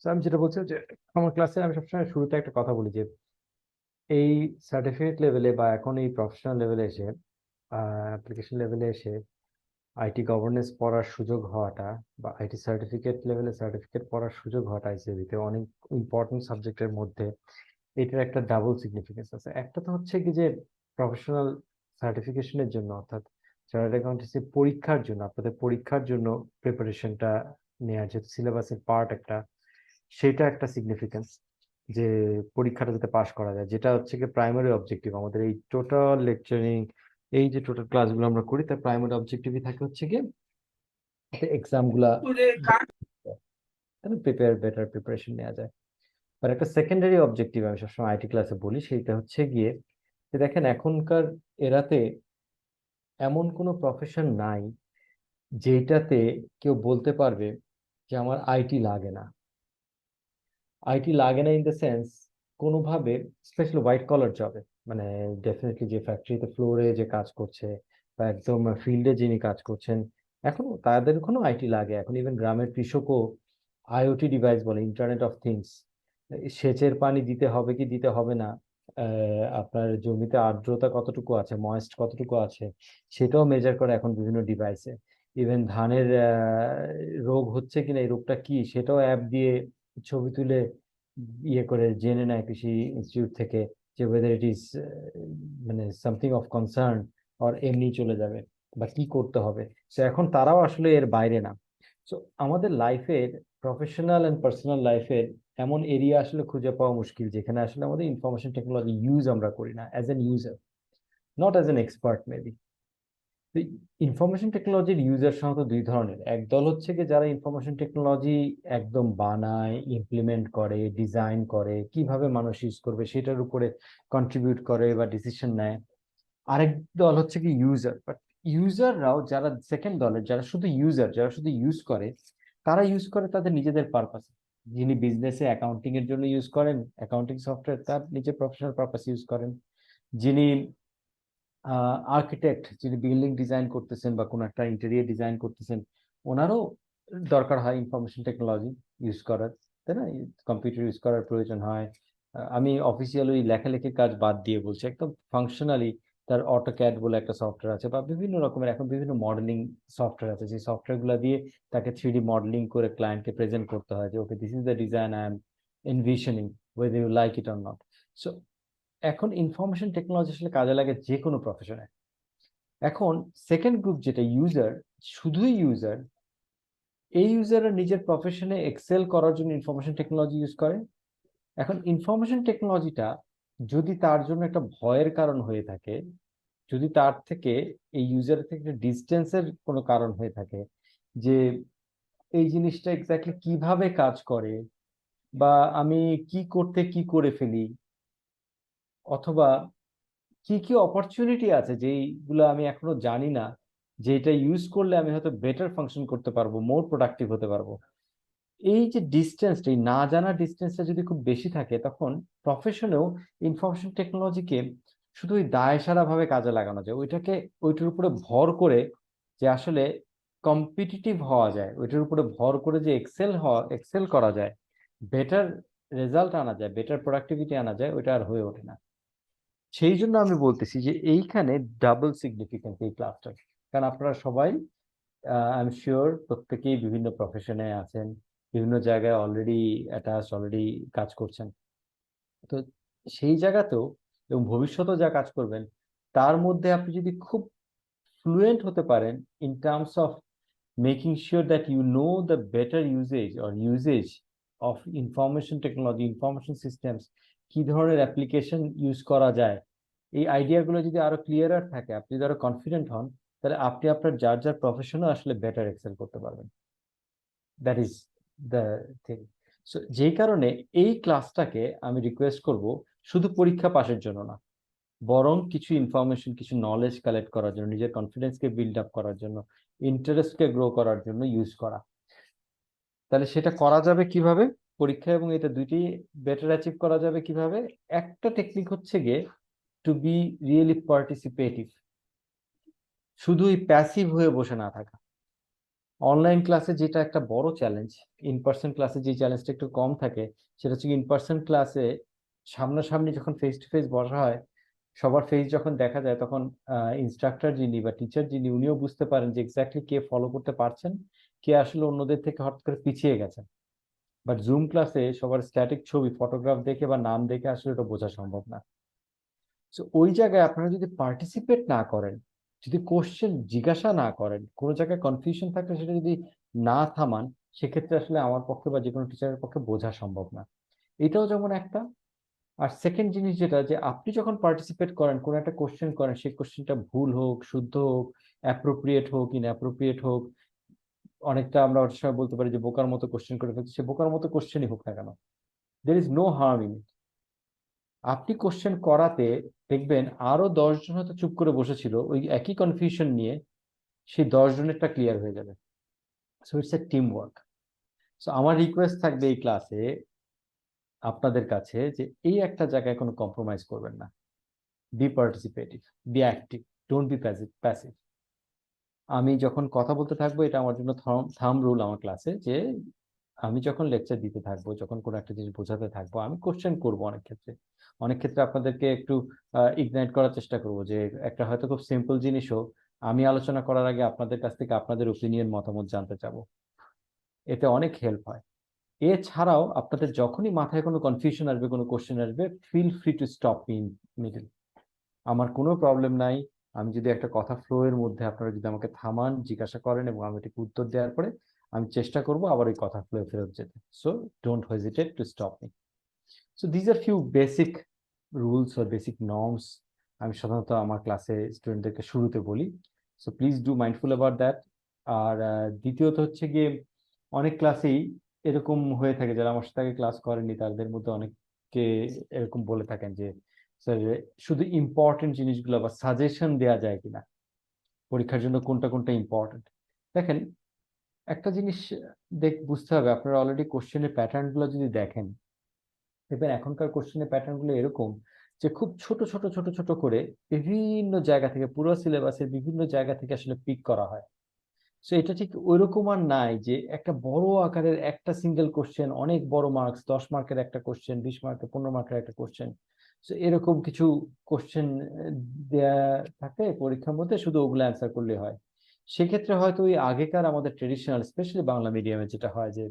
তো আমি যেটা বলছি যে আমার ক্লাসে আমি সবসময় শুরুতে একটা কথা বলি যে এই সার্টিফিকেট লেভেলে বা এখন এই প্রফেশনাল লেভেলে এসে অ্যাপ্লিকেশন লেভেলে এসে আইটি গভর্নেন্স পড়ার সুযোগ হওয়াটা বা আইটি সার্টিফিকেট লেভেলে সার্টিফিকেট পড়ার সুযোগ হওয়াটা আইসিএবিতে অনেক ইম্পর্টেন্ট সাবজেক্টের মধ্যে এটার একটা ডাবল সিগনিফিকেন্স আছে। একটা তো হচ্ছে কি যে প্রফেশনাল সার্টিফিকেশনের জন্য অর্থাৎ চার্টার্ড অ্যাকাউন্টেন্সি পরীক্ষার জন্য আপনাদের পরীক্ষার জন্য প্রিপারেশনটা নেওয়া, যেহেতু সিলেবাসের পার্ট একটা, সেটা একটা সিগনিফিকেন্স যে পরীক্ষাটা যাতে পাশ করা যায়, যেটা হচ্ছে কি প্রাইমারি অবজেক্টিভ আমাদের এই টোটাল লেকচারিং, এই যে টোটাল ক্লাসগুলো আমরা করি তার প্রাইমারি অবজেক্টিভই থাকে হচ্ছে কি এক্সাম গুলা বেটার প্রিপারেশন নেওয়া যায়। আর একটা সেকেন্ডারি অবজেক্টিভ আমি সবসময় আইটি ক্লাসে বলি, সেটা হচ্ছে গিয়ে যে দেখেন এখনকার এরাতে এমন কোনো প্রফেশন নাই যেটাতে কেউ বলতে পারবে যে আমার আইটি লাগে না। আইটি লাগে না ইন দ্য সেন্স কোনোভাবে, স্পেশালি হোয়াইট কলার জবে, মানে ডেফিনেটলি যে ফ্যাক্টরিতে ফ্লোরে যে কাজ করছে বা একদম ফিল্ডে যিনি কাজ করছেন, এখন তাদের কোনো আইটি লাগে। এখন ইভেন গ্রামের কৃষকও আইওটি ডিভাইস বলে, ইন্টারনেট অফ থিংস, সেচের পানি দিতে হবে কি দিতে হবে না, আপনার জমিতে আর্দ্রতা কতটুকু আছে, ময়েস্ট কতটুকু আছে, সেটাও মেজার করে এখন বিভিন্ন ডিভাইসে। ইভেন ধানের রোগ হচ্ছে কিনা, এই রোগটা কি সেটাও অ্যাপ দিয়ে ছবি তুলে ইয়ে করে জেনে নেয় কৃষি ইনস্টিটিউট থেকে যে ওয়েদার ইট ইজ মানে সামথিং অফ কনসার্ন, আর এমনি চলে যাবে বা কি করতে হবে। তো এখন তারাও আসলে এর বাইরে না। তো আমাদের লাইফের প্রফেশনাল অ্যান্ড পার্সোনাল লাইফের এমন এরিয়া আসলে খুঁজে পাওয়া মুশকিল যেখানে আসলে আমাদের ইনফরমেশন টেকনোলজি ইউজ আমরা করি না as an user, not as an expert maybe. Information টেকনোলজির ইউজার সাধারণত দুই ধরনের। একদল হচ্ছে কি যারা ইনফরমেশন টেকনোলজি একদম বানায়, ইমপ্লিমেন্ট করে, ডিজাইন করে, কিভাবে মানুষ ইউজ করবে সেটার উপরে কন্ট্রিবিউট করে বা ডিসিশন নেয়। আরেক দল হচ্ছে কি ইউজার। বাট ইউজাররাও যারা সেকেন্ড দলের, যারা শুধু ইউজার, যারা শুধু ইউজ করে, তারা ইউজ করে তাদের নিজেদের পারপাসে। যিনি বিজনেসে অ্যাকাউন্টিং এর জন্য ইউজ করেন অ্যাকাউন্টিং সফটওয়্যার, তার নিজের প্রফেশনাল পারপাস ইউজ করেন। যিনি আর্কিটেক্ট, যিনি বিল্ডিং ডিজাইন করতেছেন বা কোনো একটা ইন্টেরিয়র ডিজাইন করতেছেন, ওনারও দরকার হয় ইনফরমেশন টেকনোলজি ইউজ করার, তাই না? কম্পিউটার ইউজ করার প্রয়োজন হয়। আমি অফিসিয়াল ওই লেখালেখির কাজ বাদ দিয়ে বলছি, একদম ফাংশনালি তার অটোক্যাড বলে একটা সফটওয়্যার আছে বা বিভিন্ন রকমের এখন বিভিন্ন মডেলিং সফটওয়্যার আছে, সেই সফটওয়্যারগুলো দিয়ে তাকে 3D মডেলিং করে ক্লায়েন্টকে প্রেজেন্ট করতে হয় যে okay this is the design I am envisioning, whether you like it or not. So এখন ইনফরমেশন টেকনোলজি আসলে কাজে লাগে যে কোনো প্রফেশনে। এখন সেকেন্ড গ্রুপ যেটা ইউজার, শুধুই ইউজার, এই ইউজাররা নিজের প্রফেশনে এক্সেল করার জন্য ইনফরমেশন টেকনোলজি ইউজ করে। এখন ইনফরমেশন টেকনোলজিটা যদি তার জন্য একটা ভয়ের কারণ হয়ে থাকে, যদি তার থেকে এই ইউজারের থেকে ডিস্টেন্সের কোনো কারণ হয়ে থাকে, যে এই জিনিসটা এক্স্যাক্টলি কিভাবে কাজ করে বা আমি কি করতে কি করে ফেলি, অথবা কি কি অপরচুনিটি আছে যেগুলো আমি এখনো জানি না, যে এটা ইউজ করলে আমি হয়তো বেটার ফাংশন করতে পারবো, মোর প্রোডাক্টিভ হতে পারবো, এই যে ডিস্টেন্সটা, এই না জানার ডিস্টেন্সটা যদি খুব বেশি থাকে, তখন প্রফেশনেও ইনফরমেশন টেকনোলজিকে শুধু ওই দায়সারা ভাবে কাজে লাগানো যায়, ওইটাকে ওইটার উপরে ভর করে যে আসলে কম্পিটিটিভ হওয়া যায়, ওইটার উপরে ভর করে যে এক্সেল করা যায়, বেটার রেজাল্ট আনা যায়, বেটার প্রোডাক্টিভিটি আনা যায়, ওইটা আর হয়ে ওঠে না। সেই জন্য আমি বলতেছি যে এইখানে ডাবল সিগনিফিকেন্ট এই ক্লাসটা। কারণ আপনারা সবাই আই এম শিওর প্রত্যেকেই বিভিন্ন প্রফেশনে আছেন, বিভিন্ন জায়গায় অলরেডি অ্যাটাচ, অলরেডি কাজ করছেন। তো সেই জায়গাতেও এবং ভবিষ্যতেও যা কাজ করবেন, তার মধ্যে আপনি যদি খুব ফ্লুয়েন্ট হতে পারেন in terms of making sure that you know the better usage of information technology, information systems, কি ধরনের অ্যাপ্লিকেশন ইউজ করা যায়, এই আইডিয়াগুলো যদি আরো ক্লিয়ারার থাকে, আপনি যদি আরো কনফিডেন্ট হন, তাহলে আপনি আপনার যার যার প্রফেশনও আসলে বেটার এক্সেল করতে পারবেন। That is the thing. So যেই কারণে এই ক্লাসটাকে আমি রিকোয়েস্ট করব শুধু পরীক্ষা পাশের জন্য না, বরং কিছু ইনফরমেশন, কিছু নলেজ কালেক্ট করার জন্য, নিজের কনফিডেন্সকে বিল্ড আপ করার জন্য, ইন্টারেস্টকে গ্রো করার জন্য ইউজ করা। তাহলে সেটা করা যাবে কিভাবে? পরীক্ষা এবং এটা দুইটি বেটার অ্যাচিভ করা যাবে কিভাবে? একটা টেকনিক হচ্ছে গিয়ে টু বি রিয়েলি পার্টিসিপেটিভ, শুধুই প্যাসিভ হয়ে বসে না থাকা। অনলাইন ক্লাসে যেটা একটা বড় চ্যালেঞ্জ, ইন পার্সন ক্লাসে যে চ্যালেঞ্জটা একটু কম থাকে, সেটা হচ্ছে ইন পার্সন ক্লাসে সামনাসামনি যখন ফেস টু ফেস বসা হয়, সবার ফেস যখন দেখা যায়, তখন ইনস্ট্রাক্টর যিনি বা টিচার যিনি, উনিও বুঝতে পারেন যে এক্স্যাক্টলি কে ফলো করতে পারছেন, কে আসলে অন্যদের থেকে হঠাৎ করে পিছিয়ে গেছেন। বাট জুম ক্লাসে সবার স্ট্যাটিক ছবি, ফটোগ্রাফ দেখে বা নাম দেখে আসলে এটা বোঝা সম্ভব না। তো ওই জায়গায় আপনারা যদি পার্টিসিপেট না করেন, যদি কোশ্চেন জিজ্ঞাসা না করেন, কোনো জায়গায় কনফিউশন থাকলে সেটা যদি না থামান, সেক্ষেত্রে আসলে আমার পক্ষে বা যে কোনো টিচারের পক্ষে বোঝা সম্ভব না। এটাও যেমন একটা। আর সেকেন্ড জিনিস যেটা, যে আপনি যখন পার্টিসিপেট করেন, কোনো একটা কোশ্চেন করেন, সেই কোশ্চেনটা ভুল হোক, শুদ্ধ হোক, অ্যাপ্রোপ্রিয়েট হোক, ইনঅ্যাপ্রোপ্রিয়েট হোক, অনেকটা আমরা অনেক সময় বলতে পারি যে বোকার মতো কোশ্চেন করে ফেলছি, সে বোকার মতো কোশ্চেনই হোক না কেন, there is no harm in it. আপনি কোশ্চেন করাতে দেখবেন আরো 10 জন হয়তো চুপ করে বসেছিল ওই একই কনফিউশন নিয়ে, সেই 10 জনেরটা ক্লিয়ার হয়ে যাবে। So it's a team work. So আমার রিকোয়েস্ট থাকবে এই ক্লাসে আপনাদের কাছে, যে এই একটা জায়গায় কোনো কম্প্রোমাইজ করবেন না। Be participative, be active, don't be passive. আমি যখন কথা বলতে থাকবো, এটা আমার জন্য থাম রুল আমার ক্লাসে, যে আমি যখন লেকচার দিতে থাকবো, যখন কোনো একটা জিনিস বোঝাতে থাকবো, আমি কোশ্চেন করবো। অনেক ক্ষেত্রে আপনাদেরকে একটু ইগনাইট করার চেষ্টা করব, যে একটা হয়তো খুব সিম্পল জিনিসও আমি আলোচনা করার আগে আপনাদের কাছ থেকে আপনাদের ওপিনিয়ন, মতামত জানতে চাবো। এতে অনেক হেল্প হয়। এছাড়াও আপনাদের যখনই মাথায় কোনো কনফিউশন আসবে, কোনো কোশ্চেন আসবে, feel free to stop me in middle. আমার কোনো প্রবলেম নাই। আমি যদি একটা কথা ফ্লো এর মধ্যে আপনারা যদি আমাকে থামান, জিজ্ঞাসা করেন, এবং আমি এটাকে উত্তর দেওয়ার পরে আমি চেষ্টা করব আবার ওই কথা ফ্লো ফেরত যেতে। So don't hesitate to stop me. So these are few basic rules or basic norms আমি সাধারণত আমার ক্লাসে স্টুডেন্টদেরকে শুরুতে বলি। So please do mindful about that. আর দ্বিতীয়ত হচ্ছে গিয়ে, অনেক ক্লাসেই এরকম হয়ে থাকে, যারা আমার সাথে আগে ক্লাস করেনি তাদের মধ্যে অনেকে এরকম বলে থাকেন যে স্যার, শুধু ইম্পর্টেন্ট জিনিসগুলো বা সাজেশন দেওয়া যায় কিনা, পরীক্ষার জন্য কোনটা কোনটা ইম্পর্টেন্ট। দেখেন, একটা জিনিস বুঝতে হবে, আপনারা অলরেডি কোশ্চেনের প্যাটার্ন গুলো যদি দেখেন, দেখবেন এখনকার কোশ্চেনের প্যাটার্ন গুলো এরকম, যে খুব ছোট ছোট ছোট ছোট করে বিভিন্ন জায়গা থেকে, পুরো সিলেবাসের বিভিন্ন জায়গা থেকে আসলে পিক করা হয়। সো এটা ঠিক ওইরকম আর নাই যে একটা বড় আকারের একটা সিঙ্গেল কোশ্চেন, অনেক বড় মার্কস, 10 মার্কের একটা কোশ্চেন, 20 মার্কের, 15 মার্কের একটা কোশ্চেন। সো এরকম কিছু কোশ্চেন দেয়া থাকে পরীক্ষার মধ্যে, শুধু ওগুলো অ্যান্সার করলে হয়। সেক্ষেত্রে হয়তো ওই আগেকার আমাদের ট্রেডিশনাল, স্পেশালি বাংলা মিডিয়ামে যেটা হয়, যে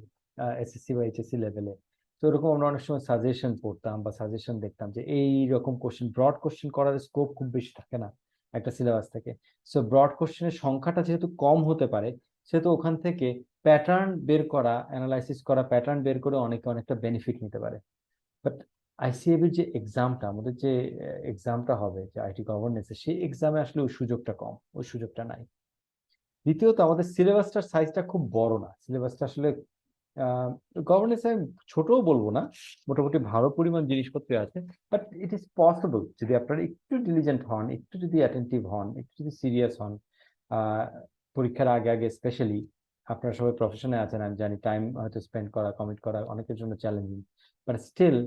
এসএসসি বা এইচএসসি লেভেলে, তো এরকম আমরা অনেক সময় সাজেশন পড়তাম বা সাজেশন দেখতাম, যে এই রকম কোশ্চেন, ব্রড কোশ্চেন করার স্কোপ খুব বেশি থাকে না একটা সিলেবাস থেকে। সো ব্রড কোশ্চেনের সংখ্যাটা যেহেতু কম হতে পারে, সেহেতু ওখান থেকে প্যাটার্ন বের করা, অ্যানালাইসিস করা, প্যাটার্ন বের করে অনেকে অনেকটা বেনিফিট নিতে পারে। বাট আইসিএবির যে এক্সামটা, আমাদের যে এক্সামটা হবে, যে আইটি গভর্নেন্সের, সেই এক্সামে আসলে ওই সুযোগটা কম, ওই সুযোগটা নাই। দ্বিতীয়ত, আমাদের সিলেবাসটার সাইজটা খুব বড় না। সিলেবাসটা আসলে গভর্নেন্স আমি ছোটও বলবো না, মোটামুটি ভালো পরিমাণ জিনিসপত্র আছে। বাট ইট ইজ পসিবল, যদি আপনারা একটু ডিলিজেন্ট হন, একটু যদি অ্যাটেন্টিভ হন, একটু যদি সিরিয়াস হন, আহ, পরীক্ষার আগে আগে স্পেশালি। আপনারা সবাই প্রফেশনে আছেন, আমি জানি টাইম হয়তো স্পেন্ড করা, কমিট করা অনেকের জন্য চ্যালেঞ্জিং। বাট স্টিল,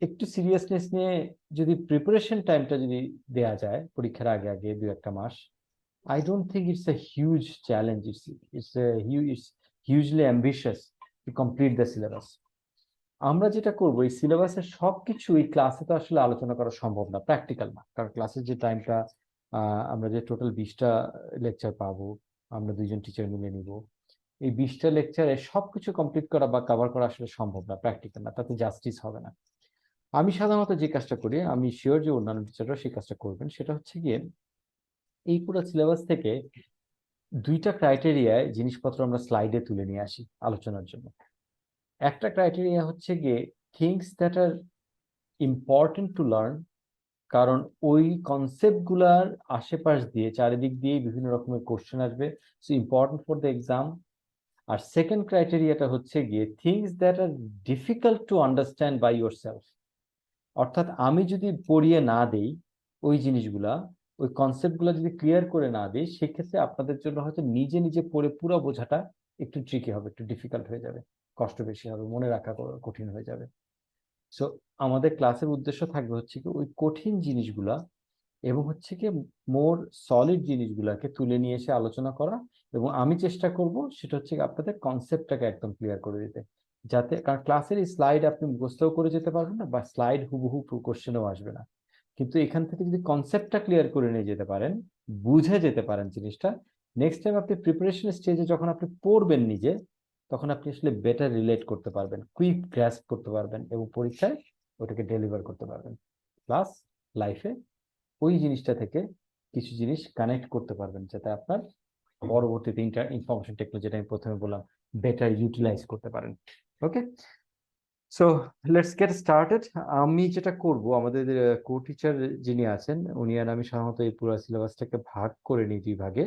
একটু সিরিয়াসনেস নিয়ে যদি প্রিপারেশন টাইমটা যদি দেয়া যায় পরীক্ষার আগে আগে 2-1 মাস, I don't think it's a huge challenge. It's hugely ambitious to complete the syllabus. আমরা যেটা করবো, এই সিলেবাসের সবকিছু এই ক্লাসে তো আসলে আলোচনা করা সম্ভব না, প্র্যাকটিক্যাল না, কারণ ক্লাসের যে টাইমটা, আমরা যে টোটাল 20টা লেকচার পাবো, আমরা দুইজন টিচার মিলে নিব, এই 20টা লেকচারে সবকিছু কমপ্লিট করা বা কভার করা আসলে সম্ভব না, প্র্যাকটিক্যাল না, তাতে জাস্টিস হবে না। আমি সাধারণত যে কাজটা করি, আমি শিওর যে অন্যান্য টিচাররা সেই কাজটা করবেন, সেটা হচ্ছে গিয়ে, এই পুরো সিলেবাস থেকে 2টা ক্রাইটেরিয়ায় জিনিসপত্র আমরা স্লাইডে তুলে নিয়ে আসি আলোচনার জন্য। একটা ক্রাইটেরিয়া হচ্ছে গিয়ে things that are important to learn, কারণ ওই কনসেপ্ট গুলার আশেপাশ দিয়ে, চারিদিক দিয়ে বিভিন্ন রকমের কোশ্চেন আসবে, so important for the exam. আর সেকেন্ড ক্রাইটেরিয়াটা হচ্ছে গিয়ে things that are difficult to understand by yourself. অর্থাৎ আমি যদি পড়িয়ে না দেই ওই জিনিসগুলা, ওই কনসেপ্টগুলো যদি ক্লিয়ার করে না দিই, সেক্ষেত্রে আপনাদের জন্য হয়তো নিজে নিজে পড়ে পুরো বোঝাটা একটু ট্রিকি হবে, একটু ডিফিকাল্ট হয়ে যাবে, কষ্ট বেশি হবে, মনে রাখা কঠিন হয়ে যাবে। সো আমাদের ক্লাসের উদ্দেশ্য থাকবে হচ্ছে কি, ওই কঠিন জিনিসগুলা এবং হচ্ছে কি মোর সলিড জিনিসগুলোকে তুলে নিয়ে এসে আলোচনা করা, এবং আমি চেষ্টা করব সেটা হচ্ছে আপনাদের কনসেপ্টটাকে একদম ক্লিয়ার করে দিতে, যাতে, কারণ ক্লাসের এই স্লাইড আপনি মুখস্থও করে যেতে পারবেন না, বা স্লাইড হুবহু কোশ্চেনও আসবে না, কিন্তু এখান থেকে যদি কনসেপ্টটা ক্লিয়ার করে নিয়ে যেতে পারেন, বুঝে যেতে পারেন জিনিসটা, নেক্সট টাইম আপনি প্রিপারেশন স্টেজে যখন আপনি পড়বেন নিজে, তখন আপনি আসলে বেটার রিলেট করতে পারবেন, কুইক গ্রাস্প করতে পারবেন, এবং পরীক্ষায় ওটাকে ডেলিভার করতে পারবেন, প্লাস লাইফে ওই জিনিসটা থেকে কিছু জিনিস কানেক্ট করতে পারবেন, যাতে আপনার পরবর্তীতে ইনফরমেশন টেকনোলজি, যেটা আমি প্রথমে বললাম, বেটার ইউটিলাইজ করতে পারেন। ওকে, সো লেটস গেট স্টার্টেড। আমি যেটা করব, আমাদের কো টিচার যিনি আছেন, উনি আর আমি সাধারণত এই পুরো সিলেবাসটাকে ভাগ করে নিই দুই ভাগে।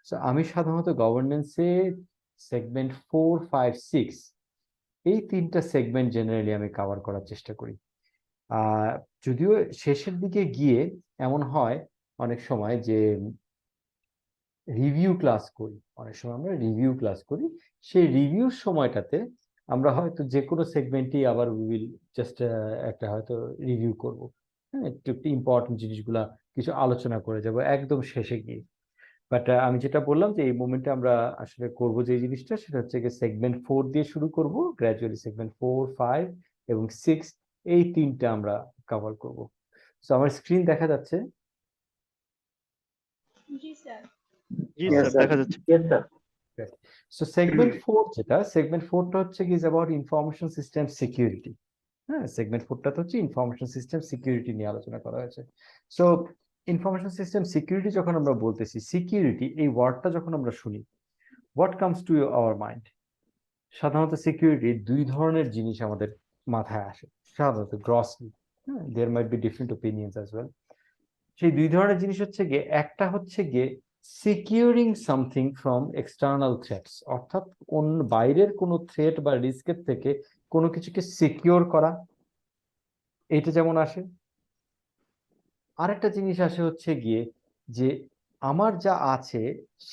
সো আমি সাধারণত গভর্নেন্সে সেগমেন্ট 4, 5, 6 এই তিনটা সেগমেন্ট জেনারেলি আমি কভার করার চেষ্টা করি। যদিও শেষের দিকে গিয়ে এমন হয় অনেক সময় যে রিভিউ ক্লাস করি, অনেক সময় আমরা রিভিউ ক্লাস করি, সেই রিভিউর সময়টাতে আমরা হয়তো যে কোনো সেগমেন্টই আবার উইল জাস্ট একটা হয়তো রিভিউ করব, হ্যাঁ, একটু একটু ইম্পর্টেন্ট জিনিসগুলা কিছু আলোচনা করে যাব একদম শেষে গিয়ে। বাট আমি যেটা বললাম যে এই মোমেন্টে আমরা আসলে করব যে জিনিসটা, সেটা হচ্ছে কি সেগমেন্ট 4 দিয়ে শুরু করব, গ্র্যাজুয়ালি সেগমেন্ট 4, 5 এবং 6 এই তিনটা আমরা কভার করব। সো আমার স্ক্রিন দেখা যাচ্ছে? জি স্যার। জি স্যার, দেখা যাচ্ছে। সো সেগমেন্ট 4 যেটা, সেগমেন্ট 4টা হচ্ছে কি is about information system security. হ্যাঁ, সেগমেন্ট 4টাতে হচ্ছে ইনফরমেশন সিস্টেম সিকিউরিটি নিয়ে আলোচনা করা হয়েছে। সো ইনফরমেশন সিস্টেম সিকিউরিটি যখন আমরা বলতেছি, সিকিউরিটি এই ওয়ার্ডটা যখন আমরা শুনি, what comes to our mind? সাধারণত সিকিউরিটি দুই ধরনের জিনিস আমাদের মাথায় আসে, সাধারণত গ্রসলি, হ্যাঁ, there might be different opinions as well. সেই দুই ধরনের জিনিস হচ্ছে গিয়ে, একটা হচ্ছে গিয়ে securing something from external threats, অর্থাৎ বাইরের কোনো থ্রেট বা রিস্কের থেকে কোনো কিছুকে সিকিউর করা, এইটা যেমন আসে। আরেকটা জিনিস আসে হচ্ছে গিয়ে যে আমার যা আছে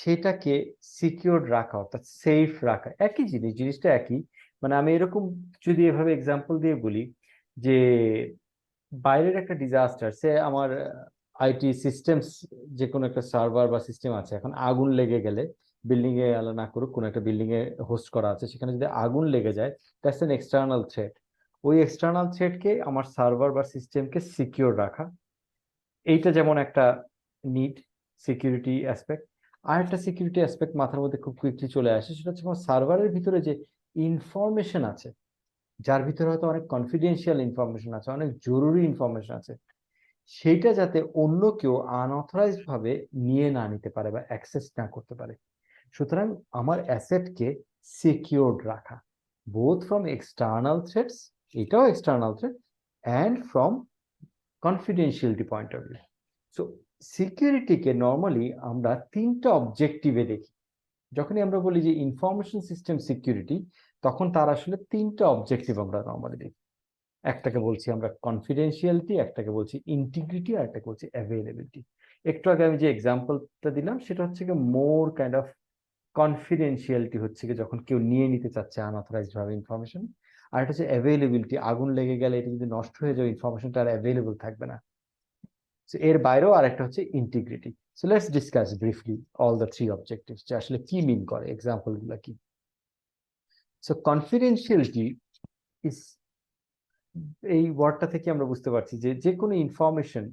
সেটাকে সিকিউর রাখা, অর্থাৎ সেফ রাখা, একই জিনিস, জিনিসটা একই। মানে আমি এরকম যদি এভাবে এক্সাম্পল দিয়ে বলি যে বাইরের একটা ডিজাস্টার, সে আমার আইটি সিস্টেমস, যে কোনো একটা সার্ভার বা সিস্টেম আছে, এখন আগুন লেগে গেলে, বিল্ডিং এ আলো না করুক, কোনো একটা বিল্ডিং এ হোস্ট করা আছে, সেখানে যদি আগুন লেগে যায়, দ্যাটস এন এক্সটার্নাল থ্রেট। ওই এক্সটার্নাল থ্রেটকে আমার সার্ভার বা সিস্টেমকে সিকিউর রাখা, এইটা যেমন একটা নিড, সিকিউরিটি অ্যাসপেক্ট। আর একটা সিকিউরিটি অ্যাসপেক্ট মাথার মধ্যে খুব কুইকলি চলে আসে, সেটা হচ্ছে আমার সার্ভারের ভিতরে যে ইনফরমেশন আছে, যার ভিতরে হয়তো অনেক কনফিডেন্সিয়াল ইনফরমেশন আছে, অনেক জরুরি ইনফরমেশন আছে, সেইটা যাতে অন্য কেউ আনঅথরাইজড ভাবে নিয়ে না নিতে পারে বা অ্যাক্সেস না করতে পারে। সুতরাং আমার অ্যাসেটকে সিকিউরড রাখা, বোথ ফ্রম এক্সটার্নাল থ্রেটস, এটাও external threat, and from confidentiality point of view. So সিকিউরিটিকে নর্মালি আমরা তিনটা অবজেক্টিভে দেখি। যখনই আমরা বলি যে ইনফরমেশন সিস্টেম সিকিউরিটি, তখন তার আসলে তিনটা অবজেক্টিভ আমরা নর্মালি দেখি। একটাকে বলছি আমরা কনফিডেন্সিয়ালিটি, একটাকে বলছি ইন্টিগ্রিটি, আর একটাকে বলছি অ্যাভেলেবিলিটি। একটু আগে আমি যে এক্সাম্পলটা দিলাম সেটা হচ্ছে কি মোর কাইন্ড অফ কনফিডেন্সিয়ালিটি, হচ্ছে কি যখন কেউ নিয়ে নিতে চাচ্ছে আনঅথরাইজড ভাবে ইনফরমেশন। আর এটা হচ্ছে অ্যাভেলেবিলিটি, আগুন লেগে গেলে এটা যদি নষ্ট হয়ে যায়, ইনফরমেশনটা আর অ্যাভেলেবল থাকবে না। সো এর বাইরেও আরেকটা হচ্ছে integrity. So let's discuss briefly all the three objectives, যে আসলে কি মিন করে, এক্সাম্পল গুলা কি। সো কনফিডেন্সিয়ালিটি ইজ, এই ওয়ার্ডটা থেকে আমরা বুঝতে পারছি যে যে কোনো information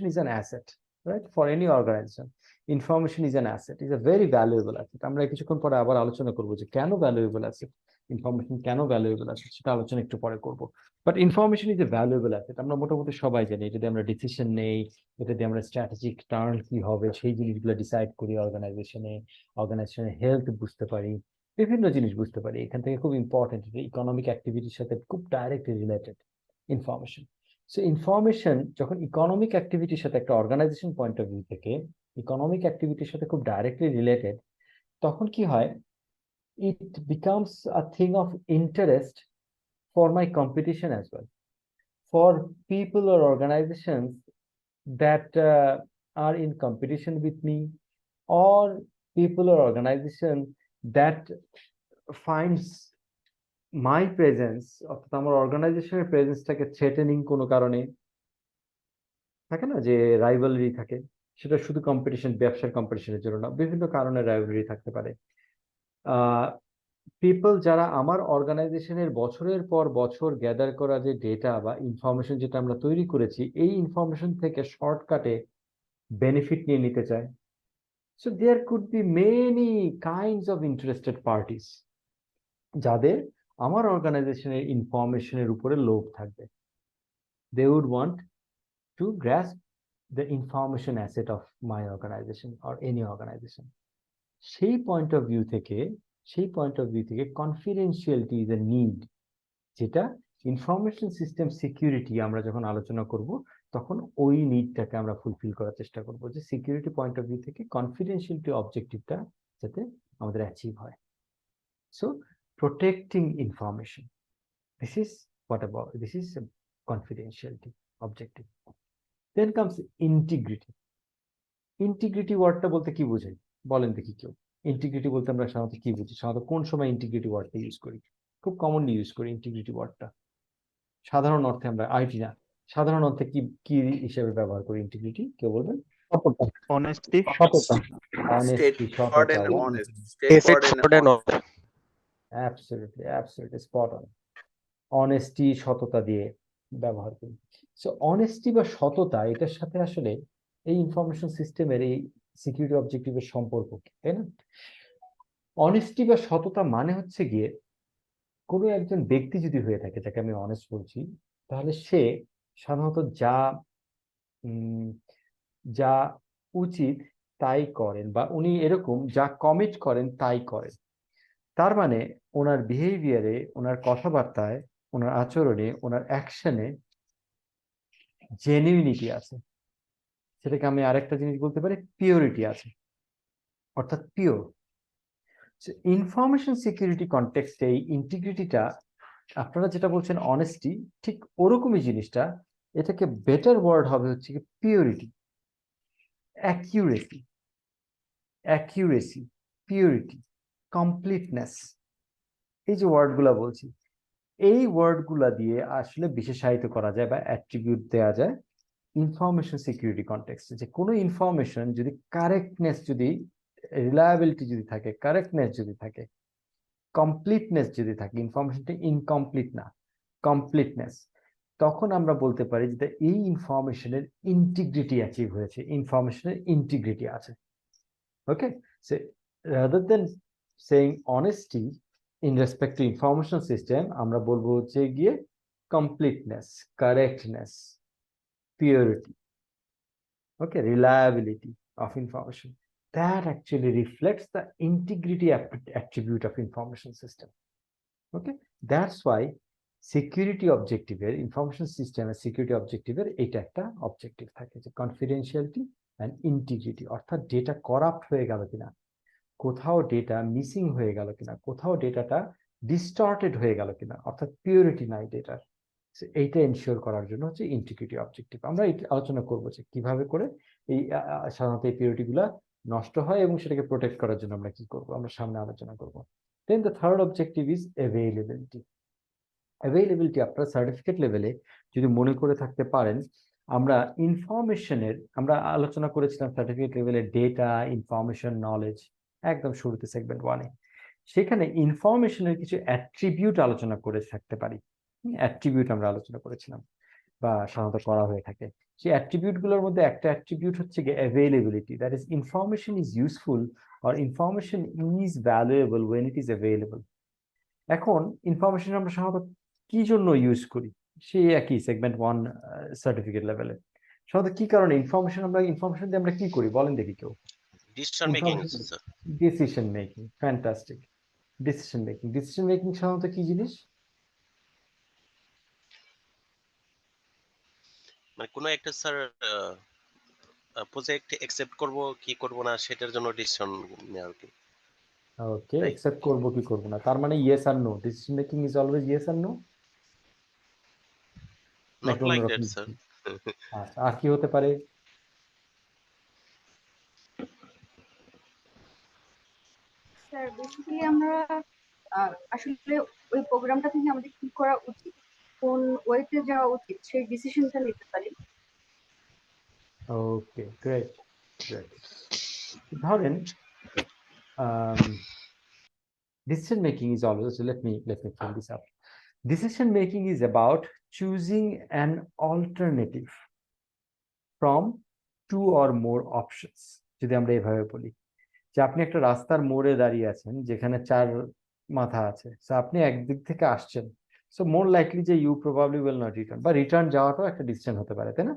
is an asset, right, for any organisation. Information is an asset, is a very valuable asset. আমরা কিছুক্ষণ পরে আবার আলোচনা করবো যে কেন ভ্যালুয়েবল অ্যাসেট, ইনফরমেশন কেন ভ্যালুয়েবল অ্যাসেট, সেটা আলোচনা একটু পরে করবো। But information is a valuable asset, আমরা মোটামুটি সবাই জানি। এটা দিয়ে আমরা ডিসিশন নেই, এটা দিয়ে আমরা স্ট্র্যাটেজিক টার্ন কি হবে সেই জিনিসগুলো ডিসাইড করি, অর্গানাইজেশনের হেলথ বুঝতে পারি, বিভিন্ন জিনিস বুঝতে পারি। এখান থেকে খুব ইম্পর্টেন্ট, ইকোনমিক অ্যাক্টিভিটির সাথে খুব directly related information. So information যখন ইকোনমিক অ্যাক্টিভিটির সাথে, একটা অর্গানাইজেশন পয়েন্ট অফ ভিউ থেকে ইকোনমিক অ্যাক্টিভিটির সাথে খুব ডাইরেক্টলি রিলেটেড, তখন কি হয়, it becomes a thing of interest for my competition as well, for people or organisations that are in competition with me, or people or organization that finds my presence, অর্থাৎ আমার অর্গানাইজেশনের প্রেজেন্সটাকে threatening কোনো কারণে, থাকে না যে রাইভালরি থাকে, সেটা শুধু কম্পিটিশন, ব্যবসার কম্পিটিশনের জন্য না, বিভিন্ন কারণে রাইভালরি থাকতে পারে। পিপল যারা আমার অর্গানাইজেশনের বছরের পর বছর গ্যাদার করা যে ডেটা বা ইনফরমেশন যেটা আমরা তৈরি করেছি, এই ইনফরমেশন থেকে শর্টকাটে বেনিফিট নিয়ে নিতে চায়। So there could be many kinds of interested parties যাদের আমার অর্গানাইজেশনের ইনফরমেশনের উপরে লোভ থাকবে। They would want to grasp the information asset of my organisation or any organisation. সেই পয়েন্ট অফ ভিউ থেকে, কনফিডেন্সিয়ালিটি ইজ এ নিড, যেটা ইনফরমেশন সিস্টেম সিকিউরিটি আমরা যখন আলোচনা করব তখন ওই নিডটাকে আমরা ফুলফিল করার চেষ্টা করব, যে সিকিউরিটি পয়েন্ট অফ ভিউ থেকে কনফিডেন্সিয়ালিটি অবজেক্টিভটা যাতে আমাদের অ্যাচিভ হয়। So protecting information, this is a confidentiality objective. Then comes integrity. Integrity ওয়ার্ডটা বলতে কি বোঝাই বলেন দেখি কেউ? ইন্টিগ্রিটি বলতে আমরা সাধারণত কি বুঝি? সাধারণত কোন সময় ইন্টিগ্রিটি ওয়ার্ডটা ইউজ করি? খুব কমনলি ইউজ করি ইন্টিগ্রিটি ওয়ার্ডটা। সাধারণ অর্থে আমরা আইটি না, সাধারণ অর্থে কি কি হিসেবে ব্যবহার করি ইন্টিগ্রিটি? কেউ বলবেন? সততা, অনেস্টি, সততা, অনেস্টি, Straightforward সততা, and honest. straight Straightforward and forward and honest. honest. Absolutely spot on. Honesty, সততা দিয়ে ব্যবহার করি। সো অনেস্টি বা সততা, এটার সাথে আসলে এই ইনফরমেশন সিস্টেমের এই সিকিউরিটি অবজেক্টিভের সম্পর্ক কি, তাই না? অনেস্টি বা সততা মানে হচ্ছে গিয়ে কোনো একজন ব্যক্তি যদি হয়ে থাকে যাকে আমি অনেস্ট বলছি, তাহলে সে সাধারণত যা উচিত তাই করেন, বা উনি এরকম যা কমিট করেন তাই করেন। তার মানে ওনার বিহেভিয়ারে, ওনার কথাবার্তায়, ওনার আচরণে, ওনার অ্যাকশনে জেনুইনিটি আছে। সেটাকে আমি আরেকটা জিনিস বলতে পারি, পিওরিটি আছে, অর্থাৎ পিওর। ইনফরমেশন সিকিউরিটি কনটেক্সটে এই ইন্টিগ্রিটিটা, আপনারা যেটা বলছেন অনেস্টি, ঠিক ওরকমই জিনিসটা, এটাকে বেটার ওয়ার্ড হবে হচ্ছে কি পিওরিটি, অ্যাকিউরেসি, পিওরিটি, কমপ্লিটনেস। এই যে ওয়ার্ডগুলা বলছি, এই ওয়ার্ডগুলা দিয়ে আসলে বিশেষায়িত করা যায় বা অ্যাট্রিবিউট দেওয়া যায় ইনফরমেশন সিকিউরিটি কনটেক্সটে। যে কোনো ইনফরমেশন যদি কারেক্টনেস, যদি রিলায়েবিলিটি যদি থাকে, কারেক্টনেস যদি থাকে, কমপ্লিটনেস যদি থাকে, ইনফরমেশনটা ইনকমপ্লিট না, কমপ্লিটনেস, তখন আমরা বলতে পারি যে এই ইনফরমেশনের ইন্টিগ্রিটি অ্যাচিভ হয়েছে, ইনফরমেশনের ইন্টিগ্রিটি আছে। Okay, so rather than saying honesty in respect to information system, আমরা বলবো হচ্ছে গিয়ে completeness, correctness, purity, okay, reliability of information. That actually reflects the integrity attribute of information system. Okay, that's why security objective এর, information সিস্টেমের security অবজেক্টিভের এইটা একটা objective থাকে, যে কনফিডেন্সিয়ালিটি অ্যান্ড ইন্টিগ্রিটি, অর্থাৎ ডেটা করাপ্ট হয়ে গেল কিনা, কোথাও ডেটা মিসিং হয়ে গেল কিনা, কোথাও ডেটাটা ডিস্টর্টেড হয়ে গেল কিনা, অর্থাৎ পিওরিটি নাই ডেটার, এইটা এনশিওর করার জন্য হচ্ছে ইন্টিগ্রিটি অবজেক্টিভ। আমরা এটা আলোচনা করবো যে কিভাবে করে এই সাধারণত এই পিওরিটি গুলা নষ্ট হয় এবং সেটাকে প্রোটেক্ট করার জন্য আমরা কি করব, আমরা সামনে আলোচনা করব। দেন the third objective is availability. Availability আপনারা সার্টিফিকেট লেভেলে যদি মনে করে থাকতে পারেন, আমরা ইনফরমেশনের, আমরা আলোচনা করেছিলাম সার্টিফিকেট লেভেলে ডেটা, ইনফরমেশন, নলেজ, একদম শুরুতে সেগমেন্ট 1-এ। সেখানে ইনফরমেশনের কিছু অ্যাট্রিবিউট আলোচনা করে থাকতে পারি, অ্যাট্রিবিউট আমরা আলোচনা করেছিলাম বা সাধারণত করা হয়ে থাকে। সেই অ্যাট্রিবিউট গুলোর মধ্যে একটা অ্যাট্রিবিউট হচ্ছে গিয়ে availability, that is information is useful or information is valuable when it is available. এখন ইনফরমেশন আমরা সাধারণত কি জন্য ইউজ করি, সেই একই সেগমেন্ট 1 সার্টিফিকেট লেভেলে সাধারণত কি কারণে ইনফরমেশন দিয়ে আমরা কি করি বলেন দেখি কেউ? Decision making, sir. Decision making, fantastic. Decision making সাধারণত কি জিনিস? মানে কোনো একটা স্যার প্রজেক্ট অ্যাকসেপ্ট করব কি করব না সেটার জন্য ডিসিশন নেওয়া আর কি। ওকে, অ্যাকসেপ্ট করব কি করব না, তার মানে yes or no, decision making is always yes or no, not নাকি লাইক অন্যরকম? That sir. আচ্ছা, আর কি হতে পারে? স্যার বেসিক্যালি আমরা আসলে ওই প্রোগ্রামটা থেকে আমাদের কি করা উচিত, কোন ওয়েতে যাওয়া উচিত সেই ডিসিশনটা নিতে পারি। ওকে, গ্রেট গ্রেট। ধরেন decision making is always, let me fill this up. Decision making is about choosing an alternative from two or more options. যদি আমরা এভাবে বলি যে আপনি একটা রাস্তার মোড়ে দাঁড়িয়ে আছেন যেখানে চার মাথা আছে, সো আপনি একদিক থেকে আসছেন, সো মোর লাইকলি যে you probably will not return, বা রিটার্ন যাওয়াটাও একটা ডিসিশন হতে পারে, তাই না?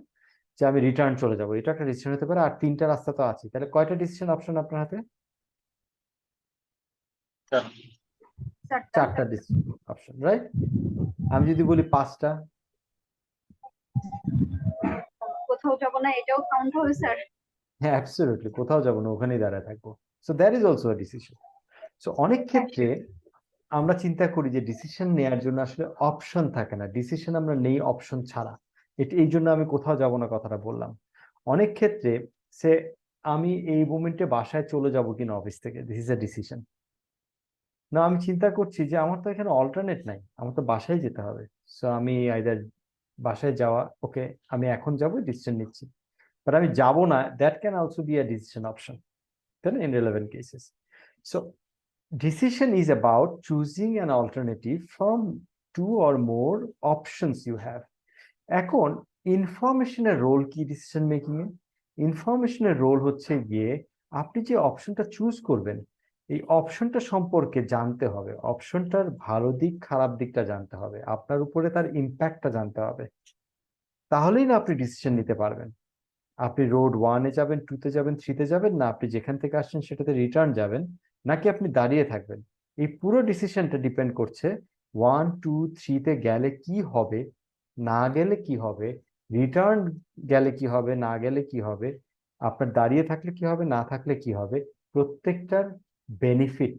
যে আমি রিটার্ন চলে যাবো, এটা একটা ডিসিশন হতে পারে। আর তিনটা রাস্তা তো আছে, তাহলে কয়টা ডিসিশন অপশন আপনার হাতে? চারটা ডিসিশন অপশন, রাইট? আমি যদি বলি পাঁচটা, কোথাও যাব না, এটাও কাউন্ট হবে স্যার? হ্যাঁ অ্যাবসলিউটলি, কোথাও যাবো না, ওখানেই দাঁড়ায় থাকবো। So that is also a decision. So অনেক ক্ষেত্রে আমরা চিন্তা করি যে ডিসিশন নেওয়ার জন্য আসলে অপশন থাকে না, ডিসিশন আমরা নেই অপশন ছাড়া। এই জন্য আমি কোথাও যাব না কথাটা বললাম। অনেক ক্ষেত্রে সে আমি এই মোমেন্টে বাসায় চলে যাব কিনা অফিস থেকে, দিস ইজ এ ডিসিশন। না, আমি চিন্তা করছি যে আমার তো এখানে অল্টারনেট নাই, আমার তো বাসায় যেতে হবে। সো আমি আইদার বাসায় যাওয়া, ওকে আমি এখন যাবো, ডিসিশন নিচ্ছি। বাট আমি যাব না, that can also be a decision option, তাই না, in relevant cases. So decision is about choosing an alternative from two or more options you have. এখন ইনফরমেশনের রোল কি ডিসিশন মেকিং এ? ইনফরমেশনের রোল হচ্ছে গিয়ে আপনি যে অপশনটা চুজ করবেন, এই অপশনটা সম্পর্কে জানতে হবে, অপশনটার ভালো দিক খারাপ দিকটা জানতে হবে, আপনার উপরে তার ইম্প্যাক্টটা জানতে হবে, তাহলেই না আপনি ডিসিশন নিতে পারবেন। আপনি রোড 1-এ যাবেন, 2-তে যাবেন, 3-তে যাবেন, না আপনি যেখান থেকে আসছেন সেটাতে রিটার্ন যাবেন, নাকি আপনি দাঁড়িয়ে থাকবেন, এই পুরো ডিসিশনটা ডিপেন্ড করছে 1, 2, 3-তে গেলে কি হবে, না গেলে কি হবে, রিটার্ন গেলে কি হবে, না গেলে কি হবে, আপনার দাঁড়িয়ে থাকলে কি হবে, না থাকলে কি হবে, প্রত্যেকটার বেনিফিট,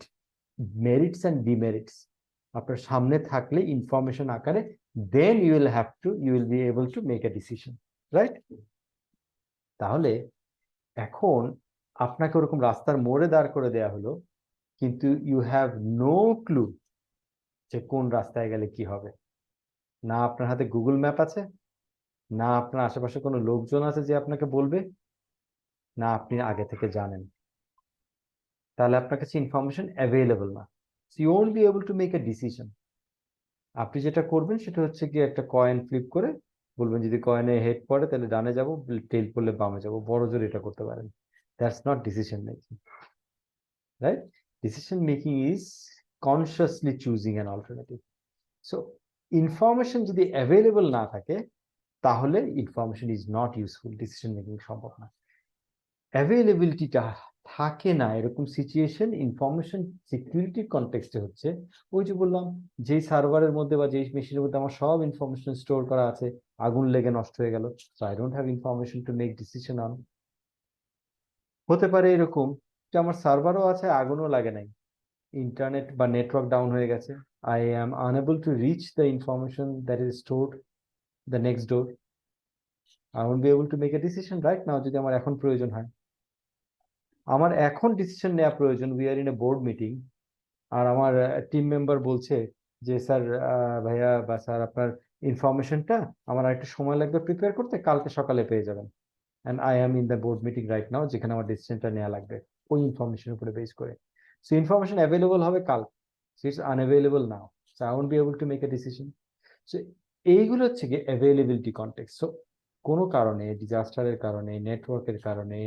মেরিটস অ্যান্ড ডিমেরিটস আপনার সামনে থাকলে ইনফরমেশন আকারে, then you will be able to make a decision, right? তাহলে এখন আপনাকে ওরকম রাস্তার মোড়ে দাঁড় করে দেয়া হলো, কিন্তু ইউ হ্যাভ নো ক্লু যে কোন রাস্তায় গেলে কি হবে। না আপনার হাতে গুগল ম্যাপ আছে, না আপনার আশেপাশে কোনো লোকজন আছে যে আপনাকে বলবে, না আপনি আগে থেকে জানেন। তাহলে আপনার কাছে ইনফরমেশন অ্যাভেলেবল না, so you won't be able to make a decision. আপনি যেটা করবেন সেটা হচ্ছে কি, একটা কয়েন ফ্লিপ করে বলবেন যদি কয়েনে হেড পড়ে তাহলে ডানে যাব, টেল পড়লে বামে যাব, বড় জোর এটা করতে পারেন। That's not decision making, right? Decision making is consciously choosing an alternative. So information যদি available না থাকে তাহলে information is not useful, decision making সম্ভব না। অ্যাভেলেবিলিটিটা থাকে না এরকম সিচুয়েশন ইনফরমেশন সিকিউরিটির কনটেক্সটে হচ্ছে, ওই যে বললাম, যেই সার্ভারের মধ্যে বা যেই মেশিনের মধ্যে আমার সব ইনফরমেশন স্টোর করা আছে, আগুন লেগে নষ্ট হয়ে গেল, so I don't have information to make decision on. হতে পারে এরকম যে আমার সার্ভারও আছে, আগুনও লাগে নাই, ইন্টারনেট বা নেটওয়ার্ক ডাউন হয়ে গেছে, I am unable to reach the information that is stored the next door, I won't be able to make a decision right now. যদি আমার এখন প্রয়োজন হয়, আমার এখন ডিসিশন নেওয়া প্রয়োজন, we are in a board meeting, আর আমার টিম মেম্বার বলছে যে স্যার, ভাইয়া বা স্যার আপনার ইনফরমেশনটা আমার একটু সময় লাগবে প্রিপেয়ার করতে, কালকে সকালে পেয়ে যাবেন, and I am in the board meeting right now, যেখানে আমার ডিসিশনটা নেওয়া লাগবে ওই ইনফরমেশনের উপরে বেস করে। সো ইনফরমেশন অ্যাভেলেবল হবে কাল, so it's unavailable now, so I won't be able to make a decision. So এইগুলো হচ্ছে কি অ্যাভেলেবিলিটি কনটেক্সট। সো কোনো কারণে, ডিজাস্টারের কারণে, নেটওয়ার্কের কারণে,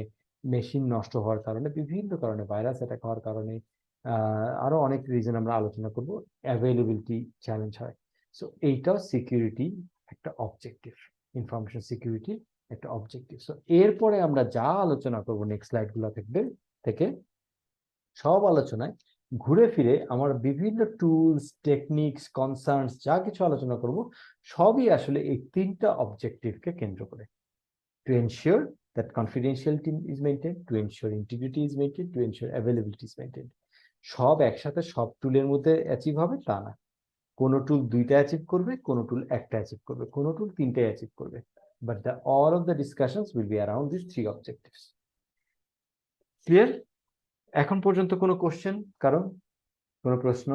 মেশিন নষ্ট হওয়ার কারণে, বিভিন্ন কারণে, ভাইরাস অ্যাটাক হওয়ার কারণে, আরো অনেক রিজন আমরা আলোচনা করব, অ্যাভেলেবিলিটি চ্যালেঞ্জ হয়। সো এইটাও সিকিউরিটি একটা অবজেক্টিভ, ইনফরমেশন সিকিউরিটি একটা অবজেক্টিভ। সো এরপরে আমরা যা আলোচনা করব নেক্সট স্লাইডগুলো থেকে সব আলোচনায় ঘুরে ফিরে আমার বিভিন্ন টুলস, টেকনিক্স, কনসার্নস যা কিছু আলোচনা করব সবই আসলে এই তিনটা অবজেক্টিভকে কেন্দ্র করে, two ensure that confidentiality is maintain, to ensure integrity is maintain, to ensure availability is maintain. সব একসাথে সব টুলের মধ্যে অ্যাচিভ হবে তা না, কোনো টুল দুইটা অ্যাচিভ করবে, কোনো টুল একটা অ্যাচিভ করবে, কোনো টুল তিনটা অ্যাচিভ করবে, but the all of the discussions will be around this three objectives. Clear? এখন পর্যন্ত কোনো কোশ্চেন, কারণ কোনো প্রশ্ন?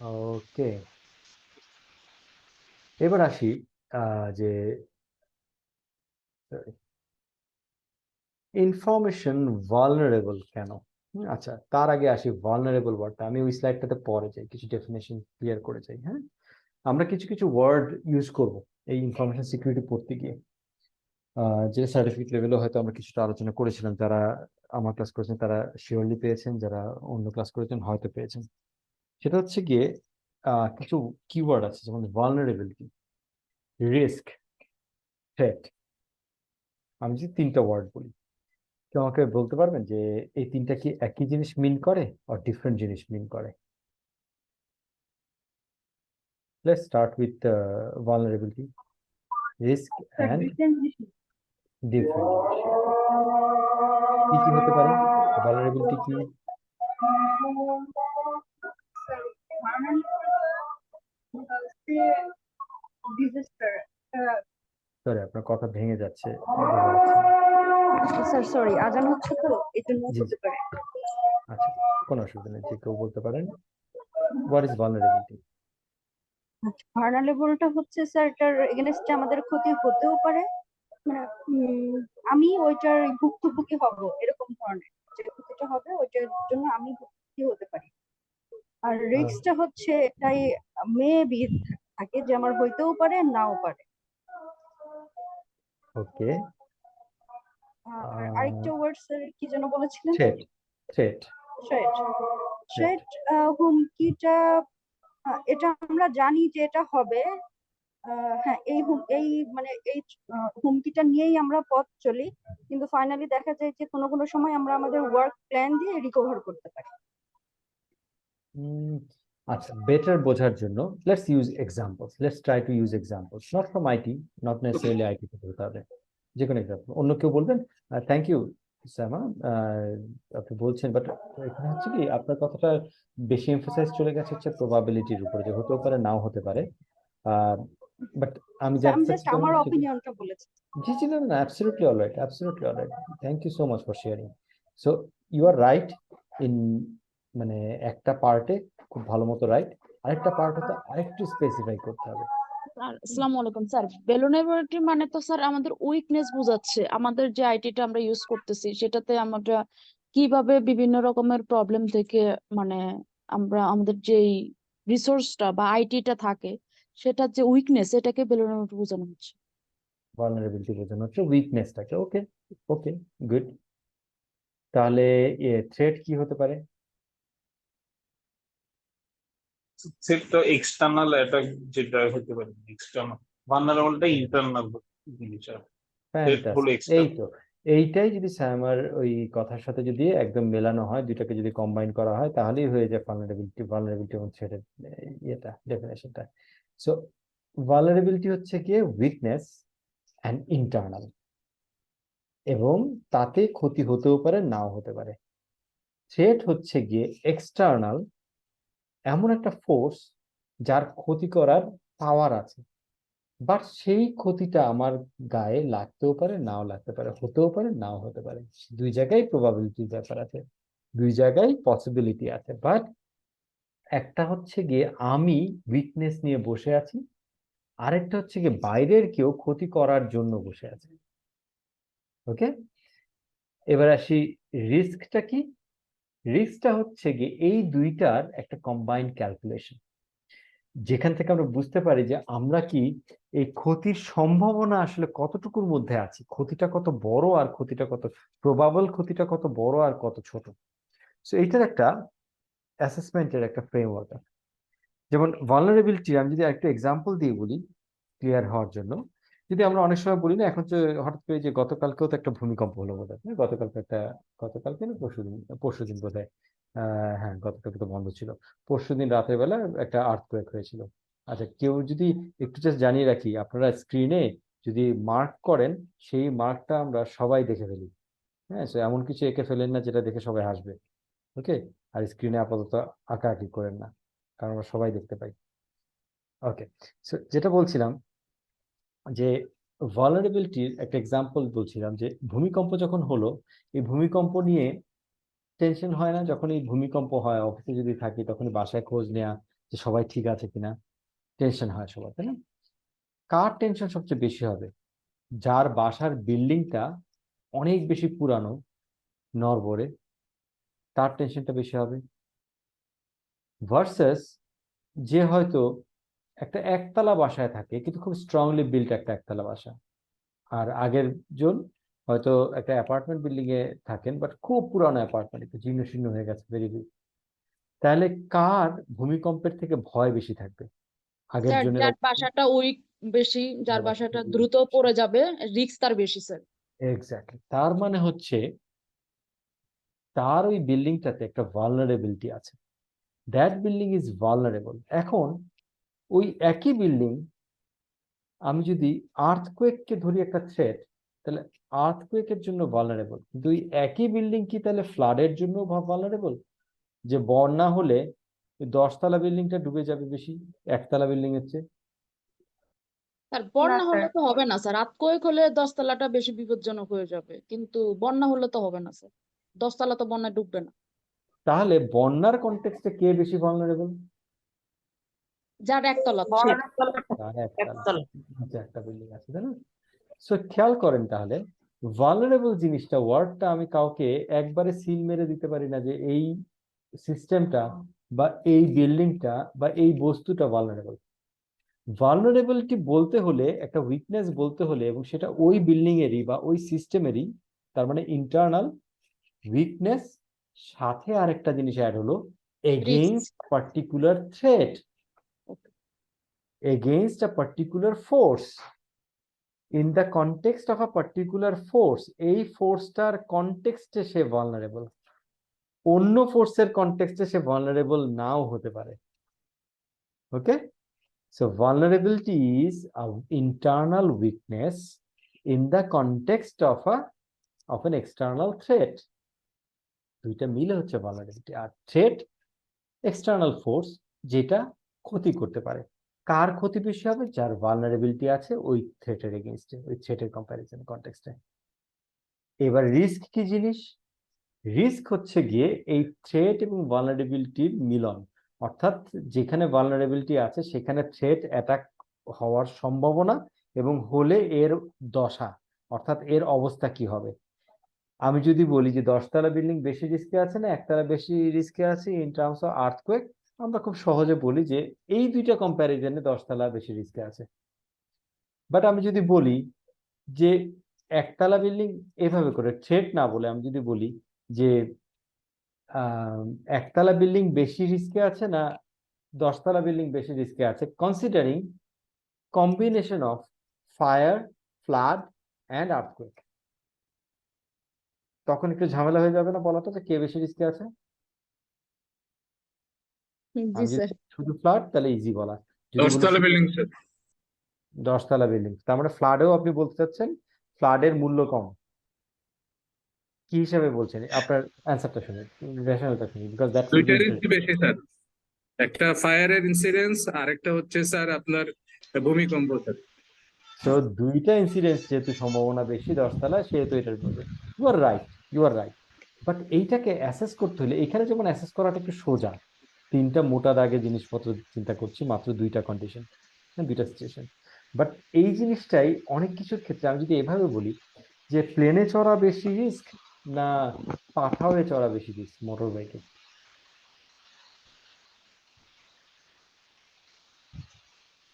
ওকে, এবার আসি যে ইনফরমেশন ভালনারেবল কেন। আচ্ছা, তার আগে আসি ভালনারেবল ওয়ার্ডটা, আমি ওই স্লাইডটাতে পরে যাই, কিছু ডেফিনেশন ক্লিয়ার করে যাই। হ্যাঁ, আমরা কিছু কিছু ওয়ার্ড ইউজ করব এই ইনফরমেশন সিকিউরিটি পড়তে গিয়ে, যে সার্টিফিকেট লেভেলে হয়তো আমরা কিছুটা আলোচনা করেছিলাম। যারা আমার ক্লাস করেছেন তারা শিওরলি পেয়েছেন, যারা অন্য ক্লাস করেছেন হয়তো পেয়েছেন। সেটা হচ্ছে গিয়ে কিছু কিওয়ার্ড আছে, যেমন ভালনারেবিলিটি, রিস্ক, থ্রেট। আমি যদি তিনটা ওয়ার্ড বলি, কেউ আমাকে বলতে পারবেন যে এই তিনটা কি একই জিনিস মিন করে আর ডিফারেন্ট জিনিস মিন করে? Let's start with vulnerability, risk sir and different জিনিস। ডিফারেন্ট জিনিস কি কি হতে পারে? ভালনারেবিলিটি কি? ডিজাস্টার। সরি, আপনার কথা ভেঙে যাচ্ছে, বোঝা যাচ্ছে না। স্যার সরি, আজান হচ্ছে তো এই জন্য জি হতে জি, পারে। আচ্ছা, কোনো অসুবিধা নেই, যে কেউ বলতে পারেন হোয়াট ইজ ভালনারেবিলিটি। ভার্নালেবলটা হচ্ছে স্যার এটার এগেনস্টে আমাদের ক্ষতি হতেও পারে, মানে আমি ওইটার ভুক্তভোগী হব এরকম ধরনের, যে ক্ষতিটা হবে ওইটার জন্য আমি ভুক্তভোগী হতে পারি। আর রিস্কটা হচ্ছে এটাই মেবি থাকে যে আমার হইতেও পারে নাও পারে। ওকে, আর আরেকটা ওয়ার্ড স্যার কি যেন বলেছিলেন? Threat, threat, threat. Threat. Threat হুমকিটা, এটা আমরা জানি যে এটা হবে। হ্যাঁ, এই মানে এই হুমকিটা নিয়েই আমরা পথ চলি, কিন্তু ফাইনালি দেখা যায় যে কোনো কোনো সময় আমরা আমাদের ওয়ার্ক প্ল্যান দিয়ে রিকভার করতে পারি। আচ্ছা, বেটার বোঝার জন্য let's use examples, let's try to use examples, not from IT, not necessarily IT থেকে হতে হবে, যে কোনো এক্সাম্পল। অন্য কেউ বলবেন? থ্যাংক ইউ শ্যামা, আপনি বলছেন, বাট এখানে হচ্ছে কি আপনার কথাটা বেশি এমফাসাইজ চলে গেছে হচ্ছে প্রবাবিলিটির উপরে, যে হতেও পারে নাও হতে পারে। বাট আমি আমি জানতে জাস্ট চাচ্ছি আমার অপিনিয়নটা বলেছি। জি জি, না না, absolutely alright, absolutely alright, thank you so much for sharing. So you are right in, মানে একটা পার্টে খুব ভালো মতো রাইট, আরেকটা পার্ট হতে আরেকটু স্পেসিফাই করতে হবে। স্যার আসসালামু আলাইকুম স্যার। ভেলনারেবিলিটি মানে তো স্যার আমাদের উইকনেস বোঝাচ্ছে, আমাদের যে আইটিটা আমরা ইউজ করতেছি সেটাতে আমরা কিভাবে বিভিন্ন রকমের প্রবলেম থেকে মানে আমরা আমাদের যেই রিসোর্সটা বা আইটিটা থাকে সেটার যে উইকনেস এটাকে ভেলনারেবিলিটি বোঝানো হচ্ছে। ভালনারেবিলিটি বোঝানো হচ্ছে উইকনেসটাকে। ওকে, ওকে, গুড। তাহলে থ্রেট কি হতে পারে? সেটা এক্সটার্নাল অ্যাটাক যেটা হতে পারে, এক্সটার্নাল। ভালনারেবলটা ইন্টারনাল জিনিস, আর থ্রেট হলো ফ্যান্টাস্টিক, এই এক্সটার্নাল। তো, এইটাই যদি স্যামার ওই কথার সাথে যদি একদম মেলানো হয়, দুইটাকে যদি কম্বাইন করা হয়, তাহলেই হয়ে যায় ভালনারেবিলিটি, ভালনারেবিলিটি এবং থ্রেটের ইয়েটা, ডেফিনেশনটা। সো ভালনারেবিলিটি হচ্ছে গিয়ে উইকনেস অ্যান্ড ইন্টারনাল, এবং তাতে ক্ষতি হতেও পারে নাও হতে পারে। থ্রেট হচ্ছে গিয়ে এক্সটার্নাল, এমন একটা ফোর্স যার ক্ষতি করার পাওয়ার আছে, বাট সেই ক্ষতিটা আমার গায়ে লাগতেও পারে নাও লাগতে পারে, হতেও পারে নাও হতে পারে। দুই জায়গায় প্রবাবিলিটির ব্যাপার আছে, দুই জায়গায় পসিবিলিটি আছে, বাট একটা হচ্ছে গিয়ে আমি উইকনেস নিয়ে বসে আছি, আরেকটা হচ্ছে গিয়ে বাইরের কেউ ক্ষতি করার জন্য বসে আছে। ওকে, এবার আসি রিস্কটা কি। রিস্কটা হচ্ছে গিয়ে এই দুইটার একটা কম্বাইন্ড ক্যালকুলেশন, যেখান থেকে আমরা বুঝতে পারি যে আমরা কি এই ক্ষতির সম্ভাবনা আসলে কতটুকুর মধ্যে আছি, ক্ষতিটা কত বড় আর ক্ষতিটা কত প্রবাবল, ক্ষতিটা কত বড় আর কত ছোট। সো এইটার একটা অ্যাসেসমেন্টের একটা ফ্রেমওয়ার্ক আছে। যেমন ভালনারেবিলিটি আমি যদি একটা এক্সাম্পল দিয়ে বলি ক্লিয়ার হওয়ার জন্য, যদি আমরা অনেক সময় বলি না, এখন যে হঠাৎ করে যে গতকালকেও তো একটা ভূমিকম্প হলো বোধ হয়, গতকালকে একটা, গতকালকে না পরশুদিন, পরশুদিন বোধ হয়, হ্যাঁ গতকালকে তো বন্ধ ছিল, পরশুদিন রাতের বেলা একটা আর্থকোয়েক হয়েছিল। আচ্ছা, কেউ যদি একটু জাস্ট জানিয়ে রাখি, আপনারা স্ক্রিনে যদি মার্ক করেন, সেই মার্কটা আমরা সবাই দেখে ফেলি। হ্যাঁ, সো এমন কিছু এঁকে ফেলেন না যেটা দেখে সবাই হাসবে। ওকে, আর স্ক্রিনে আপাতত আঁকাআঁকি করেন না, কারণ আমরা সবাই দেখতে পাই। ওকে, সো যেটা বলছিলাম যে ভালনারেবিলিটির একটা এক্সাম্পল বলছিলাম, যে ভূমিকম্প যখন হলো, এই ভূমিকম্প নিয়ে টেনশন হয় না, যখন এই ভূমিকম্প হয় অফিসে যদি থাকি তখন বাসায় খোঁজ নেওয়া, যে সবাই ঠিক আছে কিনা, টেনশন হয় সবার, তাই না? কার টেনশন সবচেয়ে বেশি হবে? যার বাসার বিল্ডিংটা অনেক বেশি পুরানো, নড়বড়ে, তার টেনশনটা বেশি হবে, ভার্সাস যে হয়তো একটা একতলা বাসায় থাকে কিন্তু খুব স্ট্রংলি বিল্ট একটা একতলা বাসা, আর আগের জন হয়তো একটা অ্যাপার্টমেন্ট বিল্ডিং এ থাকেন বাট খুব পুরানো অ্যাপার্টমেন্ট, একটু জীর্ণ শীর্ণ হয়ে গেছে, ভেরি গুড। তাহলে কার ভূমিকম্পের থেকে ভয় বেশি থাকবে? আগের স্যার জনের যার বাসাটা উইক বেশি, যার বাসাটা দ্রুত অবস্থা। পড়ে যাবে, রিস্ক তার বেশি স্যার। এক্স্যাক্টলি, তার মানে হচ্ছে তার ওই বিল্ডিংটাতে একটা ভালনারেবিলিটি আছে, দ্যাট বিল্ডিং ইজ ভালনারেবল। এখন ওই একই বিল্ডিং আমি যদি আর্থকোয়েককে ধরি একটা থ্রেট, তাহলে আর্থকোয়েকের জন্য ভালনারেবল, কিন্তু ওই একই বিল্ডিং কি তাহলে ফ্লাডের জন্য ভালনারেবল? যে বন্যা হলে ওই 10তলা বিল্ডিংটা ডুবে যাবে বেশি একতলা বিল্ডিং এর চেয়ে? স্যার না বন্যা স্যার, হলে তো হবে না স্যার, আর্থকোয়েক হলে 10তলাটা বেশি বিপজ্জনক হয়ে যাবে, কিন্তু বন্যা হলে তো হবে না স্যার, 10তলা তো বন্যায় ডুববে না। তাহলে বন্যার কনটেক্সটে কে বেশি ভালনারেবল? যার একতলা একতলা, একটা বিল্ডিং আছে, তাই না? সো খেয়াল করেন তাহলে ভালনারেবল জিনিসটা, ওয়ার্ডটা আমি কাউকে একবারে সিল মেরে দিতে পারি না যে এই সিস্টেমটা বা এই বিল্ডিংটা বা এই বস্তুটা ভালনারেবল। ভালনারেবিলিটি বলতে হলে, একটা উইকনেস বলতে হলে, এবং সেটা ওই বিল্ডিং এরই বা ওই সিস্টেমেরই, তার মানে ইন্টারনাল উইকনেস, সাথে আরেকটা জিনিস অ্যাড হলো, against particular threat, against a particular force, in the context of a particular force. এই ফোর্সটার কনটেক্সটে সে ভালনারেবল, অন্য ফোর্সের কনটেক্সটে সে ভালনারেবল নাও হতে পারে। ওকে, so vulnerability is an internal weakness in the context of an external threat. দুইটা মিলে হচ্ছে vulnerability, আর threat external force যেটা ক্ষতি করতে পারে। কার ক্ষতি বেশি হবে? যার vulnerability আছে ওই থ্রেটের এগেইনস্টে, ওই থ্রেটের কম্প্যারিজন কনটেক্সটে। এবার রিস্ক কি জিনিস? রিস্ক হচ্ছে গিয়ে এই থ্রেট এবং ভালনারেবিলিটির মিলন, অর্থাৎ যেখানে ভালনারেবিলিটি আছে সেখানে থ্রেট অ্যাটাক হওয়ার সম্ভাবনা, এবং হলে এর দশা, অর্থাৎ এর অবস্থা কি হবে। আমি যদি বলি যে 10তলা বিল্ডিং বেশি রিস্কে আছে না একতলা বেশি রিস্কে আছে ইন টার্মস অফ আর্থকোয়েক, আমরা খুব সহজে বলি যে এই দুইটা কম্প্যারিজনে 10তলা বেশি রিস্কে আছে। বাট আমি যদি বলি যে একতলা বিল্ডিং, এভাবে করে থ্রেট না বলে আমি যদি বলি যে একতলা বিল্ডিং বেশি রিস্কে আছে না 10তলা বিল্ডিং বেশি রিস্কে আছে, considering combination of fire, flood and earthquake, তখন একটু ঝামেলা হয়ে যাবে না বলাটা যে কে বেশি রিস্কে আছে? জি আমি যদি স্যার। শুধু ফ্লাড তাহলে ইজি বলা, যদি বলি 10তলা বিল্ডিং স্যার। 10তলা বিল্ডিং, তার মানে ফ্লাডেও আপনি বলতে চাচ্ছেন ফ্লাডের মূল্য কম। কি হিসাবে বলছেন? আপনার অ্যান্সারটা শুনি, রেশনালটা শুনি, বিকজ দ্যাটস দুইটারই বেশি স্যার, একটা ফায়ারের ইনসিডেন্স আর একটা হচ্ছে স্যার আপনার ভূমিকম্প স্যার। তো দুইটা ইনসিডেন্স যেহেতু সম্ভাবনা বেশি 10তলা, সেহেতু এটার মধ্যে you are right, you are right. But এইটাকে অ্যাসেস করতে হলে এখানে যেমন অ্যাসেস করাটা একটু সোজা, তিনটা মোটা দাগে জিনিসপত্র চিন্তা করছি, মাত্র দুইটা কন্ডিশন, দুইটা সিচুয়েশন। বাট এই জিনিসটাই অনেক কিছুর ক্ষেত্রে আমি যদি এভাবে বলি যে প্লেনে চড়া বেশি রিস্ক না পাঠাওয়ে চড়া বেশি রিস্ক মোটর বাইকে,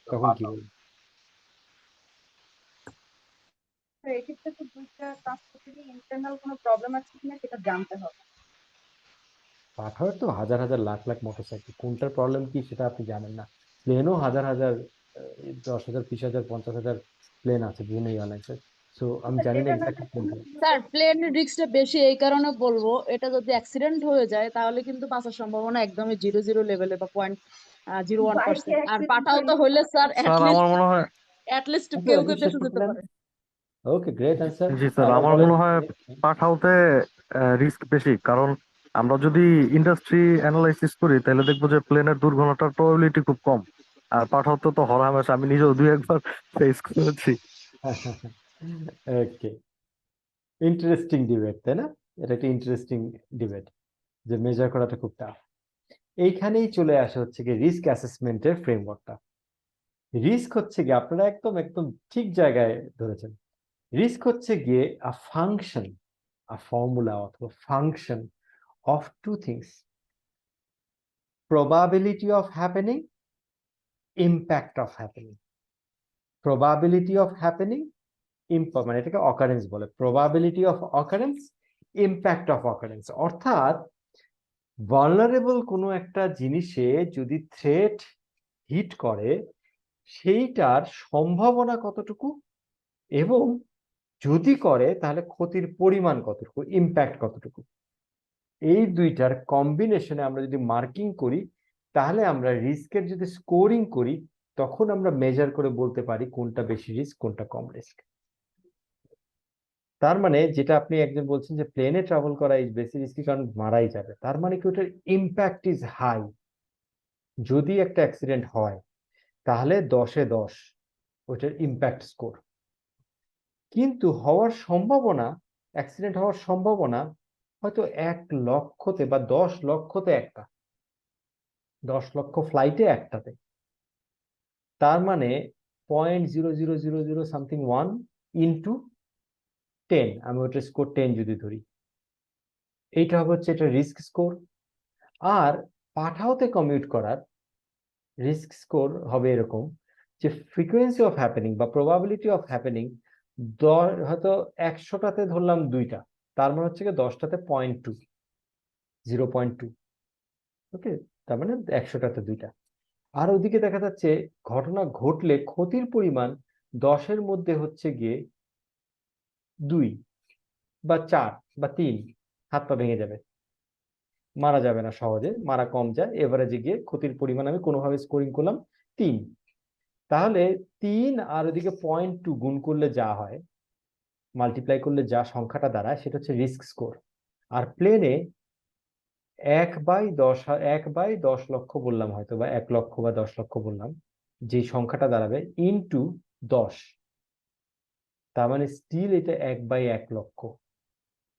তখন কি বলবো? এক্ষেত্রে তো দুইটা ট্রান্সপোর্টেরই ইন্টারনাল কোনো প্রবলেম আছে কিনা সেটা জানতে হবে। পাঠাওয়ের তো হাজার হাজার লাখ লাখ মোটরসাইকেল, কোনটার প্রবলেম কি সেটা আপনি জানেন না। প্লেনও হাজার হাজার, 10,000, 20,000, 50,000 প্লেন আছে বিভিন্ন এয়ারলাইন্সের। সো আমি জানি না যেটা না এক্স্যাক্টলি কোনটা। স্যার প্লেন রিস্কটা বেশি এই কারণে বলবো, এটা যদি অ্যাক্সিডেন্ট হয়ে যায় তাহলে কিন্তু বাঁচার সম্ভাবনা একদমই 0 লেভেলে বা 0.01%। আর পাঠাও তো হইলে স্যার স্যার আমার মনে হয়, অ্যাটলিস্ট আপনি কেউ আপনি কেউ শেষ বেঁচে করতে যেতে দেন। পারে। ওকে, গ্রেট অ্যান্সার। জি স্যার আমার মনে হয় পাঠাওতে রিস্ক বেশি, কারণ আমরা যদি ইন্ডাস্ট্রি অ্যানালাইসিস করি তাহলে দেখবো যে প্লেনের দুর্ঘটনার প্রবাবিলিটি খুব কম। আর পাঠাওতে তো হরহামেশা, আমি নিজেও 2-1 বার ফেস করেছি। ওকে, ইন্টারেস্টিং ডিবেট, তাই না? এটা একটা ইন্টারেস্টিং ডিবেট যে মেজার করাটা খুব টাফ। এইখানেই চলে আসে হচ্ছে কি রিস্ক অ্যাসেসমেন্টের ফ্রেমওয়ার্কটা। রিস্ক হচ্ছে গিয়ে আপনারা একদম একদম ঠিক জায়গায় ধরেছেন। রিস্ক হচ্ছে গিয়ে ফাংশন, ফর্মুলা অথবা function of two things: probability of happening, impact of happening. probability of happening, মানে এটাকে অকারেন্স বলে, probability of occurrence, impact of occurrence। অর্থাৎ ভালনারেবল কোনো একটা জিনিসে যদি থ্রেট হিট করে সেইটার সম্ভাবনা কতটুকু, এবং যদি করে তাহলে ক্ষতির পরিমাণ কতটুকু, ইম্প্যাক্ট কতটুকু। এই দুইটার কম্বিনেশনে আমরা যদি মার্কিং করি তাহলে আমরা রিস্কের যদি স্কোরিং করি তখন আমরা মেজার করে বলতে পারি কোনটা বেশি রিস্ক কোনটা কম রিস্ক। তার মানে যেটা আপনি একজন বলছেন যে প্লেনে ট্রাভেল করা ইজ বেশি রিস্কি কারণ মারাই যাবে, তার মানে কি ওটার ইম্প্যাক্ট ইজ হাই। যদি একটা অ্যাক্সিডেন্ট হয় তাহলে 10-এ 10 ওটার ইম্প্যাক্ট স্কোর। কিন্তু হওয়ার সম্ভাবনা, অ্যাক্সিডেন্ট হওয়ার সম্ভাবনা হয়তো 1 লক্ষতে বা 10 লক্ষতে একটা, 10 লক্ষ ফ্লাইটে একটাতে। তার মানে 0.0000 সামথিং 1 ইন্টু 10, আমি ওটা স্কোর 10 যদি ধরি, এইটা হবে হচ্ছে এটা রিস্ক স্কোর। আর পাঠাওতে কমিউট করার রিস্ক স্কোর হবে এরকম যে ফ্রিকোয়েন্সি অফ হ্যাপেনিং বা প্রবাবিলিটি অফ হ্যাপেনিং, হয়তো 100টাতে ধরলাম 2টা, তার মানে হচ্ছে 10টাতে 0.2। ওকে, তার মানে 100টাতে 2টা। আর ওদিকে দেখা যাচ্ছে ঘটনা ঘটলে ক্ষতির পরিমাণ 10-এর মধ্যে হচ্ছে গিয়ে 2 বা 4 বা 3, হাত পা ভেঙে যাবে, মারা যাবে না সহজে, মারা কম যায়, এভারেজে গিয়ে ক্ষতির পরিমাণ আমি কোনোভাবে স্কোরিং করলাম 3। তাহলে 3 আর ওদিকে 0.2 গুণ করলে যা হয়, মাল্টিপ্লাই করলে যা সংখ্যাটা দাঁড়ায় সেটা হচ্ছে রিস্ক স্কোর। আর প্লেনে 1/10 লক্ষ বললাম হয়তো, বা 1 লক্ষ বা 10 লক্ষ বললাম, যে সংখ্যাটা দাঁড়াবে ইনটু 10, তার মানে স্টিল এটা 1/1 লক্ষ,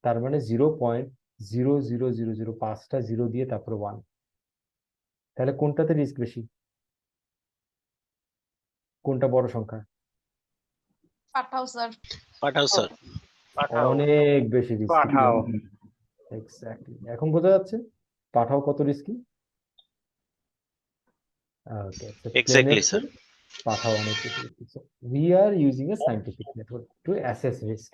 তার মানে 0.00005 5টা 0 দিয়ে তারপর 1। তাহলে কোনটাতে রিস্ক বেশি, কোনটা বড় সংখ্যা? পাঠাও স্যার। পাঠাও স্যার। অনেক বেশি রিস্কি। পাঠাও। এক্স্যাক্টলি, এখন বোঝা যাচ্ছে পাঠাও কত risky. Okay, exactly sir. Pathao অনেক বেশি risky. We are using a scientific method to assess risk.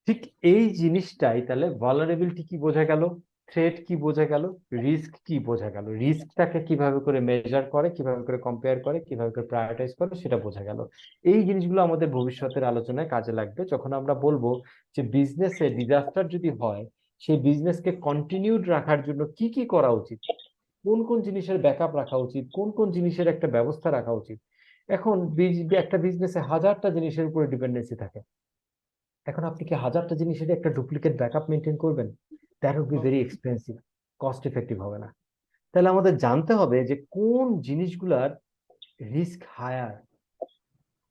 ঠিক এই জিনিসটাই তাহলে ভালনারেবিলিটি কি বোঝা গেল, থ্রেট কি বোঝা গেল, রিস্ক কি বোঝা গেল, রিস্কটাকে কিভাবে করে মেজার করে, কিভাবে করে কম্পেয়ার করে, কিভাবে করে প্রায়োরিটাইজ করে সেটা বোঝা গেল। এই জিনিসগুলো আমাদের ভবিষ্যতের আলোচনায় কাজে লাগবে যখন আমরা বলবো যে বিজনেসে ডিজাস্টার যদি হয় সেই বিজনেসকে কন্টিনিউড রাখার জন্য কি কি করা উচিত, কোন কোন জিনিসের ব্যাকআপ রাখা উচিত, কোন কোন জিনিসের একটা ব্যবস্থা রাখা উচিত। এখন একটা বিজনেসে 1000টা জিনিসের উপরে ডিপেন্ডেন্সি থাকে, এখন আপনি কি 1000টা জিনিসের একটা ডুপ্লিকেট ব্যাকআপ মেনটেন করবেন? That would be very expensive, cost effective হবে না। তাহলে আমাদের জানতে হবে যে কোন জিনিসগুলার রিস্ক হায়ার।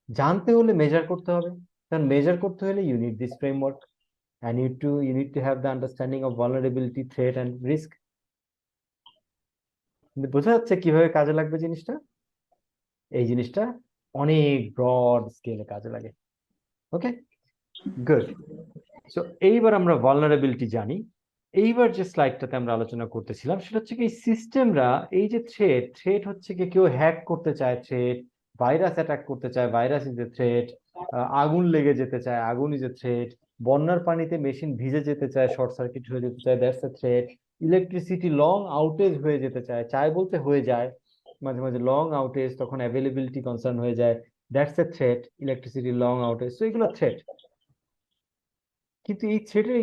জানতে হলে মেজার করতে হবে, কারণ মেজার করতে হলে you need this framework and you need to have the understanding of vulnerability, threat and risk. বোঝা যাচ্ছে কিভাবে কাজে লাগবে জিনিসটা? এই জিনিসটা অনেক ব্রড স্কেলে কাজে লাগে। ওকে, গুড। সো এইবার আমরা ভালনারেবিলিটি জানি। এইবার যে স্লাইডটাতে আমরা আলোচনা করতেছিলাম সেটা হচ্ছে কি সিস্টেমরা, এই যে থ্রেট হচ্ছে কি কেউ হ্যাক করতে চায় থ্রেট, ভাইরাস অ্যাটাক করতে চায়, ভাইরাস ইজ এ থ্রেট, আগুন লেগে যেতে চায়, আগুন ইজ এ থ্রেট, বন্যার পানিতে মেশিন ভিজে যেতে চায়, শর্ট সার্কিট হয়ে যেতে চায়, that's a threat, electricity long outage হয়ে যেতে চায় বলতে হয়ে যায়, মাঝে মাঝে লং আউটেজ, তখন অ্যাভেলেবিলিটি কনসার্ন হয়ে যায়, that's a threat, electricity long outage. তো এগুলো থ্রেট। কিন্তু এই থ্রেটের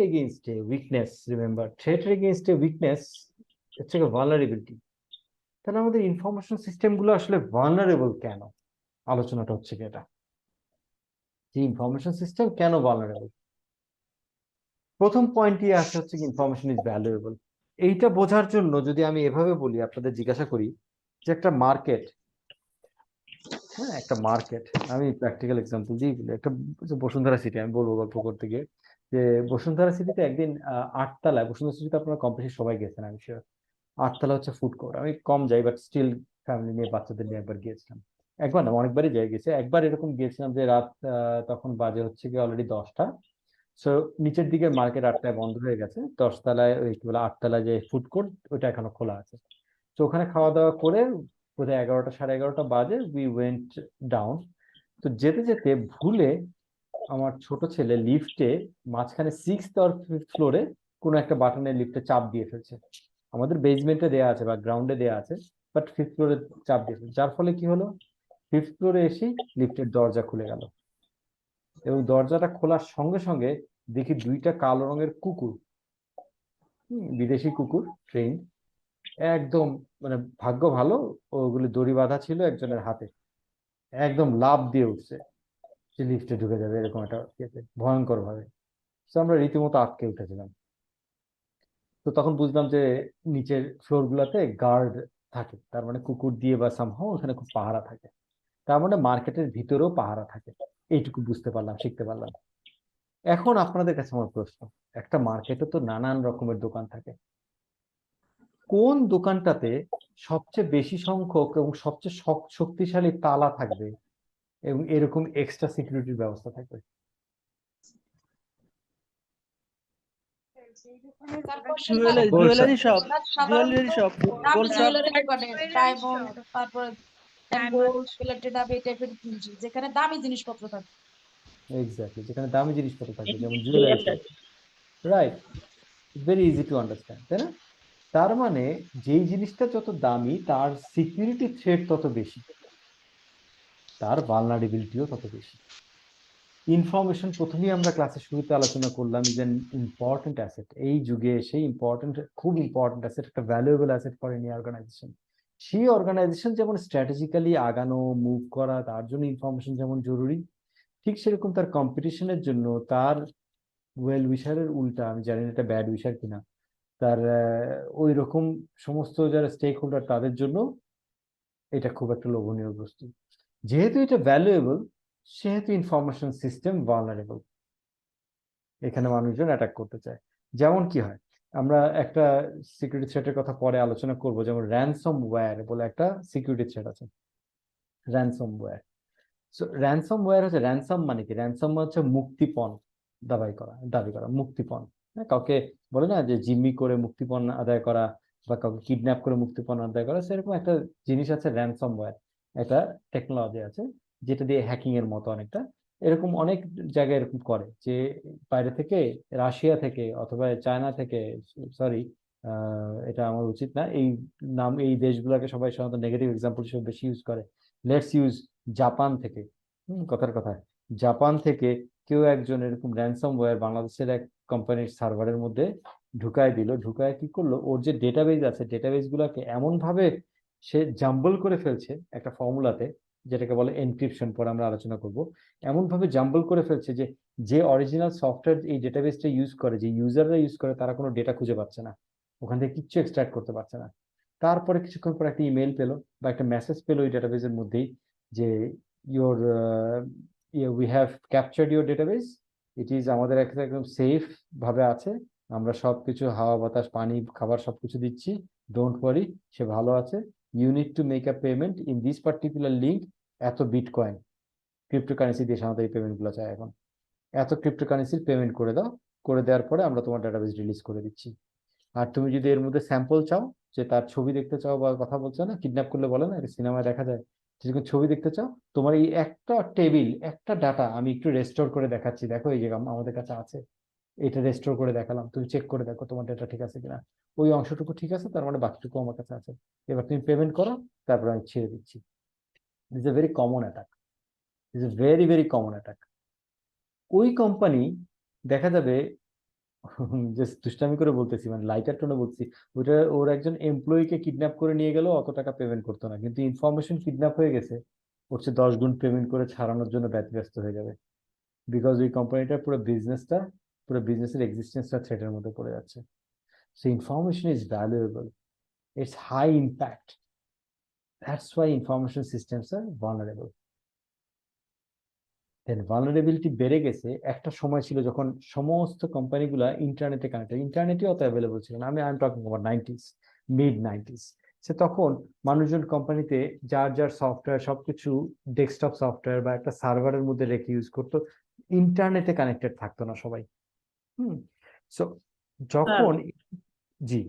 এগেইনস্টে উইকনেস, রিমেম্বার থ্রেটের এগেইনস্টে উইকনেস হচ্ছে ভালনারেবিলিটি। তাহলে আমাদের ইনফরমেশন সিস্টেম গুলো আসলে ভালনারেবল কেন, আলোচনাটা হচ্ছে কি এটা, যে ইনফরমেশন সিস্টেম কেন ভালনারেবল। প্রথম পয়েন্টই আছে হচ্ছে কি ইনফরমেশন ইজ ভ্যালুয়েবল। এইটা বোঝার জন্য যদি আমি এভাবে বলি, আপনাদের জিজ্ঞাসা করি যে একটা মার্কেট, হ্যাঁ একটা মার্কেট, আমি প্র্যাকটিক্যাল এক্সাম্পল দিই, একটা বসুন্ধরা সিটি আমি বলবো গল্প করতে গিয়ে, যে বসুন্ধরা সিটিতে একদিন 8 তলায়, বসুন্ধরা সিটিতে আপনারা কম বেশি সবাই গেছেন আমি শিওর, আটতলা হচ্ছে ফুড কোর্ট। আমি কম যাই, বাট স্টিল ফ্যামিলি নিয়ে বাচ্চাদের নিয়ে একবার গিয়েছিলাম। একবার না, অনেকবারই যাই গেছে। একবার এরকম গিয়েছিলাম যে রাত তখন বাজে হচ্ছে কি অলরেডি 10টা। সো নিচের দিকে মার্কেট 8টায় বন্ধ হয়ে গেছে, 10তলায় ওই কি বলে 8তলায় যে ফুড কোর্ট ওইটা এখনো খোলা আছে। তো ওখানে খাওয়া দাওয়া করে বোধহয় 11টা সাড়ে 11টা বাজে উই ওয়েন্ট ডাউন। তো যেতে যেতে ভুলে আমার ছোট ছেলে লিফটে মাঝখানে 6th আর 5th ফ্লোরে কোনো একটা বাটনের লিফটে চাপ দিয়ে ফেলছে। আমাদের বেসমেন্টে দেয়া আছে বা গ্রাউন্ডে দেয়া আছে, বাট 5th ফ্লোরে চাপ দিয়ে ফেলছে, যার ফলে কি হলো 5th ফ্লোরে এসে লিফটের দরজা খুলে গেল, এবং দরজাটা খোলার সঙ্গে সঙ্গে দেখি 2টা কালো রঙের কুকুর, বিদেশি কুকুর, ট্রেন, একদম মানে ভাগ্য ভালো ওগুলি দড়ি বাঁধা ছিল একজনের হাতে, একদম লাফ দিয়ে উঠছে যে লিফটে ঢুকে যাবে এরকম একটা ভয়ঙ্কর ভাবে। তো আমরা রীতিমতো আটকে উঠেছিলাম। তো তখন বুঝলাম যে নিচের ফ্লোর গুলাতে গার্ড থাকে, তার মানে কুকুর দিয়ে বা সামহাও ওখানে খুব পাহারা থাকে, তার মানে মার্কেটের ভিতরেও পাহারা থাকে। এইটুকু বুঝতে পারলাম, শিখতে পারলাম। এখন আপনাদের কাছে আমার প্রশ্ন, একটা মার্কেটে তো নানান রকমের দোকান থাকে, কোন দোকানটাতে সবচেয়ে বেশি সংখ্যক এবং সবচেয়ে শক্তিশালী তালা থাকবে এবং এরকম এক্সট্রা সিকিউরিটির ব্যবস্থা থাকবে? Jewellery shop, jewellery shop, gold shop. Jewellery দোকানে ডায়মন্ড, তারপরে গোল্ড প্লেটেড আপ এই টাইপের জিনিস, যেখানে দামি জিনিসপত্র থাকে। এক্স্যাক্টলি, যেখানে দামি জিনিসপত্র থাকবে, যেমন jewellery shop, right? Very easy to understand, তাই না? তার মানে যেই জিনিসটা যত দামি তার সিকিউরিটি থ্রেট তত বেশি, তার ভালনারেবিলিটিও তত বেশি। ইনফরমেশন প্রথমেই আমরা ক্লাসের শুরুতে আলোচনা করলাম, ইজ অ্যান ইম্পর্টেন্ট অ্যাসেট। এই যুগে এসে ইম্পর্টেন্ট, খুব ইম্পর্টেন্ট অ্যাসেট, একটা valuable asset for any organisation. সেই অর্গানাইজেশন যেমন স্ট্র্যাটেজিক্যালি আগানো, মুভ করা, তার জন্য ইনফরমেশন যেমন জরুরি, ঠিক সেরকম তার কম্পিটিশনের জন্য, তার ওয়েল উইশারের উল্টা, আমি জানি না এটা ব্যাড উইশার কিনা, তার ওই রকম সমস্ত যারা স্টেক হোল্ডার তাদের জন্য এটা খুব একটা লোভনীয় বস্তু। যেহেতু এটা ভ্যালুয়েবল, সেহেতু ইনফরমেশন সিস্টেম ভালনারেবল, এখানে মানুষজন অ্যাটাক করতে চায়। যেমন কি হয়, আমরা একটা সিকিউরিটি থ্রেটের কথা পরে আলোচনা করব, যেমন র্যানসম ওয়্যার বলে একটা সিকিউরিটি থ্রেট আছে, ransomware. So ransomware হচ্ছে, র্যানসম মানে কি? র্যানসম হচ্ছে মুক্তিপণ দাবি করা মুক্তিপণ। হ্যাঁ, কাউকে বলে না যে জিম্মি করে মুক্তিপণ আদায় করা বা কাউকে কিডন্যাপ করে মুক্তিপণ আদায় করা, সেরকম একটা জিনিস আছে র্যানসম ওয়্যার। একটা টেকনোলজি আছে যেটা দিয়ে হ্যাকিং এর মতো অনেকটা, এরকম অনেক জায়গায় এরকম করে যে বাইরে থেকে, রাশিয়া থেকে অথবা চায়না থেকে, সরি এটা আমার উচিত না এই নাম, এই দেশগুলোকে সবাই সাধারণত নেগেটিভ এক্সাম্পল হিসেবে বেশি ইউজ করে, লেটস ইউজ জাপান থেকে। কথার কথা, জাপান থেকে কেউ একজন এরকম র্যানসম ওয়্যার বাংলাদেশের এক কোম্পানির সার্ভারের মধ্যে ঢুকায় দিল। ঢুকায় কি করলো, ওর যে ডেটাবেজ আছে, ডেটাবেজ গুলাকে এমন ভাবে সে জাম্বল করে ফেলছে একটা ফর্মুলাতে, যেটাকে বলে এনক্রিপশন, পরে আমরা আলোচনা করব। এমন ভাবে জাম্বল করে ফেলছে যে যে অরিজিনাল সফটওয়্যার এই ডেটাবেসটা ইউজ করে, যে ইউজাররা ইউজ করে, তারা কোনো ডেটা খুঁজে পাচ্ছে না, ওখান থেকে কিচ্ছু এক্সট্রাক্ট করতে পারছে না। তারপরে কিছুক্ষণ পর একটা ইমেল পেলো বা একটা মেসেজ পেলো ওই ডেটাবেসের মধ্যেই যে your we have captured your database, it is আমাদের একদম সেফ ভাবে আছে, আমরা সবকিছু হাওয়া বাতাস পানি খাবার সবকিছু দিচ্ছি, ডোন্ট ওয়ারি, সে ভালো আছে, you need to make a payment in this particular link, এত বিটকয়েন, ক্রিপ্টোকারেন্সি দিয়ে সাধারণত এই পেমেন্ট গুলো চায় এখন, এত ক্রিপ্টোকারেন্সির পেমেন্ট করে দাও, করে দেওয়ার পরে আমরা তোমার ডাটাবেস রিলিজ করে দিচ্ছি। আর তুমি যদি এর মধ্যে স্যাম্পল চাও, যে তার ছবি দেখতে চাও বা কথা বলছো না, কিডন্যাপ করলে বলে না, সিনেমায় দেখা যায়, যেরকম ছবি দেখতে চাও, তোমার এই একটা টেবিল, একটা ডাটা আমি একটু রেস্টোর করে দেখাচ্ছি, দেখো এই যে আমাদের কাছে আছে, এটা রেস্টোর করে দেখালাম, তুমি চেক করে দেখো তোমার ডাটা ঠিক আছে কিনা, ওই অংশটুকু ঠিক আছে, তার মানে বাকিটুকু আমার কাছে আছে, এবার তুমি পেমেন্ট করো, তারপর আমি ছেড়ে দিচ্ছি। This a very common attack, this a very very common attack. ওই কোম্পানি দেখা যাবে, জাস্ট দুষ্টামি করে বলতেছি, মানে লাইটার টোনে বলছি, ওটা ওর একজন এমপ্লয়িকে কিডন্যাপ করে নিয়ে গেল, অত টাকা পেমেন্ট করতো না, কিন্তু ইনফরমেশন কিডন্যাপ হয়ে গেছে, ওর চেয়ে 10 গুণ পেমেন্ট করে ছাড়ানোর জন্য ব্যস্ত হয়ে যাবে, বিকজ ওই কোম্পানিটার পুরো বিজনেসের এক্সিস্টেন্সটা থ্রেটের মধ্যে পড়ে যাচ্ছে। So information is valuable, it's high impact, that's why information systems are vulnerable. Vulnerability বেড়ে গেছে। একটা সময় ছিল যখন সমস্ত কোম্পানিগুলা ইন্টারনেটে কানেক্টেড, ইন্টারনেটই অত অ্যাভেলেবল ছিল না, I am talking about mid-90s। সে তখন মানুষজন কোম্পানিতে যার যার সফটওয়্যার সবকিছু ডেস্কটপ সফটওয়্যার বা একটা সার্ভারের মধ্যে রেখে ইউজ করতো, ইন্টারনেটে কানেক্টেড থাকতো না সবাই। সো যখন, জি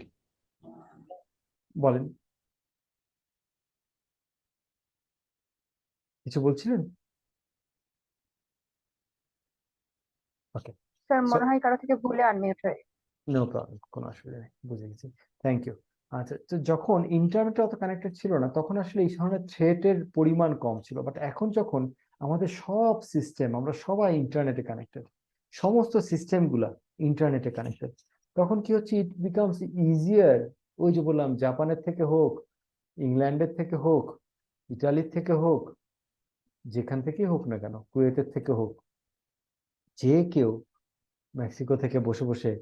বলেন, কিছু বলছিলেন? ওকে, স্যার সো মনে হয় কারো থেকে ভুলে আনমিউট হয়ে নো প্রবলেম, কোনো অসুবিধা নেই, বুঝে গেছি, থ্যাংক ইউ। আচ্ছা, তো যখন ইন্টারনেটে অত কানেক্টেড ছিল না তখন আসলে এই ধরনের থ্রেটের পরিমাণ কম ছিল, বাট এখন যখন আমাদের সব সিস্টেম, আমরা সবাই ইন্টারনেটে কানেক্টেড, সমস্ত সিস্টেমগুলা ইন্টারনেটে কানেক্টেড, তখন কি হচ্ছে, ইট বিকামস ইজিয়ার। ওই যে বললাম, জাপানের থেকে হোক, ইংল্যান্ডের থেকে হোক, ইটালির থেকে হোক, যেখান থেকেই হোক না কেন, কুয়েতের থেকে হোক, যে কেউ মেক্সিকো থেকে বসে বসে,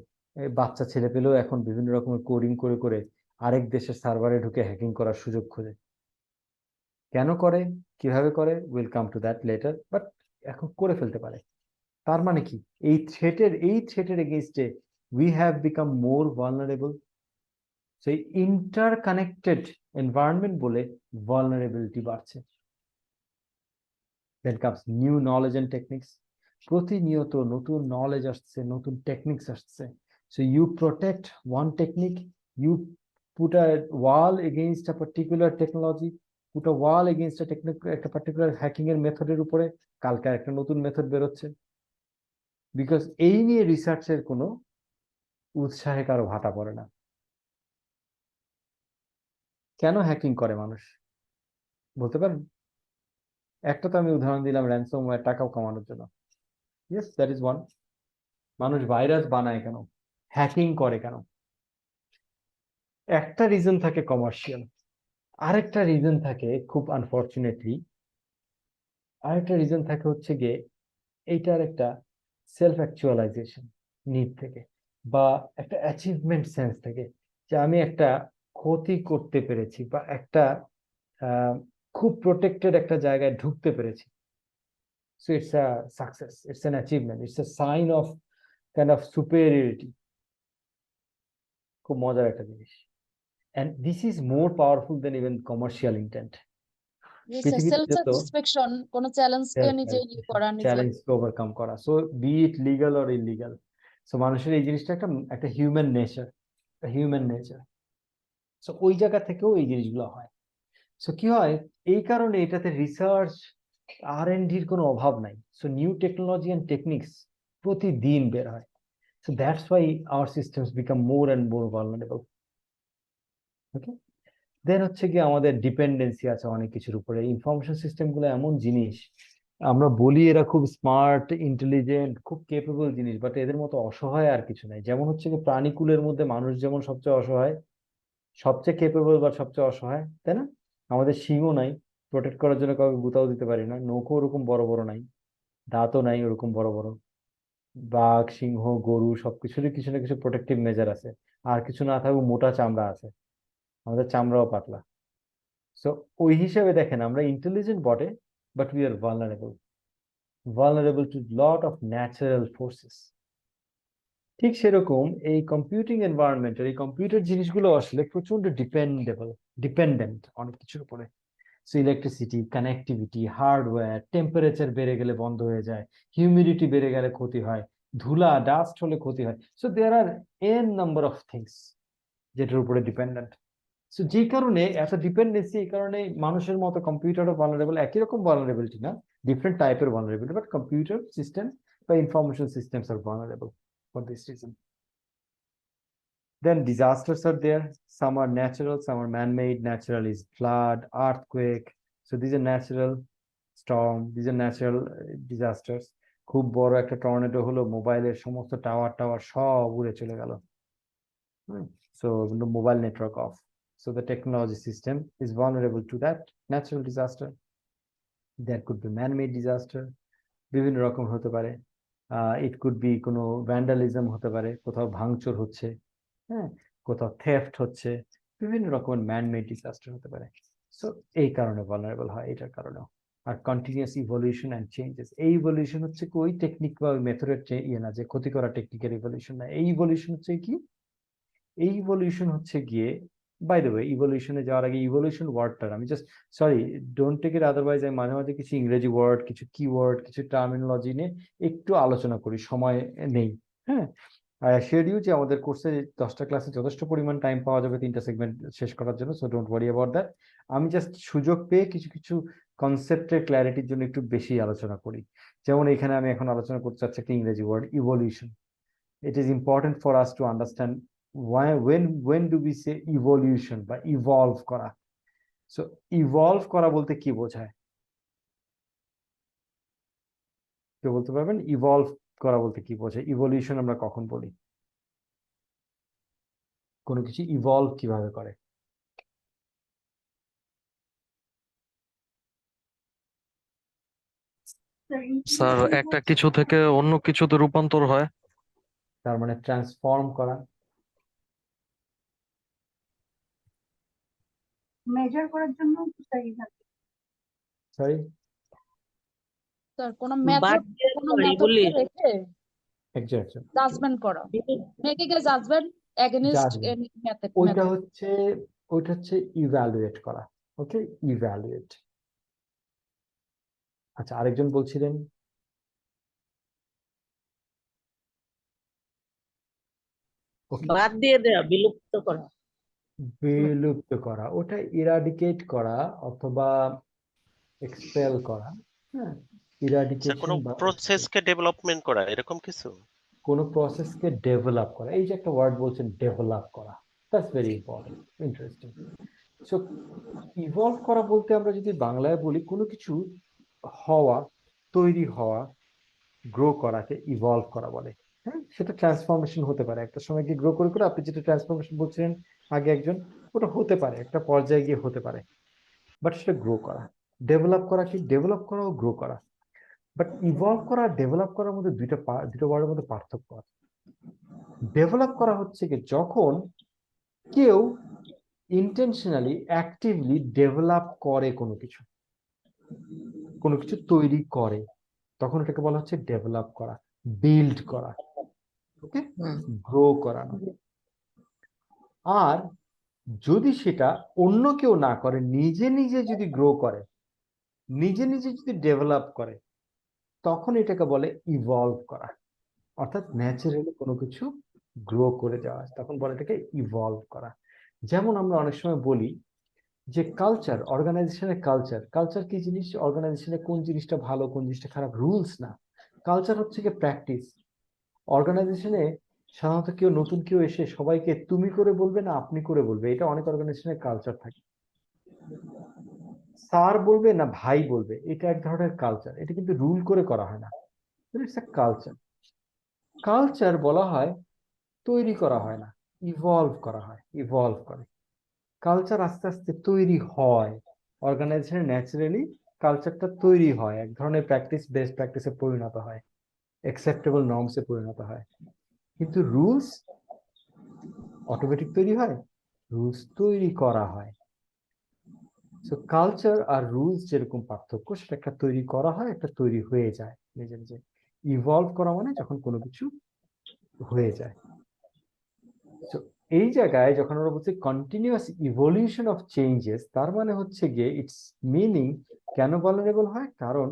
বাচ্চা ছেলে পেলেও এখন বিভিন্ন রকমের কোডিং করে করে আরেক দেশের সার্ভারে ঢুকে হ্যাকিং করার সুযোগ খোঁজে। কেন করে, কিভাবে করে, will come to that later, but এখন করে ফেলতে পারে। তার মানে কি, এই থ্রেটের এগেইনস্টে we have become more vulnerable. সেই ইন্টারকানেক্টেড এনভায়রনমেন্ট বলে ভালনারেবিলিটি বাড়ছে। Then comes new knowledge and techniques. প্রতিনিয়ত নতুন নলেজ আসছে, নতুন টেকনিক্স আসছে। So you protect one technique, you put a wall against a particular technology, put a wall against a technique, একটা particular hacking এর মেথডের উপরে কালকে একটা নতুন মেথড বেরোচ্ছে, বিকজ এই নিয়ে রিসার্চের কোনো উৎসাহে কারো ভাটা পড়ে না। কেন হ্যাকিং করে মানুষ বলতে পারেন? একটা তো আমি উদাহরণ দিলাম, র্যানসমওয়্যার, টাকাও কামানোর জন্য। Yes, that is one. মানুষ ভাইরাস বানায় কেন, হ্যাকিং করে কেন? একটা রিজন থাকে কমার্শিয়াল, আরেকটা রিজন থাকে, খুব আনফরচুনেটলি আরেকটা রিজন থাকে হচ্ছে গিয়ে এইটার একটা সেলফ অ্যাকচুয়ালাইজেশন নিড থেকে, বা একটা অ্যাচিভমেন্ট সেন্স থেকে, যে আমি একটা ক্ষতি করতে পেরেছি, বা একটা খুব প্রোটেক্টেড একটা জায়গায় ঢুকতে পেরেছি। So it's a success, it's an achievement, it's a sign of kind of superiority. খুব মজার একটা জিনিস। And this is more powerful than even commercial intent. পৃথিবীতে সেলফ যত স্যাটিসফ্যাকশন, কোন চ্যালেঞ্জকে নিজে ইয়ে করা, নিজে চ্যালেঞ্জকে ওভারকাম করা, so be it legal or illegal, so মানুষের এই জিনিসটা একটা একটা হিউম্যান নেচার। সো ওই জায়গা থেকেও এই জিনিসগুলো হয়। সো কি হয়, এই কারণে এটাতে রিসার্চ R&D কোনো অভাব নাই। So new technology and techniques প্রতিদিন বের হয়। So that's why our systems become more and more vulnerable. Okay, then হচ্ছে কি, আমাদের ডিপেন্ডেন্সি আছে অনেক কিছুর উপরে। ইনফরমেশন সিস্টেম গুলো এমন জিনিস, আমরা বলি এরা খুব স্মার্ট, ইন্টেলিজেন্ট, খুব কেপেবল জিনিস, বাট এদের মতো অসহায় আর কিছু নাই। যেমন হচ্ছে কি, প্রাণীকুলের মধ্যে মানুষ যেমন সবচেয়ে অসহায়, সবচেয়ে কেপেবল বা সবচেয়ে অসহায়, তাই না? আমাদের শিংও নাই, প্রোটেক্ট করার জন্য কাউকে গুতাও দিতে পারি না, নখও ওরকম বড় বড় নাই, দাঁতও নাই ওরকম বড় বড়। বাঘ, সিংহ, গরু সবকিছুরই কিছু না কিছু প্রোটেক্টিভ মেজার আছে। আর কিছু না থাকলেও মোটা চামড়া আছে, আমাদের চামড়াও পাতলা। সো ওই হিসেবে দেখেন, আমরা ইন্টেলিজেন্ট বটে, but we are vulnerable to lot of natural forces. ঠিক সেরকম এই কম্পিউটিং এনভায়রনমেন্টের, এই কম্পিউটার জিনিসগুলো আসলে প্রচন্ড ডিপেন্ডেন্ট অনেক কিছুর উপরে। So electricity, connectivity, hardware, temperature বেড়ে গেলে বন্ধ হয়ে যায়, হিউমিডিটি বেড়ে গেলে ক্ষতি হয়, ধুলা ডাস্ট হলে ক্ষতি হয়। So there are n number of things যেটার উপরে ডিপেন্ডেন্ট। সো যে কারণে এত ডিপেন্ডেন্সি, এই কারণে মানুষের মতো কম্পিউটারও ভালনারেবল, একই রকম ভালনারেবিলিটি না, ডিফারেন্ট টাইপের ভালনারেবিলিটি, বাট কম্পিউটার সিস্টেম বা information systems are vulnerable for this reason. Then disasters are there. Some are natural, some are man-made. Natural is flood, earthquake. So these are natural storm, these are natural disasters. খুব বড় একটা tornado হলো, মোবাইলের সমস্ত tower সব উড়ে চলে গেল। So the mobile network off. So the technology system is vulnerable to that natural disaster. There could be man-made disaster. বিভিন্ন রকম হতে পারে। It could be কোনো vandalism হতে পারে, কোথাও ভাঙচুর হচ্ছে, হ্যাঁ, কোথাও থেফট হচ্ছে, বিভিন্ন রকমের ম্যান-মেড ডিজাস্টার হতে পারে। সো এই কারণে ভালনারেবল হয়, এটার কারণেও। আর কন্টিনিউয়াস ইভলিউশন অ্যান্ড চেঞ্জেস, এই ইভলিউশন হচ্ছে কি ওই টেকনিক বা ওই মেথডের ইয়ে না, যে ক্ষতি করা টেকনিকের ইভলিউশন না। এই ইভলিউশন হচ্ছে কি, এই ইভলিউশন হচ্ছে গিয়ে বাই দ্য ওয়ে ইভলিউশনে যাওয়ার আগে ইভলিউশন ওয়ার্ডটা আমি just sorry don't take it otherwise, আমি মাঝে মাঝে কিছু ইংরেজি ওয়ার্ড, কিছু কিওয়ার্ড, কিছু টার্মিনোলজি নিয়ে একটু আলোচনা করি, সময় নেই। হ্যাঁ, আই অ্যাসিওর ইউ যে আমাদের কোর্সে 10টা ক্লাসে যথেষ্ট পরিমাণ টাইম পাওয়া যাবে 3টা সেগমেন্ট শেষ করার জন্য, so don't worry about that. আমি জাস্ট সুযোগ পেয়ে কিছু কিছু কনসেপ্টের ক্ল্যারিটির জন্য একটু বেশি আলোচনা করি। যেমন এখানে আমি এখন আলোচনা করতে চাচ্ছি একটা ইংরেজি word, evolution. It is important for us to understand why, when do we say evolution বা evolve করা। So evolve করা বলতে কি বোঝায়, কেউ বলতে পারবেন? ইভলভ করা বলতে কি বোঝায়, ইভলিউশন আমরা কখন বলি, কোনো কিছু ইভলভ কিভাবে করে? স্যার একটা কিছু থেকে অন্য কিছুতে রূপান্তর হয়। তার মানে ট্রান্সফর্ম করা। মেজার করার জন্য সরি সরি, স্যার কোনো বাদ মেথডকে রেখে একজন জাজমেন্ট করা, মেকিং এ জাজমেন্ট এগেইনস্ট এনি মেথড। ওইটা হচ্ছে ইভ্যালুয়েট করা। ওকে, ইভ্যালুয়েট। আচ্ছা, আরেকজন বলছিলেন বাদ দিয়ে দেওয়া, বিলুপ্ত করা। বিলুপ্ত করা, ওটা ইরাডিকেট করা অথবা এক্সপেল করা। হ্যাঁ, স্যার ইরাডিকেশন কোনো বা প্রসেসকে ডেভেলপমেন্ট করা এরকম কিছু। কোনো প্রসেসকে ডেভেলপ করা, এই যে একটা ওয়ার্ড বলছেন ডেভেলপ করা, that's very important, interesting. So evolve করা বলতে আমরা যদি বাংলায় বলি কোনো কিছু হওয়া, তৈরি হওয়া, গ্রো করাকে ইভলভ করা বলে। হ্যাঁ, সেটা ট্রান্সফরমেশন হতে পারে, একটা সময় গিয়ে গ্রো করে করে আপনি যেটা ট্রান্সফরমেশন বলছিলেন আগে একজন, ওটা হতে পারে একটা পর্যায়ে গিয়ে হতে পারে, বাট সেটা গ্রো করা। ডেভেলপ করা কি, ডেভেলপ করা ও গ্রো করা। বাট ইভলভ করা আর ডেভেলপ করার মধ্যে দুটো ওয়ার্ডের মধ্যে পার্থক্য আছে। ডেভেলপ করা হচ্ছে কি যখন কেউ ইন্টেনশনালি অ্যাক্টিভলি ডেভেলপ করে কোনো কিছু তৈরি করে, তখন এটাকে বলা হচ্ছে ডেভেলপ করা, বিল্ড করা, ওকে, গ্রো করানো। আর যদি সেটা অন্য কেউ না করে, নিজে নিজে যদি গ্রো করে, নিজে নিজে যদি ডেভেলপ করে, তখন এটাকে বলে ইভলভ করা। অর্থাৎ ন্যাচারালি কোনো কিছু গ্রো করে যাওয়া, তখন বলে এটাকে ইভলভ করা। যেমন আমরা অনেক সময় বলি যে কালচার, অর্গানাইজেশনের কালচার কি জিনিস, অর্গানাইজেশনে কোন জিনিসটা ভালো কোন জিনিসটা খারাপ, রুলস না। কালচার হচ্ছে কি প্র্যাকটিস। অর্গানাইজেশনে সাধারণত নতুন কেউ এসে সবাইকে তুমি করে বলবে না আপনি করে বলবে, এটা অনেক অর্গানাইজেশনের কালচার থাকে। স্যার বলবে না ভাই বলবে, এটা এক ধরনের কালচার, এটা কিন্তু রুল করে করা হয় না, ইটস আ কালচার। কালচার বলা হয় তৈরি করা হয় না, ইভলভ করা হয়, ইভলভ করে। কালচার আস্তে আস্তে তৈরি হয়, অর্গানাইজেশনে ন্যাচারালি কালচারটা তৈরি হয়, এক ধরনের প্র্যাকটিস, বেস্ট প্র্যাকটিসে পরিণত হয়, অ্যাকসেপ্টেবল নর্মসে পরিণত হয়। কিন্তু রুলস অটোমেটিক তৈরি হয়, রুলস তৈরি করা হয়। সো কালচার আর রুলস যেরকম পার্থক্য, সেটা একটা তৈরি করা হয়, একটা তৈরি হয়ে যায় নিজে নিজে। ইভলভ করা মানে যখন কোনো কিছু হয়ে যায়। তো এই জায়গায় যখন আমরা বলছি কন্টিনিউয়াস ইভলিউশন অফ চেঞ্জেস, তার মানে হচ্ছে গিয়ে ইটস মিনিং কেন ভালনারেবল হয়, কারণ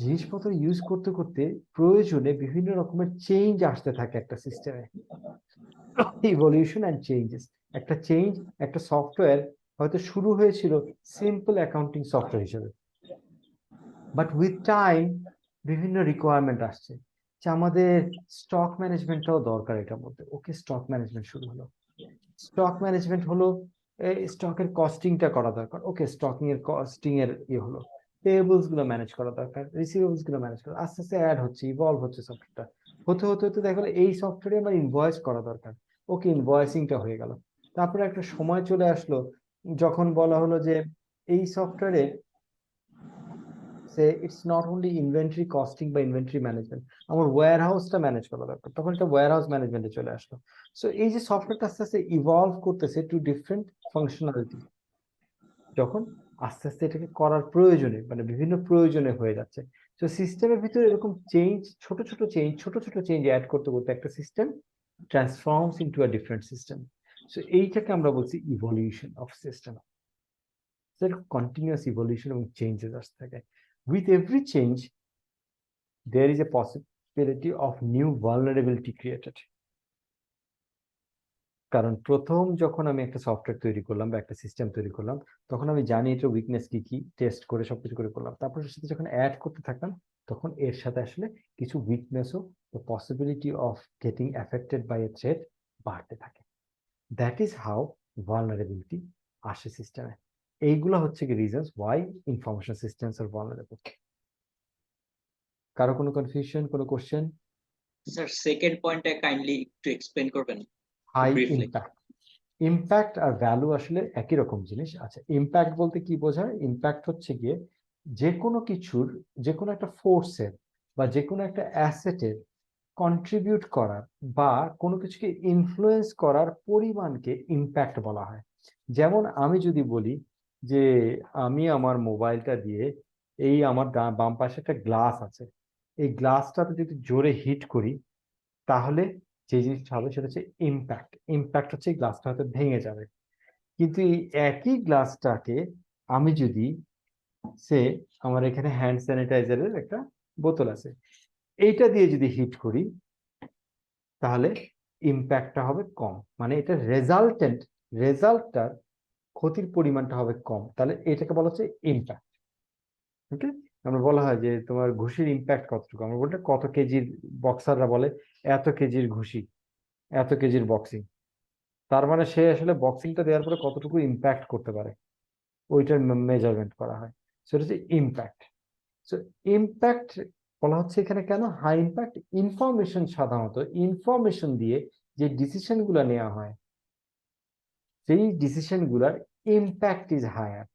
জিনিসপত্র ইউজ করতে করতে প্রয়োজনে বিভিন্ন রকমের চেঞ্জ আসতে থাকে একটা সিস্টেমে। ইভলিউশন অ্যান্ড চেঞ্জেস, একটা চেঞ্জ, একটা সফটওয়্যার হয়তো শুরু হয়েছিল সিম্পল অ্যাকাউন্টিং সফটওয়্যার হিসেবে, বাট উইথ টাইম বিভিন্ন রিকোয়ারমেন্ট আসছে যে আমাদের স্টক ম্যানেজমেন্টটাও দরকার এটার মধ্যে। ওকে, স্টক ম্যানেজমেন্ট শুরু হলো, স্টক ম্যানেজমেন্ট হলো, স্টকের কস্টিংটা করা দরকার, ওকে, স্টকিং এর কস্টিং এর হলো, পেয়েবলস গুলো ম্যানেজ করা দরকার, রিসিভেবলস গুলো ম্যানেজ করা, আস্তে আস্তে অ্যাড হচ্ছে, ইভলভ হচ্ছে সফটওয়্যারটা। হতে হতে হতে দেখা গেলো এই সফটওয়্যারে আমার ইনভয়েস করা দরকার, ওকে, ইনভয়েসিংটা হয়ে গেল। তারপরে একটা সময় চলে আসলো যখন বলা হলো যে এই সফটওয়্যারে it's not only inventory costing বা ইনভেন্টরি ম্যানেজমেন্ট, আমার ওয়্যার হাউসটা ম্যানেজ করা দরকার, তখন এটা ওয়্যার হাউস ম্যানেজমেন্টে চলে আসলো। সো এই যে সফটওয়্যারটা আস্তে আস্তে ইভলভ করতেছে টু ডিফারেন্ট ফাংশনালিটি, যখন আস্তে আস্তে এটাকে করার প্রয়োজনে, মানে বিভিন্ন প্রয়োজনে হয়ে যাচ্ছে। তো সিস্টেমের ভিতরে এরকম চেঞ্জ, ছোট ছোট চেঞ্জ অ্যাড করতে করতে একটা system transforms into a different system. So এইটাকে আমরা বলছি evolution of system. Continuous evolution এবং চেঞ্জেস আসতে থাকে। With every change there is a possibility of new vulnerability created. কারণ প্রথম যখন আমি একটা সফটওয়্যার তৈরি করলাম বা একটা সিস্টেম তৈরি করলাম, তখন আমি জানি এটা উইকনেস কি কি টেস্ট করে সবকিছু করে করলাম। তারপর এর সাথে যখন অ্যাড করতে থাকলাম, তখন এর সাথে আসলে কিছু উইকনেসও, the possibility of getting affected by a threat বাড়তে থাকে। দ্যাট ইজ হাউ ভালনারেবিলিটি আসে সিস্টেমে। এইগুলো হচ্ছে কি reasons why information systems are vulnerable. কারো কোনো কনফিউশন, কোনো কোশ্চেন? স্যার সেকেন্ড পয়েন্টটা কাইন্ডলি একটু এক্সপ্লেইন করবেন হাই ব্রিফলি। ইম্প্যাক্ট। ইম্প্যাক্ট আর ভ্যালু আসলে একই রকম জিনিস। আচ্ছা, ইম্প্যাক্ট বলতে কি বোঝায়? ইম্প্যাক্ট হচ্ছে গিয়ে যে কোনো কিছুর, যে কোনো একটা ফোর্সের বা যে কোনো একটা অ্যাসেটের কন্ট্রিবিউট করার বা কোনো কিছুকে ইনফ্লুয়েন্স করার পরিমাণকে ইম্প্যাক্ট বলা হয়। যেমন আমি যদি বলি যে আমি আমার মোবাইলটা দিয়ে, এই আমার বাম পাশে একটা গ্লাস আছে, এই গ্লাসটাতে যদি জোরে হিট করি, তাহলে যে জিনিসটা হবে সেটা হচ্ছে ইম্প্যাক্ট। ইম্প্যাক্ট হচ্ছে এই গ্লাসটা হয়তো ভেঙে যাবে। কিন্তু এই একই গ্লাসটাকে আমি যদি আমার এখানে হ্যান্ড স্যানিটাইজারের একটা বোতল আছে, এইটা দিয়ে যদি হিট করি, তাহলে ইম্প্যাক্টটা হবে কম। মানে এটা রেজাল্টটার ক্ষতির পরিমাণটা হবে কম। তাহলে এটাকে বলা হচ্ছে ইম্প্যাক্ট। ওকে, আমরা বলা হয় যে তোমার ঘুষির ইম্প্যাক্ট কতটুকু, আমরা বলতে কত কেজির, বক্সাররা বলে এত কেজির ঘুষি, এত কেজির বক্সিং। তার মানে সে আসলে বক্সিংটা দেওয়ার পরে কতটুকু ইম্প্যাক্ট করতে পারে, ওইটার মেজারমেন্ট করা হয়। সেটা হচ্ছে ইম্প্যাক্ট। সো ইম্প্যাক্ট বলা হচ্ছে এখানে কেন হাই ইম্প্যাক্ট? ইনফরমেশন, সাধারণত ইনফরমেশন দিয়ে যে ডিসিশনগুলো নেওয়া হয়, সেই ডিসিশনগুলোর ইম্প্যাক্ট ইজ হায়ার।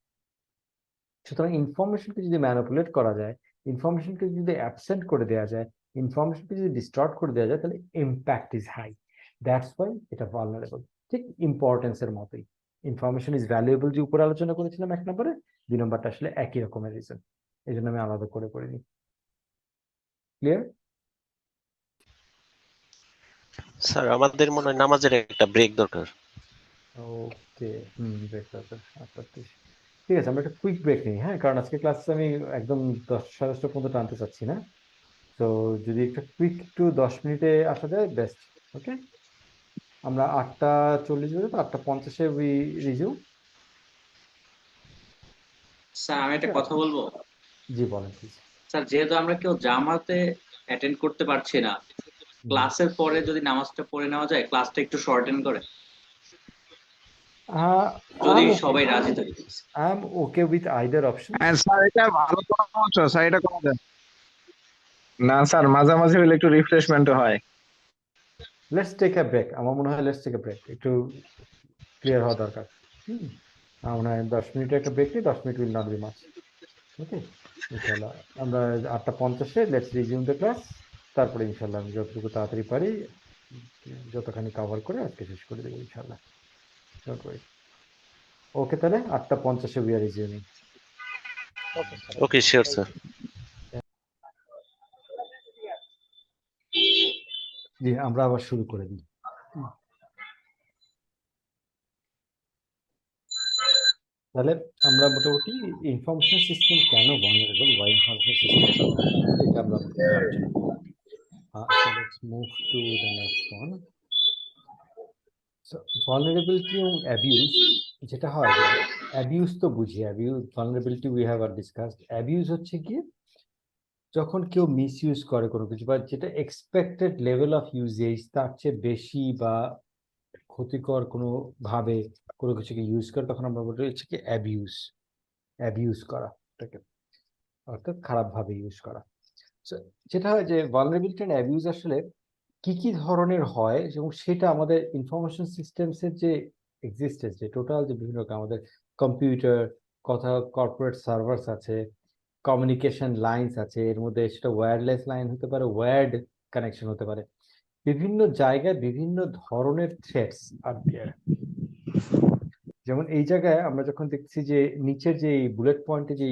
সুতরাং ইনফরমেশনকে যদি ম্যানিপুলেট করা যায়, ইনফরমেশনকে যদি অ্যাবসেন্ট করে দেওয়া যায়, ইনফরমেশনকে যদি ডিস্টর্ট করে দেওয়া যায়, তাহলে impact is high. That's why এটা ভালনারেবল। ঠিক ইম্পর্টেন্সের মতোই, ইনফরমেশন ইজ ভ্যালুয়েবল যে উপরে আলোচনা করেছিলাম 1 নম্বরে, 2 নম্বরটা আসলে একই রকমের রিজন, এই জন্য আমি আলাদা করে করিনি। ক্লিয়ার? স্যার আমাদের মনে হয় নামাজের একটা ব্রেক দরকার। ওকে, ব্রেক দরকার। আচ্ছা, ঠিক আছে, আমরা একটা কুইক ব্রেক নিই। হ্যাঁ, কারণ আজকে ক্লাসে আমি একদম 10 সাড়ে 10টা পর্যন্ত টানতে চাচ্ছি না। তো যদি একটা কুইক একটু 10 মিনিটে আসা যায় বেস্ট। ওকে, আমরা 8:40 বাজে, তো 8:50-এ উই রিজিউম। স্যার আমি একটা কথা বলবো। জি বলেন প্লিজ। স্যার যেহেতু আমরা কেউ জামাতে অ্যাটেন্ড করতে পারছি না, ক্লাসের পরে যদি নামাজটা পড়ে নেওয়া যায়, ক্লাসটা একটু শর্টেন করে, যদি সবাই রাজি থাকে। I am okay with either option. Sir এটা ভালো পরামর্শ স্যার, এটা করা যায় না স্যার? মাঝামাঝি হলে একটু রিফ্রেশমেন্ট হয়। Let's take a break. আমার মনে হয় লেটস টেক আ ব্রেক, একটু ক্লিয়ার হওয়া দরকার। আমার মনে হয় 10 মিনিটের একটা ব্রেক নিই। 10 minute will not be much. Okay, ইনশাল্লাহ আমরা 8:50-এ লেটস রিজিউম দ্য ক্লাস। তারপরে ইনশাল্লাহ আমি যতটুকু তাড়াতাড়ি পারি, যতখানি কভার করে আজকে শেষ করে দেবো ইনশাল্লাহ। ওকে, তাহলে 8:50-এ we are resuming. Okay, sure sir. জি, আমরা আবার শুরু করে দিই। তাহলে আমরা মোটামুটি ইনফরমেশন সিস্টেম কেন vulnerable, why information systems are vulnerable, এটা আমরা প্রথমে আলোচনা করলাম। So let's move to the next one. So vulnerability এবং অ্যাবিউজ, যেটা হয় যে অ্যাবিউজ তো বুঝি, অ্যাবিউজ, ভালনারেবিলিটি উই হ্যাভ আর ডিসকাসড। অ্যাবিউজ হচ্ছে কি যখন কেউ মিসইউজ করে কোনো কিছু, বা যেটা এক্সপেক্টেড লেভেল অফ ইউজেজ তার চেয়ে বেশি বা ক্ষতিকর কোনো ভাবে কোনো কিছুকে ইউজ করে, তখন আমরা বলি হচ্ছে কি অ্যাবিউজ। অ্যাবিউজ করা, এটাকে অর্থাৎ খারাপভাবে ইউজ করা। যেটা হয় যে ভালনারেবিলিটি এন্ড অ্যাবিউজ আসলে কি কি ধরনের হয়, এবং সেটা আমাদের ইনফরমেশন সিস্টেমসের যে এক্সিস্টেন্স, যে টোটাল যে বিভিন্ন রকম আমাদের কম্পিউটার, কথা কর্পোরেট সার্ভার্স আছে, কমিউনিকেশন লাইনস আছে, এর মধ্যে সেটা ওয়্যারলেস লাইন হতে পারে, ওয়্যার্ড কানেকশন হতে পারে, বিভিন্ন জায়গায় বিভিন্ন ধরনের থ্রেটস আর দেয়ার। যেমন এই জায়গায় আমরা যখন দেখছি যে নিচের যে বুলেট পয়েন্টে যে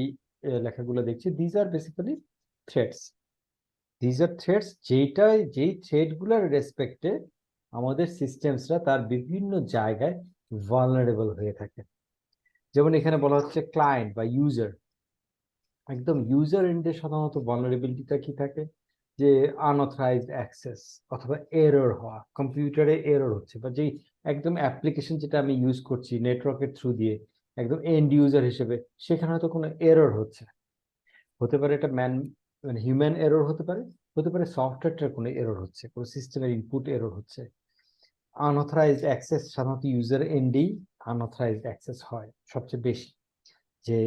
লেখাগুলো দেখছি, these are basically threats. These are threats, যেই থ্রেটগুলোর রেসপেক্টে আমাদের সিস্টেমসরা তার বিভিন্ন জায়গায় ভালনারেবল হয়ে থাকে। যেমন এখানে বলা হচ্ছে ক্লায়েন্ট বা ইউজার, একদম ইউজার এন্ডে সাধারণত ভালনারেবিলিটিটা কি থাকে, যে আনঅথরাইজড অ্যাক্সেস অথবা এরর হওয়া, কম্পিউটারে এরর হচ্ছে, বা যেই একদম অ্যাপ্লিকেশন যেটা আমি ইউজ করছি নেটওয়ার্কের থ্রু দিয়ে একদম এন্ড ইউজার হিসেবে, সেখানে হয়তো কোনো এরর হচ্ছে, হতে পারে এটা মানে হিউম্যান এরর হতে পারে, হতে পারে সফটওয়্যারটার কোনো এরর হচ্ছে, কোনো সিস্টেমের ইনপুট এরর হচ্ছে। আনঅথরাইজড অ্যাক্সেস সাধারণত ইউজার এন্ডেই আনঅথরাইজড অ্যাক্সেস হয় সবচেয়ে বেশি, যে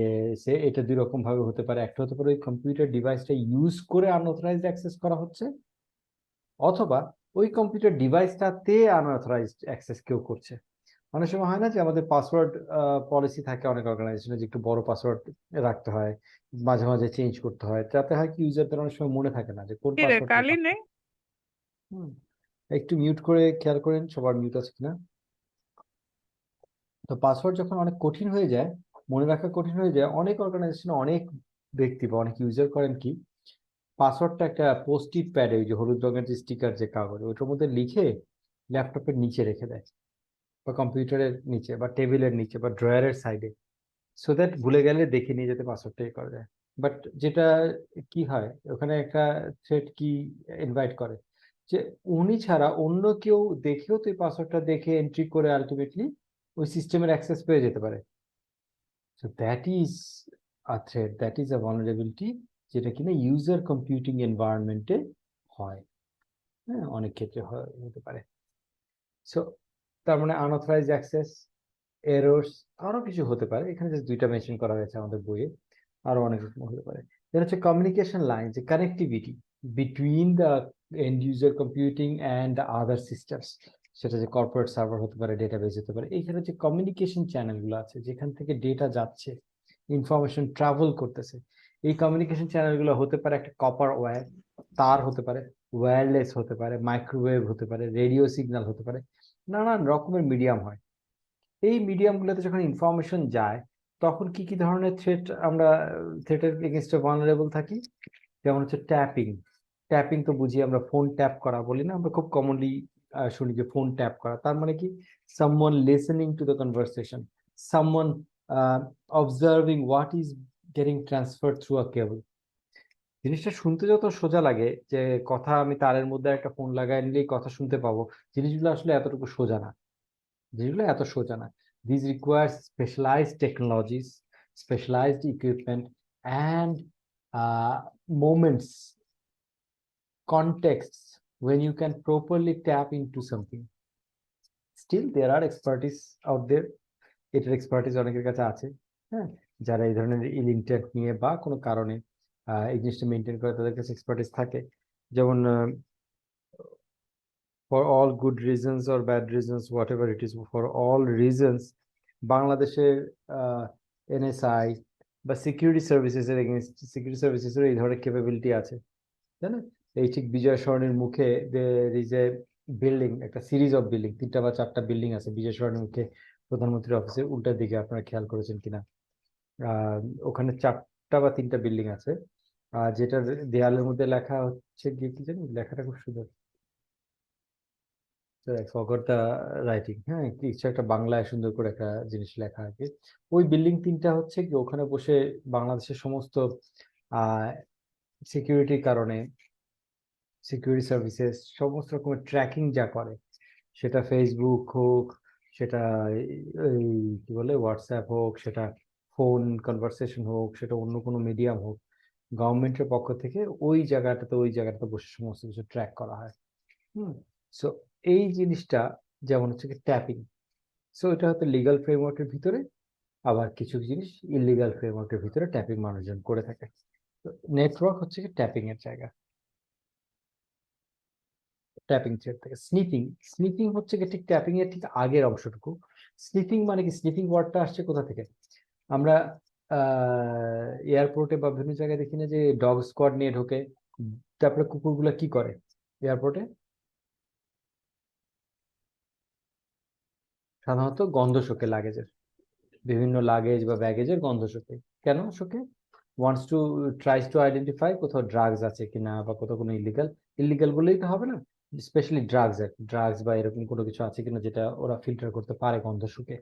সে এটা দুই রকম ভাবে হতে পারে। একটা হতে পারে ওই কম্পিউটার ডিভাইসটা ইউজ করে আনঅথরাইজড অ্যাক্সেস করা হচ্ছে, অথবা ওই কম্পিউটার ডিভাইসটাতে আনঅথরাইজড অ্যাক্সেস কেউ করছে। অনেক সময় হয় না যে আমাদের পাসওয়ার্ড পলিসি থাকে অনেক অর্গানাইজেশনে, যে একটু বড় পাসওয়ার্ড রাখতে হয়, মাঝে মাঝে চেঞ্জ করতে হয়, তাতে হয় কি ইউজারদের অনেক সময় মনে থাকে না যে কোন পাসওয়ার্ড। একটু মিউট করে খেয়াল করেন সবার মিউট আছে কিনা। তো পাসওয়ার্ড যখন অনেক কঠিন হয়ে যায়, মনে রাখা কঠিন হয়ে যায়, অনেক অর্গানাইজেশনে অনেক ব্যক্তি বা অনেক ইউজার করেন কি, পাসওয়ার্ডটা একটা পোস্ট ইট প্যাডে, ওই যে হলুদ রঙের যে স্টিকার যে কাগজ, ওইটার মধ্যে লিখে ল্যাপটপের নিচে রেখে দেয়, বা কম্পিউটারের নিচে, বা টেবিলের নিচে, বা ড্রয়ারের সাইডে, সো দ্যাট ভুলে গেলে দেখে নিয়ে যেতে পাসওয়ার্ডটা করা যায়। বাট যেটা কি হয়, ওখানে একটা থ্রেড কি ইনভাইট করে, যে উনি ছাড়া অন্য কেউ দেখেও তো এই পাসওয়ার্ডটা দেখে এন্ট্রি করে আলটিমেটলি ওই সিস্টেমের অ্যাক্সেস পেয়ে যেতে পারে। So that is a thread, that is a vulnerability, যেটা কিনা ইউজার কম্পিউটিং এনভায়রনমেন্টে হয়। হ্যাঁ, অনেক ক্ষেত্রে হতে পারে। সো তার মানে আনঅথরাইজড অ্যাক্সেস, এরর্স, আরো কিছু হতে পারে, এখানে জাস্ট দুইটা মেনশন করা হয়েছে আমাদের বইয়ে, আরো অনেক রকম হতে পারে। যেটা হচ্ছে কমিউনিকেশন লাইন, যে connectivity between the end user computing and the other systems, সেটা যে কর্পোরেট সার্ভার হতে পারে, ডেটাবেস হতে পারে। এইখানে যে কমিউনিকেশন চ্যানেলগুলো আছে যেখান থেকে ডেটা যাচ্ছে, ইনফরমেশন ট্রাভেল করতেছে, এই কমিউনিকেশন চ্যানেলগুলো হতে পারে একটা কপার ওয়্যার তার, হতে পারে ওয়্যারলেস, হতে পারে মাইক্রোওয়েভ, হতে পারে রেডিও সিগন্যাল, হতে পারে নানান রকমের মিডিয়াম হয়। এই মিডিয়ামগুলোতে যখন ইনফরমেশন যায়, তখন কি কি ধরনের থ্রেট আমরা থ্রেটের এগেনস্টে ভালনারেবল থাকি? যেমন হচ্ছে ট্যাপিং। ট্যাপিং তো বুঝি আমরা ফোন ট্যাপ করা বলি না, আমরা খুব কমনলি শুনি যে ফোন ট্যাপ করা, তার মানে কি someone listening to the conversation, someone observing what is getting transfer through a cable. জিনিসটা শুনতে যত সোজা লাগে, যে কথা আমি তারের মধ্যে একটা ফোন লাগাই নিলেই কথা শুনতে পাবো, জিনিসগুলো আসলে এতটুকু সোজা না, যেগুলো এত সোজা না। These requires specialized technologies, specialized equipment, and moments, contexts when you can properly tap into something. Still, there are expertise out there. এটার এক্সপার্টিস অনেকের কাছে আছে, হ্যাঁ, যারা এই ধরনের ইন্টেন্ট নিয়ে বা কোনো কারণে এই জিনিসটা মেনটেন করে, তাদের কাছে এক্সপার্টিস থাকে। যেমন for all good reasons or bad reasons, whatever it is, for all reasons, বাংলাদেশের এনএসআই বা সিকিউরিটি সার্ভিসেসের এগেইনস্ট সিকিউরিটি সার্ভিসেসের এই ধরনের ক্যাপাবিলিটি আছে, তাই না? এই ঠিক বিজয় সরণির মুখে there is a বিল্ডিং, একটা সিরিজ অফ বিল্ডিং, 3টা বা 4টা বিল্ডিং আছে বিজয় সরণির মুখে, প্রধানমন্ত্রীর অফিসের উল্টা দিকে, আপনারা খেয়াল করেছেন কিনা? ওখানে 4টা বা 3টা বিল্ডিং আছে, যেটার দেয়ালের মধ্যে লেখা হচ্ছে গিয়ে কি জানি, লেখাটা খুব সুন্দর, ফরগট দ্য রাইটিং, হ্যাঁ, কিছু একটা বাংলায় সুন্দর করে একটা জিনিস লেখা আছে। ওই বিল্ডিং 3টা হচ্ছে কি, ওখানে বসে বাংলাদেশের সমস্ত সিকিউরিটির কারণে সিকিউরিটি সার্ভিসেস সমস্ত রকমের ট্র্যাকিং যা করে, সেটা ফেসবুক হোক, সেটা এই কি বলে হোয়াটসঅ্যাপ হোক, সেটা ফোন কনভারসেশন হোক, সেটা অন্য কোনো মিডিয়াম হোক, গভর্নমেন্টের পক্ষ থেকে ওই জায়গাটাতে বসে সমস্ত কিছু ট্র্যাক করা হয়। সো এই জিনিসটা যেমন হচ্ছে কি ট্যাপিং, সো এটা হয়তো লিগাল ফ্রেমওয়ার্কের ভিতরে, আবার কিছু জিনিস ইলিগাল ফ্রেমওয়ার্কের ভিতরে ট্যাপিং মানুষজন করে থাকে। নেটওয়ার্ক হচ্ছে কি ট্যাপিং এর জায়গা, ট্যাপিং থ্রেড থেকে। স্নিফিং হচ্ছে কি ঠিক ট্যাপিং এর ঠিক আগের অংশটুকু। স্নিফিং মানে কি, স্নিফিং ওয়ার্ডটা আসছে কোথা থেকে? আমরা এয়ারপোর্টে বা বিভিন্ন জায়গায় দেখি না যে ডগ স্কোয়াড নিয়ে ঢোকে, তারপরে কুকুরগুলা কি করে এয়ারপোর্টে? সাধারণত গন্ধ শোকে লাগেজের, বিভিন্ন লাগেজ বা ব্যাগেজের গন্ধ শোকে। কেন শোকে? Wants to tries to identify কোথাও ড্রাগস আছে কিনা, বা কোথাও কোনো ইলিগাল বলেই তো হবে না, স্পেশালি ড্রাগস বা এরকম কোনো কিছু আছে কিনা যেটা ওরা ফিল্টার করতে পারে গন্ধ শুকে।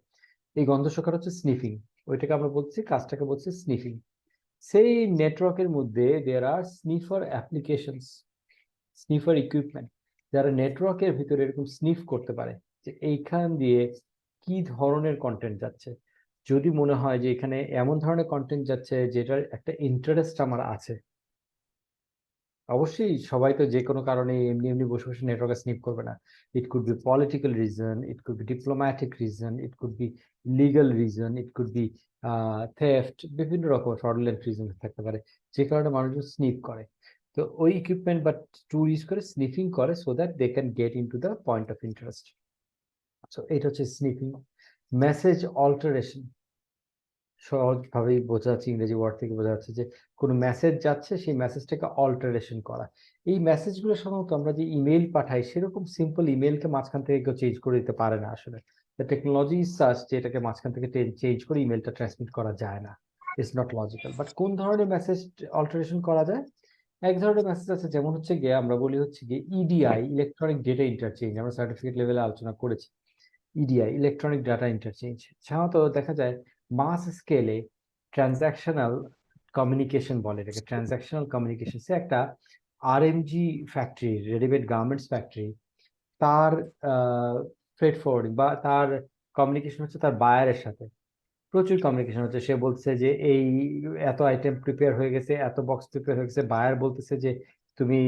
এই গন্ধ শুকার হচ্ছে স্নিফিং, ওইটাকে আমরা বলছি, কাজটাকে বলছি স্নিফিং। সেই নেটওয়ার্কের মধ্যে দেয়ার আর স্নিফার অ্যাপ্লিকেশনস, স্নিফার ইকুইপমেন্ট, যারা নেটওয়ার্কের ভিতরে এরকম স্নিফ করতে পারে যে এইখান দিয়ে কি ধরনের কন্টেন্ট যাচ্ছে। যদি মনে হয় যে এখানে এমন ধরনের কন্টেন্ট যাচ্ছে যেটার একটা ইন্টারেস্ট আমার আছে, অবশ্যই সবাই তো যে কোনো কারণে এমনি এমনি বসে বসে নেটওয়ার্কে স্নিপ করবে না। It could be political reason, it could be diplomatic reason, it could be legal reason, it could be theft, বিভিন্ন রকম ফ্রডুলেন্ট রিজন থাকতে পারে যে কারণে মানুষজন স্নিপ করে। তো ওই ইকুইপমেন্ট বা টুল ইউজ করে স্নিফিং করে so that they can get into the point of interest. So এটা হচ্ছে স্নিফিং। মেসেজ অল্টারেশন, সহজভাবেই বোঝা যাচ্ছে, ইংরেজি ওয়ার্ড থেকে বোঝা যাচ্ছে যে কোনো মেসেজ যাচ্ছে, সেই মেসেজটাকে অল্টারেশন করা। এই মেসেজগুলো সাধারণত আমরা যে ইমেল পাঠাই সেরকম সিম্পল ইমেলকে মাঝখান থেকে কেউ চেঞ্জ করে দিতে পারে না আসলে। টেকনোলজি ইজ সাচ যে এটাকে মাঝখান থেকে চেঞ্জ করে ইমেলটা ট্রান্সমিট করা যায় না, ইটস নট লজিক্যাল। বাট কোন ধরনের মেসেজ অল্টারেশন করা যায়? এক ধরনের মেসেজ আছে, যেমন হচ্ছে গিয়ে আমরা বলি হচ্ছে গিয়ে ইডিআই, ইলেকট্রনিক ডেটা ইন্টারচেঞ্জ, আমরা সার্টিফিকেট লেভেলে আলোচনা করেছি। ইডিআই, ইলেকট্রনিক ডাটা ইন্টারচেঞ্জ, সাধারণত দেখা যায় মাস স্কেলে ট্রানজাকশনাল কমিউনিকেশন বলে এটাকে, ট্রানজাকশনাল কমিউনিকেশন। সে একটা RMG factory, readymade garments factory, তার ফ্রেড ফরওয়ার্ডিং বা তার কমিউনিকেশন হচ্ছে তার বায়ারের সাথে, প্রচুর কমিউনিকেশন হচ্ছে। সে বলছে যে এই এত আইটেম প্রিপেয়ার হয়ে গেছে, এত বক্স প্রিপেয়ার হয়ে গেছে, বায়ার বলতেছে যে তুমি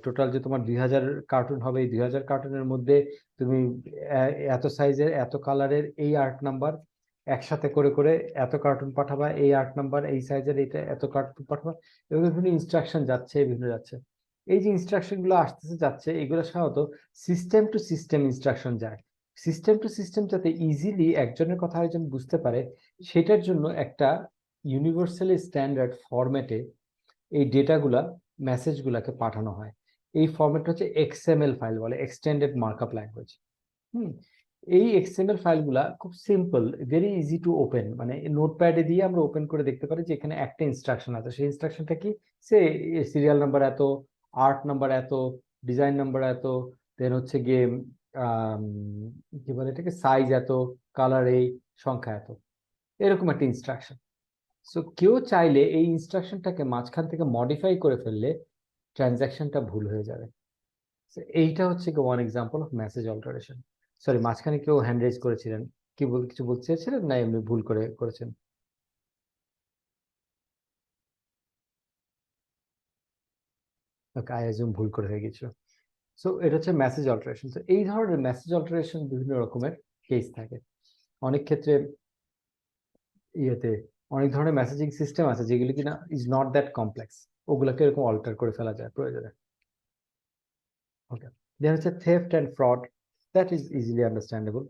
টোটাল যে তোমার 2000 কার্টুন হবে, এই 2000 কার্টুনের মধ্যে তুমি এত সাইজের এত কালারের এই 8 নাম্বার একসাথে করে করে এত কার্টুন পাঠাবা, এই 8 নাম্বার এই সাইজের এইটা এত কার্টুন পাঠাবা। এগুলো বিভিন্ন ইনস্ট্রাকশন যাচ্ছে, বিভিন্ন যাচ্ছে। এই যে ইনস্ট্রাকশন গুলো আসতেছে যাচ্ছে, এগুলো সাধারণত সিস্টেম টু সিস্টেম ইনস্ট্রাকশন যায়। সিস্টেম টু সিস্টেম যাতে ইজিলি একজনের কথা আরেকজন বুঝতে পারে, সেটার জন্য একটা ইউনিভার্সালি স্ট্যান্ডার্ড ফরম্যাটে এই ডেটাগুলা, মেসেজগুলাকে পাঠানো হয়। এই ফরম্যাট হচ্ছে এক্সএমএল ফাইল বলে, এক্সটেন্ডেড মার্কআপ ল্যাঙ্গুয়েজ। এই এক্সএমএল ফাইলগুলা খুব simple, very easy to open, মানে নোটপ্যাডে দিয়ে আমরা ওপেন করে দেখতে পারি যে এখানে একটা ইনস্ট্রাকশন আছে। সেই ইনস্ট্রাকশনটা কি? সে সিরিয়াল নাম্বার এত, আর্ট নাম্বার এত, ডিজাইন নাম্বার এত, দেন হচ্ছে গিয়ে কি বলে এটাকে, সাইজ এত, কালার এই, সংখ্যা এত, এরকম একটা ইনস্ট্রাকশন। সো কেউ চাইলে এই ইনস্ট্রাকশনটাকে মাঝখান থেকে মডিফাই করে ফেললে ট্রানজাকশনটা ভুল হয়ে যাবে। এইটা হচ্ছে one example of message alteration. Sorry, মাঝখানে কেউ হ্যান্ড রেজ করেছিলেন, কি কিছু বলতে চেয়েছিলেন না এমনি ভুল করে করেছেন? ওকে, আই অ্যাজিউম ভুল করে হয়ে গেছিল। সো এটা হচ্ছে মেসেজ অল্টারেশন। তো এই ধরনের মেসেজ অল্টারেশন বিভিন্ন রকমের কেস থাকে। অনেক ক্ষেত্রে ইয়েতে অনেক ধরনের মেসেজিং সিস্টেম আছে যেগুলি কিনা ইজ নট দ্যাট কমপ্লেক্স, ওগুলোকে এরকম অল্টার করে ফেলা যায় প্রয়োজনে। ওকে, দেন হচ্ছে theft and fraud, that is easily understandable.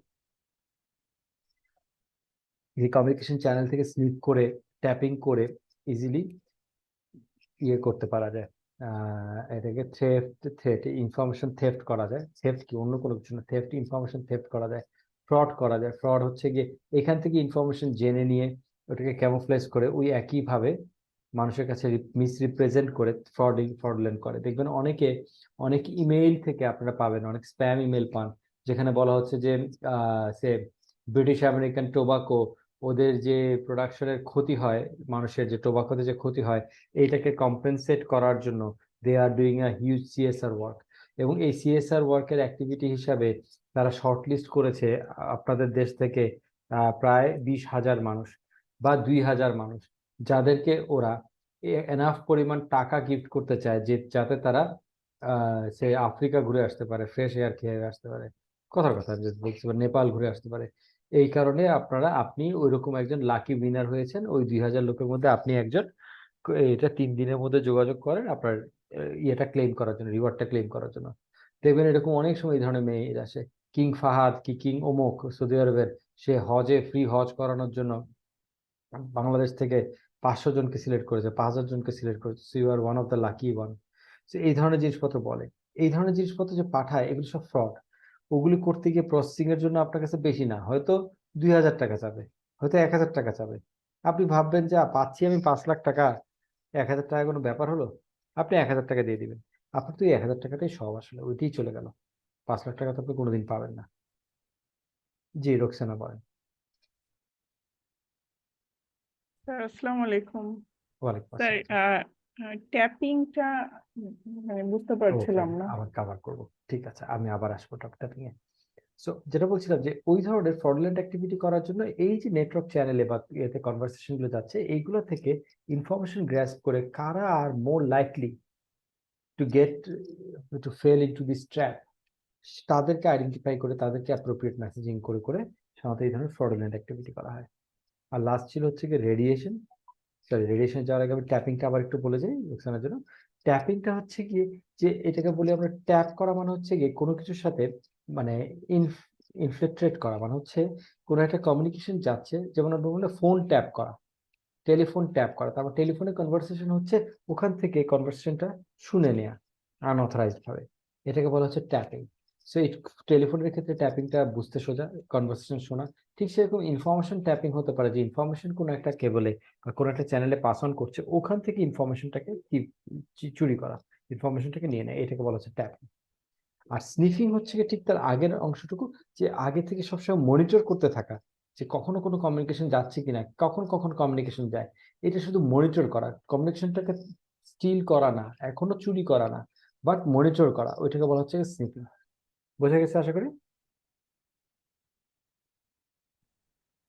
এই কমিউনিকেশন চ্যানেল থেকে স্লিপ করে, ট্যাপিং করে ইজিলি ইয়ে করতে পারা যায়, এটাকে থেফট ইনফরমেশন থেফট করা যায়। থেফট কি অন্য কোনো কিছু না, থেফট ইনফরমেশন থেফট করা যায়, ফ্রড করা যায়। ফ্রড হচ্ছে গিয়ে এখান থেকে ইনফরমেশন জেনে নিয়ে ওটাকে ক্যামোফ্লেজ করে ওই একইভাবে মানুষের কাছে মিসরিপ্রেজেন্ট করে ফ্রডুলেন্ট করে। দেখবেন অনেক ইমেইল থেকে আপনারা পাবেন, অনেক স্প্যাম ইমেল পান যেখানে বলা হচ্ছে যে সে ব্রিটিশ আমেরিকান টোবাকো, ওদের যে প্রোডাকশনের ক্ষতি হয়, মানুষের যে টোবাকোতে যে ক্ষতি হয়, এইটাকে কম্পেনসেট করার জন্য they are doing a huge CSR work. এবং এই সিএসআর ওয়ার্কের অ্যাক্টিভিটি হিসাবে তারা শর্টলিস্ট করেছে আপনাদের দেশ থেকে প্রায় 20,000 মানুষ বা 2,000 মানুষ, যাদেরকে ওরা এনাফ পরিমাণ টাকা গিফট করতে চায় যে যাতে তারা সে আফ্রিকা ঘুরে আসতে পারে, ফ্রেশ এয়ার খেয়ে আসতে পারে, কথার কথা বলতে পারে, নেপাল ঘুরে আসতে পারে। এই কারণে আপনি ওইরকম একজন লাকি উইনার হয়েছেন, ওই 2,000 লোকের মধ্যে আপনি একজন। এটা 3 দিনের মধ্যে যোগাযোগ করেন আপনার ইয়েটা ক্লেম করার জন্য, রিওয়ার্ডটা ক্লেম করার জন্য। দেখবেন এরকম অনেক সময় এই ধরনের মেয়ে আসে, কিং ফাহাদ কি কিং অমুক সৌদি আরবের, সে হজে ফ্রি হজ করানোর জন্য বাংলাদেশ থেকে 500 জনকে সিলেক্ট করেছে, 5,000 জনকে সিলেক্ট করেছে, so you are one of the lucky one. এই ধরনের জিনিসপত্র বলে, এই ধরনের জিনিসপত্র যে পাঠায় এগুলো সব ফ্রড। ওগুলি করতে গিয়ে প্রসেসিং এর জন্য আপনার কাছে বেশি না, হয়তো 2,000 টাকা চাবে, হয়তো 1,000 টাকা চাবে। আপনি ভাববেন যে পাচ্ছি আমি 5 লাখ টাকা, 1,000 টাকা কোনো ব্যাপার হলো? আপনি 1,000 টাকা দিয়ে দিবেন। আপনার তো 1,000 টাকাটাই সব, আসলে ওইটাই চলে গেল। 5 লাখ টাকা তো আপনি কোনোদিন পাবেন না। জি রোকসানা বলেন। স্যার আসসালামু আলাইকুম। ওয়ালাইকুম স্যার আসসালাম। ট্যাপিংটা মানে বুঝতে ওকে, পারছিলাম না। আবার কভার করবো, ঠিক আছে, আমি আবার আসবো টপিকে। সো যেটা বলছিলাম যে ওই ধরনের ফ্রডুলেন্ট অ্যাক্টিভিটি করার জন্য এই যে নেটওয়ার্ক চ্যানেলে বা এতে কনভারসেশন গুলো যাচ্ছে, এইগুলো থেকে ইনফরমেশন গ্র্যাস্প করে কারা are more likely to get to fall into this trap, তাদেরকে আইডেন্টিফাই করে তাদেরকে অ্যাপ্রোপ্রিয়েট মেসেজিং করে করে সাধারণত এই ধরনের ফ্রডুলেন্ট অ্যাক্টিভিটি করা হয়। আর লাস্ট ছিল হচ্ছে কি রেডিয়েশন। সরি, রেডিয়েশন যাওয়ার আগে আমি ট্যাপিংটা আবার একটু বলে যাই লোকসানের জন্য। ট্যাপিংটা হচ্ছে কি, যে এটাকে বলি আমরা ট্যাপ করা, মানে হচ্ছে গিয়ে কোনো কিছুর সাথে মানে ইনফিল্ট্রেট করা, মানে হচ্ছে কোনো একটা কমিউনিকেশন যাচ্ছে, যেমন আমরা বললে ফোন ট্যাপ করা, টেলিফোন ট্যাপ করা, তারপর টেলিফোনে কনভারসেশন হচ্ছে, ওখান থেকে কনভারসেশনটা শুনে নেওয়া আনঅথরাইজড ভাবে, এটাকে বলা হচ্ছে ট্যাপিং। সো এই টেলিফোনের ক্ষেত্রে ট্যাপিংটা বুঝতে সোজা, কনভারসেশন শোনা। ঠিক সেরকম ইনফরমেশন ট্যাপিং হতে পারে, যে ইনফরমেশন কোনো একটা কেবলে বা কোনো একটা চ্যানেলে পাস অন করছে, ওখান থেকে ইনফরমেশনটাকে চুরি করা, ইনফরমেশনটাকে নিয়ে নেয়, এটাকে বলা হচ্ছে ট্যাপিং। আর স্নিফিং হচ্ছে কি ঠিক তার আগের অংশটুকু, যে আগে থেকে সবসময় মনিটর করতে থাকা, যে কখনো কোনো কমিউনিকেশন যাচ্ছে কিনা, কখন কখন কমিউনিকেশন যায়, এটা শুধু মনিটর করা, কমিউনিকেশনটাকে স্টিল করা না, এখনো চুরি করা না, বাট মনিটর করা, ওইটাকে বলা হচ্ছে স্নিফিং। বোঝা গেছে আশা করি?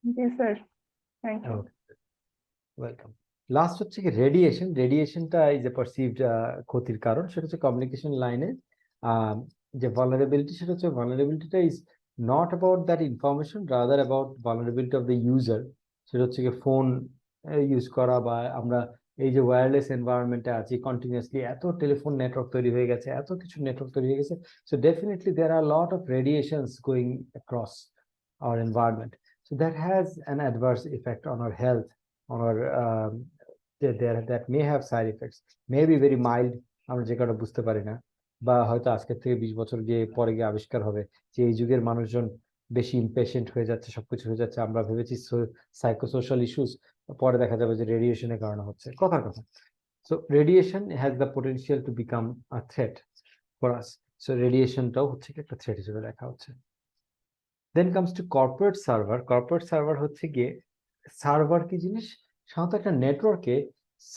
জি sir, thank you. Welcome. Last হচ্ছে কি রেডিয়েশন। রেডিয়েশনটা ইজ এ পারসিভড ক্ষতির কারণ, সেটা হচ্ছে কমিউনিকেশন লাইনে যে ভালনারেবিলিটি, সেটা হচ্ছে ভালনারেবিলিটিটা is not about that information, rather about vulnerability of the user. সেটা হচ্ছে কি ফোন ইউজ করা, বা আমরা এই যে ওয়্যারলেস এনভায়রনমেন্টে আছি, কন্টিনিউয়াসলি এত টেলিফোন নেটওয়ার্ক তৈরি হয়ে গেছে, এত কিছু নেটওয়ার্ক তৈরি হয়ে গেছে, so definitely there are lot of radiations going across our environment, so that has an adverse effect on our health, on our that may have side effects, may be very mild, আমরা যে কারণে বুঝতে পারি না, বা হয়তো আজকের থেকে 20 বছর গিয়ে পরে গিয়ে আবিষ্কার হবে যে এই যুগের মানুষজন বেশি ইমপেশেন্ট হয়ে যাচ্ছে, সবকিছু হয়ে যাচ্ছে, আমরা ভেবেছি সাইকোসোশ্যাল ইস্যুস, পরে দেখা যাবে যে রেডিয়েশনের কারণে হচ্ছে, কথার কথা। So radiation has the potential to become a threat for us, so রেডিয়েশনটাও হচ্ছে একটা থ্রেট হিসেবে দেখা হচ্ছে। Then comes to corporate server. Corporate server হচ্ছে গিয়ে, সার্ভার কি জিনিস, সাধারণত একটা নেটওয়ার্কে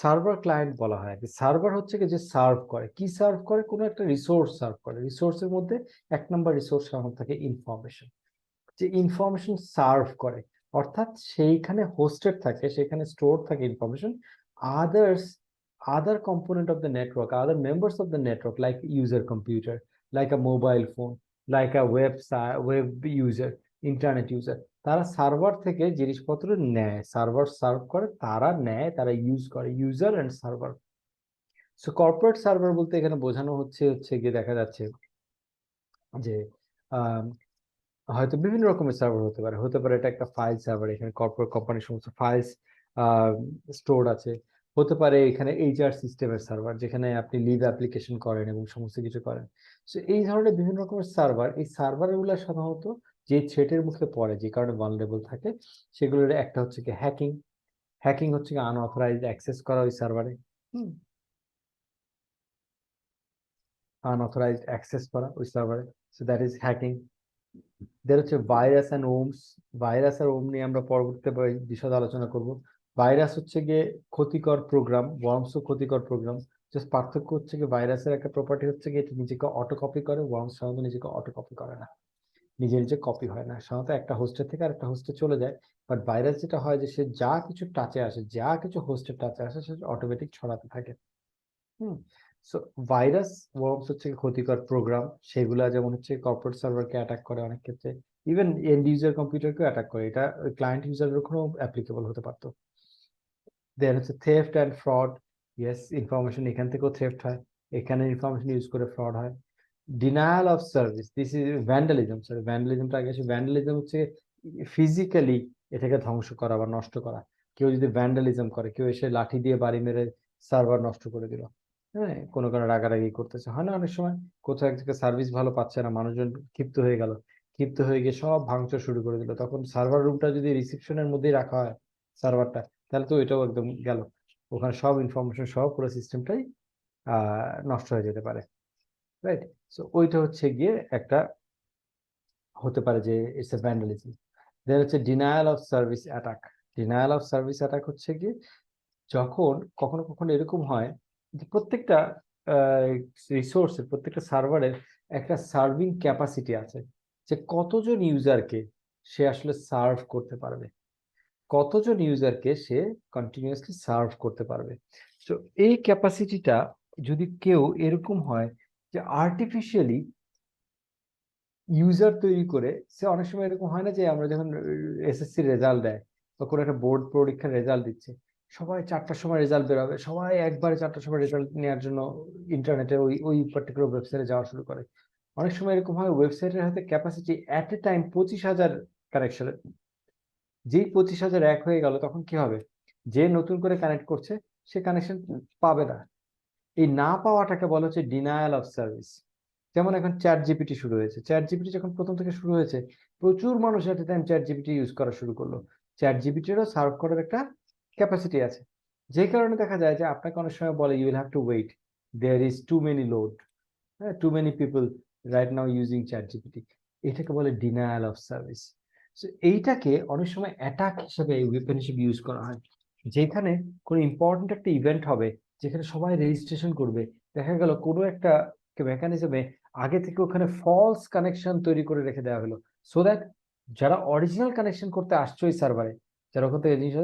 সার্ভার ক্লায়েন্ট বলা হয়। সার্ভার হচ্ছে কি যে সার্ভ করে, কি সার্ভ করে, কোনো একটা রিসোর্স সার্ভ করে। রিসোর্সের মধ্যে 1 নম্বর রিসোর্স সাধারণত থাকে ইনফরমেশন, যে ইনফরমেশন সার্ভ করে, অর্থাৎ সেইখানে হোস্টেড থাকে, সেখানে স্টোর থাকে information. Other component of the network, other members of the network, like user computer, like a mobile phone, like a web user, internet user, তারা সার্ভার থেকে জিনিসপত্র নেয়, সার্ভার সার্ভ করে, তারা নেয়, তারা ইউজ করে, user and server. So corporate server বলতে এখানে বোঝানো হচ্ছে গিয়ে দেখা যাচ্ছে যে হয়তো বিভিন্ন রকমের সার্ভার হতে পারে এটা একটা ফাইল সার্ভার, এখানে কর্পোরেট কোম্পানির সমস্ত ফাইলস স্টোর আছে। হতে পারে এখানে এইচআর সিস্টেমের সার্ভার, যেখানে আপনি লিভ অ্যাপ্লিকেশন করেন এবং সমস্ত কিছু করেন। সো এই ধরনের বিভিন্ন রকমের সার্ভার, এই সার্ভারগুলো সাধারণত যে থ্রেটের মুখে পড়ে, যে কারণে ভালনারেবল থাকে, সেগুলোর একটা হচ্ছে কি হ্যাকিং। হ্যাকিং হচ্ছে কি আনঅথরাইজড অ্যাক্সেস করা ওই সার্ভারে, আনঅথরাইজড অ্যাক্সেস করা ওই সার্ভারে, সো দ্যাট ইজ হ্যাকিং। দের হচ্ছে ভাইরাস অ্যান্ড ওমস। ভাইরাস আর ওম নিয়ে আমরা পরবর্তীতে বিশদ আলোচনা করব। ভাইরাস হচ্ছে গিয়ে ক্ষতিকর প্রোগ্রাম, ওয়ার্মসও ক্ষতিকর প্রোগ্রাম। জাস্ট পার্থক্য হচ্ছে কি ভাইরাসের একটা প্রপার্টি হচ্ছে কি এটা নিজেকে অটো কপি করে, ওয়ার্মস সাধারণত নিজেকে অটো কপি করে না, নিজে নিজে কপি হয় না, সাধারণত একটা হোস্টের থেকে আরেকটা হোস্টে চলে যায়। বাট ভাইরাস যেটা হয় যে সে যা কিছু টাচে আসে, যা কিছু হোস্টের টাচে আসে, সে অটোমেটিক ছড়াতে থাকে। সো ভাইরাস ওয়ার্মস হচ্ছে ক্ষতিকর প্রোগ্রাম, সেগুলা যেমন হচ্ছে কর্পোরেট সার্ভারকে অ্যাটাক করে অনেক ক্ষেত্রে, ইভেন এন্ড ইউজার কম্পিউটারকেও অ্যাটাক করে, এটা ক্লায়েন্ট ইউজারের ওখানেও অ্যাপ্লিকেবল হতে পারতো। দেন হচ্ছে theft and fraud. Yes, information এখান থেকেও থেফট হয়, এখানে ইনফরমেশন ইউজ করে ফ্রড হয়। Denial of service, this is vandalism. Sorry, ভ্যান্ডালিজমটা আগে আসে। ভ্যান্ডালিজম হচ্ছে ফিজিক্যালি এটাকে ধ্বংস করা বা নষ্ট করা। কেউ যদি ভ্যান্ডালিজম করে, কেউ এসে লাঠি দিয়ে বাড়ি মেরে সার্ভার নষ্ট করে দিল, হ্যাঁ, কোনো কারণে রাগারাগি করতেছে, হয় না অনেক সময়, কোথাও এক জায়গায় সার্ভিস ভালো পাচ্ছে না, মানুষজন ক্ষিপ্ত হয়ে গেল, ক্ষিপ্ত হয়ে গিয়ে সব ভাঙচুর শুরু করে দিল, তখন সার্ভার রুমটা যদি রিসেপশনের মধ্যেই রাখা হয় সার্ভারটা, তাহলে তো এটাও একদম গেল, ওখানে সব ইনফরমেশন সহ পুরো সিস্টেমটাই নষ্ট হয়ে যেতে পারে। রাইট? সো ওইটা হচ্ছে গিয়ে একটা হতে পারে যে ইটস এ ভ্যান্ডালিজম। দেন হচ্ছে denial of service attack. Denial of service attack হচ্ছে গিয়ে যখন কখনো কখনো এরকম হয় যে প্রত্যেকটা রিসোর্সের, প্রত্যেকটা সার্ভারের একটা সার্ভিং ক্যাপাসিটি আছে, যে কতজন ইউজারকে সে আসলে সার্ভ করতে পারবে, কতজন ইউজারকে সে কন্টিনিউয়াসলি সার্ভ করতে পারবে। তো এই ক্যাপাসিটিটা যদি কেউ এরকম হয় যে আর্টিফিশিয়ালি ইউজার তৈরি করে, সে অনেক সময় এরকম হয় না যে আমরা যখন এসএসসি রেজাল্ট দেয় বা কোনো একটা বোর্ড পরীক্ষার রেজাল্ট দিচ্ছে, সবাই 4টার সময় রেজাল্ট বেরোবে, সবাই একবারে 4টার সময় রেজাল্ট নেওয়ার জন্য ইন্টারনেটে ওই ওই পার্টিকুলার ওয়েবসাইটে যাওয়া শুরু করে। অনেক সময় এরকম হয় ওয়েবসাইটের হাতে ক্যাপাসিটি অ্যাট এ টাইম 25,000 কানেকশনের, যেই 25,000 এক হয়ে গেল তখন কি হবে, যে নতুন করে কানেক্ট করছে সে কানেকশন পাবে না। এই না পাওয়াটাকে বলা হচ্ছে ডিনায়াল অফ সার্ভিস। যেমন এখন চ্যাট জিপিটি শুরু হয়েছে, চ্যাট জিপিটি যখন প্রথম থেকে শুরু হয়েছে প্রচুর মানুষ at a time ChatGPT use করা শুরু করলো। চ্যাট জিপিটিরও সার্ভ করার একটা ক্যাপাসিটি আছে, যে কারণে দেখা যায় যে আপনাকে অনেক সময় বলে you will have to wait, there is too many load, হ্যাঁ, too many people right now using ChatGPT. এটাকে বলে ডিনায়াল অফ সার্ভিস। সো এইটাকে অনেক সময় অ্যাটাক হিসেবে, ওয়েপন হিসেবে ইউজ করা হয়, যেখানে কোনো ইম্পর্টেন্ট একটা ইভেন্ট হবে, যেখানে সবাই রেজিস্ট্রেশন করবে, দেখা গেল কোনো একটা মেকানিজমে আগে থেকে ওখানে ফলস কানেকশন তৈরি করে রেখে দেওয়া হলো, সো দ্যাট যারা অরিজিনাল কানেকশন করতে আসছে ওই সার্ভারে, যারা ওখান থেকে জিনিস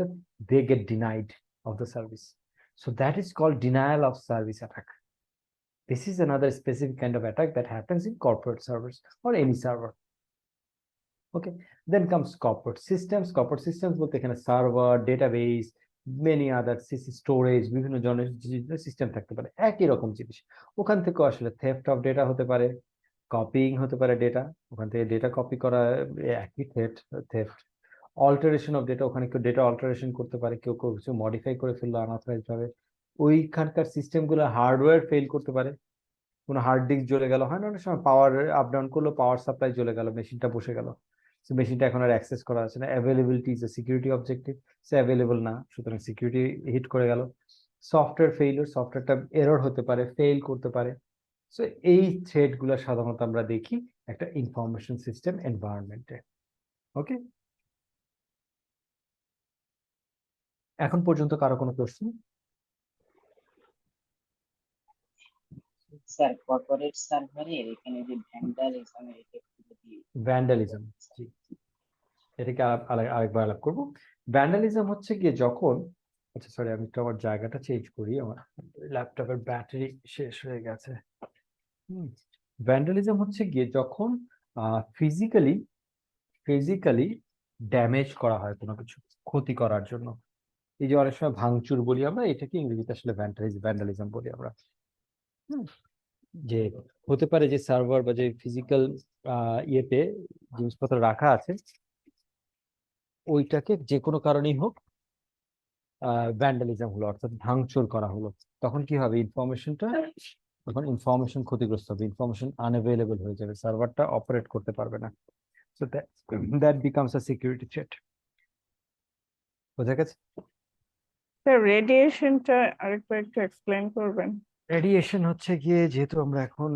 they get denied of the service. So that is called denial of service attack. This is another specific kind of attack that happens in corporate servers or any server. Okay, then comes corporate systems. Corporate systems বলতে এখানে server, database, many other storage, বিভিন্ন ধরনের system থাকতে পারে, একই রকম জিনিস। ওখান থেকে আসলে থেফট অফ ডেটা হতে পারে, কপিং হতে পারে ডেটা, ওখান থেকে ডেটা কপি করা, একই থেফট। অল্টারেশন অফ ডেটা, ওখানে কেউ ডেটা অল্টারেশন করতে পারে, কেউ কেউ কিছু মডিফাই করে ফেললো আনঅথরাইজড ভাবে। ওইখানকার সিস্টেমগুলো হার্ডওয়্যার ফেল করতে পারে, কোনো হার্ড ডিস্ক জ্বলে গেল, হয় না অনেক সময়, পাওয়ার আপ ডাউন করলো, পাওয়ার সাপ্লাই জ্বলে গেল, মেশিনটা বসে গেল, মেশিনটা এখন আর অ্যাক্সেস করা যাচ্ছে না। Availability is a security objective, say available না, সুতরাং সিকিউরিটি হিট করে গেল। সফটওয়্যার ফেইলিওর, সফটওয়্যারটা এরর হতে পারে, ফেল করতে পারে। সো এই থ্রেড গুলো সাধারণত আমরা দেখি একটা ইনফরমেশন সিস্টেম এনভায়রনমেন্টে। ওকে, এখন পর্যন্ত কারো কোনো প্রশ্ন? স্যার কর্পোরেট সার্ভারের এখানে যে ভ্যান্ডালিজম, ভ্যান্ডালিজম, জি, এটাকে আরেকবার আলাপ করবো। ভ্যান্ডালিজম হচ্ছে গিয়ে যখন, আচ্ছা সরি, আমি একটু আমার জায়গাটা চেঞ্জ করি, আমার ল্যাপটপের ব্যাটারি শেষ হয়ে গেছে। ভ্যান্ডালিজম হচ্ছে গিয়ে যখন ফিজিক্যালি ড্যামেজ করা হয় কোনো কিছু ক্ষতি করার জন্য। এই যে অনেক সময় ভাঙচুর বলি আমরা, এটাকে ইংরেজিতে আসলে ভ্যান্ডালিজম বলি আমরা। যে হতে পারে যে সার্ভার বা যে ফিজিক্যাল ইয়েতে জিনিসপত্র রাখা আছে, ওইটাকে যে কোনো কারণেই হোক ভ্যান্ডালিজম হলো, অর্থাৎ ভাঙচুর করা হলো। তখন কি হবে, তখন ইনফরমেশন ক্ষতিগ্রস্ত হবে, ইনফরমেশন আনঅ্যাভেলেবল হয়ে যাবে, সার্ভারটা অপারেট করতে পারবে না। So that becomes a security threat. বোঝা গেছে? স্যার রেডিয়েশনটা আরেকবার একটু এক্সপ্লেইন করবেন? রেডিয়েশন হচ্ছে গিয়ে, যেহেতু আমরা এখন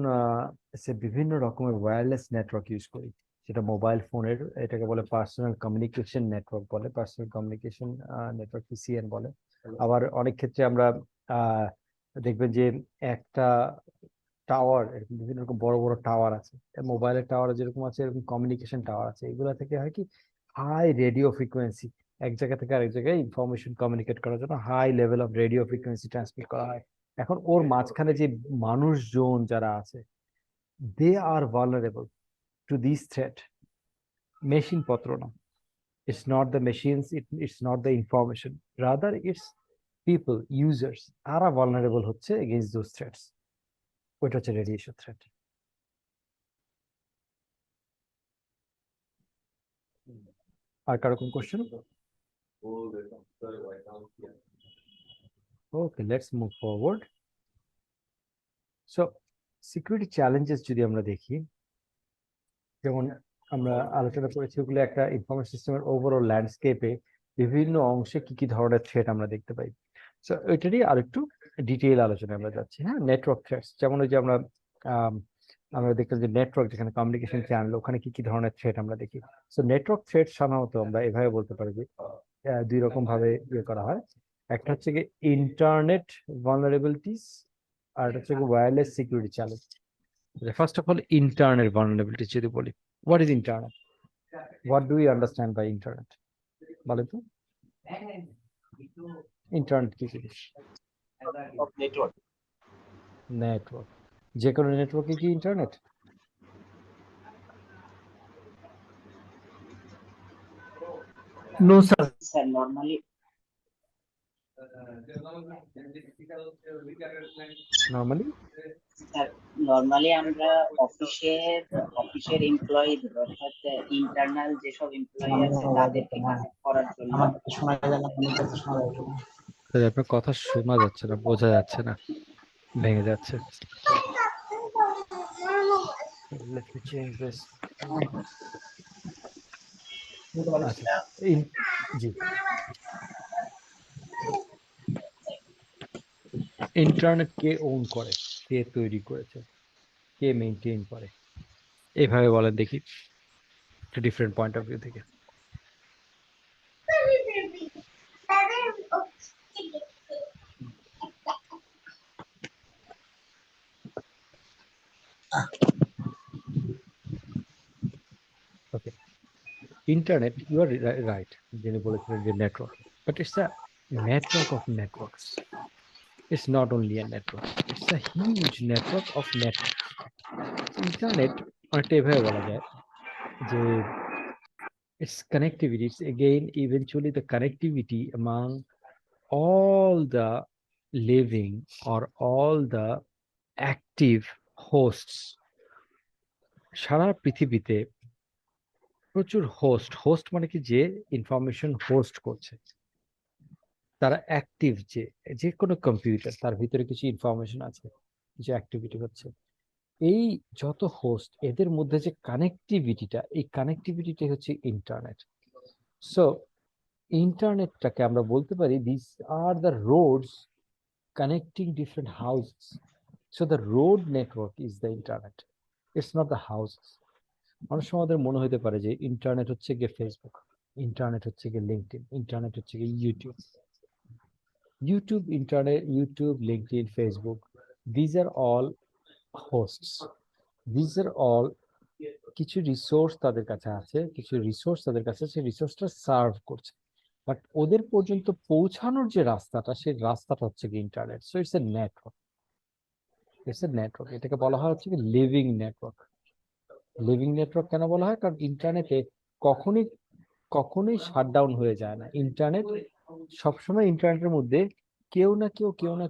বিভিন্ন রকমের ওয়্যারলেস নেটওয়ার্ক ইউজ করি, সেটা মোবাইল ফোনের, এটাকে বলে পার্সোনাল কমিউনিকেশন নেটওয়ার্ক বলে, পার্সোনাল কমিউনিকেশন নেটওয়ার্ক পিসিএন বলে। আবার অনেক ক্ষেত্রে আমরা দেখবেন যে একটা টাওয়ার, এরকম বিভিন্ন রকম বড় বড় টাওয়ার আছে, মোবাইলের টাওয়ার যেরকম আছে এরকম কমিউনিকেশন টাওয়ার আছে। এগুলো থেকে হয় কি, হাই রেডিও ফ্রিকোয়েন্সি, এক জায়গা থেকে আরেক জায়গায় ইনফরমেশন কমিউনিকেট করার জন্য high level of radio frequency transmit করা হয়। এখন ওর মাঝখানে যে মানুষজন যারা আছে, they are vulnerable to this threat. Machine পত্র না, it's not the machines, it's not the information, rather it's people, users, তারা vulnerable হচ্ছে against those threats. ওইটা হচ্ছে রেডিয়েশন থ্রেট। আর কারো কোন question? Okay, let's move forward. So security challenges যদি আমরা দেখি, যেমন আমরা আলোচনা করেছি, ওগুলো একটা ইনফরমেশন সিস্টেমের ওভারঅল ল্যান্ডস্কেপে বিভিন্ন অংশে কি কি ধরনের থ্রেট আমরা দেখতে পাই। সো এটারই আর একটু ডিটেইল আলোচনা আমরা যাচ্ছি। হ্যাঁ, নেটওয়ার্ক থ্রেটস, যেমন ওই যে আমরা আমরা দেখলাম যে নেটওয়ার্ক যেখানে কমিউনিকেশন চ্যানেল, ওখানে কি কি ধরনের থ্রেট আমরা দেখি। সো নেটওয়ার্ক থ্রেট সাধারণত আমরা এভাবে বলতে পারি যে দুই রকম ভাবে ইয়ে করা হয়। একটা হচ্ছে কি ইন্টারনেট ভালনারেবিলিটিস, আর একটা হচ্ছে wireless security challenge. First of all internet vulnerabilities যদি বলি, what is internet, what do you understand by internet, বলেন তো ইন্টারনেট কি জিনিস? নেটওয়ার্ক। নেটওয়ার্ক, যে কোনো নেটওয়ার্কে কি internet? No sir. Sir normally normally sir normally আমরা অফিসের এমপ্লয়ি, অর্থাৎ ইন্টারনাল যেসব এমপ্লয়ি আছে তাদেরকে কানেক্ট করার জন্য আপনার কথা শোনা যাচ্ছে না, বোঝা যাচ্ছে না, ভেঙে যাচ্ছে। Let me change this. আচ্ছা, জি, ইন্টারনেট কে ওন করে, কে তৈরি করেছে, কে মেনটেন করে, এইভাবে বলেন দেখি, একটা ডিফারেন্ট পয়েন্ট অফ ভিউ থেকে। ওকে, ইন্টারনেট, ইউ আর রাইট, যিনি বলেছিলেন যে network, but it's a network of networks. It's not only a network, it's a huge network of networks. Internet অনেকটা এভাবে বলা যায় যে its connectivity, it's again eventually the connectivity among all the living or all the active hosts. সারা পৃথিবীতে প্রচুর host মানে কি, যে ইনফরমেশন হোস্ট করছে, তারা অ্যাক্টিভ, যে কোনো কম্পিউটার, তার ভিতরে কিছু ইনফরমেশন আছে, কিছু অ্যাক্টিভিটি হচ্ছে, এই যত হোস্ট, এদের মধ্যে যে কানেক্টিভিটিটা, এই কানেক্টিভিটিটাই হচ্ছে ইন্টারনেট। সো ইন্টারনেটটাকে আমরা বলতে পারি this are the roads connecting different houses. So the road network is the internet, it's not the houses. অনেক সময় আমাদের মনে হতে পারে যে ইন্টারনেট হচ্ছে গিয়ে ফেসবুক, ইন্টারনেট হচ্ছে গিয়ে লিঙ্কডইন, ইন্টারনেট হচ্ছে গিয়ে YouTube, LinkedIn, Facebook, these are all hosts, these are all কিছু রিসোর্স তাদের কাছে আছে, সেই রিসোর্সটা সার্ভ করছে, বাট ওদের পর্যন্ত পৌঁছানোর যে রাস্তাটা, সেই রাস্তাটা হচ্ছে কি internet. So it's a network, এটাকে বলা হয় হচ্ছে কি লিভিং নেটওয়ার্ক। লিভিং নেটওয়ার্ক কেন বলা হয়? কারণ ইন্টারনেটে কখনোই শাটডাউন হয়ে যায় না। ইন্টারনেট সবসময়, ইন্টারনেটের মধ্যে কেউ না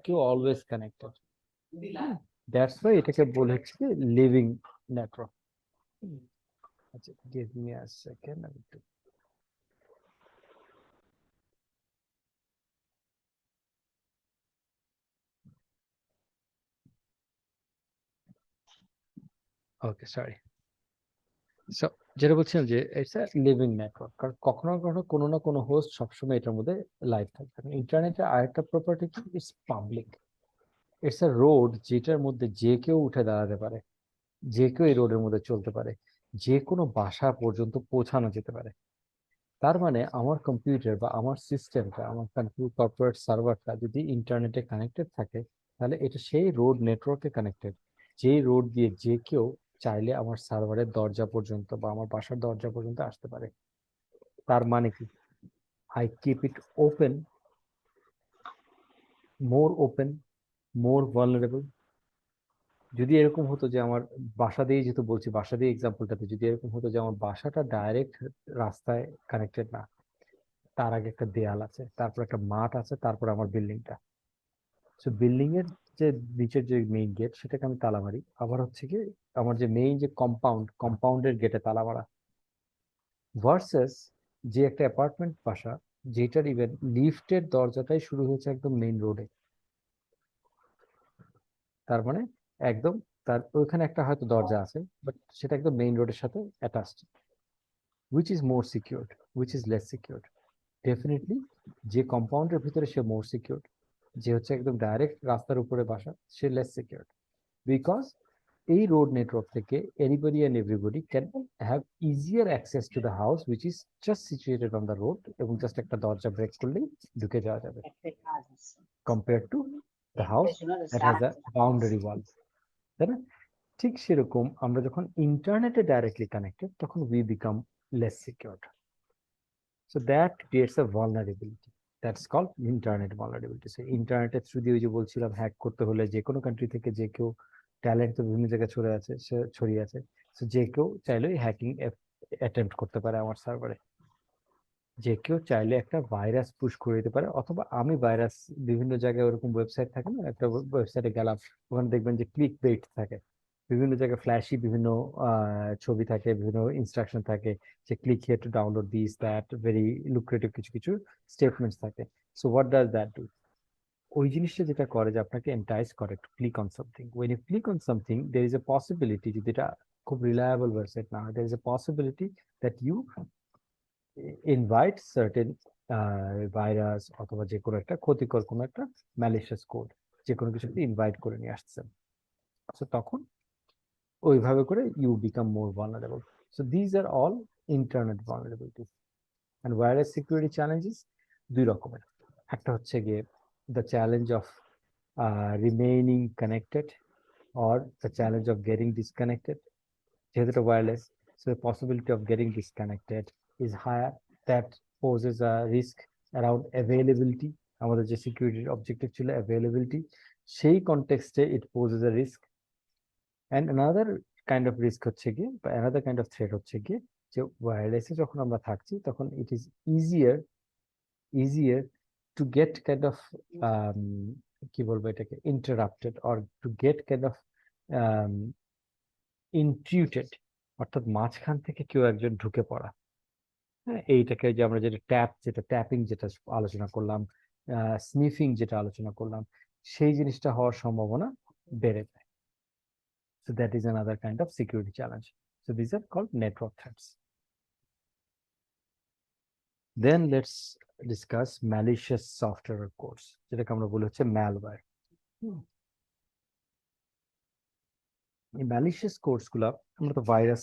কেউ অলওয়েজ কানেক্টেড। দ্যাটস ওয়াই এটাকে বলে হচ্ছে কি লিভিং নেটওয়ার্ক। আচ্ছা, give me a second. Okay, sorry. So যেটা বলছিলাম যে ইটস আ লিভিং নেটওয়ার্ক, কারণ কখনো কোনো না কোনো হোস্ট সবসময় এটার মধ্যে লাইভ থাকবে। ইন্টারনেটের আরেকটা প্রপার্টি কি, it's public, it's a road যেটার মধ্যে যে কেউ উঠে দাঁড়াতে পারে, যে কেউ এই রোডের মধ্যে চলতে পারে, যে কোনো বাসা পর্যন্ত পৌঁছানো যেতে পারে। তার মানে আমার কম্পিউটার বা আমার সিস্টেমটা, আমার কর্পোরেট সার্ভারটা যদি ইন্টারনেটে কানেক্টেড থাকে, তাহলে এটা সেই রোড নেটওয়ার্কে কানেক্টেড, যেই রোড দিয়ে যে কেউ চাইলে আমার সার্ভারের দরজা পর্যন্ত বা আমার বাসার দরজা পর্যন্ত আসতে পারে। তার মানে কি, I keep it open, more vulnerable. যদি এরকম হতো যে আমার বাসা দিয়ে, যেহেতু বলছি বাসা দিয়ে এক্সাম্পলটাতে, যদি এরকম হতো যে আমার বাসাটা ডাইরেক্ট রাস্তায় কানেক্টেড না, তার আগে একটা দেয়াল আছে, তারপর একটা মাঠ আছে, তারপর আমার বিল্ডিংটা। সো বিল্ডিং এর যে নিচের যে মেইন গেট, সেটাকে আমি তালা মারি, আবার হচ্ছে কি আমার যে মেইন যে কম্পাউন্ডের গেটে তালা মারা, ভার্সেস যে একটা অ্যাপার্টমেন্ট বাসা, যেটার ইভেন লিফটের দরজাটাই শুরু হয়েছে একদম মেইন রোডে। তার মানে একদম তার ওইখানে একটা হয়তো দরজা আছে, বাট সেটা একদম মেইন রোডের সাথে attached. which is more secured, which is less secured? Definitely যে কম্পাউন্ডের ভিতরে সে মোর সিকিউরড, যে হচ্ছে একদম ডাইরেক্ট রাস্তার উপরে বাসা, সে লেস সিকিউরড, বিকজ এই রোড নেটওয়ার্ক থেকে anybody and everybody can have easier access to the house which is just situated on the road এবং জাস্ট একটা দরজা ব্রেক করলেই ঢুকে যাওয়া যাবে compared to the house that has a boundary wall, তাই না? ঠিক সেরকম আমরা যখন ইন্টারনেটে ডাইরেক্টলি কানেক্টেড তখন we become less secured. So that creates a vulnerability. That's called internet vulnerability. So ইন্টারনেটের থ্রু দিয়ে ওই যে বলছিলাম হ্যাক করতে হলে যে কোনো কান্ট্রি থেকে যে কেউ ট্যালেন্ট তো বিভিন্ন জায়গায় ছড়িয়ে আছে, সো যে কেউ চাইলে হ্যাকিং অ্যাটেম্প্ট করতে পারে আমার সার্ভারে। যে কেউ চাইলে একটা ভাইরাস পুশ করে দিতে পারে, অথবা আমি ভাইরাস বিভিন্ন জায়গায় ওরকম ওয়েবসাইট থাকে না, একটা ওয়েবসাইটে গেলাম ওখানে দেখবেন যে ক্লিক বেট থাকে, বিভিন্ন জায়গায় ফ্ল্যাশি বিভিন্ন ছবি থাকে, বিভিন্ন ইনস্ট্রাকশন থাকে যে click here to download this that, very lucrative কিছু কিছু স্টেটমেন্টস থাকে। So what does that do? ওই জিনিসটা যেটা করে যে আপনাকে এন্টাইজ করে to click on something. When you click on something there is a possibility, যদি এটা খুব রিলায়েবল ওয়েবসাইট না হয়, there is a possibility that you invite certain virus অথবা যে কোনো একটা ক্ষতিকর কোনো একটা ম্যালিশিয়াস কোড যে কোনো কিছুতে ইনভাইট করে নিয়ে আসছেন। সো তখন ওইভাবে করে you become more vulnerable. So these are all internet vulnerabilities. And virus security challenges দুই রকমের। একটা হচ্ছে গিয়ে the challenge of remaining connected or the challenge of getting disconnected. যেহেতু এটা wireless, so the possibility of getting disconnected is higher. That poses a risk around availability. আমাদের যে সিকিউরিটির অবজেক্টিভ ছিল availability, সেই কনটেক্সটে it poses a risk. And another kind of risk হচ্ছে গিয়ে, বা another kind of threat হচ্ছে গিয়ে, যে ওয়্যারলেসে যখন আমরা থাকছি তখন it is easier to get kind of কি বলবো এটাকে interrupted or to get kind of intruded, অর্থাৎ মাঝখান থেকে কেউ একজন ঢুকে পড়া। হ্যাঁ, এইটাকে যে আমরা যেটা ট্যাপিং যেটা আলোচনা করলাম, স্নিফিং যেটা আলোচনা করলাম, সেই জিনিসটা হওয়ার সম্ভাবনা বেড়ে যায়। So that is another kind of security challenge. So these are called network threats. Then let's discuss malicious software codes, যেটাকে আমরা বলি হচ্ছে malware. এই ম্যালিশিয়াস কোডস গুলা, আমরা তো ভাইরাস,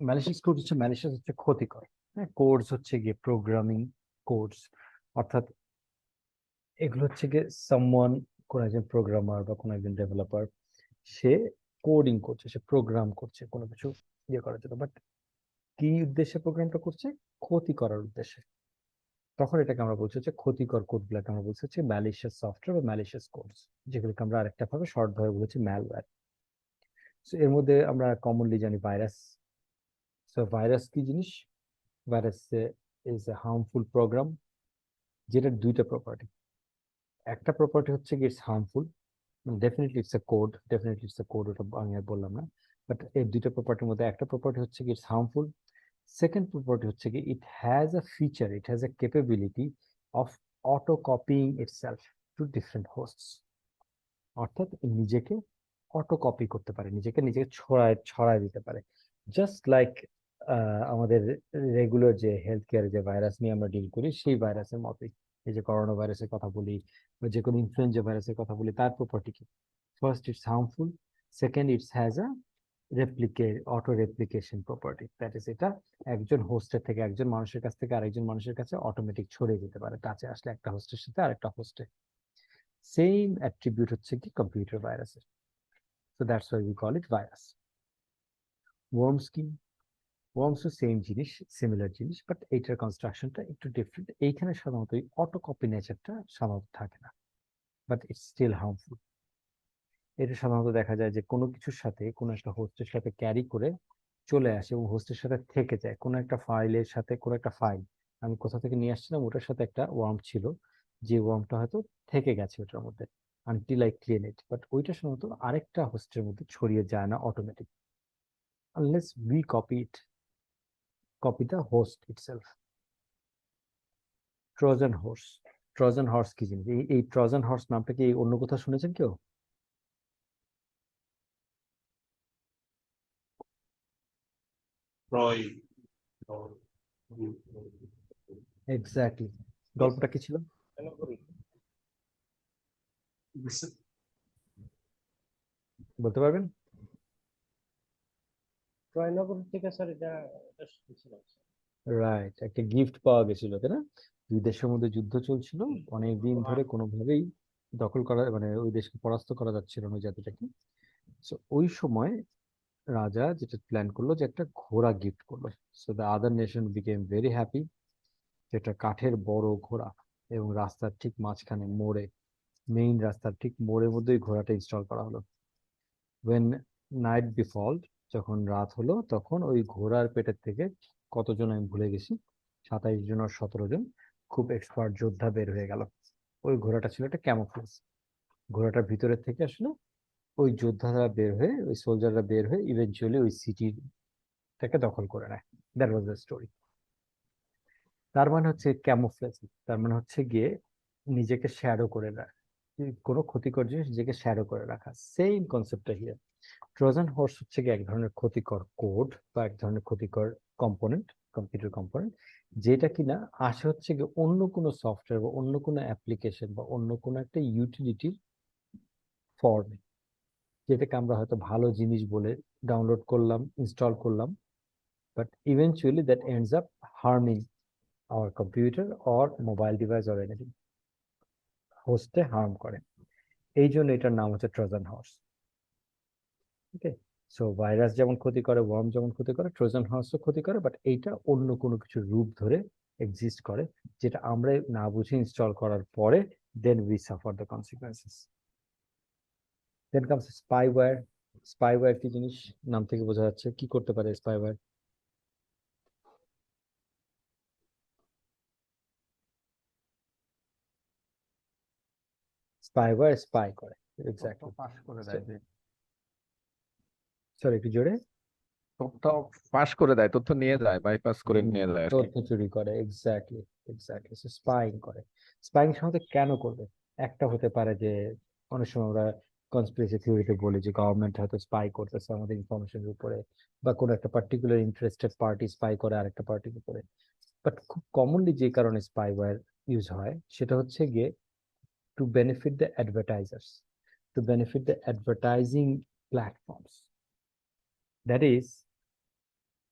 ম্যালিশিয়াস কোড হচ্ছে ম্যালিশিয়াস হচ্ছে ক্ষতিকর, হ্যাঁ, কোডস হচ্ছে গিয়ে প্রোগ্রামিং কোডস, অর্থাৎ এগুলো হচ্ছে গিয়ে সামওয়ান, কোন একজন প্রোগ্রামার বা কোন একজন ডেভেলপার, সে কোডিং করছে, সে প্রোগ্রাম করছে কোনো কিছু ইয়ে করার জন্য, বাট কি উদ্দেশ্যে প্রোগ্রামটা করছে? ক্ষতি করার উদ্দেশ্যে। তখন এটাকে আমরা বলছি হচ্ছে ক্ষতিকর কোডগুলোকে আমরা বলছি হচ্ছে ম্যালিশিয়াস সফটওয়্যার বা ম্যালিশিয়াস কোডস, যেগুলোকে আমরা আরেকটা ভাবে শর্ট ভাবে বলেছি ম্যালওয়্যার। সো এর মধ্যে আমরা কমনলি জানি ভাইরাস। সো ভাইরাস কি জিনিস? Virus is a harmful program, যেটার দুইটা প্রপার্টি। একটা প্রপার্টি হচ্ছে কি it's harmful, definitely it's a code, ওটা আমি আর বললাম না, বাট এর দুইটা প্রপার্টির মধ্যে একটা প্রপার্টি হচ্ছে কি ইটস হার্মফুল। সেকেন্ড প্রপার্টি হচ্ছে কি it has a feature, it has a capability of auto copying itself to different hosts, অর্থাৎ নিজেকে অটো কপি করতে পারে, নিজেকে ছড়ায় দিতে পারে। জাস্ট লাইক আমাদের রেগুলার যে হেলথ কেয়ারে যে ভাইরাস নিয়ে আমরা ডিল করি, সেই ভাইরাসের মতোই। এই যে করোনা ভাইরাসের কথা বলি বা যে কোনো ইনফ্লুয়েঞ্জা ভাইরাসের কথা বলি, তার প্রপার্টি কি? First it's harmful, second it's has a auto replication property, that is এটা একজন হোস্টের থেকে, একজন মানুষের কাছ থেকে আরেকজন মানুষের কাছে অটোমেটিক ছড়িয়ে যেতে পারে, টাচে আসলে একটা হোস্টের সাথে আরেকটা হোস্টে। সেম অ্যাট্রিবিউট হচ্ছে কি কম্পিউটার ভাইরাসের। So that's why we call it virus. Worms কি? Worms ও সেম জিনিস, সিমিলার জিনিস, বাট এইটার কনস্ট্রাকশনটা একটু ডিফারেন্ট। এইখানে সাধারণত এই অটো কপি নেচারটা সাধারণত থাকে না, বাট ইটস স্টিল হার্মফুল। এটা সাধারণত দেখা যায় যে কোনো কিছুর সাথে, কোনো একটা হোস্টের সাথে ক্যারি করে চলে আসে এবং হোস্টের সাথে থেকে যায়। কোনো একটা ফাইলের সাথে, কোনো একটা ফাইল আমি কোথা থেকে নিয়ে আসছিলাম, ওটার সাথে একটা ওয়ার্ম ছিল, যে ওয়ার্মটা হয়তো থেকে গেছে ওটার মধ্যে until I clean it, but ওইটা সাধারণত আরেকটা হোস্টের মধ্যে ছড়িয়ে যায় না automatic, unless we copy the host itself. Trojan horse কি জিনিস? এই ট্রোজান হর্স নামটা কি অন্য কোথাও শুনেছেন কেউ? এক্স্যাক্টলি, গল্পটা কি ছিল বলতে পারবেন? জয়নগর থেকে স্যার এটা শুনছিলাম। রাইট, একটা গিফট পাওয়া গেছিল, তাই না? দুই দেশের মধ্যে যুদ্ধ চলছিল অনেকদিন ধরে, কোনোভাবেই দখল করা, মানে ওই দেশকে পরাস্ত করা যাচ্ছিল না ওই জাতিটাকে। সো ওই সময় রাজা যেটা প্ল্যান করলো যে একটা ঘোড়া গিফট করলো। So the other nation became very happy. যেটা কাঠের বড় ঘোড়া, এবং রাস্তার ঠিক মাঝখানে মোড়ে, মেইন রাস্তার ঠিক মোড়ের মধ্যেই ঘোড়াটা ইনস্টল করা হলো। ওয়েন নাইট বিফল্ট, যখন রাত হলো, তখন ওই ঘোড়ার পেটের থেকে কতজন আমি ভুলে গেছি, 27 জন আর 17 জন খুব এক্সপার্ট যোদ্ধা বের হয়ে গেল। ওই ঘোড়াটা ছিল একটা ক্যামোফ্লেজ। ঘোড়াটার ভিতরের থেকে আসলে ওই যোদ্ধারা বের হয়ে, ওই সোলজাররা বের হয়ে ইভেনচুয়ালি ওই সিটিটাকে দখল করে নেয়। That was the story. তার মানে হচ্ছে ক্যামোফ্লেজ, তার মানে হচ্ছে গিয়ে নিজেকে শ্যাডো করে রাখা, কোনো ক্ষতিকর জিনিস নিজেকে শ্যাডো করে রাখা। সেম কনসেপ্টটা হিয়ার। ট্রোজান হর্স হচ্ছে গিয়ে এক ধরনের ক্ষতিকর কোড বা এক ধরনের ক্ষতিকর কম্পোনেন্ট, কম্পিউটার কম্পোনেন্ট, যেটা কিনা আসে হচ্ছে গিয়ে অন্য কোনো সফটওয়্যার বা অন্য কোনো অ্যাপ্লিকেশন বা অন্য কোনো একটা ইউটিলিটির ফর্মে, যেটাকে আমরা হয়তো ভালো জিনিস বলে ডাউনলোড করলাম, ইনস্টল করলাম, but eventually that ends up harming our computer or mobile device or anything, হোস্টে হার্ম করে। এই জন্য এটার নাম হচ্ছে Trojan horse. Okay, so virus যেমন ক্ষতি করে, ওয়ার্ম যেমন ক্ষতি করে, ট্রোজান হর্সও ক্ষতি করে, বাট এইটা অন্য কোনো কিছু রূপ ধরে এক্সিস্ট করে, যেটা আমরা না বুঝে ইনস্টল করার পরে then we suffer the consequences. Then comes spyware. Spyware কি জিনিস নাম থেকে বোঝা যাচ্ছে, কি করতে পারে স্পাইওয়্যার? স্পাইওয়্যার স্পাই করে, এক্স্যাক্টলি। পাস করে দেয় যে সরি, একটু জোরে। তথ্য পাস করে দেয়, তথ্য নিয়ে যায়, বাইপাস করে নিয়ে যায় আর কি। তথ্য চুরি করে, এক্স্যাক্টলি এক্স্যাক্টলি। সো স্পাইং করে। স্পাইং সাধারণত কেন করবে? একটা হতে পারে যে অনেক সময় আমরা কনস্পিরেসি থিওরিতে বলি যে গভর্নমেন্ট হয়তো স্পাই করতেছে আমাদের ইনফরমেশনের উপরে, বা কোনো একটা পার্টিকুলার ইন্টারেস্টেড পার্টি স্পাই করে আরেকটা পার্টির উপরে। বাট খুব কমনলি যে কারণে স্পাইওয়্যার ইউজ হয় সেটা হচ্ছে গিয়ে to benefit the advertisers, to benefit the advertising platforms. That is,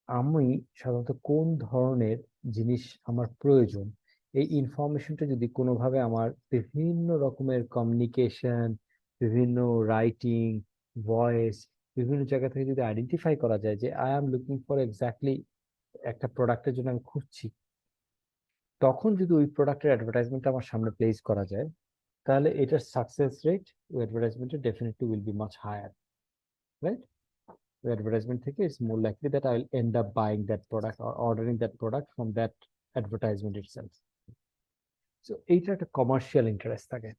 আমি সাধারণত কোন ধরনের জিনিস আমার প্রয়োজন, এই ইনফরমেশনটা যদি কোনোভাবে আমার বিভিন্ন রকমের কমিউনিকেশন, বিভিন্ন রাইটিং, ভয়েস, বিভিন্ন জায়গা থেকে যদি আইডেন্টিফাই করা যায় যে I am looking for exactly একটা প্রোডাক্টের জন্য আমি খুঁজছি, তখন যদি ওই প্রোডাক্টের অ্যাডভার্টাইজমেন্টটা আমার সামনে প্লেস করা যায়, তাহলে এটার সাকসেস রেট ওই অ্যাডভার্টাইজমেন্টের definitely will be much higher, right? Advertisement থেকে it's more likely that I will end up buying that product or ordering that product from that advertisement itself. So এইটা একটা কমার্শিয়াল ইন্টারেস্ট থাকে।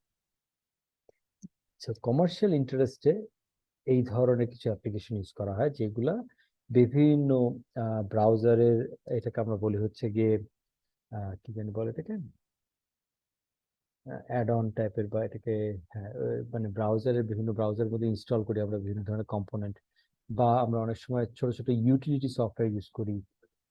So commercial ইন্টারেস্টে এই ধরনের কিছু application use করা হয়, যেগুলা বিভিন্ন ব্রাউজারের, এটাকে আমরা বলি হচ্ছে গিয়ে কি জানি বলে এটাকে, অ্যাড অন টাইপের, বা এটাকে মানে ব্রাউজারের, বিভিন্ন ব্রাউজারের মধ্যে ইনস্টল করি আমরা বিভিন্ন ধরনের কম্পোনেন্ট, বা আমরা অনেক সময় ছোট ছোট ইউটিলিটি সফটওয়্যার ইউজ করি,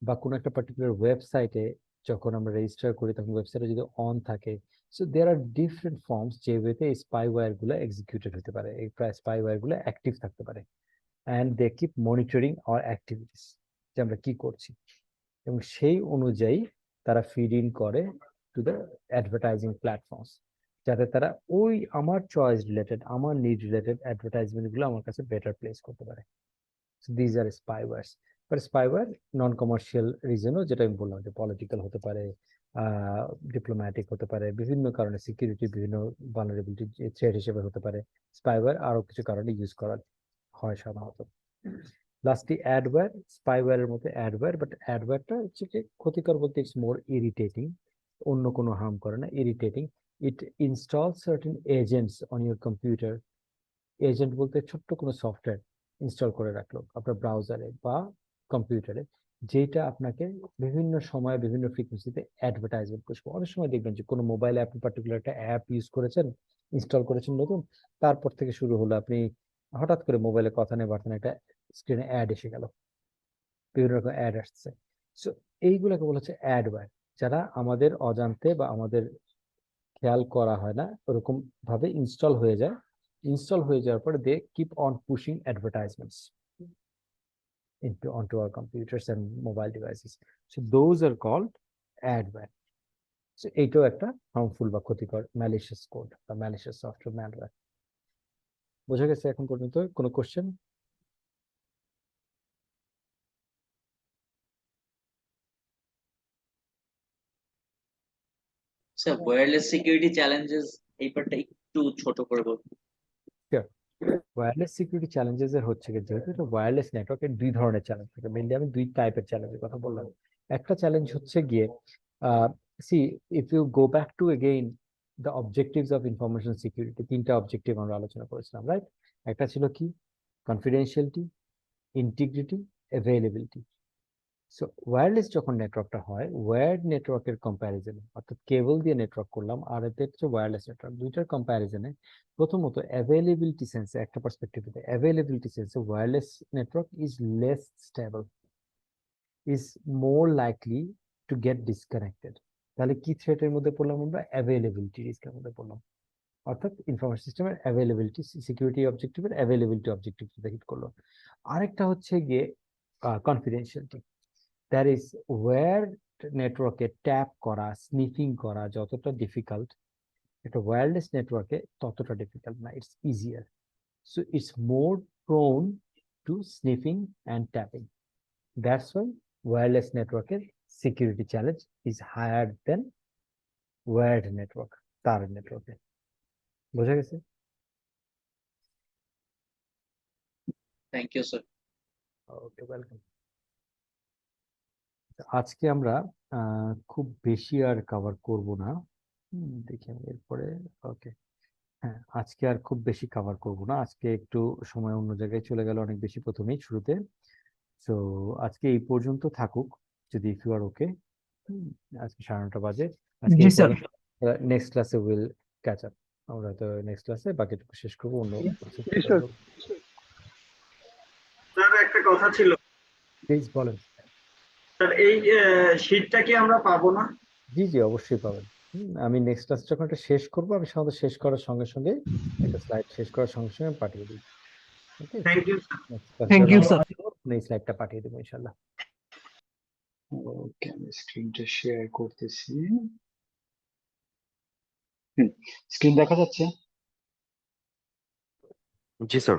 বা কোনো একটা পার্টিকুলার ওয়েবসাইটে যখন আমরা রেজিস্টার করি তখন ওয়েবসাইটে যদি অন থাকে। So there are different forms যে ওয়েতে এই স্পাইওয়্যার গুলো এক্সিকিউটেড হতে পারে, এই স্পাইওয়্যার গুলো অ্যাক্টিভ থাকতে পারে, and they keep monitoring our activities, যে আমরা কি করছি, এবং সেই অনুযায়ী তারা ফিড ইন করে টু দ্য অ্যাডভার্টাইজিং প্ল্যাটফর্মস, যাতে তারা ওই আমার চয়েস রিলেটেড, আমার নিড রিলেটেড অ্যাডভার্টাইজমেন্ট গুলো আমার কাছে বেটার প্লেস করতে পারে। So these are spywares. But spyware non commercial রিজনও, যেটা আমি বললাম, যে পলিটিক্যাল হতে পারে, ডিপ্লোম্যাটিক হতে পারে, বিভিন্ন কারণে সিকিউরিটি বিভিন্ন ভালনারেবিলিটি থ্রেট হিসেবে হতে পারে। স্পাইওয়্যার আরো কিছু কারণে ইউজ করা হয় সাধারণত। লাস্টলি অ্যাডওয়্যার, স্পাইওয়্যারের মধ্যে অ্যাডওয়্যার, বাট অ্যাডওয়্যারটা হচ্ছে কি ক্ষতিকর বলতে ইটস মোর ইরিটেটিং, অন্য কোনো হার্ম করে না, irritating. It install certain agents on your computer. Agent বলতে ছোট্ট কোনো সফটওয়্যার ইনস্টল করে রাখলো আপনার ব্রাউজারে বা কম্পিউটারে, যেটা আপনাকে বিভিন্ন সময় বিভিন্ন ফ্রিকোয়েন্সিতে অ্যাডভার্টাইজমেন্ট করবে। অনেক সময় দেখবেন যে কোনো মোবাইলে আপনি পার্টিকুলার একটা অ্যাপ ইউজ করেছেন, ইনস্টল করেছেন নতুন, তারপর থেকে শুরু হলো আপনি হঠাৎ করে মোবাইলে কথা নেই বার্তা একটা স্ক্রিনে অ্যাড এসে গেল, বিভিন্ন রকম অ্যাড আসছে। সো এইগুলোকে বলা হচ্ছে অ্যাডওয়্যার, যারা আমাদের অজান্তে বা আমাদের খেয়াল করা হয় না ওরকম ভাবে ইনস্টল হয়ে যায়। ইনস্টল হয়ে যাওয়ার পরে they keep on pushing advertisements. onto our computers and mobile devices. So those are called adware. So এইটাও একটা harmful বা ক্ষতিকর malicious code বা malicious software malware. বোঝা গেছে এখন পর্যন্ত? কোনো question? Sir wireless security challenges এই পার্টটা একটু ছোট করে বলুন। ওয়্যারলেস সিকিউরিটি চ্যালেঞ্জেস এর হচ্ছে কি, যেহেতু এটা ওয়্যারলেস নেটওয়ার্কের দুই ধরনের চ্যালেঞ্জ থাকে। মেইনলি আমি দুই টাইপের চ্যালেঞ্জের কথা বললাম। একটা চ্যালেঞ্জ হচ্ছে গিয়ে see if you go back to again the objectives of information security, তিনটা অবজেক্টিভ আমরা আলোচনা করেছিলাম, রাইট? একটা ছিল কি, confidentiality, integrity, availability. So wireless যখন নেটওয়ার্কটা হয়, ওয়্যার্ড নেটওয়ার্কের কম্প্যারিজনে, অর্থাৎ কেবল দিয়ে নেটওয়ার্ক করলাম আর এতে হচ্ছে ওয়্যারলেস নেটওয়ার্ক, দুইটার কম্প্যারিজনে প্রথমত অ্যাভেইলেবিলিটি সেন্সে, একটা পার্সপেক্টিভ থেকে অ্যাভেইলেবিলিটি সেন্সে wireless network is less stable, is more likely to get disconnected. তাহলে কি থ্রেটের মধ্যে পড়লাম আমরা? অ্যাভেইলেবিলিটি রিস্কের মধ্যে পড়লাম। অর্থাৎ ইনফরমেশন সিস্টেমের অ্যাভেইলেবিলিটি, সিকিউরিটি অবজেক্টিভের অ্যাভেইলেবিলিটি অবজেক্টিভ হিট করলো। আরেকটা হচ্ছে গিয়ে কনফিডেন্সিয়ালিটি, দ্যাট ইজ ওয়্যার নেটওয়ার্কে ট্যাপ করা, স্নিফিং করা যতটা ডিফিকাল্ট, একটা ওয়্যারলেস নেটওয়ার্কে ততটা ডিফিকাল্ট না, it's easier. So it's more prone to sniffing and tapping. That's why wireless নেটওয়ার্কের security challenge is higher than wired network, তার নেটওয়ার্কে। বোঝা গেছে? Thank you sir. Okay, welcome. আজকে আমরা খুব বেশি আর কভার করব না, দেখি আমি এরপরে। ওকে, হ্যাঁ, আজকে আর খুব বেশি কভার করব না, আজকে একটু সময় অন্য জায়গায় চলে গেল অনেক বেশি প্রথমেই শুরুতে। সো আজকে এই পর্যন্ত থাকুক, যদি ইফ ইউ আর ওকে। আজকে 9:30 বাজে। আজকে নেক্সট ক্লাসে উইল ক্যাচ আপ। আমরা তো নেক্সট ক্লাসে বাকিটুকু শেষ করবো অন্য। স্যার একটা কথা ছিল, প্লিজ বলেন। স্যার এই শীটটা কি আমরা পাবো না? জি জি, অবশ্যই পাবেন। আমি নেক্সট ক্লাস যখন এটা শেষ করবো, আমি সাধারণত শেষ করার সঙ্গে সঙ্গে একটা স্লাইড শেষ করার সঙ্গে সঙ্গে আমি পাঠিয়ে দিই। Okay, thank you thank you sir. এই স্লাইডটা পাঠিয়ে দেবো ইনশাআল্লাহ। ওকে, আমি স্ক্রিনটা শেয়ার করতেছি। স্ক্রিন দেখা যাচ্ছে? জি স্যার।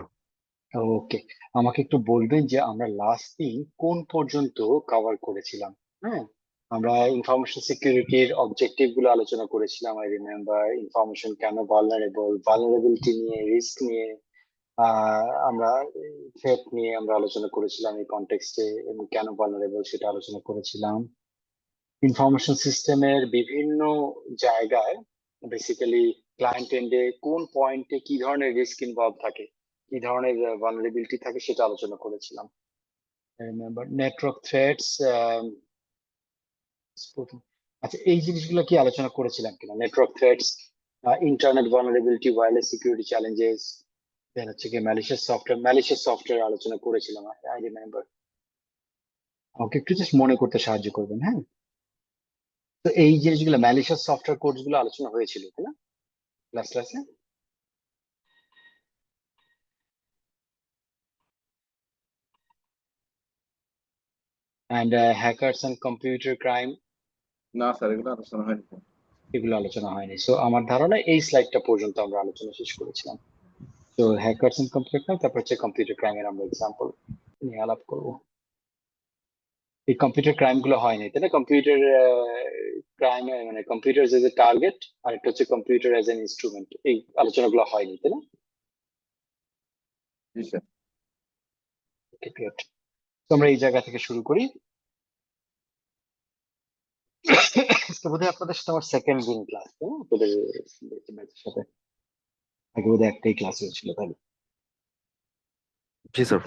ওকে, আমাকে একটু বলবেন যে আমরা লাস্ট দিন কোন পর্যন্ত কভার করেছিলাম? হ্যাঁ, আমরা ইনফরমেশন সিকিউরিটির অবজেক্টিভ গুলো আলোচনা করেছিলাম। আই রিমেম্বার ইনফরমেশন কেন ভালনারেবিলিটি নিয়ে, রিস্ক নিয়ে, আমরা থ্রেট নিয়ে আমরা আলোচনা করেছিলাম এই কনটেক্সটে, এবং কেন ভালনারেবল সেটা আলোচনা করেছিলাম। ইনফরমেশন সিস্টেমের বিভিন্ন জায়গায় বেসিক্যালি ক্লায়েন্ট এন্ডে কোন পয়েন্টে কি ধরনের রিস্ক ইনভলভ থাকে, কি ধরনের ভালনারেবিলিটি থাকে সেটা আলোচনা করেছিলাম। Remember network threats. আচ্ছা, এই জিনিসগুলো কি আলোচনা করেছিলাম কিনা? Network threats, internet vulnerability, wireless security challenges, then হচ্ছে কি ম্যালিশিয়াস সফটওয়্যার আলোচনা করেছিলাম। I remember. আমাকে একটু জাস্ট মনে করতে সাহায্য করবেন, হ্যাঁ? তো এই জিনিসগুলো ম্যালিশিয়াস সফটওয়্যার কোডস গুলো আলোচনা হয়েছিল, তাই না ক্লাসে? And hackers and computer crime. না স্যার, এগুলো আলোচনা হয়নি। এগুলো আলোচনা হয়নি। সো আমার ধারণা এই স্লাইডটা পর্যন্ত আমরা আলোচনা শেষ করেছিলাম। তো হ্যাকারস এন্ড কম্পিউটার ক্রাইম, তারপর হচ্ছে কম্পিউটার ক্রাইমের আমরা এক্সাম্পল নিয়ে আলাপ করবো। এই কম্পিউটার ক্রাইম গুলো হয়নি, তাই না? কম্পিউটার ক্রাইম মানে কম্পিউটার এজ এ টার্গেট, আর একটা হচ্ছে কম্পিউটার এজ এন ইনস্ট্রুমেন্ট, এই আলোচনাগুলো হয়নি, তাই না? জি স্যার। ওকে, গ্রেট। তো আমরা এই জায়গা থেকে শুরু করি। বোধহয় আপনাদের সাথে আমার সেকেন্ড দিন ক্লাস, তাই না? তোদের ব্যাচের সাথে আগে বোধহয় একটাই ক্লাস হয়েছিল, তাই না? জি স্যার।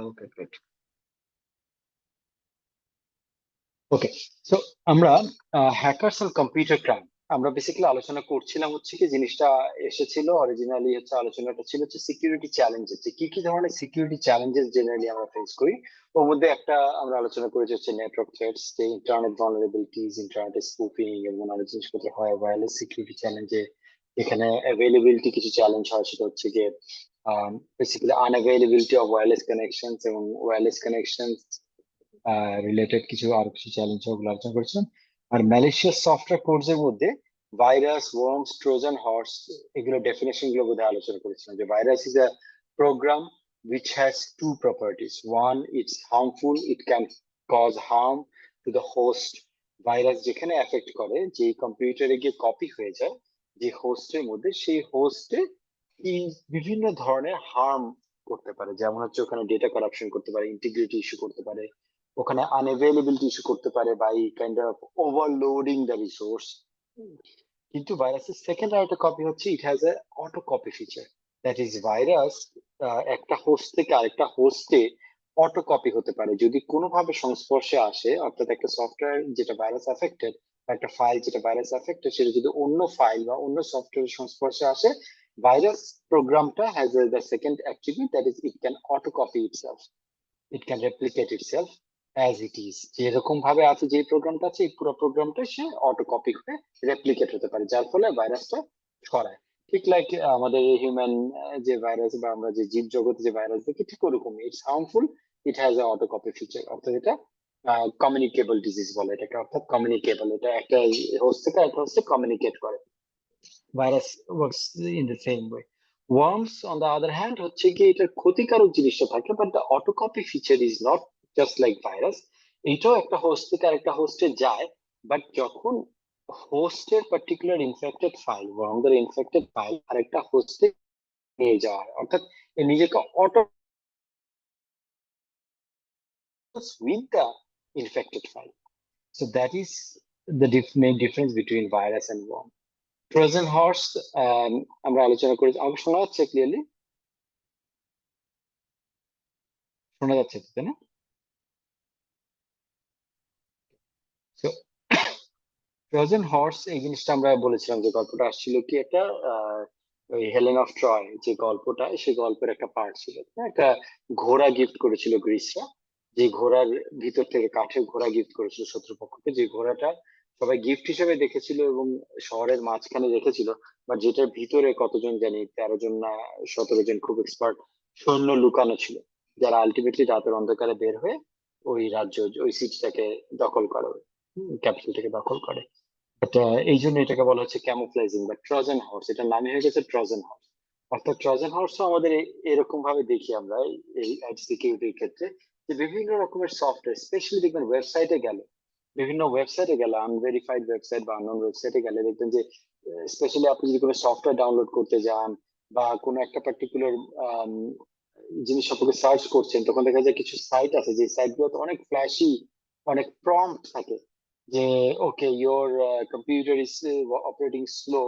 ওকে, গ্রেট। ওকে, সো আমরা হ্যাকারস এন্ড কম্পিউটার ক্রাইম আমরা বেসিক্যালি আলোচনা করছিলাম। হচ্ছে কি জিনিসটা এসেছিল অরিজিনালি, হচ্ছে আলোচনাটা ছিল হচ্ছে সিকিউরিটি চ্যালেঞ্জেস, যে কি কি ধরনের সিকিউরিটি চ্যালেঞ্জেস জেনারেলি আমরা ফেস করি। ওর মধ্যে একটা আমরা আলোচনা করেছি হচ্ছে নেটওয়ার্ক থ্রেটস, যে ইন্টারনেট ভালনারেবিলিটিস, ইন্টারনেট স্পুফিং, এবং অনেক জিনিসপত্র হয়। ওয়্যারলেস সিকিউরিটি চ্যালেঞ্জে এখানে অ্যাভেইলেবিলিটি কিছু চ্যালেঞ্জ হয়, সেটা হচ্ছে গিয়ে বেসিক্যালি আনঅ্যাভেলেবিলিটি অফ ওয়্যারলেস কানেকশনস এবং ওয়্যারলেস কানেকশনস রিলেটেড আরো কিছু চ্যালেঞ্জ ওগুলো আলোচনা করেছিলাম। আর ম্যালিশিয়াস সফটওয়্যার কোডস এর মধ্যে ভাইরাস, ওয়ার্মস, ট্রোজান হর্স এগুলো ডেফিনেশন গুলো বোধহয় আলোচনা করেছিলাম, যে virus is a program which has two properties. One, it's harmful, it can cause harm to the host. Virus যেখানে এফেক্ট করে, যে কম্পিউটারে গিয়ে কপি হয়ে যায় যে হোস্টের মধ্যে, সেই হোস্টে বিভিন্ন ধরনের হার্ম করতে পারে, যেমন হচ্ছে ওখানে ডেটা কারাপশন করতে পারে, ইন্টিগ্রিটি ইস্যু করতে পারে, ওখানে আনঅ্যাভেলেবিলিটি ইস্যু করতে পারে by kind of overloading the resource. কিন্তু ভাইরাসের সেকেন্ড আরেকটা কপি হচ্ছে, it has a auto copy feature. That is virus একটা হোস্ট থেকে আরেকটা হোস্টে অটো কপি হতে পারে যদি কোনোভাবে সংস্পর্শে আসে, অর্থাৎ একটা সফটওয়্যার যেটা ভাইরাস এফেক্টেড, একটা ফাইল যেটা ভাইরাস এফেক্টেড, সেটা যদি অন্য ফাইল বা অন্য সফটওয়্যারের সংস্পর্শে আসে, ভাইরাস প্রোগ্রামটা has the second attribute, that is it can auto copy itself, it can replicate itself as it is. যেরকম ভাবে আছে যে প্রোগ্রামটা আছে, এই পুরো প্রোগ্রামটা সে অটো কপি করে রেপ্লিকেট হতে পারে, যার ফলে ভাইরাসটা ছড়ায়। ঠিক লাইক আমাদের হিউম্যান যে ভাইরাস বা আমরা যে জীব জগতে যে ভাইরাস দেখি, ঠিক ওরকম it's harmful, it has a auto copy feature. অর্থাৎ এটা কমিউনিকেবল ডিজিজ বলে এটাকে, অর্থাৎ কমিউনিকেবল, এটা একটা হোস্ট থেকে একটা হোস্টে কমিউনিকেট করে। Virus works in the same way. Worms on the other hand হচ্ছে কি, এটার ক্ষতিকারক জিনিসটা থাকে, but the auto copy feature is not just like virus. এইটাও একটা হোস্ট থেকে আরেকটা হোস্টে যায়, বাট যখন হোস্টের পার্টিকুলার ইনফেক্টেড ফাইল, ওয়ার্মদের ইনফেক্টেড ফাইল আরেকটা হোস্টে নিয়ে যাওয়া হয়, অর্থাৎ এ নিজেকে auto with the infected file. So that is the main difference between virus and worm. Trojan horse আমরা আলোচনা করেছি, আমাকে শোনা যাচ্ছে ক্লিয়ারলি? শোনা যাচ্ছে তাই না? So ট্রোজান হর্স এই জিনিসটা আমরা বলেছিলাম যে গল্পটা আসছিল কি, একটা ওই হেলেন অফ ট্রয় যে গল্পটা, সেই গল্পের একটা পার্ট ছিল। একটা ঘোড়া গিফট করেছিল গ্রিসরা, যে ঘোড়ার ভিতর থেকে কাঠের ঘোড়া গিফট করেছিল শত্রুপক্ষকে, যে ঘোড়াটা সবাই গিফট হিসেবে দেখেছিল এবং শহরের মাঝখানে রেখেছিল, বা যেটার ভিতরে কতজন জানি 13 জন না 17 জন খুব এক্সপার্ট সৈন্য লুকানো ছিল, যারা আলটিমেটলি রাতের অন্ধকারে বের হয়ে ওই রাজ্য, ওই সিটিটাকে দখল করে, ক্যাপিটালটাকে দখল করে। এই জন্য এটাকে বলা হচ্ছে ক্যামোফ্লেজিং বা ট্রোজান হর্স, এটার নামই হয়ে গেছে ট্রোজান হর্স। অর্থাৎ ট্রোজান হর্সও আমাদের এরকম ভাবে দেখি আমরা এই সিকিউরিটির ক্ষেত্রে, যে বিভিন্ন রকমের সফটওয়্যার, স্পেশালি দেখবেন ওয়েবসাইটে গেলে, বিভিন্ন ওয়েবসাইটে গেলে, আনভেরিফাইড ওয়েবসাইট বা আননোন ওয়েবসাইটে গেলে দেখবেন যে স্পেশালি আপনি যদি কোনো সফটওয়্যার ডাউনলোড করতে যান বা কোনো একটা পার্টিকুলার জিনিস সম্পর্কে সার্চ করছেন, তখন দেখা যায় কিছু সাইট আছে যে সাইটগুলোতে অনেক ফ্ল্যাশি, অনেক প্রম্পট থাকে, যে ওকে your computer is operating slow,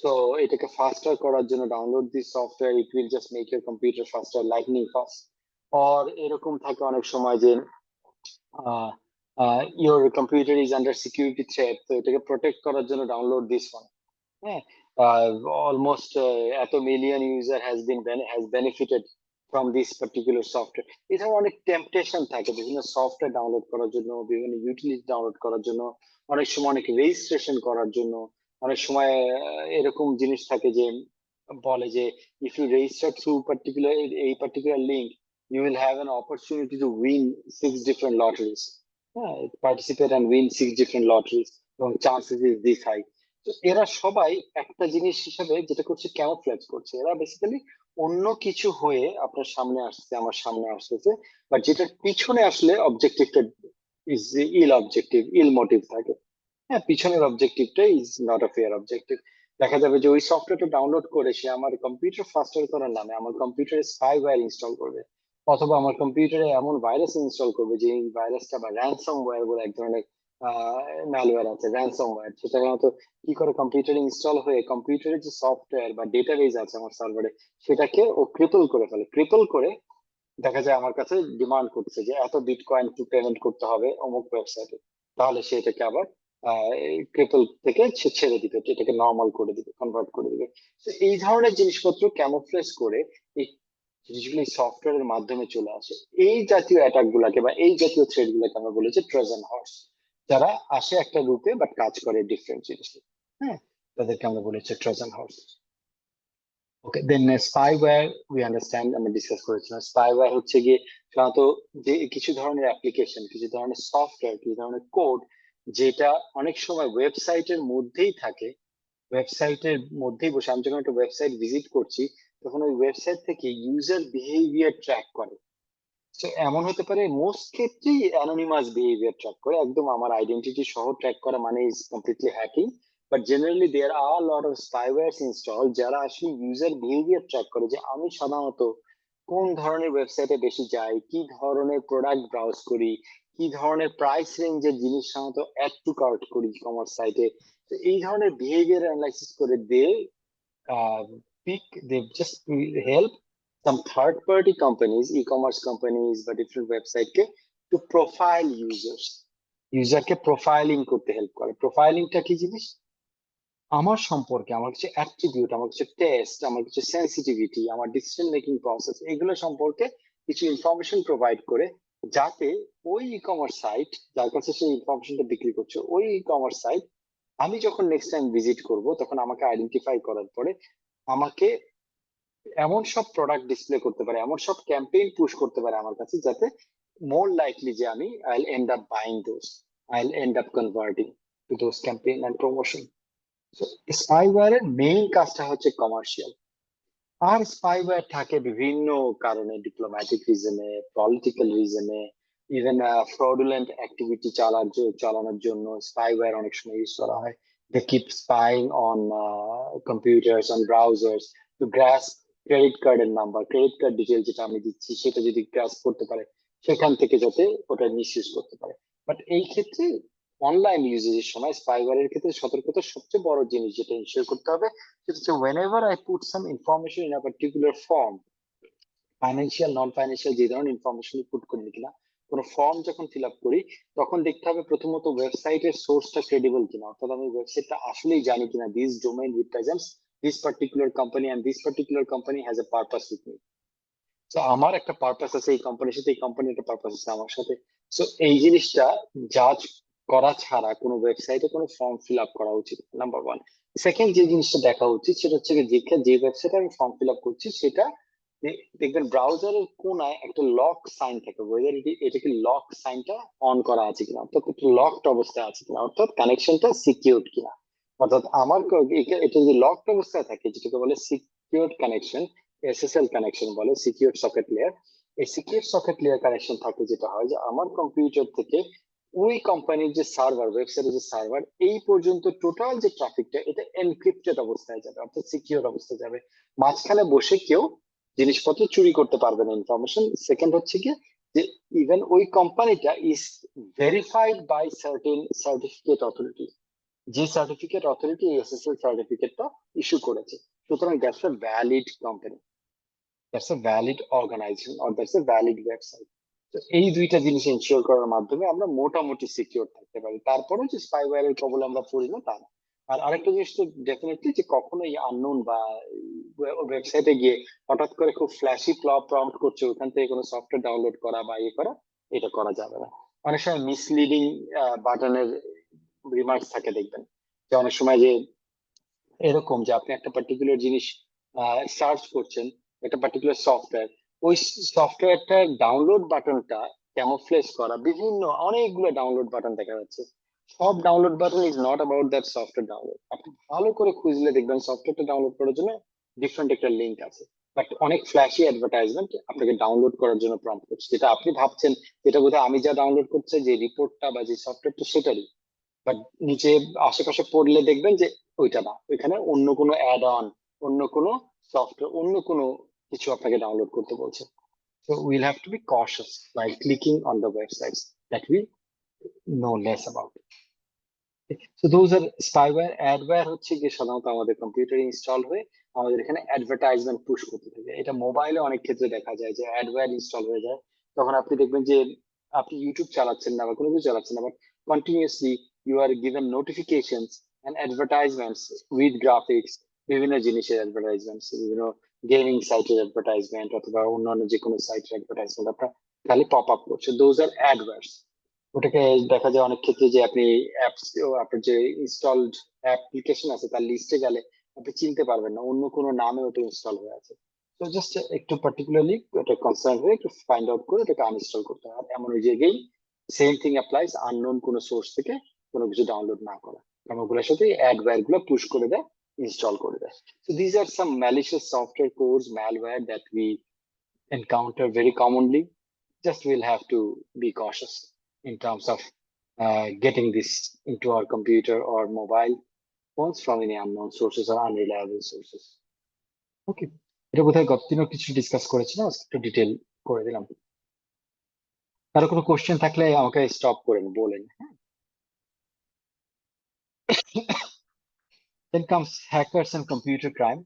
so এটাকে ফাস্টার করার জন্য download this software, it will just make your computer ফাস্টার, lightning fast. Or এরকম থাকে অনেক সময় যে your computer is under security threat, তো এটাকে প্রোটেক্ট করার জন্য ডাউনলোড দিস ওয়ান। হ্যাঁ, অলমোস্ট এত million user has benefited from this particular software. এছাড়া অনেক টেম্পটেশন থাকে বিভিন্ন সফটওয়্যার ডাউনলোড করার জন্য, বিভিন্ন ইউটিলিটি ডাউনলোড করার জন্য, অনেক সময় অনেক রেজিস্ট্রেশন করার জন্য। অনেক সময় এরকম জিনিস থাকে যে বলে যে if you register through particular link, you will have an opportunity to win 6 different lotteries. Participate and win 6 different lotteries, এবং chances is this high. তো এরা সবাই একটা জিনিস হিসাবে যেটা করছে, ক্যামোফ্লেজ করছে। এরা বেসিক্যালি অন্য কিছু হয়ে আপনার সামনে আসছে, আমার সামনে আসতেছে, বাট যেটার পিছনে আসলে অবজেক্টিভটা ইজ ইল মোটিভ থাকে। হ্যাঁ, পিছনের অবজেক্টিভটা is not a fair objective. দেখা যাবে যে ওই সফটওয়্যারটা ডাউনলোড করে সে আমার কম্পিউটার ফাস্টার করার নামে আমার কম্পিউটারে স্পাইওয়্যার ইনস্টল করবে, অথবা আমার কম্পিউটারে এমন ভাইরাস ইনস্টল করবে যে ভাইরাসটা বা র্যানসমওয়্যার বলে এক ধরনের ম্যালওয়্যার আছে, র্যানসমওয়্যার, সেটা হয়তো কি করে কম্পিউটারে ইনস্টল হয়ে কম্পিউটারের যে সফটওয়্যার বা ডেটাবেজ আছে আমার সার্ভারে, সেটাকে ও ক্রিপল করে ফেলে। ক্রিপল করে দেখা যায় আমার কাছে ডিমান্ড করছে যে এত বিটকয়েন পেমেন্ট করতে হবে অমুক ওয়েবসাইটে, তাহলে সে এটাকে আবার ক্রিপল থেকে ছেড়ে দিবে, এটাকে নর্মাল করে দিবে, কনভার্ট করে দিবে। তো এই ধরনের জিনিসপত্র ক্যামোফ্লেজ করে এই জিনিসগুলো সফটওয়্যারের মাধ্যমে চলে আসে। এই জাতীয় অ্যাটাক গুলাকে বা এই জাতীয় থ্রেড গুলাকে আমরা বলেছি ট্রোজান হর্স, যারা আসে একটা রূপে বাট কাজ করে ডিফারেন্ট জিনিস। হ্যাঁ, তাদেরকে আমরা বলেছি Trojan horse. Okay, then spyware we understand, আমরা ডিসকাস করেছিলাম। স্পাইওয়্যার হচ্ছে গিয়ে সাধারণত যে কিছু ধরনের অ্যাপ্লিকেশন, কিছু ধরনের সফটওয়্যার, কিছু ধরনের কোড যেটা অনেক সময় ওয়েবসাইটের মধ্যেই থাকে, ওয়েবসাইটের মধ্যেই বসে আমি যখন একটা ওয়েবসাইট ভিজিট করছি তখন ওই ওয়েবসাইট থেকে ইউজার বিহেভিয়ার ট্র্যাক করে। তো এমন হতে পারে মোস্ট ক্ষেত্রেই অ্যানোনিমাস বিহেভিয়ার ট্র্যাক করে, একদম আমার আইডেন্টিটি সহ ট্র্যাক করা মানে is completely hacking. But generally there are lot of spywares install যারা আসলে ইউজার বিহেভিয়ার ট্র্যাক করে, যে আমি সাধারণত কোন ধরনের ওয়েবসাইটে বেশি যাই, কি ধরনের প্রোডাক্ট ব্রাউজ করি, কি ধরনের প্রাইস রেঞ্জের জিনিস সাধারণত অ্যাড টু কার্ট করি ই কমার্স সাইটে। তো এই ধরনের বিহেভিয়ার অ্যানালাইসিস করে they just help some third party companies, e-commerce companies বা different website K to profile users, user K profiling করতে হেল্প করে। প্রোফাইলিংটা কি জিনিস? আমার সম্পর্কে আমার কিছু অ্যাট্রিবিউট, আমার কিছু টেস্ট, আমার কিছু সেন্সিটিভিটি, আমার ডিসিশন মেকিং প্রসেস, এগুলো সম্পর্কে কিছু ইনফরমেশন প্রোভাইড করে, যাতে ওই ই কমার্স সাইট যার কাছে সেই ইনফরমেশনটা বিক্রি করছে, ওই ই কমার্স সাইট আমি যখন নেক্সট টাইম ভিজিট করব তখন আমাকে আইডেন্টিফাই করার পরে আমাকে এমন সব প্রোডাক্ট ডিসপ্লে করতে পারে, এমন সব ক্যাম্পেইন পুশ করতে পারে আমার কাছে, যাতে মোর লাইকলি যে আমি I'll end up buying those, I'll end up converting to those campaign and promotion. So স্পাইওয়্যারের মেইন কাজটা হচ্ছে কমার্শিয়াল। আর স্পাইওয়্যার থাকে বিভিন্ন কারণে, ডিপ্লোম্যাটিক রিজনে, পলিটিক্যাল রিজনে, ইভেন ফ্রডুলেন্ট অ্যাক্টিভিটি চালানোর জন্য স্পাইওয়্যার অনেক সময় ইউজ করা হয়। They keep spying on computers, on browsers to grasp credit কার্ডের নাম্বার, ক্রেডিট কার্ড ডিটেল যেটা আমি দিচ্ছি সেটা যদি গ্রাস করতে পারে, সেখান থেকে যাতে ওটা মিসইউজ করতে পারে। বাট এই ক্ষেত্রে অনলাইন ইউজের সময় স্পাইওয়্যারের ক্ষেত্রে সতর্কতার সবচেয়ে বড় জিনিস যেটা ইনশিওর করতে হবে সেটা হচ্ছে whenever I put some information in a particular form, financial non financial যে ধরনের ইনফরমেশন পুট করি কিনা, কোনো ফর্ম যখন ফিল আপ করি তখন দেখতে হবে প্রথমত ওয়েবসাইটের সোর্সটা ক্রেডিবল কিনা, অর্থাৎ আমি ওয়েবসাইটটা আসলেই জানি কিনা this domain represents this particular company and this particular company has a purpose with me. তো আমার একটা পারপাস আছে এই কোম্পানির সাথে, এই কোম্পানির একটা পারপাস আছে আমার সাথে। সো এই জিনিসটা জাজ করা ছাড়া কোনো ওয়েবসাইটে কোনো ফর্ম ফিল আপ করা উচিত, নাম্বার ওয়ান। সেকেন্ড যে জিনিসটা দেখা উচিত সেটা হচ্ছে যে ওয়েবসাইটে আমি ফর্ম ফিল আপ করছি সেটা দেখবেন ব্রাউজারের কোনায় একটা লক সাইন থাকে, ওয়েদার এটা কি লক সাইনটা অন করা আছে কিনা, অর্থাৎ একটু লকড অবস্থায় আছে কিনা, অর্থাৎ কানেকশনটা সিকিউরড কিনা। অর্থাৎ আমার এটা যদি লকড অবস্থায় থাকে, যেটাকে বলে সিকিউরড কানেকশন, এসএসএল কানেকশন বলে, সিকিউর সকেট লেয়ার। এই সিকিউর সকেট লেয়ার কানেকশন থাকলে যেটা হয় যে আমার কম্পিউটার থেকে ওই কোম্পানির যে সার্ভার, ওয়েবসাইটের যে সার্ভার, এই পর্যন্ত টোটাল যে ট্রাফিকটা এটা এনক্রিপ্টেড অবস্থায় যাবে, অর্থাৎ সিকিউর অবস্থায় যাবে। মাঝখানে বসে কেউ জিনিসপত্র চুরি করতে পারবে না ইনফরমেশন। সেকেন্ড হচ্ছে কি যে ইভেন ওই কোম্পানিটা is verified by certain certificate authority, যে সার্টিফিকেট অথরিটি এসএসএল সার্টিফিকেটটা ইস্যু করেছে। সুতরাং that's a valid company, that's a valid organization or that's a valid website. তো এই দুইটা জিনিস এনশিওর করার মাধ্যমে আমরা মোটামুটি সিকিউর থাকতে পারি। তারপরেও যে স্পাইওয়্যারের কবলে আমরা পড়ি না তা না। আর আরেকটা জিনিস তো ডেফিনেটলি যে কখনোই আননোন বা ওয়েবসাইটে গিয়ে হঠাৎ করে খুব ফ্ল্যাশি প্রম্পট করছে ওখান থেকে কোনো সফটওয়্যার ডাউনলোড করা বা ইয়ে করা, এটা করা যাবে না। অনেক সময় মিসলিডিং বাটনের রিমার্কস থাকে, দেখবেন যে অনেক সময় যে এরকম যে আপনি একটা পার্টিকুলার জিনিস সার্চ করছেন, একটা পার্টিকুলার সফটওয়্যার, ওই সফটওয়্যারটা ডাউনলোড বাটনটা ক্যামোফ্লেজ করা, বিভিন্ন অনেকগুলো ডাউনলোড বাটন দেখা যাচ্ছে। সব download button is not about that software download. আপনি ভালো করে খুঁজলে দেখবেন সফটওয়্যারটা ডাউনলোড করার জন্য ডিফারেন্ট একটা লিঙ্ক আছে, বাট অনেক ফ্ল্যাশি অ্যাডভার্টাইজমেন্ট আপনাকে ডাউনলোড করার জন্য প্রম্পট করছে, যেটা আপনি ভাবছেন যেটা বোধহয় আমি যা ডাউনলোড করছে যে রিপোর্টটা বা যে সফটওয়্যারটা সেটারই, বাট নিচে আশেপাশে পড়লে দেখবেন যে ওইটা না, ওইখানে অন্য কোনো অ্যাড অন, অন্য কোনো সফটওয়্যার, অন্য কোনো কিছু আপনাকে ডাউনলোড করতে বলছে। So we'll have to be cautious while clicking on the websites that we know less about. So those are spyware. Adware হচ্ছে গিয়ে সাধারণত আমাদের কম্পিউটারে ইনস্টল হয়ে আমাদের এখানে অ্যাডভার্টাইজমেন্ট পুশ করতে থাকে। এটা মোবাইলে অনেক ক্ষেত্রে দেখা যায় যে অ্যাডওয়্যার ইনস্টল হয়ে যায়, তখন আপনি দেখবেন যে আপনি ইউটিউব চালাচ্ছেন না বা কোনো কিছু চালাচ্ছেন না, but continuously you are given notifications and advertisements with graphics, বিভিন্ন জিনিসের অ্যাডভার্টাইজমেন্টস, বিভিন্ন গেমিং সাইটের অ্যাডভার্টাইজমেন্ট অথবা অন্যান্য যে কোনো সাইটের অ্যাডভার্টাইজমেন্ট আপনার খালি পপ আপ করছে। Those are adwares. ওটাকে দেখা যায় অনেক ক্ষেত্রে যে আপনি অ্যাপস, আপনার যে ইনস্টলড অ্যাপ্লিকেশন আছে তার লিস্টে গেলে আপনি চিনতে পারবেন না, অন্য কোনো নামে ওটা ইনস্টল হয়ে আছে। তো জাস্ট একটু পার্টিকুলারলি ওটা কনসার্ন হয়ে একটু ফাইন্ড আউট করে ওটাকে আনইনস্টল করতে হয়। এমন ওই জায়গায় সেম থিং অ্যাপ্লাইজ আননোন কোনো সোর্স থেকে কোনো কিছু ডাউনলোড না করা, কারণ ওগুলোর সাথে অ্যাডওয়্যার গুলো পুশ করে দেয়, ইনস্টল করে দেয়। So these are some malicious software codes, malware that we encounter very commonly. Just we'll have to be cautious in terms of getting this into our computer or mobile phones from any unknown sources or unreliable sources. Okay, এটা বোধহয় গত দিনও কিছু discuss করেছিলাম, একটু detail করে দিলাম। কারো কোনো কোশ্চেন থাকলে আমাকে স্টপ করেন, বলেন। Then comes hackers and computer crime.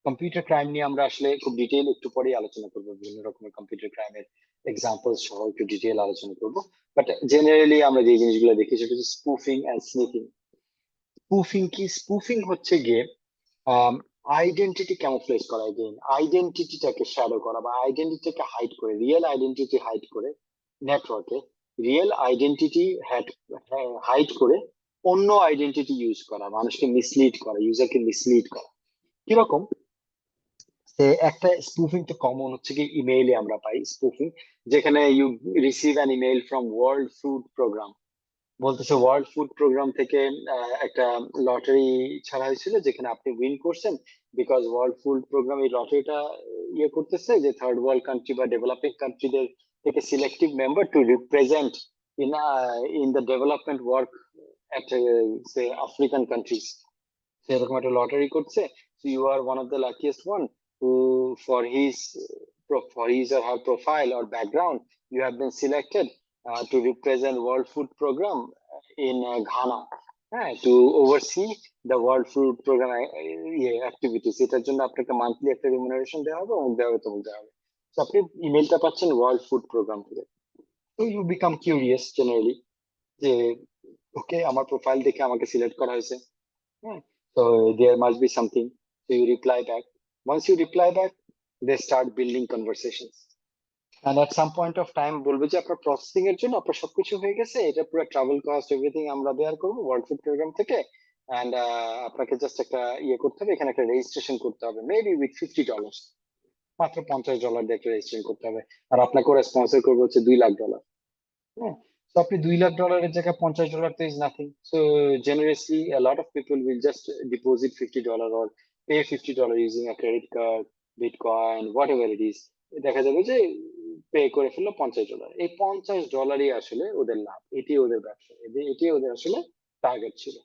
Computer crime নিয়ে আমরা আসলে খুব ডিটেইল একটু পরেই আলোচনা করবো, বিভিন্ন রকমের কম্পিউটার ক্রাইমের এক্সাম্পল সহ একটু ডিটেইল আলোচনা করবো। বাট জেনারেলি আমরা যে জিনিসগুলো দেখি সেটা হচ্ছে স্পুফিং এন্ড স্নিফিং। স্পুফিং কি? স্পুফিং হচ্ছে গিয়ে আইডেন্টিটি ক্যামোফ্লেজ করা, এগেইন আইডেন্টিটিটাকে শ্যাডো করা বা আইডেন্টিটিটাকে হাইড করে, রিয়েল আইডেন্টিটি হাইড করে নেটওয়ার্কে রিয়েল আইডেন্টিটি হাইড করে অন্য আইডেন্টিটি ইউজ করা, মানুষকে মিসলিড করা, ইউজারকে মিসলিড করা। কিরকম? একটা স্পুফিং তো কমন হচ্ছে কি ইমেইলে আমরা পাই স্পুফিং, যেখানে you receive an email from World Food Programme, বলতেছে ওয়ার্ল্ড ফুড প্রোগ্রাম থেকে একটা লটারি ছাড়া হয়েছিল যেখানে আপনি উইন করছেন, বিকজ ওয়ার্ল্ড ফুড প্রোগ্রাম এই লটারিটা ইয়ে করতেছে যে থার্ড ওয়ার্ল্ড কান্ট্রি বা ডেভেলপিং কান্ট্রিদের থেকে selective member two represent in the development work at say African countries. সেরকম একটা লটারি করছে, so you are one of the luckiest one who for his or her profile or background you have been selected to represent World Food Program in Ghana, to oversee the World Food Program activities. এটার জন্য আপনাকে monthly একটা remuneration দেওয়া হবে, অমুক দেওয়া হবে, তমুক দেওয়া হবে। তো আপনি ইমেলটা পাচ্ছেন ওয়ার্ল্ড ফুড প্রোগ্রাম থেকে, so you become curious generally যে ওকে আমার প্রোফাইল দেখে আমাকে সিলেক্ট করা হয়েছে, so there must be something, so you reply back. Once you reply back, they start building conversations, and at some point of time বলবে যে আপনার প্রসেসিং এর জন্য আপনার সবকিছু হয়ে গেছে, এটা পুরো ট্রাভেল কস্ট এভরিথিং আমরা বেয়ার করবো ওয়ার্ল্ড ফুড প্রোগ্রাম থেকে, এন্ড আপনাকে জাস্ট একটা ইয়ে করতে হবে, এখানে একটা রেজিস্ট্রেশন করতে হবে, মেবি উইথ $50, মাত্র $50 দিয়ে একটা রেজিস্ট্রেশন করতে হবে, আর আপনাকে ওরা স্পন্সর করবে হচ্ছে $2 লাখ। So আপনি $2 লাখ জায়গায় $50 তো is nothing. So generously a lot of people will just deposit $50 or pay $50 using a credit card, Bitcoin, whatever it is. দেখা যাবে যে পে করে ফেললো $50। এই $50 আসলে ওদের লাভ, এটি ওদের ব্যবসা, এটি ওদের আসলে টার্গেট ছিল,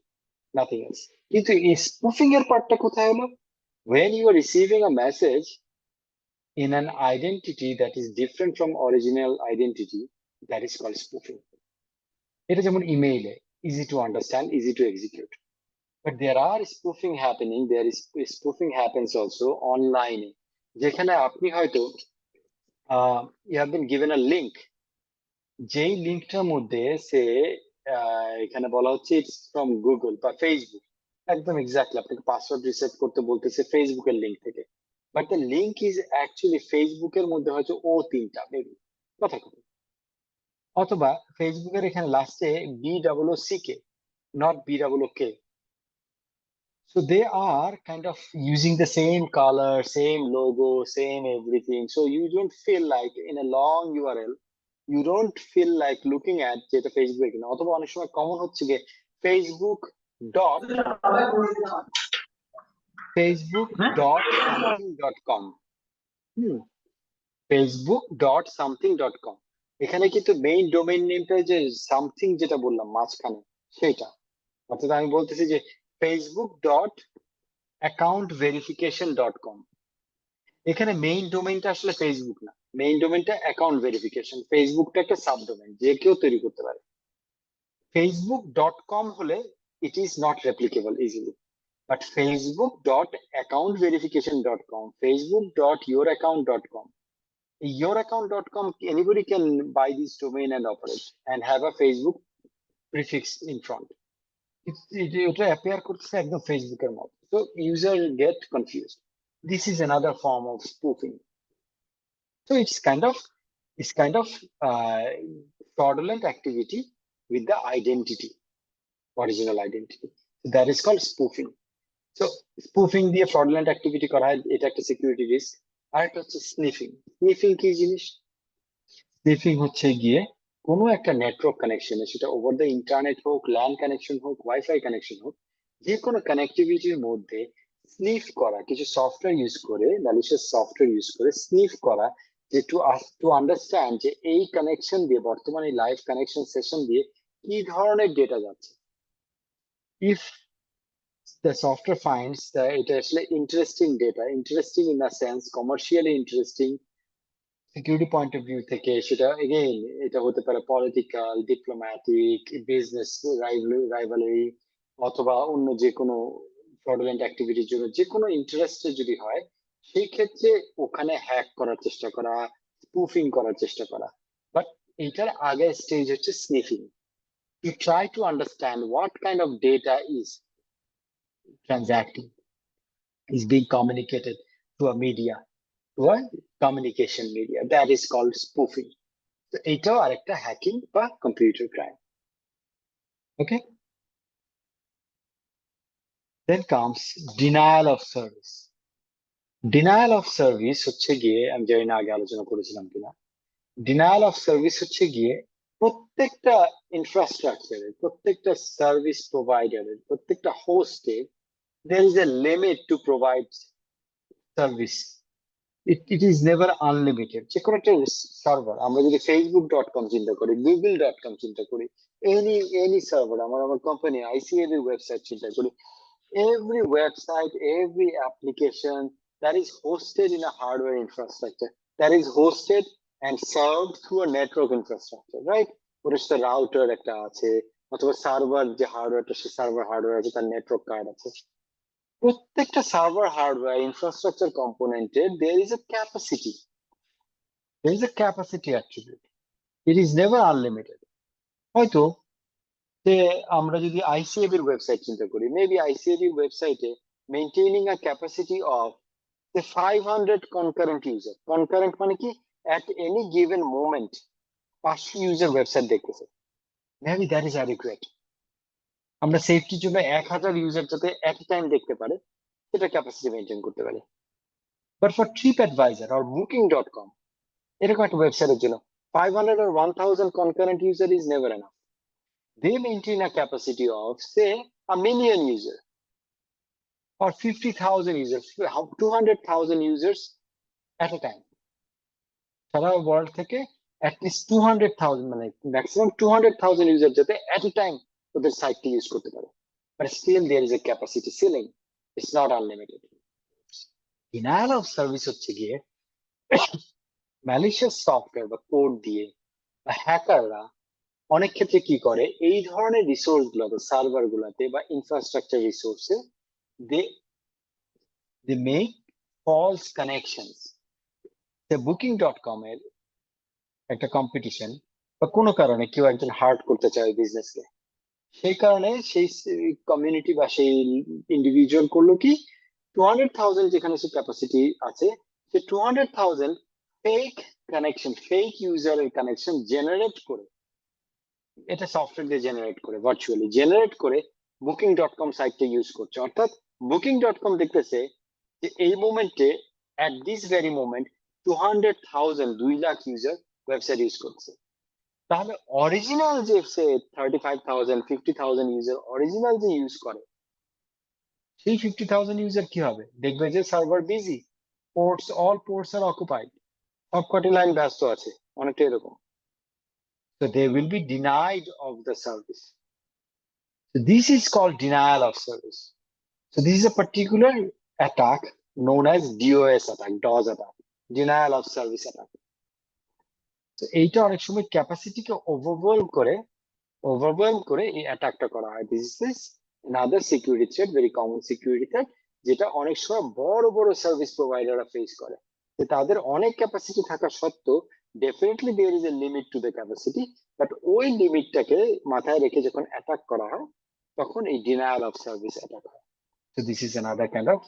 নাথিং এলস। কিন্তু এই স্পুফিং এর পার্টটা কোথায় হলো? When you are receiving a message in an identity that is different from original identity, that is called spoofing. এটা যেমন ইমেইলে easy to understand, easy to execute, but there are spoofing happening, there is spoofing happens also অনলাইনে, যেখানে আপনি হয়তো you have been given a link, যেই লিঙ্কটার মধ্যে সে এখানে বলা হচ্ছে ইটস ফ্রম গুগল বা ফেসবুক, একদম এক্স্যাক্টলি আপনাকে পাসওয়ার্ড রিসেট করতে বলতেছে ফেসবুকের লিঙ্ক থেকে, but the link is actually ফেসবুকের মধ্যে হয়তো ও3টা মেবি, কথা কথা, অথবা ফেসবুকের এখানে লাস্টে BOOC, not BOOK. So they are kind of using the same color, same logo, same everything. So you don't feel like in a long URL, you don't feel like looking at যেটা Facebook না, অথবা অনেক সময় common হচ্ছে যে facebook.something.com, facebook.something.com, এখানে কিন্তু main domain নেমটা যে সামথিং যেটা বললাম মাঝখানে সেটা, অর্থাৎ আমি বলতেছি যে facebook.accountVerification.com, এখানে মেইন ডোমেইনটা আসলে ফেসবুক না, মেইন ডোমেইনটা অ্যাকাউন্ট ভেরিফিকেশন, ফেসবুকটা একটা সাবডোমেইন যে কেউ তৈরি করতে পারে। facebook.com হলে it is not replicable easily, but facebook.accountVerification.com, facebook.youraccount.com, youraccount.com, anybody can buy this domain and operate and have a Facebook prefix in front. It appear করতেছে একদম ফেসবুকের মতো, so user get confused. This is another form of spoofing. So it's kind of fraudulent activity with the identity, original identity. That is called spoofing. So spoofing দিয়ে fraudulent activity করা হয়, এটা একটা security risk. আর একটা হচ্ছে sniffing. Sniffing কি জিনিস? Sniffing হচ্ছে গিয়ে কোনো একটা নেটওয়ার্ক কানেকশনে, সেটা ওভার দ্য ইন্টারনেট হোক, ল্যান কানেকশন হোক, ওয়াইফাই কানেকশন হোক, যে কোনো কানেক্টিভিটির মধ্যে স্নিফ করা, কিছু সফটওয়্যার ইউজ করে, ম্যালিশিয়াস সফটওয়্যার ইউজ করে স্নিফ করা, যে টু আন্ডারস্ট্যান্ড যে এই কানেকশন দিয়ে, বর্তমানে লাইভ কানেকশন সেশন দিয়ে কি ধরনের ডেটা যাচ্ছে। If the software finds that it actually interesting data, interesting in a sense, commercially interesting, security point of view থেকে, সেটা এগেইন এটা হতে পারে পলিটিক্যাল, ডিপ্লোম্যাটিক, বিজনেস রাইভালারি, অথবা অন্য যে কোনো ফ্রডুলেন্ট অ্যাক্টিভিটির জন্য যে কোনো ইন্টারেস্টে যদি হয়, সেই ক্ষেত্রে ওখানে হ্যাক করার চেষ্টা করা, স্পুফিং করার চেষ্টা করা। বাট এটার আগের স্টেজ হচ্ছে sniffing, to try to understand what kind of data is transacting, is being communicated to a media, to a communication media. That is called spoofing. So এটাও আরেকটা হ্যাকিং বা computer crime. Okay? Then comes denial of service. Denial of service হচ্ছে গিয়ে, আমি জানি না আগে আলোচনা করেছিলাম কিনা, ডিনায়াল অফ সার্ভিস হচ্ছে গিয়ে প্রত্যেকটা ইনফ্রাস্ট্রাকচারের, প্রত্যেকটা সার্ভিস প্রোভাইডারের, প্রত্যেকটা হোস্টের there is a limit to provide service. It is never unlimited. যে কোনো একটা সার্ভার, আমরা যদি facebook.com চিন্তা করি, google.com চিন্তা করি, any সার্ভার, আমার কোম্পানি ICAB ওয়েবসাইট চিন্তা করি, every website, every application that is hosted in a hardware infrastructure, that is hosted and served through a network infrastructure, right? ওর সাথে রাউটার একটা আছে, অথবা সার্ভার যে হার্ডওয়্যারটা, সে সার্ভার হার্ডওয়্যার আছে, তার নেটওয়ার্ক কার্ড আছে। প্রত্যেকটা সার্ভার হার্ডওয়্যার ইনফ্রাস্ট্রাকচার কম্পোনেন্টের there is a capacity, there is a capacity attribute. It is never unlimited. হয়তো যে আমরা যদি ICAB এর ওয়েবসাইট চিন্তা করি, মেবি ICAB ওয়েবসাইটে maintaining a capacity of 500 concurrent user. Concurrent মানে কি, at any given moment 500 user website দেখতেছে, মেবি দ্যাট ইজ অ্যাডিকুয়েট। আমরা সেফটির জন্য 1000 ইউজার যাতে এট টাইম দেখতে পারে, সেটা ক্যাপাসিটি মেনটেন করতে পারি। But for TripAdvisor or Booking.com, এরকম একটা ওয়েবসাইটের জন্য 500 or 1000 concurrent user is never enough. They maintain a capacity of, say, 1 million user or 50,000 users, 200,000 users at a time. সারা ওয়ার্ল্ড থেকে at least 200,000, মানে ম্যাক্সিমাম 200,000 ইউজার যাতে at a time ওদের সাইটটি ইউজ করতে পারে। But still there is a capacity ceiling. It's not unlimited. Denial of service হচ্ছে গিয়ে ম্যালিশিয়াস সফটওয়্যার বা কোড দিয়ে বা হ্যাকাররা অনেক ক্ষেত্রে কি করে, এই ধরনের রিসোর্স গুলোতে, সার্ভার গুলাতে বা infrastructure রিসোর্সে they make false connections. Booking.com এর একটা কম্পিটিশন বা কোনো কারণে কেউ একজন হার্ট করতে চায় বিজনেসকে, সেই কারণে সেই কমিউনিটি বা সেই ইন্ডিভিজুয়াল করলো কি, 200,000 যেখানে সে ক্যাপাসিটি আছে, সে 200,000 ফেক কানেকশন, ফেক ইউজারের কানেকশন জেনারেট করে, এটা সফটওয়্যার দিয়ে জেনারেট করে, ভার্চুয়ালি জেনারেট করে Booking.com সাইটটা ইউজ করছে। অর্থাৎ Booking.com দেখতেছে যে এই মোমেন্টে, at this very moment 200,000, 2 lakh user website use করছে। তাহলে অরিজিনাল যে 35,000, 50,000 ইউজার অরিজিনাল যে ইউজ করে, সেই 50,000 ইউজার কি হবে, দেখবে যে server busy, ports, all ports are occupied, সবকটি লাইন ব্যস্ত আছে, অনেকটা এরকম। So they will be denied of the service. So this is called denial of service. So this is a particular attack known as DOS attack, DOS attack, denial of service attack. So এইটা অনেক সময় ক্যাপাসিটিকে overwhelm করে এই অ্যাটাকটা করা হয়। This is another security threat, very common security threat, যেটা অনেক সময় বড় বড় সার্ভিস প্রোভাইডাররা ফেস করে। যে তাদের অনেক ক্যাপাসিটি থাকা সত্ত্বেও definitely there is a limit to the capacity, but ওই লিমিটটাকে মাথায় রেখে যখন অ্যাটাক করা হয়, তখন এই ডিনায়াল অফ সার্ভিস অ্যাটাক হয়। So this is another kind of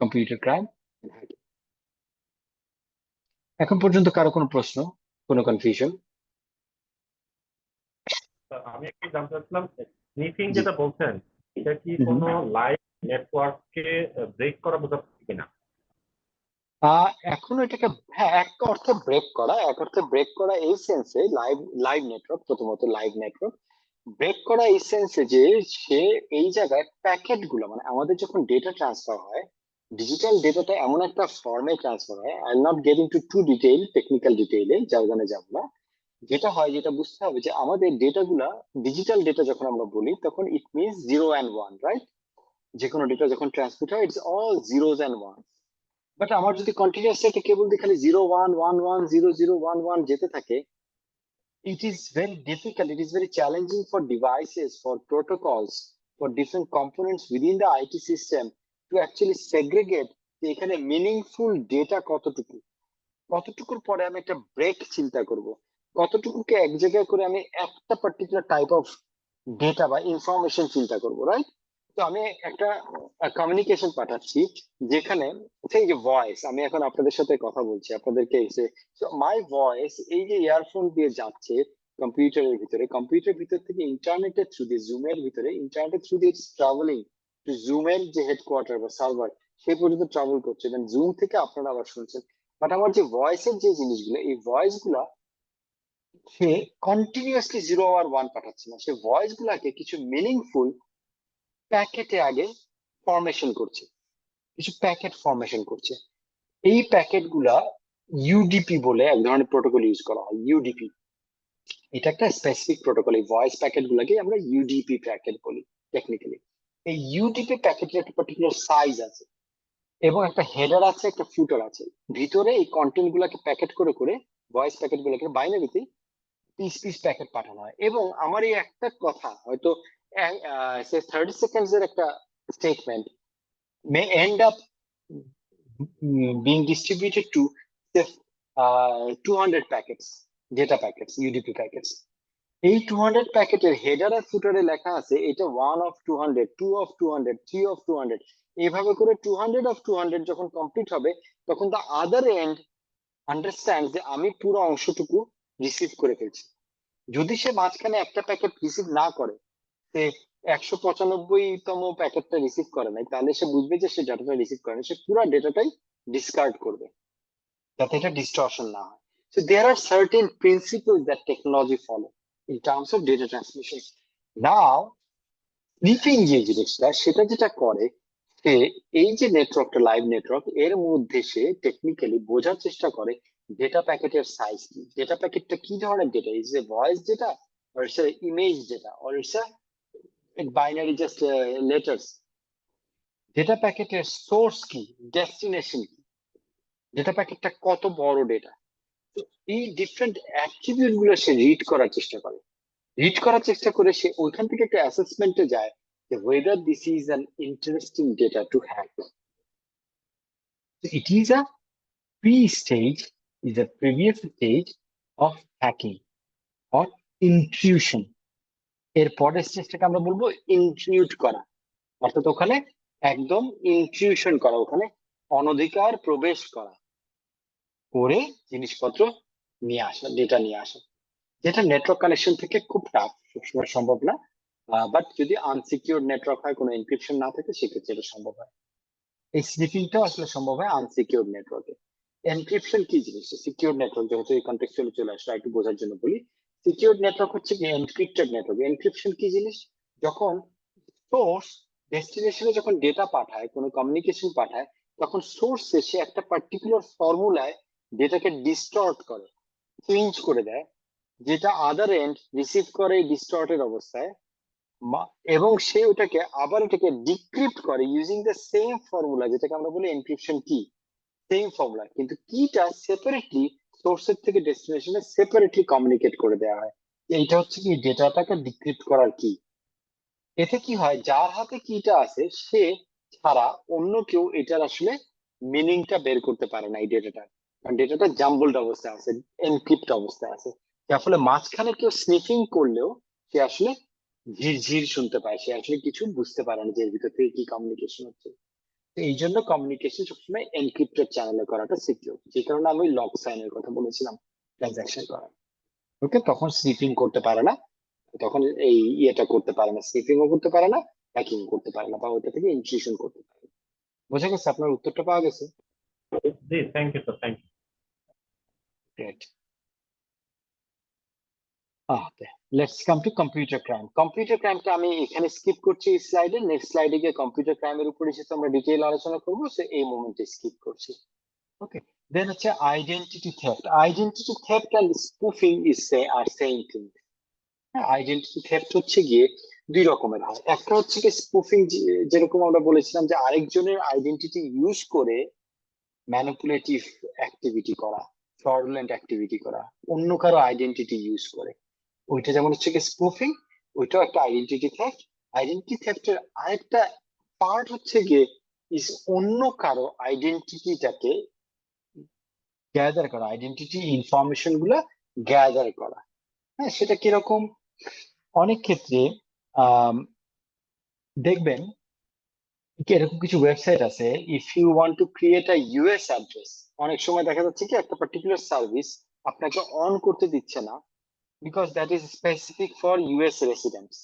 computer crime and hacking. এখন পর্যন্ত কারো কোনো প্রশ্ন, কোনো কনফিউশন? আমি একটু জানতে চাচ্ছিলাম, স্নিফিং যেটা বলছেন, এটা কি কোনো লাইভ নেটওয়ার্ককে ব্রেক করা বোঝাচ্ছে কিনা? এখন এটাকে, হ্যাঁ, এক অর্থে ব্রেক করা, এক অর্থে ব্রেক করা এই সেন্সে লাইভ নেটওয়ার্ক, প্রথমত লাইভ নেটওয়ার্ক ব্রেক করা এই সেন্সে যে সে এই জায়গায় প্যাকেট গুলো, মানে আমাদের যখন ডেটা ট্রান্সফার হয়, ডিজিটাল ডেটাটা এমন একটা ফর্মে ট্রান্সফার হয়, I am not getting to to detail, technical ডিটেইলে ওখানে যাবো না। যেটা হয়, যেটা বুঝতে হবে যে আমাদের ডেটা গুলা, ডিজিটাল ডেটা যখন আমরা বলি তখন ইট মিনস 0 and 1, রাইট? যে কোনো ডেটা যখন ট্রান্সমিট হয়, it's all zeros and one. But আমার যদি কন্টিনিউয়াসলি একটা কেবল দিয়ে খালি 0 1 1 1 0 0 1 1 যেতে থাকে, it is very difficult, it is very challenging for devices, for protocols, for different components within the IT system to actually segregate যে এখানে মিনিংফুল ডেটা কতটুকু, কতটুকুর পরে আমি একটা ব্রেক চিন্তা করব, কতটুকুকে এক জায়গায় করে আমি একটা পার্টিকুলার টাইপ অফ ডেটা বা ইনফরমেশন চিন্তা করব, রাইট? তো আমি একটা কমিউনিকেশন পাঠাচ্ছি যেখানে, সেই যে ভয়েস, আমি এখন আপনাদের সাথে কথা বলছি, আপনাদেরকে এসে মাই ভয়েস এই যে ইয়ারফোন দিয়ে যাচ্ছে কম্পিউটারের ভিতরে, কম্পিউটারের ভিতর থেকে ইন্টারনেটের থ্রু দিয়ে, জুমের ভিতরে ইন্টারনেটের থ্রু দিয়ে ট্রাভেলিং টু জুমের যে হেডকোয়ার্টার বা সার্ভার, সেই পর্যন্ত ট্রাভেল করছে, দেন জুম থেকে আপনারা আবার শুনছেন। বাট আমার যে ভয়েসের যে জিনিসগুলো, এই ভয়েস গুলা সে কন্টিনিউয়াসলি 0 আর 1 পাঠাচ্ছে না, সে ভয়েস গুলাকে কিছু মিনিংফুল প্যাকেটে আগে ফরমেশন করছে, কিছু প্যাকেট ফরমেশন করছে। এই প্যাকেট গুলা ইউডিপি বলে এক ধরনের প্রোটোকল ইউজ করা হয়। ইউডিপি এটা একটা স্পেসিফিক প্রোটোকল, এই ভয়েস প্যাকেট গুলাকে আমরা ইউডিপি প্যাকেট বলি টেকনিক্যালি। এই ইউডিপি প্যাকেটের একটা পার্টিকুলার সাইজ আছে এবং একটা হেডার আছে, একটা ফুটার আছে, ভিতরে এই কন্টেন্ট গুলাকে প্যাকেট করে করে ভয়েস প্যাকেট গুলাকে বাইনারিতে পিস পিস প্যাকেট পাঠানো হয়। এবং আমার এই একটা কথা হয়তো 30 সেকেন্ডস এর একটা statement may end up being distributed to say 200 packets, data packets, UDP packets. এই 200 প্যাকেটের হেডার আর ফুটারে লেখা আছে এটা 1 of 200, 2 of 200, 3 of 200, এইভাবে করে 200 of 200 যখন কমপ্লিট হবে তখন দ্য আদার এন্ড আন্ডারস্ট্যান্ড যে আমি পুরো অংশটুকু রিসিভ করে ফেলছি। যদি সে মাঝখানে একটা প্যাকেট রিসিভ না করে, সে 195তম প্যাকেটটা রিসিভ করে নাই, তাহলে সে বুঝবে যে সে ডাটাটা রিসিভ করে না, সে পুরো ডেটাটাই ডিসকার্ড করবে যাতে এটা ডিস্টরশন না হয়। So there are certain principles that technology follow in terms of data transmission. Now, sniffing যে জিনিসটা, সেটা যেটা করে, সে এই যে নেটওয়ার্কটা লাইভ নেটওয়ার্ক, এর মধ্যে সে টেকনিক্যালি বোঝার চেষ্টা করে ডেটা প্যাকেটের সাইজ কি, ডেটা প্যাকেটটা কি ধরনের data, is a voice data or it's a image data or it's a binary just letters. Data প্যাকেটের সোর্স কি, ডেস্টিনেশন কি, ডেটা প্যাকেটটা কত বড় ডেটা, তো এই ডিফারেন্ট অ্যাট্রিবিউট গুলো সে রিড করার চেষ্টা করে। রিড করার চেষ্টা করে সে ওইখান থেকে একটা অ্যাসেসমেন্টে যায় যে whether this is an interesting data to hack. So it is a previous stage of hacking or intrusion. এর পরের স্টেজটাকে আমরা বলবো ইনট্রুড করা, অর্থাৎ ওখানে একদম ইনট্রুশন করা, ওখানে অনধিকার প্রবেশ করা, করে জিনিসপত্র নিয়ে আসা, ডেটা নিয়ে আসা, যেটা নেটওয়ার্ক কানেকশন থেকে খুব টাফ, সবসময় সম্ভব না। বাট যদি আনসিকিউর নেটওয়ার্ক হয়, কোনো এনক্রিপশন না থাকে, সেক্ষেত্রে এটা সম্ভব হয়। এই স্নিফিংটাও আসলে সম্ভব হয় আনসিকিউর নেটওয়ার্কে। এনক্রিপশন কি জিনিস, সিকিউর নেটওয়ার্ক যেহেতু এই কন্টেক্সচুয়ালি চলে আসলে একটু বোঝার জন্য বলি। সিকিউর নেটওয়ার্ক হচ্ছে কি এনক্রিপ্টেড নেটওয়ার্ক। এনক্রিপশন কি জিনিস, যখন সোর্স ডেস্টিনেশনে যখন ডেটা পাঠায়, কোনো কমিউনিকেশন পাঠায়, তখন সোর্স সে একটা পার্টিকুলার ফর্মুলায় ডেটাকে ডিস্টর্ট করে, চেঞ্জ করে দেয়, যেটা আদার এন্ড রিসিভ করে ডিস্টর্টেড অবস্থায়, এবং সে ওটাকে আবার এটাকে ডিক্রিপ্ট করে ইউজিং দ্য সেম ফর্মুলা, যেটাকে আমরা বলি এনক্রিপশন কি, সেম ফর্মুলা, কিন্তু কিটা সেপারেটলি সোর্সের থেকে ডেস্টিনেশনে সেপারেটলি কমিউনিকেট করে দেওয়া হয়। এইটা হচ্ছে কি ডেটাটাকে ডিক্রিপ্ট করার কি। এতে কি হয়, যার হাতে কিটা আছে সে ছাড়া অন্য কেউ এটার আসলে মিনিংটা বের করতে পারে না এই ডেটাটার, কারণ ডেটাটা জাম্বলড অবস্থায় আছে, এনক্রিপ্ট অবস্থায় আছে, যার ফলে মাঝখানে কেউ স্নিফিং করলেও সে আসলে ঝিরঝির শুনতে পায়, সে আসলে কিছু বুঝতে পারে না যে এর ভিতর থেকে কি কমিউনিকেশন হচ্ছে। তো এই জন্য কমিউনিকেশন সবসময় এনক্রিপ্টেড চ্যানেলে করাটা সিকিউর, যে কারণে আমি লক সাইনের কথা বলেছিলাম ট্রানজাকশন করা। ওকে, তখন স্নিফিং করতে পারে না, তখন এই ইয়েটা করতে পারে না, স্নিফিংও করতে পারে না, হ্যাকিং করতে পারে না বা ওইটা থেকে ইনট্রুশন করতে পারে না। বোঝা গেছে? আপনার উত্তরটা পাওয়া গেছে? জি, thank you sir, thank you. Great. Let's come to computer crime. Computer crime টা আমি এখানে স্কিপ করছি এই স্লাইডে, নেক্সট স্লাইডে গিয়ে কম্পিউটার ক্রাইমের উপরে যেহেতু আমরা ডিটেইল আলোচনা করবো, সো এই মোমেন্টে স্কিপ করছি। ওকে, দেন হচ্ছে identity theft. Identity theft and spoofing are same thing. Identity theft হচ্ছে গিয়ে দুই রকমের হয়। একটা হচ্ছে কি স্পুফিং, যেরকম আমরা বলেছিলাম যে আরেকজনের আইডেন্টিটি ইউজ করে ম্যানিপুলেটিভ অ্যাক্টিভিটি করা, ফ্রডুলেন্ট অ্যাক্টিভিটি করা, অন্য কারো আইডেন্টিটি ইউজ করে, ওইটা যেমন হচ্ছে কি স্পুফিং, ওইটাও একটা আইডেন্টিটি থেফট। আইডেন্টিটি থেফটের আরেকটা পার্ট হচ্ছে গিয়ে অন্য কারো আইডেন্টিটিটাকে গ্যাদার করা, আইডেন্টিটি ইনফরমেশন গুলা গ্যাদার করা। হ্যাঁ, সেটা কিরকম? অনেক ক্ষেত্রে দেখবেন এরকম কিছু ওয়েবসাইট আছে, if you want to create a US address, অনেক সময় দেখা যাচ্ছে কি একটা পার্টিকুলার সার্ভিস আপনাকে অন করতে দিচ্ছে না, because that is specific for US residents.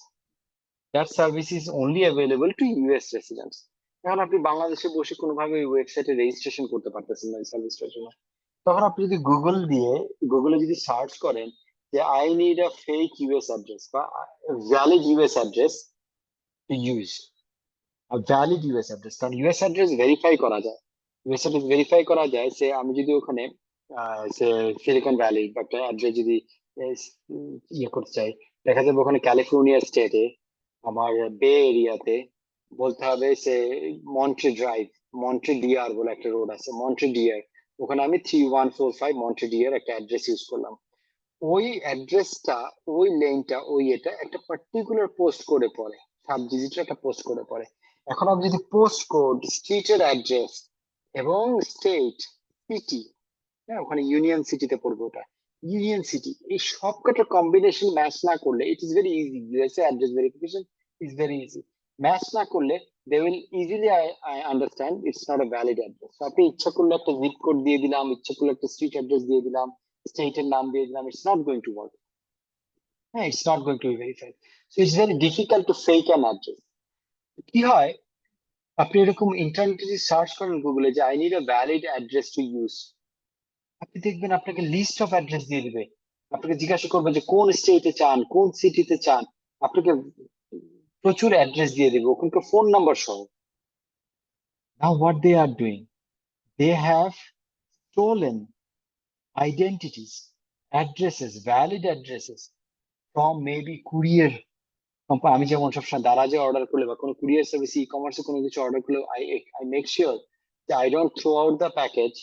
That service is only available to US residents. এখন আপনি বাংলাদেশে বসে কোনোভাবে ওই ওয়েবসাইটে রেজিস্ট্রেশন করতে পারতেছেন না এই সার্ভিসটার জন্য, তখন আপনি যদি গুগলে যদি সার্চ করেন যে I need a fake US address বা valid US address to use, valid US address, কারণ ইউএস অ্যাড্রেস ভেরিফাই করা যায়, ইউএস অ্যাড্রেস ভেরিফাই করা যায়। সে আমি যদি ওখানে সিলিকন ভ্যালি বা একটা অ্যাড্রেস যদি ইয়ে করতে চাই, দেখা যাবে ওখানে ক্যালিফোর্নিয়া স্টেটে আমার বে এরিয়াতে বলতে হবে সে মন্ট্রি ড্রাইভ, মন্ট্রি ডিয়ার বলে একটা রোড আছে, মন্ট্রি ডিয়ার, ওখানে আমি 3145 মন্ট্রি ডিয়ার একটা অ্যাড্রেস ইউজ করলাম। ওই অ্যাড্রেসটা, ওই লেনটা, ওই এটা একটা পার্টিকুলার পোস্ট কোডে পড়ে, 7 ডিজিটের একটা পোস্ট কোডে পড়ে। এখন আমি যদি পোস্ট কোড, স্ট্রিটের অ্যাড্রেস এবং স্টেট, সিটি, হ্যাঁ ওখানে ইউনিয়ন সিটিতে পড়বে, ওটা ইউনিয়ন সিটি, এই সবকটা কম্বিনেশন ম্যাচ না করলে, it is very easy, USA address verification is very easy, match না করলে they will easily understand it's not a valid address. আপনি ইচ্ছা করলে একটা জিপ কোড দিয়ে দিলাম, ইচ্ছা করলে একটা স্ট্রিট অ্যাড্রেস দিয়ে দিলাম, স্টেটের নাম দিয়ে দিলাম, it's not going to work. হ্যাঁ, it's not going to be verified, so it's very difficult to fake an address. কি হয়, আপনি এরকম ইন্টারনেটে সার্চ করেন গুগলে যে I need a valid address to use, আপনি দেখবেন আপনাকে লিস্ট অফ অ্যাড্রেস দিয়ে দিবে, আপনাকে জিজ্ঞাসা করবে যে কোন স্টেটে চান, কোন সিটিতে চান, আপনাকে প্রচুর অ্যাড্রেস দিয়ে দিবে, ওখানকার ফোন নাম্বার সহ। Now what they are doing, they have stolen identities, addresses, valid addresses from maybe courier. আমি যেমন সবসময় দারাজে অর্ডার করলে বা কোনো কুরিয়ার সার্ভিস, ই কমার্সে কোনো কিছু অর্ডার করলে আই মেক শিওর যে I don't throw out the package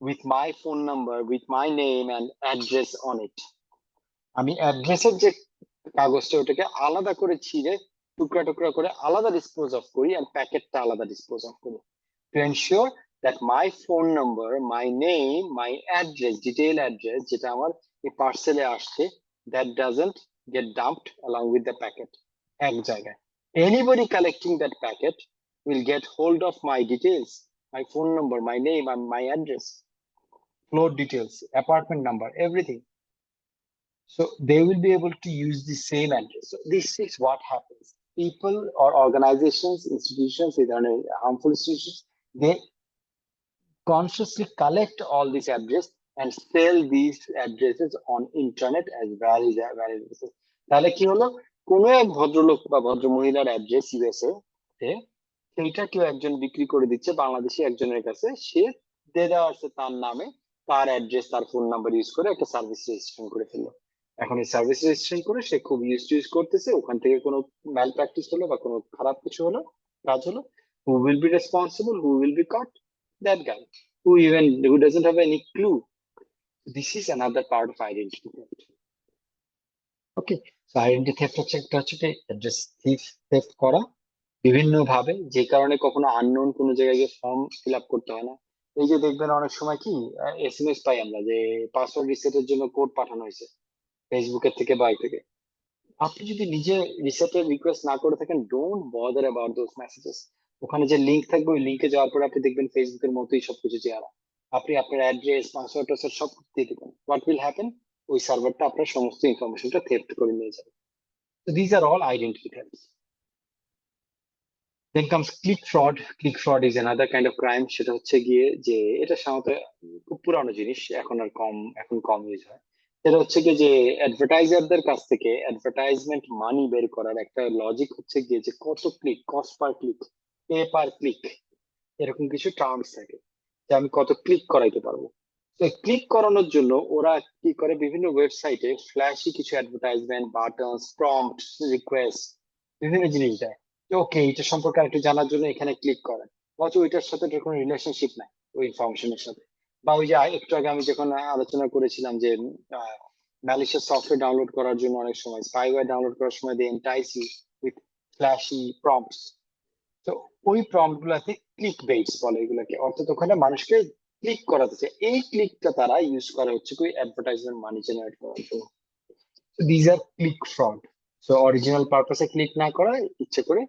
with my phone number, with my name and address on it. আমি অ্যাড্রেসের যে কাগজটা ওটাকে আলাদা করে ছিঁড়ে টুকরা টুকরা করে আলাদা ডিসপোজ অফ করি, আর প্যাকেটটা আলাদা ডিসপোজ অফ করি, to ensure that my phone number, my name, my address, detail address যেটা আমার এই পার্সেলে আসছে, that doesn't get dumped along with the packet এক জায়গায়। Anybody collecting that packet will get hold of my details, my phone number, my name and my address, floor details, apartment number, everything. So they will be able to use the same address. So this is what happens. People or organizations, institutions, either harmful institutions, they consciously collect all these address and sell these addresses on internet as valid addresses. তাহলে কি হলো, কোনো এক ভদ্রলোক বা ভদ্র মহিলার address USA তে, সেইটা কেউ একজন বিক্রি করে দিচ্ছে বাংলাদেশি একজনের কাছে, সে দিয়ে দেওয়া আছে তার নামে, তার অ্যাড্রেস, তার ফোন নাম্বার ইউজ করে একটা সার্ভিস রেজিস্ট্রেশন করে ফেললো। এখন এই সার্ভিস রেজিস্ট্রেশন করে সে খুব ইউজ করতেছে, ওখান থেকে কোনো ম্যাল প্র্যাকটিস হলো বা কোনো খারাপ কিছু হলো, কাজ হলো, who will be responsible, who will be caught? That guy who doesn't have any clue. This is another part of identity theft. Okay, so identity theft হচ্ছে একটা হচ্ছে অ্যাড্রেস theft করা বিভিন্ন ভাবে, যে কারণে কখনো আননোন কোনো জায়গায় গিয়ে ফর্ম ফিল আপ করতে হয় না। এই যে দেখবেন অনেক সময় কি এসএমএস পাই আমরা যে পাসওয়ার্ড রিসেটের জন্য কোড পাঠানো হয়েছে ফেসবুকের থেকে বা থেকে, আপনি যদি নিজে রিসেটের রিকোয়েস্ট না করে থাকেন, don't bother about those messages. ওখানে যে লিঙ্ক থাকবে, ওই লিঙ্কে যাওয়ার পরে আপনি দেখবেন ফেসবুকের মতোই সবকিছু চেহারা, আপনি আপনার অ্যাড্রেস, পাসওয়ার্ড টাসওয়ার্ড সব দিয়ে দেবেন, হোয়াট উইল হ্যাপেন, ওই সার্ভারটা আপনার সমস্ত ইনফরমেশনটা থেফট করে নিয়ে যাবে। So these are all identity thefts. Then comes click fraud. Click fraud is another kind of crime. সেটা হচ্ছে গিয়ে যে এটা সাধারণত খুব পুরানো জিনিস, এখন কম ইউজ হয়। সেটা হচ্ছে গিয়ে যে অ্যাডভার্টাইজারদের কাছ থেকে অ্যাডভার্টাইজমেন্ট মানি বের করার একটা লজিক হচ্ছে গিয়ে যে কত click, cost per click, pay per click, এরকম কিছু টার্মস থাকে যে আমি কত ক্লিক করাইতে পারবো। তো ক্লিক করানোর জন্য ওরা কি করে, বিভিন্ন ওয়েবসাইটে ফ্ল্যাশি কিছু অ্যাডভার্টাইজমেন্ট, বাটনস, প্রম্পট, রিকোয়েস্ট, বিভিন্ন জিনিস দেয়। ওকে, এটা সম্পর্কে একটু জানার জন্য এখানে ক্লিক করেন, অথচ ওইটার সাথে ওটার কোনো রিলেশনশিপ নাই ওই ইনফরমেশনের সাথে। বা ওই যে একটু আগে আমি যখন আলোচনা করেছিলাম যে ম্যালিশিয়াস সফটওয়্যার ডাউনলোড করার জন্য অনেক সময়, স্পাইওয়্যার ডাউনলোড করার সময় দে এন্টাইস ইউ উইথ ফ্ল্যাশি প্রম্পটস। তো ওই প্রম্পট গুলাতে ক্লিক বেটস বলে এগুলোকে, অর্থাৎ ওখানে মানুষকে ক্লিক করাতেছে। এই ক্লিকটা তারা ইউজ করে হচ্ছে কি অ্যাডভার্টাইজমেন্ট মানি জেনারেট করার জন্য। These are click fraud. So original পারপাসে ক্লিক না করা, ইচ্ছে করে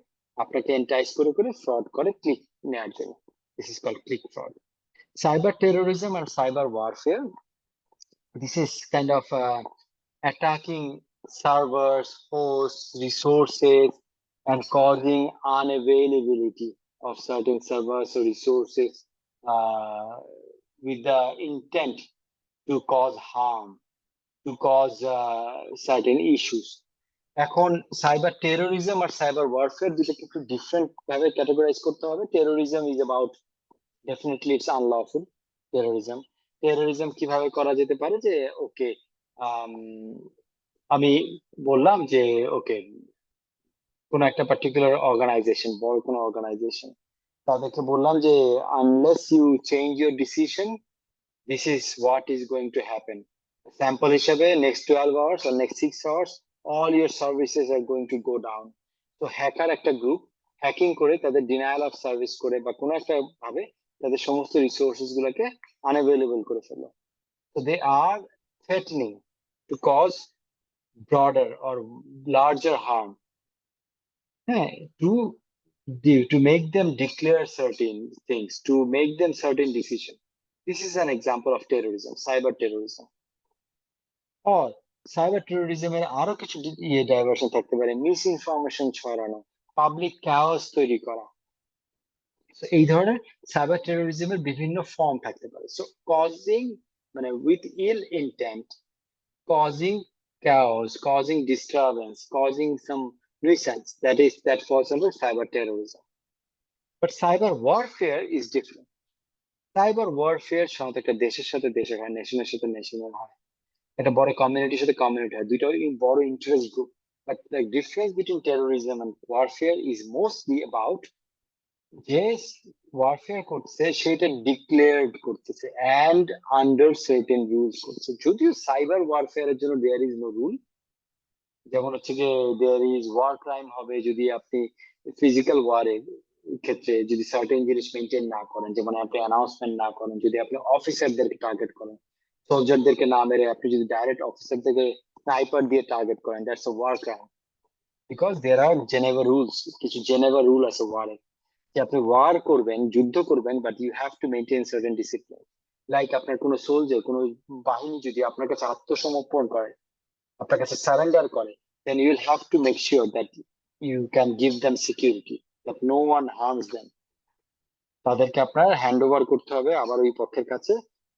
আপনাকে এন্টাইজ করে করে ফ্রড করে ক্লিক নেওয়ার জন্য। This is called click fraud. Cyber terrorism and cyber warfare. This is kind of attacking servers, hosts, resources, and causing unavailability of certain servers or resources with the intent to cause harm, to cause certain issues. এখন cyber terrorism আর cyber warfare দুটোকে একটু different ভাবে categorise করতে হবে। Terrorism is about, definitely it's unlawful terrorism. Terrorism কিভাবে করা যেতে পারে যে ওকে, আমি বললাম যে ওকে কোন একটা পার্টিকুলার অর্গানাইজেশন, বড় কোনো অর্গানাইজেশন, তাদেরকে বললাম যে unless you change your decision, this is what is going to happen. Sample হিসেবে next 12 hours or next 6 hours all your services are going to go down. তো হ্যাকার একটা গ্রুপ হ্যাকিং করে তাদের ডিনায়াল অফ সার্ভিস করে বা কোনো একটা ভাবে তাদের সমস্ত রিসোর্সেস গুলোকে আনঅ্যাভেলেবল করে ফেললো। So they are threatening to cause broader or larger harm, to make them declare certain things, to make them certain decisions. This is an example of terrorism, cyber terrorism. Or cyber terrorism এর আরো কিছু diversion থাকতে পারে, miss information ছড়ানো, public chaos তৈরি করা। So এই ধরনের সাইবার টেরোরিজমের বিভিন্ন ফর্ম থাকতে পারে। সো কজিং, মানে with ill intent, causing chaos, causing disturbance, causing some nuisance, that falls under cyber terrorism. But cyber warfare is different. Cyber warfare সাধারণত একটা দেশের সাথে দেশে হয়, নেশনের সাথে নেশনের হয়, একটা বড় কমিউনিটির সাথে কমিউনিটি হয়, দুইটা বড় interest group. But the difference between terrorism and warfare is mostly about যে ওয়ারফেয়ার করছে সেটা ডিক্লেয়ার্ড করতেছে অ্যান্ড আন্ডার সার্টেন রুলস করছে। যদিও সাইবার ওয়ারফেয়ারের জন্য দেয়ার ইজ নো রুল। যেমন হচ্ছে যে দেয়ার ইজ ওয়ার ক্রাইম হবে যদি আপনি ফিজিক্যাল ওয়ারের ক্ষেত্রে যদি সার্টেন জিনিস মেনটেন না করেন, যেমন আপনি অ্যানাউন্সমেন্ট না করেন, যদি আপনি অফিসারদেরকে টার্গেট করেন, সোলজারদেরকে না মেরে আপনি যদি ডাইরেক্ট অফিসারদেরকে স্নাইপার দিয়ে টার্গেট করেন, that's a war crime. Because there are Geneva rules, কিছু জেনেভা রুল আছে ওয়ারের, যে আপনি ওয়ার করবেন, যুদ্ধ করবেন, but you have to maintain certain discipline. Like আপনার কোনো সোলজার, কোনো বাহিনী যদি আপনার কাছে আত্মসমর্পণ করে, আপনার কাছে সারেন্ডার করে, then you will have to make sure that you can give them security, that no one harms them. তাদেরকে আপনার হ্যান্ড ওভার করতে হবে আবার ওই পক্ষের কাছে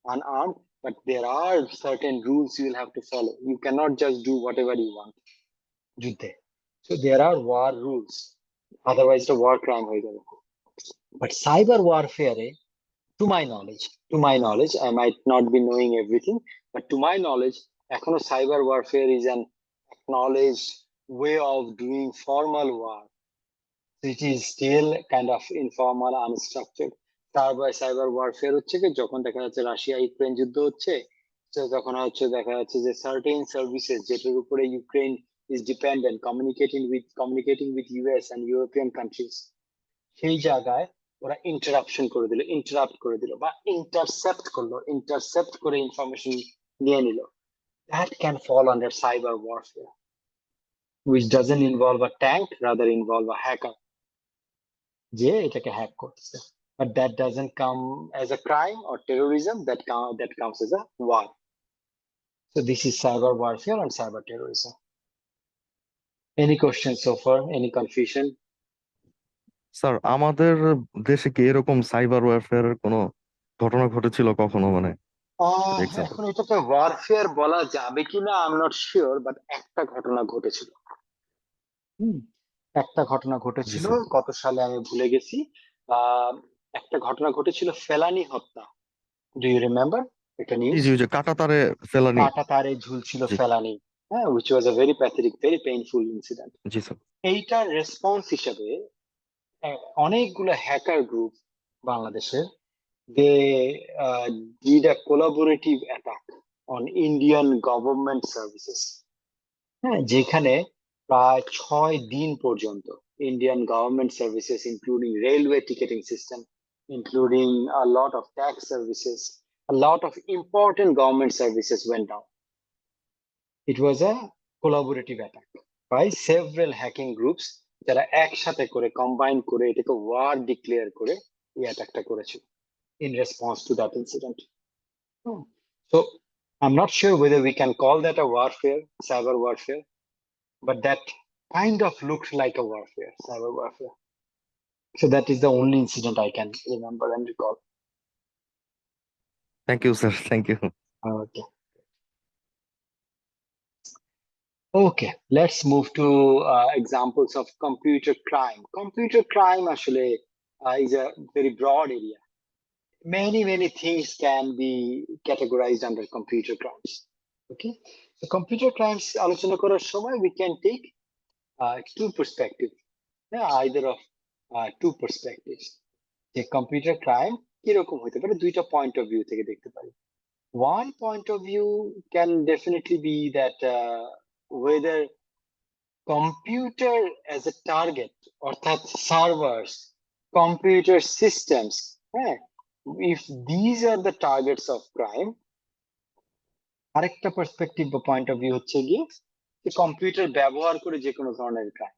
unarmed, but there are certain rules you will have to follow. You cannot just do whatever you want যুদ্ধে। So there are war rules, otherwise the war crime হয়ে যাবে। But cyber warfare, to my knowledge, I might not be knowing everything, but to my knowledge, এখনো cyber warfare is an acknowledged way of doing formal war. It is still kind of informal, unstructured. Cyber warfare হচ্ছে কি যখন দেখা যাচ্ছে Russia Ukraine যুদ্ধ হচ্ছে, তখন হচ্ছে দেখা যাচ্ছে যে সার্টেন সার্ভিসেস যেটার উপরে Ukraine is dependent, communicating with US and European countries, সেই জায়গায় ওরা ইন্টারাপ্ট করে দিল বা ইন্টারসেপ্ট করে ইনফরমেশন নিয়ে নিল। That can fall under cyber warfare, which doesn't involve a tank, rather involve a hacker যে এটাকে হ্যাক করতেছে। But that doesn't come as a crime or terrorism, that comes as a war. So this is cyber warfare and cyber terrorism. Any questions so far? Any confusion? Sir আমাদের দেশে কি এরকম cyber ওয়ারফেয়ারের কোনো ঘটনা ঘটেছিল কখনো, মানে এক্সাম্পল? এখন এটাকে ওয়ারফেয়ার বলা যাবে কিনা I am not sure, but একটা ঘটনা ঘটেছিল। একটা ঘটনা জি ঘটেছিল স্যার। কত সালে আমি ভুলে গেছি। আহ একটা ঘটনা ঘটেছিল ফেলানি হত্যা। ডু ইউ রিমেম্বার একটা জি নিউজ? জি, ওই যে কাটা তারে ফেলানি। কাটা তারে ঝুলছিল জি ফেলানি, হ্যাঁ, which was a very pathetic, very painful incident. জি স্যার। এইটার রেসপন্স হিসেবে অনেকগুলো হ্যাকার গ্রুপ বাংলাদেশের, they did a collaborative attack on Indian government services. হ্যাঁ, যেখানে প্রায় 6 দিন পর্যন্ত Indian government services including railway ticketing system, including a lot of tax services, a lot of important government services went down. It was a collaborative attack by several hacking groups যারা একসাথে করে combine করে এটাকে war declare করে এই অ্যাটাকটা করেছিল in response to that incident. So I'm not sure whether we can call that a warfare, cyber warfare, but that kind of looked like a warfare, cyber warfare. So that is the only incident I can remember and recall. Thank you sir, thank you. Okay. Okay, let's move to examples of computer crime. Computer crime actually is a very broad area. Many things can be categorized under computer crimes. Okay, so computer crimes আলোচনা করার সময় we can take two perspectives, either of two perspectives. যে computer crime কিরকম হতে পারে দুইটা point of view থেকে দেখতে পারি। One point of view can definitely be that whether computer as a target, অর্থাৎ servers, computer systems, if these are the targets of crime. আরেকটা পার্সপেক্টিভ বা পয়েন্ট অফ ভিউ হচ্ছে গিয়ে যে কম্পিউটার ব্যবহার করে যে কোনো ধরনের crime.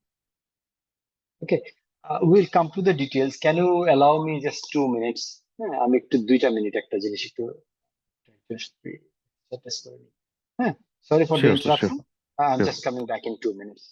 Okay, will come to the details. Can you allow me just 2 minutes? হ্যাঁ, আমি একটু 2 মিনিট একটা জিনিস একটু সাজেস্ট করে নিই। হ্যাঁ, sorry for the sure sir, sure interruption, I am sure. Just coming back in 2 minutes.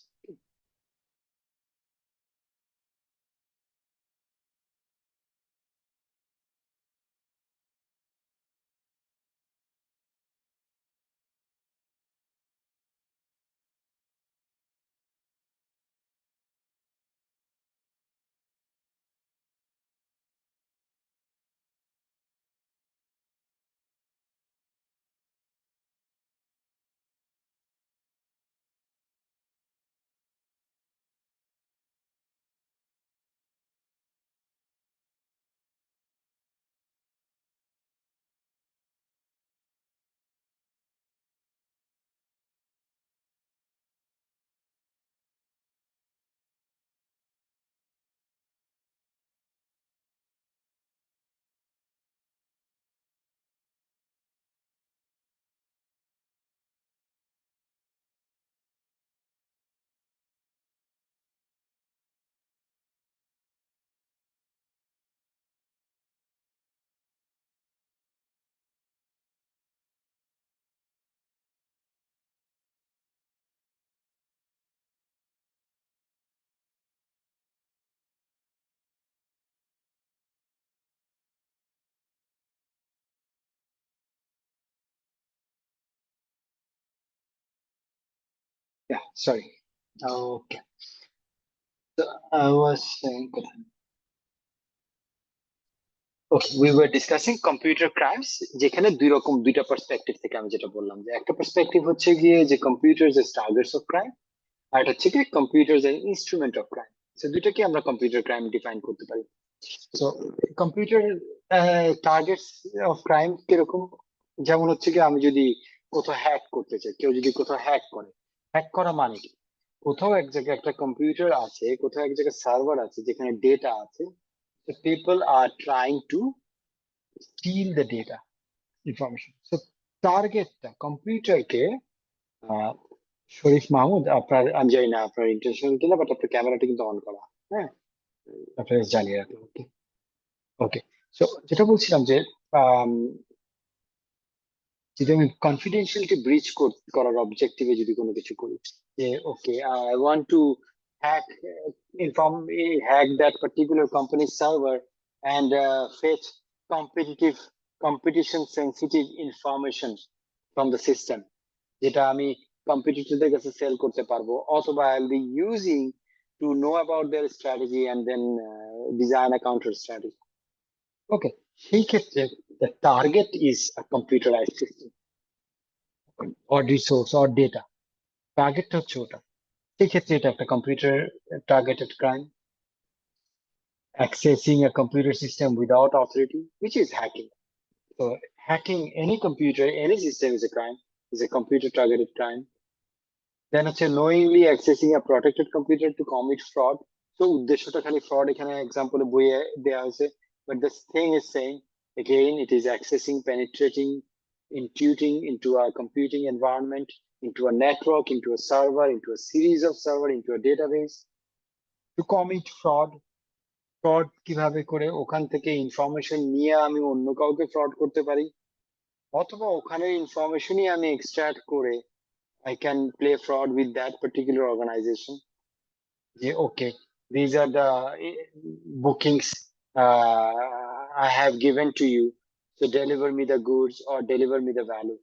Yeah, sorry. Okay. So I was saying, okay, we were discussing computer crimes, যেখানে দুইটা পার্সপেক্টিভ থেকে আমি যেটা বললাম যে একটা পার্সপেক্টিভ হচ্ছে গিয়ে যে computers as targets of crime, আর এটা হচ্ছে কি computers as instrument of crime. So দুইটাকে আমরা কম্পিউটার ক্রাইম ডিফাইন করতে পারি। So computer targets of crime কিরকম, যেমন হচ্ছে কি আমি যদি কোথাও হ্যাক করতে চাই, কেউ যদি কোথাও হ্যাক করে, হ্যাক করা মানে কি, কোথাও এক জায়গায় একটা কম্পিউটার আছে, কোথাও এক জায়গায় সার্ভার আছে যেখানে ডেটা আছে, people are trying to steal the data information. So টার্গেটটা কম্পিউটারকে, শরীফ মাহমুদ আপনার, আমি জানি না আপনার ইন্টেনশন কিনা, বাট আপনার ক্যামেরাটা কিন্তু অন করা, হ্যাঁ, আপনার জানিয়ে রাখবেন। ওকে ওকে, সো যেটা বলছিলাম যে যদি আমি কনফিডেন্সিয়ালিটি ব্রিচ করার অবজেক্টিভে যদি কোনো কিছু করি, যে okay I want to hack that particular company's server and fetch competition sensitive information from the system, যেটা আমি কম্পিটিটরদের কাছে সেল করতে পারবো, অথবা I'll be using to know about their strategy and then design a counter strategy. Okay, সেই ক্ষেত্রে the target is a computerized system or resource or data. Target হচ্ছে ওটা, সেই ক্ষেত্রে এটা একটা computer targeted crime. Accessing a computer system without authority, which is hacking. So hacking any computer, any system is a crime, is a computer targeted crime. Then হচ্ছে knowingly accessing a protected computer to commit fraud. So উদ্দেশ্যটা খালি fraud এখানে example বইয়ে দেয়া হয়েছে, but this thing is saying again it is accessing, penetrating, intuiting into a computing environment, into a network, into a server, into a series of server, into a database to commit fraud. Fraud কিভাবে করে ওখান থেকে information নিয়ে আমি অন্য কাউকে fraud করতে পারি, অথবা ওখানে ইনফরমেশনই আমি এক্সট্রাক্ট করে I can play fraud with that particular organization. Yeah, okay, these are the bookings I have given to you, so deliver me the goods or deliver me the value.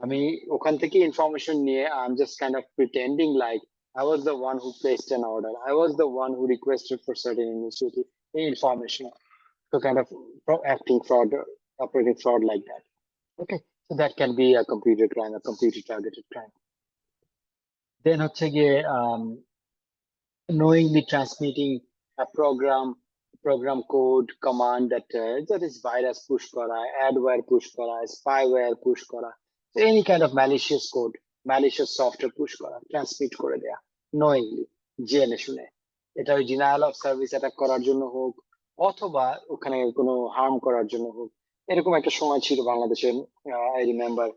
আমি ওখান থেকে information নিয়ে I'm just kind of pretending like I was the one who placed an order. I was the one who requested for certain information. So kind of acting fraud, operating fraud like that. Okay, so that can be a computer crime, a computer targeted crime. Then হচ্ছে গিয়ে knowingly transmitting a program code command that is virus push kora, adware push kora, spyware push kora, so any kind of malicious code, malicious software push kora, transmit করে দেয়া knowingly, জেনে শুনে, এটা ওই denial of service attack করার জন্য হোক, অথবা ওখানে কোনো হার্ম করার জন্য হোক। এরকম একটা সময় ছিল বাংলাদেশে, I remember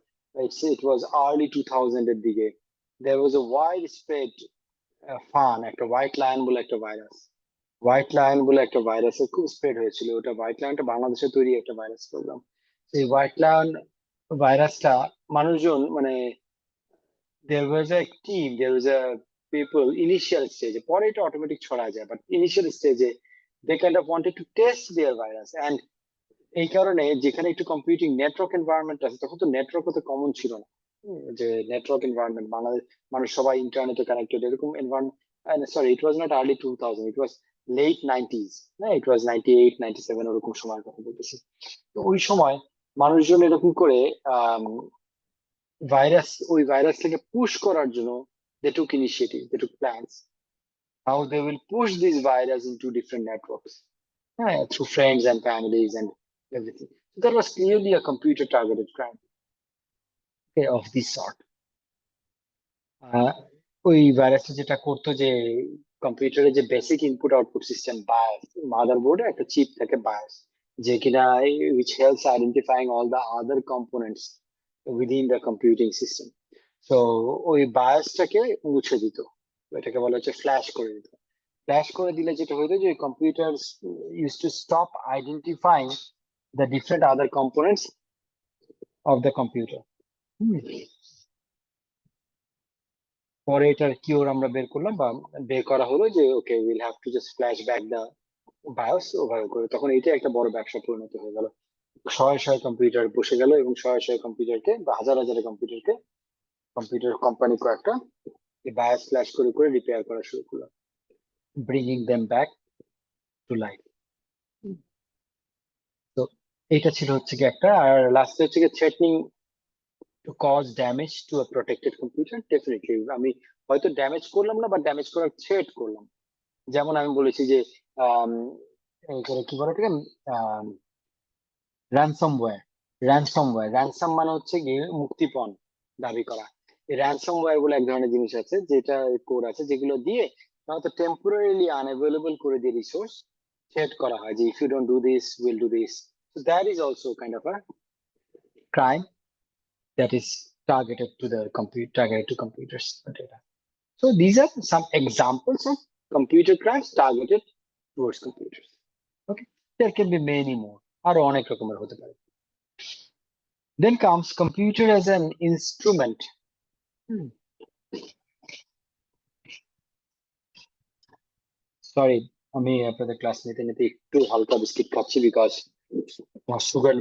it was early 2000 এর দিকে, there was a widespread fun, একটা হোয়াইট লায়ন বলে একটা ভাইরাস খুব স্প্রেড হয়েছিল। ওটা হোয়াইট লায়নটা বাংলাদেশে তৈরি একটা ভাইরাস প্রোগ্রাম। সেই হোয়াইট লায়ন ভাইরাসটা মানুষজন মানে there was a team, there was a people initial stage, পরে এটা অটোমেটিক ছড়া যায়, বাট ইনিশিয়াল স্টেজে they kind of wanted to test their virus, and এই কারণে যেখানে একটু কম্পিউটিং নেটওয়ার্ক এনভায়রনমেন্ট আছে, তখন তো নেটওয়ার্ক তো কমন ছিল না, যে নেটওয়ার্ক এনভায়রনমেন্ট বাংলাদেশ মানুষ সবাই ইন্টারনেটে কানেক্টেড, এরকম environment, sorry it was not early 2000, it was late 90s, হ্যাঁ ইট ওয়াজ 98 97 ওরকম সময়ের কথা বলতেছি। তো ওই সময় মানুষজন এরকম করে ওই ভাইরাসটাকে পুশ করার জন্য they took initiative, they took plans how they will push this virus into different networks, through friends and families and everything. So that was clearly a computer targeted crime, okay, of this sort. ওই ভাইরাসটা যেটা করতো যে কম্পিউটারে যে basic input output system BIOS, মাদারবোর্ডে একটা chip থাকে বায়াস, যে কিনা which helps identifying all the other components within the computing system. So ওই বায়াসটাকে মুছে দিত, এটাকে বলা হচ্ছে ফ্ল্যাশ করে দিত। ফ্ল্যাশ করে দিলে যেটা হতো যে computer used to stop identifying the different other components of the computer. পরে এটার কিওর আমরা বের করলাম বা বের করা হলো যে okay will have two just flash back the bias ওভাবে করে। তখন এটা একটা বড় ব্যবসা পরিণত হয়ে গেল, শয়ে শয়ে কম্পিউটার বসে গেল এবং শয়ে শয়ে কম্পিউটারকে বা হাজার হাজার কম্পিউটারকে কম্পিউটার কোম্পানি কয়েকটা বায়োস ফ্ল্যাশ করে করে রিপেয়ার করা শুরু করলো, bringing them back to life. তো এইটা ছিল হচ্ছে কি একটা। আর লাস্টে হচ্ছে কি threatening to cause damage to a protected computer. Definitely আমি হয়তো ড্যামেজ করলাম না, বা ড্যামেজ করার থ্রেট করলাম। যেমন আমি বলেছি যে কি বলে এটাকে র্যানসাম মানে হচ্ছে গিয়ে মুক্তিপণ দাবি করা। এই র্যানসামওয়্যার বলে এক ধরনের জিনিস আছে, যেটা কোড আছে, যেগুলো দিয়ে হয়তো টেম্পোরারিলি আনঅ্যাভেলেবল করে দিয়ে রিসোর্স থ্রেট করা হয়, যে if you don't do this will do this. So that is also kind of a crime that is targeted to computers or data. So these are some examples of computer crimes targeted towards computers. Okay, there can be many more. Aro onek rokomer hote pare. Then comes computer as an instrument. Sorry, আমি আপনাদের class নিতে নিতে একটু হালকা biscuit খাচ্ছি, because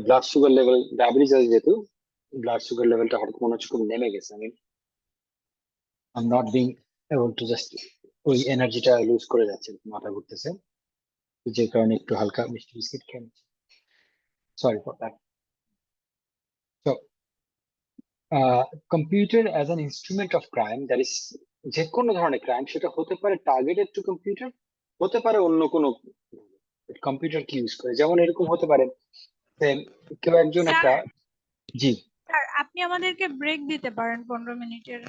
blood sugar level diabetes আছে যেহেতু, blood sugar লেভেলটা হঠাৎ মনে হচ্ছে খুব নেমে গেছে। আমি I'm not being able to just ওই এনার্জিটা লুজ করে যাচ্ছে, মাথা ঘুরতেছে, যে কারণে একটু হালকা মিষ্টি বিস্কিট খেয়ে নিচ্ছি। Sorry for that. So, computer as an instrument of crime, that is যে কোনো ধরনের ক্রাইম, সেটা হতে পারে টার্গেটেড টু কম্পিউটার, হতে পারে অন্য কোনো কম্পিউটার কি ইউজ করে। যেমন এরকম হতে পারে যে কেউ একজন একটা, জি স্যার আপনি আমাদেরকে ব্রেক দিতে পারেন 15 মিনিটের।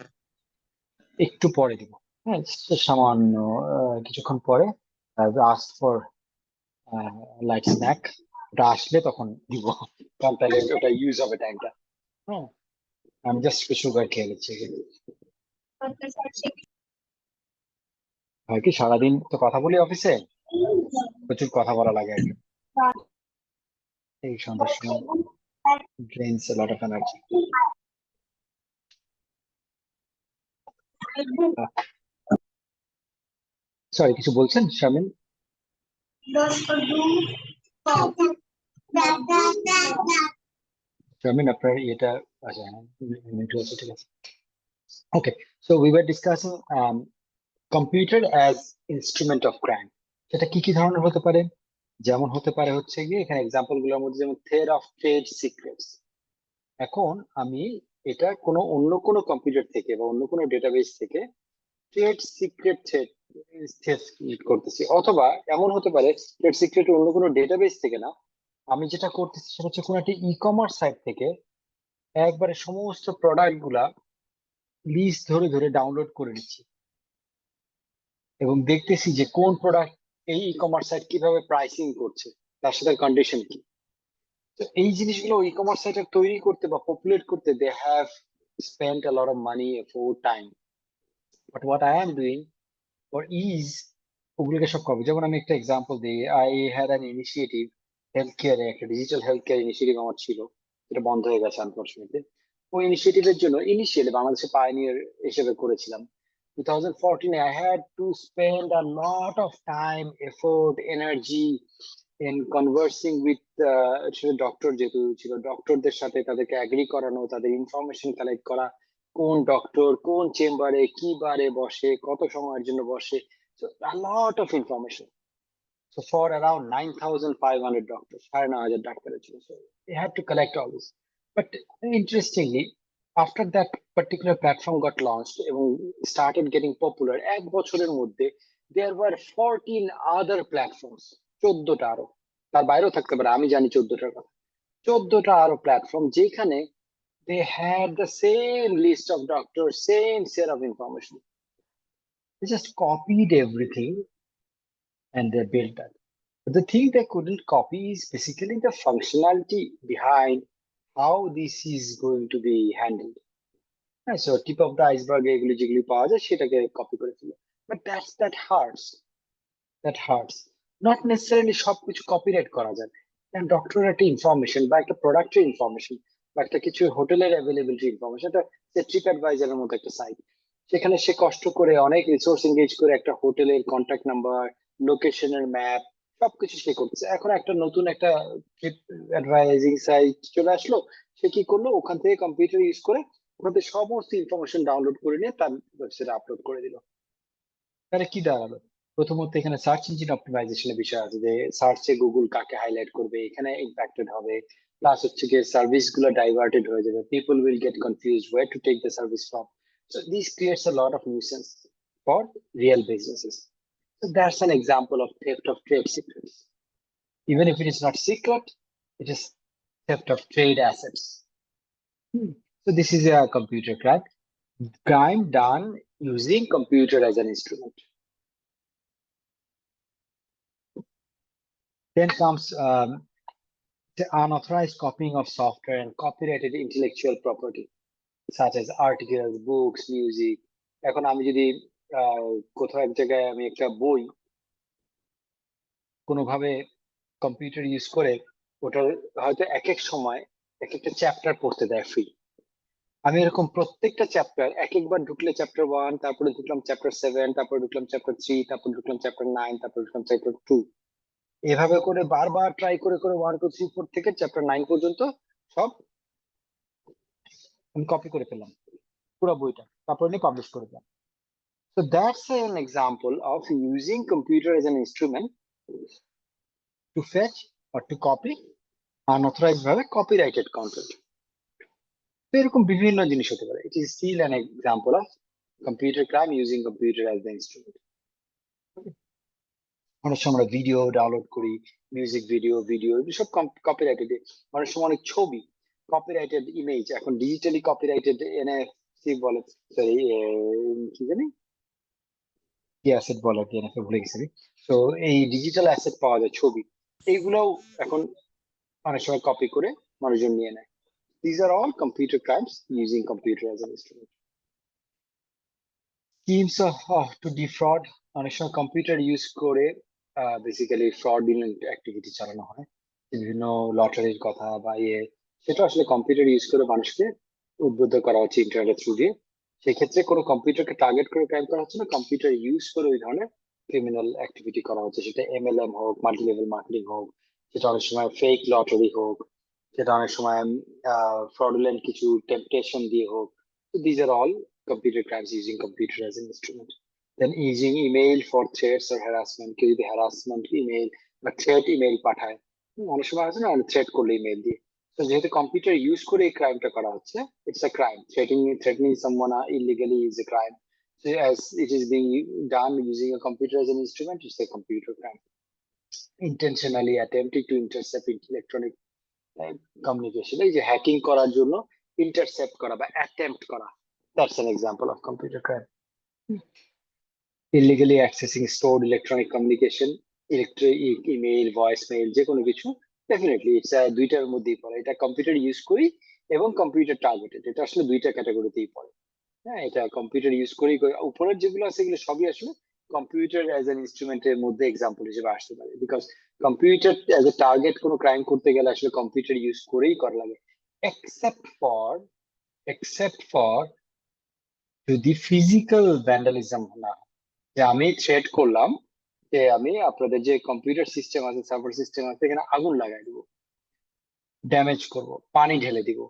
একটু পরে দিব, হ্যাঁ সামান্য কিছুক্ষণ পরে। আস্ক ফর লাইট স্ন্যাক, ওটা আসলে তখন দিব, কারণ তাহলে ওটা ইউজ হবে টাইমটা। হ্যাঁ, আমি জাস্ট সুগার খেয়ে নিচ্ছি। হয় কি সারাদিন তো কথা বলি অফিসে, প্রচুর কথা বলা লাগে আর কি। এই সন্ধ্যার সময় drains a lot of energy. Sorry, কিছু বলছেন শামিন? শামিন আপনার এটা আচ্ছা, ঠিক আছে। Okay, so we were discussing computer as instrument of crime. সেটা কি কি ধরনের হতে পারে? যেমন হতে পারে হচ্ছে গিয়ে এখানে এক্সাম্পল গুলোর মধ্যে যেমন থ্রেড অফ ট্রেড সিক্রেটস। এখন আমি এটা কোনো অন্য কোনো কম্পিউটার থেকে বা অন্য কোনো ডেটাবেস থেকে ট্রেড সিক্রেট করতেছি, অথবা এমন হতে পারে ট্রেড সিক্রেট অন্য কোনো ডেটাবেস থেকে না, আমি যেটা করতেছি সেটা হচ্ছে কোনো একটা ই কমার্স সাইট থেকে একবারে সমস্ত প্রোডাক্ট গুলা লিস্ট ধরে ধরে ডাউনলোড করে নিচ্ছি এবং দেখতেছি যে কোন প্রোডাক্ট এই ই কমার্স সাইট কিভাবে প্রাইসিং করছে, তার সাথে কন্ডিশন কি। তো এই জিনিসগুলো ই কমার্স সাইট তৈরি করতে বা পপুলেট করতে they have spent a lot of money, effort, time. But what I am doing for is, ওগুলোকে সব কবে, যেমন আমি একটা এক্সাম্পল দিই, I had an initiative, health কেয়ারে একটা ডিজিটাল হেলথ কেয়ার ইনিশিয়েটিভ আমার ছিল, এটা বন্ধ হয়ে গেছে আনফরচুনেটলি। ওই ইনিশিয়েটিভের জন্য ইনিশিয়ালি বাংলাদেশে পাইনিয়ার হিসেবে করেছিলাম। 2014 I had to spend a lot of time, effort, energy in conversing with doctor, যেহেতু ছিল ডক্টরদের সাথে তাদেরকে অ্যাগ্রি করানো, তাদের ইনফরমেশন কালেক্ট করা, কোন ডক্টর কোন চেম্বারে কি বারে বসে, কত সময়ের জন্য বসে। So a lot of information. So for around 9,500 doctors, 9,500 ডাক্তারের ছিল। So they had to collect all this. But interestingly, after that particular platform got launched এবং started getting popular, এক বছরের মধ্যে there were 14 other platforms, 14টা আরো, তার বাইরেও থাকতে পারে, আমি জানি 14টার কথা, 14টা আরো প্ল্যাটফর্ম যেখানে they had the same list of doctors, same set of information. They just copied everything and they built that. But the thing they couldn't copy is basically the functionality behind how this is going to be handled. So tip of the iceberg এগুলি যেগুলি পাওয়া যায় সেটাকে copy করে ফেলে। But that hurts. That hurts. Not necessarily সবকিছু copyright করা যায়। And ডক্টর একটা ইনফরমেশন বা একটা প্রোডাক্টের ইনফরমেশন বা একটা কিছু হোটেলের অ্যাভেলেবিলিটি ইনফরমেশন, এটা ট্রিপ অ্যাডভাইজারের মতো একটা সাইট, সেখানে সে কষ্ট করে অনেক রিসোর্স এঙ্গেজ করে একটা হোটেলের কন্ট্যাক্ট নাম্বার, লোকেশনের ম্যাপ সবকিছু সে করতেছে। এখন একটা নতুন একটা ট্রিপ অ্যাডভাইজিং সাইট চলে আসলো, সে কি করলো, ওখান থেকে কম্পিউটার ইউজ করে ওখান থেকে সমস্ত ইনফরমেশন ডাউনলোড করে নিয়ে তার ওয়েবসাইটে আপলোড করে দিল। তাহলে কি দাঁড়ালো? প্রথমত এখানে সার্চ ইঞ্জিন অপটিমাইজেশনের বিষয় আছে, যে সার্চে গুগল কাকে হাইলাইট করবে, এখানে ইম্প্যাক্টেড হবে। প্লাস হচ্ছে গিয়ে সার্ভিস গুলো ডাইভার্টেড হয়ে যাবে, people will get confused where to take the service from. So this creates a lot of nuisance for real businesses. So that's an example of theft of trade secrets. Even if it is not secret, it is theft of trade assets. So this is a computer crime done using computer as an instrument. Then comes the unauthorized copying of software and copyrighted intellectual property, such as articles, books, music. এখন আমি যদি কোথাও এক জায়গায় আমি একটা বই কোনোভাবে কম্পিউটার ইউজ করে ওটার হয়তো এক এক সময় এক একটা চ্যাপ্টার পড়তে দেয় ফ্রি, আমি এরকম প্রত্যেকটা চ্যাপ্টার এক একবার ঢুকলে চ্যাপ্টার 1, তারপরে ঢুকলাম চ্যাপ্টার 7, তারপরে ঢুকলাম চ্যাপ্টার 3, তারপর ঢুকলাম চ্যাপ্টার 9, তারপর ঢুকলাম চ্যাপ্টার 2, এভাবে করে বারবার ট্রাই করে করে 1 2 3 4 থেকে চ্যাপ্টার 9 পর্যন্ত সব আমি কপি করে ফেললাম পুরো বইটা, তারপর নিয়ে পাবলিশ করে দিলাম। So that's an example of using computer as an instrument to fetch or to copy unauthorized ভাবে copyrighted content. তো এরকম বিভিন্ন জিনিস হতে পারে। It is still an example of computer crime using computer as the instrument. অনেক সময় আমরা ভিডিও ডাউনলোড করি, মিউজিক ভিডিও সব কপিরাইটেড। অনেক সময় অনেক ছবি কপিরাইটেড, ইমেজ এখন ডিজিটালি কপিরাইটেড এনএফসি বলে, সরি কি জানি কি অ্যাসেট বলে কি এনএফ ভুলে গেছি। তো এই ডিজিটাল অ্যাসেট পাওয়া যায়, ছবি, এইগুলোও এখন অনেক সময় কপি করে মানুষজন নিয়ে নেয়। These are all computer crimes using computer as an instrument. Schemes to defraud, অনেক সময় কম্পিউটার ইউজ করে বেসিক্যালি ফ্রডুলেন্ট অ্যাক্টিভিটি চালানো হয়, বিভিন্ন লটারির কথা বা সেটা আসলে কম্পিউটার ইউজ করে মানুষকে উদ্বুদ্ধ করা হচ্ছে ইন্টারনেটের থ্রু দিয়ে। সেক্ষেত্রে কোনো কম্পিউটারকে টার্গেট করে ক্রাইম করা হচ্ছে না, কম্পিউটার ইউজ করে ওই ধরনের ক্রিমিনাল অ্যাক্টিভিটি করা হচ্ছে, সেটা MLM হোক, মাল্টি লেভেল মার্কেটিং হোক, সেটা অনেক সময় ফেক লটারি হোক, সেটা অনেক সময় ফ্রডুলেন্ট কিছু টেম্পটেশন দিয়ে হোক। So these are all computer crimes using computer as an instrument. Then using email for threats or harassment, কেউ যদি harassment email বা threat email পাঠায়, অনেক সময় আছে না থ্রেট করলে ইমেল দিয়ে, তো যেহেতু কম্পিউটার ইউজ করে এই ক্রাইমটা করা হচ্ছে, it's a crime. Threatening someone illegally is a crime. So as it is being done using a computer as an instrument, it's a computer crime. Intentionally attempting to intercept electronic communication, এই যে hacking করার জন্য intercept করা বা attempt করা, that's an example of computer crime. Illegally accessing stored electronic communication, email, voice mail, যে কোনো কিছু, ডেফিনেটলি ইটস দুইটার মধ্যেই পড়ে। এটা কম্পিউটার ইউজ করি এবং কম্পিউটার টার্গেটেড, এটা আসলে দুইটা ক্যাটাগরিতেই পড়ে। হ্যাঁ, এটা কম্পিউটার ইউজ করেই উপরের যেগুলো আছে এগুলো সবই আসলে কম্পিউটার অ্যাজ অ্যান ইনস্ট্রুমেন্টের মধ্যে এক্সাম্পল হিসেবে আসতে পারে, because computer as a target কোনো ক্রাইম করতে গেলে আসলে কম্পিউটার ইউজ করেই করা লাগে, except for যদি ফিজিক্যাল ভ্যান্ডালিজম না, যে আমি থ্রেট করলাম যে আমি আপনাদের যে কম্পিউটার সিস্টেম আছে, সার্ভার সিস্টেম আছে, এখানে আগুন লাগাই দিব, ড্যামেজ করব, পানি ঢেলে দিব।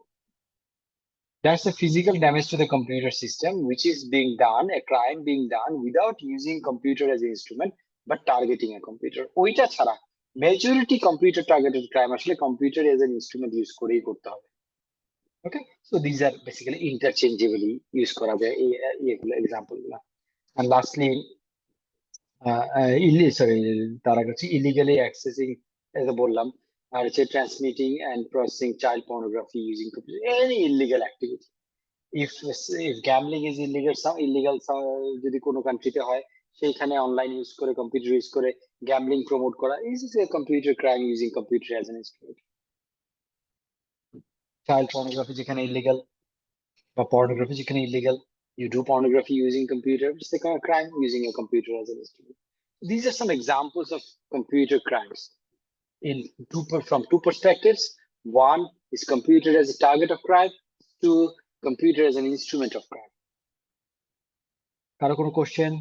That's a physical damage to the computer system, which is being done, a crime being done without using computer as an instrument, but targeting a computer. ওইটা ছাড়া মেজরিটি কম্পিউটার টার্গেটেড ক্রাইম আসলে computer as an instrument use করেই করতে হবে। Okay, so these are basically interchangeably use করা যায় এইগুলো example গুলা। And lastly, তার আগে হচ্ছে illegally accessing, as বললাম, আর হচ্ছে transmitting and processing child pornography using computer, any illegal activity. If gambling is illegal যদি কোনো কান্ট্রিতে হয়, সেইখানে অনলাইন ইউজ করে, কম্পিউটার ইউজ করে গ্যাম্বলিং প্রমোট করা, is a computer crime using computer as an instrument. Child pornography যেখানে illegal, বা pornography যেখানে illegal, you do pornography using computer, it's a crime using a computer as an instrument. These are some examples of computer crimes from two perspectives. One is computer as a target of crime, two, computer as an instrument of crime. কারো কোনো question?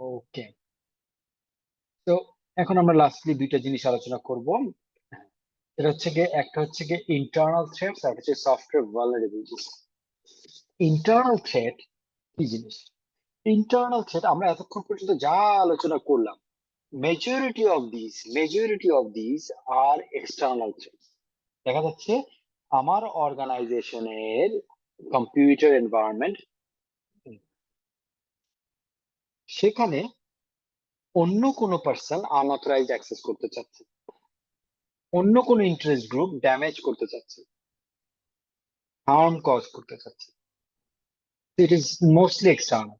ওকে, তো এখন আমরা lastly দুইটা জিনিস আলোচনা করব। এটা হচ্ছে গিয়ে, একটা হচ্ছে গিয়ে ইন্টারনাল থ্রেটস, আর হচ্ছে সফটওয়্যার ভালনারেবিলিটিস। ইন্টারনাল থ্রেট কি জিনিস? ইন্টারনাল থ্রেট আমরা এতক্ষণ পর্যন্ত যা আলোচনা করলাম, majority of these are external threats. দেখা যাচ্ছে আমার অর্গানাইজেশনের কম্পিউটার এনভায়রনমেন্ট, সেখানে অন্য কোনো পার্সন আনঅথরাইজড অ্যাক্সেস করতে চাচ্ছে, অন্য কোনো ইন্টারেস্ট গ্রুপ ড্যামেজ করতে চাচ্ছে, হার্ম কজ করতে চাচ্ছে, it is mostly external.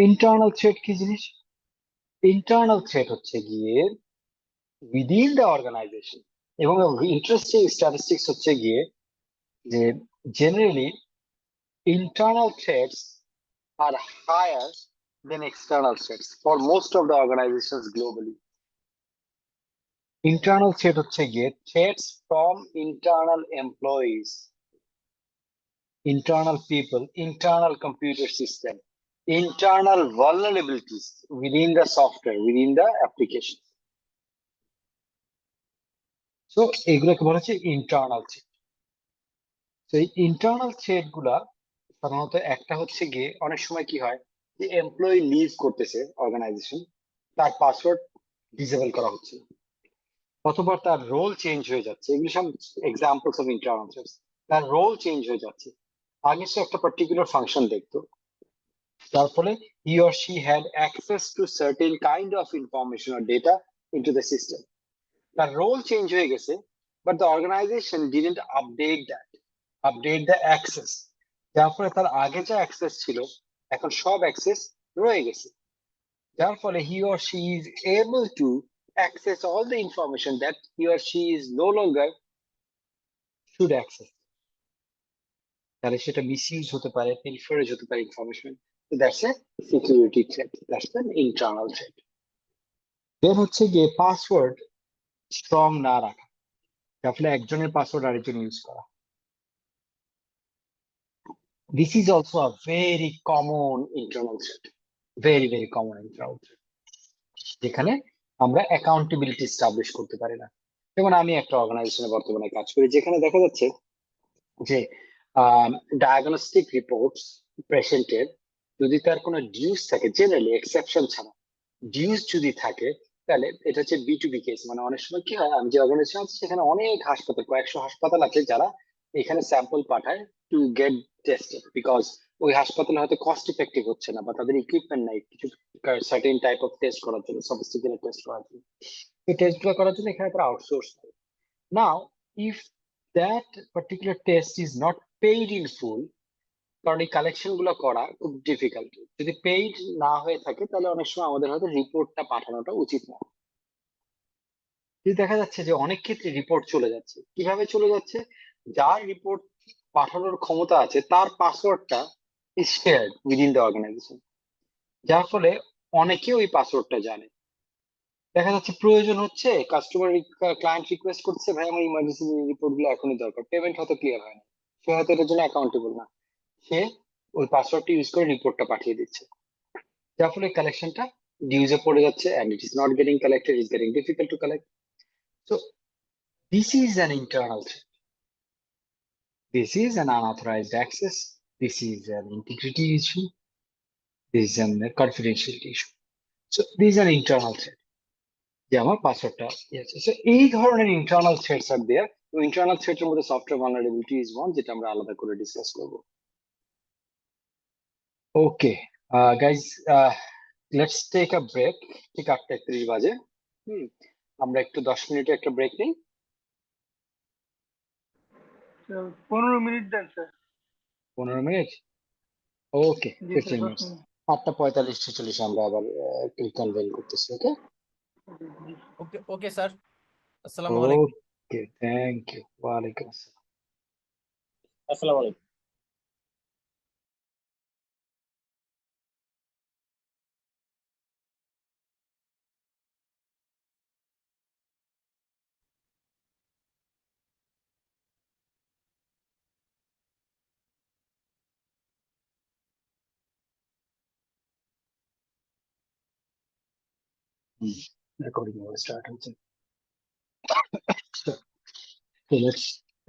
Internal threat কি জিনিস? ইন্টারনাল থ্রেট হচ্ছে গিয়ে উইদিন দ্য অর্গানাইজেশন, এবং ইন্টারেস্টিং স্ট্যাটিস্টিক্স হচ্ছে গিয়ে যে generally internal threats are higher than external threats for most of the organizations globally. Internal threat হচ্ছে গিয়ে threats from internal employees, internal people, internal computer system, internal vulnerabilities within the software, within the application. So এগুলোকে বলা হচ্ছে internal threat. তো এই internal threat গুলা সাধারণত একটা হচ্ছে গিয়ে অনেক সময় কি হয় যে এমপ্লয়ি লিভ করতেছে অর্গানাইজেশন, তার পাসওয়ার্ড ডিসেবল করা হচ্ছে, অথবা তার রোল চেঞ্জ হয়ে যাচ্ছে। এগুলো সব এক্সাম্পলস অফ ইন্টারনাল থ্রেটস। তার রোল চেঞ্জ হয়ে যাচ্ছে, আগে সে একটা পার্টিকুলার ফাংশন দেখতো, তার ফলে he or she had access to certain kind of information or data into the system. তার রোল চেঞ্জ হয়ে গেছে, but the organization didn't update the access, যার ফলে তার আগে যা অ্যাক্সেস ছিল এখন সব অ্যাক্সেস রয়ে গেছে, যার ফলে he or she is able to access all the information that he or she is no longer should access. তাহলে সেটা মিসইউজ হতে পারে, পিলফারেজ হতে পারে information. So that's a security threat, that's an internal threat. Then হচ্ছে গিয়ে password strong না রাখা, যার ফলে একজনের পাসওয়ার্ড আরেকজন ইউজ করা। This is also a very common internal threat, very common internal threat, যেখানে আমরা অ্যাকাউন্টেবিলিটি এস্টাবলিশ করতে পারি না। যেমন আমি একটা অর্গানাইজেশনে বর্তমানে কাজ করি, যেখানে দেখা যাচ্ছে যে ডায়াগনস্টিক রিপোর্টস পেশেন্টের যদি তার কোনো ডিউজ থাকে, জেনারেলি এক্সেপশন ছাড়া ডিউজ যদি থাকে, তাহলে এটা হচ্ছে B2B কেস। মানে অনেক সময় কি হয়, আমি যে অর্গানাইজেশন আছে সেখানে অনেক হাসপাতাল, কয়েকশো হাসপাতাল আছে যারা এখানে স্যাম্পল পাঠায় টু গেট টেস্টেড, বিকজ ওই হাসপাতালে হয়তো কস্ট ইফেক্টিভ হচ্ছে না বা তাদের ইকুইপমেন্ট নাই কিছু সার্টেন টাইপ অফ টেস্ট করার জন্য, সফিস্টিকেটেড টেস্ট করার জন্য। এই টেস্টগুলো করার জন্য এখানে তারা আউটসোর্স করে। নাও if that particular test is not paid in full, কারণ এই কালেকশন গুলো করা খুব ডিফিকাল্ট, যদি পেইড না হয়ে থাকে তাহলে অনেক সময় আমাদের হয়তো রিপোর্টটা পাঠানোটা উচিত না। যদি দেখা যাচ্ছে যে অনেক ক্ষেত্রে রিপোর্ট চলে যাচ্ছে, কিভাবে চলে যাচ্ছে, যার রিপোর্ট পাঠানোর ক্ষমতা আছে তার পাসওয়ার্ডটা is shared within the organization, যার ফলে অনেকে ওই পাসওয়ার্ডটা জানে। দেখা যাচ্ছে প্রয়োজন হচ্ছে, কাস্টমার ক্লায়েন্ট রিকোয়েস্ট করছে, ভাই আমার ইমার্জেন্সি রিপোর্ট গুলো এখনই দরকার, পেমেন্ট হয়তো ক্লিয়ার হয় না, সে হয়তো এটার জন্য অ্যাকাউন্টেবল না, সে ওই পাসওয়ার্ডটি ইউজ করে রিপোর্টটা পাঠিয়ে দিচ্ছে, যার ফলে কালেকশনটা ডিউজে পড়ে যাচ্ছে, and it is not getting collected, it is getting difficult to collect. So this is an internal threat. This is an unauthorized access. This is an integrity issue. This is an confidentiality issue. So this is an internal threat. যে আমার পাসওয়ার্ডটা আছে। So এই ধরনের internal threats are there. Internal threat এর মধ্যে software vulnerability is one, যেটা আমরা আলাদা করে ডিসকাস করব। Okay, guys, let's take a break. ঠিক 8:31 বাজে। আমরা একটু 10 মিনিটের একটা ব্রেক নিই। 15 মিনিট দেন স্যার। 15 মিনিট? ওকে, 15 মিনিট। 8:45-46 আমরা আবার রিকনভেন করতেছি। ওকে ওকে স্যার, আসসালামু আলাইকুম। ওকে, থ্যাংক ইউ। ওয়ালাইকুম আসসালাম। আসসালামু আলাইকুম। Recording will start. So let's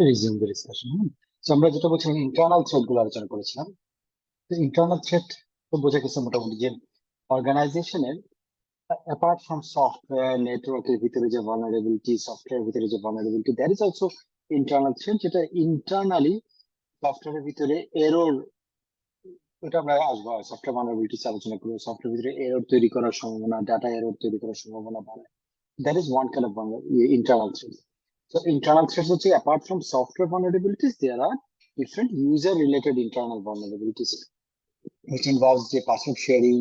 resume the discussion. So আমরা যেটা বলছিলাম ইন্টারনাল থ্রেট গুলো আলোচনা করেছিলাম। তো ইন্টারনাল থ্রেট তো বোঝা গেছে মোটামুটি যে অর্গানাইজেশনের অ্যাপার্ট ফ্রম সফটওয়্যার নেটওয়ার্কের ভিতরে যে ভালনারেবিলিটি, সফটওয়্যার ভিতরে যে vulnerability, that is also internal threat, যেটা ইন্টারনালি সফটওয়্যারের ভিতরে এরর, এটা আমরা আসবো সফটওয়্যার ভালনারেবিলিটিস আলোচনা করবো। সফটওয়্যার ভিতরে এরর তৈরি করার সম্ভাবনা, ডাটা এরর তৈরি করার সম্ভাবনা বাড়ায়। That is one kind of internal threat. So internal threats হচ্ছে apart from software vulnerabilities, there are different user-related internal vulnerabilities, which involves the password sharing,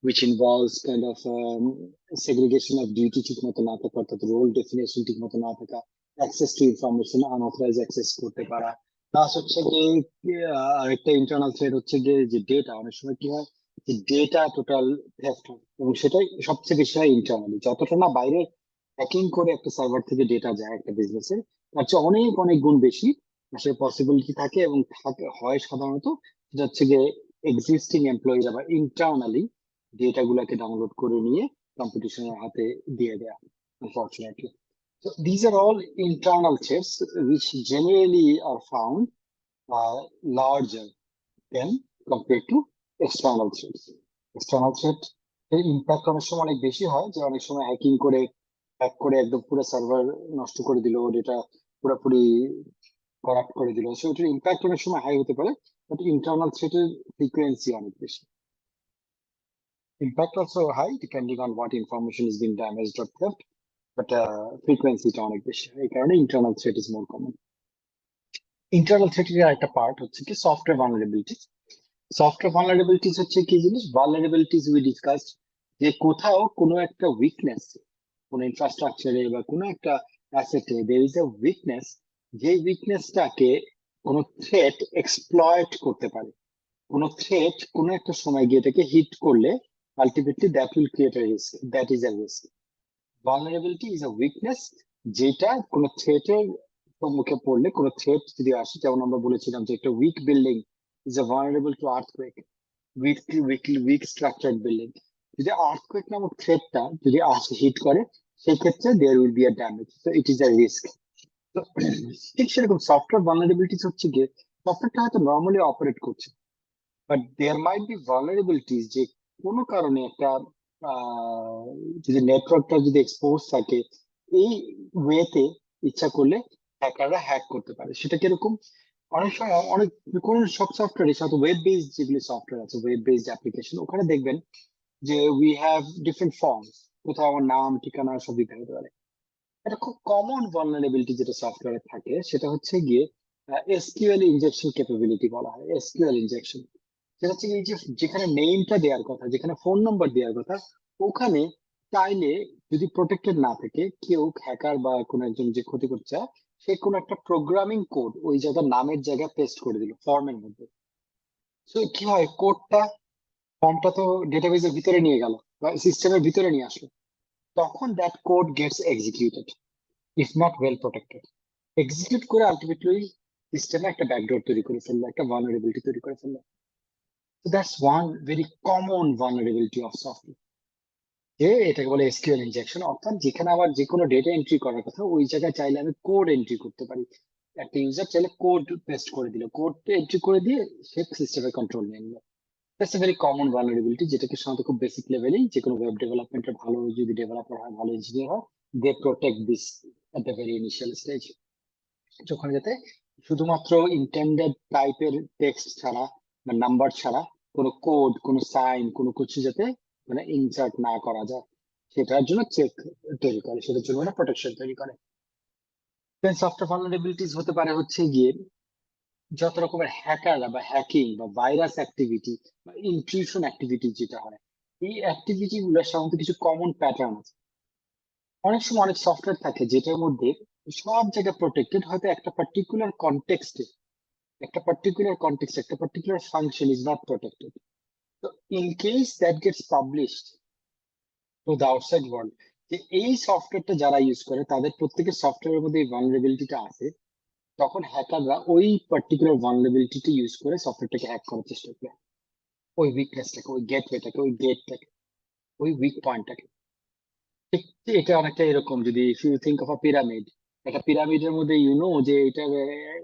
which involves kind of segregation of duty ঠিক মতো না থাকা, অর্থাৎ role definition ঠিক মতো না থাকা, access to information unauthorized access করতে পারা। প্লাস হচ্ছে কি আরেকটা ইন্টারনাল থ্রেট হচ্ছে যে ডেটা, অনেক সময় কি হয় যে ডেটা টোটাল থেফট হয়, এবং সেটাই সবচেয়ে বেশি হয় ইন্টারনালি। যতটা না বাইরে হ্যাকিং করে একটা সার্ভার থেকে ডেটা যায় একটা বিজনেসের, তার চেয়ে অনেক অনেক গুণ বেশি আসলে পসিবিলিটি থাকে, এবং থাকে হয় সাধারণত সেটা হচ্ছে গিয়ে এক্সিস্টিং এমপ্লয়িরা বা ইন্টারনালি ডেটা গুলাকে ডাউনলোড করে নিয়ে কম্পিটিশনের হাতে দিয়ে দেয়া, unfortunately. So these are all internal threats which generally are found larger than compared to external threats. External threat এর ইম্প্যাক্ট অনেক সময় অনেক বেশি হয়, যে অনেক সময় হ্যাক করে একদম পুরো সার্ভার নষ্ট করে দিল, ডেটা পুরোপুরি করাপ্ট করে দিল, সো এটার ইম্প্যাক্ট অনেক সময় হাই হতে পারে, বাট ইন্টারনাল থ্রেটের ফ্রিকোয়েন্সি অনেক বেশি। Impact also high depending on what information is being damaged or theft, but frequency টা অনেক বেশি, এই কারণে internal threat is more common. Internal threat এর একটা পার্ট হচ্ছে কি সফটওয়্যার ভালনারেবিলিটি। সফটওয়্যার ভালনারেবিলিটিস হচ্ছে কি জিনিস? ভালনারেবিলিটিস উই ডিসকাসড, যে কোথাও কোনো একটা উইকনেস, কোনো ইনফ্রাস্ট্রাকচারে বা কোনো একটা অ্যাসেটে there is a weakness, যে উইকনেসটাকে কোনো থ্রেট এক্সপ্লয়েট করতে পারে। কোনো থ্রেট কোনো একটা সময় গিয়ে এটাকে হিট করলে ultimately that will create a risk, that is a risk. Vulnerability is a weakness, যেটা কোনো থ্রেটের সম্মুখে পড়লে, কোনো থ্রেট যদি আসে, যেমন আমরা বলেছিলাম যে একটা weak building is a vulnerable to earthquake, weak structured building. যদি আর্থকুয়েক নামক থ্রেটটা যদি আসে হিট করে, সেই ক্ষেত্রে there will be a damage, so it is a risk. তো ঠিক সেরকম সফটওয়্যার ভালনারেবিলিটিস হচ্ছে গিয়ে সফটওয়্যারটা হয়তো নর্মালি অপারেট করছে, but there might be vulnerabilities, যে কোনো কারণে একটা যদি নেটওয়ার্কটা যদি এক্সপোজ থাকে, এই ওয়েতে ইচ্ছা করলে হ্যাকাররা হ্যাক করতে পারে। সেটা কিরকম? অনেক সময় কোন সব সফটওয়্যারের সাথে ওয়েব বেসড যেগুলি সফটওয়্যার আছে, ওয়েব বেসড অ্যাপ্লিকেশন, ওখানে দেখবেন যে উই হ্যাভ ডিফারেন্ট ফর্মস, কোথাও আমার নাম ঠিকানা সব দিতে হতে পারে। একটা খুব কমন ভালনারেবিলিটি যেটা সফটওয়্যারে থাকে, সেটা হচ্ছে গিয়ে এসকিউএল ইনজেকশন ক্যাপাবিলিটি বলা হয়। এসকিউএল ইনজেকশন সেটা হচ্ছে এই যে যেখানে নেমটা দেওয়ার কথা, যেখানে ফোন নাম্বার দেওয়ার কথা, ওখানে চাইলে যদি প্রোটেক্টেড না থাকে, কেউ হ্যাকার বা কোনো একজন যে ক্ষতি করতে চায়, সে কোনো একটা প্রোগ্রামিং কোড ওই জায়গার নামের জায়গায় পেস্ট করে দিল ফর্মের মধ্যে। সো কি হয়, ফর্মটা তো ডেটাবেসের ভিতরে নিয়ে গেল বা সিস্টেমের ভিতরে নিয়ে আসলো, তখন that code gets executed if not well protected. Execute করে আলটিমেটলি সিস্টেমে একটা ব্যাকডোর তৈরি করে ফেললো, একটা ভালনারেবিলিটি তৈরি করে ফেললো। So that's one very common vulnerability of software. এটাকে বলে এসকিউএল ইনজেকশন, অর্থাৎ যেখানে আমার যে কোনো ডেটা এন্ট্রি করার কথা, ওই জায়গায় চাইলে আমি কোড এন্ট্রি করতে পারি। একটা ইউজার চাইলে কোড পেস্ট করে দিল, কোড এন্ট্রি করে দিয়ে সে সিস্টেমের কন্ট্রোল নিয়ে নিল। That's a very common vulnerability, যেটাকে সাধারণত খুব বেসিক লেভেলেই যে কোনো ওয়েব ডেভেলপমেন্টের ভালো যদি ডেভেলপার হয়, ভালো ইঞ্জিনিয়ার হয়, they protect this at the very initial stage. যখন যাতে শুধুমাত্র ইন্টেন্ডেড টাইপের টেক্সট ছাড়া বা নাম্বার ছাড়া কোনো কোড, কোনো সাইন, কোনো কিছু যাতে মানে ইনসার্ট না করা যায়, সেটার জন্য চেক তৈরি করে, সেটার জন্য প্রোটেকশন তৈরি করে। দেন সফটওয়্যার ভালনারেবিলিটিস হতে পারে হচ্ছে গিয়ে যত রকমের হ্যাকাররা বা হ্যাকিং বা ভাইরাস অ্যাক্টিভিটি বা ইনট্রুশন অ্যাক্টিভিটি যেটা হয়, এই অ্যাক্টিভিটি গুলোর সাধারণত কিছু কমন প্যাটার্ন আছে। অনেক সময় অনেক সফটওয়্যার থাকে যেটার মধ্যে সব জায়গায় প্রোটেক্টেড, হয়তো একটা পার্টিকুলার কনটেক্সটে, একটা particular function is not protected. তো in case that gets published to the outside world, যে এই সফটওয়্যারটা যারা ইউজ করে তাদের প্রত্যেকের সফটওয়্যারের মধ্যে এই ভালনারেবিলিটিটা আছে, তখন হ্যাকাররা ওই পার্টিকুলার ভালনারেবিলিটিটা ইউজ করে সফটওয়্যারটাকে হ্যাক করার চেষ্টা করে, ওই উইকনেসটাকে, ওই গেটওয়েটাকে, ওই গেটটাকে, ওই উইক পয়েন্টটাকে। ঠিক এটা অনেকটা এরকম, যদি if you think of a pyramid, একটা পিরামিডের মধ্যে যে এটার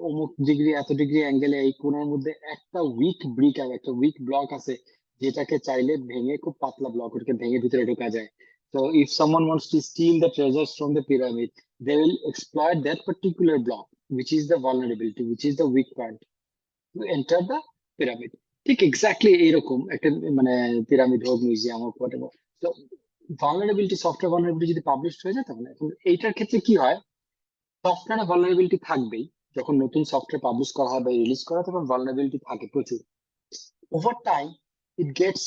অমুক ডিগ্রি এত ডিগ্রি অ্যাঙ্গেলে এই কোণের মধ্যে একটা উইক ব্রিক আছে, একটা উইক ব্লক আছে, যেটাকে চাইলে ভেঙে, খুব পাতলা ব্লক, ওটাকে ভেঙে ভিতরে ঢোকা যায়। So if someone wants to steal the treasures from the pyramid, they will exploit that particular block, which is the vulnerability, which is the weak point, to enter the pyramid. ঠিক exactly এইরকম একটা মানে pyramid হোক, museum হোক, whatever. So vulnerability, software vulnerability যদি publish হয়ে যায়, তখন এখন এইটার ক্ষেত্রে কি হয়, সফটওয়্যারে ভালনারেবিলিটি থাকবেই। যখন নতুন সফটওয়্যার পাবলিশ করা হয় বা রিলিজ করা হয়, তখন ভালনারেবিলিটি থাকে প্রচুর। Over time it gets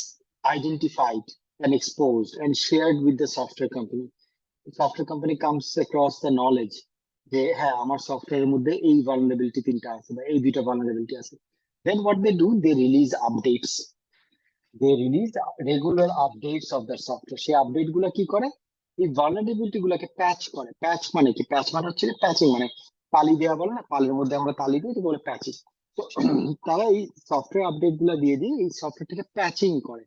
identified and exposed and shared with the software company. The software company comes across the knowledge যে হ্যাঁ, আমার সফটওয়্যারের মধ্যে এই ভালনারেবিলিটি তিনটা আছে বা এই দুইটা ভালনারেবিলিটি আছে। Then what they do, they release updates. They release regular updates of the software. সেই আপডেট গুলা কি করে, এই ভালনারেবিলিটি গুলাকে প্যাচ করে। প্যাচ মানে কি? প্যাচ মানে হচ্ছে প্যাচিং, মানে তালি দেওয়া বলে না, পালের মধ্যে আমরা তালি দিই, এটা বলে প্যাচিং। তো তারা এই সফটওয়্যার আপডেট গুলা দিয়ে এই সফটওয়্যারটাকে প্যাচিং করে,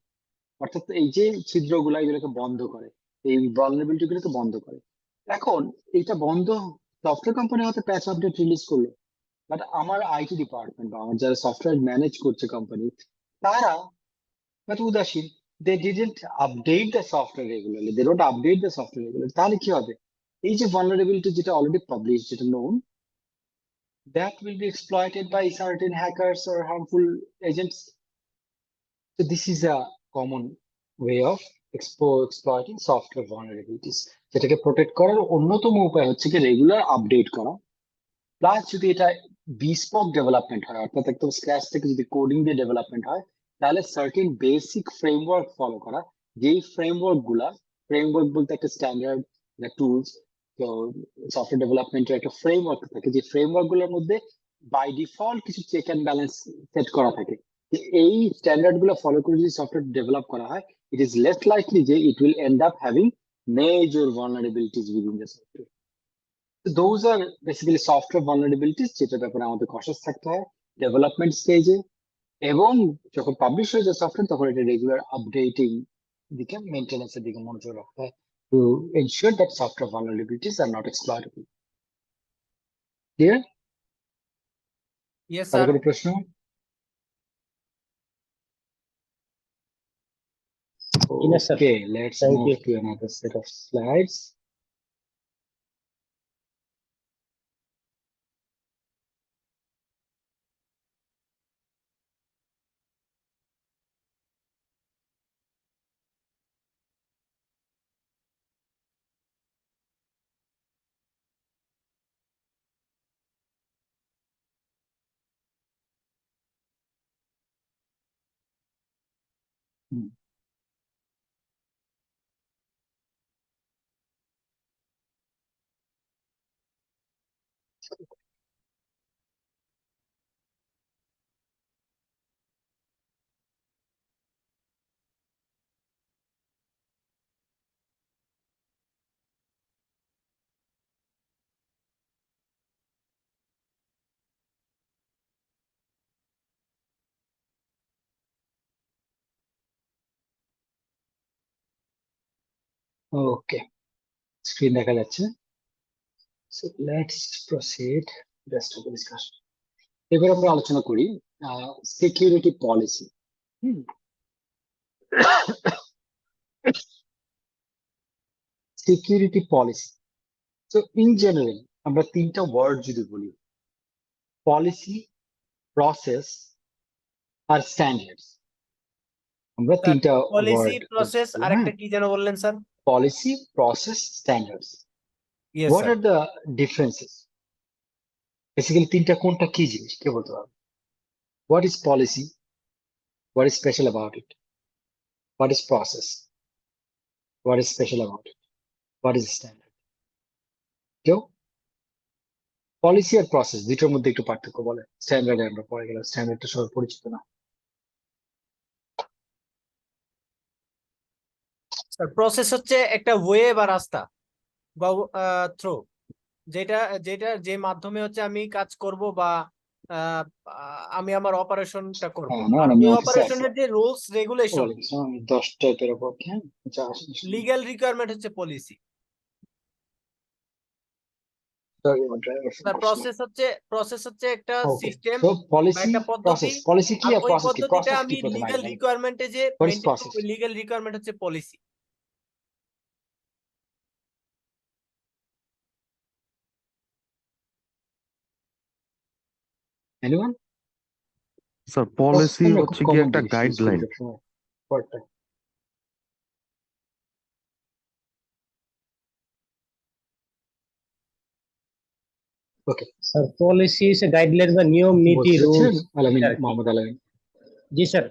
অর্থাৎ এই যে ছিদ্রগুলা এগুলোকে বন্ধ করে, এই ভালনারেবিলিটি গুলোকে বন্ধ করে। এখন এটা বন্ধ, সফটওয়্যার কোম্পানি হয়তো প্যাচ আপডেট রিলিজ করলো, বাট আমার আইটি ডিপার্টমেন্ট বা আমার যারা সফটওয়্যার ম্যানেজ করছে কোম্পানি, তারা but উদাসীন। they didn't update the software regularly, they don't update the software regularly। তাহলে কি হবে? এই যে vulnerability যেটা অলরেডি পাবলিশ, যেটা known, that will be exploited by certain hackers or harmful agents। So this is a common way of exploiting software vulnerabilities। যেটাকে protect করার অন্যতম উপায় হচ্ছে কি রেগুলার আপডেট করা, প্লাস যদি এটা বিস্পক ডেভেলপমেন্ট হয়, অর্থাৎ একদম স্ক্র্যাচ থেকে যদি কোডিং দিয়ে ডেভেলপমেন্ট হয়, তাহলে সার্টেন বেসিক ফ্রেমওয়ার্ক ফলো করা। যেই ফ্রেমওয়ার্ক বলতে একটা স্ট্যান্ডার্ড টুলস, তো সফটওয়্যার ডেভেলপমেন্টের একটা ফ্রেমওয়ার্ক থাকে, যে ফ্রেমওয়ার্ক গুলোর মধ্যে বাই ডিফল্ট কিছু চেক অ্যান্ড ব্যালেন্স সেট করা থাকে। এই স্ট্যান্ডার্ড গুলো ফলো করে যদি সফটওয়্যার ডেভেলপ করা হয়, ইট ইজ লেস লাইকলি যে it will end up having major vulnerabilities within the software। Those are basically software vulnerabilities যেটা ব্যাপারে আমাদের কশাস থাকতে হয় ডেভেলপমেন্ট স্টেজে, এবং যখন পাবলিশ হয়ে যায় সফটওয়্যার তখন এটা রেগুলার আপডেটিং দিকে, মেইনটেনেন্সের দিকে মনোযোগ রাখতে হয় to ensure that software vulnerabilities are not exploitable। Clear? Yes, আর sir. কোনো প্রশ্ন? Yes, sir. Okay, let's Thank move you. to another set of slides. Okay, screen দেখা যাচ্ছে। So let's proceed rest of the discussion. এবার আমরা আলোচনা করি security policy. Security policy, so in general আমরা তিনটা ওয়ার্ড যদি বলি, পলিসি, প্রসেস আর স্ট্যান্ডার্ডস, আমরা তিনটা পলিসি, ওয়ার্ড প্রসেস, আরেকটা কি যেন বললেন sir? Policy, process, standards. Yes, what sir. Are the differences? Basically তিনটা কোনটা কি জিনিস কে বলতে পারবে? What is policy? What is special about it? What is process? What is special about it? What is standard? কেউ? পলিসি আর process দুটোর মধ্যে একটু পার্থক্য বলে। স্ট্যান্ডার্ডে আমরা পড়ে গেলাম, স্ট্যান্ডার্ডটা সবাই পরিচিত না। স্যার প্রসেস হচ্ছে একটা ওয়ে বা রাস্তা বা থ্রো, যেটা যেটা যে মাধ্যমে হচ্ছে আমি কাজ করব বা আমি আমার অপারেশনটা করব। হ্যাঁ, না আর আমি ওই অফিসে আছি। অপারেশনের যে রুলস রেগুলেশন, আমি 10টায় বেরোবো। হ্যাঁ, লিগ্যাল রিকোয়ারমেন্ট হচ্ছে পলিসি। প্রসেস হচ্ছে একটা সিস্টেম বা একটা পদ্ধতি, কি আর আর ওই প্রসেস কি? পদ্ধতিটা প্রসেস আমি কি প্রথমে লিগ্যাল আগে বলেন। রিকোয়ারমেন্টে যে What is মেইনটেইন process? করব, লিগ্যাল রিকোয়ারমেন্ট হচ্ছে পলিসি। Anyone? স্যার পলিসি আমরা খুব হচ্ছে কি কমন একটা জিনিস use গাইডলাইন। করি সবসময়। Wordটা। Okay, sir policy is a guideline বা নিয়ম নীতি বলতে চাচ্ছেন রুলস। আলামিন, মোহাম্মদ আলামিন। জি স্যার,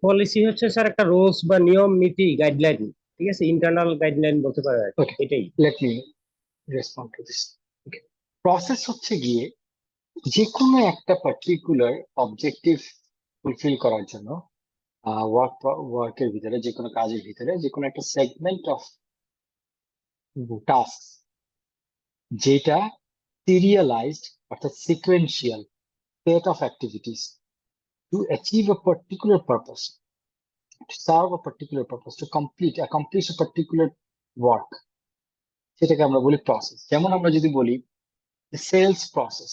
পলিসি হচ্ছে স্যার একটা রুলস বা নিয়ম নীতি গাইডলাইন, ঠিক আছে, ইন্টারনাল গাইডলাইন বলতে পারে আর কি। Okay, এটাই। let me respond to this. Okay, process হচ্ছে গিয়ে যে কোনো একটা পার্টিকুলার অবজেক্টিভ ফুলফিল করার জন্য ওয়ার্কের ভিতরে, যে কোনো কাজের ভিতরে যে কোনো একটা সেগমেন্ট অফ টাস্ক যেটা সিরিয়ালাইজড অর্থাৎ sequential set of activities to achieve a particular purpose, to serve a particular purpose, to accomplish a particular work, সেটাকে আমরা বলি প্রসেস। যেমন আমরা যদি বলি সেলস প্রসেস,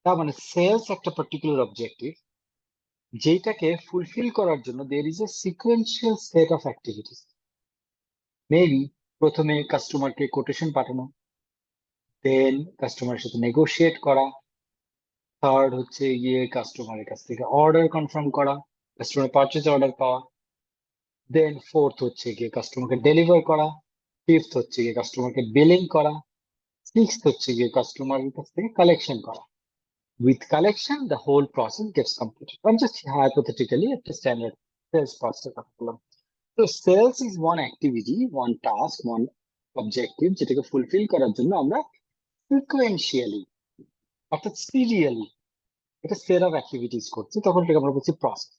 তার মানে সেলস একটা পার্টিকুলার অবজেক্টিভ যেটাকে ফুলফিল করার জন্য there is a sequential set of activities. Maybe প্রথমে কাস্টমারকে কোটেশন পাঠানো, দেন কাস্টমারের সাথে নেগোশিয়েট করা, থার্ড হচ্ছে গিয়ে কাস্টমারের কাছ থেকে অর্ডার কনফার্ম করা, কাস্টমার পারচেজ অর্ডার পাওয়া, দেন ফোর্থ হচ্ছে গিয়ে কাস্টমারকে ডেলিভার করা, ফিফথ হচ্ছে গিয়ে কাস্টমারকে বিলিং করা, সিক্সথ হচ্ছে গিয়ে কাস্টমারের কাছ থেকে কালেকশন করা। With collection, the whole process gets completed. I'm just hypothetically at the standard sales process. So sales is one activity, one task, one objective যেটাকে ফুলফিল করার জন্য আমরা সিকোয়েন্সিয়ালি অর্থাৎ সিরিয়ালি একটা সেট অফ অ্যাক্টিভিটিস করছি, তখন এটাকে আমরা বলছি প্রসেস।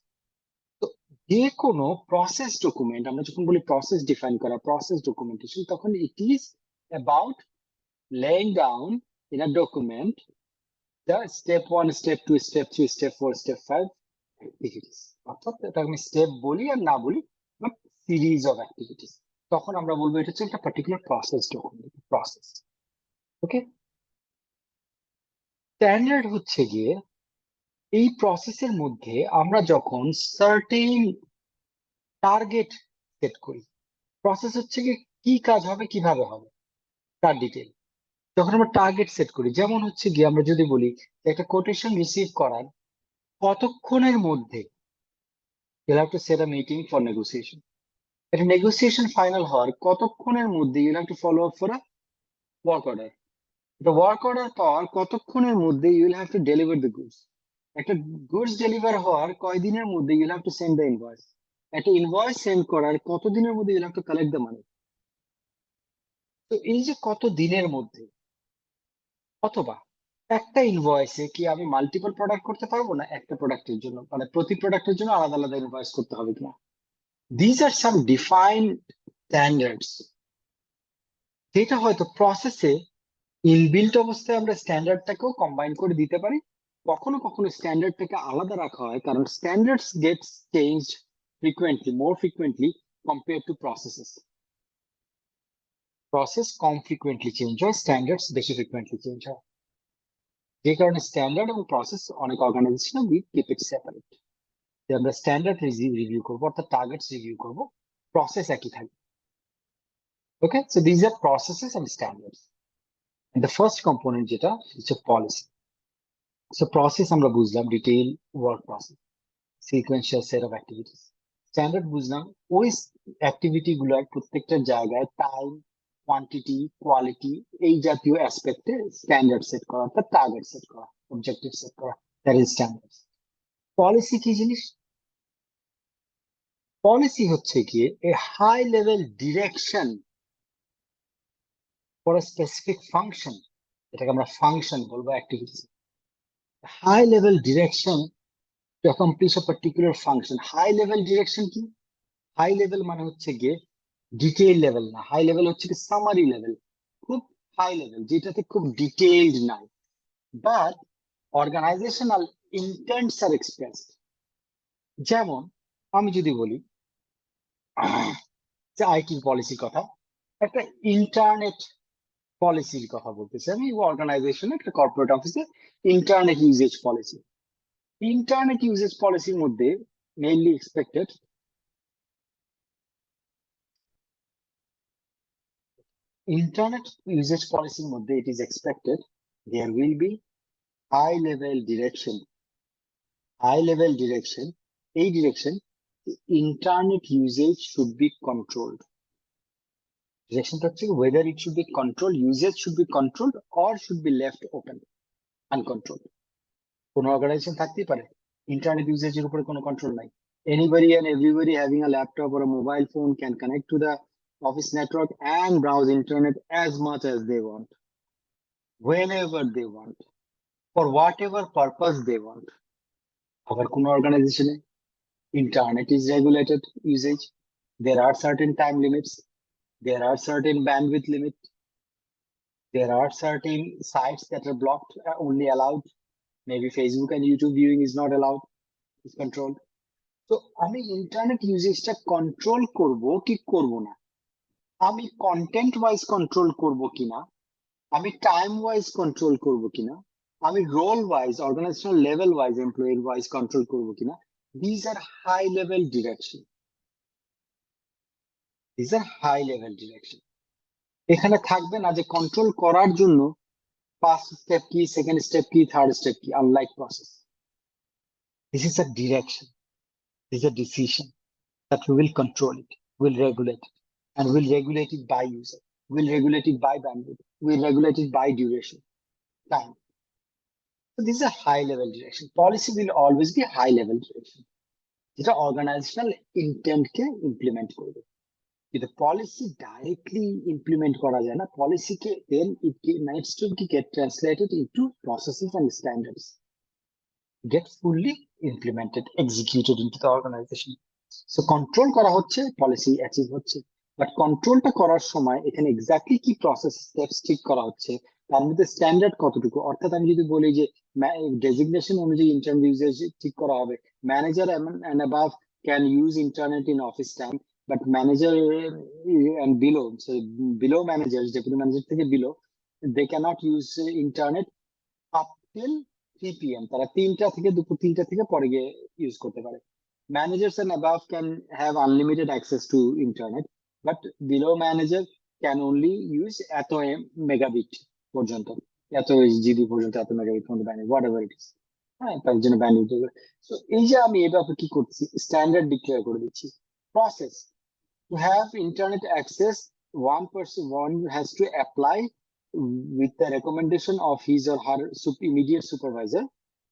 তো যে কোনো প্রসেস ডকুমেন্ট, আমরা যখন বলি প্রসেস ডিফাইন করা, প্রসেস ডকুমেন্টেশন, তখন it is about laying down in a document the step 1, step 2, step 3, step 4, step 5 activities. অর্থাৎ এটা আমি স্টেপ বলি আর না বলি, বাট সিরিজ অফ অ্যাক্টিভিটিস, তখন আমরা বলবো এটা হচ্ছে একটা পার্টিকুলার প্রসেস ডকুমেন্ট, প্রসেস। ওকে, স্ট্যান্ডার্ড হচ্ছে গিয়ে এই প্রসেসের মধ্যে আমরা যখন সার্টেন টার্গেট সেট করি, প্রসেস হচ্ছে গিয়ে কি কাজ হবে কিভাবে হবে তার ডিটেল, যখন আমরা টার্গেট সেট করি, যেমন হচ্ছে গিয়ে আমরা যদি বলি একটা কোটেশন রিসিভ করার কতক্ষণের মধ্যে you'll have to set a meeting for negotiation. একটা নেগোসিয়েশন ফাইনাল হওয়ার কতক্ষণের মধ্যে you'll have to follow up for a work order. এটা ওয়ার্ক অর্ডার পাওয়ার কতক্ষণের মধ্যে you'll have to deliver the goods. একটা গুডস ডেলিভার হওয়ার কয়দিনের মধ্যে you'll have to send the invoice. একটা ইনভয়েস সেন্ড করার কতদিনের মধ্যে you'll have to collect the money. তো এই যে কত দিনের মধ্যে, অথবা একটা ইনভয়েসে কি আমি মাল্টিপল প্রোডাক্ট করতে পারবো না একটা প্রোডাক্টের জন্য, মানে প্রতি প্রোডাক্টের জন্য আলাদা আলাদা ইনভয়েস করতে হবে কিনা। These are some defined standards যেটা হয়তো প্রসেসে ইনবিল্ট অবস্থায় আমরা স্ট্যান্ডার্ডটাকেও কম্বাইন করে দিতে পারি, কখনো কখনো স্ট্যান্ডার্ডটাকে আলাদা রাখা হয়, কারণ standards gets changed frequently, more frequently compare to processes. Process কম ফ্রিকুয়েন্টলি চেঞ্জ হয়, স্ট্যান্ডার্ডস বেশি ফ্রিকুয়েন্টলি চেঞ্জ হয়, যে কারণে স্ট্যান্ডার্ড এবং প্রসেস অনেক organization we keep it separate. আমরা স্ট্যান্ডার্ড রিভিউ করবো অর্থাৎ টার্গেটস রিভিউ করবো, প্রসেস একই থাকবে। Okay, so these are processes and standards. The first component যেটা হচ্ছে পলিসি। সো প্রসেস আমরা বুঝলাম detail work process, sequential set of activities. Standard বুঝলাম ওই অ্যাক্টিভিটি গুলোর প্রত্যেকটা জায়গায় টাইম, কোয়ান্টিটি, কোয়ালিটি এই জাতীয় অ্যাসপেক্টে স্ট্যান্ডার্ড সেট করা, অর্থাৎ টার্গেট সেট করা, অবজেক্টিভ সেট করা, দ্যাট ইজ স্ট্যান্ডার্ড। পলিসি কি জিনিস? পলিসি হচ্ছে গিয়ে a high level direction for a specific function, এটাকে আমরা ফাংশন বলবো, activities. High level direction to accomplish a particular function. High level direction কি? হাই লেভেল মানে হচ্ছে গিয়ে ডিটেইল লেভেল না, হাই লেভেল হচ্ছে কি সামারি লেভেল, খুব হাই লেভেল যেটাতে খুব ডিটেইলড নাই, but organizational intents are expressed. যেমন আমি যদি বলি যে আইটি পলিসির কথা, একটা ইন্টারনেট পলিসির কথা বলতেছি আমি, অর্গানাইজেশনে একটা কর্পোরেট অফিসে internet uses policy. Internet uses পলিসির মধ্যে mainly expected internet usage policy মধ্যে it is expected there will be high level direction, এই direction internet usage should be controlled. Direction হচ্ছে whether it should be controlled, usage should be controlled or should be left open uncontrolled. কোন organisation থাকতেই পারে internet ইউজেজের উপরে কোনো control নাই, anybody and everybody having a laptop or a mobile phone can connect to the office network and browse internet as much as they want, whenever they want, for whatever purpose they want. আবার কোন অর্গানাইজেশনে Internet is regulated usage. There are certain time limits. There are certain bandwidth limit. There are certain sites that are blocked, only allowed. Maybe Facebook and YouTube viewing is not allowed, is controlled. So আমি internet ইউজেজটা control করব কি করব না, আমি content wise control করব কিনা, আমি time wise control করব কিনা, আমি role wise organizational level wise employee wise control করব কিনা, these are high level direction. These are high level direction. এখানে থাকবে না যে কন্ট্রোল করার জন্য ফার্স্ট স্টেপ কি, সেকেন্ড স্টেপ কি, থার্ড স্টেপ কি, unlike process. This is a direction, this is a decision that we will control it, will regulate it, and will regulate it by user, will regulate it by bandwidth, will regulate it by duration, time. So this is a high level direction. Policy will always be a high level direction. It's an organizational intent ke implement korbe. If the policy directly implement kora jay na, policy ke then it needs to get translated into processes and standards, get fully implemented, executed into the organization. So control করা হচ্ছে, policy achieve হচ্ছে, but controlটা করার সময় এখানে exactly কি process steps ঠিক করা হচ্ছে, তার মধ্যে স্ট্যান্ডার্ড কতটুকু। অর্থাৎ আমি যদি বলি যে ডেজিগনেশন অনুযায়ী ইন্টারনেট ইউজেজ ঠিক করা হবে, manager and above can use internet in office time, but manager and below, so below managers, deputy manager থেকে below, they cannot use internet up till 3 PM, তারা 3টা থেকে দুপুর 3টা থেকে পরে গিয়ে ইউজ করতে পারে। Managers and above can have unlimited access to internet, but below manager can only use এত megabit পর্যন্ত, এত GB পর্যন্ত, এত megabit পর্যন্ত bandwidth, whatever it is, হ্যাঁ, তার জন্য bandwidth। So এই যে আমি এটা কি করছি, স্ট্যান্ডার্ড ডিক্লেয়ার করে দিচ্ছি। Process, to have internet access, one has to apply with the recommendation of his or her immediate supervisor,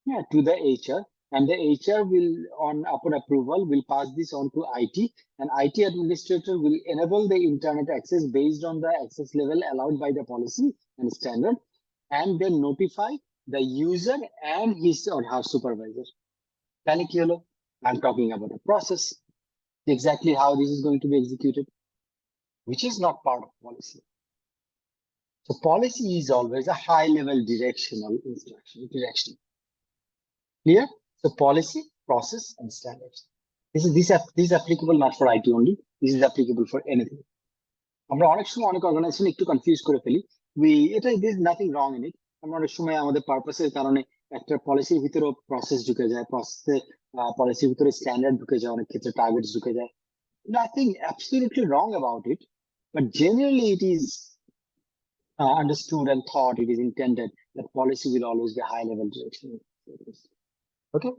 yeah, to the HR, and the HR will, on upon approval, will pass this on to IT, and IT administrator will enable the internet access based on the access level allowed by the policy and standard, and then notify the user and his or her supervisor. Then I'm talking about a process, exactly how this is going to be executed, which is not part of policy. So policy is always a high level directional instruction, direction. Clear? So policy, process, and standards. This is applicable not for IT only. This is applicable for anything. আমরা অনেক সময় অনেক organisation একটু confuse করে ফেলি। there is nothing wrong in it. আমরা অনেক সময় আমাদের পারপাসের কারণে একটা পলিসির ভিতরে প্রসেস ঢুকে যায়, পলিসির ভিতরে স্ট্যান্ডার্ড ঢুকে যায়, অনেক ক্ষেত্রে টার্গেটস ঢুকে যায়। Nothing absolutely wrong about it, but generally it is understood and thought, it is intended that policy will always be high level direction. Okay.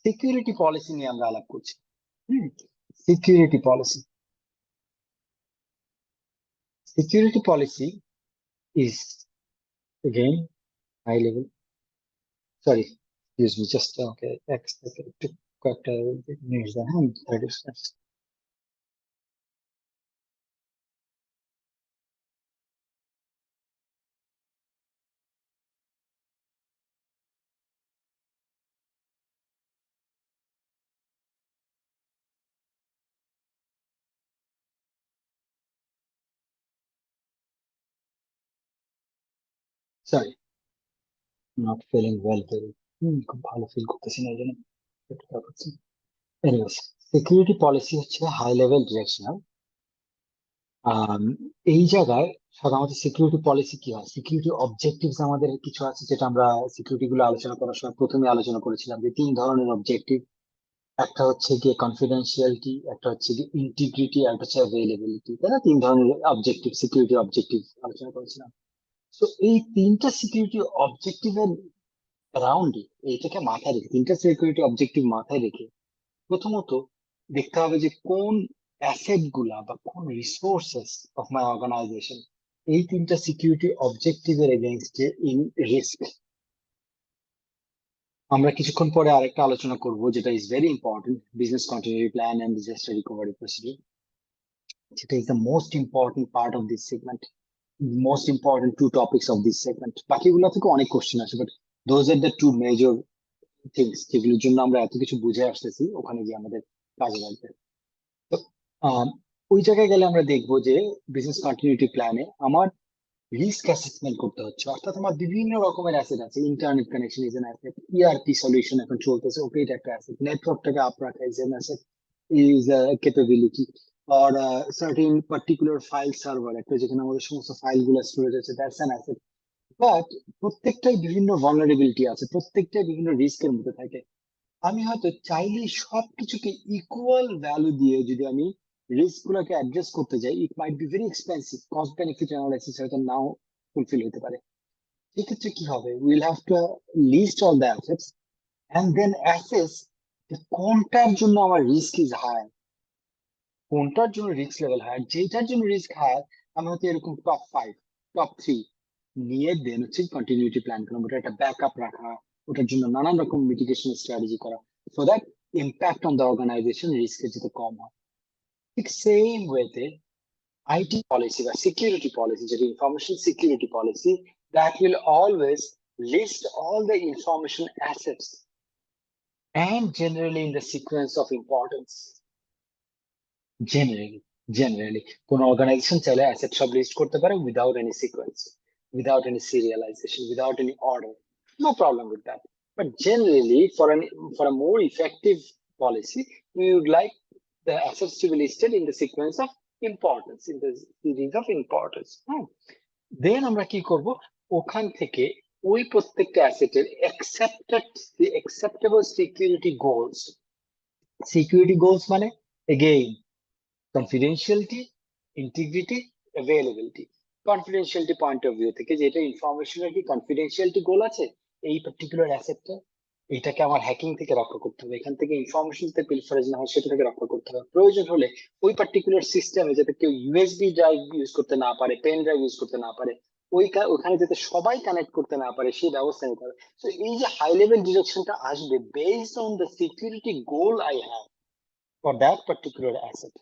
Security policy নিয়ে আমরা আলাপ করছি। Security policy. Security policy is again high level. Sorry, excuse me, just okay. To cut news the hand. Sorry, not feeling well today. খুব ভালো feel করতেছি না, জানেন। Anyways, security policy হচ্ছে হাই লেভেল ডিরেকশনাল। এই জায়গায় সাধারণত সিকিউরিটি পলিসি কি হয়, সিকিউরিটি অবজেক্টিভস আমাদের কিছু আছে, যেটা আমরা সিকিউরিটি গুলো আলোচনা করার সময় প্রথমে আলোচনা করেছিলাম যে 3 ধরনের অবজেক্টিভ। একটা হচ্ছে গিয়ে কনফিডেন্সিয়ালিটি, একটা হচ্ছে গিয়ে ইন্টিগ্রিটি, আর একটা হচ্ছে অ্যাভেলেবিলিটি, তাই না? 3 ধরনের অবজেক্টিভ, সিকিউরিটি অবজেক্টিভ আলোচনা করেছিলাম। তো এই 3টা সিকিউরিটি অবজেক্টিভের অ্যারাউন্ডে এইটাকে মাথায় রেখে, 3টা সিকিউরিটি অবজেক্টিভ মাথায় রেখে প্রথমত দেখতে হবে যে কোন অ্যাসেট গুলা বা কোন রিসোর্সেস অফ মাই অর্গানাইজেশন এই 3টা সিকিউরিটি অবজেক্টিভের এগেইনস্টে ইন রিস্ক। আমরা কিছুক্ষণ পরে আরেকটা আলোচনা করব, যেটা is very important, business continuity plan and disaster recovery procedure, যেটা is the most important part of this segment, most important 2 topics of this segment. বাকিগুলো থেকে অনেক কোশ্চেন আছে, but those are the 2 major things যেগুলোর জন্য আমরা এত কিছু বুঝে আসতেছি, ওখানে গিয়ে আমাদের কাজে লাগবে। তো আহ, ওই জায়গায় গেলে আমরা দেখবো যে বিজনেস কন্টিনিউটি প্ল্যানে আমার রিস্ক অ্যাসেসমেন্ট করতে হচ্ছে, অর্থাৎ আমার বিভিন্ন রকমের অ্যাসেট আছে। Internet connection is an asset, ERP solution এখন চলতেছে, ওকে, এটা একটা অ্যাসেট। নেটওয়ার্কটাকে আপ রাখা is an asset, is capability. Are certain particular file server, একটা যেখানে আমাদের সমস্ত ফাইল গুলো স্টোরেজ আছে, দ্যাটস অ্যান অ্যাসেট। বাট প্রত্যেকটাই বিভিন্ন ভালনারেবিলিটি আছে, প্রত্যেকটাই বিভিন্ন রিস্কের মধ্যে থাকে। আমি হয়তো চাইলে সবকিছুকে ইকুয়াল ভ্যালু দিয়ে যদি আমি রিস্ক গুলোকে অ্যাড্রেস করতে যাই, it might be very expensive, cost benefit analysis হয়তো নাও ফুলফিল হতে পারে। সেক্ষেত্রে কি হবে, will have to list all the assets and then assess কোনটার জন্য আমার রিস্ক ইজ হাই, কোনটার জন্য রিস্ক লেভেল হাই, যেটার জন্য রিস্ক হাই আমি হয়তো এরকম টপ 5 টপ 3 নিয়ে দেন হচ্ছে কন্টিনিউটি প্ল্যান করা, ওটা একটা ব্যাকআপ রাখা, ওটার জন্য নানান রকম মিটিগেশন স্ট্র্যাটেজি করা, so that impact on the organisation রিস্কের যাতে কম হয়। ঠিক সেম ওয়েতে আইটি পলিসি বা সিকিউরিটি পলিসি, যেটা information security policy, that will always list all the information assets and generally in the sequence of importance. Generally কোন অর্গানাইজেশন চাইলে অ্যাসেট সব লিস্ট করতে পারে without any sequence, without any serialization, without any order, no problem with that. But generally for a more effective policy, we would like the assets to be listed in the sequence of importance, in the series of importance. Then আমরা কি করব, ওখান থেকে ওই প্রত্যেকটা অ্যাসেটের acceptable security goals মানে again confidentiality, integrity, availability. Confidentiality point of view থেকে যেটা ইনফরমেশনের কি confidentiality গোল আছে, এই পার্টিকুলার অ্যাসেটটা এটাকে আমার হ্যাকিং থেকে রক্ষা করতে হবে, এখান থেকে ইনফরমেশন যাতে পিলফারেজ না হয় সেটা থেকে রক্ষা করতে হবে। প্রয়োজন হলে ওই পার্টিকুলার সিস্টেমে যাতে কেউ ইউএসবি ড্রাইভ ইউজ করতে না পারে, পেন ড্রাইভ ইউজ করতে না পারে, ওখানে যাতে সবাই কানেক্ট করতে না পারে সেই ব্যবস্থা নিতে হবে। তো এই যে হাই লেভেল ডিরেকশনটা আসবে based on the security goal I have for that particular asset.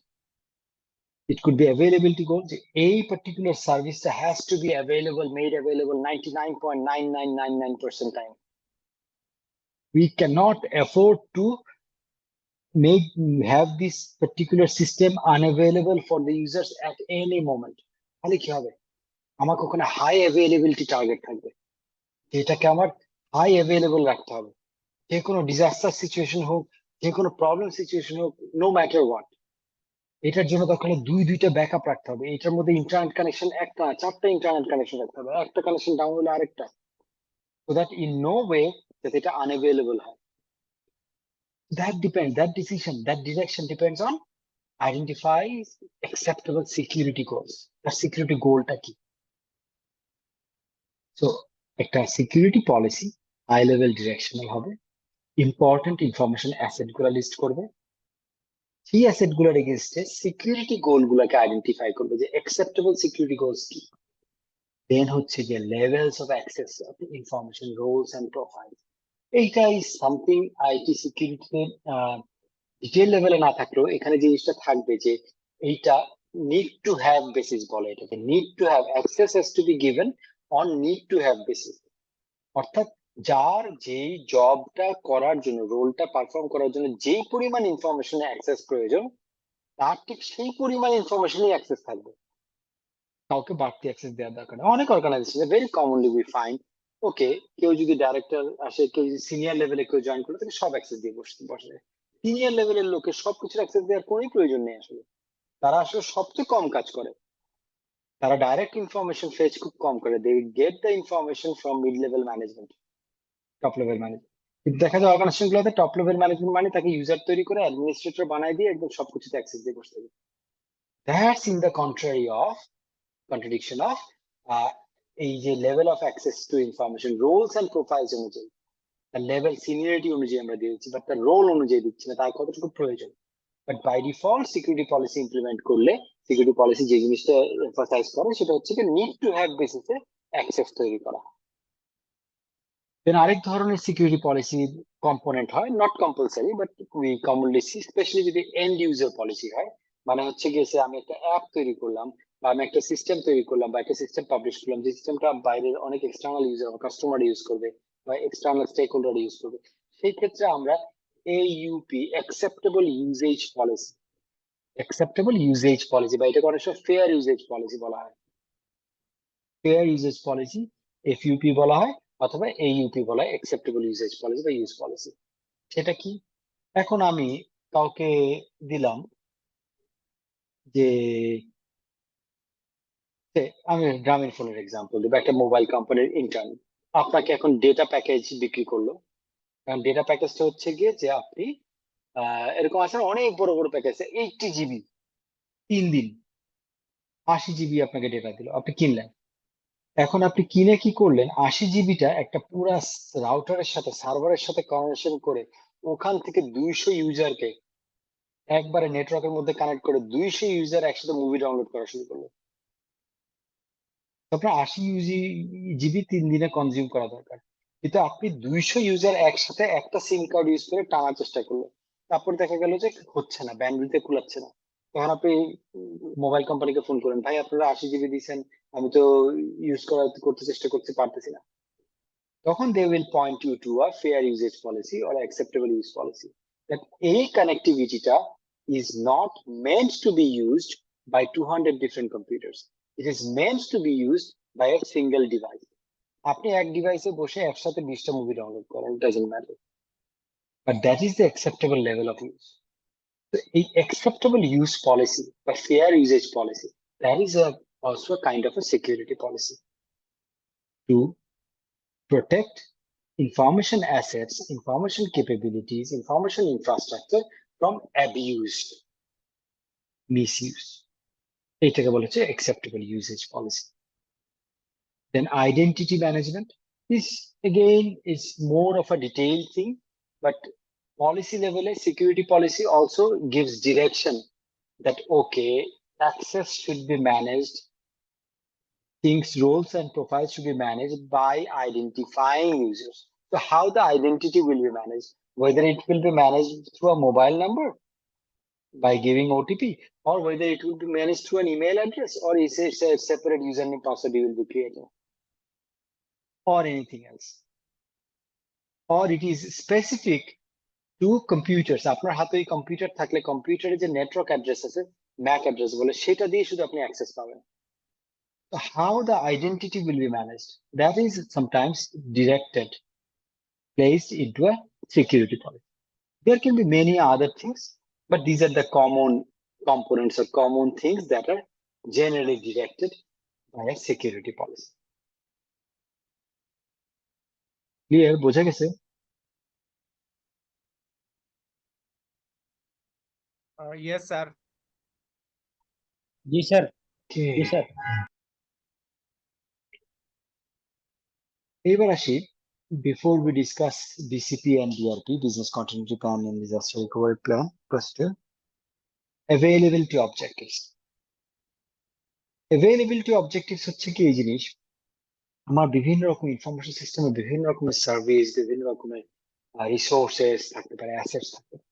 It could be availability goals. A particular service has to be made available 99.9999% time. We cannot afford to have this particular system unavailable for the users at any moment. তাহলে কি হবে, আমাকে ওখানে high availability target থাকবে, যেটাকে আমার high available রাখতে হবে। যে কোনো ডিজাস্টার সিচুয়েশন হোক, যে কোনো প্রবলেম সিচুয়েশন হোক, নো ম্যাটার হোয়াট, এটার জন্য দরকার দুইটা ব্যাকআপ রাখতে হবে। এটার মধ্যে ইন্টারনেট কানেকশন একটা, 4টা ইন্টারনেট কানেকশন রাখতে হবে, একটা কানেকশন ডাউন হলে আরেকটা, so that in no way যাতে এটা আনঅ্যাভেলেবল হয়। That direction depends on identify acceptable security goals. তার সিকিউরিটি গোলটা কি? সো একটা security policy high level directional হবে, ইম্পর্টেন্ট ইনফরমেশন অ্যাসেট গুলা লিস্ট করবে, সেই অ্যাসেট গুলোর এগেইনস্টে সিকিউরিটি গোল গুলাকে আইডেন্টিফাই করবে যে অ্যাকসেপ্টেবল সিকিউরিটি গোলস কি। দেন হচ্ছে যে levels of access of information, roles and profile. এইটাই সামথিং আইটি সিকিউরিটিতে ডিটেল লেভেলে না থাকলেও এখানে জিনিসটা থাকবে যে এইটা নিড টু হ্যাভ বেসিস বলে এটাকে, need to have access has to be given on need to have basis. অর্থাৎ যার যেই জবটা করার জন্য, রোলটা পারফর্ম করার জন্য যেই পরিমাণ ইনফরমেশন অ্যাক্সেস প্রয়োজন, তার ঠিক সেই পরিমাণ ইনফরমেশনই অ্যাক্সেস থাকবে, কাউকে বাড়তি অ্যাক্সেস দেওয়ার দরকার নেই। অনেক অর্গানাইজেশনে ভেরি কমনলি উই ফাইন্ড, ওকে, কেউ যদি ডাইরেক্টর আসে, কেউ যদি সিনিয়র লেভেলে কেউ জয়েন করে, তাকে সব অ্যাক্সেস দিয়ে বসে। সিনিয়র লেভেলের লোকের সবকিছুর অ্যাক্সেস দেওয়ার কোনো প্রয়োজন নেই আসলে, তারা আসলে সবচেয়ে কম কাজ করে, তারা ডাইরেক্ট ইনফরমেশন ফেচ খুব কম করে, they get the information from mid level management, top level management. কিন্তু দেখা যায় অর্গানাইজেশন গুলোতে টপ লেভেল ম্যানেজমেন্ট মানে তাকে ইউজার তৈরি করে অ্যাডমিনিস্ট্রেটর বানাই দিয়ে একদম সবকিছুতে অ্যাক্সেস দিয়ে বসতে হবে। That's in the contradiction of এই যে level of access to information, roles and profiles অনুযায়ী, তার লেভেল সিনিয়রিটি অনুযায়ী আমরা দিয়ে দিচ্ছি, বাট তার রোল অনুযায়ী দিচ্ছি না, তার কতটুকু প্রয়োজন। But by default security policy implement করলে, সিকিউরিটি পলিসি যে জিনিসটা এমফাসাইজ করে সেটা হচ্ছে কি নিড টু হ্যাভ বেসিসে অ্যাক্সেস তৈরি করা। দেন আরেক ধরনের সিকিউরিটি পলিসি কম্পোনেন্ট হয়, not compulsory but we commonly see, specially যদি এন্ড ইউজার পলিসি হয়, মানে হচ্ছে গিয়ে আমি একটা অ্যাপ তৈরি করলাম বা আমি একটা সিস্টেম তৈরি করলাম বা একটা সিস্টেম পাবলিশ করলাম, যে সিস্টেমটা বাইরের অনেক এক্সটার্নাল ইউজার, কাস্টমার ইউজ করবে বা এক্সটার্নাল স্টেক হোল্ডার ইউজ করবে, সেই ক্ষেত্রে আমরা AUP acceptable usage policy বা এটাকে অনেক সময় ফেয়ার ইউজেজ পলিসি বলা হয়, ফেয়ার ইউজেজ পলিসি FUP বলা হয়, অথবা AUP বলা হয়, অ্যাকসেপ্টেবল ইউজেজ পলিসি বা ইউজ পলিসি। সেটা কি? এখন আমি কাউকে দিলাম যে আমি গ্রামীণ ফোনের এক্সাম্পল দেবো, একটা মোবাইল কোম্পানির ইন্টার্ন আপনাকে এখন ডেটা প্যাকেজ বিক্রি করলো। কারণ ডেটা প্যাকেজটা হচ্ছে গিয়ে যে আপনি এরকম আছে অনেক বড় বড় প্যাকেজ, 80 GB 3 দিন 80 GB আপনাকে ডেটা দিল, আপনি কিনলেন। এখন আপনি কিনে কি করলেন, 80 জিবিটা একটা পুরা রাউটারের সাথে সার্ভারের সাথে কানেকশন করে ওখান থেকে 200 ইউজারকে একবারে নেটওয়ার্কের মধ্যে কানেক্ট করে 200 ইউজার একসাথে মুভি ডাউনলোড করা শুরু করলো। আপনার 80 জিবি 3 দিনে কনজিউম করা দরকার, কিন্তু আপনি 200 ইউজার একসাথে একটা সিম কার্ড ইউজ করে টানার চেষ্টা করলেন, তারপর দেখা গেল যে হচ্ছে না, ব্যান্ডউইথে কুলাচ্ছে না। তখন আপনি মোবাইল কোম্পানিকে ফোন করেন, ভাই আপনারা 80 জিবি দিয়েছেন, আমি তো ইউজ করতে চেষ্টা করতে পারতেছি না। তখন they will point you to a fair usage policy or acceptable use policy, that এই connectivity-টা is not meant to be used by 200 different computers. It is meant to be used by a single device. আপনি এক ডিভাইসে বসে একসাথে 20টা movie download করেন, it doesn't matter, but that is the acceptable level of use. So a acceptable use policy বা fair usage policy, that is also a kind of a security policy to protect information assets, information capabilities, information infrastructure from abuse, misuse. এটাকে বলা হচ্ছে acceptable usage policy. Then identity management is again is more of a detailed thing, but policy level security policy also gives direction that okay, access should be managed, things, roles and profiles should be managed by identifying users. So how the identity will be managed, whether it will be managed through a mobile number by giving OTP, or whether it will be managed through an email address, or is it a separate username password you will be creating, or anything else, or it is specific to computers. আপনার হাতে computer থাকলে কম্পিউটারে যে network address আছে, Mac address বলে, সেটা দিয়ে শুধু আপনি অ্যাক্সেস পাবেন। So how the identity will be managed, that is sometimes directed, placed into a security policy. There can be many other things, but these are the common components or common things that are generally directed by a security policy. Clear? বোঝা গেছে? Yes, sir. জি sir, Okay. জি sir. এবার আসি, before we discuss BCP and DRP, business continuity plan and disaster recovery plan procedure, availability objectives. Availability objectives হচ্ছে কি এই জিনিস, আমার বিভিন্ন রকম ইনফরমেশন সিস্টেমে বিভিন্ন রকমের সার্ভিস, বিভিন্ন রকমের রিসোর্সেস থাকতে পারে, অ্যাসেটস থাকতে পারে,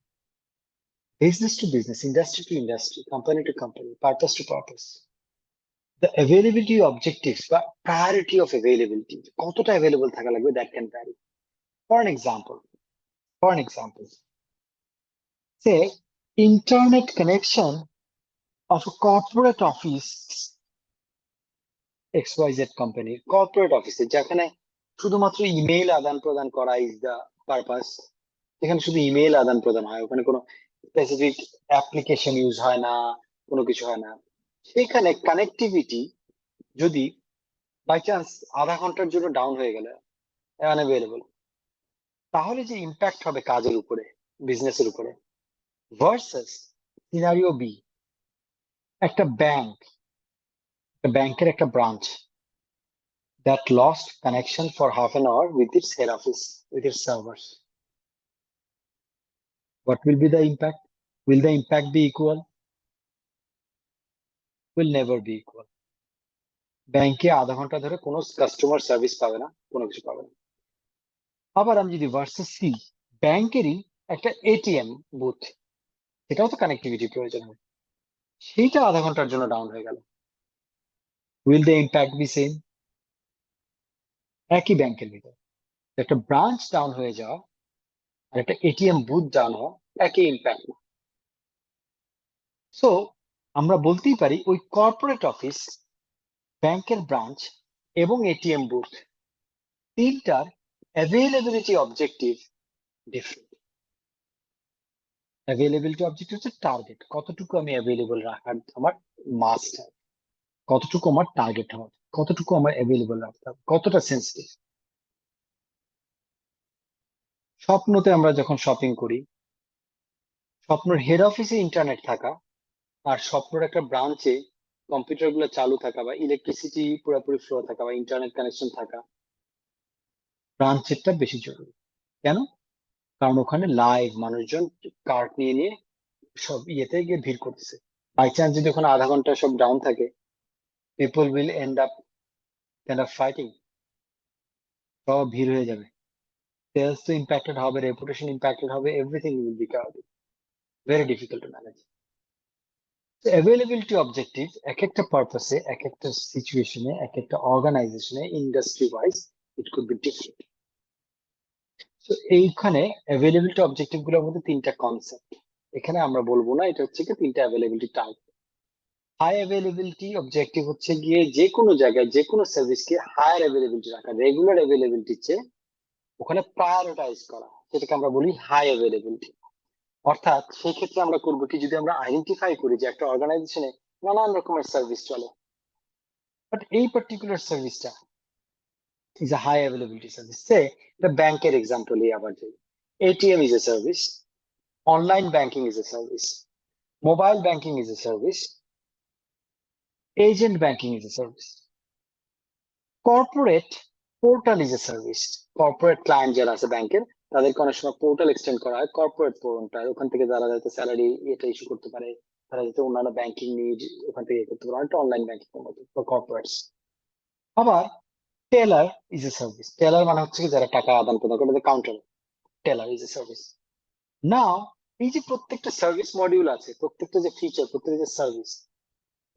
business to business, industry to industry, company to company, purpose to purpose. The availability objectives বা priority of availability, কতটা অ্যাভেলেবল থাকা লাগবে, that can vary. For an example, say internet connection of a corporate office, XYZ company, corporate office, যেখানে শুধুমাত্র email আদান প্রদান করা is the purpose, যেখানে শুধু ইমেইল আদান প্রদান হয়, ওখানে কোনো স্পেসিফিক অ্যাপ্লিকেশন ইউজ হয় না, কোনো কিছু হয় না, সেখানে কানেক্টিভিটি যদি বাই চান্স আধা ঘন্টার জন্য ডাউন হয়ে গেলে, আনঅ্যাভেলেবল, তাহলে যে ইম্প্যাক্ট হবে কাজের উপরে, বিজনেসের উপরে, ভার্সাস সিনারিও বি, একটা ব্যাংকের একটা branch that lost connection for half an hour with its head office, with its servers. What will be the impact? Will the impact be equal? Will never be equal. ব্যাংকে আধা ঘন্টা ধরে কোনো customer service পাবে না, কোনো কিছু পাবে না। আবার আমি যদি ভার্সেস সি, ব্যাংকেরই একটা এটিএম বুথ, সেটাও তো কানেক্টিভিটি প্রয়োজন হয়, সেইটা আধা ঘন্টার জন্য ডাউন হয়ে গেল, will the impact be same? একই ব্যাংকের ভিতরে একটা ব্রাঞ্চ ডাউন হয়ে যাওয়া আর একটা এটিএম বুথ ডাউন হওয়া একই ইম্প্যাক্ট না। সো আমরা বলতেই পারি ওই কর্পোরেট অফিস, ব্যাংকের ব্রাঞ্চ এবং এটিএম বুথ তিনটার availability objective different. Availability objective হচ্ছে টার্গেট, কতটুকু আমি অ্যাভেলেবল রাখার আমার মাস্ট, কতটুকু আমার টার্গেট হবে, কতটুকু আমার অ্যাভেলেবল রাখতে হবে, কতটা সেন্সিটিভ। স্বপ্নতে আমরা যখন শপিং করি, স্বপ্নের হেড অফিসে ইন্টারনেট থাকা আর স্বপ্নের একটা ব্রাঞ্চে কম্পিউটার গুলো চালু থাকা বা ইলেকট্রিসিটি পুরোপুরি ফ্লো থাকা বা ইন্টারনেট কানেকশন থাকা, ব্রাঞ্চেরটা বেশি জরুরি। কেন? কারণ ওখানে লাইভ মানুষজন কার্ড নিয়ে নিয়ে সব ইয়েতে গিয়ে ভিড় করতেছে। বাই চান্স যদি ওখানে আধা ঘন্টা সব ডাউন থাকে, people will end up kind of fighting, সব ভিড় হয়ে যাবে, সেলস তো ইম্প্যাক্টেড হবে, রেপুটেশন ইম্প্যাক্টেড হবে, everything will be very difficult to manage. Availability objective এক একটা পারপাসে, এক একটা সিচুয়েশনে, এক একটা অর্গানাইজেশনে, industry wise it could be different. তো এইখানে অ্যাভেলেবিলিটি অবজেক্টিভ গুলোর মধ্যে তিনটা কনসেপ্ট এখানে আমরা বলবো না, এটা হচ্ছে কি তিনটা availability type. High availability objective হচ্ছে গিয়ে যে কোনো জায়গায় যে কোনো সার্ভিসকে হায়ার অ্যাভেলেবিলিটি রাখা, রেগুলার অ্যাভেলেবিলিটির চেয়ে ওখানে প্রায়োরিটাইজ করা, যেটাকে আমরা বলি হাই অ্যাভেলেবিলিটি। অর্থাৎ সেই ক্ষেত্রে আমরা করবো কি, যদি আমরা আইডেন্টিফাই করি যে একটা অর্গানাইজেশনে নানান রকমের সার্ভিস চলে, বাট এই পার্টিকুলার সার্ভিসটা is a high availability service. Say the banker example আবার যাই, ATM is a service, online banking is a service, mobile banking is a service, agent banking is a service, corporate portal is a service. Corporate client যারা আছে ব্যাংকের তাদেরকে অনেক সময় portal extend করা হয়, কর্পোরেট পোর্টাল, ওখান থেকে যারা যাতে স্যালারি এটা ইস্যু করতে পারে, তারা যাতে অন্যান্য ব্যাংকিং নিড ওখান থেকে করতে পারে, অনেকটা অনলাইন ব্যাংকিং এর মতো কর্পোরেটস। আবার teller is a service, teller মানে হচ্ছে কি যারা টাকা আদান প্রদান করে, counter, teller is a service. Now এই যে প্রত্যেকটা সার্ভিস মডিউল আছে, প্রত্যেকটা যে ফিচার, প্রত্যেকটা যে service,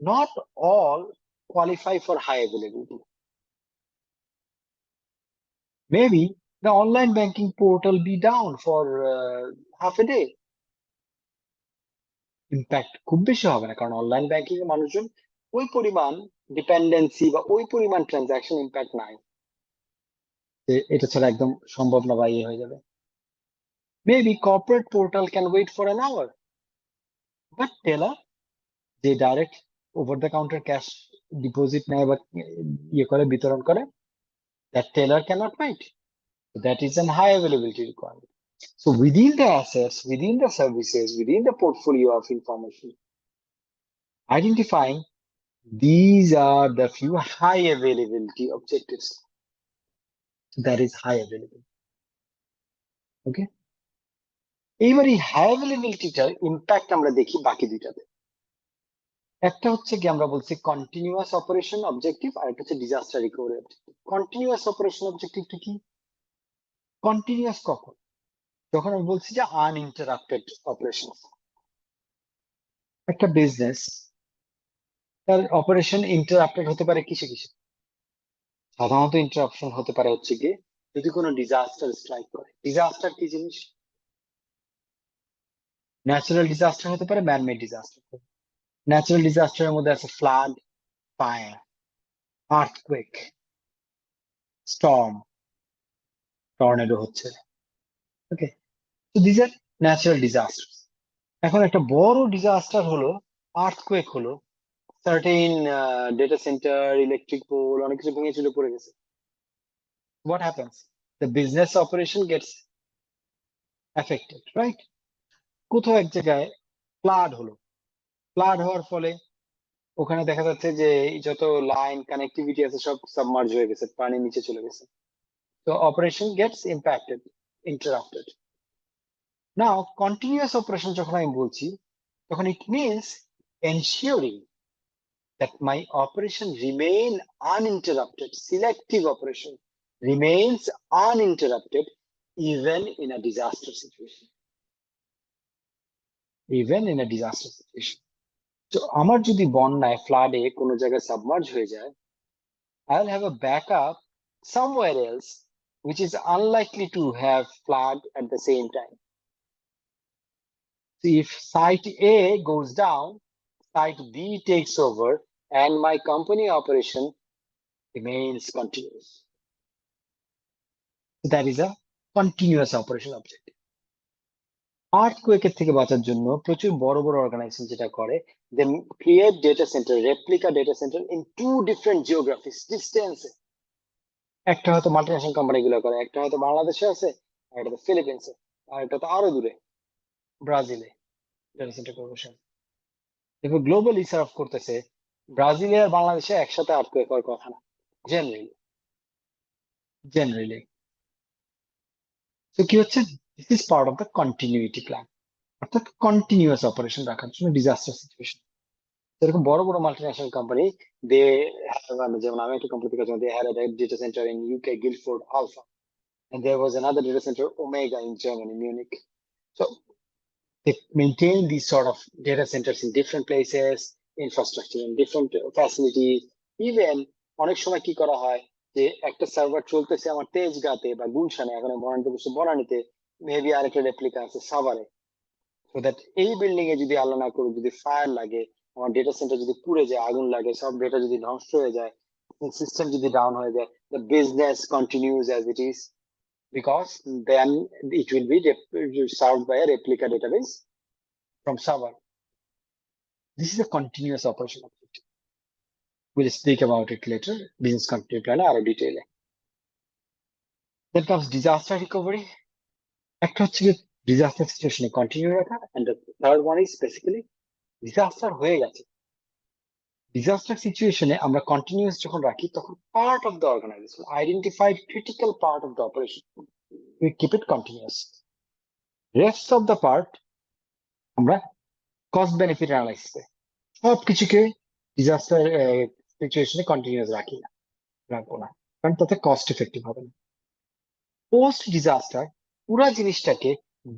not all qualify for high availability. Maybe the online banking portal be down for half a day. Impact খুব বেশি হবে না, কারণ অনলাইন ব্যাংকিং এ মানুষজন ওই পরিমাণ ডিপেন্ডেন্সি বা ওই পরিমাণ ট্রানজাকশন ইম্প্যাক্ট নাই, এটা ছাড়া একদম সম্ভব না বা ইয়ে হয়ে যাবে। Maybe corporate portal can wait for an hour, but teller যে direct over the counter cash deposit নেয় বা ইয়ে করে বিতরণ করে, that teller cannot wait. That is an high availability requirement. So within the assets, within the services, within the portfolio of information, identifying these are the few high availability objectives. That is high availability. Okay. এবার এই high অ্যাভেলেবিলিটিটার impact আমরা দেখি বাকি দুইটাতে। একটা হচ্ছে কি আমরা বলছি কন্টিনিউয়াস অপারেশন অবজেক্টিভ, আর একটা হচ্ছে disaster recovery objective. Continuous operation অবজেক্টিভটা কি? কন্টিনিউয়াস কখন? যখন আমি বলছি যে আনইন্টারাপ্টেড অপারেশন। একটা বিজনেস তার অপারেশন ইন্টারাপ্টেড হতে পারে কিসে কিসে? সাধারণত ইন্টারাপশন হতে পারে হচ্ছে গিয়ে যদি কোনো ডিজাস্টার স্ট্রাইক করে। ডিজাস্টার কি জিনিস? ন্যাচারাল ডিজাস্টার হতে পারে, ম্যানমেড ডিজাস্টার। ন্যাচারাল ডিজাস্টারের মধ্যে আছে flood, fire, earthquake, storm, tornado হচ্ছে। ওকে, তো দিস আর ন্যাচারাল ডিজাস্টার। এখন একটা বড় ডিজাস্টার হলো আর্থকুয়েক, হলো certain data center, electric pole, অনেক কিছু ভেঙে চলে পড়ে গেছে। What happens? The business operation gets affected, right? কোথাও এক জায়গায় ফ্লাড হলো, ফ্লাড হওয়ার ফলে ওখানে দেখা যাচ্ছে যে যত লাইন কানেক্টিভিটি আছে সব সাবমার্জ হয়ে গেছে, পানির নিচে চলে গেছে। তো অপারেশন গেটস ইম্প্যাক্টেড, ইন্টারাপ্টেড। নাও কন্টিনিউয়াস অপারেশন যখন আমি বলছি, তখন it means ensuring that my operation remain uninterrupted, selective operation remains uninterrupted even in a disaster situation. Even in a disaster situation. So আমার যদি বন্যায় ফ্লাডে কোনো জায়গায় সাবমার্জ হয়ে যায়, I'll have a backup somewhere else which is unlikely to have flood at the same time. So if site A goes down, site B takes over, and my company operation remains continuous. So that is a continuous operation objective. আর্থকোয়েকের থেকে বাঁচার জন্য প্রচুর বড় বড় organisation যেটা করে, they create data center, replica data center in two different geographies, distance. একটা হয়তো মাল্টিনেশনাল কোম্পানি গুলো করে, একটা হয়তো বাংলাদেশে আছে, আর একটা তো ফিলিপিন্সে, আর একটা তো আরো দূরে ব্রাজিলে ডেটা সেন্টার কর্পোরেশন। দেখো গ্লোবালি সার্ভ করতেছে, ব্রাজিলে আর বাংলাদেশে একসাথে আর্থকোয়েক হওয়ার কথা না জেনারেলি। তো কি হচ্ছে, this is part of the continuity plan, অর্থাৎ কন্টিনিউয়াস অপারেশন রাখার জন্য ডিজাস্টার সিচুয়েশন। এরকম বড় বড় মাল্টিন্যাশনাল কোম্পানি দে যেমন আমি একটা কোম্পানি কাজ they had a data center in UK Guildford Alpha, and there was another data center Omega in Germany, Munich. So they maintain these sort of data centers in different places, infrastructure in different facilities. Even অনেক সময় কি করা হয় যে একটা server চলতেছে আমার তেজগাঁতে বা গুলশানে, এখন বনানীতে মেবি আরেকটা রেপ্লিকা আছে সাভারে, সো দ্যাট এই বিল্ডিং এ যদি আল্লাহ না করে যদি ফায়ার লাগে, আমার ডেটা সেন্টার যদি পুড়ে যায়, আগুন লাগে, সব ডেটা যদি ধ্বংস হয়ে যায়, সিস্টেম যদি ডাউন হয়ে যায়, the business continues as it is, because then it will be served by a replica database from server. This is a continuous operation objective. We'll speak about it later, business continuity plan আরো ডিটেইলে। Then comes disaster recovery. একটা হচ্ছে disaster situation continue রাখা, and the third one is basically disaster হয়ে গেছে, disaster সিচুয়েশনে আমরা continuous যখন রাখি তখন part of the organization identified critical part of the operation, we keep it continuous. Rest of the part আমরা কস্ট বেনিফিট অ্যানালাইসিস করি, সবকিছুকে ডিজাস্টার সিচুয়েশনে কন্টিনিউয়াস রাখবো না, কারণ তাতে কস্ট এফেক্টিভ হবে না। পোস্ট ডিজাস্টার পুরো জিনিসটাকে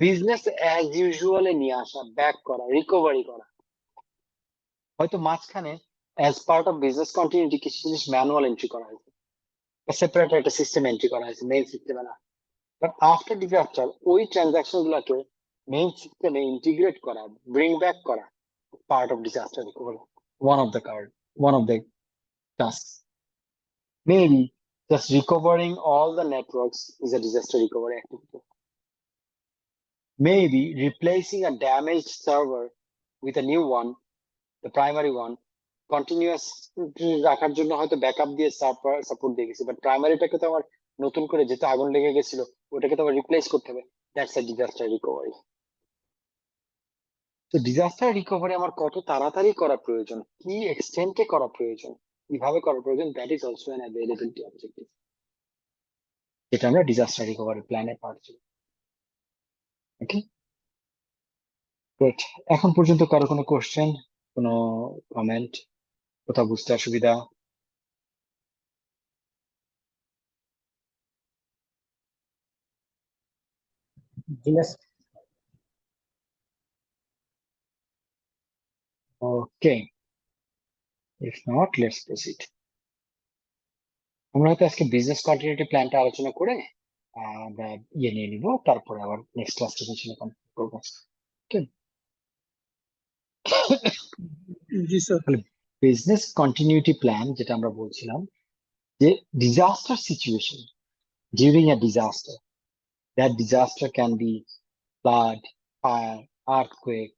বিজনেস অ্যাজ ইউজুয়ালে নিয়ে আসা, ব্যাক করা, রিকভারি করা। হয়তো মাঝখানে as part of business continuity কিছু জিনিস ম্যানুয়াল এন্ট্রি করা হয়েছে, সেপারেট একটা সিস্টেম এন্ট্রি করা হয়েছে, মেইন সিস্টেমে না। বাট আফটার ডিজাস্টার ওই ট্রানজাকশন গুলোকে মেইন সিস্টেমে ইন্টিগ্রেট করা, ব্রিং ব্যাক করা, part of disaster recovery, one of the tasks. Maybe just recovering all the networks is a disaster recovery activity. Maybe replacing a damaged server with a new one, the primary one, continuous রাখার জন্য হয়তো backup দিয়ে support দিয়ে গেছি, but প্রাইমারিটাকে তো আমার নতুন করে যেহেতু আগুন লেগে গেছিল ওটাকে তো আবার রিপ্লেস করতে হবে, দ্যাটস আ ডিজাস্টার রিকভারি। তো ডিজাস্টার রিকভারি আমার কত তাড়াতাড়ি করা প্রয়োজন, কি এক্সটেন্টে করা প্রয়োজন, কিভাবে করা প্রয়োজন, that is also an availability objective, যেটা আমরা ডিজাস্টার রিকভারি প্ল্যানে পাচ্ছি। Okay, great. এখন পর্যন্ত কারো কোনো কোশ্চেন, কোনো কমেন্ট, কোথাও বুঝতে অসুবিধা? ওকে, if not let's proceed. আমরা হয়তো আজকে বিজনেস কন্টিনিউটি প্ল্যানটা আলোচনা করে আমরা ইয়ে নিয়ে নিব, তারপরে আবার নেক্সট ক্লাস সেশনে কমপ্লিট করব। জি স্যার। বিজনেস কন্টিনিউটি প্ল্যান যেটা আমরা বলছিলাম, যে disaster situation, during a disaster, that disaster can be flood, fire, earthquake,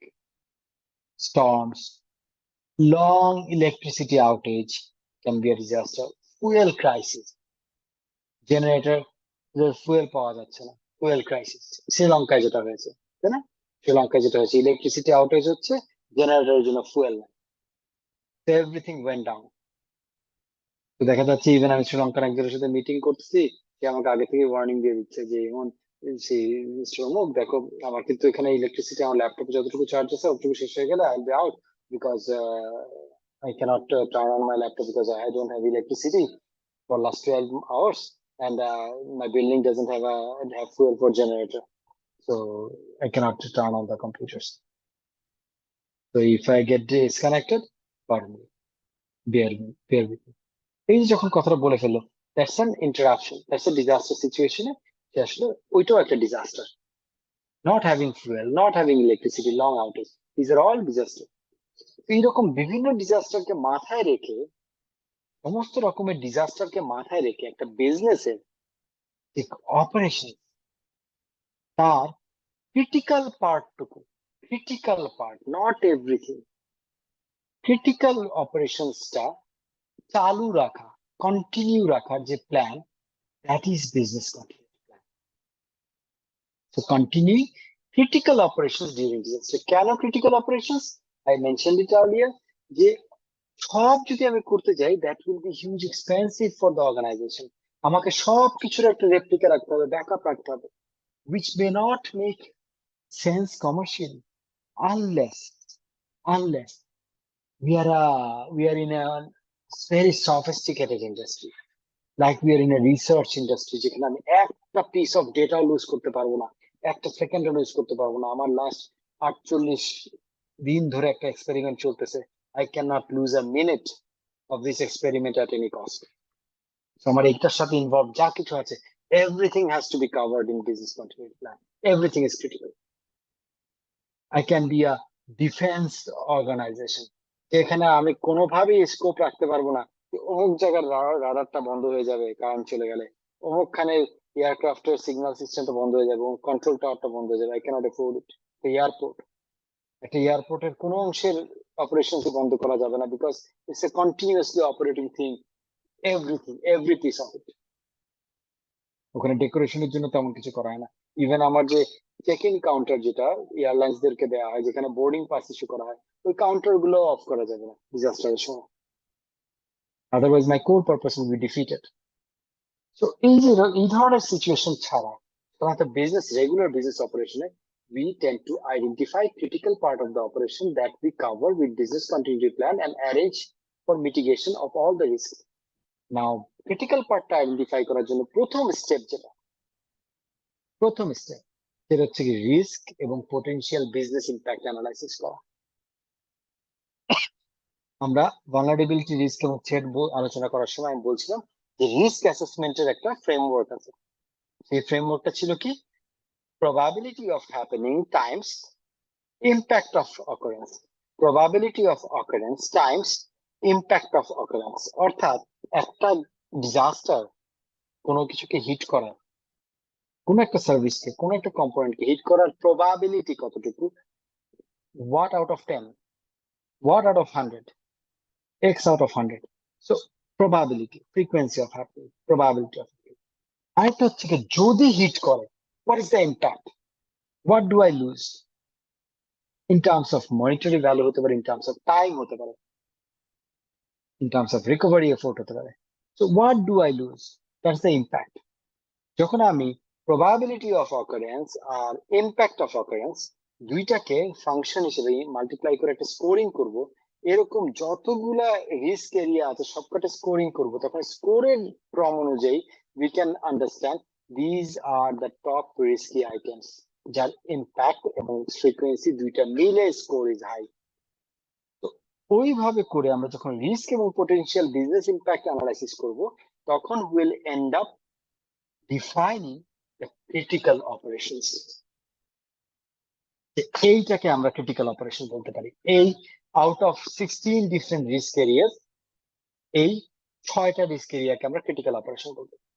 storms, long electricity outage can be a disaster, fuel crisis, generator fuel পাওয়া যাচ্ছে না, fuel crisis শ্রীলঙ্কায় যেটা হয়েছে, তাই না? শ্রীলঙ্কায় যেটা হয়েছে, ইলেকট্রিসিটি আউটেজ হচ্ছে, জেনারেটরের জন্য ফুয়েল নাই, এভরিথিং ওয়েন্ট ডাউন। তো দেখা যাচ্ছে ইভেন আমি শ্রীলঙ্কার একজনের সাথে মিটিং করতেছি, সে আমাকে আগে থেকে ওয়ার্নিং দিয়ে দিচ্ছে যে এমন অমুক দেখো আমার কিন্তু এখানে ইলেকট্রিসিটি আমার ল্যাপটপে যতটুকু চার্জ আছে অতটুকু শেষ হয়ে গেলে I will be out, because I cannot turn on my laptop because I don't have electricity for last 12 hours, and my building doesn't have fuel for generator, so I cannot turn on the computers. So if I get disconnected, pardon me, bear with me. এই যে যখন কথাটা বলে ফেললো, That's an interruption. That's a disaster situation. আসলে ওইটাও একটা disaster. Not having fuel, not having electricity, long outage. These are all disaster. এইরকম বিভিন্ন ডিজাস্টারকে মাথায় রেখে সমস্ত রকমের ডিজাস্টারকে মাথায় রেখে একটা বিজনেসের যে অপারেশন তার critical part not everything critical অপারেশনসটা চালু রাখা কন্টিনিউ রাখার যে plan that is business continuity plan so continue critical operations during disaster কেন critical operations I mentioned it earlier যে সব যদি আমি করতে যাই that will be huge expensive for the organization আমাকে সব কিছুর একটা রেপ্লিকা রাখতে হবে ব্যাকআপ রাখতে হবে which may not make sense commercially unless we are in a very sophisticated industry like we are in a research industry যেখানে আমি একটা piece of data লুজ করতে পারবো না একটা সেকেন্ড লুজ করতে পারবো না আমার লাস্ট 48 দিন ধরে একটা এক্সপেরিমেন্ট চলতেছে I cannot lose a minute of this experiment at any cost so আমার এইটার সাথে ইনভলভ যা কিছু আছে everything has to be covered in business continuity plan everything is critical I can be a defense organization এখানে আমি কোনোভাবেই scope রাখতে পারবো না অমুক জায়গার রাডারটা বন্ধ হয়ে যাবে কারেন্ট চলে গেলে অমুকখানে এয়ারক্রাফটের সিগন্যাল সিস্টেমটা বন্ধ হয়ে যাবে কন্ট্রোল টাওয়ারটা বন্ধ হয়ে যাবে I cannot afford it airport একটা এয়ারপোর্টের কোনো অংশের অপারেশনকে বন্ধ করা যাবে না because it's A continuously operating thing every piece of it ওখানে ডেকোরেশনের জন্য তেমন কিছু করা হয় না ইভেন আমার যে চেক ইন কাউন্টার যেটা এয়ারলাইন্সদেরকে দেওয়া হয় যেখানে বোর্ডিং পাস ইস্যু করা হয় ওই কাউন্টার গুলো অফ করা যাবে না ডিজাস্টারের সময় otherwise my core purpose will be defeated so এই ধরনের সিচুয়েশন ছাড়া সাধারণত রেগুলার বিজনেস অপারেশনে we tend to identify critical part of the operation that we cover with business continuity plan and arrange for mitigation of all the risks. Now, critical part identify করার জন্য প্রথম step যেটা হচ্ছে কি risk এবং potential business impact analysis করা আমরা vulnerability risk এবং threat আলোচনা করার সময় আমি বলছিলাম যে রিস্ক অ্যাসেসমেন্টের একটা ফ্রেমওয়ার্ক আছে সেই ফ্রেমওয়ার্কটা ছিল কি probability of happening times impact of occurrence probability of occurrence times impact of occurrence অর্থাৎ একটা ডিজাস্টার কোনো কিছুকে হিট করার কোন একটা সার্ভিসকে কোন একটা কম্পোনেন্টকে হিট করার প্রবাবিলিটি কতটুকু what out of 10 what out of 100 x out of 100 so probability frequency of happening probability of আরেকটা হচ্ছে কি যদি হিট করে what is the impact what do I lose in terms of monetary value হতে পারে in terms of time হতে পারে in terms of recovery effort হতে পারে so what do I lose that's the impact যখন আমি probability of occurrence আর impact of occurrence দুইটাকে ফাংশন হিসেবে মাল্টিপ্লাই করে একটা স্কোরিং করব এরকম যতগুলা রিস্ক এরিয়া আছে সবকটা স্কোরিং করব তখন স্কোরের ক্রম অনুযায়ী we can understand these are the top risky items যার impact এবং frequency দুইটা মিলে স্কোর ইজ হাই তো ওইভাবে করে আমরা যখন রিস্ক এবং potential business impact analysis করব তখন will end up defining the critical operations এইটাকে আমরা ক্রিটিক্যাল অপারেশন বলতে পারি এই out of 16 different risk areas এই 6টা রিস্ক এরিয়াকে আমরা ক্রিটিক্যাল অপারেশন বলতে পারি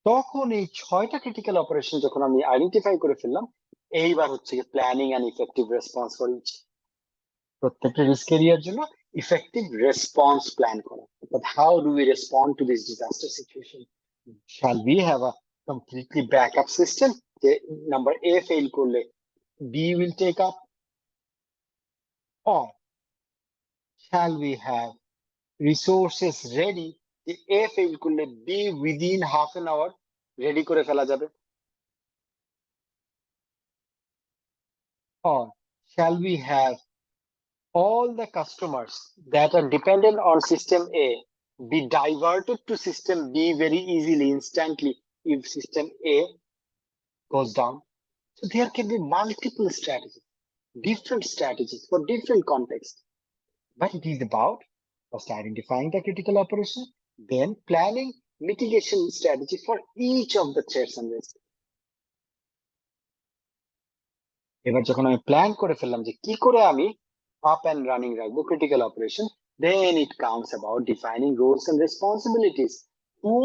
তখন এই 6টা ক্রিটিক্যাল অপারেশন যখন আমি আইডেন্টিফাই করে ফেললাম এইবার হচ্ছে planning and effective response for each প্রত্যেকটা রিস্ক এরিয়ার জন্য ইফেক্টিভ রেসপন্স প্ল্যান করা but how do we respond to this disaster situation shall we have a completely backup system যে নাম্বার A ফেল করলে B will take up or shall we have resources ready যে A fail করলে B within half an hour ready করে ফেলা যাবে or shall we have all the customers that are dependent on system A be diverted to system B very easily instantly if system A goes down so there can be multiple strategies different strategies for different contexts but it is about first identifying the critical operation Then planning mitigation strategy for each of the threats and risks. এবার যখন আমি plan করে ফেললাম যে কি করে আমি up and running রাখবো critical operation, then it comes about defining roles and responsibilities. Who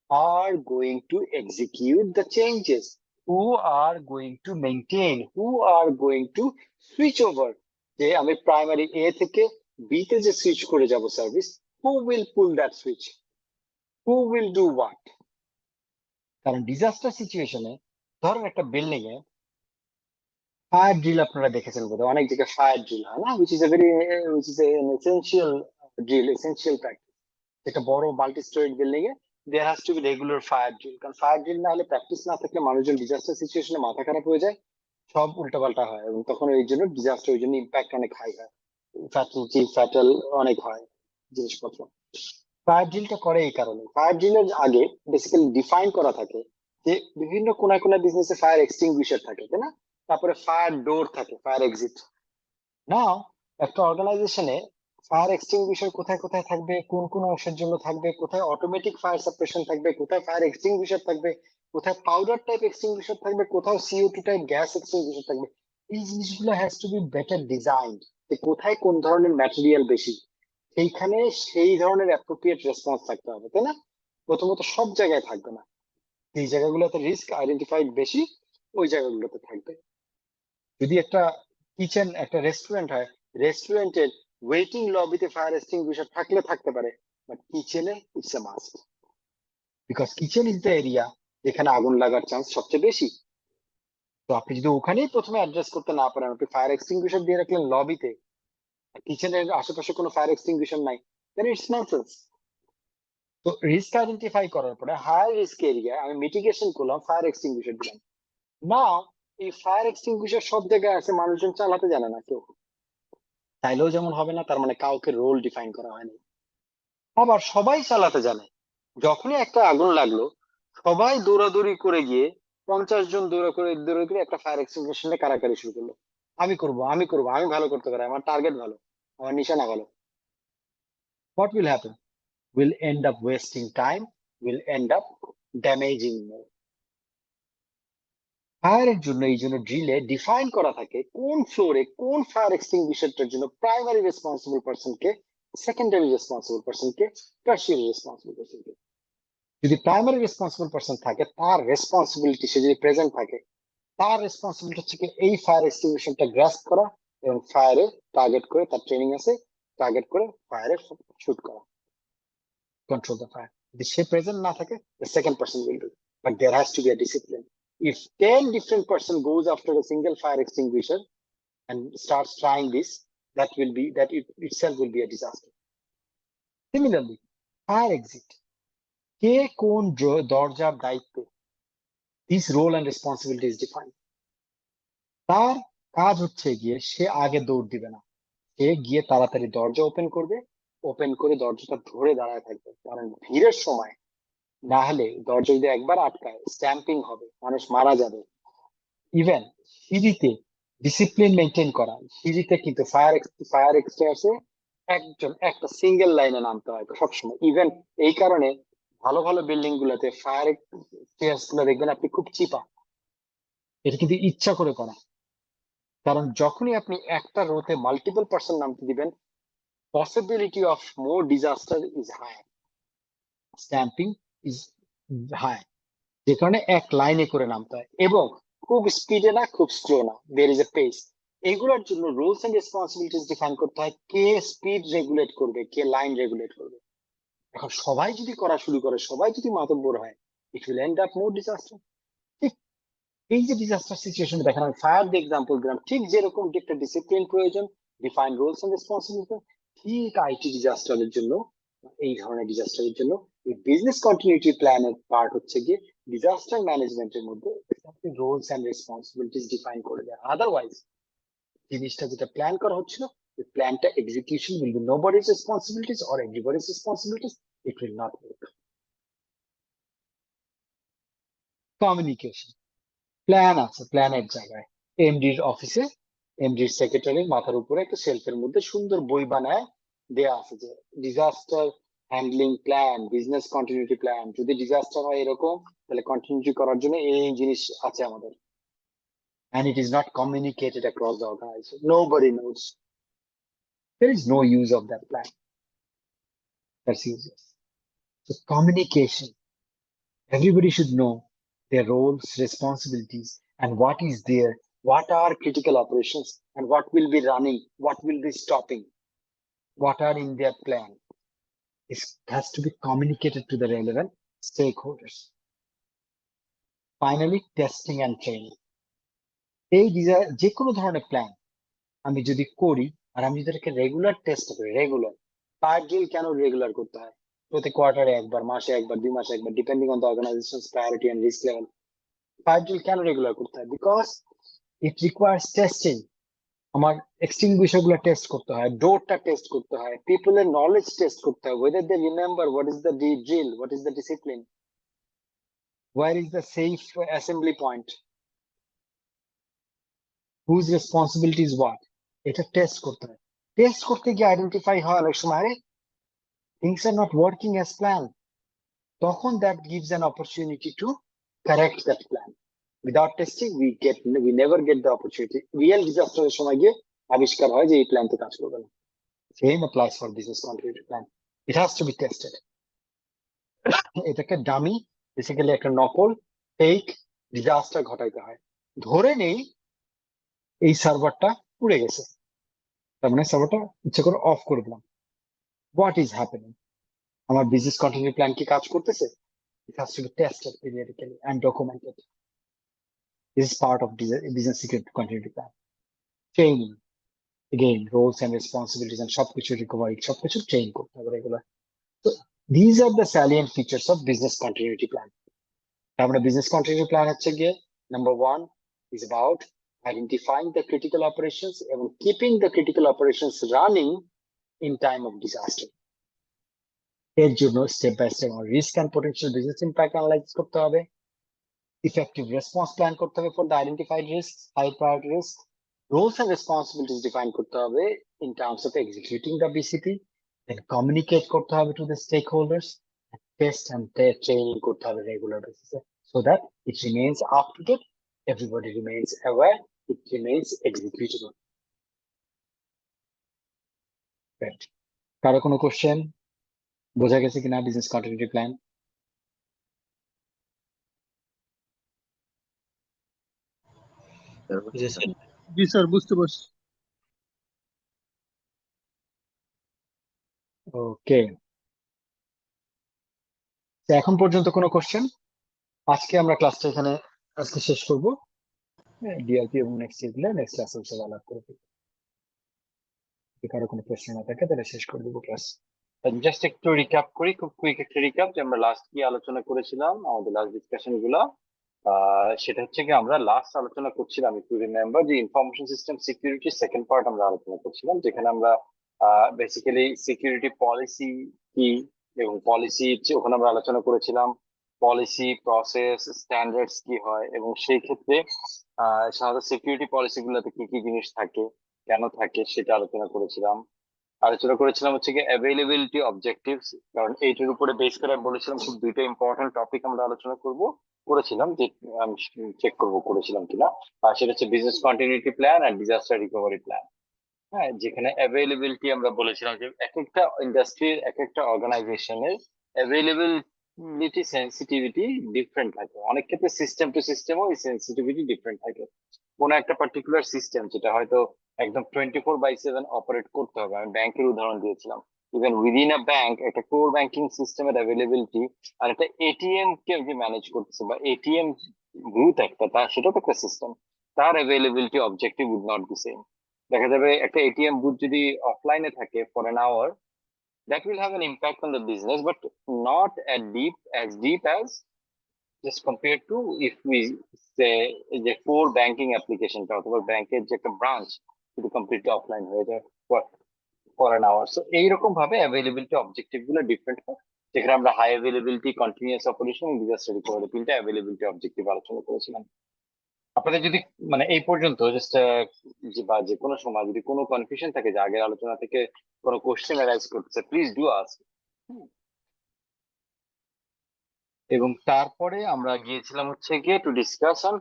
are going to execute the changes? Who are going to maintain? Who are going to switch over? যে আমি primary এ থেকে B তে যে switch করে যাব service, who will pull that switch? Who will do what? কারণ disaster সিচুয়েশনে ধরেন একটা বিল্ডিং এ ফায়ার ড্রিল আপনারা দেখেছেন বোধহয়, অনেক জায়গায় ফায়ার ড্রিল হয় না, which is an essential drill, essential practice. একটা বড় multi storeyed building A there has to be regular fire drill, কারণ ফায়ার ড্রিল না হলে, প্র্যাকটিস না থাকলে মানুষজন ডিজাস্টার সিচুয়েশনে মাথা খারাপ হয়ে যায়, সব উল্টাপাল্টা হয়, এবং তখন এই জন্য ডিজাস্টার, ওই জন্য ইম্প্যাক্ট অনেক হাই হয়, ফ্যাটাল অনেক হয় জিনিসপত্র। ফায়ার ড্রিলটা করে এই কারণে, ফায়ার ড্রিলের আগে বেসিক্যালি ডিফাইন করা থাকে যে বিভিন্ন কোনা কোনা বিজনেসে ফায়ার এক্সটিংগুইশার থাকে, তাই না? তারপরে ফায়ার ডোর থাকে, ফায়ার এক্সিট। নাও একটা অর্গানাইজেশনে ফায়ার এক্সটিংগুইশার কোথায় কোথায় থাকবে, কোন কোন অংশের জন্য থাকবে, কোথায় অটোমেটিক ফায়ার সাপ্রেশন থাকবে, কোথায় ফায়ার এক্সটিংগুইশার থাকবে, কোথায় পাউডার টাইপ এক্সটিংগুইশার থাকবে, কোথাও CO2 টাইপ গ্যাস এক্সটিংগুইশার থাকবে। এই জিনিসগুলো has to be better designed, যে কোথায় কোন ধরনের ম্যাটেরিয়াল বেশি, সেইখানে সেই ধরনের অ্যাপ্রোপ্রিয়েট রেসপন্স থাকতে হবে, তাই না? প্রথমত সব জায়গায় থাকবে না, এই জায়গাগুলোতে রিস্ক আইডেন্টিফাইড বেশি, ওই জায়গাগুলোতে থাকবে। যদি একটা কিচেন, একটা রেস্টুরেন্ট হয়, রেস্টুরেন্টের ওয়েটিং লবিতে ফায়ার এক্সটিংগুইশার থাকলে থাকতে পারে, বাট কিচেনে it's a must, because kitchen is the area যেখানে আগুন লাগার চান্স সবচেয়ে বেশি। তো আপনি যদি ওখানেই প্রথমে অ্যাড্রেস করতে না পারেন, আপনি ফায়ার এক্সটিংগুইশার দিয়ে রাখলেন লবিতে, কিচেনের আশেপাশে কোনো ফায়ার এক্সটিংগুইশার নাই, দেন ইটস ননসেন্স। তো রিস্ক আইডেন্টিফাই করার পরে হাই রিস্ক এরিয়া আমি মিটিগেশন করলাম, ফায়ার এক্সটিংগুইশার দিলাম। না, এই ফায়ার এক্সটিংগুইশার সব জায়গায় আছে, মানুষজন চালাতে জানে না, কেউ চাইলেও যেমন হবে না, তার মানে কাউকে রোল ডিফাইন করা হয়নি। আবার সবাই চালাতে জানে, যখনই একটা আগুন লাগলো সবাই দৌড়াদৌড়ি করে গিয়ে 50 জন দৌড়ে করে একটা ফায়ার এক্সটিংগুইশারে কারাকারি শুরু করলো, আমি করব আমি করব, আমি ভালো করতে পারি, আমার টার্গেট ভালো, আমার নিশানা ভালো। What will happen? We'll end up wasting time, will end up damaging more. ফায়ারের জন্য এই জন্য ড্রিলে ডিফাইন করা থাকে কোন ফ্লোরে কোন ফায়ার এক্সটিংগুইশারটার জন্য প্রাইমারি রেসপন্সিবল পারসনকে, সেকেন্ডারি রেসপন্সিবল পারসনকে, টার্সিয়ারি রেসপন্সিবল পারসনকে। যদি প্রাইমারি রেসপন্সিবল পারসন থাকে, তার রেসপন্সিবিলিটি, সে যদি প্রেজেন্ট থাকে, তার রেসপন্সিবিলিটি হচ্ছে এই ফায়ার এক্সটিংগুইশারটা গ্রাস্প করা এবং ফায়ারে টার্গেট করে, তার ট্রেনিং আছে, টার্গেট করে ফায়ারে শুট করা, control the fire. If she present na thake, the second person will do. But there has to be a discipline. If 10 different person goes after a single fire extinguisher and starts trying this, that itself will be a disaster. Similarly, fire exit. Ke kon dorjar daitte. This role and responsibility is defined. তার কাজ হচ্ছে গিয়ে সে আগে দৌড় দিবে না, সে গিয়ে তাড়াতাড়ি দরজা ওপেন করবে, ওপেন করে দরজাটা ধরে দাঁড়ায় থাকবে, কারণ ভিড়ের সময় না হলে দরজা যদি একবার আটকায় স্ট্যাম্পিং হবে, মানুষ মারা যাবে। ইভেন সিঁড়িতে ডিসিপ্লিন মেনটেন করা, সিঁড়িতে কিন্তু ফায়ার এক্সটিংগুইশারে একটা সিঙ্গেল লাইনে নামতে হয় সবসময়। ইভেন এই কারণে ভালো ভালো বিল্ডিং গুলোতে ফায়ার এক্সটিংগুইশার গুলো দেখবেন আপনি খুব চিপা, এটা কিন্তু ইচ্ছা করে করা, কারণ যখনই আপনি একটা রোতে মাল্টিপল পার্সন নামতে দিবেন, possibility of more disaster is high, stamping is high, যে কারণে এক লাইনে করে নামতে হয়, এবং খুব স্পিডে না, খুব স্লো না, there is a pace. এগুলোর জন্য রুলস এন্ড রেসপন্সিবিলিটিস ডিফাইন করতে হয়, কে স্পিড রেগুলেট করবে, কে লাইন রেগুলেট করবে। এখন সবাই যদি করা শুরু করে, সবাই যদি মাতব্বর হয়, it will end up more disaster. ঠিক এই যে ডিজাস্টার সিচুয়েশন দেখেন, আমি ফায়ার দিয়ে এক্সাম্পল দিলাম, ঠিক যেরকম একটা ডিসিপ্লিন প্রয়োজন, ডিফাইন রুলস এন্ড রেসপন্সিবিলিটি, ঠিক আইটি ডিজাস্টারের জন্য, এই ধরনের ডিজাস্টারের জন্য এই বিজনেস কন্টিনিউটি প্ল্যানের পার্ট হচ্ছে গিয়ে ডিজাস্টার ম্যানেজমেন্টের মধ্যে রোলস এন্ড রেসপন্সিবিলিটিস ডিফাইন করে দেয়। আদারওয়াইজ জিনিসটা যেটা প্ল্যান করা হচ্ছিল, the প্ল্যানটা execution will be nobody's responsibilities or everybody's responsibilities, it will not work. Communication plan আছে, প্ল্যানের জায়গায় এমডির অফিসে, এমডির সেক্রেটারির মাথার উপরে একটা শেলফের মধ্যে সুন্দর বই বানায় দেয়া আছে যে disaster handling plan, business continuity plan. যদি ডিজাস্টার হয় এরকম, তাহলে কন্টিনিউটি করার জন্য এই জিনিস আছে আমাদের। And it is not communicated across the organization. Nobody knows. There is no use of that plan. That's useless. So communication. Everybody should know their roles, responsibilities, and what is there, what are critical operations, and what will be running, what will be stopping, what are in their plan. It has to be communicated to the relevant stakeholders. Finally, testing and training. এই যে কোনো ধরনের plan আমি যদি করি আর আমি যদি এটাকে রেগুলার টেস্ট করি, রেগুলার পার্ট-ড্রিল কেন রেগুলার করতে হয়? প্রতি কোয়ার্টারে একবার, মাসে একবার, 2 মাসে একবার, depending on the organization's priority and risk level. পার্ট-ড্রিল কেন রেগুলার করতে হয়? Because it requires testing. আমার এক্সটিংগুইশার গুলো টেস্ট করতে হয়, ডোরটা টেস্ট করতে হয়, পিপলের নলেজ টেস্ট করতে হয়, whether they remember what is the drill, what is the discipline, where is the safe assembly point, whose responsibility is what, এটা টেস্ট করতে হয়। টেস্ট করতে গিয়ে আইডেন্টিফাই হয় অনেক সময় আরে things are not working as planned, তখন that gives an opportunity to correct that plan. Without testing we never get the opportunity. Real disaster এর সময় গিয়ে আবিষ্কার হয় যে এই প্ল্যান তো কাজ করবে না। Same applies for business continuity plan. It has to be tested. এটাকে ডামি, বেসিক্যালি একটা নকল ফেক ডিজাস্টার ঘটাইতে হয়। ধরে নেই এই সার্ভারটা পুড়ে গেছে, তার মানে সার্ভারটা ইচ্ছে করে অফ করে দিলাম। What is happening? আমার বিজনেস কন্টিনিউটি প্ল্যান কি কাজ করতেছে? It has to be tested periodically and documented. This is part of business security continuity plan. Training, again, roles and responsibilities and সবকিছু recovery, সবকিছু ট্রেন করতে হবে regular. So these are the salient features of business continuity plan. Our business continuity plan হচ্ছে গিয়ে number 1 is about identifying the critical operations and keeping the critical operations running in time of disaster. এর জন্য step by step risk and potential business impact analysis করতে হবে, effective response plan করতে হবে for the identified risks, high priority risks, roles and responsibilities define করতে হবে in terms of executing the BCP, then communicate করতে হবে to the stakeholders, and test and training করতে হবে regular basis so that it remains up to date, everybody remains aware, it remains executable. Right. কারো কোনো question? বোঝা গেছে কিনা business continuity plan? জি sir, বুঝতে পারছি। ওকে, এখন পর্যন্ত কোনো কোশ্চেন? আজকে আমরা ক্লাসটা এখানে আজকে শেষ করবো। ডিআরপি এবং নেক্সট ক্লাসে সব আলাপ করে ফেলবো। যদি কারো কোনো প্রশ্ন না থাকে তাহলে শেষ করে দেবো ক্লাস। জাস্ট একটু রিক্যাপ করি, খুব কুইক একটা রিক্যাপ যে আমরা লাস্ট কি আলোচনা করেছিলাম, আমাদের লাস্ট ডিসকাশন গুলো। সেটা হচ্ছে কি আমরা লাস্ট আলোচনা করছিলাম, একটু রিমেম্বার, যে information system security second part আমরা আলোচনা করছিলাম, যেখানে আমরা বেসিক্যালি সিকিউরিটি পলিসি কি এবং পলিসি ওখানে আমরা আলোচনা করেছিলাম পলিসি, প্রসেস, স্ট্যান্ডার্ডস কি হয়, এবং সেই ক্ষেত্রে সাধারণত সিকিউরিটি পলিসি গুলোতে কি কি জিনিস থাকে, কেন থাকে, সেটা আলোচনা করেছিলাম হচ্ছে কি অ্যাভেলেবিলিটি অবজেক্টিভস, কারণ এইটার উপরে বেস করে আমি বলেছিলাম খুব দুইটা ইম্পর্টেন্ট টপিক আমরা আলোচনা করেছিলাম, যে আমি চেক করবো করেছিলাম কিনা। সেটা হচ্ছে বিজনেস কন্টিনিউটি প্ল্যান আর ডিজাস্টার রিকভারি প্ল্যান। হ্যাঁ, যেখানে অ্যাভেলেবিলিটি আমরা বলেছিলাম যে এক একটা ইন্ডাস্ট্রির, এক একটা অর্গানাইজেশনের অ্যাভেলেবিলিটি সেন্সিটিভিটি ডিফারেন্ট থাকে। অনেক ক্ষেত্রে সিস্টেম টু সিস্টেমও এই সেন্সিটিভিটি ডিফারেন্ট থাকে। কোন একটা পার্টিকুলার সিস্টেম যেটা হয়তো একদম 24/7 অপারেট করতে হবে, আমি ব্যাংকের উদাহরণ দিয়েছিলাম, ইভেন উইদিন আ ব্যাংক একটা কোর ব্যাংকিং সিস্টেমের অ্যাভেলেবিলিটি আর একটা এটিএম কে যে ম্যানেজ করতেছে বা এটিএম বুথ একটা, তার সেটাও তো একটা সিস্টেম, তার availability objective would not be same. দেখা যাবে একটা এটিএম বুথ যদি অফলাইনে থাকে for an hour, that will have an impact on the business, but not as deep as just compared to if we say the core banking application অথবা ব্যাংকের যে একটা ব্রাঞ্চ যদি কমপ্লিটলি অফলাইন হয়ে যায় for an hour. So এইরকম ভাবে availability objective গুলো ডিফারেন্ট হয়, যেখানে আমরা high availability, continuous operation, disaster recovery তিনটা অ্যাভেলেবিলিটি অবজেক্টিভ আলোচনা করেছিলাম। আপনাদের যদি মানে এই পর্যন্ত জাস্ট বা যে কোনো সময় যদি কোনো কনফিউশন থাকে যে আগের আলোচনা থেকে কোনো কোশ্চেন অ্যারাইজ করতেছে, প্লিজ ডু আস্ক। এবং তারপরে আমরা গিয়েছিলাম হচ্ছে গিয়ে to discuss on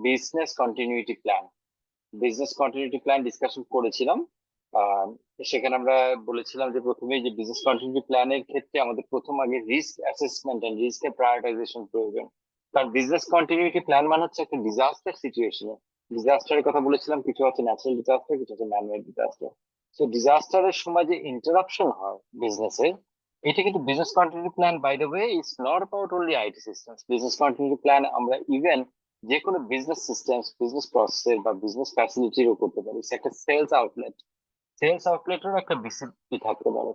business continuity plan. Business continuity plan discussion করেছিলাম। সেখানে আমরা বলেছিলাম যে প্রথমেই যে বিজনেস কন্টিনিউটি প্ল্যানের ক্ষেত্রে আমাদের প্রথম আগে রিস্ক অ্যাসেসমেন্ট এন্ড রিস্কের প্রায়োরিটাইজেশন প্রয়োজন। কারণ বিজনেস কন্টিনিউটি প্ল্যান মানে হচ্ছে একটা ডিজাস্টার সিচুয়েশনে, ডিজাস্টারের কথা বলেছিলাম, কিছু হচ্ছে ন্যাচারাল ডিজাস্টার, কিছু হচ্ছে ম্যানমেড ডিজাস্টার। তো ডিজাস্টারের সময় যে ইন্টারাপশন হয় বিজনেসের, এটা কিন্তু business continuity plan by the way is not about only IT systems. Business continuity plan আমরা ইভেন যে কোনো বিজনেস সিস্টেমস, বিজনেস প্রসেসের বা বিজনেস ফ্যাসিলিটিরও করতে পারি। একটা সেলস আউটলেট, সেলস আউটলেটেরও একটা বিসিপি থাকতে পারে।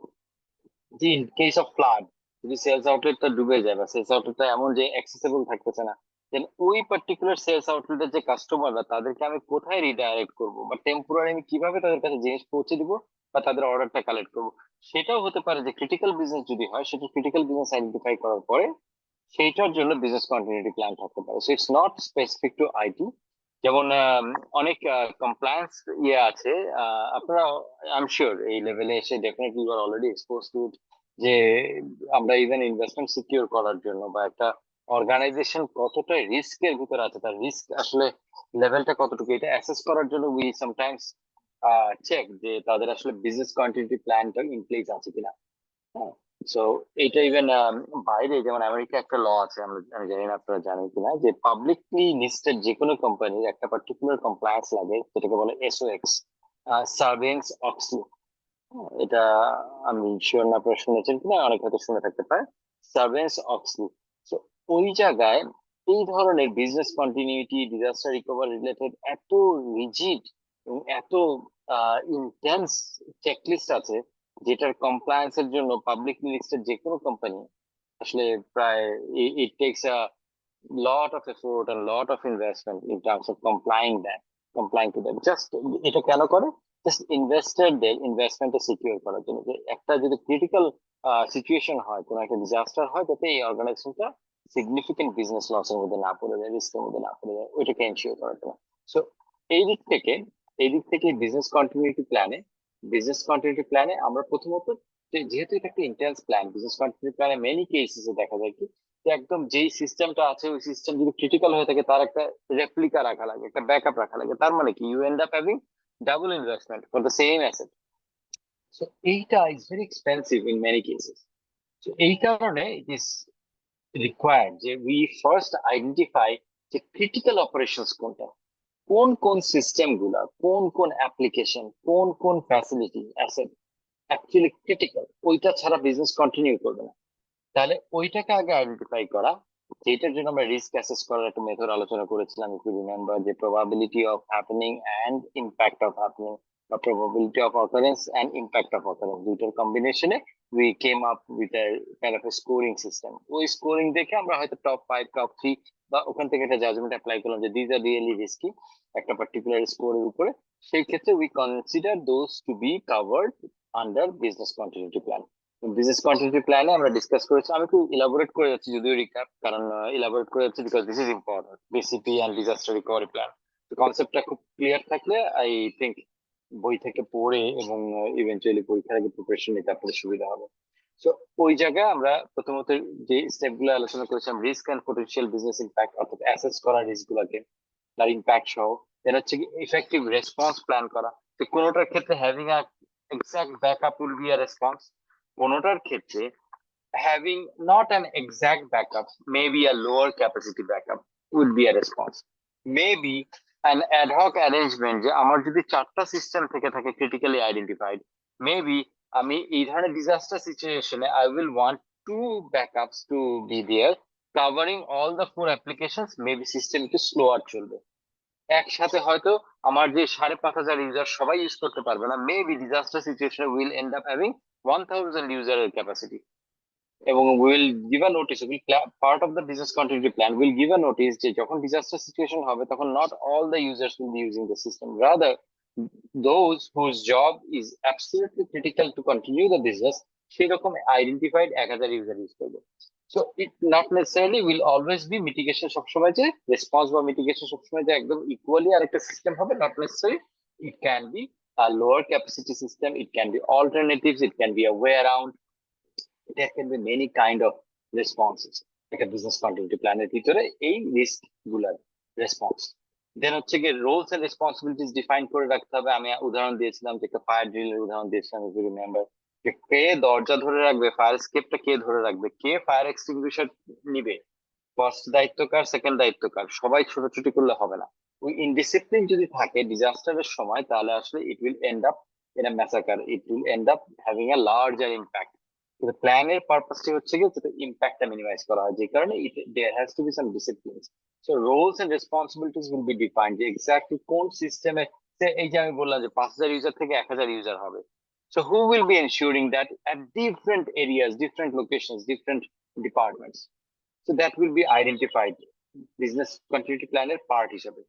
যে ইন কেস অফ ফ্লাড, যদি সেলস আউটলেটটা ডুবে যায় বা সেলস আউটলেটটা এমন যে অ্যাক্সেসিবল থাকতেছে না, দেন ওই পার্টিকুলার সেলস আউটলেটের যে কাস্টমাররা, তাদেরকে আমি কোথায় রিডাইরেক্ট করবো বা টেম্পোরারি আমি কিভাবে তাদের কাছে জিনিস পৌঁছে দিব বা তাদের অর্ডারটা কালেক্ট করবো, সেটাও হতে পারে যে ক্রিটিক্যাল বিজনেস যদি হয়, সেটা ক্রিটিক্যাল বিজনেস আইডেন্টিফাই করার পরে সেইটার জন্য বিজনেস কন্টিনিউটি প্ল্যান থাকতে পারে। So it's not specific to IT. যেমন অনেক কমপ্লায়েন্স ইয়ে আছে, আপনারা আই এম শিওর এই লেভেলে এসে definitely you are already expose to, যে আমরা ইভেন ইনভেস্টমেন্ট সিকিউর করার জন্য বা একটা অর্গানাইজেশন কতটা রিস্কের ভিতরে আছে, তার রিস্ক আসলে লেভেলটা কতটুকু, এটা অ্যাসেস করার জন্য উই সামটাইমস চেক যে তাদের আসলে বিজনেস কন্টিনিউটি প্ল্যানটা ইন প্লেস আছে কিনা। হ্যাঁ, সো এটা ইভেন বাইরে যেমন আমেরিকা একটা ল আছে, আমি জানি না আপনারা জানেন কিনা, যে পাবলিকলি লিস্টেড যে কোনো কোম্পানির একটা পার্টিকুলার কমপ্লায়েন্স লাগে, যেটাকে বলে এসওএক্স, সার্ভেন্স অক্সলি। এটা আমি শিওর না আপনারা শুনেছেন কিনা, অনেক হয়তো শুনে থাকতে পারে, সার্ভেন্স অক্সলি। তো ওই জায়গায় এই ধরনের business continuity, disaster recovery related এত রিজিড এবং এত ইন্টেন্স চেকলিস্ট আছে, যেটার কমপ্লায়েন্স এর জন্য পাবলিকলি লিস্টেড যে কোনো কোম্পানি আসলে প্রায় ইট tax a lot of effort and lot of investment in terms of complying to that. Just এটা কেন করে? Just ইনভেস্টরদের ইনভেস্টমেন্টে সিকিউর করার জন্য, যে একটা যদি ক্রিটিক্যাল সিচুয়েশন হয়, কোনো একটা ডিজাস্টার হয়, যাতে এই অর্গানাইজেশনটা সিগনিফিকেন্ট বিজনেস লসের মধ্যে না পড়ে যায়, রিস্কের মধ্যে না পড়ে যায়, ওইটাকে এনশিওর করার জন্য। সো এই দিক থেকে বিজনেস কন্টিনিউটি প্ল্যানে আমরা প্রথমত, যেহেতু এটা একটা ইন্টেন্স প্ল্যান, বিজনেস কন্টিনিউটি প্ল্যানে মেনি কেসেসে দেখা যায় কি, যে একদম যেই সিস্টেমটা আছে ওই সিস্টেম যদি ক্রিটিক্যাল হয়ে থাকে, তার একটা রেপ্লিকা রাখা লাগে, একটা ব্যাকআপ রাখা লাগে। তার মানে কি, you end up having double investment for the same asset. So এইটা is very expensive in many cases. So এই কারণে ইট ইজ রিকোয়ার্ড যে উই ফার্স্ট আইডেন্টিফাই যে ক্রিটিক্যাল অপারেশনস কোনটা, কোন সিস্টেম গুলা, কোন অ্যাপ্লিকেশন, কোন ফ্যাসিলিটি অ্যাসেট অ্যাকচুয়ালি ক্রিটিক্যাল, ওইটা ছাড়া বিজনেস কন্টিনিউ করবে না। তাহলে ওইটাকে আগে আইডেন্টিফাই করা, যেটার জন্য আমরা রিস্ক অ্যাসেস করার একটা মেথড আলোচনা করেছিলাম, ইফ ইউ রিমেম্বার, যে probability of happening and impact of happening, বা probability of occurrence and impact of occurrence, দুইটার কম্বিনেশনে we came up with a kind of a scoring system. ওই স্কোরিং দেখে আমরা হয়তো টপ 5, টপ 3 বা ওখান থেকে একটা জাজমেন্ট অ্যাপ্লাই করলাম যে দিজ আর রিয়েলি রিস্কি একটা পার্টিকুলার স্কোরের উপরে। সেই ক্ষেত্রে we consider those to be covered under business continuity plan. Business continuity প্ল্যানে আমরা ডিসকাস করেছি, আমি একটু ইলাবোরেট করে যাচ্ছি যদিও রিক্যাপ, কারণ ইলাবোরেট করে যাচ্ছি because this is important, BCP and disaster recovery plan. কনসেপ্টটা খুব ক্লিয়ার থাকলে আই থিঙ্ক বই থেকে পড়ে এবং ইভেন্চুয়ালি পরীক্ষার আগে প্রিপারেশন নিতে আপনাদের সুবিধা হবে। সো ওই জায়গায় আমরা প্রথমত যে স্টেপ গুলো আলোচনা করেছিলাম, risk and potential business impact, অর্থাৎ অ্যাসেস করা রিস্ক গুলাকে, তার ইম্প্যাক্ট সহ। দেন হচ্ছে কি ইফেক্টিভ রেসপন্স প্ল্যান করা, তো কোনোটার ক্ষেত্রে having a exact backup will be a response, কোনোটার ক্ষেত্রে having not an exact backup, maybe a lower capacity backup would be a response. Maybe an ad hoc arrangement, যে আমার যদি 4টা সিস্টেম থেকে থাকে critically identified, maybe আমি এই ধরনের disaster situation I will want 2 backups to be there covering all the 4 applications, maybe system একটু slower চলবে। একসাথে হয়তো আমার যে 5,500 ইউজার সবাই ইউজ করতে পারবে না, maybe disaster situation will end up having 1000 ইউজারের ক্যাপাসিটি, এবং will give a notice, part of the business continuity plan will give a notice যে যখন ডিজাস্টার সিচুয়েশন হবে তখন not all the users will be using the system, rather those whose job is absolutely critical to continue the business, সেরকম identified 1000 user use করবে। So it not necessarily will always be mitigation সবসময় যে response বা mitigation সবসময় যে একদম equally আরেকটা system হবে, not necessarily. It can be a lower capacity system, it can be alternatives, it can be a way around, there can be many kind of responses একটা business continuity প্ল্যানের ভিতরে এই risk গুলার response. দেন হচ্ছে গিয়ে Rolle's and responsibilities define করে রাখতে হবে। আমি উদাহরণ দিয়েছিলাম যে একটা ফায়ার ড্রিলের উদাহরণ দিয়েছিলাম, ইফ ইউ রিমেম্বার, যে কে দরজা ধরে রাখবে, ফায়ার এসকেপটা কে ধরে রাখবে, কে ফায়ার এক্সটিংগুইশার নিবে, ফার্স্ট দায়িত্ব কার, সেকেন্ড দায়িত্ব কার, সবাই ছোটাছুটি করলে হবে না। ওই ইনডিসিপ্লিন যদি থাকে ডিজাস্টারের সময়, তাহলে আসলে it will end up in a massacre, it will end up having a larger impact. কিন্তু প্ল্যানের পারপাসটি হচ্ছে গিয়ে যাতে ইম্প্যাক্টটা মিনিমাইজ করা হয়, যে কারণে there has to be some discipline. So roles and responsibilities will be defined, যে এক্স্যাক্টলি কোন সিস্টেমে, এই যে আমি বললাম যে 5,000 ইউজার থেকে 1,000 ইউজার হবে। So who will be ensuring that at different areas, different locations, different departments? So that will be identified business continuity planner part হিসেবে।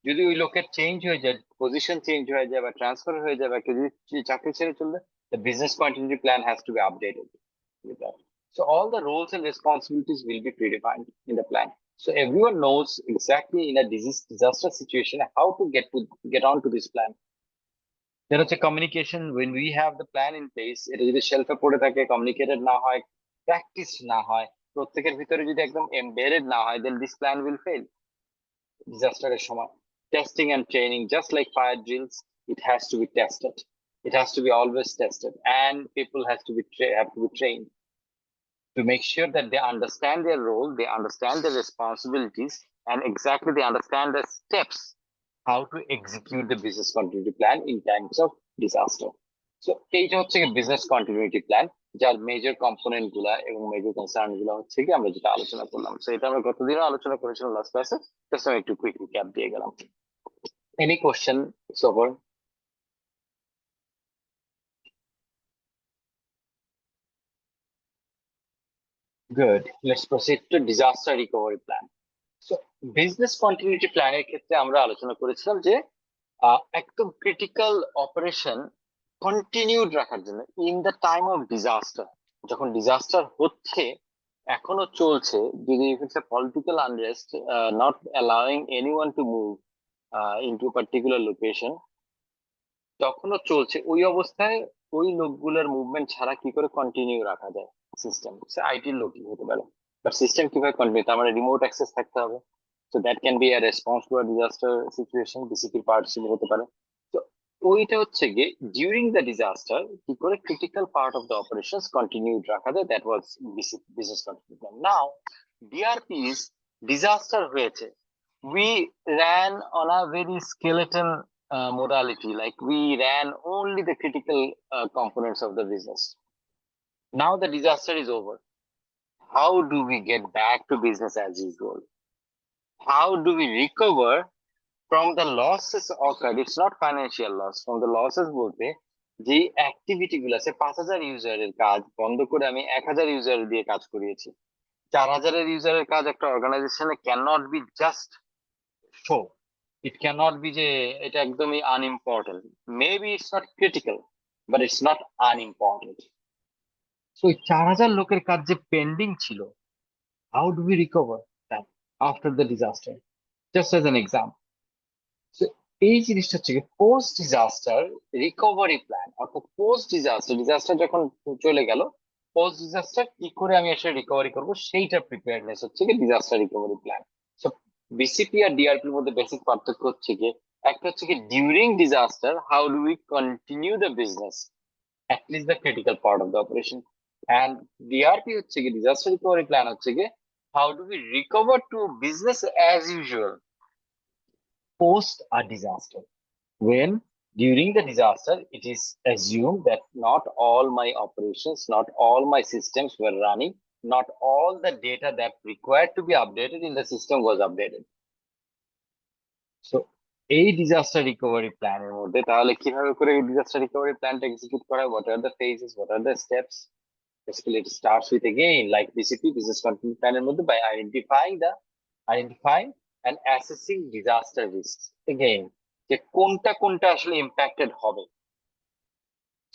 যদি ওই লোকের চেঞ্জ হয়ে যায়, পজিশন চেঞ্জ হয়ে যায় বা ট্রান্সফার হয়ে যায় বা কেউ যদি চাকরি ছেড়ে চলবে, the business continuity plan has to be updated with that. So all the roles and responsibilities will be predefined in the plan. So everyone knows exactly in a disaster situation how to get on to this plan. Then হচ্ছে communication, when we have the plan in place, এটা যদি শেলফে পড়ে থাকে, communicated না হয়, practice না হয়, প্রত্যেকের ভিতরে যদি একদম এমবেডেড না হয়, then this plan will fail ডিজাস্টারের সময়। Testing and training, just like fire drills, it has to be tested, it has to be always tested, and people have to be trained to make sure that they understand their role, they understand their responsibilities, and exactly they understand the steps how to execute the business continuity plan in times of disaster. So এইটা হচ্ছে business continuity plan, যার major component গুলা এবং major concern গুলা হচ্ছে কি আমরা যেটা আলোচনা করলাম। তো এটা আমরা গতদিনও আলোচনা করেছিলাম লাস্ট ক্লাসে, জাস্ট আমি একটু কুইক রিক্যাপ দিয়ে গেলাম। Any question so far? Good. Let's proceed to disaster recovery plan. So business continuity plan এর ক্ষেত্রে আমরা আলোচনা করেছিলাম যে একদম ক্রিটিক্যাল অপারেশন কন্টিনিউড রাখার জন্য in the time of disaster, যখন ডিজাস্টার হচ্ছে, এখনো চলছে, যদি it's a political unrest not allowing anyone to move into particular location, তখনও চলছে, ওই অবস্থায় ওই লোকগুলোর মুভমেন্ট ছাড়া কি করে কন্টিনিউ রাখা যায় সিস্টেম? সে আইটির লোকই হতে পারে, বাট সিস্টেম কিভাবে কন্টিনিউ, তার মানে রিমোট অ্যাক্সেস থাকতে হবে। So that can be a response to a disaster situation, BCP participate হতে পারে। তো ওইটা হচ্ছে গিয়ে ডিউরিং দ্য ডিজাস্টার কি করে critical part of the operations continued রাখা যায়, that was business continuity plan. Now DRP is disaster হয়েছে, we ran on a very skeleton modality, like we ran only the critical components of the business. Now the disaster is over. How do we get back to business as usual? How do we recover from the losses occurred? It's not financial loss, from the losses বলতে যে activity গুলো আছে, 5,000 ইউজারের কাজ বন্ধ করে আমি 1,000 user দিয়ে কাজ করিয়েছি। 4,000 ইউজারের কাজ একটা অর্গানাইজেশনে ক্যানট বি জাস্ট শো, ইট ক্যানট বি যে এটা একদমই unimportant. Maybe it's not critical, but it's not unimportant. So 4,000 লোকের কাজ যে পেন্ডিং ছিল, how do we recover that after the disaster? Just as an example. So এই জিনিসটা হচ্ছে পোস্ট ডিজাস্টার রিকভারি প্ল্যান, অর্থাৎ পোস্ট ডিজাস্টার যখন চলে গেল, পোস্ট ডিজাস্টার কি করে আমি আসলে রিকভারি করবো সেইটা প্রিপেয়ারনেস হচ্ছে কি disaster recovery plan. So BCP আর ডিআরপির মধ্যে বেসিক পার্থক্য হচ্ছে কি, একটা হচ্ছে কি during disaster how do we continue the business at least the critical part of the operation, and DRP হচ্ছে কি disaster recovery plan হচ্ছে কি how do we recover to business as usual post a disaster, when during the disaster it is assumed that not all my operations, not all my systems were running, not all the data that required to be updated in the system was updated. So এই disaster recovery প্ল্যানের মধ্যে তাহলে কিভাবে করে এই disaster recovery প্ল্যানটা execute করা, what are the phases, what are the steps? Basically it starts with, again, like BCP business continuity plan এর মধ্যে by identifying and assessing disaster risks, again যে কোনটা আসলে ইম্প্যাক্টেড হবে।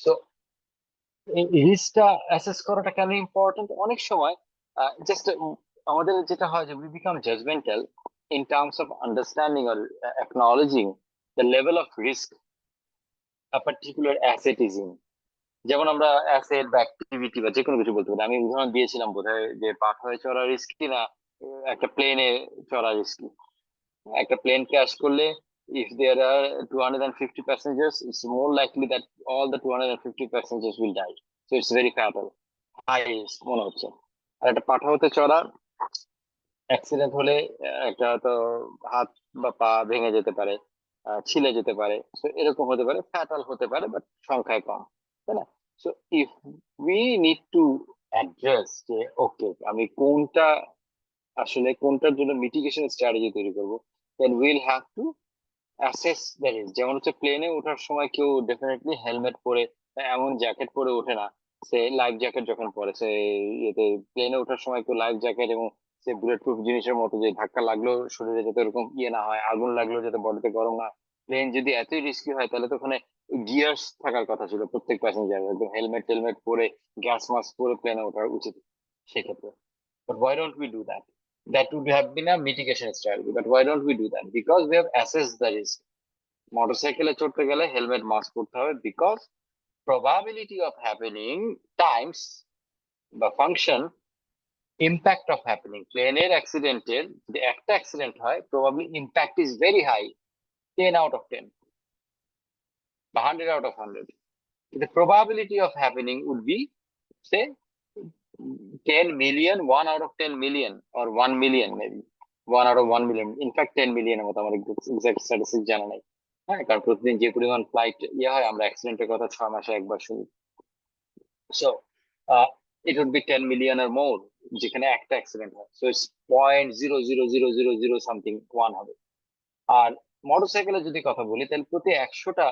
সো এই রিস্কটা অ্যাসেস করাটা কেন ইম্পর্টেন্ট? অনেক সময় জাস্ট আমাদের যেটা হয় যে we become judgmental in terms of understanding or acknowledging the level of risk a particular asset is in. যেমন আমরা অ্যাসেট বা অ্যাক্টিভিটি বা যে কোনো কিছু বলতে পারি। আমি উদাহরণ দিয়েছিলাম বোধহয় যে পাঠায় চড়া রিস্কি না একটা প্লেনে চড়া রিস্কি। একটা প্লেন ক্র্যাশ করলে if there are 250 passengers, it's more likely that all the 250 passengers will die. So it's very fatal, high risk মনে হচ্ছে। আর একটা পাঠাওতে চড়া অ্যাক্সিডেন্ট হলে একটা তো হাত বা পা ভেঙে যেতে পারে, ছিলে যেতে পারে, তো এরকম হতে পারে, ফ্যাটাল হতে পারে, বাট সংখ্যায় কম, তাই না? So if we need to address যে ওকে আমি কোনটা আসলে কোনটার জন্য মিটিগেশন স্ট্র্যাটেজি তৈরি করবো, then will have to assess the risk. যেমন হচ্ছে প্লেনে ওঠার সময় কেউ ডেফিনেটলি হেলমেট পরে বা এমন জ্যাকেট পরে ওঠে না, সে লাইফ জ্যাকেট যখন পরে সে ইয়েতে প্লেনে ওঠার সময় কেউ লাইফ জ্যাকেট এবং সে বুলেট প্রুফ জিনিসের মতো যে ধাক্কা লাগলেও শরীরে যাতে এরকম ইয়ে না হয়, আগুন লাগলেও যাতে বডিতে গরম না। প্লেন যদি এতই রিস্কি হয় তাহলে তো ওখানে গিয়ার্স থাকার কথা ছিল প্রত্যেক প্যাসেঞ্জার, একদম হেলমেট টেলমেট পরে গ্যাস মাস্ক পরে প্লেনে ওঠা উচিত সেক্ষেত্রে। But why don't we do that? That would have been a mitigation strategy. But why don't we do that? Because we have assessed the risk. মোটরসাইকেলে চড়তে গেলে হেলমেট মাস্ক পরতে হবে, because probability of happening times বা function impact of happening. প্লেনের অ্যাক্সিডেন্টের যদি একটা অ্যাক্সিডেন্ট হয় probably impact is very high, 10 out of 10 বা 100 out of 100. The probability of happening would be say 10 million, 1 out of 10 million, or 1 million maybe, 1 out of 1 million. In fact 10 million এর মতো আমার exact statistics জানা নাই। হ্যাঁ, কারণ প্রতিদিন যে পরিমাণ ফ্লাইট ইয়ে হয় আমরা অ্যাক্সিডেন্টের কথা 6 মাসে একবার শুনি। So it would be 10 million or more যেখানে একটা অ্যাক্সিডেন্ট হয়। সো ইটস 0.00000 সামথিং 1 হবে। আর মোটরসাইকেলে যদি কথা বলি তাহলে প্রতি 100টা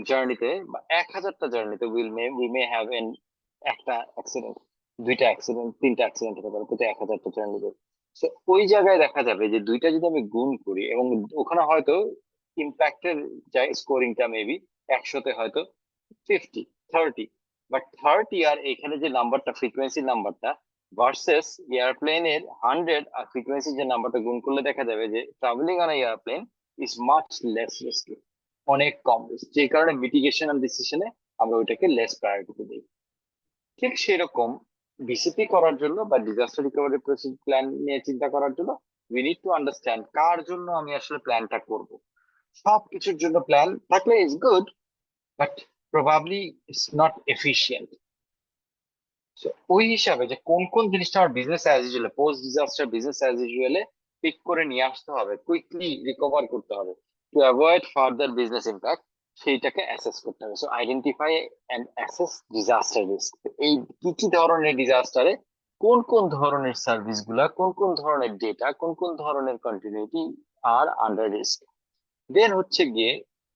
জার্নিতে বা 1000টা জার্নিতে we may have একটা অ্যাক্সিডেন্ট, 2টা অ্যাক্সিডেন্ট, 3টা অ্যাক্সিডেন্ট হতে পারে প্রতি 1000টা জার্নিতে। তো ওই জায়গায় দেখা যাবে যে 2টা যদি আমি গুণ করি এবং ওখানে হয়তো ইম্প্যাক্টের স্কোরিংটা মেবি 100তে হয়তো 50, 30, বাট 30 আর এখানে যে নাম্বারটা ফ্রিকোয়েন্সি নাম্বারটা ভার্সেস এয়ারপ্লেনের 100 আর ফ্রিকোয়েন্সি যে নাম্বারটা গুণ করলে দেখা যাবে যে travelling on airplane is much less risky, অনেক কম রিস্ক, যে কারণে মিটিগেশন এন্ড ডিসিশনে আমরা ওইটাকে লেস প্রায়োরিটি দিই। ঠিক সেরকম বিসিপি করার জন্য বা ডিজাস্টার রিকভারি প্ল্যান নিয়ে চিন্তা করার জন্য উই নিড টু আন্ডারস্ট্যান্ড কার জন্য আমি আসলে প্ল্যানটা করব। সবকিছুর জন্য প্ল্যান থাকলে is good, but probably it's not efficient. ওই হিসাবে যে কোন কোন জিনিসটা আমার business as usual, post disaster business as ইউজুয়ালে পিক করে নিয়ে আসতে হবে, কুইকলি রিকভার করতে হবে to avoid further business impact, সেইটাকে অ্যাসেস করতে হবে। So identify and assess disaster risk. এই কি কি ধরনের ডিজাস্টারে কোন কোন ধরনের সার্ভিস গুলা, কোন কোন ধরনের ডেটা, কোন কোন ধরনের কন্টিনিউটি আর আন্ডার রিস্ক। দেন হচ্ছে গিয়ে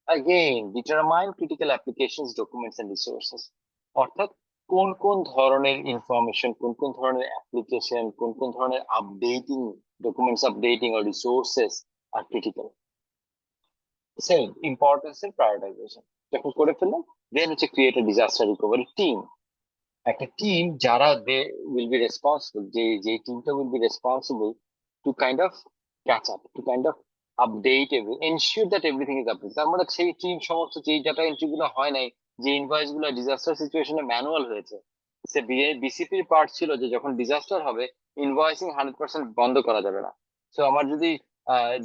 again determine critical applications, documents and resources, অর্থাৎ কোন কোন ধরনের ইনফরমেশন, কোন কোন ধরনের অ্যাপ্লিকেশন, কোন কোন ধরনের আপডেটিং, ডকুমেন্টস আপডেটিং আর রিসোর্সেস আর ক্রিটিক্যাল। সেম ইম্পর্টেন্স এর প্রায়োরিটাইজেশন যখন করে ফেললাম, দেন হচ্ছে create a disaster recovery team. একটা টিম যারা দে উইল বি রেসপন্সিবল, যে টিমটা will be responsible to kind of catch up, to kind of update, ensure that everything is update. তার মানে সেই টিম সমস্ত যে ডাটা এন্ট্রি গুলো হয় নাই, যে ইনভয়েস গুলো ডিজাস্টার সিচুয়েশনে ম্যানুয়াল হয়েছে, সে বিসিপির পার্ট ছিল যে যখন ডিজাস্টার হবে ইনভয়েসিং 100% বন্ধ করা যাবে না। সো আমার যদি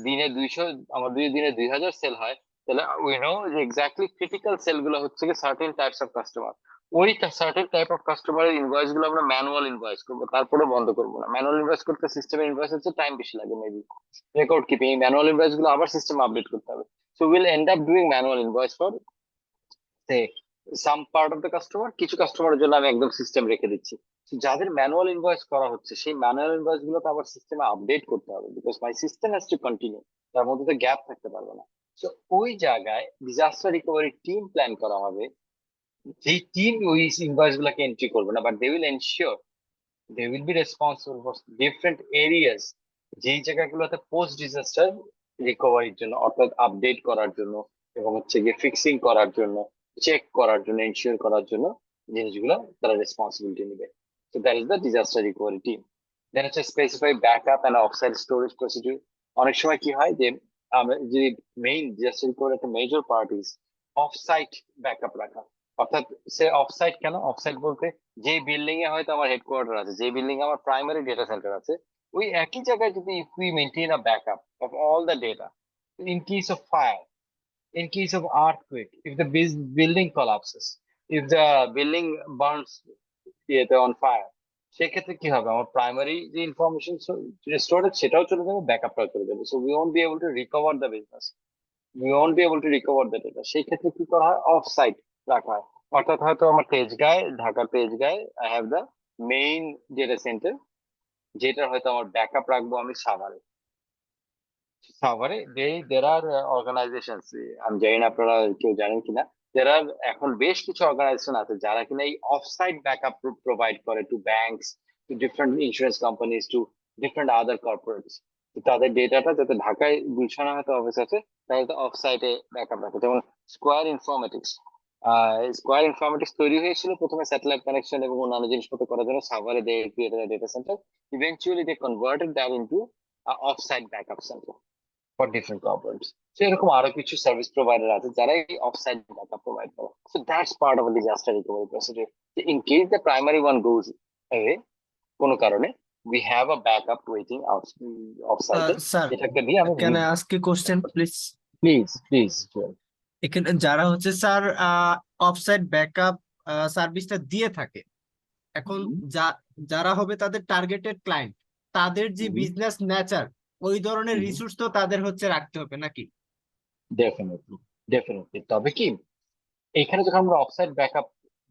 দিনে 200, আমার যদি দিনে 2000 সেল হয়, তাহলে উই নো যে এক্স্যাক্টলি ক্রিটিক্যাল সেল গুলো হচ্ছে কি সার্টেন টাইপস অফ কাস্টমার। ওই সার্টেন টাইপ অফ কাস্টমারের ইনভয়েস গুলো আমরা ম্যানুয়াল ইনভয়েস করবো, তারপরে বন্ধ করবো না। ম্যানুয়াল ইনভয়েস করতে সিস্টেমের ইনভয়েস হচ্ছে টাইম বেশি লাগে, মেবি রেকর্ড কিপিং, এই ম্যানুয়াল ইনভয়েস গুলো আবার সিস্টেম আপডেট করতে হবে। So will end up doing manual invoice for some part of the customer. কিছু কাস্টমারের জন্য আমি একদম সিস্টেম রেখে দিচ্ছি। যাদের ম্যানুয়াল ইনভয়েস করা হচ্ছে সেই ম্যানুয়াল ইনভয়েস গুলো তো আবার সিস্টেমে আপডেট করতে হবে, because my system has to continue, তার মধ্যে তো গ্যাপ থাকতে পারবে না। সো ওই জায়গায় ডিজাস্টার রিকভারি টিম প্ল্যান করা হবে, যেই টিম ওই ইনভয়েস গুলাকে এন্ট্রি করবে না, but they will ensure they will be responsible for different areas, যেই জায়গাগুলোতে পোস্ট ডিজাস্টার রিকভারির জন্য, অর্থাৎ আপডেট করার জন্য এবং হচ্ছে গিয়ে ফিক্সিং করার জন্য, চেক করার জন্য, এনশিওর করার জন্য জিনিসগুলো তারা রেসপন্সিবিলিটি নেবে। So that is the disaster recovery team. Then হচ্ছে specify backup and offsite storage procedure. অনেক সময় কি হয় যে আমরা যদি মেইন ডিজাস্টার রিকভারি একটা major part is offsite backup রাখা, অর্থাৎ সে অফসাইট কেন? অফসাইট বলতে যে বিল্ডিং এ হয়তো আমার হেডকোয়ার্টার আছে, যে বিল্ডিং এ আমার প্রাইমারি ডেটা সেন্টার আছে, ওই একই জায়গায় যদি if we maintain a backup of all the data in case of fire, in case of earthquake, if the building collapses, if the building burns on fire, সেক্ষেত্রে কি হবে? আমার প্রাইমারি যে ইনফরমেশন স্টোরেজ সেটাও চলে যাবে, ব্যাকআপটাও চলে যাবে। So we won't be able to recover the business, we won't be able to recover the data. সেই ক্ষেত্রে কি করা হয়? অফ সাইট রাখা হয়। অর্থাৎ হয়তো আমার তেজগাঁয়, ঢাকার তেজগাঁয় I have the main data centre, যেটা হয়তো আমার ব্যাকআপ রাখবো আমি সাভারে। সাভারে there are organizations, আমি জানি না আপনারা কেউ জানেন কিনা, there are এখন বেশ কিছু অর্গানাইজেশন আছে যারা কিনা এই অফসাইট ব্যাকআপ প্রোভাইড করে to banks, to different insurance companies, to different other corporates. তাদের ডেটাটা যাতে ঢাকায় গুলশানে হয়তো অফিস আছে, তাহলে তো অফসাইটে ব্যাকআপ রাখে। যেমন স্কোয়ার ইনফরমেটিক্স তৈরি হয়েছিল প্রথমে স্যাটেলাইট কানেকশন এবং অন্যান্য জিনিসপত্র করার জন্য। সাভারে they created a data centre, eventually they converted that into offsite backup centre for different corporates. So এরকম আরো কিছু সার্ভিস প্রোভাইডার আছে যারা এই অফসাইট ব্যাকআপ প্রোভাইড করে। So that's part of disaster recovery procedure. In case the primary one goes away কোনো কারণে, we have a backup waiting out offsite, sir যেটাকে দিয়ে আমি can I ask a question please? Please এখানে যারা হচ্ছে sir offsite backup সার্ভিসটা দিয়ে থাকে, এখন যারা হবে তাদের টার্গেটেড ক্লায়েন্ট, তাদের যে বিজনেস নেচার, ওই ধরনের রিসোর্স তো তাদের হচ্ছে রাখতে হবে নাকি? ডেফিনেটলি। তবে কি এখানে যখন আমরা অফসাইট ব্যাকআপ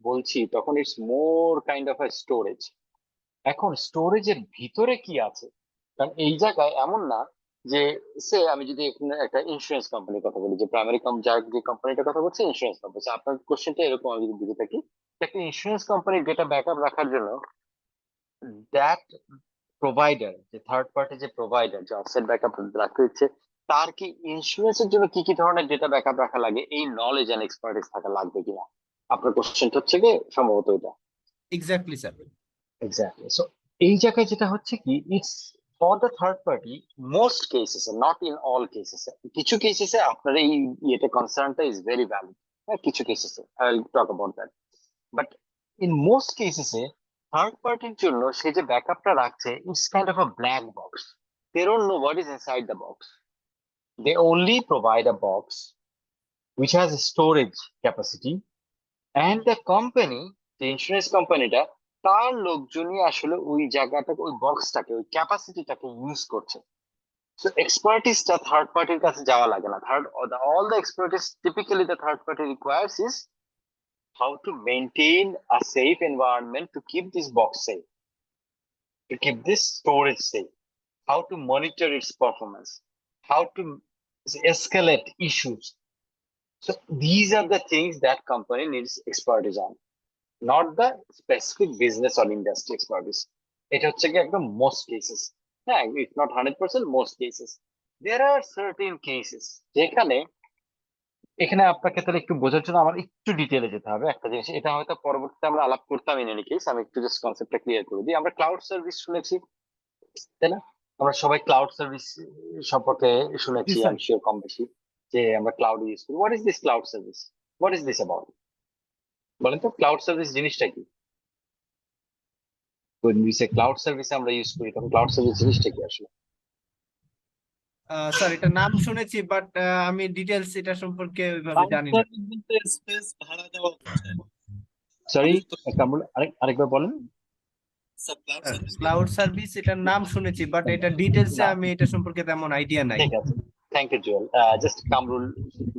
বলছি তখন it's more kind of a storage. এখন স্টোরেজের ভিতরে কি আছে? কারণ এই জায়গায় এমন না যে সে আমি যদি এখানে একটা ইন্স্যুরেন্স কোম্পানির কথা বলি, যে প্রাইমারি যে কোম্পানিটার কথা বলছে ইন্স্যুরেন্স কোম্পানি, আপনার কোশ্চেনটা এরকম আমি যদি বুঝে থাকি, একটা ইন্স্যুরেন্স কোম্পানির ডেটা ব্যাকআপ রাখার জন্য দ্যাট প্রোভাইডার, যে থার্ড পার্টি যে প্রোভাইডার যে অফসাইট ব্যাকআপ রাখতে দিচ্ছে, তার কি ইন্স্যুরেন্সের জন্য কি কি ধরনের ডেটা ব্যাকআপ রাখা লাগে, এই নলেজ এন্ড এক্সপার্টিস থাকা লাগবে কিনা? আপনার কোশ্চেনটা হচ্ছে কি সম্ভবত এটা। Exactly sir, exactly. সো এই জায়গায় যেটা হচ্ছে কি, it's for the third party most cases, not in all cases. কিছু কেসেসে আপনার এই ইয়েটা কনসার্নটা ইজ ভেরি ভ্যালিড, হ্যাঁ কিছু কেসেসে I will talk about that. But in most কেসেসে থার্ড পার্টির জন্য সে যে ব্যাকআপটা রাখছে, it's kind of a black box. They don't know what is inside the box. They only provide a box which has a storage capacity, and the company, the insurance কোম্পানিটা, তার লোকজনই আসলে ওই জায়গাটাকে, ওই বক্সটাকে, ওই ক্যাপাসিটিটাকে ইউজ করছে। সো এক্সপার্টিসটা থার্ড পার্টির কাছে যাওয়া লাগে না। all the expertise typically the third party requires is how to maintain a safe environment, to keep this box safe, to keep this storage safe, how to monitor its performance, how to escalate issues. So these are the things that company needs expertise on, not the specific business or industry expertise. It হচ্ছে কি একদম most cases, হ্যাঁ it's not 100%, most cases. There are certain cases যেখানে, এখানে আপনাকে তাহলে একটু বোঝার জন্য আমার একটু ডিটেলে যেতে হবে একটা জিনিস। এটা হয়তো পরবর্তীতে আমরা আলাপ করতাম ইন এনি কেস, আমি একটু জাস্ট কনসেপ্টটা ক্লিয়ার করে দিই। আমরা ক্লাউড সার্ভিস শুনেছি, তাই না? আমরা সবাই ক্লাউড সার্ভিস সম্পর্কে শুনেছি, আমি শিওর কম বেশি, যে আমরা ক্লাউড ইউজ করি। What is this cloud service? What is this about? বলেন তো ক্লাউড সার্ভিস জিনিসটা কি? when we say cloud service আমরা ইউজ করি, তখন ক্লাউড সার্ভিস জিনিসটা কি আসলে? স্যার এটা নাম শুনেছি, বাট আমি ডিটেলস এটা সম্পর্কে ওইভাবে জানি না। স্পেস ভাড়া দেওয়া হচ্ছে। সরি কামরুল, আরেকবার বলেন। ক্লাউড সার্ভিস এটার নাম শুনেছি, বাট এটা ডিটেলসে আমি এটা সম্পর্কে তেমন আইডিয়া নাই। ঠিক আছে, thank you Jewel. Just Kamrul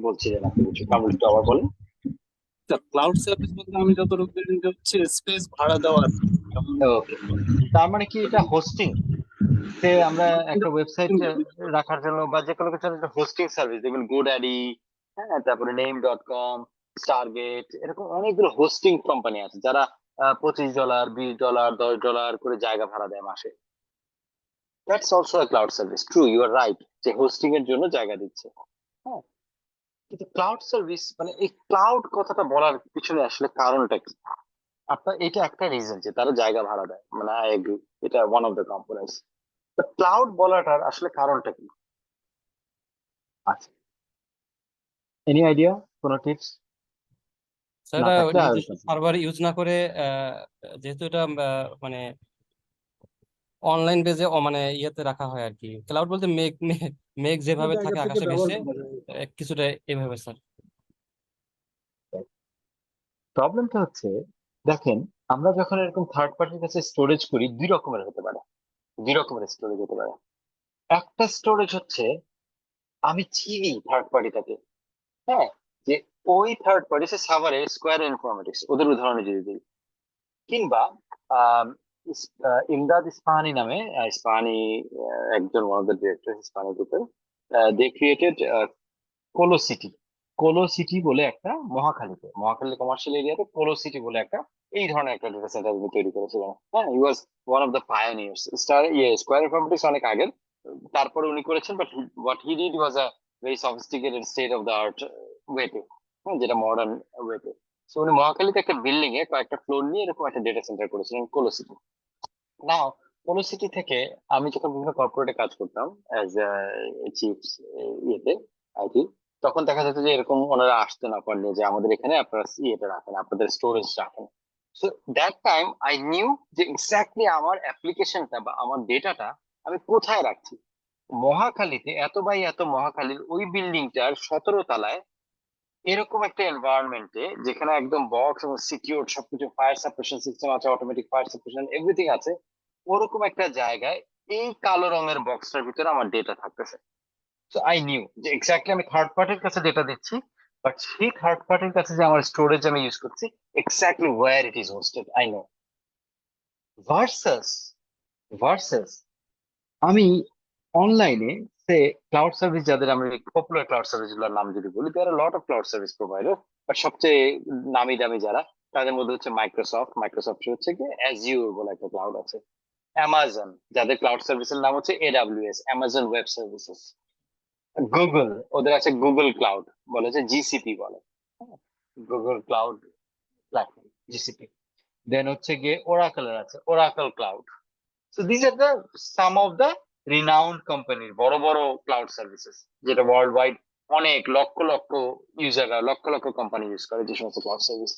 বলছিলেন আপনি কিছু, কামরুল একটু আবার বলেন। ক্লাউড সার্ভিস বলতে আমি যতটুকু জানি যে হচ্ছে স্পেস ভাড়া দেওয়া। ওকে, তার মানে কি এটা হোস্টিং? সে আমরা একটা ওয়েবসাইট রাখার জন্য বা যে কোনো কিছু একটা হোস্টিং সার্ভিস, দেখবেন গোড্যাডি, হ্যাঁ তারপরে নেম.com, স্টারগেট, এরকম অনেকগুলো হোস্টিং কোম্পানি আছে যারা $25, $20, $10 করে জায়গা ভাড়া দেয় মাসে। That's also a cloud service. True, you are right, যে হোস্টিং এর জন্য জায়গা দিচ্ছে। হ্যাঁ, কিন্তু ক্লাউড সার্ভিস মানে এই ক্লাউড কথাটা বলার পিছনে আসলে কারণটা কি? আপনার এটা একটা রিজন যে তারা জায়গা ভাড়া দেয়, মানে আই এগ্রি, এটা one of the components. Cloud বলাটার আসলে কারণটা কি? আচ্ছা, এনি আইডিয়া, কোনো টিপস? স্যার না এটা থাকলে নিজস্ব আয়োজন। সার্ভার ইউজ না করে যেহেতু এটা মানে অনলাইন বেজে মানে ইয়েতে রাখা হয় আর কি, ক্লাউড বলতে মেঘ মেঘ যেভাবে থাকে আকাশে ভেসে কিছুটা এভাবে স্যার। প্রবলেমটা হচ্ছে, দেখেন আমরা যখন এরকম থার্ড পার্টির কাছে স্টোরেজ করি দুই রকমের হতে পারে, দুই রকমের স্টোরেজ হতে পারে। একটা স্টোরেজ হচ্ছে আমি চিনি থার্ড পার্টিটাকে, হ্যাঁ, যে ওই থার্ড পার্টি সে সাভারে স্কোয়ার ইনফরমেটিক্স ওদের উদাহরণে যদি দিই, কিংবা ইমদাদ ইস্পাহানি নামে ইস্পাহানি একজন one of the director Ispahani গ্রুপের, দে ক্রিয়েটেড কোলো সিটি। কোলো সিটি বলে একটা মহাখালী কমার্শিয়াল এরিয়াতে কোলো সিটি বলে একটা এই ধরনের একটা ডেটা সেন্টার উনি তৈরি করেছিলেন। হ্যাঁ, he was one of the pioneers. Square Informatics অনেক আগের, তারপরে উনি করেছেন, but what he did was a very sophisticated state of the art ওয়েতে, যেটা মডার্ন ওয়েতে। সো উনি মহাখালীতে একটা বিল্ডিং এ কয়েকটা ফ্লোর নিয়ে এরকম একটা ডেটা সেন্টার করেছিলেন কোলো সিটি। নাও কোলো সিটি থেকে আমি যখন বিভিন্ন কর্পোরেটে কাজ করতাম অ্যাজ চিফ ইয়েতে আইটি, তখন দেখা যেত যে এরকম ওনারা আসতেন অফার নিয়ে যে আমাদের এখানে আপনারা ইয়েটা রাখেন, আপনাদের স্টোরেজ রাখেন। So that time I knew যে এক্স্যাক্টলি আমার অ্যাপ্লিকেশনটা বা আমার ডেটাটা আমি কোথায় রাখছি। মহাখালীতে এত বাই এত মহাখালীর ওই বিল্ডিংটার 17 তলায় এরকম একটা এনভায়রনমেন্টে যেখানে একদম বক্স এবং সিকিউর সবকিছু, ফায়ার সাপ্রেশন সিস্টেম আছে, অটোমেটিক ফায়ার সাপ্রেশন এভরিথিং আছে, ওরকম একটা জায়গায় এই কালো রঙের বক্সটার ভিতরে আমার ডেটা থাকতেছে। সো আই নিউ যে এক্স্যাক্টলি আমি থার্ড পার্টির কাছে ডেটা দিচ্ছি, বাট সেই থার্ড পার্টির কাছে যে আমার স্টোরেজ আমি ইউজ করছি exactly where it is hosted I know. Versus versus আমি অনলাইনে সে ক্লাউড সার্ভিস, যাদের আমরা পপুলার ক্লাউড সার্ভিস গুলোর নাম যদি বলি, there are lot of cloud service provider, but সবচেয়ে নামি দামি যারা তাদের মধ্যে হচ্ছে মাইক্রোসফট হচ্ছে কি অ্যাজিওর বলে একটা ক্লাউড আছে, অ্যামাজন যাদের ক্লাউড সার্ভিসের নাম হচ্ছে AWS, Amazon web services, Google ওদের আছে গুগল ক্লাউড বলে, যে জিসিপি বলে, গুগল ক্লাউড প্ল্যাটফর্ম জিসিপি। দেন হচ্ছে গিয়ে ওরাকলের আছে Oracle cloud. So this are the some of the renowned কোম্পানির বড় বড় ক্লাউড সার্ভিসেস, যেটা ওয়ার্ল্ড ওয়াইড অনেক লক্ষ লক্ষ ইউজাররা, লক্ষ লক্ষ কোম্পানি ইউজ করে যে সমস্ত ক্লাউড সার্ভিস।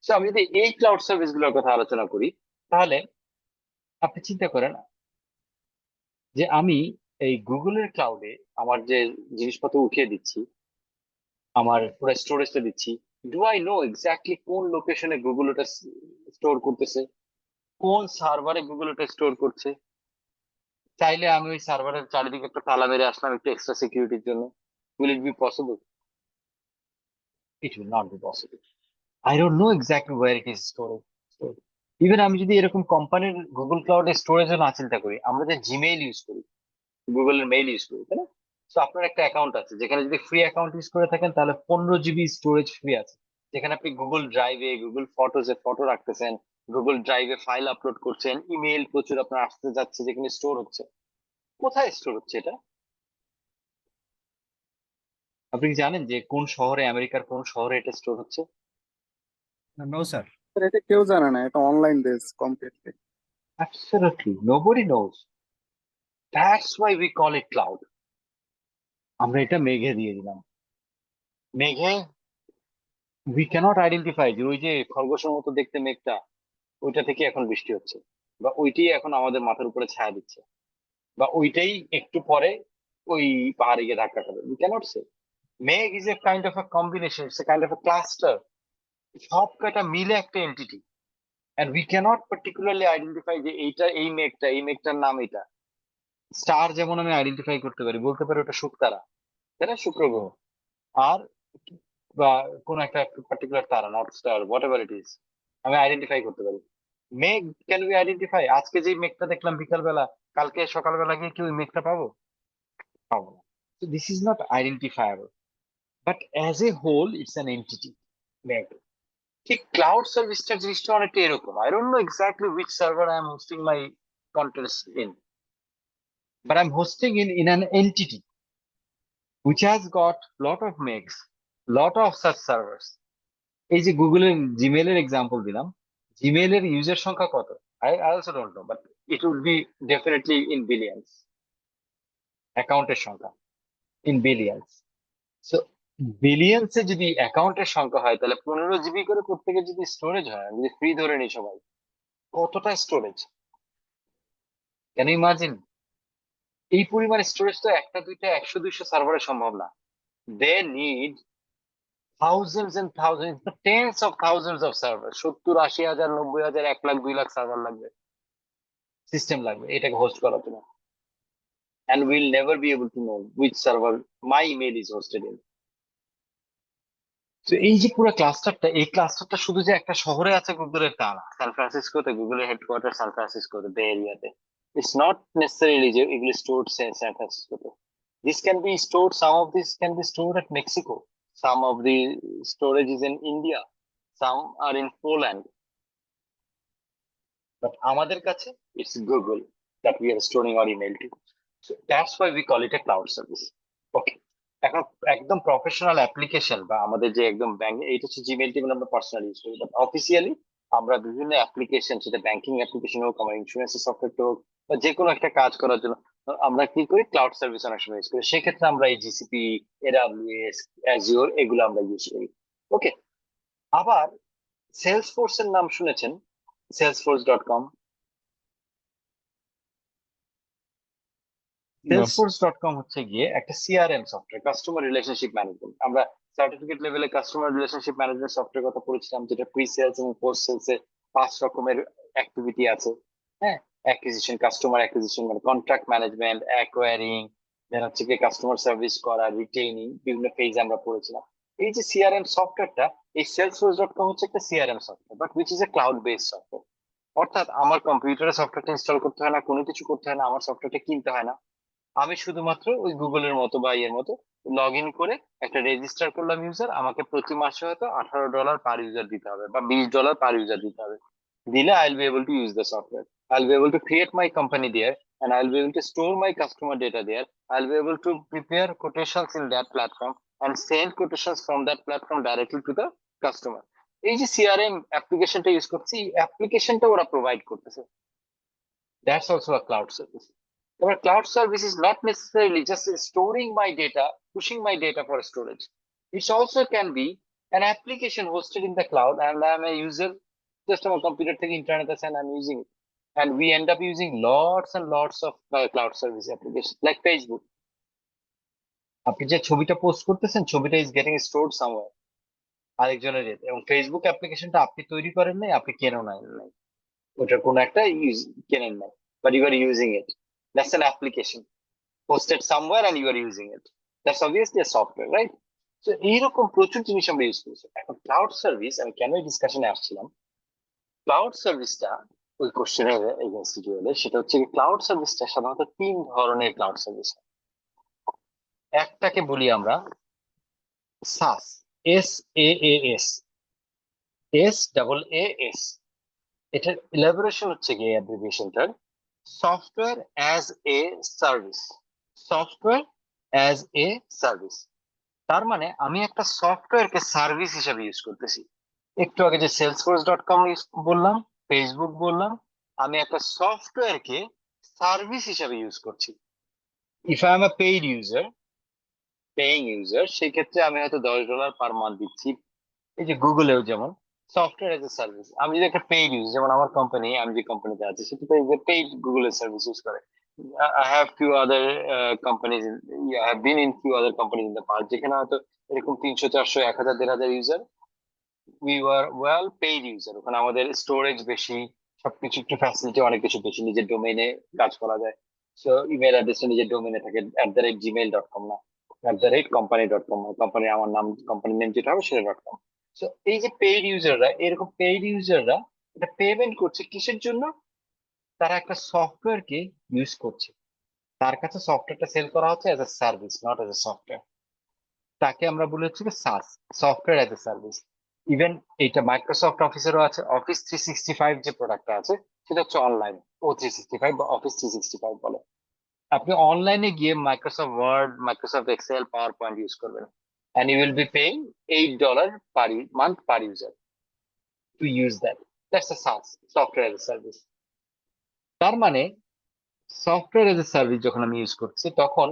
সো আমি যদি এই ক্লাউড সার্ভিস গুলোর কথা আলোচনা করি, তাহলে আপনি চিন্তা করেন যে আমি এই গুগলের ক্লাউডে আমার যে জিনিসপত্র উঠিয়ে দিচ্ছি, আমার পুরো স্টোরেজটা দিচ্ছি, ডু আই নো এক্স্যাক্টলি কোন লোকেশনে গুগল ওটা স্টোর করতেছে, কোন সার্ভারে গুগল ওটা স্টোর করছে? চাইলে আমি ওই সার্ভারের চারিদিকে একটা তালা মেরে আসলাম একটু এক্সট্রা সিকিউরিটির জন্য। Will it be possible? It will not be possible. I don't know exactly where it is stored. Even আমি যদি এরকম কোম্পানির গুগল ক্লাউডে স্টোরেজও না চিন্তা করি, আমরা যে জিমেইল ইউজ করি, গুগলের মেইল ইউজ করি, তাই না? তো আপনার একটা অ্যাকাউন্ট আছে, যেখানে যদি ফ্রি অ্যাকাউন্ট ইউজ করে থাকেন তাহলে 15 জিবি স্টোরেজ ফ্রি আছে, যেখানে আপনি গুগল ড্রাইভে, গুগল ফটোজে ফটো রাখতেছেন, গুগল ড্রাইভে ফাইল আপলোড করছেন, ইমেইল প্রচুর আপনার আসতে যাচ্ছে, যেখানে স্টোর হচ্ছে। কোথায় স্টোর হচ্ছে এটা? আপনি কি জানেন যে কোন শহরে, আমেরিকার কোন শহরে এটা স্টোর হচ্ছে? No sir. এটা কেউ জানে না, এটা online base completely. Absolutely, nobody knows. That's why we call it cloud. আমরা এটা মেঘে দিয়ে দিলাম। মেঘে we cannot identify যে ওই যে খরগোশের মতো দেখতে মেঘটা, ওইটা থেকে এখন বৃষ্টি হচ্ছে, বা ওইটাই এখন আমাদের মাথার উপরে ছায়া দিচ্ছে, বা ওইটাই একটু পরে ওই পাহাড়ে গিয়ে ধাক্কা খাবে। We cannot say. মেঘ is a kind of a combination, it's a kind of a cluster. সব কটা মিলে একটা entity, and we cannot particularly identify যে এইটা এই মেঘটা, এই মেঘটার নাম এটা। স্টার যেমন আমি আইডেন্টিফাই করতে পারি, বলতে পারি ওটা শুকতারা, তাই না, শুক্র গ্রহ, আর বা কোন একটা পার্টিকুলার তারা, north star, what ever it is, আমি আইডেন্টিফাই করতে পারি। মেঘ ক্যান বি আইডেন্টিফাই? আজকে যে মেঘটা দেখলাম বিকালবেলা, কালকে সকালবেলা গিয়ে কি ওই মেঘটা পাবো? পাবো না। So this is not identifiable, but as a whole it's an entity, মেঘ। ঠিক ক্লাউড সার্ভিসটার জিনিসটা অনেকটা এরকম। I don't know exactly which server I am hosting my contents in, but I'm hosting in an entity which has got lot of megs, lot of such servers. এই যে গুগলের জিমেইলের example দিলাম, জিমেইলের user সংখ্যা কত? I also don't know, but it would be definitely in billions. অ্যাকাউন্টের সংখ্যা in billions. So বিলিয়ন্সে যদি অ্যাকাউন্টের সংখ্যা হয় তাহলে 15 GB করে প্রত্যেকে যদি স্টোরেজ হয়, আমি যদি ফ্রি ধরে নিই সবাই, কতটা স্টোরেজ ক্যান ইউ ইমাজিন? এই পরিমাণ স্টোরেজ তো একটা দুইটা 100-200 সার্ভারে সম্ভব না। They need thousands and thousands, tens of thousands of servers, 70,000, 80,000, 90,000, 1 lakh 2 lakh server লাগবে, সিস্টেম লাগবে এটাকে হোস্ট করার জন্য। And we'll never be able to know which server my email is hosted in. তো এই যে পুরো ক্লাস্টারটা, এই ক্লাস্টারটা শুধু যে একটা শহরে আছে গুগলের তা না। সান ফ্রান্সিসকোতে, গুগলের হেডকোয়ার্টার সান ফ্রান্সিসকোতে, বে এরিয়াতে। It's not necessarily যে এগুলো stored San Francisco. This can be stored, some of this can be stored at Mexico. Some of the storage is in India. Some are in Poland. But আমাদের কাছে it's Google that we are storing our email to. So that's why we call it a cloud service. Okay. এখন একদম professional application বা আমাদের যে একদম bank, এইটা হচ্ছে জিমেইল টিমেল আমরা পার্সোনালি ইউজ করি, বাট অফিসিয়ালি আমরা বিভিন্ন অ্যাপ্লিকেশন, সেটা ব্যাংকিং অ্যাপ্লিকেশন হোক, আমার ইন্স্যুরেন্সের সফটওয়্যার হোক, বা যে কোনো একটা কাজ করার জন্য আমরা কি করি, ক্লাউড সার্ভিস অনেক সময় ইউজ করি। সেক্ষেত্রে আমরা এই জিসিপি, এডব্লিউএস, অ্যাজিওর এগুলো আমরা ইউজ করি। ওকে। আবার সেলসফোর্স এর নাম শুনেছেন, salesforce.com। salesforce.com হচ্ছে গিয়ে একটা CRM software, customer relationship management. আমরা সার্টিফিকেট লেভেলে কাস্টমার রিলেশনশিপ ম্যানেজমেন্ট সফটওয়্যার কথা পড়েছিলাম, যেটা প্রি সেলস এবং পোস্ট সেলস এর 5 রকমের অ্যাক্টিভিটি আছে। হ্যাঁ, অ্যাকুইজিশন, কাস্টমার অ্যাকুইজিশন, মানে কন্ট্রাক্ট ম্যানেজমেন্ট, অ্যাকোয়ারিং, দেন হচ্ছে গিয়ে কাস্টমার সার্ভিস করা, রিটেইনিং, বিভিন্ন ফেজ আমরা পড়েছিলাম। এই যে সিআরএম সফটওয়্যারটা, এই salesforce.com হচ্ছে একটা CRM software, but which is a cloud based software. অর্থাৎ আমার কম্পিউটারে সফটওয়্যারটা ইনস্টল করতে হয় না, কোনো কিছু করতে হয় না, আমার সফটওয়্যারটা কিনতে হয় না। আমি শুধুমাত্র ওই গুগলের মতো বা এর মতো লগ ইন করে একটা রেজিস্টার করলাম ইউজার, আমাকে প্রতি মাসে হয়তো $18 পার ইউজার দিতে হবে বা $20 পার ইউজার দিতে হবে। দিলে I will be able to use the software, I will be able to create my company there, and I'll be able to store my customer data there. I'll be able to prepare quotations in that platform and send quotations from that platform directly to the customer. এই যে CRM অ্যাপ্লিকেশনটা use করছি, এই অ্যাপ্লিকেশনটা ওরা provide করতেছে। That's also a cloud service. Our cloud service is not necessarily just storing my data, pushing my data for storage. It also can be an application hosted in the cloud, and I'm a user, just on a computer thing, internet, and I'm using it. And we end up using lots and lots of cloud service applications, like Facebook. আপনি যে ছবিটা post করতেছেন, ছবিটা is getting stored somewhere, আরেকজনের ইয়েতে। এবং Facebook অ্যাপ্লিকেশনটা আপনি তৈরি করেন নাই, আপনি কেনেও নাই, ওটার কোনো একটা কেনেন নাই, but you are using it. That's an application hosted somewhere and you are using it. That's obviously a software, right? So এইরকম প্রচুর জিনিস আমরা ইউজ করছি। এখন ক্লাউড সার্ভিস, আমি কেন এই ডিসকাশনে আসছিলাম, ক্লাউড সার্ভিসটা ওই কোশ্চেনের এগেইনস্টে গেলে, সেটা হচ্ছে ক্লাউড সার্ভিসটা সাধারণত 3 ধরনের ক্লাউড সার্ভিস। একটাকে বলি আমরা সাস, SaaS, SaaS। এটার ইলাবোরেশন হচ্ছে গিয়ে অ্যাব্রিভিয়েশনটার software as a service. Software as a service তার মানে আমি একটা সফটওয়্যারকে সার্ভিস হিসেবে ইউজ করতেছি। একটু আগে যে salesforce.com বললাম, ফেসবুক বললাম, আমি একটা সফটওয়্যারকে সার্ভিস হিসেবে ইউজ করছি। If I am a paid user, paying user, সেই ক্ষেত্রে আমি হয়তো $10 পার মান্থ দিচ্ছি। এই যে গুগলেও যেমন সফটওয়্যার এজ এ সার্ভিস, আমি যদি একটা পেইড ইউজ, যেমন আমার কোম্পানি, আমি যে কোম্পানিতে আছি সেটা পেইড গুগলের সার্ভিস ইউজ করে। I have few other companies, I have been in few other companies in the past, যেখানে হয়তো এরকম 300, 400, 1000, 1500 user, we were well paid user। ওখানে আমাদের স্টোরেজ বেশি, সবকিছু একটু ফ্যাসিলিটি অনেক কিছু বেশি, নিজের ডোমেইনে কাজ করা যায়। সো ইমেল অ্যাড্রেসটা নিজের ডোমেইনে থাকে, @gmail.com না, @company.com, কোম্পানি আমার নাম, কোম্পানির নেম যেটা হবে সেটা .com। সো এই যে পেইড ইউজাররা, এরকম পেইড ইউজাররা এটা পেমেন্ট করছে কিসের জন্য? তারা একটা সফটওয়্যারকে ইউজ করছে, তার কাছে সফটওয়্যারটা সেল করা হচ্ছে as a service, not as a software. তাকে আমরা বলি হচ্ছে SaaS, software as a service. Even এটা মাইক্রোসফট অফিসেরও আছে। অফিস 365 যে প্রোডাক্টটা আছে সেটা হচ্ছে অনলাইন, O365 বা অফিস 365 বলে। আপনি অনলাইনে গিয়ে Microsoft Word, Microsoft Excel, PowerPoint use করবেন, and you will be paying $8 per month per user to use that. That's a SaaS, software as a service. তার মানে সফটওয়্যার এজ এ সার্ভিস যখন আমি use করছি, তখন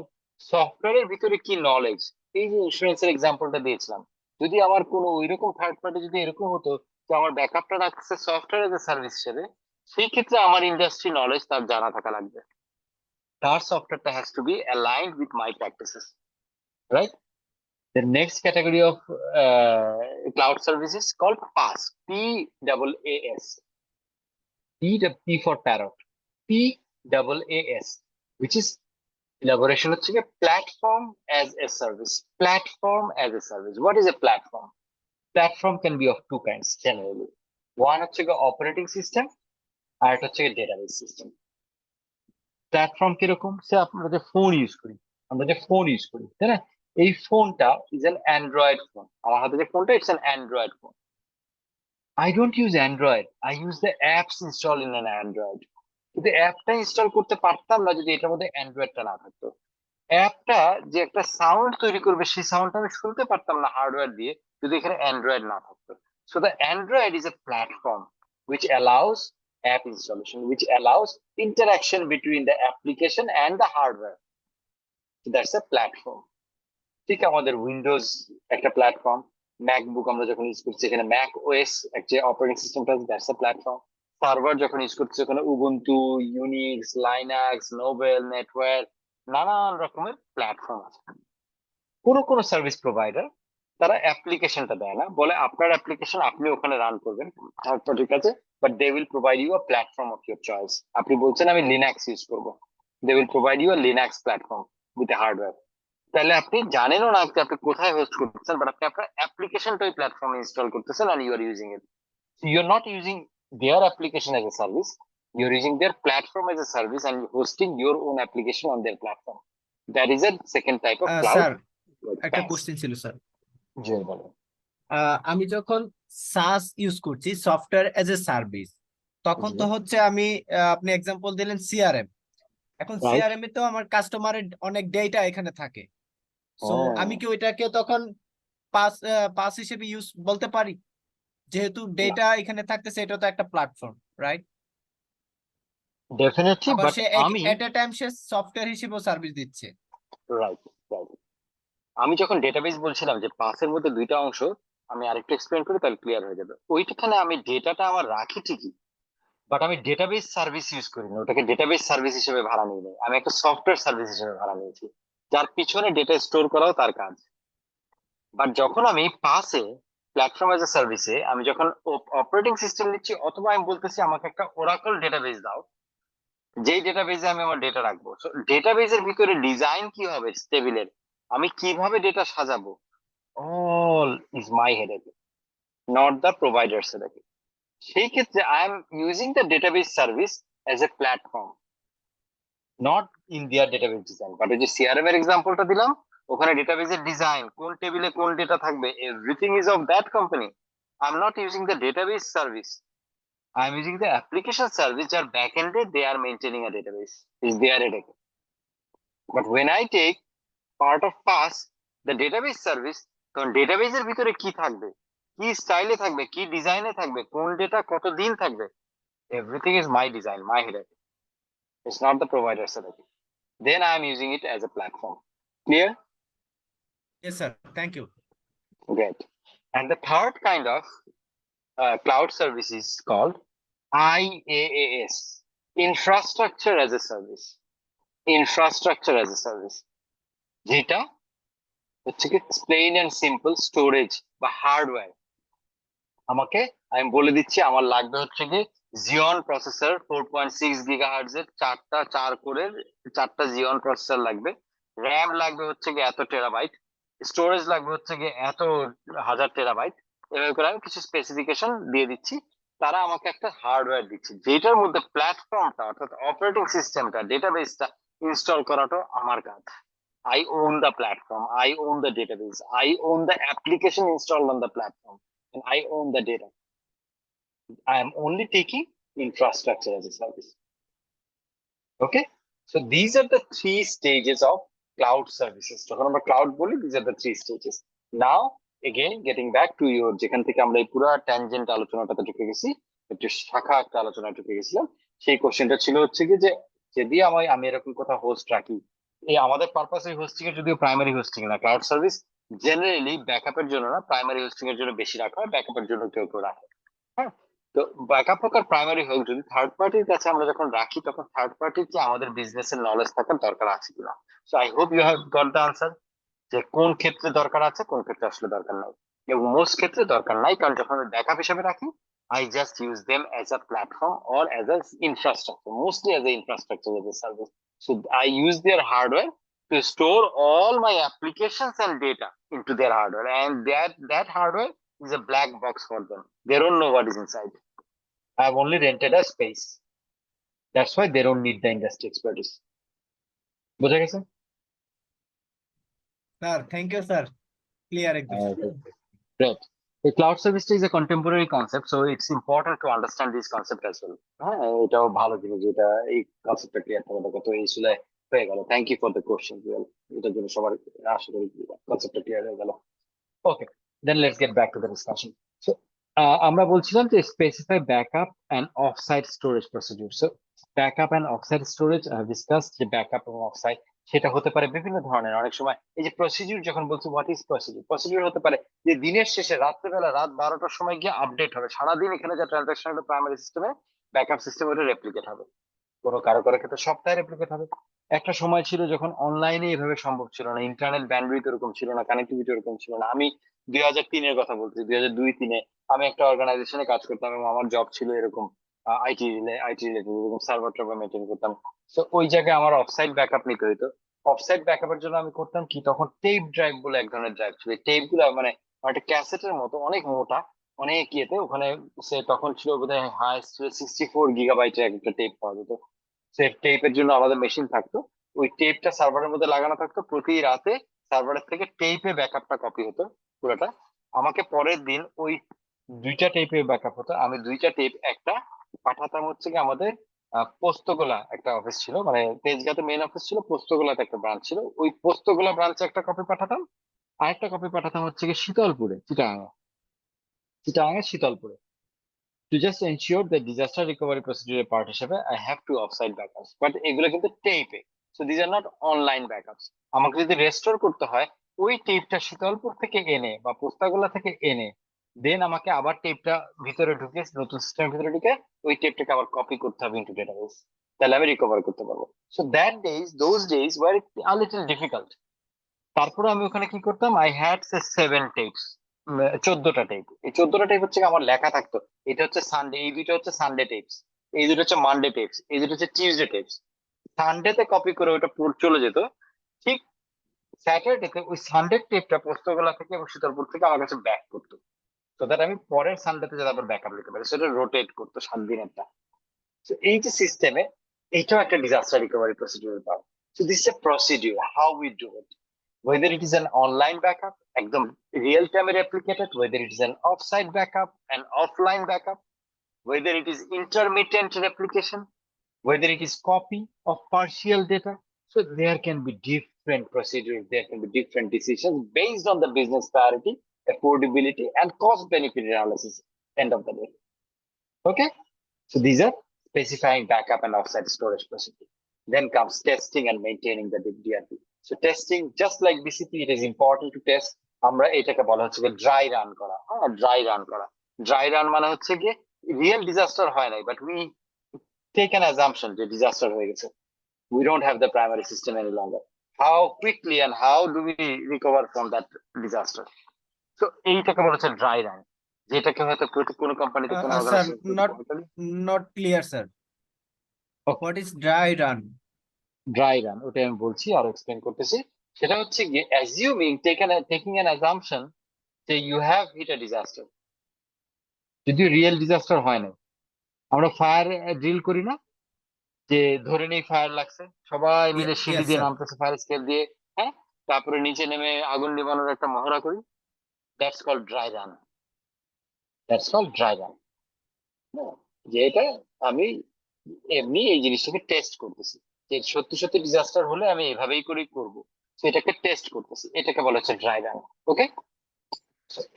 সফটওয়্যারের ভিতরে কি নলেজ, এই যে ইন্স্যুরেন্সের এক্সাম্পলটা দিয়েছিলাম, যদি আমার কোনো ওইরকম থার্ড পার্টি যদি এরকম হতো যে আমার ব্যাকআপটা রাখছে সফটওয়্যার এজ এ সার্ভিস হিসেবে, সেই ক্ষেত্রে আমার ইন্ডাস্ট্রি নলেজ তার জানা থাকা লাগবে, তার সফটওয়্যারটা has to be aligned with my practices, right? The next category of cloud services called PaaS, PaaS. P for parrot, PaaS, which is elaboration হচ্ছে কি platform as a service. Platform as a service. What is a platform? Platform can be of two kinds generally. One হচ্ছে কি operating system, আর একটা হচ্ছে database system. Platform কিরকম? সে আমরা যে phone use করি, তাই না? এই ফোনটা ইজ অ্যান অ্যান্ড্রয়েড ফোন, আমার হাতে যে ফোনটা it's an Android phone. I don't use Android, I use the apps install in an Android. কিন্তু অ্যাপটা ইনস্টল করতে পারতাম না যদি এটার মধ্যে অ্যান্ড্রয়েডটা না থাকতো। অ্যাপটা যে একটা সাউন্ড তৈরি করবে সেই সাউন্ডটা আমি শুনতে পারতাম না হার্ডওয়্যার দিয়ে যদি এখানে অ্যান্ড্রয়েড না থাকতো। So the Android is a platform which allows app installation, which allows interaction between the application and the hardware. So that's a platform. ঠিক আমাদের উইন্ডোজ একটা প্ল্যাটফর্ম, ম্যাকবুক আমরা যখন ইউজ করছি এখানে ম্যাক ওএস একটা অপারেটিং সিস্টেমটা দ্যাটস আ প্ল্যাটফর্ম। সার্ভার যখন ইউজ করছি ওখানে উবুন্টু, ইউনিক্স, লাইনাক্স, নোবেল, নেটওয়ার, নানান রকমের প্ল্যাটফর্ম আছে। কোন সার্ভিস প্রোভাইডার তারা অ্যাপ্লিকেশনটা দেয় না, বলে আপনার অ্যাপ্লিকেশন আপনি ওখানে রান করবেন থার্ড পার্টির কাছে, but they will provide you a platform of your choice. আপনি বলছেন আমি লিনাক্স ইউজ করবো, they will provide you a Linux platform with a hardware. তাহলে আপনি জানেনও না যে আপনি কোথায় হোস্ট করতেছেন, বাট আপনি আপনার অ্যাপ্লিকেশনটা ওই প্ল্যাটফর্মে ইনস্টল করতেছেন and you are using it. So you're not using their application as a service, you're using their platform as a service and hosting your own application on their platform. That is a second type of cloud. Sir একটা question ছিল sir. জি বলো। আমি যখন সাস use করছি software as a service, তখন তো হচ্ছে আমি আপনি এক্সাম্পল দিলেন সিআরএম। এখন সিআরএম এ তো আমার কাস্টমারের অনেক ডেটা এখানে থাকে, সো আমি কি ওইটাকে তখন পাস হিসেবে ইউজ বলতে পারি, যেহেতু ডেটা এখানে থাকতেছে, এটা তো একটা প্ল্যাটফর্ম, রাইট? ডেফিনেটলি, আবার বাট সে আমি এট এ টাইম সে সফটওয়্যার হিসেবেও সার্ভিস দিচ্ছে। Right right. আমি যখন ডেটাবেস বলছিলাম যে পাসের মধ্যে দুইটা অংশ, আমি আরেকটু এক্সপ্লেন করি তাহলে ক্লিয়ার হয়ে যাবে। ওইখানে আমি ডেটাটা আমার রাখি ঠিকই, বাট আমি ডেটাবেস সার্ভিস ইউজ করি না, ওটাকে ডেটাবেস সার্ভিস হিসেবে ভাড়া নিই নাই, আমি একটা সফটওয়্যার সার্ভিস হিসেবে ভাড়া নিয়েছি, যার পিছনে ডেটা স্টোর করাও তার কাজ। বাট যখন আমি পাসে প্ল্যাটফর্ম এজ এ সার্ভিসে আমি যখন অপারেটিং সিস্টেম নিচ্ছি, অথবা আমি বলতেছি আমাকে একটা ওরাকল ডেটাবেস দাও, যেই ডেটাবেসে আমি আমার ডেটা রাখবো, ডেটাবেসের ভিতরে ডিজাইন কি হবে টেবিলের, আমি কিভাবে ডেটা সাজাবো, all is my headache, not the providers headache. সেই ক্ষেত্রে I am using the database service as a platform, not in দিয়ার ডেটাবেস ডিজাইন। বাট ওই যে সিআরএম এর এক্সাম্পলটা দিলাম, ওখানে ডেটাবেসের ডিজাইন, কোন টেবিলে কোন ডেটা থাকবে, everything is of that company. I am not using the database service, I am using the application service or backended, they are maintaining a database, is their headache. But when I take part of PaaS, the database service, তখন ডেটাবেসের ভিতরে কি থাকবে, কি স্টাইলে থাকবে, কি ডিজাইনে থাকবে, কোন ডেটা কতদিন থাকবে, everything is my design, my headache, it's not the provider's headache. Then I am using it as a platform. Clear? Yes sir, thank you. Great. And the third kind of cloud service is called IaaS, infrastructure as a service. Infrastructure as a service, যেটা হচ্ছে কি plane and simple storage বা hardware. আমাকে আমি বলে দিচ্ছি আমার লাগবে হচ্ছে কি জিওন প্রসেসর 4.6 গিগাহার্টজ এর 4 কোরের 4টা জিওন প্রসেসর লাগবে, র্যাম লাগবে হচ্ছে কি এত টেরাবাইট, স্টোরেজ লাগবে হচ্ছে কি এত 1000 টেরাবাইট। এভাবে করে আমি কিছু স্পেসিফিকেশন দিয়ে দিচ্ছি, তারা আমাকে একটা হার্ডওয়্যার দিচ্ছে যেটার মধ্যে প্ল্যাটফর্মটা অর্থাৎ অপারেটিং সিস্টেমটা ডেটাবেসটা ইনস্টল করাটা আমার কাজ। I own the platform, I own the database, I own the application installed on the platform, and I own the data. I am only taking infrastructure as a service. Okay, so these are the 3 stages of cloud services. যখন আমরা cloud বলি, these are the 3 stages. Now again getting back to your, যেখান থেকে আমরা এই পুরো tangent আলোচনাটাতে ঢুকে গেছি, একটু শাখা একটা আলোচনা ঢুকে গেছিলাম, সেই কোশ্চেনটা ছিল হচ্ছে কি যে যদি আমি এরকম কোথাও হোস্ট রাখি, এই আমাদের পারপাস এই হোস্টিং এর যদিও প্রাইমারি হোস্টিং না, ক্লাউড সার্ভিস জেনারেলি ব্যাকআপের জন্য না, প্রাইমারি হোস্টিং এর জন্য বেশি রাখা হয়, ব্যাকআপের জন্য কেউ কেউ রাখে। হ্যাঁ, তো ব্যাকআপ হোক আর প্রাইমারি হোক, যদি থার্ড পার্টির কাছে আমরা যখন রাখি তখন থার্ড পার্টির কি আমাদের বিজনেস এর নলেজ থাকার দরকার আছে কিনা। So I hope you have got the answer, যে কোন ক্ষেত্রে দরকার আছে কোন ক্ষেত্রে আসলে দরকার নাই। এবং মোস্ট ক্ষেত্রে দরকার নাই, কারণ যখন আমি ব্যাকআপ হিসেবে রাখি I just use them as a platform or as an infrastructure, mostly as an infrastructure as a service. So I use their hardware to store all my applications and data into their hardware, and that hardware is a black box for them. They don't know what is inside. I have only rented a space. That's why they don't need the industry expertise. বুঝা গেছে? Sir thank you sir, clear একদম। Great. The cloud service is a contemporary concept, so it's important to understand this concept as well. হ্যাঁ, এটাও ভালো জিনিস, যেটা এই কনসেপ্টটা ক্লিয়ার করা দরকার। তো এই ছিল হয়ে গেল। Thank you for the question. এটার জন্য সবার আশা করি কনসেপ্টটা ক্লিয়ার হয়ে গেল। Okay, then let's get back to the discussion. So আমরা বলছিলাম যে specify backup and offsite storage procedure. So backup and offsite storage discuss, যে ব্যাকআপ এবং অফসাইট সেটা হতে পারে বিভিন্ন ধরনের। অনেক সময় এই যে প্রসিডিউর যখন বলছি, হোয়াট ইজ প্রসিডিউর, প্রসিডিউর হতে পারে যে দিনের শেষে রাত্রেবেলা রাত 12টার সময় গিয়ে আপডেট হবে, সারাদিন এখানে যা ট্রানজাকশন হলো প্রাইমারি সিস্টেমে ব্যাকআপ সিস্টেমে ওটা রেপ্লিকেট হবে। কোনো কারো কারো ক্ষেত্রে সপ্তাহে রেপ্লিকেট হবে। একটা সময় ছিল যখন অনলাইনে এভাবে সম্ভব ছিল না, ইন্টারনেট ব্যান্ডউইথ এরকম ছিল না, কানেক্টিভিটি এরকম ছিল না। আমি 2003-এর কথা বলছি, 2002-3-এ আমি একটা অর্গানাইজেশনে কাজ করতাম এবং আমার জব ছিল এরকম আইটি রিলেটেড, এরকম সার্ভার টার্ভার মেনটেন করতাম। তো ওই জায়গায় আমার অফসাইট ব্যাকআপ নিতে হতো। অফসাইট ব্যাকআপের জন্য আমি করতাম কি, তখন টেপ ড্রাইভ বলে এক ধরনের ড্রাইভ ছিল। টেপ গুলো মানে একটা ক্যাসেটের মতো অনেক মোটা, অনেক ইয়েতে, ওখানে সে তখন ছিল বোধহয় হাইস্ট 64 গিগাবাইটের একটা টেপ পাওয়া যেত। সে টেপের জন্য আলাদা মেশিন থাকতো, ওই টেপটা সার্ভারের মধ্যে লাগানো থাকতো। প্রতি রাতে সার্ভারের থেকে টেপে ব্যাকআপটা কপি হতো পুরোটা। আমাকে পরের দিন ওই 2টা টেপে ব্যাকআপ হতো। আমি 2টা টেপ একটা পাঠাতাম হচ্ছে কি আমাদের পোস্তগোলা একটা অফিস ছিল, মানে তেজগাঁতে মেইন অফিস ছিল, পোস্তগোলাতে একটা ব্রাঞ্চ ছিল। ওই পোস্তগোলা ব্রাঞ্চে একটা কপি পাঠাতাম, আরেকটা কপি পাঠাতাম হচ্ছে কি শীতলপুরে, চিটাগাঙে শীতলপুরে। To just ensure the disaster recovery procedure part হিসেবে I have to offsite backups, but এগুলো কিন্তু টেপে, so these are not online backups. আমাকে যদি রেস্টোর করতে হয় ওই টেপটা শীতলপুর থেকে এনে বা পোস্তাগোলা থেকে এনে, দেন আমাকে আবার টেপটা ভিতরে ঢুকে নতুন সিস্টেমের ভিতরে ঢুকে ওই টেপটাকে আবার কপি করতে হবে ইনটু ডেটাবেস, তাহলে আমি রিকভার করতে পারবো। So those days were a little difficult. তারপরে আমি ওখানে কি করতাম, আই হ্যাড 7 টেপস, 14টা টেপ। এই 14টা টেপ হচ্ছে আমার লেখা থাকতো, এটা হচ্ছে সানডে, এই দুইটা হচ্ছে সানডে টেপস, এই দুটো হচ্ছে মানডে টেপস, এই দুটো হচ্ছে টিউসডে টেপস। সানডেতে কপি করে ওটা চলে যেত, ঠিক স্যাটারডেতে ওই সানডে টেপটা পোস্তগোলা থেকে এবং শীতলপুর থেকে আমার কাছে ব্যাক করতো, তো দ্যাট আমি পরের সানডেতে যাতে আবার ব্যাকআপ নিতে পারি। সেটা রোটেট করতো 7 দিনেরটা। তো এই যে সিস্টেমে, এইটাও একটা disaster recovery procedure part. So this is A procedure, how we do it, whether it is an online backup, ekdom real time replicated, whether it is an offsite backup, an offline backup, whether it is intermittent replication, whether it is copy of partial data. So there can be different procedures, there can be different decisions based on the business priority, affordability, and cost benefit analysis end of the day. Okay, so these are specifying backup and offsite storage procedure. Then comes testing and maintaining the DRP. So testing, just like BCP, it is important to test. আমরা এটাকে বলা হচ্ছে dry run করা। হ্যাঁ, dry run করা। Dry run মানে হচ্ছে গিয়ে রিয়েল ডিজাস্টার হয় নাই, but we take an assumption যে ডিজাস্টার হয়ে গেছে, we don't have the primary system any longer. How quickly and how do we recover from that disaster? So এইটাকে বলা হচ্ছে ড্রাই রান, যেটাকে হয়তো কোনো কোম্পানিতে কোনো sir organisation not clear sir, what is dry run? Dry run, ওটা আমি বলছি আর এক্সপ্লেন করতেছি। সেটা হচ্ছে গিয়ে অ্যাজিউমিং, টেকিং অ্যান অ্যাজাম্পশন যে you have hit a disaster, যদিও রিয়েল ডিজাস্টার হয় না। আমরা ফায়ার ড্রিল করি না, যে ধরে নেই ফায়ার লাগছে, সবাই মিলে সিঁড়ি দিয়ে নামতেছে ফায়ার স্কেল দিয়ে, হ্যাঁ, তারপরে নিচে নেমে আগুন নিবানোর একটা মহড়া করি, that's called dry run, that's called dry run. যে এটা আমি এমনি এই জিনিসটাকে টেস্ট করতেছি, যে সত্যি সত্যি ডিজাস্টার হলে আমি এভাবেই করেই করবো, এটাকে টেস্ট করতেছি, এটাকে বলা হচ্ছে ড্রাই রান। ওকে,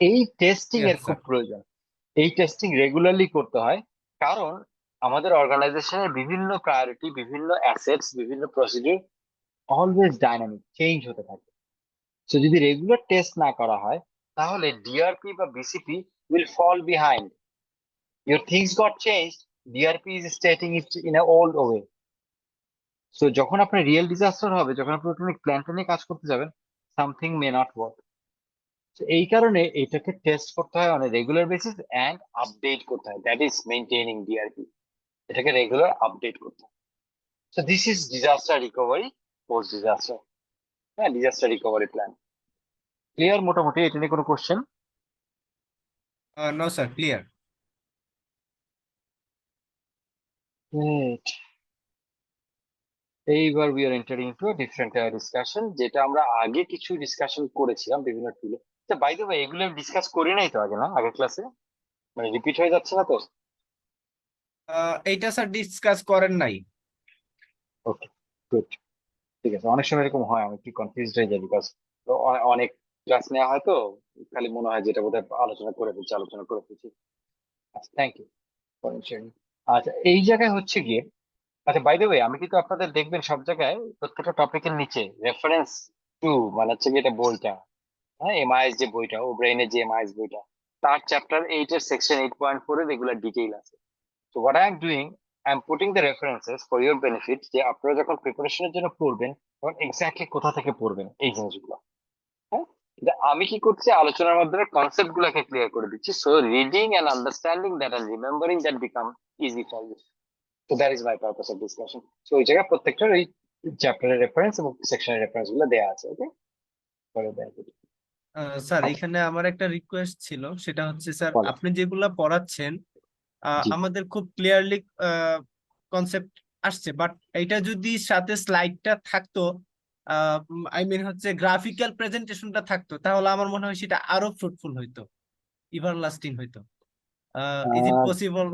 এই টেস্টিং এর খুব প্রয়োজন, এই টেস্টিং রেগুলারলি করতে হয়, কারণ আমাদের অর্গানাইজেশনের বিভিন্ন প্রায়োরিটি, বিভিন্ন অ্যাসেটস, বিভিন্ন প্রসিডিউর অলওয়েজ ডাইনামিক, চেঞ্জ হতে থাকে। সো যদি রেগুলার টেস্ট না করা হয় তাহলে ডিআরপি বা BCP will fall behind. Your things got change, DRP is stating it in a old way. So যখন আপনার রিয়েল ডিজাস্টার হবে, যখন আপনি অটোমেটিক প্ল্যানটা নিয়ে কাজ করতে যাবেন, সামথিং মে নট ওয়ার্ক। এই কারণে এটাকে টেস্ট করতে হয় on regular basis and update করতে হয়। That is maintaining DRP. এটাকে রেগুলার আপডেট করতে হয়। So this is disaster recovery, post disaster, হ্যাঁ, ডিজাস্টার রিকভারি প্ল্যান। ক্লিয়ার মোটামুটি? এটা নিয়ে কোনো question? No sir, clear. Great. এইবার we are entering to different discussion, যেটা আমরা আগে কিছু ডিসকাশন করেছিলাম বিভিন্ন টুলে। বাই দ্য ওয়ে, এগুলো ডিসকাস করি নাই তো আগে, না আগের ক্লাসে? মানে রিপিট হয়ে যাচ্ছে না তো? এইটা স্যার ডিসকাস করেন নাই। ওকে, গুড, ঠিক আছে। অনেক সময় এরকম হয়, আমি একটু কনফিউজড হয়ে যাই, বিকজ অনেক ক্লাস নেওয়া হয় তো, খালি মনে হয় যেটা বোধহয় আলোচনা করে ফেলছি। আচ্ছা, থ্যাংক ইউ ফর শেয়ারিং। আচ্ছা, এই জায়গায় হচ্ছে গিয়ে, আচ্ছা বাই দ্য ওয়ে, আমি কিন্তু আপনাদের দেখবেন সব জায়গায় প্রত্যেকটা টপিকের নিচে রেফারেন্স টু, মানে হচ্ছে গিয়ে এটা বইটা, হ্যাঁ, এমআইএস যে বইটা, ও ব্রেইনের যে এমআইএস বইটা, তার চ্যাপ্টার 8 এর সেকশন 8.4 এর রেগুলার ডিটেইল আছে। So what I am doing, I am putting the references for your benefit, যে আপনারা যখন প্রিপারেশনের জন্য পড়বেন তখন এক্স্যাক্টলি কোথা থেকে পড়বেন এই জিনিসগুলো। হ্যাঁ, আমি কি করছি, আলোচনার মাধ্যমে কনসেপ্ট গুলাকে ক্লিয়ার করে দিচ্ছি। So reading and understanding that and remembering that become easy for you. So that is my purpose of discussion. So ওই জায়গায় প্রত্যেকটার ওই চ্যাপ্টারের রেফারেন্স এবং সেকশনের রেফারেন্স গুলো দেওয়া আছে। ওকে, স্যার এখানে আমার একটা রিকোয়েস্ট ছিল, সেটা হচ্ছে স্যার বলো। আপনি যেগুলা পড়াচ্ছেন জি। আমাদের খুব ক্লিয়ারলি কনসেপ্ট আসছে, বাট এটা যদি সাথে স্লাইডটা থাকতো, আই মিন হচ্ছে গ্রাফিক্যাল প্রেজেন্টেশনটা থাকতো, তাহলে আমার মনে হয় সেটা আরো ফ্রুটফুল হইতো, এভারলাস্টিং হইতো। Is it possible?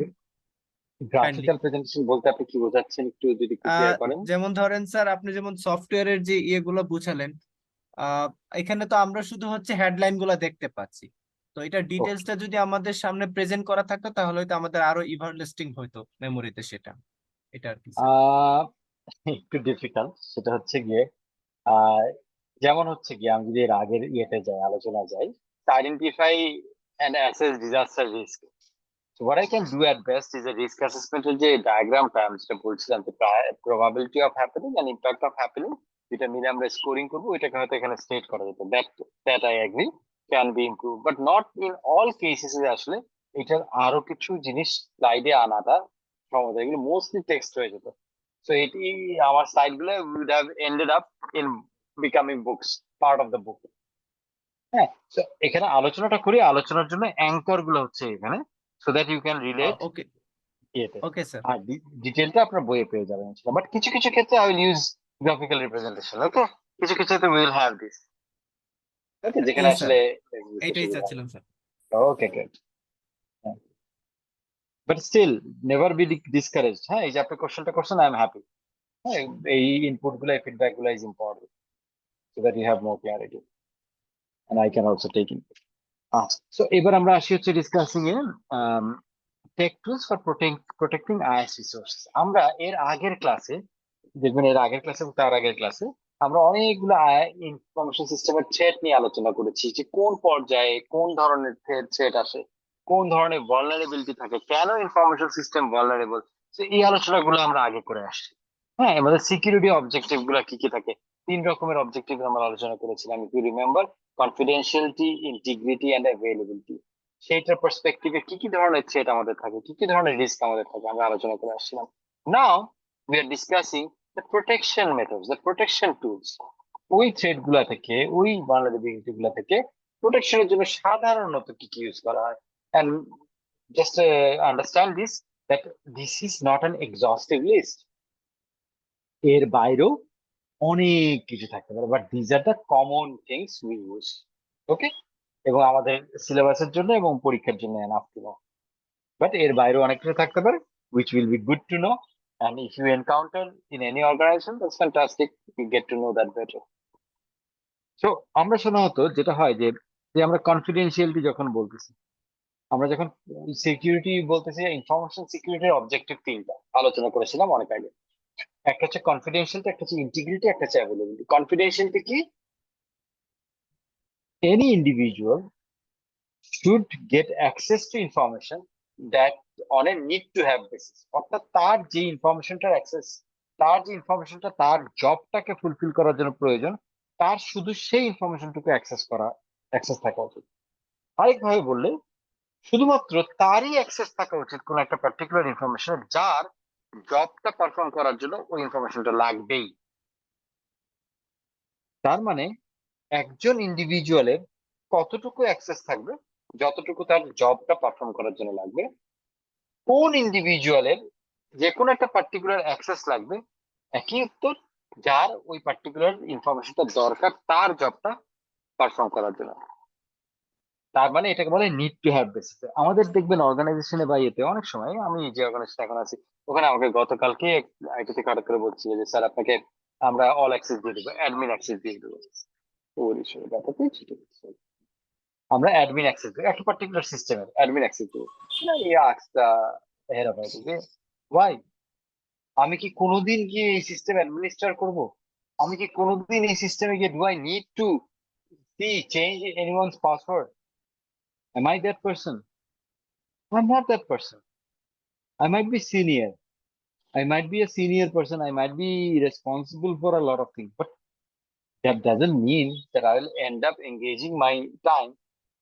Graphical presentation বলতে আপনি কি বোঝাচ্ছেন, একটু যদি ক্লিয়ার করেন। যেমন ধরেন স্যার, আপনি যেমন সফটওয়্যারের যে ইয়েগুলো বুঝালেন, এখানে তো আমরা শুধু হচ্ছে হেডলাইন গুলা দেখতে পাচ্ছি, তো এটা ডিটেলসটা যদি আমাদের সামনে প্রেজেন্ট করা থাকতো তাহলে হয়তো আমাদের আরো এভারলাস্টিং হইতো মেমোরিতে সেটা। এটা আর কি স্যার। একটু ডিফিকাল্ট, সেটা হচ্ছে গিয়ে আহ যেমন হচ্ছে গিয়ে আমি যদি এর আগের ইয়েতে যাই, আলোচনা যাই, identify and assess disaster risk. So what I can do at best is a risk assessment এর যে ডায়াগ্রামটা আমি যেটা বলছিলাম, যে probability of happening and impact of happening, যেটা মিলে আমরা স্কোরিং করবো, এটাকে হয়তো এখানে স্টেট করা যেত। that I agree can be improved, but not in all cases এ আসলে এটার আরো কিছু জিনিস স্লাইডে আনাটা সম্ভব। এগুলো মোস্টলি টেক্সট হয়ে যেত। So এটি আমার স্লাইড গুলো would have ended up in becoming books, part of the book. হ্যাঁ, তো এখানে আলোচনাটা করি, আলোচনার জন্য অ্যাঙ্কর গুলো হচ্ছে এখানে, so that you can relate ওকে ইয়েতে। Okay sir. আর ডিটেলটা আপনার বইয়ে পেয়ে যাবেন, বাট কিছু কিছু ক্ষেত্রে I will use graphical representation. Okay, কিছু কিছুতে উইল হ্যাভ দিস। ওকে, যেখানে Yes, sir. আসলে এইটাই চাচ্ছিলাম sir. Okay, good. But still never be discouraged. হ্যাঁ, এই যে আপনি কোশ্চেনটা করছেন, আই এম হ্যাপি। হ্যাঁ, এই ইনপুট গুলো, এই ফিডব্যাক গুলো is important, so that you have more clarity and I can also take in. আচ্ছা, সো এবার আমরা আসি হচ্ছে discussing a tech tools for protecting IS resource. আমরা এর আগের ক্লাসে দেখবেন, এর আগের ক্লাসে তার আগের ক্লাসে আমরা অনেকগুলো ইনফরমেশন সিস্টেমের থ্রেট নিয়ে আলোচনা করেছি, যে কোন পর্যায়ে কোন ধরনের থ্রেট আসে, কোন ধরনের ভালনারেবিলিটি থাকে, কেন ইনফরমেশন সিস্টেম ভালনারেবল। এই আলোচনাগুলো আমরা আগে করে আসছি। হ্যাঁ, আমাদের সিকিউরিটি অবজেক্টিভ গুলো কি কি থাকে, 3 রকমের অবজেক্টিভ আমরা আলোচনা করেছিলাম, if you remember, confidentiality, integrity and availability. সেইটার পার্সপেক্টিভে কি কি ধরনের থ্রেট আমাদের থাকে, কি কি ধরনের রিস্ক আমাদের থাকে, আমরা আলোচনা করে আসছিলাম। নাও we are discussing the protection methods, the protection tools. ওই থ্রেড গুলা থেকে, ওই ভালনারেবিলিটি গুলা থেকে প্রোটেকশনের জন্য সাধারণত কি কি ইউজ করা হয়। and just understand this, that this is not an exhaustive list. এর বাইরেও অনেক কিছু থাকতে পারে, but this are the common things we use. Okay, এবং আমাদের সিলেবাসের জন্য এবং পরীক্ষার জন্য এনাফ টু নো। বাট এর বাইরেও অনেক কিছু থাকতে পারে, which will be good to know, and if you encounter in any organization, that's fantastic, you get to know that better. So আমরা সাধারণত যেটা হয় যে আমরা কনফিডেন্সিয়ালিটি যখন বলতেছি, আমরা যখন সিকিউরিটি বলতেছি, ইনফরমেশন সিকিউরিটির অবজেক্টিভ 3টা আলোচনা করেছিলাম অনেক আগে। একটা হচ্ছে কনফিডেন্সিয়ালটা, একটা হচ্ছে ইন্টিগ্রিটি, একটা হচ্ছে অ্যাভেলেবিলিটি। কনফিডেন্সিয়ালটা কি? Any individual should get access to information that on a need to have basis, অর্থাৎ তার যে ইনফরমেশনটার অ্যাক্সেস, তার যে ইনফরমেশনটা তার জবটাকে ফুলফিল করার জন্য প্রয়োজন, তার শুধু সেই ইনফরমেশনটুকু অ্যাক্সেস থাকা উচিত। আরেকভাবে বললে শুধুমাত্র তারই অ্যাক্সেস থাকা উচিত কোন একটা পার্টিকুলার ইনফরমেশন যার জবটা পারফর্ম করার জন্য ওই ইনফরমেশনটা লাগবেই। তার মানে একজন ইন্ডিভিজুয়ালের কতটুকু অ্যাক্সেস থাকবে? যতটুকু তার জবটা পারফর্ম করার জন্য লাগবে। কোন ইন্ডিভিজুয়ালের যে কোনো একটা পার্টিকুলার অ্যাক্সেস লাগবে? একই উত্তর, যার ওই পার্টিকুলার ইনফরমেশনটা দরকার তার জবটা পারফর্ম করার জন্য। তার মানে এটাকে বলে নিড টু হ্যাভ বেসিস। আমাদের দেখবেন অর্গানাইজেশনে বা ইয়েতে অনেক সময়, আমি যে অর্গানাইজেশনে এখন আছি ওখানে আমাকে গতকালকে আইটি থেকে হঠাৎ করে বলছিল যে স্যার আপনাকে আমরা অল অ্যাক্সেস দিয়ে দেবো, অ্যাডমিন অ্যাক্সেস দিয়ে দেবো। ওর হিসেবে ব্যাপারটা ছোট, আমরা অ্যাডমিন অ্যাক্সেস দেবো একটা পার্টিকুলার সিস্টেমের অ্যাডমিন অ্যাক্সেস দেবো। ওয়াই? আমি কি কোনোদিন গিয়ে এই সিস্টেম অ্যাডমিনিস্ট্রেট করব? আমি কি কোনোদিন এই সিস্টেমে গিয়ে do I need to see change anyone's password? Am I that person? I'm not that person. I might be senior. I might be a senior person. I might be responsible for a lot of things. But that doesn't mean that I will end up engaging my time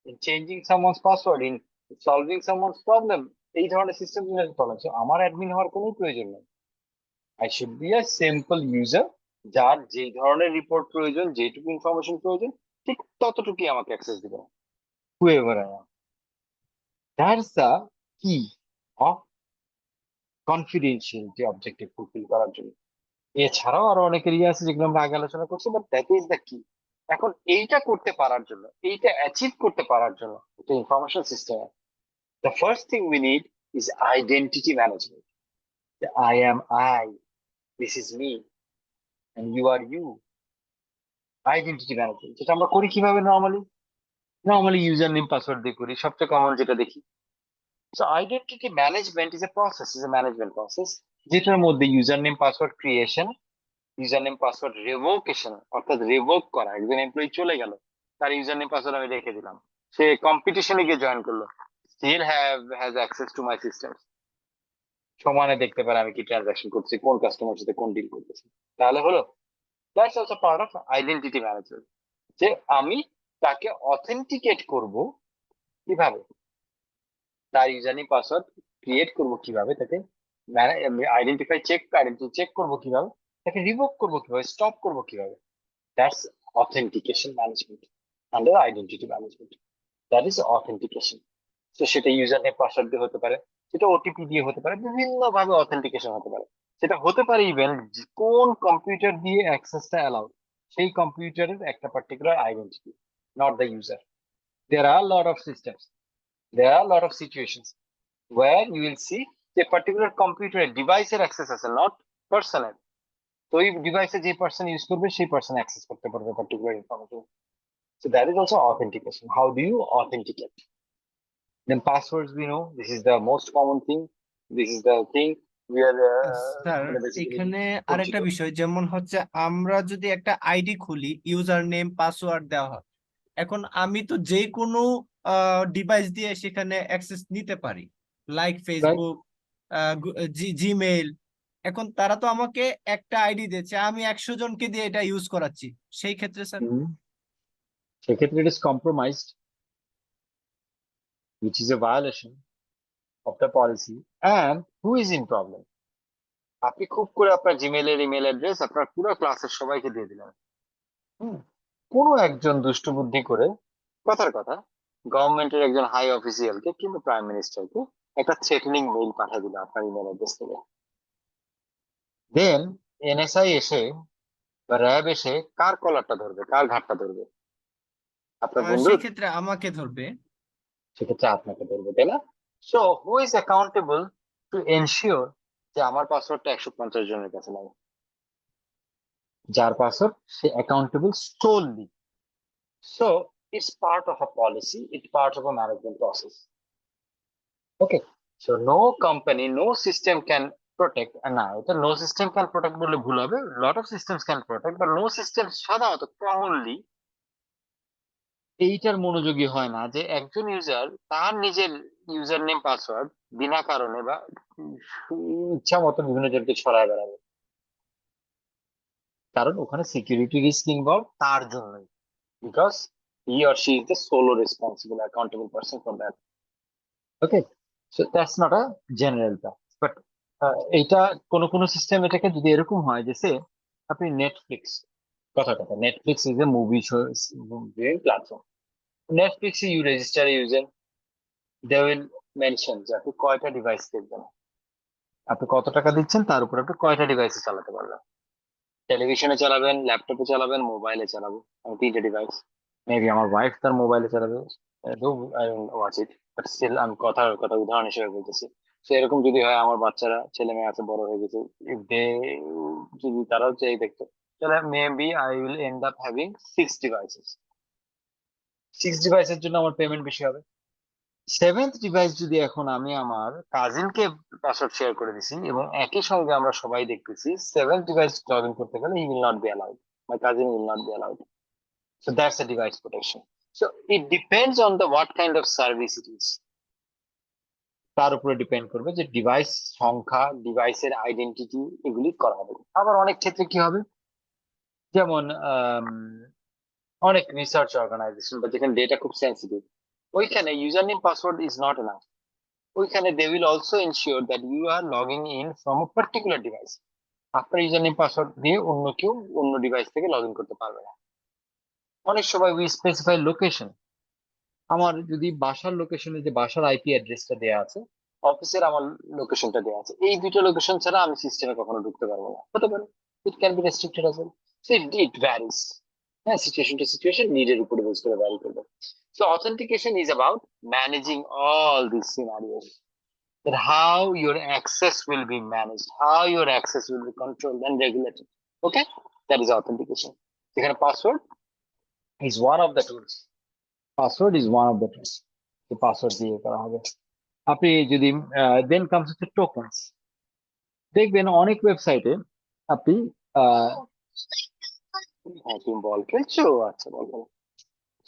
in changing someone's password, in solving someone's problem. এই ধরনের system problem, আমার admin হওয়ার কোনো প্রয়োজন নেই। I should be a simple user যার যেই ধরনের রিপোর্ট প্রয়োজন, যেটুকু ইনফরমেশন প্রয়োজন, ঠিক ততটুকুই আমাকে অ্যাক্সেস দিবে, whoever I am. That's the key of confidentiality objective fulfil করার জন্য। এছাড়াও আরো অনেক এরিয়া আছে যেগুলো আমরা আগে আলোচনা করছি, বাট দ্যাট ইজ দ্য কি। এখন এইটা করতে পারার জন্য, এইটা অ্যাচিভ করতে পারার জন্য একটা information system, the first thing we need is identity management. I am I, this is me, and you are you. Identity management যেটা আমরা করি কিভাবে? নর্মালি ইউজার নেম পাসওয়ার্ড দিয়ে করি, সবচেয়ে কমন যেটা দেখি। So identity management is a process, is a management process, যেটার মধ্যে user name password creation, user name password revocation, অর্থাৎ রেভোক করা। একজন এমপ্লয়ি চলে গেল, তার ইউজার নেম পাসওয়ার্ড আমি রেখে দিলাম, সে কম্পিটিশনে গিয়ে জয়েন করলো, still has access to my system, সমানে দেখতে পারে আমি কি ট্রানজাকশন করছি, কোন কাস্টমার সাথে কোন ডিল করতেছি। তাহলে হলো that's also part of identity management, যে আমি তাকে অথেন্টিকেট করব কিভাবে, তার ইউজার নেম পাসওয়ার্ড ক্রিয়েট করবো কিভাবে, তাকে আইডেন্টিটি চেক করবো কিভাবে, তাকে রিভোক করবো কিভাবে, স্টপ করবো কিভাবে। That's authentication management under identity management. That is authentication. তো সেটা ইউজার নেম পাসওয়ার্ড দিয়ে হতে পারে, সেটা ওটিপি দিয়ে হতে পারে, বিভিন্ন ভাবে অথেন্টিকেশন হতে পারে। সেটা হতে পারে ইভেন কোন কম্পিউটার দিয়ে অ্যাক্সেসটা অ্যালাউড, সেই কম্পিউটারের একটা particular identity, not the user. There are a lot of systems, there are a lot of situations where you will see a particular computer device access আছে, not personal. তো এই ডিভাইসে যে পারসন ইউজ করবে সেই পারসন অ্যাক্সেস করতে পারবে particular information. So that is also authentication. How do you authenticate? Then passwords, we know this is the most common thing. This is the thing we are sir এখানে আরেকটা বিষয়, যেমন হচ্ছে আমরা যদি একটা আইডি খুলি, ইউজার নেম পাসওয়ার্ড দেওয়া হয়, এখন আমি তো যে কোনো ডিভাইস দিয়ে সেখানে অ্যাক্সেস নিতে পারি, লাইক ফেসবুক, জিমেইল। এখন তারা তো আমাকে একটা আইডি দিয়েছে, আমি 100 জনকে দিয়ে এটা ইউজ করাচ্ছি, সেই ক্ষেত্রে স্যার? সেক্ষেত্রে it is compromised, which is a violation of the policy. And who is in problem? আপনি খুব করে আপনার জিমেইলের ইমেল অ্যাড্রেস আপনার পুরো ক্লাসের সবাইকে দিয়ে দিলেন। কোনো একজন দুষ্ট বুদ্ধি করে, কথার কথা, গভর্নমেন্টের একজন হাই অফিসিয়ালকে কিংবা প্রাইম মিনিস্টারকে একটা থ্রেটনিং মেইল পাঠিয়ে দিল আপনার ইমেল অ্যাড্রেস থেকে। দেন এনএসআই এসে বা র্যাব এসে কার কলারটা ধরবে, কার ঘাটটা ধরবে? আপনার বন্ধু। সেক্ষেত্রে আমাকে ধরবে। সেক্ষেত্রে আপনাকে ধরবে, তাই না? So who is accountable to ensure যে আমার পাসওয়ার্ডটা 150 জনের কাছে লাগে? যার password, say accountable solely. So it's part of a policy, it's part of a management process. Okay, so no company, no system can protect না, এটা নো সিস্টেম ক্যান প্রোটেক্ট বললে ভুল হবে। Lot of systems can protect, but no system সাধারণত commonly এইটার মনোযোগী হয় না যে একজন ইউজার তার নিজের ইউজার নেম পাসওয়ার্ড বিনা কারণে বা ইচ্ছা মতো বিভিন্ন জনকে ছড়ায় বেড়াবে, কারণ ওখানে সিকিউরিটি রিস্ক ইনভলভ তার জন্যই, because he or she is the solo responsible accountable person for that. Okay, so that's not a general practice, but এইটা কোনো সিস্টেম এটাকে যদি এরকম হয় যে সে আপনি নেটফ্লিক্স, কথা Netflix is a movie platform. নেটফ্লিক্সে you register user, they will mention যে আপনি কয়টা ডিভাইস দেখবেন, আপনি কত টাকা দিচ্ছেন তার উপর আপনি কয়টা ডিভাইসে চালাতে পারবেন। টেলিভিশনে চালাবেন, ল্যাপটপে চালাবেন, মোবাইলে চালাবো, আমি 3টে ডিভাইস। মেবি আমার ওয়াইফ তার মোবাইলে চালাবে, ওয়াচ ইট, বাট স্টিল আমি কথা উদাহরণ হিসেবে বলতেছি। তো এরকম যদি হয়, আমার বাচ্চারা ছেলে মেয়ে আছে, বড় হয়ে গেছে, if they যদি তারাও চাই দেখতে, তাহলে maybe I will end up having 6 devices. 6 ডিভাইসের জন্য আমার পেমেন্ট বেশি হবে। 7th ডিভাইস যদি এখন আমি আমার কাজিনকে পাসওয়ার্ড শেয়ার করে দিছি এবং একই সঙ্গে আমরা সবাই দেখতেছি, 7th ডিভাইস লগ ইন করতে গেলে he will not be allowed, my cousin will not be allowed. So that's a device protection. So it depends on the what kind of service it is, তার উপরে depend করবে যে device সংখ্যা, ডিভাইসের identity, এগুলি করা হবে। আবার অনেক ক্ষেত্রে কি হবে, যেমন অনেক রিসার্চ অর্গানাইজেশন বা যেখানে ডেটা খুব সেন্সিটিভ, ওইখানে user name password is not enough. ওইখানে they will also ensure that you are logging in from a particular device. আপনার ইউজার নেম পাসওয়ার্ড দিয়ে অন্য কেউ অন্য ডিভাইস থেকে লগ ইন করতে পারবে না। অনেক সময় উই স্পেসিফাই লোকেশন, আমার যদি বাসার লোকেশনে যে বাসার আইপি অ্যাড্রেসটা দেওয়া আছে, অফিসের আমার লোকেশনটা দেওয়া আছে, এই দুটো লোকেশন ছাড়া আমি সিস্টেমে কখনো ঢুকতে পারবো না, হতে পারে। It can be restricted as well. So it varies, হ্যাঁ, সিচুয়েশন টু সিচুয়েশন, নিডের উপরে বেস করে ভ্যারি করবে। So authentication is about managing all this scenarios, that how your access will be managed, how your access will be controlled and regulated. Okay, that is authentication. এখানে password is one of the tools. Password is one of the tools. The password দিয়ে করা হবে। আপনি যদি then comes to tokens, দেখবেন অনেক ওয়েবসাইটে আপনি হ্যাঁ, তুমি বল খেলছো, আচ্ছা বল খেলো,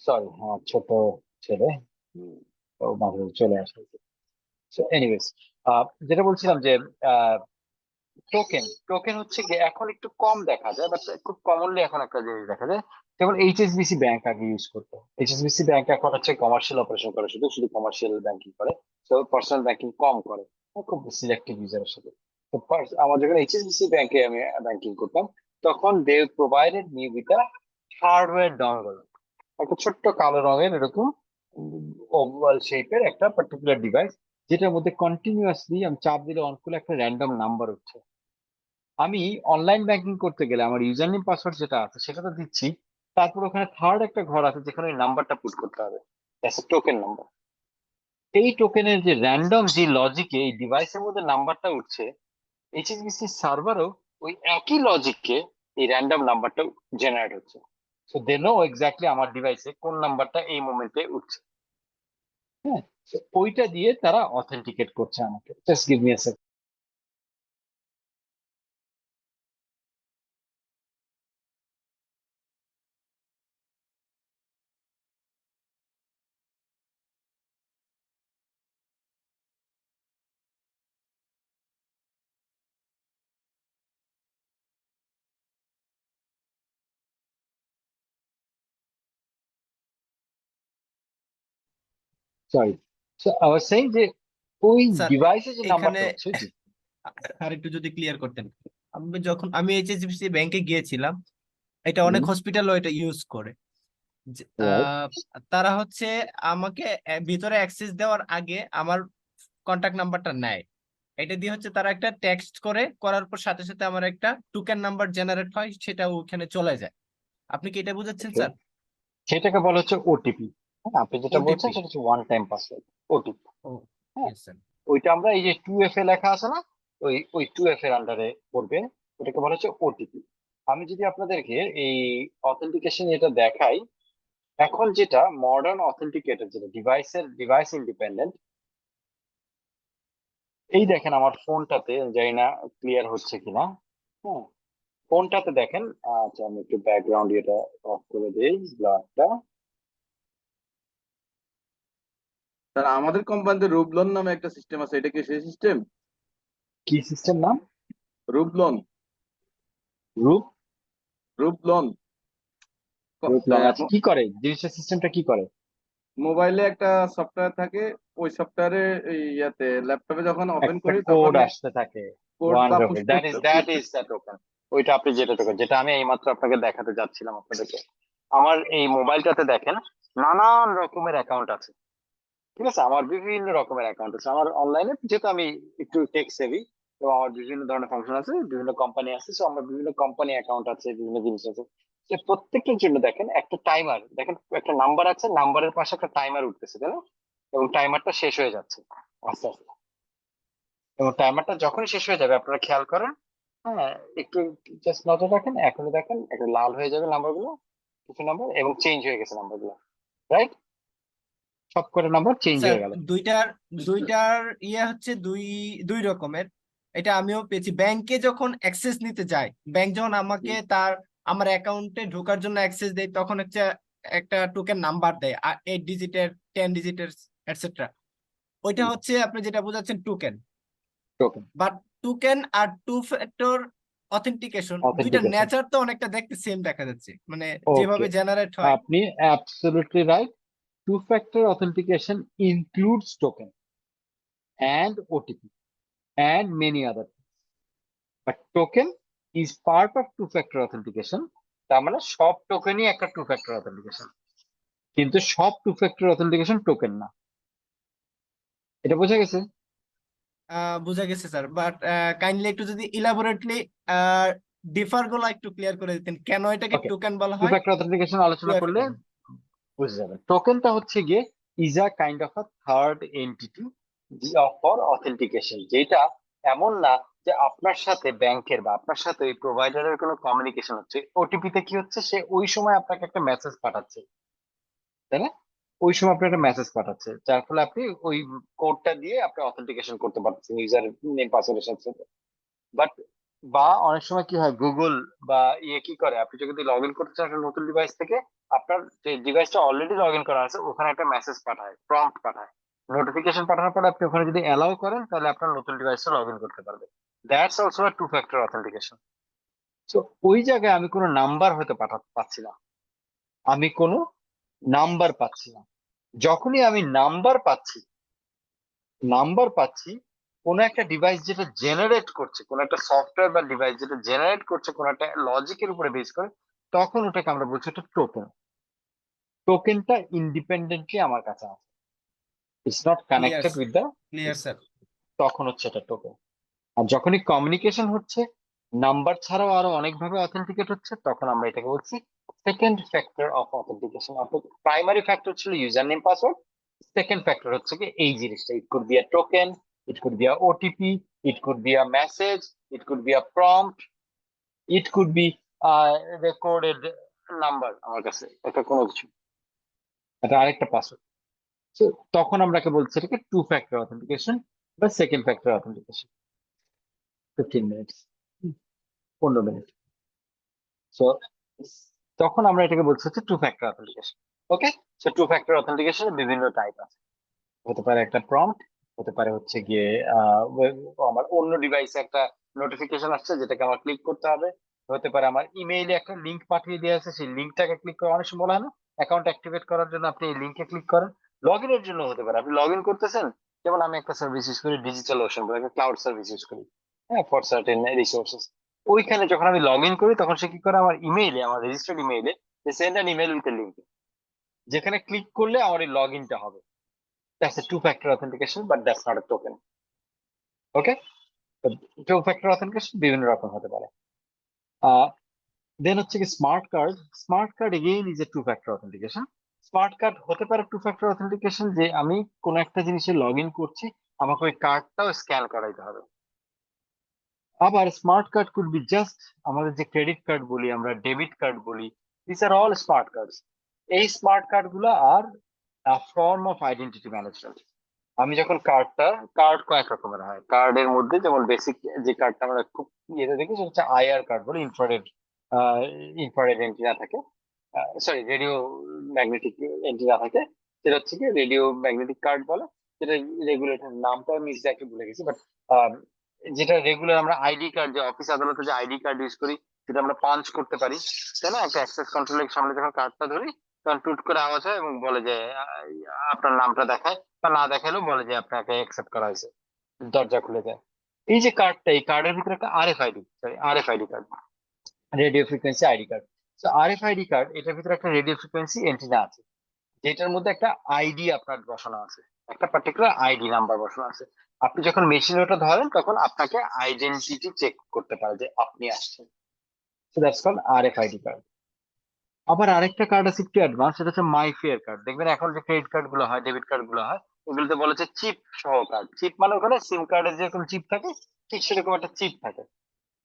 সরি, হ্যাঁ ছোট ছেলে, ও মাঝে মাঝে চলে আসে। সো এনিওয়েজ, যেটা বলছিলাম যে টোকেন হচ্ছে গিয়ে এখন একটু কম দেখা যায়, বাট খুব কমনলি এখন একটা জিনিস দেখা যায়, যেমন এইচএসবিসি ব্যাংক আগে ইউজ করতো। এইচএসবিসি ব্যাংক এখন হচ্ছে কমার্শিয়াল অপারেশন করে, শুধু কমার্শিয়াল ব্যাংকিং করে, তো পার্সোনাল ব্যাংকিং কম করে, খুব সিলেক্টিভ ইউজারের সাথে। তো আমার যখন এইচএসবিসি ব্যাংকে আমি ব্যাংকিং করতাম, তখন they provided me with a hardware dongle, একটা ছোট্ট কালো রঙের এরকম ওভাল শেপের একটা পার্টিকুলার ডিভাইস, যেটার মধ্যে কন্টিনিউয়াসলি আমি চাপ দিলে অন করলে একটা র্যান্ডম নাম্বার উঠছে। আমি অনলাইন ব্যাংকিং করতে গেলে আমার ইউজার নেম পাসওয়ার্ড যেটা আছে সেটা তো দিচ্ছি, তারপর ওখানে থার্ড একটা ঘর আছে যেখানে ওই নাম্বারটা পুট করতে হবে, দ্যাটস এ টোকেন নাম্বার। এই টোকেনের যে র্যান্ডম যে লজিকে এই ডিভাইসের মধ্যে নাম্বারটা উঠছে, এইচএসবিসি সার্ভারও ওই একই লজিককে এই র্যান্ডম নাম্বারটা জেনারেট হচ্ছে। সো দে নো এক্স্যাক্টলি আমার ডিভাইসে কোন নাম্বারটা এই মোমেন্টে উঠছে। হ্যাঁ, so ওইটা দিয়ে তারা অথেন্টিকেট করছে আমাকে। Just give me a second. Sorry, so I was saying যে ওই স্যার ডিভাইসে যে এখানে নাম্বারটা উঠছে, জি আর একটু যদি ক্লিয়ার করতেন। আমি এইচএসবিসি ব্যাংকে গিয়েছিলাম, এটা অনেক হসপিটালও এটা ইউজ করে। রাইট, তারা হচ্ছে আমাকে ভিতরে অ্যাক্সেস দেওয়ার আগে আমার কন্টাক্ট নাম্বারটা নেয়, এটা দিয়ে হচ্ছে তারা একটা টেক্সট করার পর সাথে সাথে আমার একটা টোকেন নাম্বার জেনারেট হয়, সেটা ওখানে চলে যায়। আপনি কি এটা বুঝাচ্ছেন স্যার? সেটাকে বলা হচ্ছে ওটিপি। হ্যাঁ, আপনি যেটা বলছেন ওটিপি। সেটা হচ্ছে ওয়ান টাইম পাসওয়ার্ড, ওটিপি। ও হ্যাঁ, ইয়েস স্যার। ওইটা আমরা এই যে 2FA লেখা আছে না, ওই 2F এর আন্ডারে পড়বে, ওটাকে বলা হচ্ছে ওটিপি। আমি যদি আপনাদেরকে এই অথেন্টিকেশন এটা দেখাই, এখন যেটা মডার্ন অথেন্টিকেটর, যেটা ডিভাইস ইন্ডিপেন্ডেন্ট, এই দেখেন আমার ফোনটাতে, জানি না ক্লিয়ার হচ্ছে কিনা, হ্যাঁ ফোনটাতে দেখেন। আচ্ছা আমি একটু ব্যাকগ্রাউন্ড এটা অফ করে দিই, ব্লারটা। স্যার আমাদের কোম্পানিতে রুবলন নামে একটা সিস্টেম আছে, এটা কি সেই সিস্টেম? কি সিস্টেম নাম? রুবলন। রূপ রুবলন। রূপলং, আচ্ছা কি করে জিনিসটা, সিস্টেমটা কি করে? মোবাইলে একটা সফটওয়্যার থাকে, ওই সফটওয়্যারে ইয়াতে ল্যাপটপে যখন ওপেন একটা করি কোড তখন আসতে থাকে। কোডটা পুশ ওয়ান্ডারফুল, দ্যাট করতে ইজ দ্য টোকেন। ওইটা আপনি যেটা টোকেন, যেটা আমি এইমাত্র আপনাকে দেখাতে যাচ্ছিলাম আপনাদেরকে। আমার এই মোবাইলটাতে দেখেন নানান রকমের অ্যাকাউন্ট আছে, ঠিক আছে? আমার বিভিন্ন রকমের অ্যাকাউন্ট আছে আমার অনলাইনে, যেহেতু আমি একটু টেক সেভি, তো আমার বিভিন্ন ধরনের ফাংশন আছে, বিভিন্ন কোম্পানি আছে, সো আমার বিভিন্ন কোম্পানি অ্যাকাউন্ট আছে, বিভিন্ন জিনিস আছে। তো প্রত্যেকটার জন্য দেখেন একটা টাইমার, দেখেন একটা নাম্বার আছে, নাম্বারের পাশে একটা টাইমার উঠতেছে, তাই না? এবং টাইমারটা শেষ হয়ে যাচ্ছে আস্তে আস্তে। এবং টাইমারটা যখনই শেষ হয়ে যাবে আপনারা খেয়াল করেন, হ্যাঁ একটু জাস্ট নজর রাখেন, এখনই দেখেন একটু লাল হয়ে যাবে নাম্বারগুলো, কিছু নাম্বার, এবং চেঞ্জ হয়ে গেছে নাম্বারগুলো, রাইট? সব করে নাম্বার চেঞ্জ স্যার হয়ে গেল। দুইটার ইয়ে হচ্ছে দুই দুই রকমের। এটা আমিও পেয়েছি, ব্যাংকে যখন অ্যাক্সেস নিতে যাই, ব্যাংক যখন আমাকে আমার অ্যাকাউন্টে ঢোকার জন্য অ্যাক্সেস দেয়, তখন হচ্ছে একটা টোকেন নাম্বার দেয়, 8 ডিজিটের, 10 ডিজিটের, এটসেট্রা। ওইটা হচ্ছে আপনি যেটা বোঝাচ্ছেন টোকেন। টোকেন বাট টোকেন আর টু ফ্যাক্টর অথেন্টিকেশন দুইটা নেচার তো অনেকটা দেখতে সেম দেখা যাচ্ছে, মানে যেভাবে জেনারেট হয়। আপনি absolutely right. Two-factor authentication includes token and OTP and many other things. But token is part of two-factor authentication. তার মানে সব টোকেনই একটা two-factor authentication, কিন্তু সব two-factor authentication টোকেন না। এটা বোঝা গেছে? বোঝা গেছে স্যার, বাট কাইন্ডলি একটু যদি ইলাবোরেটলি ডিফার গুলো একটু ক্লিয়ার করে দিতেন, কেন এটাকে টোকেন বলা হয়। Two-factor authentication আলোচনা করলে বুঝে যাবেন। টোকেনটা হচ্ছে গিয়ে is a kind of a third entity for authentication, যেটা এমন না যে আপনার সাথে ব্যাংকের বা আপনার সাথে ওই প্রোভাইডারের কোনো কমিউনিকেশন হচ্ছে। ওটিপি তে কি হচ্ছে, সে ওই সময় আপনাকে একটা মেসেজ পাঠাচ্ছে, তাই না? ওই সময় আপনি একটা মেসেজ পাঠাচ্ছে, যার ফলে আপনি ওই কোডটা দিয়ে আপনি অথেন্টিকেশন করতে পারছেন ইউজার নেম পাসওয়ার্ডের সাথে। বাট বা অনেক সময় কি হয়, গুগল বা ইয়ে কি করে, আপনি যদি লগ ইন করতে চান একটা নতুন ডিভাইস থেকে, আপনার যে ডিভাইসটা অলরেডি লগ ইন করা আছে ওখানে একটা মেসেজ পাঠায়, প্রম্পট পাঠায়, নোটিফিকেশন পাঠানোর পরে আপনি ওখানে যদি অ্যালাউ করেন, তাহলে আপনার নতুন ডিভাইসে লগ ইন করতে পারবে। That's also a two factor authentication. So ওই জায়গায় আমি কোনো নাম্বার হয়তো পাচ্ছি না, আমি কোনো নাম্বার পাচ্ছি না। যখনই আমি নাম্বার পাচ্ছি, কোন একটা ডিভাইস যেটা জেনারেট করছে, কোন একটা সফটওয়্যার বা ডিভাইস যেটা জেনারেট করছে কোন একটা লজিকের উপরে বেস করে, তখন ওটাকে আমরা বলছি একটা টোকেন। টোকেনটা ইন্ডিপেন্ডেন্টলি আমার কাছে আছে, it's not connected with the, clear sir. তখন হচ্ছে এটা টোকেন। আর যখনই কমিউনিকেশন হচ্ছে, নাম্বার ছাড়াও আরো অনেকভাবে অথেন্টিকেট হচ্ছে, তখন আমরা এটাকে বলছি সেকেন্ড ফ্যাক্টর অফ অথেন্টিকেশন। অর্থাৎ প্রাইমারি ফ্যাক্টর ছিল user name password, second factor হচ্ছে কি এই জিনিসটা, it could be a token, it could be a OTP, it could be a message, it could be a prompt, it could be a recorded number আমার কাছে, এটা কোনো কিছু, এটা আরেকটা পাসওয়ার্ড। তো তখন আমরা বলছি এটাকে টু ফ্যাক্টর অথেন্টিকেশন বা second factor authentication. 15 minutes, 15 minute. So তখন আমরা এটাকে বলছি হচ্ছে টু ফ্যাক্টর অথেন্টিকেশন। ওকে, সো টু ফ্যাক্টর অথেন্টিকেশন বিভিন্ন টাইপ আছে, হতে পারে একটা প্রম্পট, হতে পারে হচ্ছে গিয়ে আমার অন্য ডিভাইসে একটা নোটিফিকেশন আসছে যেটাকে আমার ক্লিক করতে হবে, হতে পারে আমার ইমেইলে একটা লিংক পাঠিয়ে দেওয়া আছে, সেই লিংকটাকে ক্লিক করে, অনেক সময় বলা হয় না অ্যাকাউন্ট অ্যাক্টিভেট করার জন্য আপনি এই লিংকে ক্লিক করেন। লগ ইনের জন্য হতে পারে, আপনি লগ ইন করতেছেন, যেমন আমি একটা সার্ভিস ইউজ করি, ডিজিটাল ওশন বলে একটা ক্লাউড সার্ভিস ইউজ করি, হ্যাঁ, ফর সার্টেন রিসোর্সেস। ওইখানে যখন আমি লগ ইন করি, তখন সে কি করে, আমার ইমেইলে, আমার রেজিস্টার্ড ইমেইলে send an email with a link, যেখানে ক্লিক করলে আমার এই লগ ইনটা হবে। That's a two-factor authentication, but that's not a token. Okay? Two-factor authentication বিভিন্ন রকম হতে পারে। Then হচ্ছে কি smart card. Smart card again is a two-factor authentication. Smart card হতে পারে two-factor authentication, যে আমি কোন একটা জিনিসে লগ ইন করছি, আমাকে ওই কার্ডটাও স্ক্যান করাইতে হবে। আবার smart card could be just আমাদের যে ক্রেডিট কার্ড বলি, আমরা ডেবিট কার্ড বলি, this are all smart cards. এই স্মার্ট কার্ড গুলো are form of identity management. আমি যখন কার্ড কয়েক রকমের হয়, কার্ডের মধ্যে যেমন বেসিক যে কার্ডটা আমরা খুব ইয়েতে দেখি সেটা হচ্ছে আইআর কার্ড বলে, ইনফ্রারেড এন্টিনা থাকে, সরি রেডিও ম্যাগনেটিক এন্টিনা থাকে, সেটা হচ্ছে কি রেডিও ম্যাগনেটিক কার্ড বলে, যেটা রেগুলেটর নামটা আমি এক্স্যাক্টলি ভুলে গেছি, বাট যেটা রেগুলার আমরা আইডি কার্ড, যে অফিস আদালতে যে আইডি কার্ড ইউজ করি, যেটা আমরা পাঞ্চ করতে পারি, তাই না? একটা অ্যাক্সেস কন্ট্রোলের সামনে যখন কার্ডটা ধরি তখন টুট করে আওয়াজ হয় এবং বলে যে আপনার নামটা দেখায়, বা না দেখালেও বলে যে আপনাকে অ্যাকসেপ্ট করা হয়েছে, দরজা খুলে যায়। এই যে কার্ডটা, এই কার্ডের ভিতরে একটা RFID card, radio frequency ID card. তো আরএফআইডি কার্ড, এটার ভিতরে একটা রেডিও ফ্রিকোয়েন্সি এন্টিনা আছে, যেটার মধ্যে একটা আইডি আপনার বসানো আছে, একটা পার্টিকুলার আইডি নাম্বার বসানো আছে। আপনি যখন মেশিনে ওটা ধরেন তখন আপনাকে আইডেন্টিটি চেক করতে পারে যে আপনি আসছেন। So that's called RFID card. আবার আরেকটা কার্ড আছে একটু অ্যাডভান্স, সেটা হচ্ছে মাই ফেয়ার কার্ড। দেখবেন এখন যে ক্রেডিট কার্ড গুলো হয়, ডেবিট কার্ড গুলো হয়, ওগুলোতে বলে যে চিপ সহ কার্ড। চিপ মানে ওখানে সিম কার্ডের যেরকম চিপ থাকে ঠিক সেরকম একটা চিপ থাকে।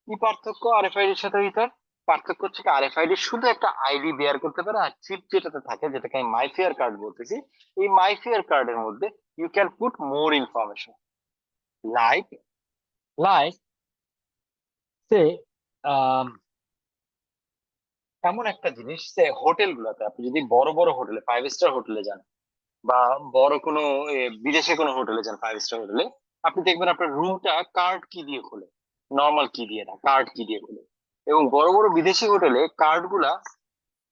কি পার্থক্য আরএফআইডি এর সাথে এটার? পার্থক্য হচ্ছে কি আরএফআইডি শুধু একটা আইডি বেয়ার করতে পারে, আর চিপ যেটাতে থাকে, যেটাকে আমি মাই ফেয়ার কার্ড বলতেছি, এই মাই ফেয়ার কার্ডের মধ্যে you can put more information, like like say এমন একটা জিনিস, যে হোটেল গুলোতে আপনি যদি বড় বড় হোটেলে, 5 স্টার হোটেলে যান, বা বড় কোনো বিদেশে কোনো হোটেলে যান, 5 স্টার হোটেলে, আপনি দেখবেন আপনার রুমটা কার্ড কি দিয়ে খোলে, নর্মাল কি দিয়ে না, কার্ড কি দিয়ে খোলে। এবং বড় বড় বিদেশি হোটেলে কার্ড গুলা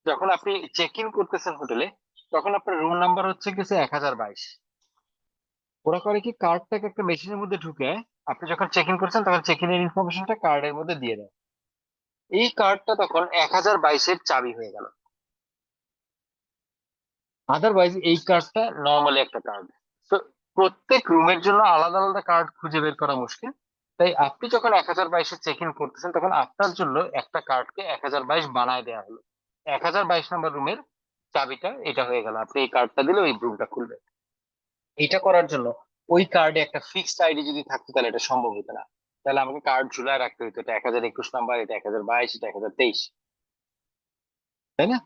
যখন আপনি চেক ইন করতেছেন হোটেলে, তখন আপনার রুম নাম্বার হচ্ছে গেছে 1022। ওরা করে কি, কার্ডটাকে একটা মেশিনের মধ্যে ঢুকে আপনি যখন চেক ইন করছেন তখন চেক ইনের ইনফরমেশনটা কার্ডের মধ্যে দিয়ে দেয়। এই কার্ডটা তখন 1022-এর চাবি হয়ে গেল। আদারওয়াইজ এই কার্ডটা নর্মালি একটা কার্ড। তো প্রত্যেক রুমের জন্য আলাদা আলাদা কার্ড খুঁজে বের করা মুশকিল। তাই আপনি যখন 1022-এ চেক ইন করতেছেন তখন আপনার জন্য একটা কার্ডকে 1022 বানায় দেওয়া হলো। 1022 নম্বর রুমের চাবিটা এটা হয়ে গেল, আপনি এই কার্ডটা দিলে ওই রুমটা খুলবে। এটা করার জন্য ওই কার্ডে একটা ফিক্সড আইডি যদি থাকতো তাহলে এটা সম্ভব হতো না। তাহলে আমাকে কার্ড ঝুলায় রাখতে হতো, এটা 1021 নাম্বার, এটা 1022, এটা 1023, তাই না?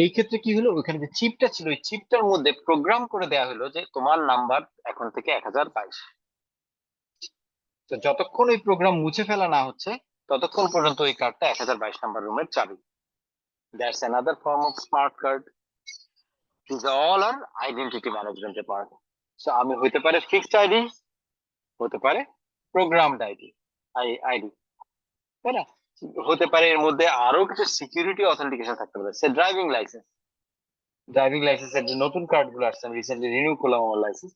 এই ক্ষেত্রে কি হলো, ওইখানে যে চিপটা ছিল ওই চিপটার মধ্যে প্রোগ্রাম করে দেওয়া হলো যে তোমার নাম্বার এখন থেকে 1022। তো যতক্ষণ ওই প্রোগ্রাম মুছে ফেলা না হচ্ছে ততক্ষণ পর্যন্ত ওই কার্ডটা 1022 নাম্বার রুমের চাবি। That's another form of smart card. This all are identity ম্যানেজমেন্টের পার্ট। সো আমি হইতে পারে ফিক্সড আইডি, হতে পারে প্রোগ্রামড আইডি, তাই না? হতে পারে এর মধ্যে আরো কিছু সিকিউরিটি অথেন্টিকেশন থাকতে পারে, সে ড্রাইভিং লাইসেন্সের যে নতুন কার্ড গুলো আসছে, আমি রিসেন্টলি রিনিউ করলাম আমার লাইসেন্স।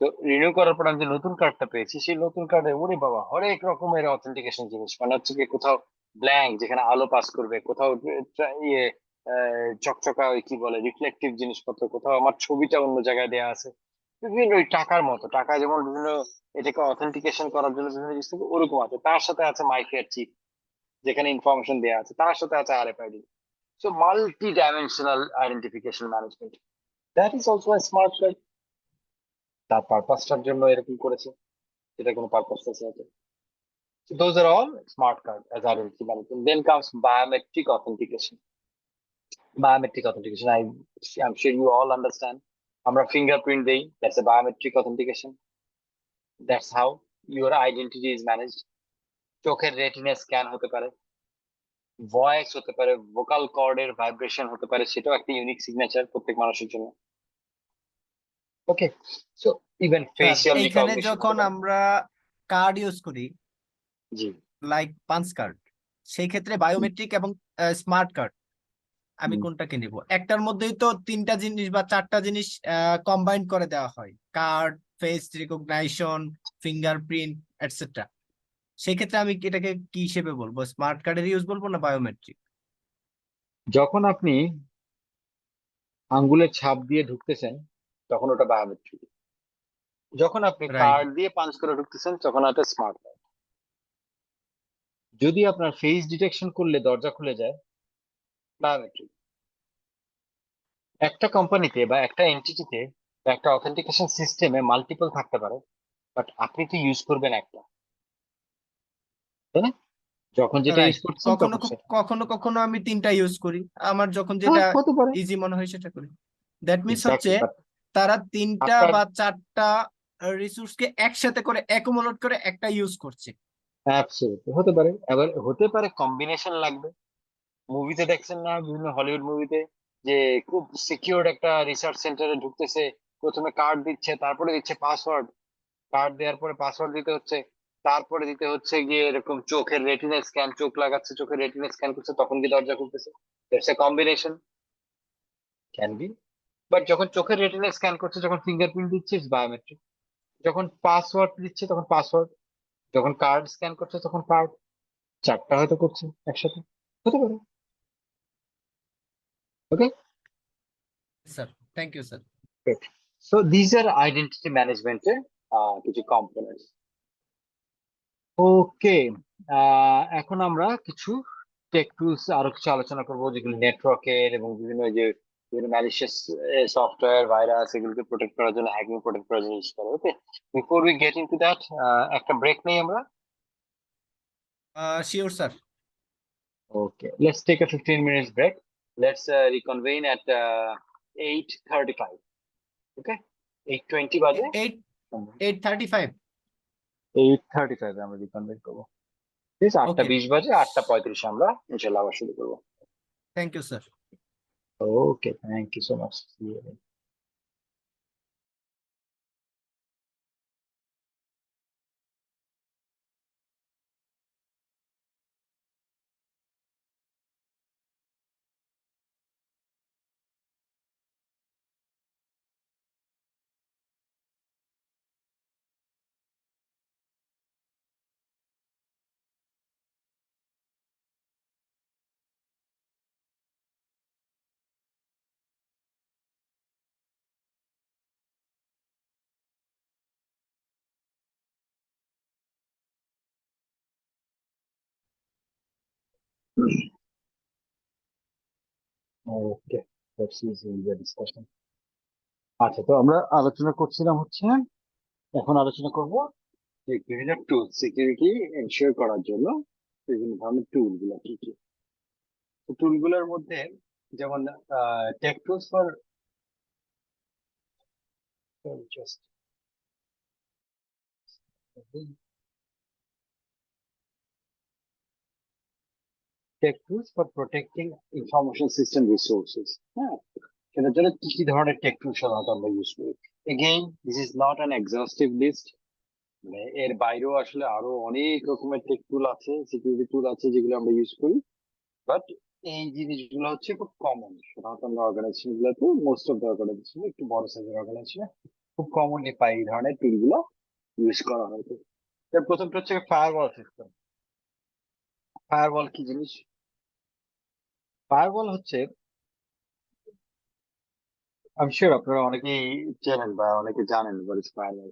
তো রিনিউ করার পর আমি যে নতুন কার্ডটা পেয়েছি, সেই নতুন কার্ডে ওরে বাবা হরেক রকমের অথেন্টিকেশন জিনিস, মানে হচ্ছে কি কোথাও ব্ল্যাঙ্ক যেখানে আলো পাস করবে, কোথাও ইয়ে চকচকা ওই কি বলে রিফ্লেকটিভ জিনিসপত্র, কোথাও আমার ছবিটা অন্য জায়গায় দেওয়া আছে, বিভিন্ন ওই টাকার মতো, টাকা যেমন বিভিন্ন এটাকে অথেন্টিকেশন করার জন্য বিভিন্ন জিনিস থাকে, ওরকম আছে। তার সাথে আছে মাইফেয়ার চিপ যেখানে ইনফরমেশন দেওয়া আছে, তার সাথে আছে RFID. So multi dimensional identification management, that is also a smart card. তার পারপাসটার জন্য এরকম করেছে, এটা কোনো পারপাস আছে হয়তো। So those are all smart card as identity management. Then comes biometric authentication. I'm sure you all understand. আমরা fingerprint দেই, that's a biometric authentication. That's how your identity is managed. চোখের রেটিনা স্ক্যান হতে পারে, voice হতে পারে, vocal কর্ডের vibration হতে পারে, সেটাও একটা ইউনিক সিগনেচার প্রত্যেক মানুষের জন্য। ওকে, সো ইভেন ফেশিয়াল এখানে রিকগনিশন যখন আমরা কার্ড ইউজ করি, জি লাইক পাঞ্চ কার্ড, সেই ক্ষেত্রে বায়োমেট্রিক এবং স্মার্ট কার্ড আমি কোনটাকে নিব? একটার মধ্যেই তো 3টা জিনিস বা 4টা জিনিস কম্বাইন করে দেওয়া হয়, card, face recognition, fingerprint etcetera. সেই ক্ষেত্রে আমি এটাকে কি হিসেবে বলবো, স্মার্ট কার্ডের ইউজ বলবো না বায়োমেট্রিক? যখন আপনি আঙ্গুলের ছাপ দিয়ে ঢুকতেছেন তখন ওটা বায়োমেট্রিক, যখন আপনি কার্ড দিয়ে পাঞ্চ করে ঢুকতেছেন তখন ওটা স্মার্ট কার্ড। যদি আপনার ফেস ডিটেকশন করলে দরজা খুলে যায়, বায়োমেট্রিক। একটা কোম্পানিতে বা একটা এন্টিটিতে বা একটা অথেন্টিকেশন সিস্টেমে মাল্টিপল থাকতে পারে, বাট আপনি তো ইউজ করবেন একটা, তাই না? যখন যেটা ইউজ করছেন কখনো তখন সেটা কখনো কখনো আমি 3টা ইউজ করি, আমার যখন যেটা হতে পারে ইজি মনে হয় সেটা করি। দ্যাট মিনস এক্স্যাক্টলি, হচ্ছে বাট তারা 3টা আপনার বা 4টা রিসোর্সকে একসাথে করে অ্যাকুমুলেট করে একটা ইউজ করছে। অ্যাবসলিউটলি হতে পারে, আবার হতে পারে কম্বিনেশন লাগবে। মুভিতে দেখছেন না, বিভিন্ন হলিউড মুভিতে যে খুব সিকিউরড একটা রিসার্চ সেন্টারে ঢুকতেছে, প্রথমে কার্ড দিচ্ছে, তারপরে দিচ্ছে পাসওয়ার্ড, কার্ড দেওয়ার পরে পাসওয়ার্ড দিতে হচ্ছে, তারপরে দিতে হচ্ছে গিয়ে এরকম চোখের রেটিনা স্ক্যান, চোখ লাগাচ্ছে, চোখের রেটিনা স্ক্যান করছে, তখন কি দরজা খুলতেছে। That's a combination, can be. But যখন চোখের রেটিনা স্ক্যান করছে, যখন ফিঙ্গারপ্রিন্ট দিচ্ছে বায়োমেট্রিক, যখন পাসওয়ার্ড দিচ্ছে তখন পাসওয়ার্ড, যখন কার্ড স্ক্যান করছে তখন কার্ড, চারটা হয়তো করছে একসাথে, হতে পারে। Okay, sir thank you sir. great. So these are identity management এর কিছু কম্পোনেন্টস। ওকে, এখন আমরা কিছু টেক টুলস আরো কিছু আলোচনা করবো, যেগুলো নেটওয়ার্কের এবং বিভিন্ন যে বিভিন্ন ম্যালিশিয়াস সফটওয়্যার, ভাইরাস, এগুলোকে প্রোটেক্ট করার জন্য, হ্যাকিং প্রোটেক্ট করার জন্য ইউজ করে। Okay, before we get into that, একটা ব্রেক নেই আমরা। Sure sir. Okay, let's take a 15 minutes break. Let's reconvene at 8:35. Okay, 8:20 বাজে, 8:35 8:35 আমরা reconvene করবো। ঠিক আছে, 8:20 বাজে, 8:35 আমরা ইনশাল্লাহ আবার শুরু করবো। Thank you sir. Okay, thank you so much. See you again. Okay, let's resume the discussion. আচ্ছা, তো আমরা আলোচনা করছিলাম হচ্ছে, এখন আলোচনা করব যে বিভিন্ন টুল সিকিউরিটি এনশিওর করার জন্য বিভিন্ন ধরনের টুল গুলো কি কি। টুল গুলোর মধ্যে যেমন tech tools for just tech tools for protecting information system resources. হ্যাঁ, সেটার জন্য কি কি ধরনের টেক টুল সাধারণত আমরা ইউজ করি। Again this is not an exhaustive list, মানে এর বাইরেও আসলে আরো অনেক রকমের টেক টুল আছে, সিকিউরিটি টুল আছে যেগুলো আমরা ইউজ করি। বাট এই জিনিসগুলো হচ্ছে খুব কমন, সাধারণত আমরা অর্গানাইজেশন গুলোতে, মোস্ট অফ দ্য অর্গানাইজেশন, একটু বড় সাইজের অর্গানাইজেশনে খুব কমনলি পাই এই ধরনের টুল গুলো ইউজ করা হয়। এর প্রথমটা হচ্ছে ফায়ারওয়াল সিস্টেম। ফায়ারওয়াল কি জিনিস? ফায়ারওয়াল হচ্ছে, আমি শিওর আপনারা অনেকেই চেনেন বা অনেকে জানেন what is ফায়ারওয়াল।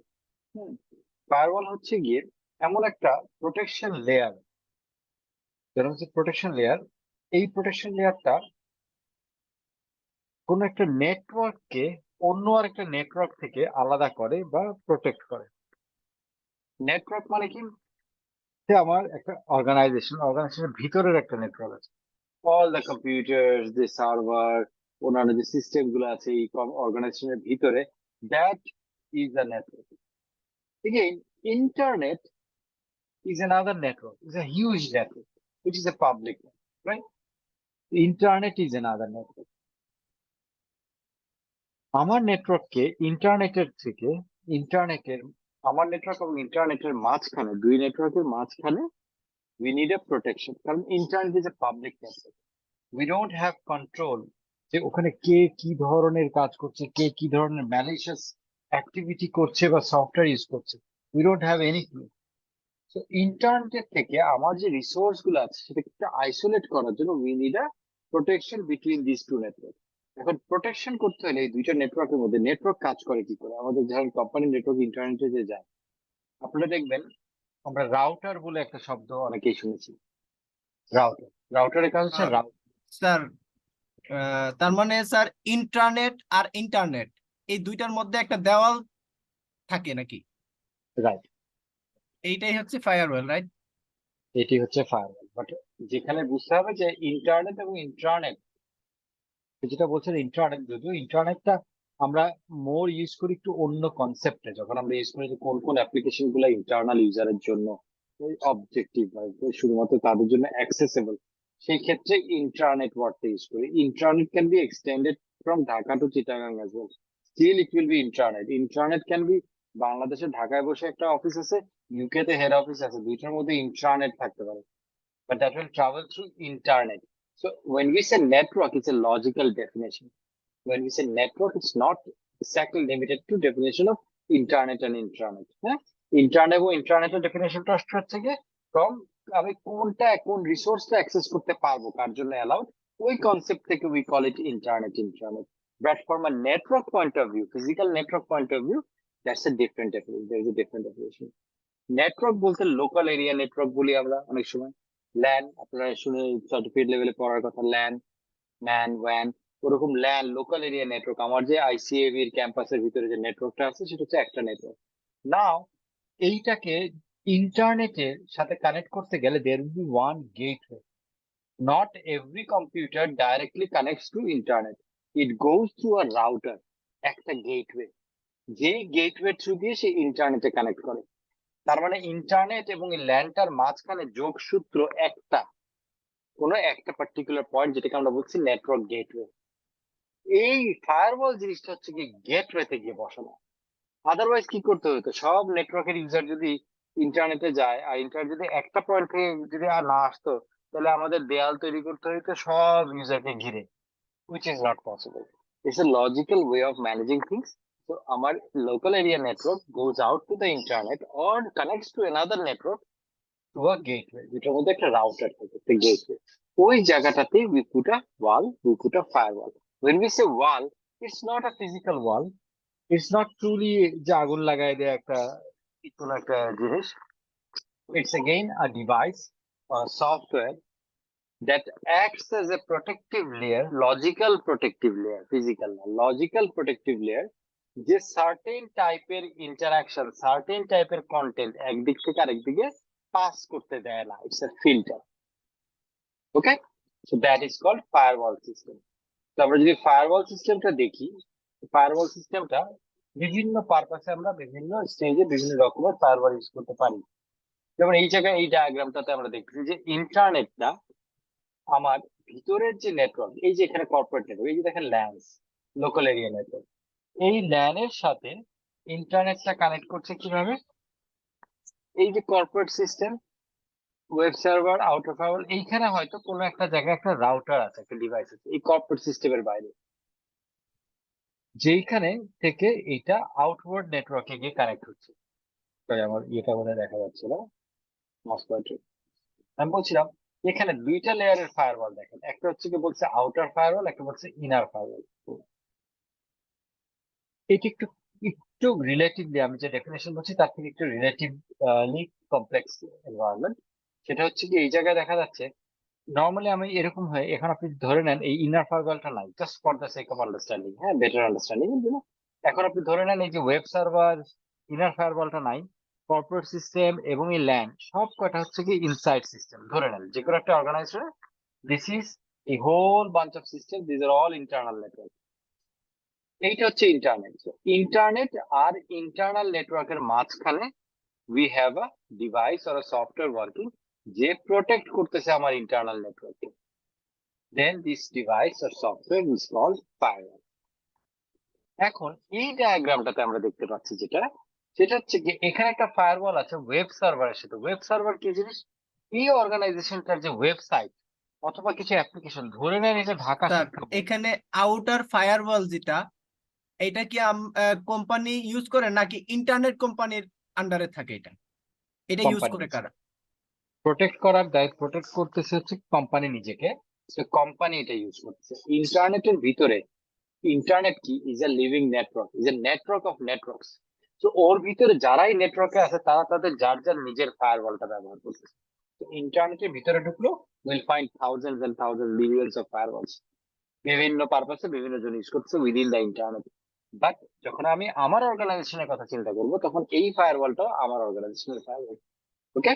ফায়ারওয়াল হচ্ছে গিয়ে এমন একটা প্রোটেকশন লেয়ার, যেটা হচ্ছে প্রোটেকশন লেয়ার। এই প্রোটেকশন লেয়ারটা কোন একটা নেটওয়ার্ককে অন্য আরেকটা নেটওয়ার্ক থেকে আলাদা করে বা প্রোটেক্ট করে। নেটওয়ার্ক মানে কি, সে আমার একটা অর্গানাইজেশনের ভিতরের একটা নেটওয়ার্ক আছে, অল দ্য কম্পিউটার, যে সার্ভার, অন্যান্য যে সিস্টেম গুলো আছে এই অর্গানাইজেশনের ভিতরে, that is a network. Again, internet is another network, it's a huge network, which is a public network, right? Internet is another network. আমার নেটওয়ার্ককে ইন্টারনেটের থেকে, আমার নেটওয়ার্ক এবং ইন্টারনেটের মাঝখানে, দুই নেটওয়ার্কের মাঝখানে we need a protection, কারণ internet is a public network. we don't have control যে ওখানে কে কি ধরনের কাজ করছে, কে কি ধরনের ম্যালিশিয়াস অ্যাক্টিভিটি করছে বা সফটওয়্যার ইউজ করছে, we don't have any clue. So ইন্টারনেটের থেকে আমার যে রিসোর্স গুলো আছে সেটাকে আইসোলেট করার জন্য we need a protection between these two networks. এখন প্রোটেকশন করতে হলে এই দুইটা নেটওয়ার্কের মধ্যে, নেটওয়ার্ক কাজ করে কি করে, আমাদের ধরেন কোম্পানি নেটওয়ার্ক ইন্টারনেটে যে যায়, আপনারা দেখবেন আমরা রাউটার বলে একটা শব্দ অনেকেই শুনেছি। রাউটারের কাজ হচ্ছে স্যার তার মানে স্যার ইন্টারনেট আর ইন্টারনেট এই দুইটার মধ্যে একটা দেওয়াল থাকে নাকি? রাইট, এইটাই হচ্ছে ফায়ারওয়াল, রাইট? এটি হচ্ছে ফায়ারওয়াল। বাট যেখানে বুঝতে হবে যে ইন্টারনেট এবং ইন্ট্রানেট, যেটা বলছেন ইন্টারনেট, যদিও ইন্টারনেটটা আমরা মোর ইউজ করি একটু অন্য কনসেপ্টে, যখন আমরা ইউজ করি যে কোন কোন অ্যাপ্লিকেশন গুলো ইন্টারনাল ইউজারের জন্য অবজেক্টিভ শুধুমাত্র তাদের জন্য অ্যাক্সেসেবল, সেই ক্ষেত্রে ইন্টারনেট ওয়ার্ডটা ইউজ করি। Internet can be extended from Dhaka to Chittagong as well, still it will be internet. Internet can be বাংলাদেশের ঢাকায় বসে একটা অফিস আছে, ইউকে তে হেড অফিস আছে, দুইটার মধ্যে ইন্টারনেট থাকতে পারে, but that will travel through internet. So when we say network, it's a logical definition. When we say network, it's not exactly limited to definition of internet and intranet. হ্যাঁ, internet ও ইন্টারনেটের ডেফিনেশনটা হচ্ছে গিয়ে from আমি কোন রিসোর্সটা access করতে পারবো, কার জন্য allowed, ওই কনসেপ্ট থেকে we call it internet. But from a network point of view, physical network point of view, that's a different definition. There is a different definition. Network বলতে লোকাল এরিয়া নেটওয়ার্ক বলি আমরা অনেক সময়। LAN, আপনারা শুনে certificate লেভেলে পড়ার কথা, ল্যান, ম্যান, ওয়ান, ওরকম ল্যান লোকাল এরিয়া নেটওয়ার্ক। আমার যে আইসিএবি এর ক্যাম্পাসের ভিতরে যে নেটওয়ার্কটা আছে সেটা হচ্ছে একটা নেটওয়ার্ক। নাও এইটাকে ইন্টারনেটের সাথে কানেক্ট করতে গেলে there will be one gateway. Not every computer directly connects to internet, it goes through a router, একটা গেটওয়ে, যে গেটওয়ে থ্রু দিয়ে সে ইন্টারনেটে কানেক্ট করে। তার মানে ইন্টারনেট এবং এই ল্যান্ডটার মাঝখানে যোগসূত্র একটা, কোনো একটা পার্টিকুলার পয়েন্ট, যেটাকে আমরা বলছি নেটওয়ার্ক গেটওয়ে। এই ফায়ারওয়াল জিনিসটা হচ্ছে কি গেটওয়েতে গিয়ে বসানো। আদারওয়াইজ কি করতে হতো, সব নেটওয়ার্কের ইউজার যদি ইন্টারনেটে যায় আর ইন্টারনেট যদি একটা পয়েন্ট থেকে যদি আর না আসতো, তাহলে আমাদের দেয়াল তৈরি করতে হতো সব ইউজারকে ঘিরে, which is not possible. It's a logical way of managing things. So our local area network goes out to the internet or connects to another network to a gateway, যেটার মধ্যে একটা রাউটার থাকে, একটা গেটওয়ে। ওই জায়গাটাতে we put a wall, we put a firewall. When we say wall, it's not a physical wall. It's not truly যে আগুন লাগাই দেয় একটা কোনো একটা জিনিস। It's again a device or a software that acts as a protective layer, logical protective layer, physical না, logical protective layer, যে certain টাইপের ইন্টারাকশন, certain টাইপের কন্টেন্ট একদিক থেকে আরেক দিকে পাস করতে দেয় না। It's a filter. Okay, so that is called firewall system. তো আমরা যদি ফায়ারওয়াল সিস্টেমটা দেখি, ফায়ারওয়াল সিস্টেমটা বিভিন্ন পারপাসে আমরা বিভিন্ন স্টেজে বিভিন্ন রকমের ফায়ারওয়াল ইউজ করতে পারি। যেমন এই জায়গায় এই ডায়াগ্রামটাতে আমরা দেখতেছি যে ইন্টারনেটটা আমার ভিতরের যে নেটওয়ার্ক, এই যে এখানে কর্পোরেট নেটওয়ার্ক, এই যে দেখেন ল্যান্স, লোকাল এরিয়া নেটওয়ার্ক, এই ল্যানের সাথে ইন্টারনেটটা কানেক্ট করছে কিভাবে, এই যে corporate system, web server, outer firewall, এইখানে হয়তো কোনো একটা জায়গায় একটা রাউটার আছে, একটা ডিভাইস আছে এই কর্পোরেট সিস্টেমের বাইরে, যেইখানে থেকে এটা আউটওয়ার্ড নেটওয়ার্কে গিয়ে কানেক্ট হচ্ছে। আমার ইয়েটা বোধহয় দেখা যাচ্ছে না, আমি বলছিলাম এখানে দুইটা লেয়ারের ফায়ারওয়াল দেখেন, একটা হচ্ছে কি বলছে আউটার ফায়ারওয়াল, একটা বলছে ইনার ফায়ারওয়াল। এটি একটু একটু রিলেটিভলি, আমি যে ডেফিনেশন বলছি তার থেকে একটু রিলেটিভলি কমপ্লেক্স এনভায়রনমেন্ট। সেটা হচ্ছে কি এই জায়গায় দেখা যাচ্ছে নর্মালি আমি এরকম হয়, এখন আপনি ধরে নেন এই ইনার ফায়ারওয়ালটা নাই, just for the sake of understanding, হ্যাঁ, বেটার আন্ডারস্ট্যান্ডিং এর জন্য। এখন আপনি ধরে নেন এই যে ওয়েব সার্ভার, ইনার ফায়ারওয়ালটা নাই, কর্পোরেট সিস্টেম এবং এই ল্যান সব কয়টা হচ্ছে কি ইনসাইড সিস্টেম। ধরে নেন যে কোনো একটা organisation, this is a whole bunch of system, this are all internal network. এইটা হচ্ছে ইন্টারনেট। ইন্টারনেট আর ইন্টারনাল নেটওয়ার্কের মাঝখানে we have a device or a software working, যে প্রোটেক্ট করতেছে আমার ইন্টারনাল নেটওয়ার্কে। Then this device or software is called firewall. এখন এই ডায়াগ্রামটাতে আমরা দেখতে পাচ্ছি সেটা হচ্ছে যে এখানে একটা ফায়ারওয়াল আছে ওয়েব সার্ভারের সাথে। ওয়েব সার্ভার কি জিনিস, এই অর্গানাইজেশনটার যে ওয়েবসাইট অথবা কিছু অ্যাপ্লিকেশন, ধরে নেন এটা ঢাকা স্যার শিক্ষা বোর্ড। এখানে আউটার ফায়ারওয়াল যেটা, এটা কি কোম্পানি ইউজ করে নাকি ইন্টারনেট কোম্পানির আন্ডারে থাকে? এটা ইউজ করে কারা? প্রোটেক্ট করার দায়িত্ব, প্রোটেক্ট করতেছে হচ্ছে কোম্পানি নিজেকে, কোম্পানি এটা ইউজ করতেছে। ইন্টারনেটের ভিতরে, ইন্টারনেট কি is a living network, is a network of networks. তো ওর ভিতরে যারাই নেটওয়ার্কে আছে তারা তাদের যার যার নিজের ফায়ারওয়ালটা ব্যবহার করতেছে। তো ইন্টারনেটের ভিতরে ঢুকলো will find thousands and thousand millions of firewalls, বিভিন্ন পারপাসে বিভিন্ন জন ইউজ করছে উইদিন দ্য ইন্টারনেট। বাট যখন আমি আমার অর্গানাইজেশনের কথা চিন্তা করবো, তখন এই ফায়ারওয়ালটাও আমার অর্গানাইজেশনের ফায়ারওয়াল। ওকে,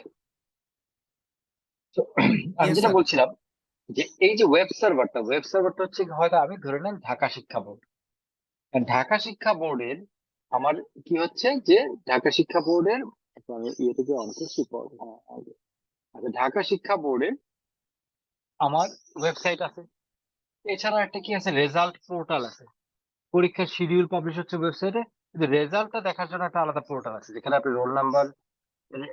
আমি যেটা বলছিলাম যে এই যে ওয়েব সার্ভারটা হচ্ছে হয়তো আমি ধরে নেন ঢাকা শিক্ষা বোর্ড, ঢাকা শিক্ষা বোর্ডের আমার কি হচ্ছে যে ঢাকা শিক্ষা বোর্ডের আমি ইয়ে থেকে অন করছি আচ্ছা ঢাকা শিক্ষা বোর্ডের আমার ওয়েবসাইট আছে, এছাড়া একটা কি আছে রেজাল্ট পোর্টাল আছে, পরীক্ষার শিডিউল পাবলিশ হচ্ছে ওয়েবসাইটে, কিন্তু রেজাল্টটা দেখার জন্য একটা আলাদা পোর্টাল আছে যেখানে আপনি roll number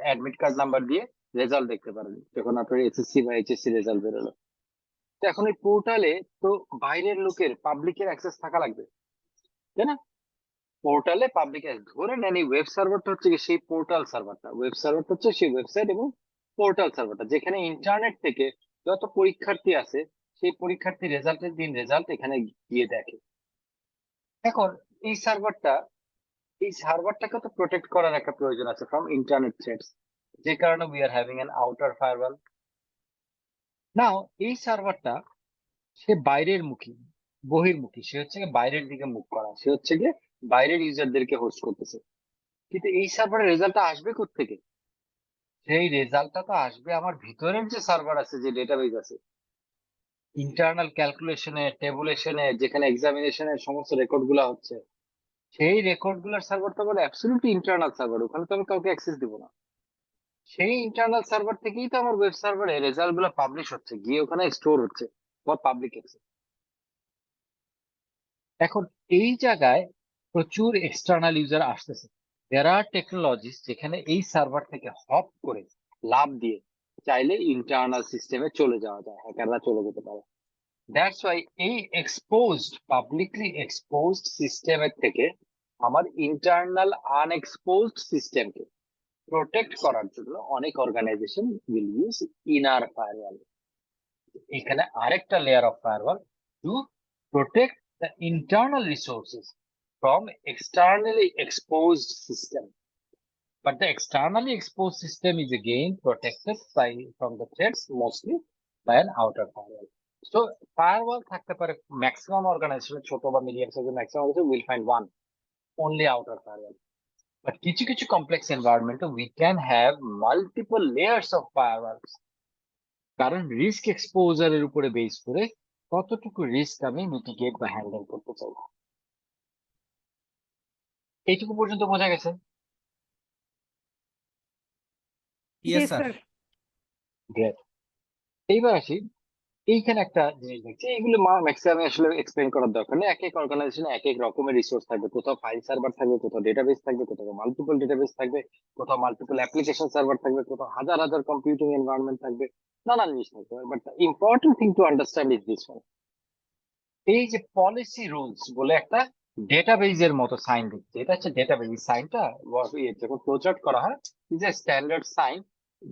admit card number দিয়ে রেজাল্ট দেখতে পারবেন যখন আপনার এসএসসি বা এইচএসসি রেজাল্ট বেরোলো। তো এখন এই পোর্টালে তো বাইরের লোকের পাবলিকের অ্যাক্সেস থাকা লাগবে, তাই না? পোর্টালে পাবলিক ধরে নেন এই ওয়েব সার্ভারটা হচ্ছে কি সেই পোর্টাল সার্ভারটা, ওয়েব সার্ভারটা হচ্ছে সেই ওয়েবসাইট এবং পোর্টাল সার্ভারটা যেখানে ইন্টারনেট থেকে যত পরীক্ষার্থী আছে সেই পরীক্ষার্থী রেজাল্টের দিন রেজাল্ট এখানে গিয়ে দেখে। এখন এই সার্ভারটাকে তো প্রোটেক্ট করার একটা প্রয়োজন আছে ফ্রম ইন্টারনেট থ্রেটস, যে কারণে we are having an outer firewall. Now এই সার্ভারটা সে বাইরের মুখী বহির্মুখী, সে হচ্ছে গিয়ে বাইরের দিকে মুখ করা, সে হচ্ছে গিয়ে বাইরের ইউজারদেরকে হোস্ট করতেছে। কিন্তু এই সার্ভারের রেজাল্টটা আসবে কোত্থেকে? সেই রেজাল্টটা তো আসবে আমার ভিতরের যে সার্ভার আছে, যে ডেটাবেজ আছে, ইন্টারনাল ক্যালকুলেশনে টেবুলেশনে যেখানে এক্সামিনেশনের সমস্ত রেকর্ড গুলা হচ্ছে, সেই রেকর্ড গুলার সার্ভার তো বলে অ্যাবসলিউটলি ইন্টারনাল সার্ভার, ওখানে তো আমি কাউকে অ্যাক্সেস দিব না। সেই ইন্টারনাল সার্ভার থেকেই তো আমার ওয়েব সার্ভারে রেজাল্ট গুলো পাবলিশ হচ্ছে, গিয়ে ওখানে স্টোর হচ্ছে ফর পাবলিক অ্যাক্সেস। এখন এই জায়গায় প্রচুর এক্সটার্নাল ইউজার আসতেছে, দেয়ার আর টেকনোলজিস যেখানে এই সার্ভার থেকে হপ করে লাভ দিয়ে চাইলে ইন্টারনাল সিস্টেমে চলে যাওয়া যায়, হ্যাকাররা চলে যেতে পারে। দ্যাটস ওয়াই এই পাবলিকলি এক্সপোজড সিস্টেমের থেকে আমার ইন্টারনাল আনএক্সপোজড সিস্টেমকে প্রোটেক্ট করার জন্য অনেক organisation will use inner firewall. এখানে আরেকটা layer of firewall to protect the internal resources from externally exposed system, but the externally exposed system is again protected from the threats mostly by an outer firewall. So firewall থাকতে পারে maximum organization, ছোট বা medium size maximum organization will find one only outer firewall, but কিছু কিছু complex environment we can have multiple layers of firewalls, কারণ risk এক্সপোজারের উপরে base করে কতটুকু রিস্ক আমি মিটিগেট বা হ্যান্ডেল করতে চাই। এইটুকু পর্যন্ত বোঝা গেছে? জি স্যার। গ্রেট। এইবার আসি, এইখানে একটা জিনিস দেখছি, এগুলো ম্যাক্সিমাম আসলে এক্সপ্লেন করার দরকার নেই। এক এক অর্গানাইজেশনে এক এক রকমের রিসোর্স থাকবে, কোথাও ফাইল সার্ভার থাকবে, কোথাও ডেটাবেস থাকবে, কোথাও মাল্টিপল ডেটাবেস থাকবে, কোথাও মাল্টিপল অ্যাপ্লিকেশন সার্ভার থাকবে, কোথাও হাজার হাজার কম্পিউটিং এনভায়রনমেন্ট থাকবে, নানান জিনিস থাকবে। But important thing to understand is this one, এই যে পলিসি রুলস বলে একটা ডেটাবেজের মতো সাইন দিচ্ছে, এটা হচ্ছে ডেটাবেজ। সাইনটা যখন ফ্লোচার্ট করা হয় is a standard sign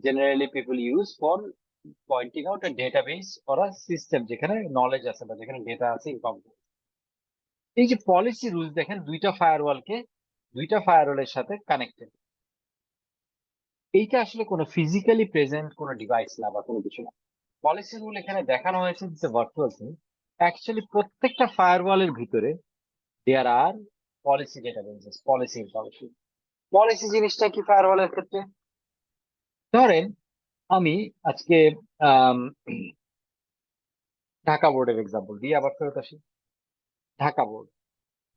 generally people use for pointing out a database or a system যেখানে নলেজ আছে বা যেখানে ডেটা আছে ইনফরমেশন। এই যে পলিসি রুলস দেখেন দুইটা ফায়ারওয়ালের সাথে কানেক্টেড। এইটা আসলে কোনো ফিজিক্যালি প্রেজেন্ট কোনো ডিভাইস না বা কোনো কিছু না। পলিসি রুল এখানে দেখানো হয়েছে দিস ভার্চুয়াল থিং। অ্যাকচুয়ালি প্রত্যেকটা ফায়ারওয়ালের ভিতরে দেয়ার আর পলিসি ডেটাবেসেস, পলিসি জিনিসটা কি ফায়ারওয়ালের ক্ষেত্রে? ধরেন আমি আজকে ঢাকা বোর্ডের এক্সাম্পল দিয়ে আবার ফেরত আসি।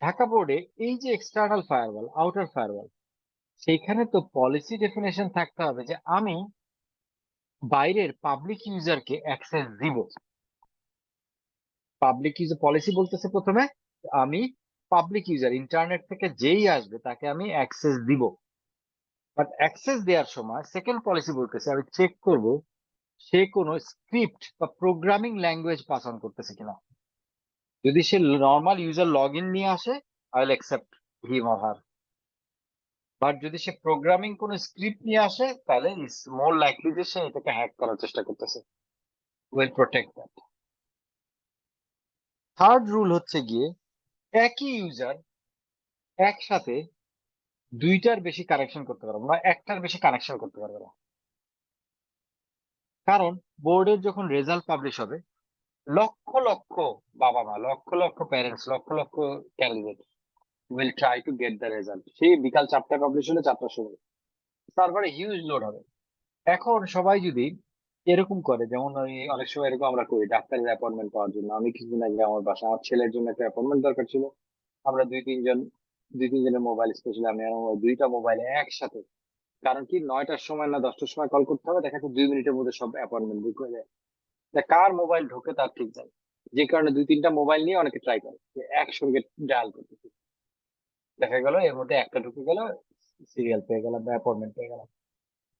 ঢাকা বোর্ডে এই যে এক্সটার্নাল ফায়ারওয়াল, আউটার ফায়ারওয়াল, সেইখানে তো পলিসি ডেফিনেশন থাকতে হবে যে আমি বাইরের পাবলিক ইউজারকে অ্যাক্সেস দিব। পাবলিক ইউজার পলিসি বলতেছে প্রথমে আমি পাবলিক ইউজার ইন্টারনেট থেকে যেই আসবে তাকে আমি অ্যাক্সেস দিব। বাট অ্যাক্সেস দেওয়ার সময় সেকেন্ড পলিসি বলতেছে আমি চেক করব সে কোনো স্ক্রিপ্ট বা প্রোগ্রামিং ল্যাঙ্গুয়েজ পাস অন করতেছে কিনা। যদি সে নর্মাল ইউজার লগ ইন নিয়ে আসে I will accept him or her, but যদি সে প্রোগ্রামিং কোনো স্ক্রিপ্ট নিয়ে আসে তাহলে ইটস মোর লাইকলি যে সে এটাকে হ্যাক করার চেষ্টা করতেছে। Will protect that. Third rule হচ্ছে গিয়ে একই ইউজার একসাথে দুইটার বেশি কানেকশন করতে পারবো না, একটার বেশি কানেকশন করতে পারবে না। কারণ বোর্ডের যখন রেজাল্ট পাবলিশ হবে লক্ষ লক্ষ বাবা মা, lakh lakh parents, lakh lakh candidate will try to get the result. সেই বিকাল 4টায় পাবলিশ হলে 4টার সময় সার্ভারে হিউজ লোড হবে। এখন সবাই যদি এরকম করে, যেমন অনেক সময় এরকম আমরা করি ডাক্তারের অ্যাপয়েন্টমেন্ট পাওয়ার জন্য। আমি কিছুদিন আগে আমার ছেলের জন্য একটা অ্যাপয়েন্টমেন্ট দরকার ছিল, আমরা দুই তিনজনের মোবাইল, স্পেশালি আমি আমার দুইটা মোবাইল একসাথে, কারণ কি 9টার সময় না 10টার সময় কল করতে হবে, দেখা যাচ্ছে 2 মিনিটের মধ্যে সব অ্যাপয়েন্টমেন্ট বুক হয়ে যায়। তা কার মোবাইল ঢোকে তার ঠিক যায়, যে কারণে 2-3টা মোবাইল নিয়ে অনেকে ট্রাই করে যে একসঙ্গে ডায়াল করতে। দেখা গেল এর মধ্যে একটা ঢুকে গেল, সিরিয়াল পেয়ে গেলাম বা অ্যাপয়েন্টমেন্ট পেয়ে গেলাম।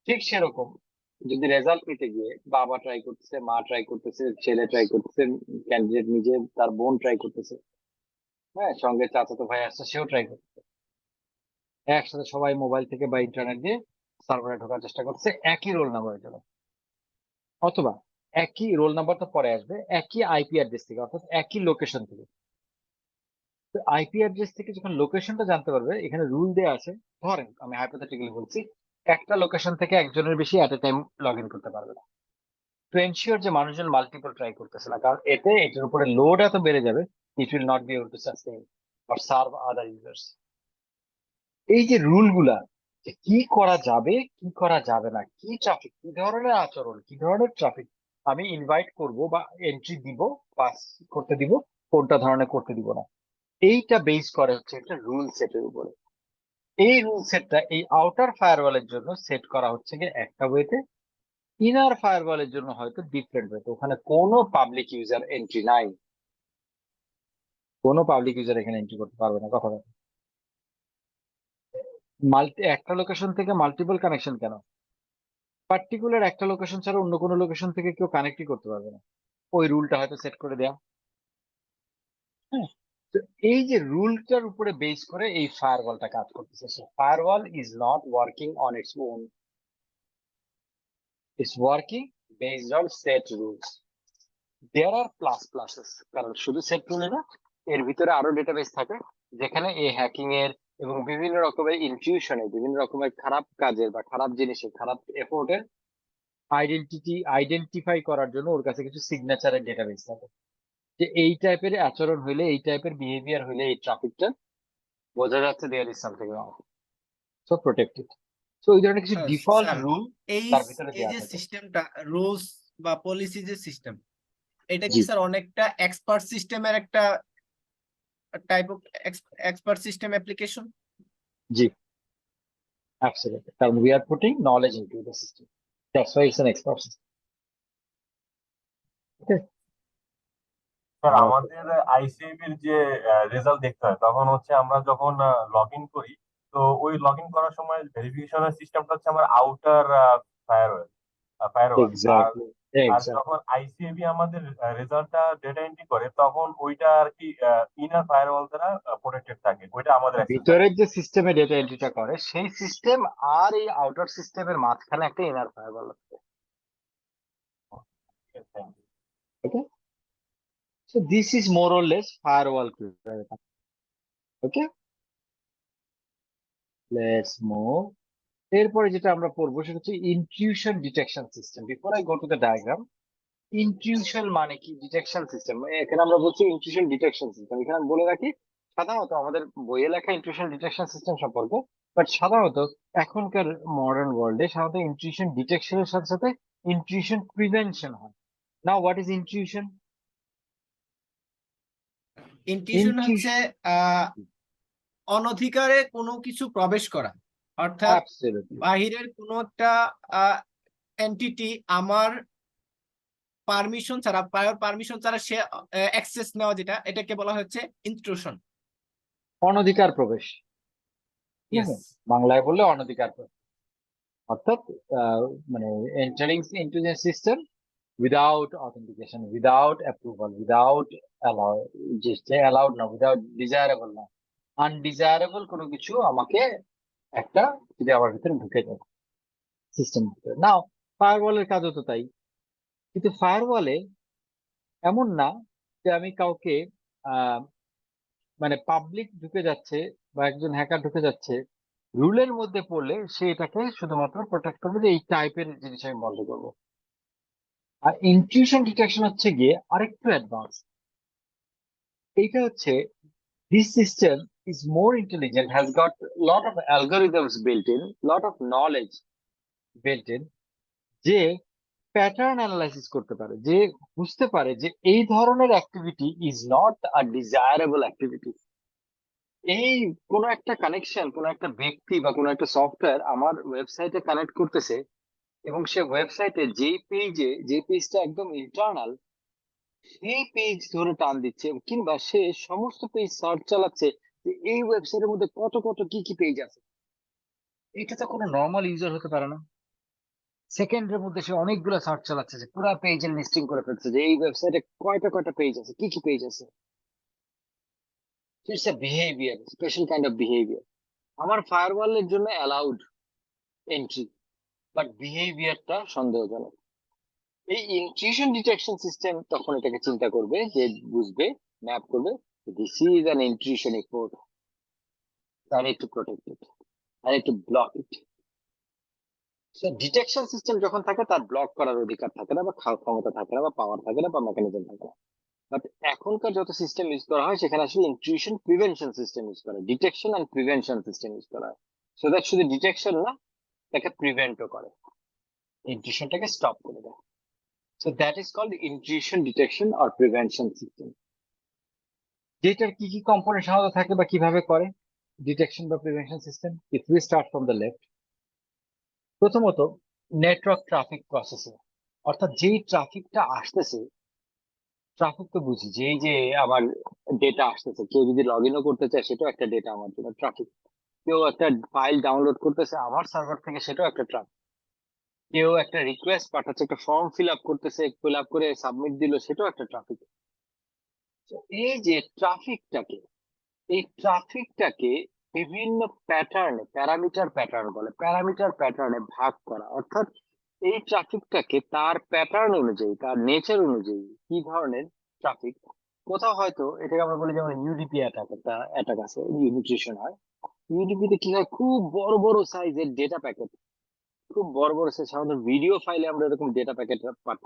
ঠিক সেরকম যদি রেজাল্ট নিতে গিয়ে বাবা ট্রাই করতেছে, মা ট্রাই করতেছে, ছেলে ট্রাই করতেছে, ক্যান্ডিডেট নিজে, তার বোন ট্রাই করতেছে, হ্যাঁ, সঙ্গে চাচাতো ভাই আসছে সেও ট্রাই করতেছে, একসাথে সবাই মোবাইল থেকে বা ইন্টারনেট দিয়ে সার্ভারে ঢোকার চেষ্টা করছে একই রোল নাম্বারের জন্য, অথবা একই রোল নাম্বার তো পরে আসবে, একই আইপি অ্যাড্রেস থেকে, অর্থাৎ একই লোকেশন থেকে। তো আইপি অ্যাড্রেস থেকে যখন লোকেশনটা জানতে পারবে, এখানে রুল দেওয়া আছে, ধরেন আমি হাইপোথেটিক্যালি বলছি, একটা লোকেশন থেকে একজনের বেশি at a time log in করতে পারবে না, টু এনশিওর যে মানুষজন মাল্টিপল ট্রাই করতেছে না, কারণ এতে এটার উপরে লোড এত বেড়ে যাবে, ইট will not B able two sustain or serve other users. এই যে রুল গুলা, যে কি করা যাবে কি করা যাবে না, কি ট্রাফিক, কি ধরনের আচরণ, কি ধরনের ট্রাফিক আমি ইনভাইট করব বা এন্ট্রি দিব, পাস করতে দিব, কোনটা ধরনের করতে দিব না, এইটা বেস করে হচ্ছে একটা রুল সেটের উপরে। এই রুল সেটটা এই আউটার ফায়ারওয়ালের জন্য সেট করা হচ্ছে গিয়ে একটা ওয়েতে, ইনার ফায়ারওয়ালের জন্য হয়তো ডিফারেন্ট ওয়েতে। ওখানে কোনো পাবলিক ইউজার এন্ট্রি নাই, কোনো পাবলিক ইউজার এখানে এন্ট্রি করতে পারবে না। কথা একটা লোকেশন থেকে মাল্টিপল কানেকশন কেন, পার্টিকুলার একটা লোকেশন ছাড়া অন্য কোনো লোকেশন থেকে কেউ কানেক্টই করতে পারবে না, ওই রুলটা হয়তো সেট করে দেয়া। হ্যাঁ, তো এই যে রুলটার উপরে বেস করে এই ফায়ারওয়ালটা কাজ করতেছে। Firewall is not working on its own, it's working based on set rules. There are places, কারণ শুধু সেট রুলে না, এর ভিতরে আরো ডেটাবেস থাকে যেখানে এই হ্যাকিং এর এবং বিভিন্ন রকমের ইনটিউশনে, বিভিন্ন রকমের খারাপ কাজের বা খারাপ জিনিসের, খারাপ এফোর্টের আইডেন্টিফাই করার জন্য ওর কাছে কিছু সিগনেচারের ডেটাবেস থাকে, যে এই টাইপের আচরণ হইলে, এই টাইপের বিহেভিয়ার হইলে এই ট্রাফিকটা বোঝা যাচ্ছে there is something wrong, so protected. So এই ধরনের কিছু ডিফল্ট স্যার রুল এই তার ভিতরে এই দেওয়া যে থাকে। সিস্টেমটা, রুলস বা পলিসি যে সিস্টেম, এটা কি জি স্যার অনেকটা এক্সপার্ট সিস্টেমের একটা type of expert system application? G, absolutely, কারণ we are putting knowledge into the system, that's why it's an expert system. Okay. Sir আমাদের আইসিএবির যে রেজাল্ট দেখতে হয়, তখন হচ্ছে আমরা যখন লগ ইন করি, তো ওই লগ ইন করার সময় ভেরিফিকেশনের সিস্টেমটা হচ্ছে আমার আউটার ফায়ারওয়াল ফায়ারওয়াল আর Exactly, আর exactly. যখন আইসিএবি আমাদের রেজাল্টটা ডেটা এন্ট্রি করে, তখন ওইটা আর কি ইনার ফায়ারওয়াল দ্বারা প্রোটেক্টেড থাকে, ওইটা আমাদের অ্যাক্সেস থাকে। ভিতরের যে সিস্টেমে ডেটা এন্ট্রিটা করে সেই সিস্টেম আর এই আউটার সিস্টেমের মাঝখানে একটা ইনার ফায়ারওয়াল আছে। Okay, so this is more or less firewall. Okay, let's move. এরপরে যেটা আমরা পড়বো সেটা হচ্ছে intrusion detection system. Before I go to the diagram, intrusion মানে কি, ডিটেকশন সিস্টেম, এখানে আমরা বলছি ইন্ট্রুশন ডিটেকশন সিস্টেম। এখানে আমি বলে রাখি, সাধারণত আমাদের বইয়ে লেখা ইন্ট্রুশন ডিটেকশন সিস্টেম সম্পর্কে, বাট সাধারণত এখনকার মডার্ন ওয়ার্ল্ডে সাধারণত ইন্ট্রুশন ডিটেকশনের সাথে সাথে ইন্ট্রুশন প্রিভেনশন হয়। Now what is intrusion? Intuition হচ্ছে অনধিকারে কোনো কিছু প্রবেশ করা, অর্থাৎ অ্যাবসলিউটলি বাহিরের কোনো একটা এন্টিটি আমার পারমিশন ছাড়া, প্রায়র পারমিশন ছাড়া সে অ্যাক্সেস নেওয়া, যেটা এটাকে বলা হচ্ছে ইন্ট্রুশন। অনধিকার প্রবেশ, ঠিক ইয়েস, আছে, বাংলায় বললে অনধিকার প্রবেশ, অর্থাৎ মানে entering into the system without authentication, without approval, without allow, just allowed না, without desirable না, আনডিজায়ারেবল কোনো কিছু আমাকে একটা যদি আমার ভিতরে ঢুকে যায় সিস্টেম ভিতরে। নাও ফায়ারওয়ালের কাজও তো তাই, কিন্তু ফায়ারওয়ালে এমন না যে আমি কাউকে মানে পাবলিক ঢুকে যাচ্ছে বা একজন হ্যাকার ঢুকে যাচ্ছে, রুলের মধ্যে পড়লে সে এটাকে শুধুমাত্র প্রোটেক্ট করবে যে এই টাইপের জিনিস আমি বন্ধ করবো। আর ইন্ট্রুশন ডিটেকশন হচ্ছে গিয়ে আরেকটু অ্যাডভান্স। এইটা হচ্ছে this system is more intelligent, has got lot of algorithms built in, lot of knowledge built in, যে প্যাটার্ন অ্যানালাইসিস করতে পারে, যে বুঝতে পারে যে এই ধরনের activity is not a desirable activity, এই কোনো একটা কানেকশন, কোনো একটা ব্যক্তি বা কোনো একটা সফটওয়্যার আমার ওয়েবসাইটে কানেক্ট করতেছে, এবং সে ওয়েবসাইটে যে পেজটা একদম ইন্টারনাল, সেই পেজ ধরে টান দিচ্ছে, কিংবা সে সমস্ত পেজ সার্চ চালাচ্ছে যে এই ওয়েবসাইটের মধ্যে কত কত কি কি পেজ আছে। এটা তো কোনো নর্মাল ইউজার হতে পারে না। সেকেন্ডের মধ্যে সে অনেকগুলো সার্চ চালাচ্ছে, যে পুরো পেজের লিস্টিং করে ফেলছে যে এই ওয়েবসাইটে কয়টা কয়টা পেজ আছে, কি কি পেজ আছে। It's a behaviour, special kind of behaviour. আমার ফায়ারওয়ালের জন্য অ্যালাউড এন্ট্রি, বাট বিহেভিয়ারটা সন্দেহজনক। এই ইন্ট্রুশন ডিটেকশন সিস্টেম তখন এটাকে চিন্তা করবে, যে বুঝবে, ম্যাপ করবে, this is an intrusion effort, I need to protect it, I need to block it. So detection system যখন থাকে, তার ব্লক করার অধিকার থাকে না, বা ক্ষমতা থাকে না, বা পাওয়ার থাকে না, বা মেকানিজম থাকে না। বাট এখনকার যত সিস্টেম ইউজ করা হয়, সেখানে আসলে ইন্ট্রুশন প্রিভেনশন সিস্টেম ইউজ করা হয়, detection and prevention system use করা হয়। সো দ্যাট শুধু ডিটেকশন না, তাকে প্রিভেন্টও করে, ইন্ট্রুশনটাকে স্টপ করে দেয়। So that is called intrusion detection or prevention system. যেটার কি কি কম্পোনেন্ট সাধারণত থাকে বা কিভাবে করে ডিটেকশন বা prevention system? If we start from the left, প্রথমত নেটওয়ার্ক ট্রাফিক প্রসেসিং, অর্থাৎ যেই ট্রাফিকটা আসতেছে, ট্রাফিক তো বুঝি যে এই যে আমার ডেটা আসতেছে, কেউ যদি লগ ইনও করতে চায়, সেটাও একটা ডেটা আমার জন্য ট্রাফিক। কেউ একটা ফাইল ডাউনলোড করতেছে আমার সার্ভার থেকে, সেটাও একটা ট্রাফিক। কেউ একটা রিকোয়েস্ট পাঠাচ্ছে, একটা ফর্ম ফিল আপ করতেছে, ফিল আপ করে সাবমিট দিল, সেটাও একটা ট্রাফিক। এই যে ট্রাফিকটাকে বিভিন্ন প্যাটার্নে, প্যাটার্ন বলে, প্যাটার্নে ভাগ করা। অর্থাৎ এই ট্রাফিকটাকে তার প্যাটার্ন অনুযায়ী, তার নেচার অনুযায়ী, কি ধরনের ট্রাফিক, কোথাও হয়তো এটাকে আমরা বলি, যেমন ইউডিপি অ্যাটাক, একটা অ্যাটাক আছে, ইউডিপিশন হয়। ইউডিপিতে কি হয়, খুব বড় বড় সাইজের ডেটা প্যাকেট, খুব বড় বড় সাইজ, সাধারণত ভিডিও ফাইলে আমরা এরকম ডেটা প্যাকেট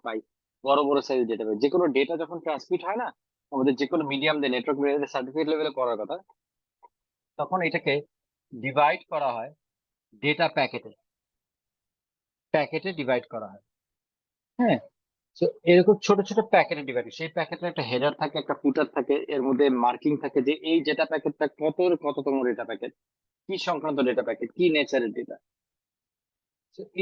পাই, বড় বড় সাইজের ডেটা প্যাকেট। যে কোনো ডেটা যখন ট্রান্সমিট হয় না, আমাদের যে কোনো মিডিয়াম দিয়ে, নেটওয়ার্ক মিডিয়াম সার্টিফিকেট লেভেলে করার কথা, তখন এটাকে ডিভাইড করা হয় ডেটা প্যাকেটে ডিভাইড করা হয়। হ্যাঁ, তো এরকম ছোট ছোট প্যাকেটে ডিভাইড, সেই প্যাকেটের একটা হেডার থাকে, একটা ফুটার থাকে, এর মধ্যে মার্কিং থাকে যে এই ডেটা প্যাকেটটা কততম ডেটা প্যাকেট, কি সংক্রান্ত ডেটা প্যাকেট, কি নেচারের ডেটা।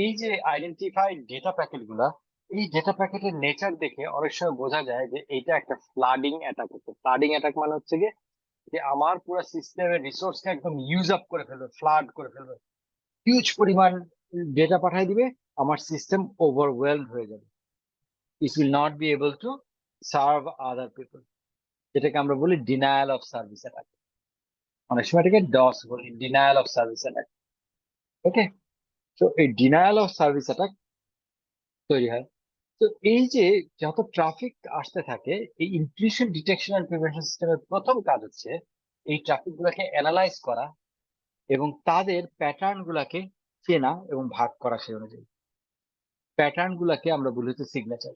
এই যে আইডেন্টিফাইড ডেটা প্যাকেট গুলা, এই ডেটা প্যাকেটের নেচার দেখে অনেক সময় বোঝা যায় যে এইটা একটা ফ্লাডিং অ্যাটাক হচ্ছে। ফ্লাডিং অ্যাটাক মানে হচ্ছে গিয়ে যে আমার পুরো সিস্টেমের রিসোর্সকে একদম ইউজ আপ করে ফেলবে, ফ্লাড করে ফেলবে, হিউজ পরিমাণ ডেটা পাঠিয়ে দিবে, আমার সিস্টেম ওভারওয়েলড হয়ে যাবে, ইট will not B able to serve other people, যেটাকে আমরা বলি ডিনায়াল অফ সার্ভিস অ্যাটাক। অনেক সময় এটাকে ডস বলি, ডিনায়াল অফ সার্ভিস অ্যাটাক। ওকে, তো এই ডিনায়াল অফ সার্ভিস অ্যাটাক তৈরি হয়। তো এই যে যত ট্রাফিক আসতে থাকে, এই ইন্ট্রুশন ডিটেকশন এন্ড প্রিভেনশন সিস্টেমের প্রথম কাজ হচ্ছে এই ট্রাফিক গুলাকে অ্যানালাইজ করা, এবং তাদের প্যাটার্ন গুলাকে চেনা এবং ভাগ করা। সেই অনুযায়ী প্যাটার্ন গুলাকে আমরা বলি হচ্ছে সিগনেচার,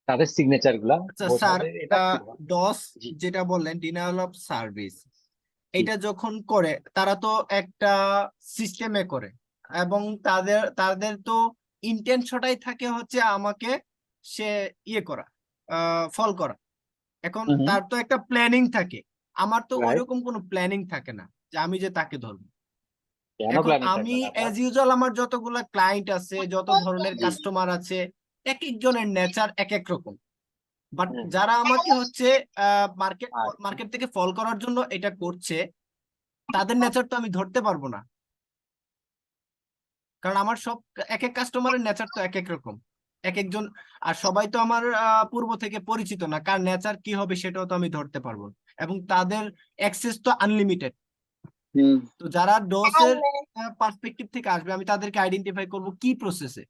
তাদের সিগনেচার গুলা আচ্ছা স্যার, বোঝাবে এটা কি ধরনের। ডস জি, যেটা বললেন, ডিনায়াল অফ সার্ভিস, জি। এটা যখন করে তারা তো একটা সিস্টেমে করে, এবং তাদের তাদের তো ইন্টেনশনটাই থাকে হচ্ছে আমাকে সে ইয়ে করা, ফল করা। এখন তার তো একটা প্ল্যানিং থাকে, আমার তো রাইট, ওইরকম কোনো প্ল্যানিং থাকে না যে আমি যে তাকে ধরবো। কেন এখন প্ল্যানিং আমি থাকবে না আপনার? অ্যাজ ইউজুয়াল আমার যতগুলা ক্লায়েন্ট আছে, যত ধরনের জি, কাস্টমার আছে, এক একজনের নেচার এক এক রকম। বাট হুম, যারা আমাকে হচ্ছে মার্কেট আচ্ছা, মার্কেট থেকে ফল করার জন্য এটা করছে, তাদের নেচার তো আমি ধরতে পারবো না, কারণ আমার সব এক এক কাস্টমারের নেচার তো এক এক রকম, এক একজন। আর সবাই তো আমার পূর্ব থেকে পরিচিত না, কার নেচার কি হবে সেটাও তো আমি ধরতে পারবো না। এবং তাদের অ্যাক্সেস তো আনলিমিটেড। হুম, তো যারা ডোসের পার্সপেক্টিভ থেকে আসবে, আমি তাদেরকে আইডেন্টিফাই করব কি প্রসেসে।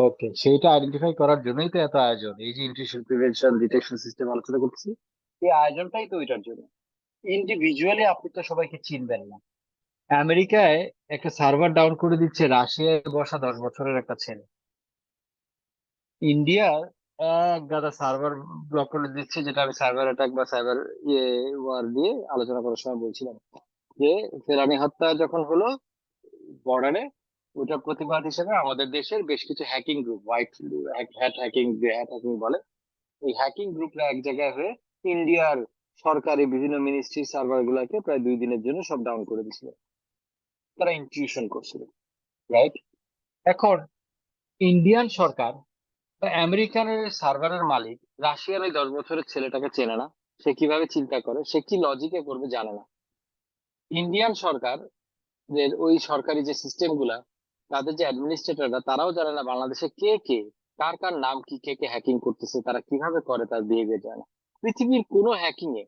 ওকে, সেইটা আইডেন্টিফাই করার জন্যই তো এত আয়োজন, এই যে ইন্ট্রুশন প্রিভেনশন ডিটেকশন সিস্টেম আলোচনা করছি, এই আয়োজনটাই তো ওইটার জন্য। ইন্ডিভিজুয়ালি আপনি তো সবাইকে চিনবেন না। আমেরিকায় একটা সার্ভার ডাউন করে দিচ্ছে রাশিয়ায় বসা 10 বছরের একটা ছেলে, ইন্ডিয়ার এক গাদা সার্ভার ব্লক করে দিচ্ছে, যেটা আমি সার্ভার অ্যাটাক বা সাইবার ইয়ে ওয়ার দিয়ে আলোচনা করার সময় বলছিলাম, যে ফেলানি হত্যা যখন হলো বর্ডারে, ওটার প্রতিবাদ হিসেবে আমাদের দেশের বেশ কিছু হ্যাকিং গ্রুপ, হ্যাট হ্যাকিং বলে, এই হ্যাকিং গ্রুপরা এক জায়গায় হয়ে ইন্ডিয়ার সরকারি বিভিন্ন মিনিস্ট্রি সার্ভার গুলাকে প্রায় 2 দিনের জন্য সব ডাউন করে দিছিল, তারা ইনটিউশন করছিল, রাইট? এখন ইন্ডিয়ান সরকার বা আমেরিকানের সার্ভারের মালিক রাশিয়ার ওই 10 বছরের ছেলেটাকে চেনে না, সে কিভাবে চিন্তা করে, সে কি লজিকে করবে জানে না। ইন্ডিয়ান সরকার যে ওই সরকারি যে সিস্টেম গুলা, তাদের যে অ্যাডমিনিস্ট্রেটররা, তারাও জানে না বাংলাদেশে কে কে, কার কার নাম কি, কে কে হ্যাকিং করতেছে, তারা কিভাবে করে, তার বিহেভিয়ার জানে না। পৃথিবীর কোনো হ্যাকিং এ,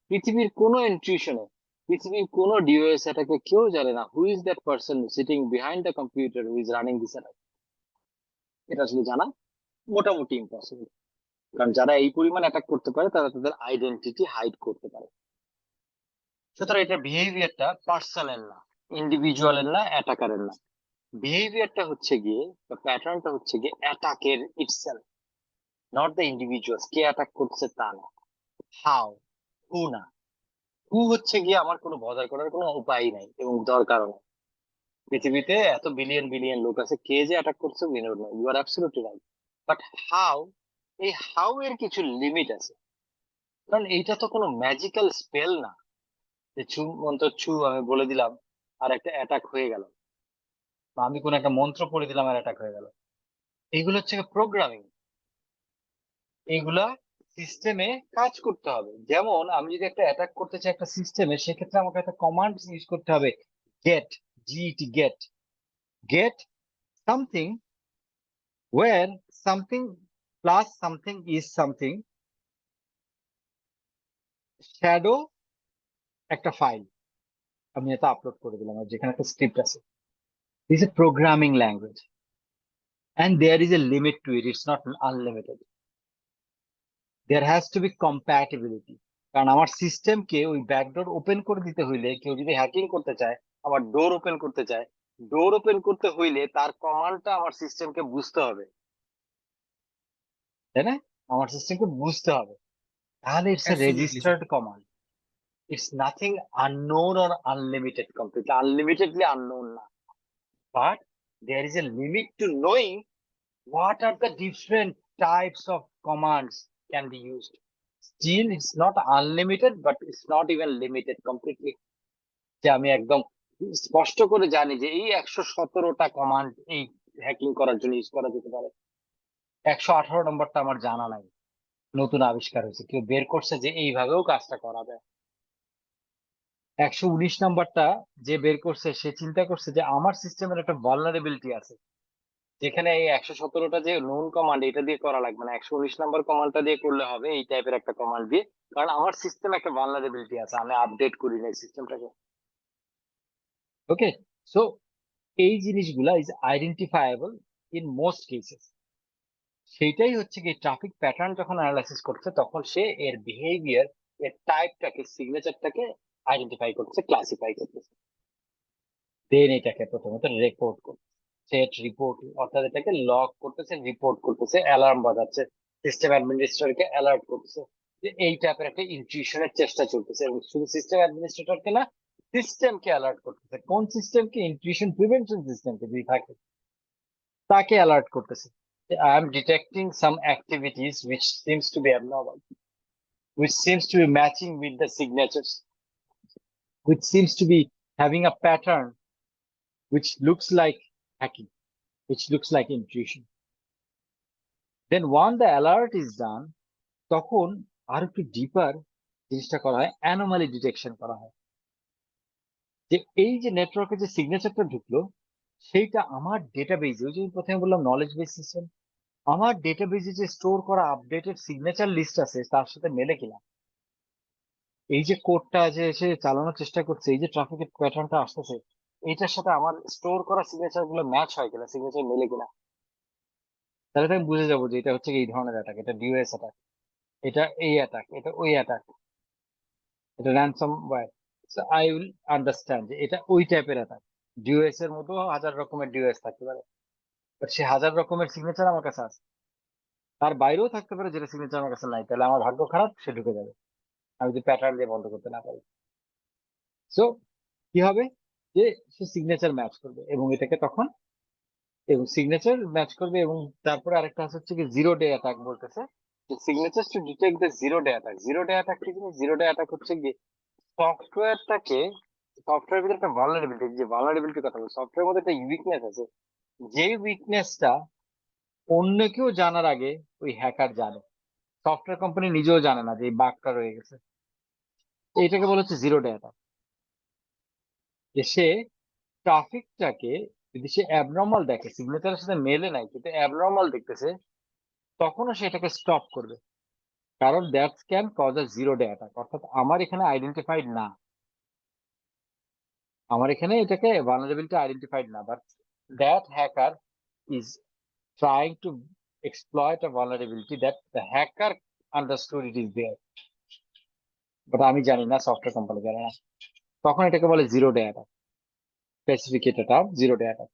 পৃথিবীর কোনো ইনটিউশনে, পৃথিবীর কোনো ডিওএস অ্যাটাকে কেউ জানে না who is that person sitting behind the computer who is running this attack. এটা আসলে জানা মোটামুটি ইম্পসিবল, কারণ যারা এই পরিমাণ অ্যাটাক করতে পারে তারা তাদের আইডেন্টিটি হাইড করতে পারে। সুতরাং এটা বিহেভিয়ারটা পার্সনের না, ইন্ডিভিজুয়ালের না, অ্যাটাকারের না, বিহেভিয়ারটা হচ্ছে গিয়ে বা প্যাটার্নটা হচ্ছে গিয়ে অ্যাটাকের itself, not the individuals. K attack করছে তা না, হাউ, হু না। হু হচ্ছে গিয়ে আমার কোনো বদার করার কোনো উপায় নাই এবং দরকারও নেই। পৃথিবীতে এত বিলিয়ন বিলিয়ন লোক আছে, কে যে অ্যাটাক করছে বিনোদ নয়, you are absolutely right. But how, এই হাউ এর কিছু লিমিট আছে, কারণ এইটা তো কোনো ম্যাজিক্যাল স্পেল না যে ছু মন্ত্র ছু আমি বলে দিলাম আর একটা অ্যাটাক হয়ে গেল, বা আমি কোন একটা মন্ত্র পড়ে দিলাম আর অ্যাটাক হয়ে গেল। এইগুলো হচ্ছে প্রোগ্রামিং, এইগুলা সিস্টেমে কাজ করতে হবে। যেমন আমি যদি একটা অ্যাটাক করতে চাই একটা সিস্টেমে, সেক্ষেত্রে আমাকে একটা কমান্ড ইউজ করতে হবে, get, GT, get, get something where something plus something is something, shadow একটা ফাইল আমি এটা আপলোড করে দিলাম, আর যেখানে একটা স্ক্রিপ্ট আছে। This A programming language and there is a limit to it, it's not unlimited, there has to be compatibility। কারণ আমার সিস্টেমকে ওই ব্যাকডোর ওপেন করে দিতে হইলে, কেউ যদি হ্যাকিং করতে চায়, আবার ডোর ওপেন করতে চায়, ডোর ওপেন করতে হইলে তার কমান্ডটা আমার সিস্টেমকে বুঝতে হবে, তাই না? আমার সিস্টেমকে বুঝতে হবে, তাহলে it's a registered command. It's nothing unknown or unlimited, completely unlimitedly unknown now. But there is a limit to knowing what are the different types of commands can be used. Still, it's not unlimited, but it's not even limited completely. যে আমি একদম স্পষ্ট করে জানি যে এই 117টা command এই hacking করার জন্য ইউজ করা যেতে পারে, 118 নম্বরটা আমার জানা নাই, নতুন আবিষ্কার হয়েছে, কেউ বের করছে যে এইভাবেও কাজটা করা যায়। 119 নাম্বারটা যে বের করছে সে চিন্তা করছে যে আমার সিস্টেমের একটা ভালনারেবিলিটি আছে, যেখানে এই 117টা যে নোন কমান্ড এটা দিয়ে করা লাগবে না, 119 নাম্বার কমান্ডটা দিয়ে করলে হবে, এই টাইপের একটা কমান্ড দিয়ে, কারণ আমার সিস্টেম একটা ভালনারেবিলিটি আছে, আমি আপডেট করি না সিস্টেমটাকে। ওকে, সো এই জিনিসগুলা ইজ আইডেন্টিফায়েবল ইন মোস্ট কেসেস। সেইটাই হচ্ছে কি ট্রাফিক প্যাটার্ন যখন অ্যানালাইসিস করছে তখন সে এর বিহেভিয়ার, এর টাইপটাকে, সিগনেচারটাকে আইডেন্টিফাই করছে, ক্লাসিফাই করতেছে, দেন এটাকে প্রথমত রেকর্ড করছে, সেট রিপোর্ট, অর্থাৎ এটাকে লগ করতেছে, রিপোর্ট করতেছে, অ্যালার্ম বাজাচ্ছে, সিস্টেম অ্যাডমিনিস্ট্রেটরকে অ্যালার্ট করতেছে যে এই টাইপের একটা ইনটিউশনের চেষ্টা চলতেছে, এবং শুধু সিস্টেম অ্যাডমিনিস্ট্রেটরকে না, সিস্টেমকে অ্যালার্ট করতেছে। কোন সিস্টেমকে? ইনটিউশন প্রিভেনশন সিস্টেমকে যদি থাকে তাকে অ্যালার্ট করতেছে যে I am detecting some activities which seems to be abnormal, which seems to be matching with the signatures, which seems to be having a pattern which looks like hacking, which looks like intrusion. Then once the alert is done, তখন আর একটু ডিপার জিনিসটা করা হয়, anomaly detection করা হয়, যে এই যে নেটওয়ার্কে যে সিগনেচারটা ঢুকলো সেইটা আমার ডেটাবেজে, ওই যে প্রথমে বললাম নলেজ বেস সিস্টেম, আমার ডেটাবেজে যে স্টোর করা আপডেটেড সিগনেচার লিস্ট আছে তার সাথে মেলে কিনা। এই যে কোডটা যে সে চালানোর চেষ্টা করছে, এই যে ট্রাফিকের প্যাটার্নটা আসতেছে, এইটার সাথে আমার স্টোর করা সিগনেচার গুলো ম্যাচ হয় কিনা, সিগনেচার মেলে কিনা, তাহলে তো আমি বুঝে যাবো যে এটা হচ্ছে এই ধরনের অ্যাটাক, এটা ডিওএস অ্যাটাক, এটা এই অ্যাটাক, এটা ওই অ্যাটাক, এটা ransomware. So I will understand যে এটা ওই টাইপের অ্যাটাক। ডিওএস এর মতো 1000 রকমের ডিওএস থাকতে পারে, বাট সে 1000 রকমের সিগনেচার আমার কাছে আছে, তার বাইরেও থাকতে পারে যেটা সিগনেচার আমার কাছে নাই, তাহলে আমার ভাগ্য খারাপ, সে ঢুকে যাবে, আমি যদি প্যাটার্ন দিয়ে বন্ধ করতে না পারি। সো কি হবে যে সে সিগনেচার ম্যাচ করবে এবং এটাকে তখন, এবং সিগনেচার ম্যাচ করবে, এবং তারপরে আরেকটা হচ্ছে কি জিরো ডে অ্যাটাক বলতেছে, signatures to detect the zero day attack. Zero day attack কি জিনিস? Zero day attack হচ্ছে কি সফটওয়্যারটাকে, সফটওয়্যার ভিতরে একটা ভালনারেবিলিটি, যে ভালনারেবিলিটির কথা বলি, সফটওয়্যারের মধ্যে একটা উইকনেস আছে, যে উইকনেসটা অন্য কেউ জানার আগে ওই হ্যাকার জানে, সফটওয়্যার কোম্পানি নিজেও জানে না যে এই বাগটা রয়ে গেছে। এইটাকে বলা হচ্ছে জিরো ডে অ্যাটাক। যে সে ট্রাফিকটাকে যদি সে অ্যাবনর্মাল দেখে, সিগনেচারের সাথে মেলে নাই কিন্তু অ্যাবনর্মাল দেখতেছে, তখনও সেটাকে স্টপ করবে, কারণ that can cause a zero day attack. অর্থাৎ আমার এখানে আইডেন্টিফাইড না, আমার এখানে এটাকে ভালনারেবিলিটি আইডেন্টিফাইড না, but that hacker is trying to exploit a vulnerability that the hacker understood it is there, but আমি জানি না, সফটওয়্যার কোম্পানি জানে না, তখন এটাকে বলে zero day attack, specificated term zero day attack.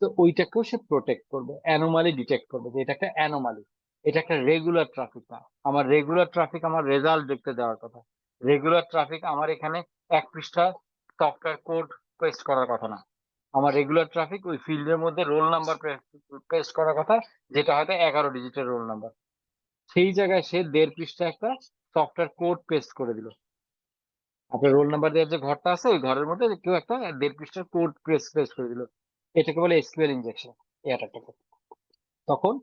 তো ওইটাকেও সে প্রোটেক্ট করবে, অ্যানোমালি ডিটেক্ট করবে যে এটা একটা অ্যানোমালি, এটা একটা রেগুলার ট্রাফিক না। আমার রেগুলার ট্রাফিক আমার রেজাল্ট দেখতে দেওয়ার কথা, রেগুলার ট্রাফিক আমার এখানে এক পৃষ্ঠা সফটওয়্যার কোড পেস্ট করার কথা না, আমার রেগুলার ট্রাফিক ওই ফিল্ডের মধ্যে রোল নাম্বার পেস্ট করার কথা, যেটা হয়তো 11 ডিজিটের রোল নাম্বার। সেই জায়গায় সে 1.5 পৃষ্ঠা একটা সফটওয়্যার কোড পেস্ট করে দিল। আপনার রোল নাম্বার দেওয়ার যে ঘরটা আছে ওই ঘরের মধ্যে কেউ একটা 1.5 পৃষ্ঠার কোড পেস্ট করে দিল, এটাকে বলে এসকিউএল ইনজেকশন, এই অ্যাটাকটাকে। তখন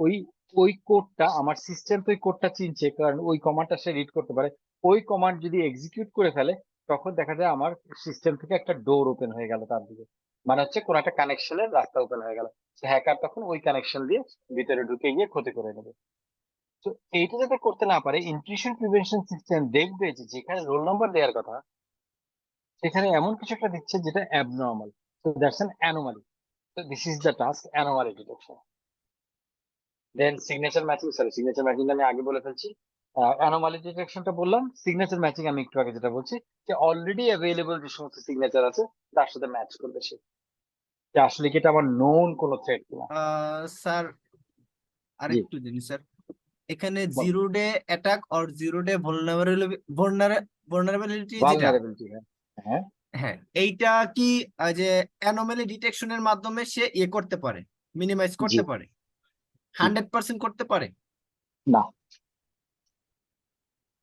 ওই ওই কোডটা আমার সিস্টেম তো ওই কোডটা চিনছে, কারণ ওই কমান্ডটা সে রিড করতে পারে। ওই কমান্ড যদি এক্সিকিউট করে ফেলে তখন দেখা যায় আমার সিস্টেম থেকে একটা ডোর ওপেন হয়ে গেল তার দিকে, মানে হচ্ছে কোন একটা কানেকশনের রাস্তা ওপেন হয়ে গেল, হ্যাকার তখন ওই কানেকশন দিয়ে ভিতরে ঢুকে গিয়ে ক্ষতি করে নেবে। তো এইটা যাতে করতে না পারে, ইন্ট্রুশন প্রিভেনশন সিস্টেম দেখবে যে যেখানে রোল নাম্বার দেওয়ার কথা সেখানে এমন কিছু একটা দিচ্ছে যেটা abnormal, so that's an anomaly. So this is the task, anomaly detection. Then signature matching, sorry, signature matching আমি আগে বলে ফেলছি। anomaly ডিটেকশনটা বললাম, সিগনেচার ম্যাচিং আমি একটু আগে যেটা বলছি, যে অলরেডি অ্যাভেলেবল যে সমস্ত সিগনেচার আছে তার সাথে ম্যাচ করবে সে, যে আসলে কি এটা আমার নোন কোনো থ্রেট কিনা। স্যার জি আরেকটু জিনিস স্যার, এখানে বল। জিরো ডে অ্যাটাক আর জিরো ডে vulnerability যেটা, ভালনারেবিলিটি, হ্যাঁ হ্যাঁ হ্যাঁ, এইটা কি যে অ্যানোমালি ডিটেকশনের মাধ্যমে সে ইয়ে করতে পারে, মিনিমাইজ জি করতে পারে, জি 100% করতে পারে? না,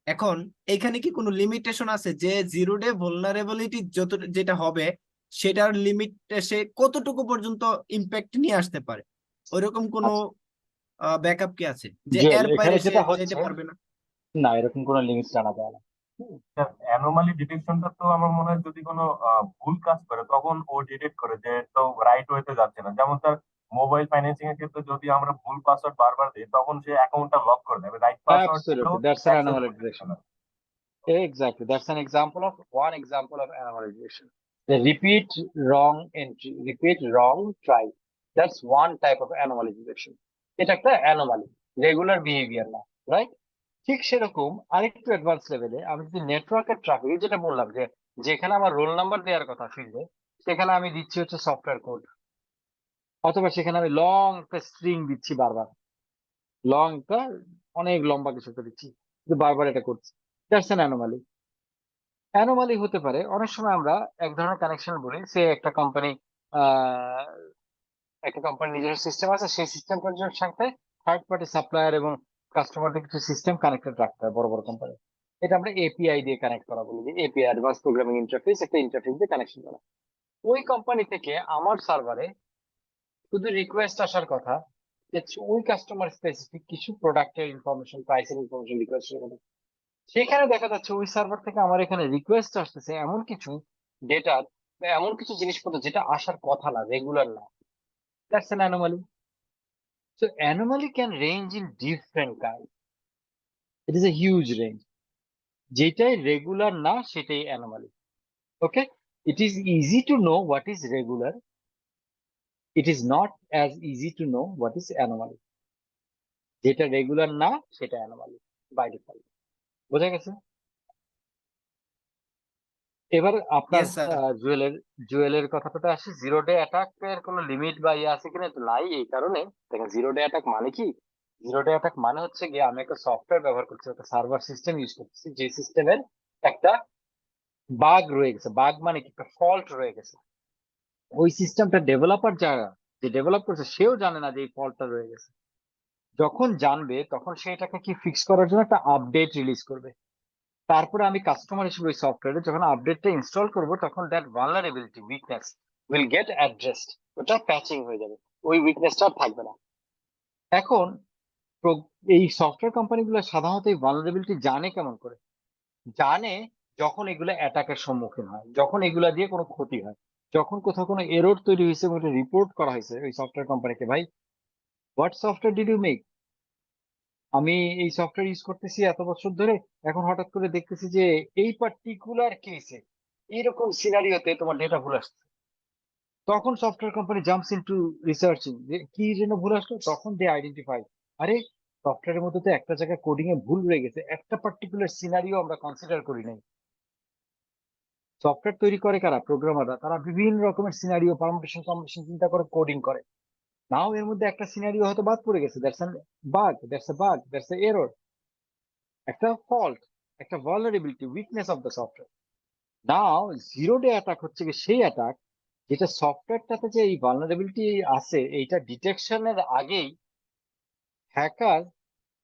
এখন এইখানে কি কোনো লিমিটেশন আছে যে জিরো ডে vulnerability যত যেটা হবে সেটার লিমিট সে কতটুকু পর্যন্ত ইম্প্যাক্ট নিয়ে আসতে পারে, ওইরকম কোনো আচ্ছা ব্যাকআপ কি আছে যে জুয়েল, এর বাইরে এখানে সে যেটা যেতে হচ্ছে পারবে না? না, এরকম কোনো লিমিট জানা যায় না। অ্যানোমালি ডিটেকশনটা তো আমার মনে হয় যদি কোনো ভুল কাজ করে তখন ও ডিটেক্ট করে যে তো রাইট ওয়েতে যাচ্ছে না। যেমন তার মোবাইল ফাইন্যান্সিং এর ক্ষেত্রে যদি আমরা ভুল পাসওয়ার্ড বারবার দিই তখন সে অ্যাকাউন্টটা লক করে দেবে, রাইট পাসওয়ার্ড দিলেও Absolutely, that's an access anomaly করতে দিবে detection. না। Exactly, that's an example of one example of anomaly detection. The repeat wrong entry, repeat wrong try. That's one type of anomaly detection. এটা একটা anomaly, regular behavior না, right? ঠিক সেরকম আরেকটু advance লেভেলে আমি যদি নেটওয়ার্কের ট্রাফিক, যেটা বললাম যে যেখানে আমার রোল নাম্বার দেওয়ার কথা ফিল্ডে, সেখানে আমি দিচ্ছি হচ্ছে সফটওয়্যার কোড, অথবা সেখানে আমি লং একটা স্ট্রিং দিচ্ছি বারবার, লংটা অনেক লম্বা কিছু একটা দিচ্ছি কিন্তু বারবার এটা করছি, দ্যাটস অ্যান অ্যানোমালি। অ্যানোমালি হতে পারে অনেক সময় আমরা এক ধরনের কানেকশন বলি, সে একটা কোম্পানি নিজস্ব সিস্টেম আছে, সেই সিস্টেমটার সাথে থার্ড পার্টি সাপ্লায়ার এবং কাস্টমারদের কিছু সিস্টেম কানেক্টেড রাখতে হয় বড় বড় কোম্পানি, এটা আমরা এপিআই দিয়ে কানেক্ট করা বলি, যে এপিআই অ্যাডভান্স প্রোগ্রামিং ইন্টারফেস, একটা ইন্টারফেস দিয়ে কানেকশন করা। ওই কোম্পানি থেকে আমার সার্ভারে শুধু রিকোয়েস্ট আসার কথা যে ওই কাস্টমার স্পেসিফিক কিছু প্রোডাক্টের ইনফরমেশন, প্রাইসের ইনফরমেশন রিকোয়েস্ট করে, সেখানে দেখা যাচ্ছে ওই সার্ভার থেকে আমার এখানে রিকোয়েস্ট আসতেছে এমন কিছু ডেটা বা এমন কিছু জিনিসপত্র যেটা আসার কথা না, রেগুলার না, that's an anomaly. So anomaly can range in different kind, it is a huge range. যেটাই রেগুলার না সেটাই anomaly. Okay, it is easy to know what is regular, it is not as easy to know what is anomaly. যেটা regular না সেটা anomaly by default. বোঝা গেছে? এবার আপনার ইয়েস স্যার। জুয়েলের কথাটা আসি, জিরো ডে অ্যাটাক এর কোনো লিমিট বা ইয়ে আছে কিনা, তো নাই। এই কারণে দেখেন, জিরো ডে অ্যাটাক মানে কি, জিরো ডে অ্যাটাক মানে হচ্ছে গিয়ে আমি একটা সফটওয়্যার ব্যবহার করছি, একটা সার্ভার সিস্টেম ইউজ করছি, যে সিস্টেমের একটা বাগ রয়ে গেছে, বাগ মানে কি, একটা ফল্ট রয়ে গেছে, ওই সিস্টেমটা ডেভেলপার যারা যে ডেভেলপ করছে সেও জানে না যে এই ফল্টটা রয়ে গেছে, যখন জানবে তখন সে এটাকে কি ফিক্স করার জন্য একটা আপডেট রিলিজ করবে। তারপরে আমি কাস্টমার হিসেবে ওই সফটওয়্যারে যখন আপডেটটা ইনস্টল করব তখন that vulnerability weakness will get addressed, ওটা প্যাচিং হয়ে যাবে, ওই উইকনেসটা আর থাকবে না। এখন এই সফটওয়্যার কোম্পানিগুলো সাধারণত এই ভালনারেবিলিটি জানে কেমন করে? জানে যখন এগুলো অ্যাটাকের সম্মুখীন হয়, যখন এগুলা দিয়ে কোনো ক্ষতি হয়, যখন কোথাও কোনো এরর তৈরি হয়েছে এবং রিপোর্ট করা হয়েছে ওই সফটওয়্যার কোম্পানিকে, ভাই what software did you make, আমি এই সফটওয়্যার ইউজ করতেছি এত বছর ধরে, এখন হঠাৎ করে দেখতেছি যে এই পার্টিকুলার কেসে এরকম সিনারিওতে তোমার ডেটা ভুল আসছে। তখন software company jumps into researching যে কি জন্য ভুল আসলো। তখন দে আইডেন্টিফাই, আরে সফটওয়্যারের মধ্যে তো একটা জায়গায় কোডিং এ ভুল রয়ে গেছে, একটা পার্টিকুলার সিনারিও আমরা কনসিডার করি নাই। সফটওয়্যার তৈরি করে কারা? প্রোগ্রামাররা। তারা বিভিন্ন রকমের সিনারিও পারমুটেশন কম্বিনেশন চিন্তা করে কোডিং করে। নাও এর মধ্যে একটা সিনারিও হয়তো বাদ পড়ে গেছে, that's a bug, that's a error, একটা ফল্ট, একটা vulnerability, weakness of the software. Now zero day attack হচ্ছে কি সেই অ্যাটাক যেটা সফটওয়্যারটাতে যে এই ভালনারেবিলিটি আছে এইটা ডিটেকশনের আগেই hacker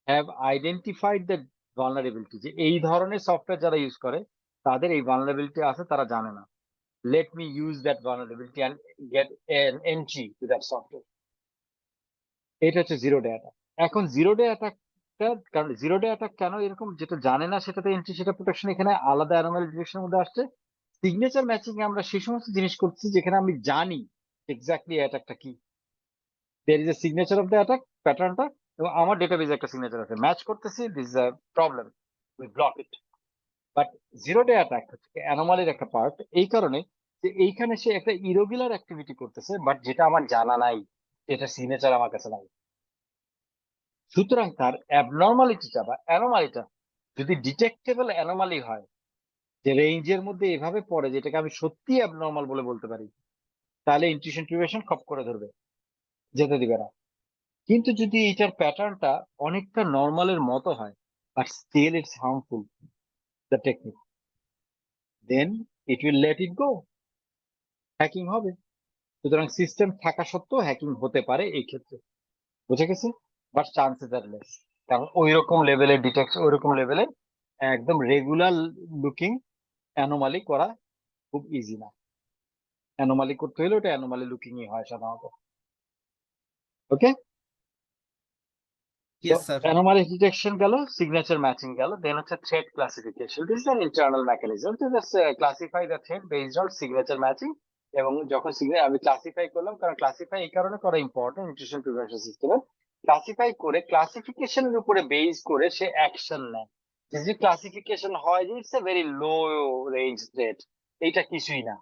have identified the vulnerability, যে এই ধরনের সফটওয়্যার যারা ইউজ করে তাদের এই ভালনারেবিলিটি আছে, তারা জানে না। Let me use that vulnerability and get an entry to that software. এটা হচ্ছে জিরো ডে অ্যাটাক। এখন জিরো ডে অ্যাটাকটা, কারণ জিরো ডে অ্যাটাক কেন এরকম, যেটা জানে না সেটাতে এন্ট্রি, সেটা প্রোটেকশন এখানে আলাদা অ্যানোমালি ডিটেকশনের মধ্যে আসছে। সিগনেচার ম্যাচিং এ আমরা সেই সমস্ত জিনিস করছি যেখানে আমি জানি এক্স্যাক্টলি অ্যাটাকটা কি। There is a signature of the attack, প্যাটার্নটা, এবং আমার ডেটাবেজে একটা সিগনেচার আছে, ম্যাচ করতেছি, this is a problem, we block it. But zero day attack হচ্ছে অ্যানোমালির একটা পার্ট, এই কারণে যে এইখানে সে একটা ইরেগুলার অ্যাক্টিভিটি করতেছে, বাট যেটা আমার জানা নাই, এটা সিগনেচার আমার কাছে নাই। সুতরাং তার অ্যাবনর্মালিটিটা বা অ্যানোমালিটা যদি ডিটেক্টেবল অ্যানোমালি হয়, যে রেঞ্জের মধ্যে এভাবে পড়ে যেটাকে আমি সত্যি অ্যাবনর্মাল বলে বলতে পারি, তাহলে ইনটিউশন প্রিভেনশন খপ করে ধরবে, যেতে দিবে না। কিন্তু যদি এটার প্যাটার্নটা অনেকটা নর্মালের মতো হয়, but still it's harmful the technique, then it will let it go, hacking হবে। সুতরাং সিস্টেম থাকা সত্ত্বেও হ্যাকিং হতে পারে এই ক্ষেত্রে, বুঝে গেছে? বাট চান্সেস আর লেস, কারণ ওই রকম লেভেলের ডিটেকশন, ওই রকম লেভেলের একদম রেগুলার লুকিং অ্যানোমালি করা খুব ইজি না। অ্যানোমালি করতে হলে ওটা অ্যানোমালি লুকিংই হয় সাধারণত। ওকে, ইয়েস স্যার। অ্যানোমালি ডিটেকশন গেল, সিগনেচার ম্যাচিং গেল, দেন হচ্ছে thread classification. This is an internal mechanism two just classify the thread based on signature matching. এবং যখন আমি ক্লাসিফাই করলাম, কারণ ক্লাসিফাই এই কারণে করা ইম্পর্টেন্ট ইনটিউশন প্রিভেনশন সিস্টেমে, ক্লাসিফাই করে ক্লাসিফিকেশনের উপরে বেস করে সে অ্যাকশন নেয়। যদি ক্লাসিফিকেশন হয় যে it's a very low range thread, এইটা কিছুই না,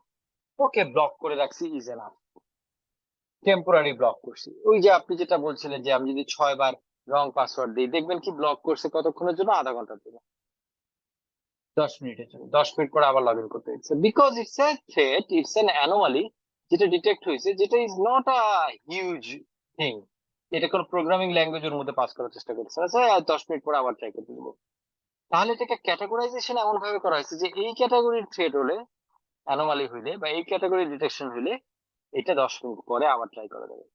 ওকে ব্লক করে রাখছি, ইজ এনাফ, টেম্পোরারি ব্লক করছি। ওই যে আপনি যেটা বলছিলেন যে আমি যদি 6 বার রং পাসওয়ার্ড দিই, দেখবেন কি ব্লক করছে কতক্ষণের জন্য? আধা ঘন্টার জন্য, 10 মিনিটের জন্য। 10 মিনিট পরে আবার লগ ইন করতে হচ্ছে, because it's A threat, it's an anomaly যেটা ডিটেক্ট হয়েছে, যেটা is not a huge thing. এটা কোনো প্রোগ্রামিং ল্যাঙ্গুয়েজের মধ্যে পাস করার চেষ্টা করছে, আচ্ছা 10 মিনিট পরে আবার ট্রাই করতে দেবো। তাহলে এটাকে ক্যাটাগরাইজেশন এমন ভাবে করা হয়েছে যে এই ক্যাটাগরির থ্রেট হলে, অ্যানোমালি হইলে বা এই ক্যাটাগরির ডিটেকশন হইলে এটা 10 মিনিট পরে আবার ট্রাই করা যাবে।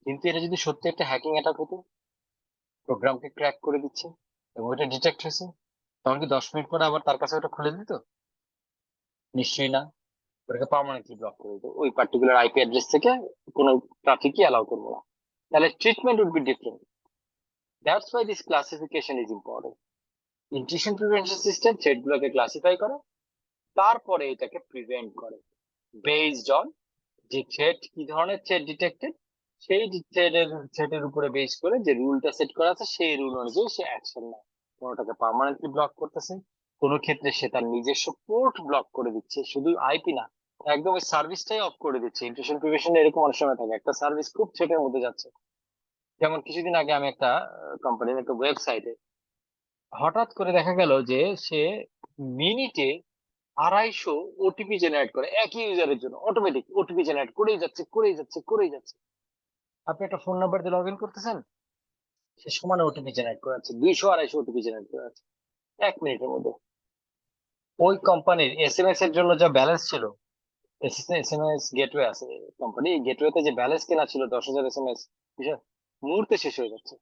কিন্তু এটা যদি সত্যি একটা হ্যাকিং অ্যাটাক হতো, প্রোগ্রামকে ক্র্যাক করে দিচ্ছে এবং ওটা ডিটেক্ট হয়েছে, তখন কি 10 মিনিট পরে আবার তার কাছে ওটা খুলে দিত? নিশ্চয়ই না, ওটাকে পার্মানেন্টলি ব্লক করে দিত, ওই পার্টিকুলার আইপি অ্যাড্রেস থেকে কোনো ট্রাফিকই অ্যালাউ করবো না। তাহলে treatment would be different. That's why this classification is important. Intrusion prevention system threat গুলোকে ক্লাসিফাই করে, তারপরে এটাকে প্রিভেন্ট করে বেসড অন যে থ্রেড, কি ধরনের থ্রেড ডিটেক্টেড, সেই থ্রেডের উপরে বেস করে যে রুলটা সেট করা আছে সেই রুল অনুযায়ী সে অ্যাকশন নেয়। কোনোটাকে পার্মানেন্টলি ব্লক করতেছে, কোনো ক্ষেত্রে সে তার নিজস্ব পোর্ট ব্লক করে দিচ্ছে, শুধু আইপি না, একদম ওই সার্ভিসটাই অফ করে দিচ্ছে। ইন্ট্রুশন প্রিভেনশন এরকম অনেক সময় থাকে, একটা সার্ভিস খুব থ্রেটের মধ্যে যাচ্ছে। যেমন কিছুদিন আগে আমি একটা কোম্পানির একটা ওয়েবসাইটে হঠাৎ করে দেখা গেল যে সে মিনিটে 250 ওটিপি জেনারেট করে একই ইউজারের জন্য, অটোমেটিক ওটিপি জেনারেট করেই যাচ্ছে। আপনি একটা ফোন নাম্বার দিয়ে লগ ইন করতেছেন, সে সমানে ওটিপি জেনারেট করে যাচ্ছে, 200-250 ওটিপি জেনারেট করে যাচ্ছে 1 মিনিটের মধ্যে। ওই কোম্পানির এসএমএস এর জন্য যা ব্যালেন্স ছিল, এসএমএস গেটওয়ে আছে কোম্পানি, গেটওয়েতে যে ব্যালেন্স কেনা ছিল 10,000 এসএমএস, মুহূর্তে শেষ হয়ে যাচ্ছে।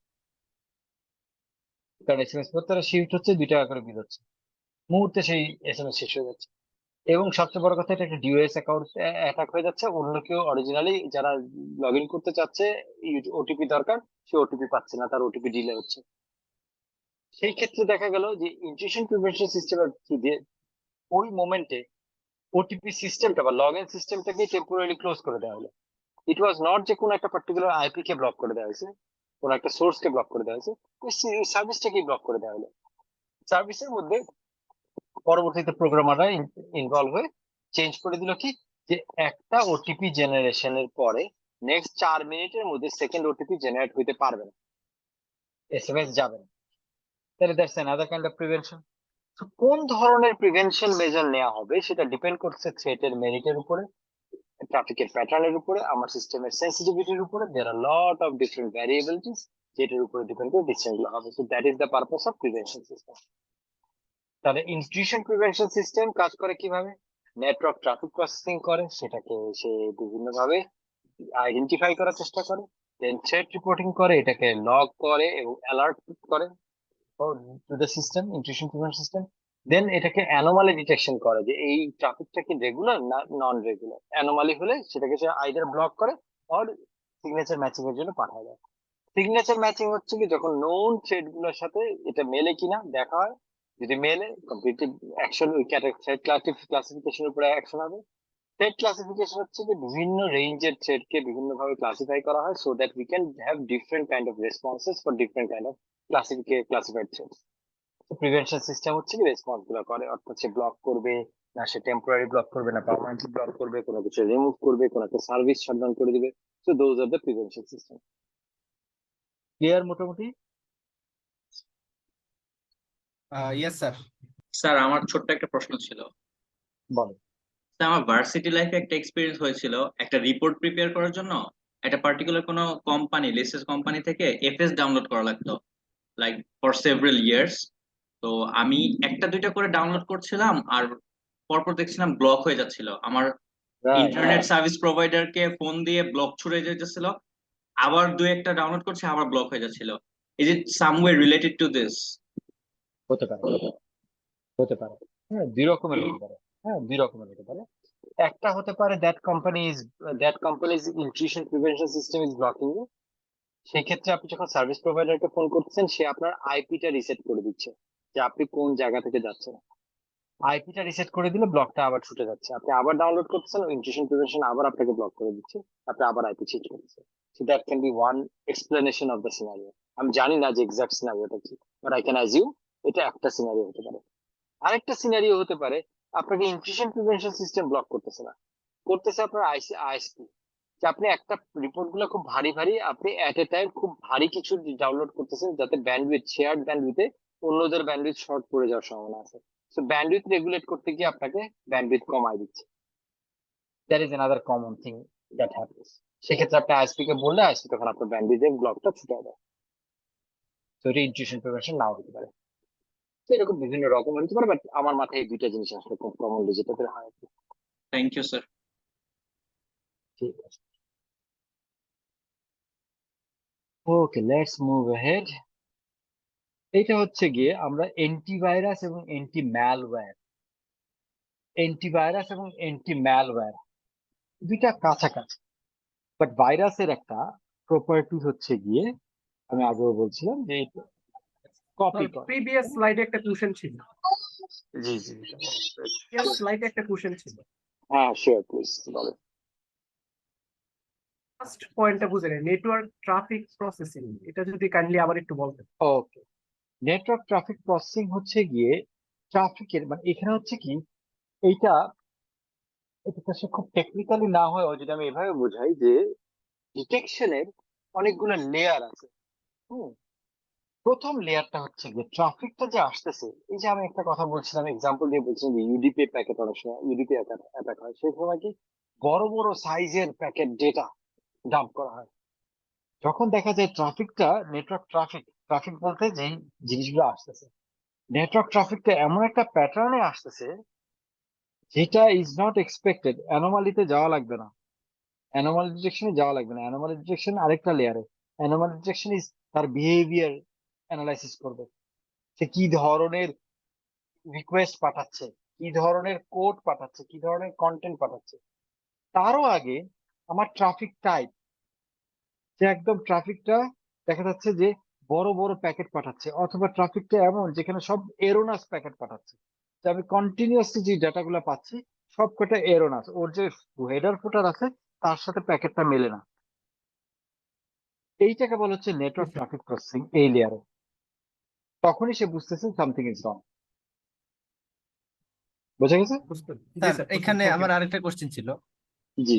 কারণ এসএমএস পর তারা শিফট হচ্ছে 2 টাকা করে বিল হচ্ছে, মুহূর্তে সেই এসএমএস শেষ হয়ে যাচ্ছে। এবং সবচেয়ে বড় কথা, এটা একটা ডিওএস অ্যাকাউন্ট অ্যাটাক হয়ে যাচ্ছে। অন্য কেউ অরিজিনালি যারা লগ ইন করতে চাচ্ছে, ওটিপি দরকার, সে ওটিপি পাচ্ছে না, তার ওটিপি ডিলে হচ্ছে। সেই ক্ষেত্রে দেখা গেল যে ইন্ট্রুশন প্রিভেনশন সিস্টেমের দিয়ে ওই মোমেন্টে ওটিপি সিস্টেমটা বা লগ ইন সিস্টেমটাকে টেম্পোরারি ক্লোজ করে দেওয়া হলো। ইট ওয়াজ নট যে কোনো একটা পার্টিকুলার আইপি কে ব্লক করে দেওয়া হয়েছে, কোনো একটা সোর্স কে ব্লক করে দেওয়া হয়েছে, ওই সার্ভিসটাকেই ব্লক করে দেওয়া হলো। সার্ভিসের মধ্যে পরবর্তীতে প্রোগ্রামাররা ইনভলভ হয়ে চেঞ্জ করে দিল কি, যে একটা ওটিপি জেনারেশনের পরে নেক্সট 4 মিনিটের মধ্যে সেকেন্ড ওটিপি জেনারেট হইতে পারবে না, এসএমএস যাবে না। তাহলে that's another kind of prevention. তো কোন ধরনের প্রিভেনশন মেজার নেওয়া হবে সেটা ডিপেন্ড করছে থ্রেটের মেরিটের উপরে, ট্রাফিকের প্যাটার্নের উপরে, আমার সিস্টেমের সেন্সিটিভিটির উপরে। দেয়ার আর লট অফ ডিফারেন্ট ভ্যারিয়েবলিটিস, যেটার উপরে ডিপেন্ড করে ডিসিশন গুলো হবে। So that is the purpose of prevention system. তাহলে ইন্ট্রুশন প্রিভেনশন সিস্টেম কাজ করে কিভাবে? নেটওয়ার্ক ট্রাফিক প্রসেসিং করে, সেটাকে সে বিভিন্ন ভাবে আইডেন্টিফাই করার চেষ্টা করে, দেন থ্রেট রিপোর্টিং করে, এটাকে লগ করে এবং অ্যালার্ট করে to the system, intrusion prevention system. Then এটাকে অ্যানোমালি ডিটেকশন করে, যে এই ট্রাফিকটা কি রেগুলার না নন রেগুলার। অ্যানোমালি হলে সেটাকে সে আইদার ব্লক করে অর সিগনেচার ম্যাচিং এর জন্য পাঠায় দেয়। সিগনেচার ম্যাচিং হচ্ছে কি, যখন নোন থ্রেড গুলোর সাথে এটা মেলে কিনা দেখা হয়, যদি মেলে কমপ্লিটলি অ্যাকশন, ওই থ্রেড ক্লাসিফিকেশনের উপরে অ্যাকশন হবে। থ্রেড ক্লাসিফিকেশন হচ্ছে যে বিভিন্ন রেঞ্জের থ্রেড কে বিভিন্ন ভাবে ক্লাসিফাই করা হয়, so that we can have different kind of responses for different kind of classified threads. Prevention system হচ্ছে কি রেসপন্স গুলো করে, অর্থাৎ সে ব্লক করবে না, সে টেম্পোরারি ব্লক করবে না পার্মানেন্টলি ব্লক করবে, কোনো কিছু রিমুভ করবে, কোনো একটা সার্ভিস শাটডাউন করে দিবে। So those are the prevention system. Clear মোটামুটি? Yes sir. স্যার আমার ছোট্ট একটা প্রশ্ন ছিল। বলো। স্যার আমার ভার্সিটি লাইফে একটা এক্সপিরিয়েন্স হয়েছিল, একটা রিপোর্ট প্রিপেয়ার করার জন্য একটা পার্টিকুলার কোনো কোম্পানি, লিস্টেড কোম্পানি থেকে এফএস ডাউনলোড করা লাগতো, লাইক ফর সেভারাল ইয়ার্স। তো আমি একটা দুইটা করে ডাউনলোড করছিলাম, আর পরপর দেখছিলাম ব্লক হয়ে যাচ্ছিল। আমার ইন্টারনেট সার্ভিস প্রোভাইডারকে ফোন দিয়ে ব্লক ছুড়ে যেতেছিল, আবার দুই একটা ডাউনলোড করছে, আবার ব্লক হয়ে যাচ্ছিল। Is it some way related to this? হতে পারে, হতে পারে। হ্যাঁ, দুই রকমের হতে পারে। হ্যাঁ, দুই রকমের হতে পারে। একটা হতে পারে that company's intrusion prevention system is blocking you. সেই ক্ষেত্রে আপনি যখন সার্ভিস প্রোভাইডারকে ফোন করতেছেন, সে আপনার আইপিটা রিসেট করে দিচ্ছে, যে আপনি কোন জায়গা থেকে যাচ্ছেন। আইপিটা রিসেট করে দিলে ব্লকটা আবার ছুটে যাচ্ছে, আপনি আবার ডাউনলোড করতেছেন, ইন্ট্রুশন প্রিভেনশন আবার আপনাকে ব্লক করে দিচ্ছে, আপনি আবার আইপি চেঞ্জ করতেছেন। So that can be one explanation of the scenario. আমি জানি না যে এক্সাক্ট সিনারিওটা কি, বাট আই ক্যান অ্যাজিউম এটা একটা সিনারিও হতে পারে। আরেকটা সিনারিও হতে পারে, আপনাকে ইন্ট্রুশন প্রিভেনশন সিস্টেম ব্লক করতেছে না, করতেছে আপনার আইএসপি। যে আপনি একটা রিপোর্ট গুলো খুব ভারী ভারী, আপনি এট এ টাইম খুব ভারী কিছু ডাউনলোড করতেছেন, যাতে ব্যান্ডউইথ, শেয়ার্ড ব্যান্ডউইথে অন্যদের ব্যান্ডউইথ শর্ট পড়ে যাওয়ার সম্ভাবনা আছে। সো ব্যান্ডউইথ রেগুলেট করতে গিয়ে আপনাকে ব্যান্ডউইথ কমায় দিচ্ছে। That is another common thing that happens. সেক্ষেত্রে আপনি আইএসপি কে বললে আইএসপি তখন আপনার ব্যান্ডউইথের ব্লকটা ছুটে দেয়। তো এটা ইন্ট্রুশন প্রিভেনশন নাও হতে পারে। তো এরকম বিভিন্ন রকম হতে পারে, বাট আমার মাথায় এই দুইটা জিনিস আসলে খুব কমনলি যেটাতে হয়। Thank you sir. ঠিক আছে, ওকে, লেটস মুভ অ্যাহেড। এটা হচ্ছে গিয়ে আমরা অ্যান্টিভাইরাস এবং অ্যান্টি ম্যালওয়্যার দুইটা কাছাকাছি, বাট ভাইরাসের একটা প্রপার্টি হচ্ছে গিয়ে, আমি আগেও বলছিলাম যে কপি করে। প্রিভিয়াস স্লাইডে একটা কোশ্চেন ছিল। জি জি, প্রিভিয়াস স্লাইডে একটা কোশ্চেন ছিল। হ্যাঁ শিওর, প্লিজ বলেন। ফার্স্ট পয়েন্টটা বুঝে নেই, নেটওয়ার্ক ট্রাফিক প্রসেসিং, এটা যদি কাইন্ডলি আবার একটু বলতেন। ওকে, নেটওয়ার্ক ট্রাফিক প্রসেসিং হচ্ছে গিয়ে ট্রাফিকের, মানে এখানে হচ্ছে কি, এইটা এটা খুব টেকনিক্যালি না হয়, যদি আমি এভাবে বোঝাই যে ডিটেকশনের অনেকগুলো লেয়ার আছে। প্রথম লেয়ারটা হচ্ছে যে ট্রাফিকটা যে আসতেছে, এই যে আমি একটা কথা বলছিলাম, এক্সাম্পল দিয়ে বলছিলাম যে ইউডিপি প্যাকেট, অনেক সময় ইউডিপি অ্যাটাক হয়, সেই সময় কি বড় বড় সাইজের প্যাকেট ডেটা ডাম্প করা হয়। যখন দেখা যায় ট্রাফিকটা, নেটওয়ার্ক ট্রাফিক বলতে যেই জিনিসগুলো আসতেছে, নেটওয়ার্ক ট্রাফিকটা এমন একটা প্যাটার্নে আসতেছে যেটা ইজ নট এক্সপেক্টেড। অ্যানোমালিতে যাওয়া লাগবে না, অ্যানোমালি ডিটেকশনে যাওয়া লাগবে না। অ্যানোমালি ডিটেকশন আরেকটা লেয়ারে, অ্যানোমালি ডিটেকশন ইজ তার বিহেভিয়ার অ্যানালাইসিস করবে, সে কি ধরনের রিকোয়েস্ট পাঠাচ্ছে, কি ধরনের কোড পাঠাচ্ছে, কি ধরনের কন্টেন্ট পাঠাচ্ছে। তারও আগে আমার ট্রাফিক টাইপ, যে একদম ট্রাফিকটা দেখা যাচ্ছে যে বড় বড় প্যাকেট পাঠাচ্ছে, অথবা ট্রাফিকটা এমন যেখানে সব এরোনাস প্যাকেট পাঠাচ্ছে, যে আমি কন্টিনিউয়াসলি যে ডাটাগুলো পাচ্ছি সব কটা এরোনাস, ওর যে হেডার ফুটার আছে তার সাথে প্যাকেটটা মেলে না। এইটাকে বলা হচ্ছে নেটওয়ার্ক ট্রাফিক প্রসেসিং এই লেয়ারে। তখনই সে বুঝতেছে সামথিং ইজ রং। বোঝা গেছে? স্যার এখানে আমার আরেকটা কোশ্চেন ছিল। জি,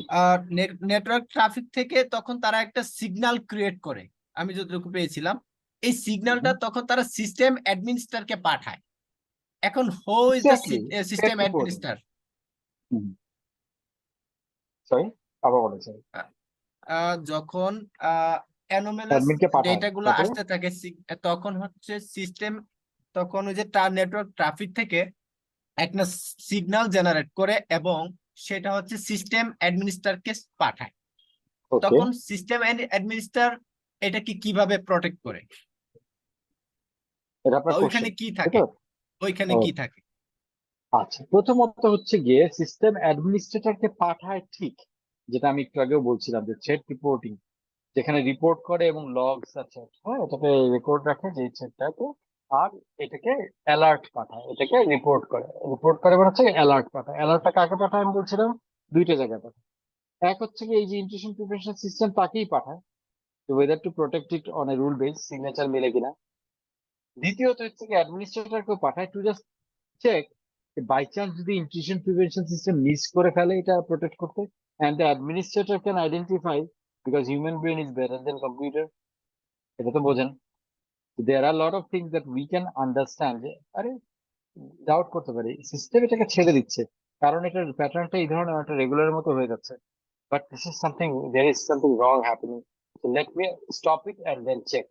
নেটওয়ার্ক ট্রাফিক থেকে তখন তারা একটা সিগন্যাল ক্রিয়েট করে, আমি যতটুকু পেয়েছিলাম। এই সিগন্যালটা তখন তারা সিস্টেম অ্যাডমিনিস্ট্রারকে পাঠায়। এখন who is the exactly system একটু পরে। অ্যাডমিনিস্ট্রার? সরি, আবার বলেছেন। যখন অ্যানোমালাস অ্যাডমিনকে পাঠায়, ডেটা গুলো তারপরে আসতে থাকে তখন হচ্ছে সিস্টেম, তখন ওই যে নেটওয়ার্ক ট্রাফিক থেকে একটা সিগন্যাল জেনারেট করে এবং সেটা হচ্ছে সিস্টেম অ্যাডমিনিস্ট্রারকে পাঠায়। ওকে, তখন সিস্টেম অ্যাডমিনিস্ট্রার এটাকে কিভাবে প্রটেক্ট করে? এটা আপনার ওইখানে কোশ্চেন, কি তাই থাকে? তো? ওইখানে কি থাকে? আচ্ছা, প্রথমত হচ্ছে গিয়ে সিস্টেম অ্যাডমিনিস্ট্রেটরকে পাঠায় ঠিক, যেটা আমি একটু আগেও বলছিলাম যে থ্রেড রিপোর্টিং, যেখানে রিপোর্ট করে এবং লগস আছে, হ্যাঁ, এটাকে রেকর্ড রাখে যে থ্রেডটাকে, আর এটাকে অ্যালার্ট পাঠায়, এটাকে রিপোর্ট করে মানে হচ্ছে অ্যালার্ট পাঠায়। অ্যালার্টটা কাকে পাঠায় আমি বলছিলাম? দুইটা জায়গায় পাঠায়। এক হচ্ছে কি এই যে ইন্ট্রুশন প্রিভেনশন সিস্টেম তাকেই পাঠায়, তো whether to protect it on a rule base, signature মেলে কিনা। দ্বিতীয়ত হচ্ছে কি অ্যাডমিনিস্ট্রেটরকেও পাঠায় to just check by chance যদি ইন্ট্রুশন প্রিভেনশন সিস্টেম মিস করে ফেলে এটা প্রোটেক্ট করতে, and the administrator can identify, because human brain is better than computer. এটা তো বোঝেন। There are lot of things that we can understand, যে আরে ডাউট করতে পারি সিস্টেম এটাকে ছেড়ে দিচ্ছে, কারণ এটার প্যাটার্নটা এই ধরনের একটা রেগুলার মতো হয়ে যাচ্ছে, but this is something, there is something wrong happening, so let me stop it and then check.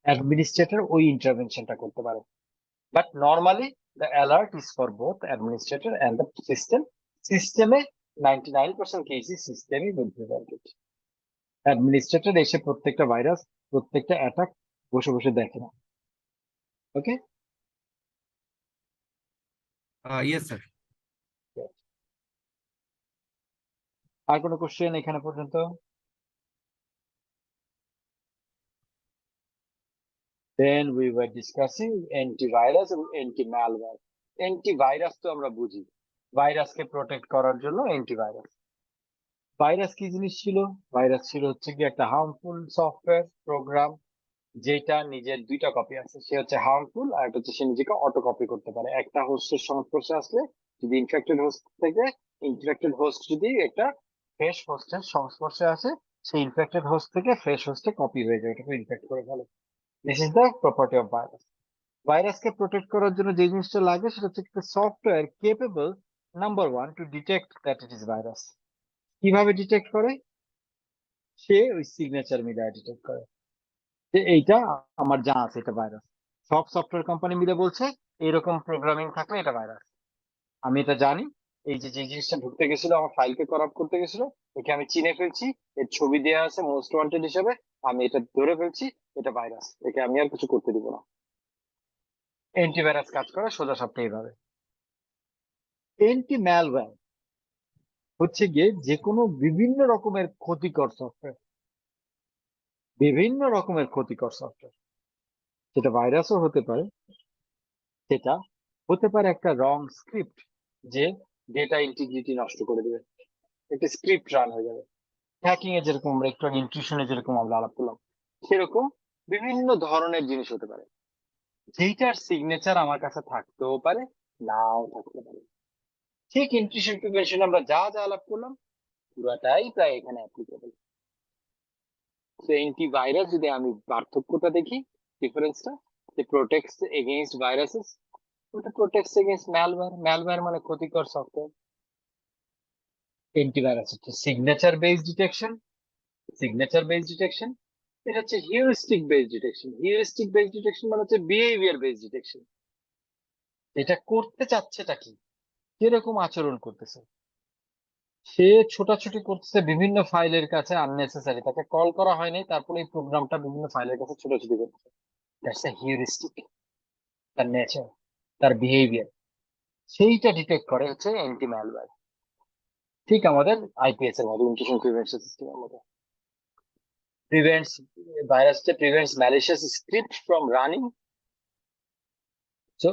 Administrator ওই ইন্টারভেনশনটা করতে পারে, but normally the alert is for both administrator and the system. System-এ 99% cases system-ই will prevent it. Administrator এসে প্রত্যেকটা virus, প্রত্যেকটা attack বসে বসে দেখে না। ওকে, ইয়েস স্যার। আর কোনো কোশ্চেন এখানে পর্যন্ত? Then we were discussing antivirus এবং anti-malware. Antivirus তো আমরা বুঝি, ভাইরাসকে প্রোটেক্ট করার জন্য অ্যান্টিভাইরাস। ভাইরাস কি জিনিস ছিল? ভাইরাস ছিল হচ্ছে কি একটা হার্মফুল সফটওয়্যার প্রোগ্রাম, যেটা নিজের দুইটা কপি আছে, সে হচ্ছে হার্মফুল আর একটা হচ্ছে সে নিজেকে অটো কপি করতে পারে। একটা হোস্টের সংস্পর্শে আসলে, যদি ইনফেক্টেড হোস্ট থেকে ইনফেক্টেড হোস্ট যদি একটা ফ্রেশ হোস্টের সংস্পর্শে আসে, সেই ইনফেক্টেড হোস্ট থেকে ফ্রেশ হোস্টে কপি হয়ে যায়, এটাকে ইনফেক্ট করে ফেলে। This is the property of virus. ভাইরাসকে প্রোটেক্ট করার জন্য যে জিনিসটা লাগে সেটা হচ্ছে একটা software capable, number one, to detect that it is virus. কিভাবে ডিটেক্ট করে? সে ওই সিগনেচার মিলে ডিটেক্ট করে যে এইটা আমার যা আছে এটা ভাইরাস। সব সফটওয়্যার কোম্পানি মিলে বলছে এরকম প্রোগ্রামিং থাকলে এটা ভাইরাস। আমি এটা জানি, এই যে যে জিনিসটা ঢুকতে গেছিল আমার ফাইলকে করাপ্ট করতে গেছিল, একে আমি চিনে ফেলছি, এর ছবি দেওয়া আছে মোস্ট ওয়ান্টেড হিসেবে, আমি এটা ধরে ফেলছি, এটা ভাইরাস, একে আমি আর কিছু করতে দিব না। অ্যান্টিভাইরাস কাজ করে সোজা সাপটা এইভাবে। অ্যান্টি ম্যালওয়্যার হচ্ছে গিয়ে যে কোনো বিভিন্ন রকমের ক্ষতিকর সফটওয়্যার, বিভিন্ন রকমের ক্ষতিকর সফটওয়্যার, সেটা ভাইরাসও হতে পারে, সেটা হতে পারে একটা রং স্ক্রিপ্ট, যে ডেটা ইন্টিগ্রিটি নষ্ট করে দেবে, একটা স্ক্রিপ্ট রান হয়ে যাবে। হ্যাকিং এ যেরকম আমরা একটু আগে ইনটিউশনে যেরকম আমরা আলাপ করলাম, সেরকম বিভিন্ন ধরনের জিনিস হতে পারে, যেইটার সিগনেচার আমার কাছে থাকতেও পারে, নাও থাকতে পারে। ঠিক ইনটিউশন প্রিভেনশন আমরা যা যা আলাপ করলাম পুরাটাই প্রায় এখানে অ্যাপ্লিকেবল। তো অ্যান্টিভাইরাস যদি আমি পার্থক্যটা দেখি, ডিফারেন্সটা, যে প্রোটেক্টস এগেইনস্ট ভাইরাসেস, ওটা প্রোটেক্টস এগেইনস্ট ম্যালওয়্যার। ম্যালওয়্যার মানে ক্ষতিকর সফটওয়্যার। অ্যান্টিভাইরাস হচ্ছে signature based detection. Signature based detection এটা হচ্ছে heuristic based detection. Heuristic based detection মানে হচ্ছে বিহেভিয়ার বেসড ডিটেকশন। এটা করতে চাচ্ছেটা কি, কিরকম আচরণ করতেছে, সে ছোটাছুটি করতেছে বিভিন্ন ফাইলের কাছে আননেসেসারি, তাকে কল করা হয়নি, তারপরে এই প্রোগ্রামটা বিভিন্ন ফাইলের কাছে ছোটাছুটি করতেছে। That's a heuristic. তার নেচার, তার বিহেভিয়ার, সেইটা ডিটেক্ট করে হচ্ছে অ্যান্টি ম্যালওয়্যার। ঠিক আমাদের আইপিএস এর মতো, ইনফেকশন প্রিভেনশন সিস্টেমের মতো। প্রিভেন্টস ভাইরাসটা prevents malicious script from running. So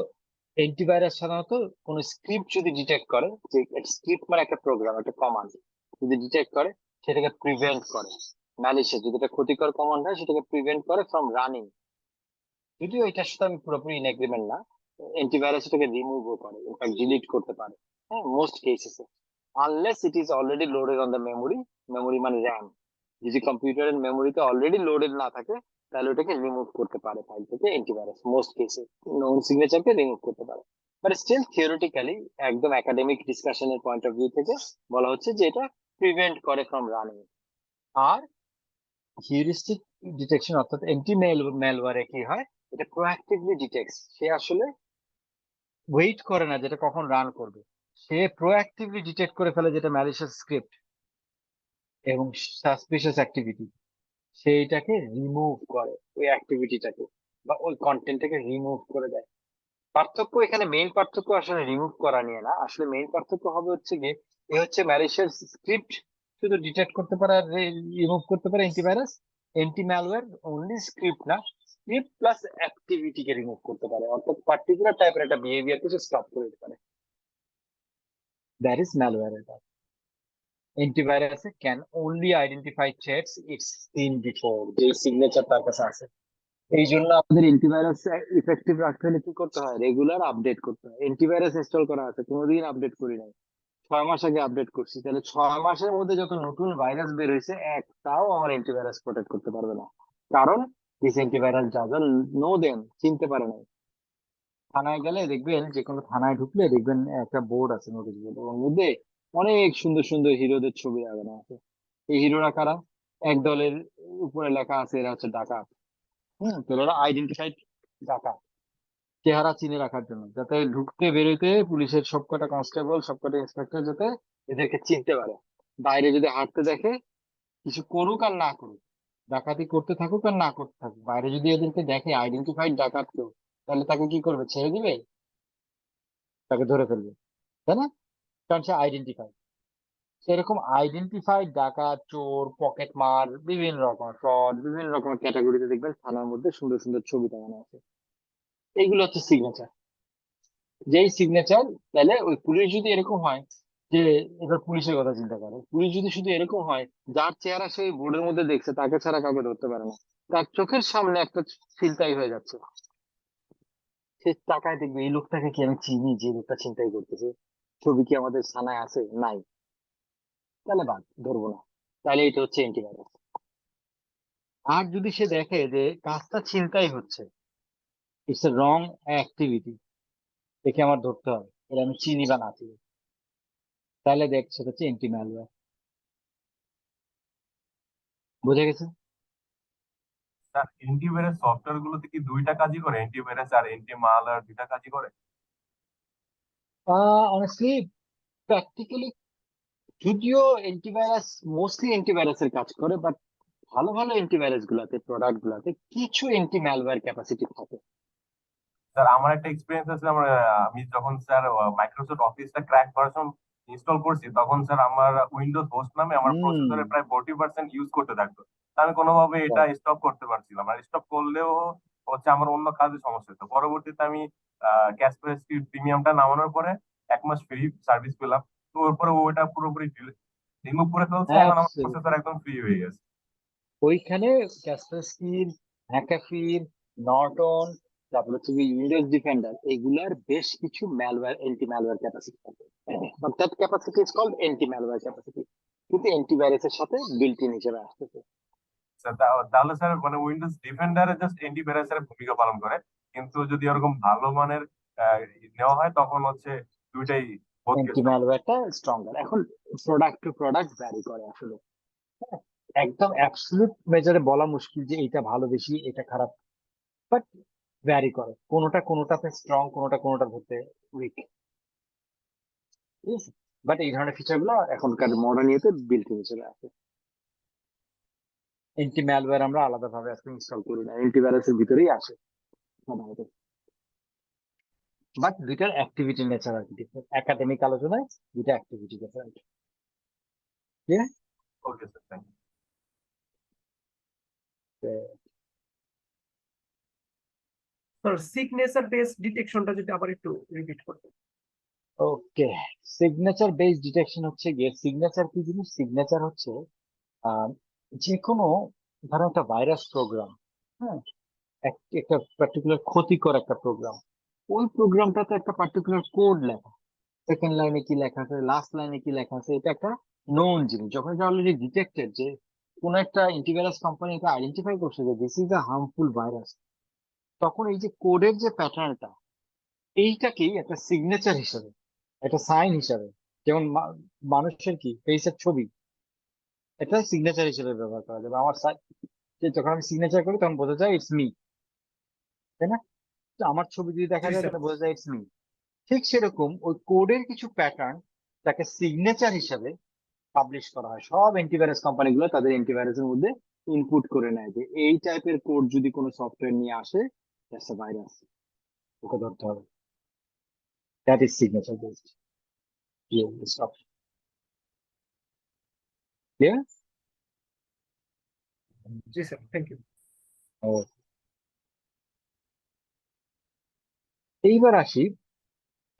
antivirus সাধারণত কোন স্ক্রিপ্ট যদি ডিটেক্ট করে, যে স্ক্রিপ্ট মানে একটা প্রোগ্রাম, একটা কমান্ড যদি ডিটেক্ট করে, সেটাকে প্রিভেন্ট করে। ম্যালিশিয়াস যদি এটা ক্ষতিকর কমান্ড হয়, সেটাকে প্রিভেন্ট করে ফ্রম রানিং। যদিও এটার সাথে আমি পুরোপুরি ইন এগ্রিমেন্ট না, অ্যান্টিভাইরাস এটাকে রিমুভও করে, ইনফ্যাক্ট ডিলিট করতে পারে, হ্যাঁ, মোস্ট কেসেসে, unless it is already loaded on the memory. Memory মানে র্যাম। যদি কম্পিউটারের মেমোরিতে অলরেডি লোডেড না থাকে, তাহলে ওটাকে রিমুভ করতে পারে ফাইল থেকে অ্যান্টিভাইরাস, মোস্ট কেসে নোন সিগনেচারকে রিমুভ করতে পারে। বাট স্টিল থিওরিটিক্যালি, একদম একাডেমিক ডিসকাশনের পয়েন্ট অফ ভিউ থেকে বলা হচ্ছে যে এটা প্রিভেন্ট করে ফ্রম রানিং। আর হিউরিস্টিক ডিটেকশন অর্থাৎ অ্যান্টি ম্যালওয়্যারে কি হয়, এটা প্রোঅ্যাক্টিভলি ডিটেক্টস। সে আসলে ওয়েট করে না যেটা কখন রান করবে, সে প্রোঅ্যাক্টিভলি ডিটেক্ট করে ফেলে যেটা ম্যালিশিয়াস স্ক্রিপ্ট এবং সাসপিশিয়াস অ্যাক্টিভিটি, সেইটাকে রিমুভ করে, ওই অ্যাক্টিভিটিটাকে বা ওই কন্টেন্টটাকে রিমুভ করে দেয়। পার্থক্য এখানে, মেইন পার্থক্য আসলে রিমুভ করা নিয়ে না, আসলে মেইন পার্থক্য হবে হচ্ছে গিয়ে এ হচ্ছে ম্যালিশিয়াস স্ক্রিপ্ট শুধু ডিটেক্ট করতে পারে আর রিমুভ করতে পারে antivirus. Anti malware only script না, স্ক্রিপ্ট প্লাস অ্যাক্টিভিটিকে রিমুভ করতে পারে, অর্থাৎ পার্টিকুলার টাইপের একটা বিহেভিয়ারকে সে স্টপ করে দিতে পারে। That is malware. এটা অ্যান্টিভাইরাসে can only identify threats it's seen before, যে সিগনেচার তার কাছে আছে। এই জন্য আমাদের অ্যান্টিভাইরাস ইফেক্টিভ রাখতে হলে কি করতে হয়, রেগুলার আপডেট করতে হয়। অ্যান্টিভাইরাস ইনস্টল করা আছে, কোনোদিন আপডেট করি নাই, 6 মাস আগে আপডেট করছি, তাহলে 6 মাসের মধ্যে যত নতুন ভাইরাস বের হয়েছে, একটাও আমার অ্যান্টিভাইরাস প্রোটেক্ট করতে পারবে না। কারণ this antivirus doesn't know them, চিনতে পারে না। থানায় গেলে দেখবেন, যে কোনো থানায় ঢুকলে দেখবেন একটা বোর্ড আছে, নোটিশ বোর্ড, ওর মধ্যে অনেক সুন্দর সুন্দর হিরোদের ছবি লাগানো আছে। এই হিরোরা কারা? এক দলের উপরে লেখা আছে এরা হচ্ছে ডাকাত। তো ওরা আইডেন্টিফাইড ডাকাত, চেহারা চিনে রাখার জন্য, যাতে ঢুকতে বেরোতে পুলিশের সবকটা কনস্টেবল, সবকটা ইন্সপেক্টর যাতে এদেরকে চিনতে পারে। বাইরে যদি হাঁটতে দেখে, কিছু করুক আর না করুক, ডাকাতি করতে থাকুক আর না করতে থাকুক, বাইরে যদি এদেরকে দেখে আইডেন্টিফাইড ডাকাত কেউ, তাহলে তাকে কি করবে, ছেড়ে দিবে? তাকে ধরে ফেলবে, তাই না? কারণ সে আইডেন্টিফাইড। সেরকম আইডেন্টিফাইড ডাকাত, চোর, পকেট মার, বিভিন্ন রকমের ফ্রড, বিভিন্ন রকমের ক্যাটাগরিতে দেখবেন থানার মধ্যে সুন্দর সুন্দর ছবি টাঙানো আছে। এইগুলো হচ্ছে সিগনেচার। যেই সিগনেচার, তাহলে ওই পুলিশ যদি এরকম হয়, যে এবার পুলিশের কথা চিন্তা করে, পুলিশ যদি শুধু এরকম হয়, যার চেহারা সেই বোর্ডের মধ্যে দেখছে তাকে ছাড়া কাউকে ধরতে পারে না, তার চোখের সামনে একটা ছিনতাই হয়ে যাচ্ছে, সে তাকায় দেখবে এই লোকটাকে কি আমি চিনি, যে লোকটা ছিনতাই করতেছে, ছবি কি আমাদের থানায় আছে? নাই, তাহলে বাদ, ধরবো না। তাহলে এটা হচ্ছে অ্যান্টিভাইরাস। আর যদি সে দেখে যে কাজটা ছিনতাই হচ্ছে, ইটস এ রং অ্যাক্টিভিটি, দেখে আমার ধরতে হবে, এটা আমি চিনি বা না চিনি, তাহলে দেখ সেটা হচ্ছে অ্যান্টি ম্যালওয়্যার। বুঝে গেছে? স্যার অ্যান্টিভাইরাস সফটওয়্যার গুলোতে কি দুইটা কাজই করে, অ্যান্টিভাইরাস আর অ্যান্টি মালওয়্যার দুইটা কাজই করে? অনেস্টলি, প্র্যাকটিক্যালি, যদিও অ্যান্টিভাইরাস মোস্টলি অ্যান্টিভাইরাসের কাজ করে, বাট ভালো ভালো অ্যান্টিভাইরাস গুলাতে, প্রোডাক্ট গুলাতে কিছু অ্যান্টি ম্যালওয়্যার ক্যাপাসিটি থাকে। স্যার আমার একটা এক্সপিরিয়েন্স আছে, আমি যখন স্যার মাইক্রোসফট অফিসটা ক্র্যাক ভার্সন ইনস্টল করছি, তখন স্যার আমার উইন্ডোজ হোস্ট নামে আমার প্রসেসরে প্রায় 40% ইউজ করতে থাকতো। তা আমি কোনোভাবে এটা স্টপ করতে পারছিলাম, আর স্টপ করলেও হচ্ছে আমার অন্য কাজে সমস্যা হতো। পরবর্তীতে আমি ক্যাসপারস্কি প্রিমিয়ামটা নামানোর পরে 1 মাস ফ্রি সার্ভিস পেলাম। তো ওর ওইটা পুরোপুরি রিমুভ করে ফেলছে, এখন আমার প্রসেসর একদম ফ্রি হয়ে গেছে। ওইখানে ক্যাসপারস্কির, ম্যাকাফির, নর্টন, তারপর হচ্ছে উইন্ডোজ ডিফেন্ডার, এগুলার বেশ কিছু ম্যালওয়্যার, অ্যান্টি ম্যালওয়্যার ক্যাপাসিটি থাকে। But that capacity is called anti malware capacity, কিন্তু অ্যান্টিভাইরাসের সাথে বিল্ট ইন হিসেবে আসতেছে। স্যার তাহলে স্যার মানে উইন্ডোজ ডিফেন্ডারে জাস্ট অ্যান্টিভাইরাসের ভূমিকা পালন করে, কিন্তু যদি ওরকম ভালো মানের নেওয়া হয় তখন হচ্ছে দুইটাই অ্যান্টি ম্যালওয়্যারটা স্ট্রঙ্গার। এখন প্রোডাক্ট টু প্রোডাক্ট ভ্যারি করে আসলে, একদম অ্যাবসলিউট মেজারে বলা মুশকিল যে এটা ভালো বেশি, এটা খারাপ, বাট ভ্যারি করে, কোনোটা কোনোটাতে স্ট্রং, কোনোটা কোনোটা ধরতে উইক। ঠিক আছে, বাট এই ধরনের ফিচার গুলো এখনকার মডার্ন ইয়েতে বিল্ট ইন হিসেবে আছে। অ্যান্টি ম্যালওয়্যার আমরা আলাদাভাবে আজকে ইনস্টল করি না, অ্যান্টিভাইরাসের ভিতরেই আসে। বাট দুইটার অ্যাক্টিভিটি নেচার আর কি ডিফারেন্ট। একাডেমিক আলোচনায় দুইটা activity different. Clear? Okay sir, thank sir signature based ডিটেকশনটা যদি আবার একটু রিপিট করতেন। ওকে, সিগনেচার বেসড ডিটেকশন হচ্ছে গিয়ে, সিগনেচার কি জিনিস? সিগনেচার হচ্ছে যে কোনো ধরো একটা ভাইরাস প্রোগ্রাম, হ্যাঁ, একটা পার্টিকুলার ক্ষতিকর একটা প্রোগ্রাম, ওই প্রোগ্রামটাতে একটা পার্টিকুলার কোড লেখা, সেকেন্ড লাইনে কি লেখা আছে, লাস্ট লাইনে কি লেখা আছে, এটা একটা নোন জিনিস। যখন এটা অলরেডি ডিটেক্টেড যে কোন একটা অ্যান্টিভাইরাস কোম্পানি এটা আইডেন্টিফাই করছে যে this is a harmful virus, তখন এই যে কোডের যে প্যাটার্নটা, এইটাকেই একটা সিগনেচার হিসেবে, একটা সাইন হিসাবে, যেমন মানুষের কি ফেসের ছবি, এটা সিগনেচার হিসেবে ব্যবহার করা যাবে। আমার যখন আমি সিগনেচার করি তখন বোঝা যায় ইটস মি, তাই না? তো আমার ছবি যদি দেখা জি যায় স্যার। তাহলে বোঝা যায় ইটস মি। ঠিক সেরকম ওই কোডের কিছু প্যাটার্ন তাকে সিগনেচার হিসাবে পাবলিশ করা হয়। সব অ্যান্টিভাইরাস কোম্পানিগুলো তাদের অ্যান্টিভাইরাসের মধ্যে ইনপুট করে নেয় যে এই টাইপের কোড যদি কোনো সফটওয়্যার নিয়ে আসে, দ্যাটস আ ভাইরাস, ওকে ধরতে হবে। That is signature based. Clear? জি স্যার, থ্যাংক ইউ। এইবার আসি,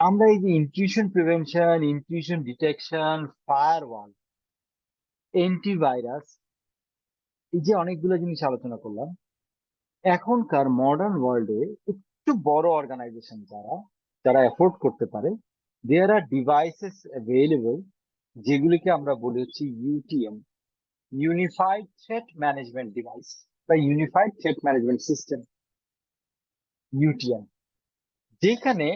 আমরা এই যে intrusion prevention, intrusion detection, firewall, antivirus, এই যে অনেকগুলো জিনিস আলোচনা করলাম, এখনকার মডার্ন ওয়ার্ল্ডে একটু বড় অর্গানাইজেশন যারা যারা এফোর্ড করতে পারে, দেয়ার আর ডিভাইসেস অ্যাভেলেবল, যেগুলিকে আমরা বলি হচ্ছে UTM, unified threat management device বা unified threat management system, UTM, যেখানে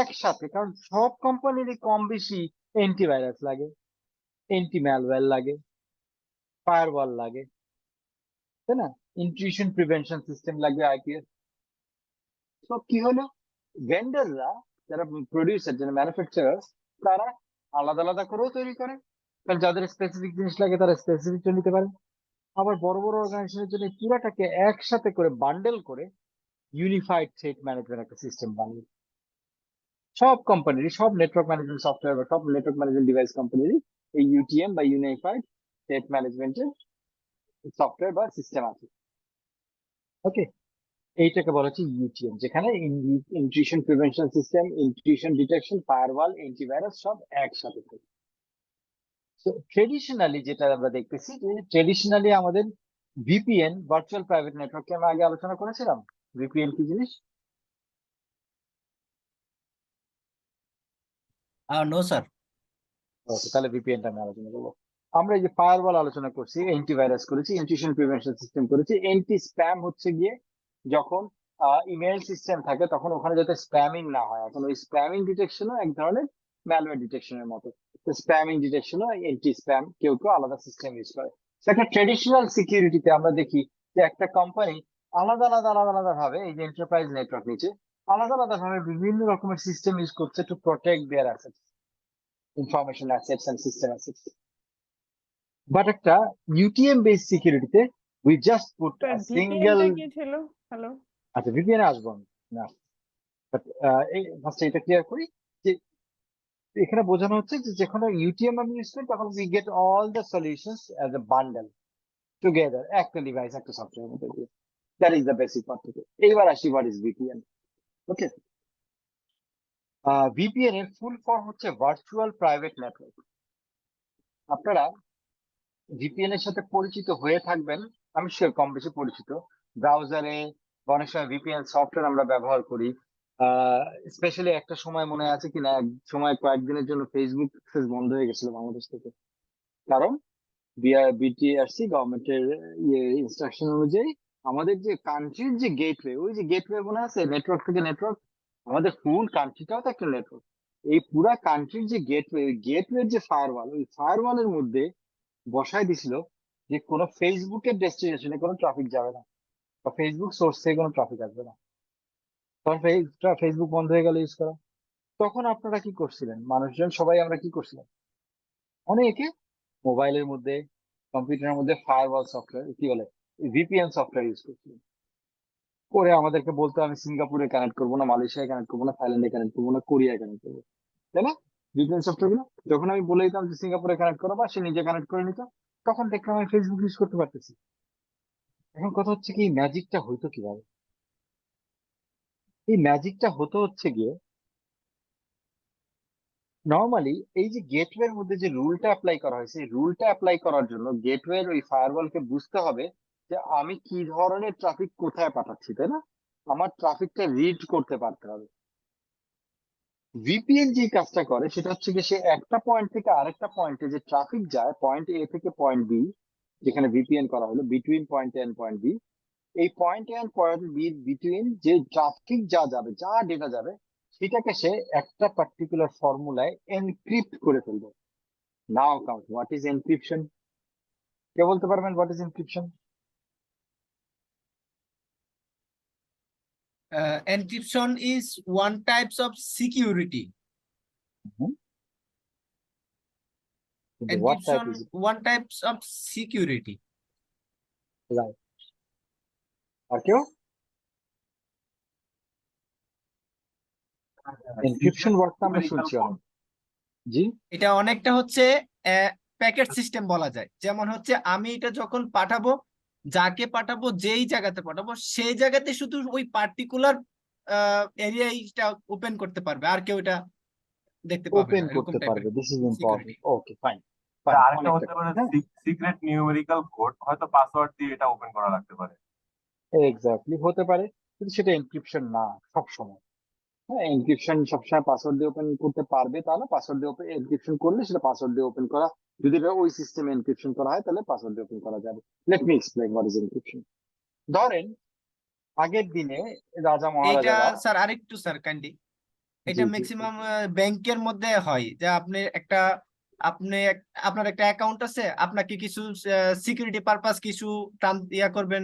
একসাথে, কারণ সব কোম্পানিরই কম বেশি অ্যান্টিভাইরাস লাগে, অ্যান্টি ম্যালওয়্যার লাগে, ফায়ারওয়াল লাগে, তাই না? ইন্ট্রুশন প্রিভেনশন সিস্টেম লাগবে, আইপিএস। তো কি হলো, ভেন্ডাররা, যারা প্রডিউসার, যারা ম্যানুফ্যাকচারার, তারা আলাদা আলাদা করেও তৈরি করে, কারণ যাদের স্পেসিফিক জিনিস লাগে তারা স্পেসিফিক নিতে পারে। আবার বড় বড় অর্গানাইজেশনের জন্য পুরাটাকে একসাথে করে বান্ডেল করে ইউনিফাইড থ্রেট ম্যানেজমেন্ট একটা সিস্টেম বানিয়ে সব কোম্পানিরই, সব নেটওয়ার্ক ম্যানেজমেন্ট সফটওয়্যার বা সব নেটওয়ার্ক ম্যানেজমেন্ট ডিভাইস কোম্পানিরই এই ইউটিএম বা ইউনিফাইড থ্রেট ম্যানেজমেন্টের সফটওয়্যার বা সিস্টেম আছে। ওকে, এইটাকে বলা হচ্ছে ইউটিএম, যেখানে intrusion prevention system, intrusion detection, firewall, antivirus সব একসাথে থাকে। তো ট্রেডিশনালি যেটা আমরা দেখতেছি, যে ট্রেডিশনালি আমাদের ভিপিএন, ভার্চুয়াল প্রাইভেট নেটওয়ার্ককে আমরা আগে আলোচনা করেছিলাম। ভিপিএন কি জিনিস? No sir. ওকে, তাহলে ভিপিএনটা আমি আলোচনা করবো। আমরা এই যে ফায়ারওয়াল আলোচনা করছি, অ্যান্টিভাইরাস করেছি, ইন্ট্রুশন প্রিভেনশন সিস্টেম করেছি, অ্যান্টি স্প্যাম হচ্ছে গিয়ে যখন ইমেল সিস্টেম থাকে তখন ওখানে যাতে স্প্যামিং না হয়। এখন ওই স্প্যামিং ডিটেকশনও এক ধরনের ম্যালওয়্যার ডিটেকশনের মতো। স্প্যামিং ডিটেকশনও অ্যান্টি স্প্যাম কেউ কেউ আলাদা সিস্টেম ইউজ করে। একটা ট্রেডিশনাল সিকিউরিটিতে আমরা দেখি যে একটা কোম্পানি আলাদা আলাদা আলাদা আলাদা ভাবে, এই যে এন্টারপ্রাইজ নেটওয়ার্ক নিচে আলাদা আলাদা ভাবে বিভিন্ন রকমের সিস্টেম ইউজ করছে to protect their assets, information assets and system assets. But একটা ইউটিএম বেসড সিকিউরিটিতে we just put a single. কি ছিল? হ্যালো, আচ্ছা, ভিপিএন এ আসবো আমি। না, বাট এই ফার্স্ট এটা ক্লিয়ার করি যে এখানে বোঝানো হচ্ছে যে যখন ইউটিএম আমি ইউজ করি তখন we get all the solutions as a bundle together, একটা ডিভাইস, একটা সফটওয়্যার মধ্যে দিয়ে। দ্যাট ইজ দ্য বেসিক পার্থক্য। এইবার আসি what is VPN. Okay, VPN এর ফুল ফর্ম হচ্ছে ভার্চুয়াল প্রাইভেট নেটওয়ার্ক। আপনারা ভিপিএন এর সাথে পরিচিত হয়ে থাকবেন, আমি শিওর কম বেশি পরিচিত। ব্রাউজারে অনেক সময় ভিপিএন সফটওয়্যার আমরা ব্যবহার করি। স্পেশালি একটা সময় মনে আছে কিনা, এক সময় কয়েকদিনের জন্য ফেসবুক অ্যাক্সেস বন্ধ হয়ে গেছিল বাংলাদেশ থেকে, কারণ বিটিআরসি গভর্নমেন্টের ইনস্ট্রাকশন অনুযায়ী আমাদের যে কান্ট্রির যে গেটওয়ে, ওই যে গেটওয়ে মনে আছে, নেটওয়ার্ক থেকে নেটওয়ার্ক, আমাদের ফুল কান্ট্রিটাও তো একটা নেটওয়ার্ক। এই পুরা কান্ট্রির যে গেটওয়ে, ওই গেটওয়ের যে ফায়ারওয়াল, ওই ফায়ারওয়ালের মধ্যে বসায় দিছিল যে কোনো ফেসবুকের ডেস্টিনেশনে কোনো ট্রাফিক যাবে না, বা ফেসবুক সোর্স থেকে কোনো ট্রাফিক আসবে না। তখন ফেসবুক বন্ধ হয়ে গেল ইউজ করা। তখন আপনারা কি করছিলেন, মানুষজন সবাই আমরা কি করছিলাম, অনেকে মোবাইলের মধ্যে, কম্পিউটারের মধ্যে ফায়ারওয়াল সফটওয়্যার, কি বলে, ভিপিএন সফটওয়্যার ইউজ করছিলেন। করে আমাদেরকে বলতো আমি সিঙ্গাপুরে কানেক্ট করবো না, মালয়েশিয়ায় কানেক্ট করবো না, থাইল্যান্ডে কানেক্ট করবো না, কোরিয়ায় কানেক্ট করবো, তাই না? ভিপিএন সফটওয়্যার গুলো যখন আমি বলে দিতাম যে সিঙ্গাপুরে কানেক্ট করো, বা সে নিজে কানেক্ট করে নিত, তখন দেখলাম আমি ফেসবুক ইউজ করতে পারতেছি। এখন কথা হচ্ছে কি, ম্যাজিকটা হইতো কিভাবে? এই ম্যাজিকটা হতো হচ্ছে গিয়ে, নর্মালি এই যে গেটওয়ের মধ্যে যে রুলটা অ্যাপ্লাই করা হয়েছে, রুলটা অ্যাপ্লাই করার জন্য গেটওয়ের ওই ফায়ারওয়ালকে বুঝতে হবে যে আমি কি ধরনের ট্রাফিক কোথায় পাঠাচ্ছি, তাই না? আমার ট্রাফিকটা রিড করতে পারতে হবে। ভিপিএন যে কাজটা করে সেটা হচ্ছে কি, সে একটা পয়েন্ট থেকে আরেকটা পয়েন্টে যে ট্রাফিক যায়, পয়েন্ট এ থেকে পয়েন্ট বি, যেখানে ভিপিএন করা হলো বিটুইন পয়েন্ট এ এন্ড পয়েন্ট বি, এই পয়েন্ট এ এন্ড পয়েন্ট বি বিটুইন যে ট্রাফিক যা যাবে, যা ডেটা যাবে, সেটাকে সে একটা পার্টিকুলার ফর্মুলায় এনক্রিপ্ট করে ফেলবে। নাও কাউন্ট, হোয়াট ইজ এনক্রিপশন? কে বলতে পারবেন what is encryption? Encryption is one types of security. What type Encryption is it? one types of security. Right. আর কেউ? এনক্রিপশন ওয়ার্ডটা আমরা শুনছি অনেক। জি, এটা অনেকটা হচ্ছে প্যাকেট সিস্টেম বলা যায়। যেমন হচ্ছে আমি এটা যখন পাঠাবো, যাকে পাঠাবো, যেই জায়গাতে পাঠাবো, সেই জায়গাতে শুধু ওই পার্টিকুলার এরিয়াটা ওপেন করতে পারবে, আর কেউ এটা দেখতে পাবে ওপেন না, এরকম করতে টাইপের পারবে, this is security. Important. Okay, fine. আরেকটা হতে পারে সিক্রেট নিউমেরিক্যাল কোড, হয়তো পাসওয়ার্ড দিয়ে এটা ওপেন করা লাগতে পারে। এক্স্যাক্টলি, হতে পারে, কিন্তু সেটা এনক্রিপশন না সবসময়। হ্যাঁ, এনক্রিপশন সবসময় পাসওয়ার্ড দিয়ে ওপেন করতে পারবে তা না, পাসওয়ার্ড দিয়ে এনক্রিপশন করলে সেটা পাসওয়ার্ড দিয়ে ওপেন করা, যদি এটা ওই সিস্টেমে এনক্রিপশন করা হয় তাহলে পাসওয়ার্ড দিয়ে ওপেন করা যাবে। Let me explain what is encryption. ধরেন আগের দিনে রাজা এইটা মহারাজারা, স্যার আরেকটু স্যার কাইন্ডলি, এটা জি জি ম্যাক্সিমাম ব্যাংকের মধ্যে হয় যে আপনার একটা অ্যাকাউন্ট আছে, আপনাকে কিছু সিকিউরিটি পারপাস কিছু করবেন,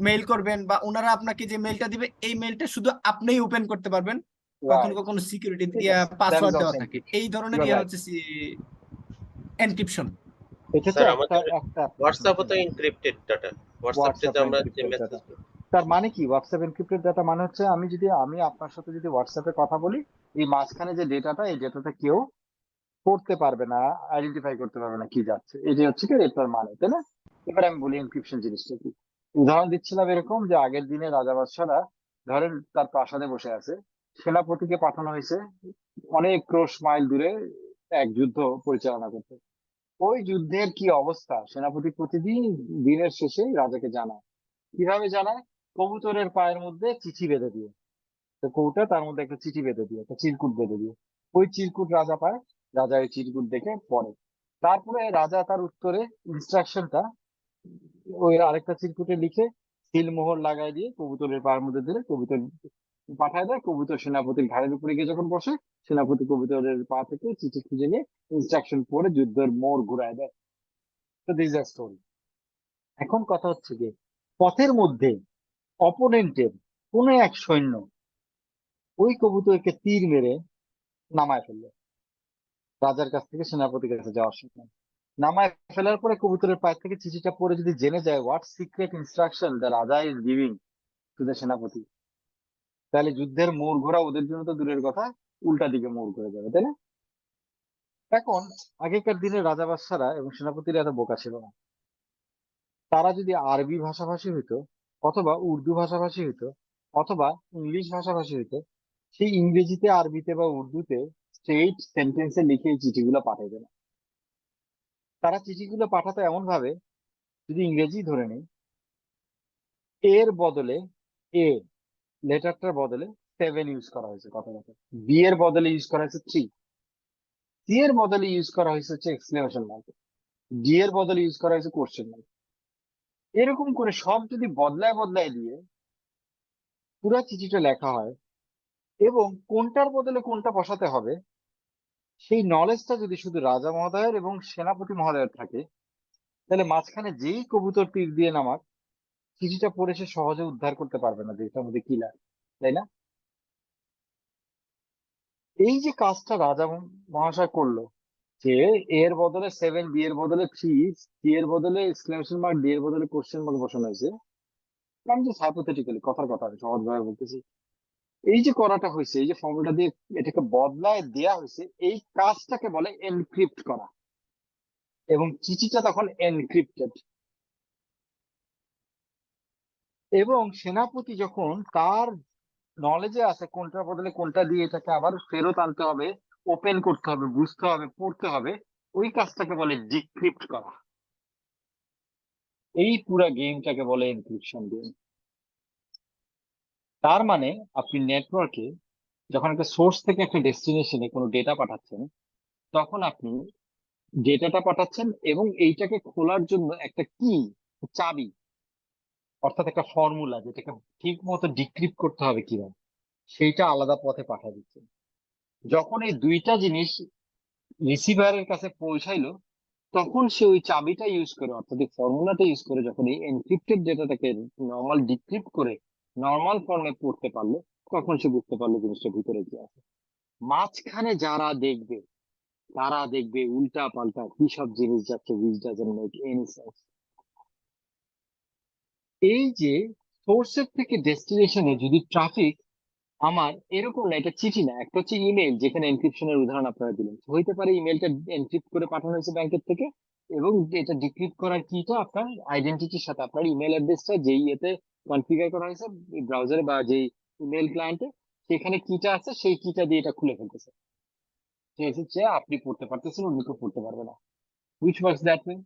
মেইল করবেন, বা ওনারা আপনাকে যে মেইলটা দিবে, এই মেইলটা শুধু আপনিই ওপেন করতে পারবেন, কখনো রাইট, কখনো সিকিউরিটি ঠিক আছে, দ্যাট পাসওয়ার্ড ইজ দেওয়া অলসো থাকে, এনক্রিপশন। এই ধরনের ইউ আর রাইট, হচ্ছে এনক্রিপশন। এটা তো স্যার একটা আমাদের একটা হোয়াটসঅ্যাপও তো এনক্রিপ্টেড ডাটা, হোয়াটসঅ্যাপ হোয়াটসঅ্যাপ যে আমরা যে এনক্রিপ্টেড ডাটা। মেসেজ। তার মানে কি, হোয়াটসঅ্যাপ এনক্রিপ্টেড ডাটা মানে হচ্ছে আমি আপনার সাথে যদি হোয়াটসঅ্যাপে কথা বলি, এই মাঝখানে যে ডেটাটা, এই ডেটাটা কেউ করতে পারবে না, আইডেন্টিফাই করতে পারবে না কি যাচ্ছে, এটাই হচ্ছে কি এটার মানে, তাই না? এবার আমি বলি এনক্রিপশন জিনিসটা কি। উদাহরণ দিচ্ছিলাম এরকম যে আগের দিনে রাজা বাদশারা ধরেন তার প্রাসাদে বসে আছে, সেনাপতিকে পাঠানো হয়েছে অনেক ক্রোশ মাইল দূরে এক যুদ্ধ পরিচালনা করতে। ওই যুদ্ধের কি অবস্থা সেনাপতি প্রতিদিন দিনের শেষে রাজাকে জানায়। কিভাবে জানায়? কবুতরের পায়ের মধ্যে চিঠি বেঁধে দিয়ে, তো কবুতর তার মধ্যে একটা চিঠি বেঁধে দিয়ে, একটা চিরকুট বেঁধে দিয়ে, ওই চিরকুট রাজা পায়, রাজা ওই চিরকুট দেখে পড়ে, তারপরে রাজা তার উত্তরে ইনস্ট্রাকশনটা ওই আরেকটা চিরকুটে লিখে সিল মোহর লাগাই দিয়ে কবুতরের পায়ের মধ্যে দিলে কবুতর পাঠায় দেয়। কবুতর সেনাপতির ঘাড়ের উপরে গিয়ে যখন বসে, সেনাপতি কবুতরের পা থেকে চিঠি খুঁজে নিয়ে ইনস্ট্রাকশন পড়ে যুদ্ধের মোড় ঘুরায় দেয়। তো দিস ইজ স্টোরি। এখন কথা হচ্ছে যে পথের মধ্যে অপোনেন্টের কোনো এক সৈন্য ওই কবুতরকে তীর মেরে নামায় ফেললো রাজার কাছ থেকে সেনাপতির কাছে যাওয়ার সময়। নামায় ফেলার পরে কবুতরের পায়ের থেকে চিঠিটা পড়ে যদি জেনে যায় হোয়াট সিক্রেট ইনস্ট্রাকশন দ্য রাজা ইজ গিভিং টু দ্য সেনাপতি, তাহলে যুদ্ধের মোড় ঘোরা ওদের জন্য তো দূরের কথা, উল্টা দিকে মোড় ঘুরে যাবে, তাই না? এখন আগেকার দিনে রাজা বাদশারা এবং সেনাপতিরা এত বোকা ছিল না। তারা যদি আরবি ভাষাভাষী হইতো, অথবা উর্দু ভাষাভাষী হইতো, অথবা ইংলিশ ভাষাভাষী হইতো, সেই ইংরেজিতে, আরবিতে বা উর্দুতে স্ট্রেইট সেন্টেন্সে লিখে এই চিঠিগুলো পাঠাইবে না। তারা চিঠিগুলো পাঠাতো এমন ভাবে, যদি ইংরেজি ধরে নেই, এর বদলে এ লেটারটার বদলে 7 ইউজ করা হয়েছে কথা কথা, বি এর বদলে ইউজ করা হয়েছে 3, সি এর বদলে ইউজ করা হয়েছে হচ্ছে এক্সক্লেমেশন মার্ক, ডি এর বদলে ইউজ করা হয়েছে কোশ্চেন মার্ক। এরকম করে সব যদি বদলায় বদলায় দিয়ে পুরো চিঠিটা লেখা হয়, এবং কোনটার বদলে কোনটা বসাতে হবে সেই নলেজটা যদি শুধু রাজা মহোদয়ের এবং সেনাপতি মহোদয়ের থাকে, তাহলে মাঝখানে যেই কবুতর তীর দিয়ে নামাক, চিঠিটা পড়ে সে সহজে উদ্ধার করতে পারবে না যে এটার মধ্যে কি লাগে, তাই না? এই যে কাজটা রাজা মহাশয় করলো, যে এর বদলে 7, বি এর বদলে 3, সি এর বদলে এক্সক্লেমেশন মার্ক, ডি এর বদলে কোশ্চেন মার্ক বসানো হয়েছে, আমি জাস্ট হাইপোথেটিক্যালি কথার কথা আমি সহজভাবে বলতেছি, এই যে করাটা হয়েছে, এই যে ফর্মুলা দিয়ে এটাকে বদলায় দেয়া হয়েছে, এই কাজটাকে বলে এনক্রিপ্ট করা, এবং চিঠিটা তখন এনক্রিপ্টেড। এবং সেনাপতি যখন তার নলেজে আছে কোনটার বদলে কোনটা দিয়ে এটাকে আবার ফেরত আনতে হবে, ওপেন করতে হবে, বুঝতে হবে, পড়তে হবে, ওই কাজটাকে বলে ডিক্রিপ্ট করা। এই পুরা গেমটাকে বলে এনক্রিপশন গেম। তার মানে আপনি নেটওয়ার্কে যখন একটা সোর্স থেকে একটা ডেস্টিনেশনে কোনো ডেটা পাঠাচ্ছেন, তখন আপনি ডেটাটা পাঠাচ্ছেন এবং এইটাকে খোলার জন্য একটা কি, চাবি, অর্থাৎ একটা ফর্মুলা যেটাকে ঠিক মতো ডিক্রিপ্ট করতে হবে কিভাবে, সেইটা আলাদা পথে পাঠা দিচ্ছেন। যখন এই দুইটা জিনিস রিসিভারের কাছে পৌঁছাইলো, তখন সে ওই চাবিটা ইউজ করে, অর্থাৎ এই ফর্মুলাটা ইউজ করে যখন এই এনক্রিপ্টেড ডেটাটাকে নর্মাল ডিক্রিপ্ট করে নর্মাল ফর্মে পড়তে পারলো, তখন সে বুঝতে পারলো জিনিসটা ভিতরে কি আছে। মাঝখানে যারা দেখবে তারা দেখবে উল্টা পাল্টা কি সব জিনিস যাচ্ছে, which doesn't make any sense। এই যে সোর্সের থেকে ডেস্টিনেশনে যদি ট্রাফিক আমার এরকম না, এটা চিঠি না, একটা হচ্ছে ইমেল, যেখানে এনক্রিপশনের উদাহরণ আপনারা দিলেন, হইতে পারে ইমেলটা এনক্রিপ্ট করে পাঠানো হয়েছে ব্যাংকের থেকে, এবং এটা ডিক্রিপ্ট করার কিটা আপনার আইডেন্টিটির সাথে, আপনার ইমেল অ্যাড্রেসটা যেই এতে কনফিগার করা হয়েছে ব্রাউজারে বা যেই ইমেল ক্লায়েন্টে, সেখানে কিটা আছে, সেই কিটা দিয়ে এটা খুলে ফেলতেছে। ঠিক আছে, আপনি পড়তে পারতেছেন, অন্য কেউ পড়তে পারবে না, হুইচ ওয়ার্কস দ্যাট ওয়ে।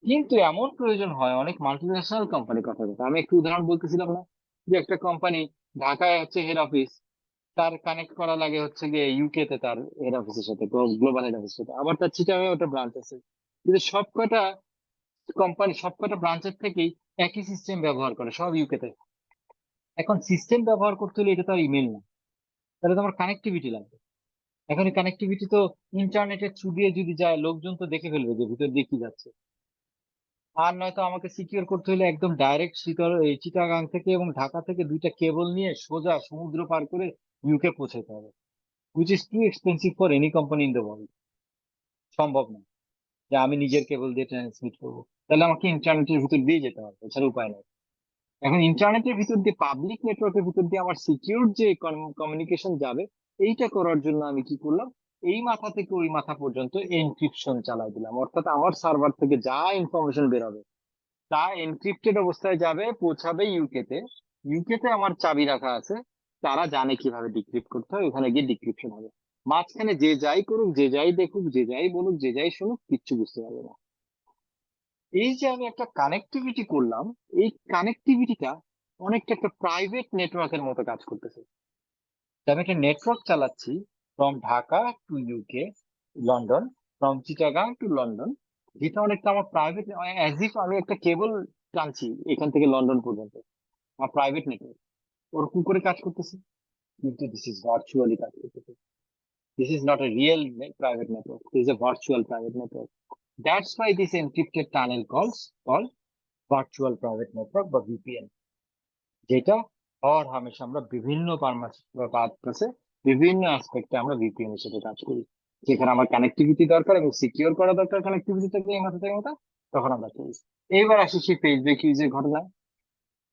কিন্তু এমন প্রয়োজন হয় অনেক মাল্টিন্যাশনাল কোম্পানির কথা বলতে, আমি একটু উদাহরণ বলতেছিলাম না, যে একটা কোম্পানি ঢাকায় হচ্ছে হেড অফিস, তার কানেক্ট করা লাগে হচ্ছে গিয়ে ইউকে তে তার হেড অফিসের সাথে, গ্লোবাল হেড অফিসের সাথে, আবার তার চিটাগাং ওটা ব্রাঞ্চ আছে। কিন্তু সবকটা কোম্পানি সবকটা ব্রাঞ্চের থেকেই একই সিস্টেম ব্যবহার করে, সব ইউকে তে। এখন সিস্টেম ব্যবহার করতে হলে এটা তো আর ইমেল না, তাহলে তো আমার কানেক্টিভিটি লাগবে। এখন এই কানেক্টিভিটি তো ইন্টারনেটের থ্রু দিয়ে যদি যায়, লোকজন তো দেখে ফেলবে যে ভিতর দিয়ে কি যাচ্ছে। আর নয়তো আমাকে সিকিউর করতে হলে একদম ডাইরেক্ট চিটাগাং থেকে এবং ঢাকা থেকে দুইটা কেবল নিয়ে সোজা সমুদ্র পার করে ইউকে পৌঁছাতে হবে, which is too expensive for any company in the world। সম্ভব না যে আমি নিজের কেবল দিয়ে ট্রান্সমিট করবো, তাহলে আমাকে ইন্টারনেটের ভিতর দিয়ে যেতে হবে, এছাড়া উপায় নেই। এখন ইন্টারনেটের ভিতর দিয়ে, পাবলিক নেটওয়ার্কের ভিতর দিয়ে আমার সিকিউর যে কমিউনিকেশন যাবে, এইটা করার জন্য আমি কি করলাম, এই মাথা থেকে ওই মাথা পর্যন্ত এনক্রিপশন চালাই দিলাম, অর্থাৎ আমার সার্ভার থেকে যা ইনফরমেশন বেরোবে তা এনক্রিপ্টেড অবস্থায় যাবে, পৌঁছাবে ইউকে তে। ইউকে তে আমার চাবি রাখা আছে, তারা জানে কিভাবে ডিক্রিপ্ট করতে হয়, ওখানে গিয়ে ডিক্রিপশন হবে। মাঝখানে যে যাই করুক, যে যাই দেখুক, যে যাই বলুক, যে যাই শুনুক, কিচ্ছু বুঝতে পারবে না। এই যে আমি একটা কানেক্টিভিটি করলাম, এই কানেক্টিভিটিটা অনেকটা একটা প্রাইভেট নেটওয়ার্কের মতো কাজ করতেছে। আমি একটা নেটওয়ার্ক চালাচ্ছি from Dhaka to UK, London, from Chittagong to London, যেটা অনেকটা আমার প্রাইভেট, অ্যাজ ইফ আমি একটা কেবল টানছি এখান থেকে লন্ডন পর্যন্ত, আমার প্রাইভেট নেটওয়ার্ক ওরকম করে কাজ করতেছে। কিন্তু দিস ইজ ভার্চুয়ালি কাজ করতেছে, this is not a real private network, this is a virtual private network. That's why this encrypted tunnel called virtual private network বা ভিপিএন, যেটা হর হামেশা আমরা বিভিন্ন পারপাসে, বিভিন্ন অ্যাসপেক্টে আমরা ভিপিএন এর সাথে কাজ করি। যেখানে আমার কানেক্টিভিটি দরকার এবং সিকিউর করা দরকার কানেক্টিভিটি থেকে এই মাথা থেকে মাথা, তখন আমরা করি। এইবার আসি সেই ফেসবুক ইউজের ঘটনায়।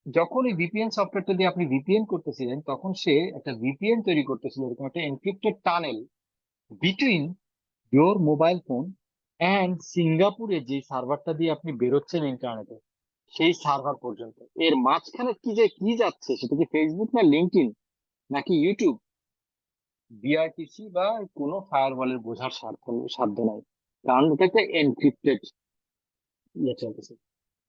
যখন এই ভিপিএন সফটওয়্যারটা দিয়ে আপনি ভিপিএন করতেছিলেন, তখন সে একটা ভিপিএন তৈরি করতেছিল, এরকম একটা encrypted tunnel between your mobile phone and সিঙ্গাপুরে যে সার্ভারটা দিয়ে আপনি বেরোচ্ছেন ইন্টারনেটে, সেই সার্ভার পর্যন্ত। এর মাঝখানে কি যাচ্ছে, সেটা কি ফেসবুক না লিঙ্কডইন নাকি ইউটিউব, বিআরটিসি বা কোনো ফায়ারওয়ালের বোঝার সাধ্য নাই, কারণ এটা একটা এনক্রিপ্টেড ইয়ে চলতেছে।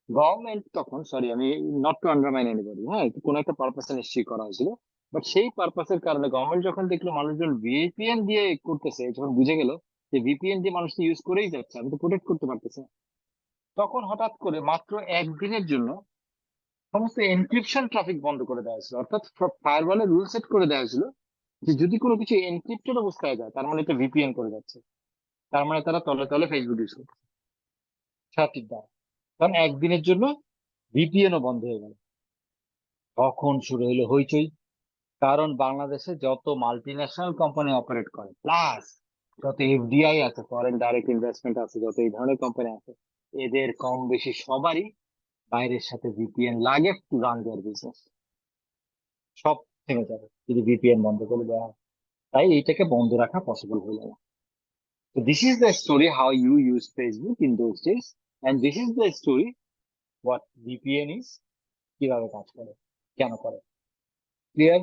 গভর্নমেন্ট তখন, সরি আমি নট টু আন্ডারমাইন এনিবডি, হ্যাঁ, এটা কোনো একটা পারপাসে নিশ্চয়ই করা হয়েছিল, বাট সেই পারপাসের কারণে গভর্নমেন্ট যখন দেখলো মানুষজন ভিপিএন দিয়ে করতেছে, যখন বুঝে গেল যে ভিপিএন দিয়ে মানুষ ইউজ করেই যাচ্ছে, আমি তো প্রোটেক্ট করতে পারতেছি না, তখন হঠাৎ করে মাত্র একদিনের জন্য সমস্ত এনক্রিপশন ট্রাফিক বন্ধ করে দেওয়া হয়েছিল, অর্থাৎ ফায়ারওয়ালের রুল সেট করে দেওয়া হয়েছিল যে যদি কোনো কিছু এনক্রিপ্টেড অবস্থায় যায়, তার মানে এটা ভিপিএন করে যাচ্ছে, তার মানে তারা তলে তলে ফেসবুক ইউজ করছে, সঠিক দেয়। কারণ একদিনের জন্য ভিপিএনও বন্ধ হয়ে গেল। তখন শুরু হলো হইচই, কারণ বাংলাদেশে যত মাল্টিন্যাশনাল কোম্পানি অপারেট করে, প্লাস যত এফডিআই আছে, ফরেন ডাইরেক্ট ইনভেস্টমেন্ট আছে, যত এই ধরনের কোম্পানি আছে, এদের কম বেশি সবারই বাইরের সাথে ভিপিএন লাগে টু রান দেয়ার বিজনেস, সব থেমে যাবে যদি ভিপিএন বন্ধ করে দেওয়া হয়। তাই এইটাকে বন্ধ রাখা পসিবল হয়ে যাবে। So this is the story how you use Facebook in those days, and this is the story what VPN is, কিভাবে কাজ করে, কেন করে। ক্লিয়ার?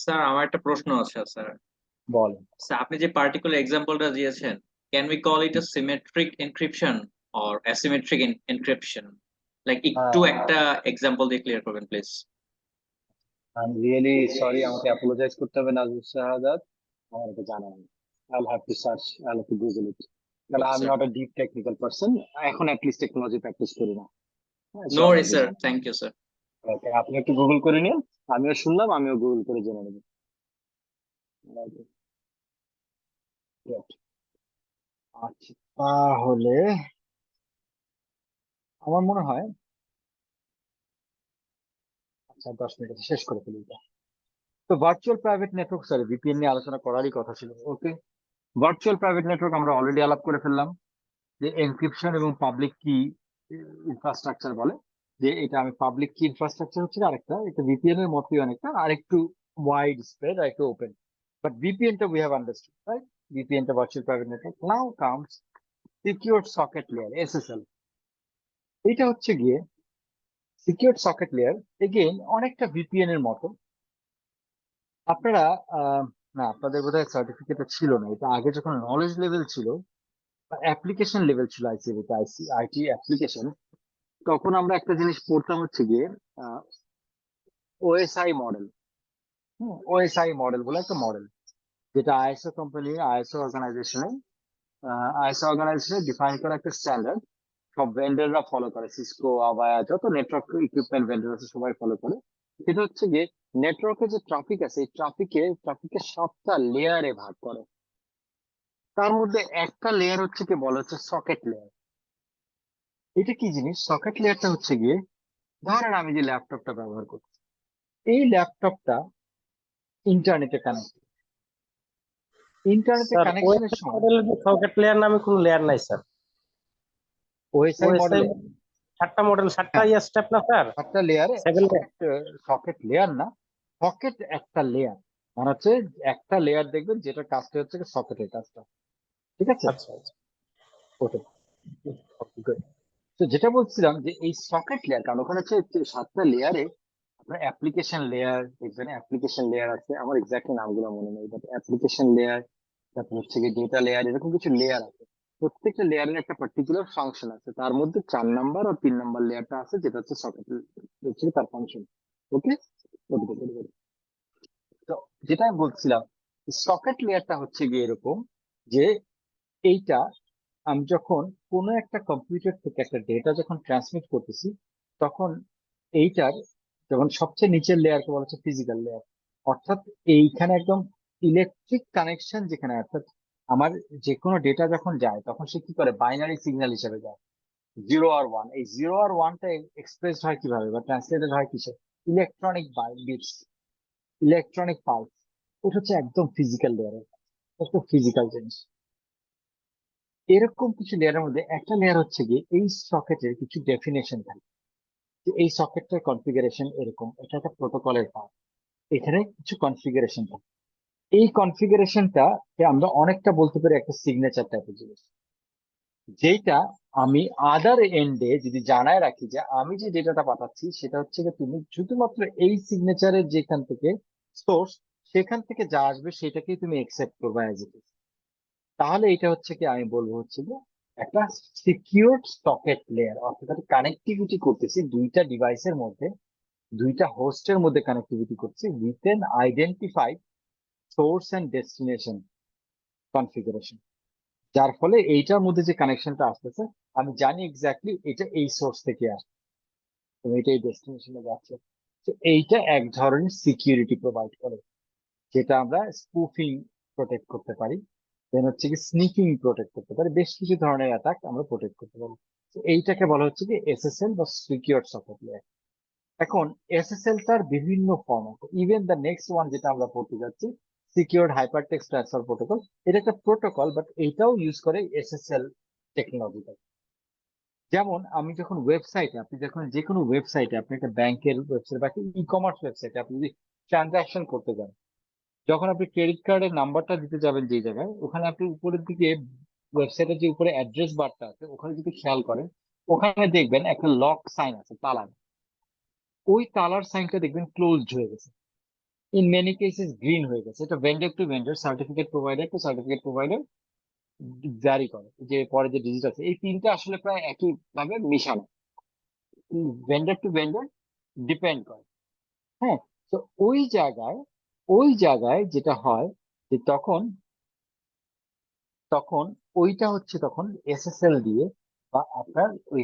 স্যার আমার একটা প্রশ্ন আছে স্যার। বল। স্যার আপনি যে পার্টিকুলার এক্সাম্পলটা দিয়েছেন, can we call it a symmetric encryption or asymmetric encryption? Like একটু একটা এক্সাম্পল দিয়ে ক্লিয়ার করবেন please. I am really sorry, আমাকে অ্যাপোলোজাইজ করতে হবে নাজমুল শাহাদাত, আমার এটা জানা নেই। I'll have to search, I'll have to Google it. Well, I'm not a deep technical person. এখন অ্যাটলিস্ট টেকনোলজি প্র্যাকটিস করি না। No worry sir, thank you sir. Okay, আপনি একটু গুগল করে নিন, আমিও শুনলাম, আমিও গুগল করে জেনে নেব। আচ্ছা, তাহলে আমার মনে হয় আচ্ছা 10 মিনিট শেষ করে ফেলি এটা। তো virtual private network, sorry VPN নিয়ে আলোচনা করারই কথা ছিল। ওকে, ভার্চুয়াল প্রাইভেট নেটওয়ার্ক আমরা অলরেডি আলাপ করে ফেললাম, যে এনক্রিপশন এবং পাবলিক কি ইনফ্রাস্ট্রাকচার বলে, যে এটা আমি পাবলিক কি ইনফ্রাস্ট্রাকচার হচ্ছে আরেকটা, এটা ভিপিএন এর মতোই অনেকটা, আরেকটু ওয়াইড স্প্রেড, আরেকটু ওপেন। বাট ভিপিএনটা উই হ্যাভ আন্ডারস্টুড, রাইট? ভিপিএনটা virtual private network. Now comes secured socket layer, SSL. এটা হচ্ছে গিয়ে সিকিউরড সকেট লেয়ার, এগেইন অনেকটা ভিপিএন এর মতো। আপনারা না, আপনাদের বোধহয় সার্টিফিকেটটা ছিল না, এটা আগে যখন নলেজ লেভেল ছিল, অ্যাপ্লিকেশন লেভেল ছিল আইসিএবিতে, আইটি অ্যাপ্লিকেশন, তখন আমরা একটা জিনিস পড়তাম হচ্ছে গিয়ে ওএসআই মডেল। ওএসআই মডেল বলে একটা মডেল, যেটা আইএসও কোম্পানি, আইএসও অর্গানাইজেশনে ডিফাইন করা একটা স্ট্যান্ডার্ড, সব ভেন্ডররা ফলো করে, সিসকো, আভায়া, যত নেটওয়ার্ক ইকুইপমেন্ট ভেন্ডর আছে সবাই ফলো করে। সেটা হচ্ছে গিয়ে নেটওয়ার্কের যে ট্রাফিক আছে, এই ট্রাফিকে 7টা লেয়ারে ভাগ করে। তার মধ্যে একটা লেয়ার হচ্ছে কি বলা হচ্ছে সকেট লেয়ার। এটা কি জিনিস? সকেট লেয়ারটা হচ্ছে গিয়ে, ধরেন আমি যে ল্যাপটপটা ব্যবহার করছি, এই ল্যাপটপটা ইন্টারনেটে কানেক্ট। ইন্টারনেটে স্যার কানেকশনের সময় সকেট লেয়ার নামে কোনো লেয়ার নাই স্যার। ওএসআই মডেল 7টা মডেল, 7টা স্টেপ না স্যার? 7টা লেয়ারে সকেট লেয়ার না, সকেট একটা লেয়ার, মানে হচ্ছে একটা লেয়ার দেখবেন যেটা কাজটা হচ্ছে সকেটের কাজটা, ঠিক আছে? আচ্ছা আচ্ছা, ওকে, তো যেটা বলছিলাম যে এই সকেট লেয়ার, কারণ ওখানে হচ্ছে 7টা লেয়ারে আপনার অ্যাপ্লিকেশন লেয়ার দেখবেন, অ্যাপ্লিকেশন লেয়ার আছে, আমার এক্স্যাক্টলি নামগুলো মনে নেই, বাট অ্যাপ্লিকেশন লেয়ার, তারপর হচ্ছে গিয়ে ডেটা লেয়ার, এরকম কিছু লেয়ার আছে। প্রত্যেকটা লেয়ারের একটা পার্টিকুলার ফাংশন আছে, তার মধ্যে 4 নাম্বার আর 3 নাম্বার লেয়ারটা আছে, যেটা হচ্ছে সকেট, হচ্ছে তার ফাংশন। ওকে, তো যেটা আমি বলছিলাম, সকেট লেয়ারটা হচ্ছে গিয়ে এরকম, যে এইটা আমি যখন কোনো একটা কম্পিউটার থেকে একটা ডেটা যখন ট্রান্সমিট করতেছি, তখন এইটার যখন সবচেয়ে নিচের লেয়ারকে বলা হচ্ছে ফিজিক্যাল লেয়ার, অর্থাৎ এইখানে একদম ইলেকট্রিক কানেকশন যেখানে, অর্থাৎ আমার যে কোনো ডেটা যখন যায় তখন সে কি করে, বাইনারি সিগন্যাল হিসেবে যায়, 0 আর 1। এই 0 আর 1টা এক্সপ্রেস হয় কিভাবে বা ট্রান্সলেটেড হয় কিসে? Electronic bits, electronic pulse. ওটা হচ্ছে একদম ফিজিক্যাল লেয়ারের, একটা ফিজিক্যাল জিনিস। এরকম কিছু লেয়ারের মধ্যে একটা লেয়ার হচ্ছে গিয়ে এই সকেটের কিছু ডেফিনেশন থাকে, যে এই সকেটটার কনফিগারেশন এরকম, এটা একটা প্রোটোকলের পার্ট, এখানে কিছু কনফিগারেশন থাকে। এই কনফিগারেশনটা আমরা অনেকটা বলতে পারি একটা সিগনেচার টাইপের জিনিস, যেটা আমি আদার এন্ডে যদি জানায় রাখি যে আমি যে ডেটাটা পাঠাচ্ছি সেটা হচ্ছে যে তুমি শুধুমাত্র এই সিগনেচারের যেখান থেকে সোর্স, সেখান থেকে যা আসবে সেটাকেই তুমি একসেপ্ট করবে অ্যাজ ইট ইজ। তাহলে এটা হচ্ছে কি আমি বলবো হচ্ছে যে একটা সিকিউরড সকেট লেয়ার, অর্থাৎ কানেক্টিভিটি করতেছি দুইটা ডিভাইসের মধ্যে, দুইটা হোস্টের মধ্যে কানেক্টিভিটি করছি with an identified source and destination configuration, যার ফলে এইটার মধ্যে যে কানেকশনটা আসতেছে আমি জানি এক্স্যাক্টলি এটা এই সোর্স থেকে আসছে এবং এটা এই ডেস্টিনেশনে যাচ্ছে। তো এইটা এক ধরনের সিকিউরিটি প্রোভাইড করে, যেটা আমরা স্পুফিং প্রোটেক্ট করতে পারি, দেন হচ্ছে কি স্নিকিং প্রোটেক্ট করতে পারি, বেশ কিছু ধরনের অ্যাটাক আমরা প্রোটেক্ট করতে পারি। তো এইটাকে বলা হচ্ছে কি এসএসএল বা সিকিউরড সকেট লেয়ার। এখন এসএসএল টার বিভিন্ন ফর্ম আছে, ইভেন দ্য নেক্সট ওয়ান যেটা আমরা পড়তে যাচ্ছি, সিকিউরড হাইপারটেক্সট ট্রান্সফার প্রোটোকল, এটা একটা প্রোটোকল, বাট এইটাও ইউজ করে এসএসএল টেকনোলজিটা, যেমন আমি যখন ওয়েবসাইটে, আপনি যখন যে কোনো ওয়েবসাইটে, আপনি একটা ব্যাংকের ওয়েবসাইট বা ই কমার্স ওয়েবসাইটে আপনি যদি ট্রানজাকশন করতে যান, যখন আপনি ক্রেডিট কার্ডের নাম্বারটা দিতে যাবেন যে জায়গায়, ওখানে আপনি উপরের দিকে ওয়েবসাইটের যে উপরে অ্যাড্রেস বারটা আছে ওখানে যদি খেয়াল করেন, ওখানে দেখবেন একটা লক সাইন আছে, তালা। ওই তালার সাইনটা দেখবেন ক্লোজড হয়ে গেছে, ইন মেনি কেসেস গ্রিন হয়ে গেছে। এটা vendor to vendor, certificate provider to certificate provider জারি করে। যে পরে যে ডিজিট আছে, এই তিনটা আসলে প্রায় একই ভাবে মিশানো, ভেন্ডর টু ভেন্ডর ডিপেন্ড করে। হ্যাঁ, তো ওই জায়গায় যেটা হয় যে তখন তখন ওইটা হচ্ছে তখন এসএসএল দিয়ে বা আপনার ওই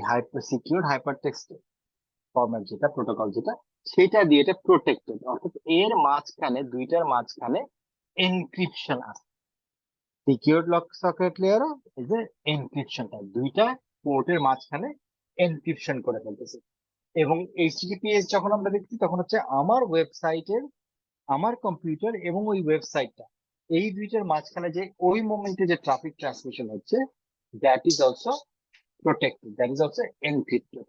সিকিউর হাইপার টেক্সট ফরম্যাট যেটা প্রোটোকল যেটা, সেটা দিয়ে এটা প্রোটেক্টেড। অর্থাৎ এর মাঝখানে, দুইটার মাঝখানে এনক্রিপশন আছে। সিকিউর লক সকেট লেয়ারও এই যে এনক্রিপশনটা দুইটা পোর্টের মাঝখানে এনক্রিপশন করে ফেলতেছে। এবং এইচটিটিপিএস যখন আমরা দেখছি তখন হচ্ছে আমার ওয়েবসাইটের, আমার কম্পিউটার এবং ওই ওয়েবসাইটটা, এই দুইটার মাঝখানে যে ওই মোমেন্টে যে ট্রাফিক ট্রান্সমিশন হচ্ছে, that is also protected, that is also encrypted.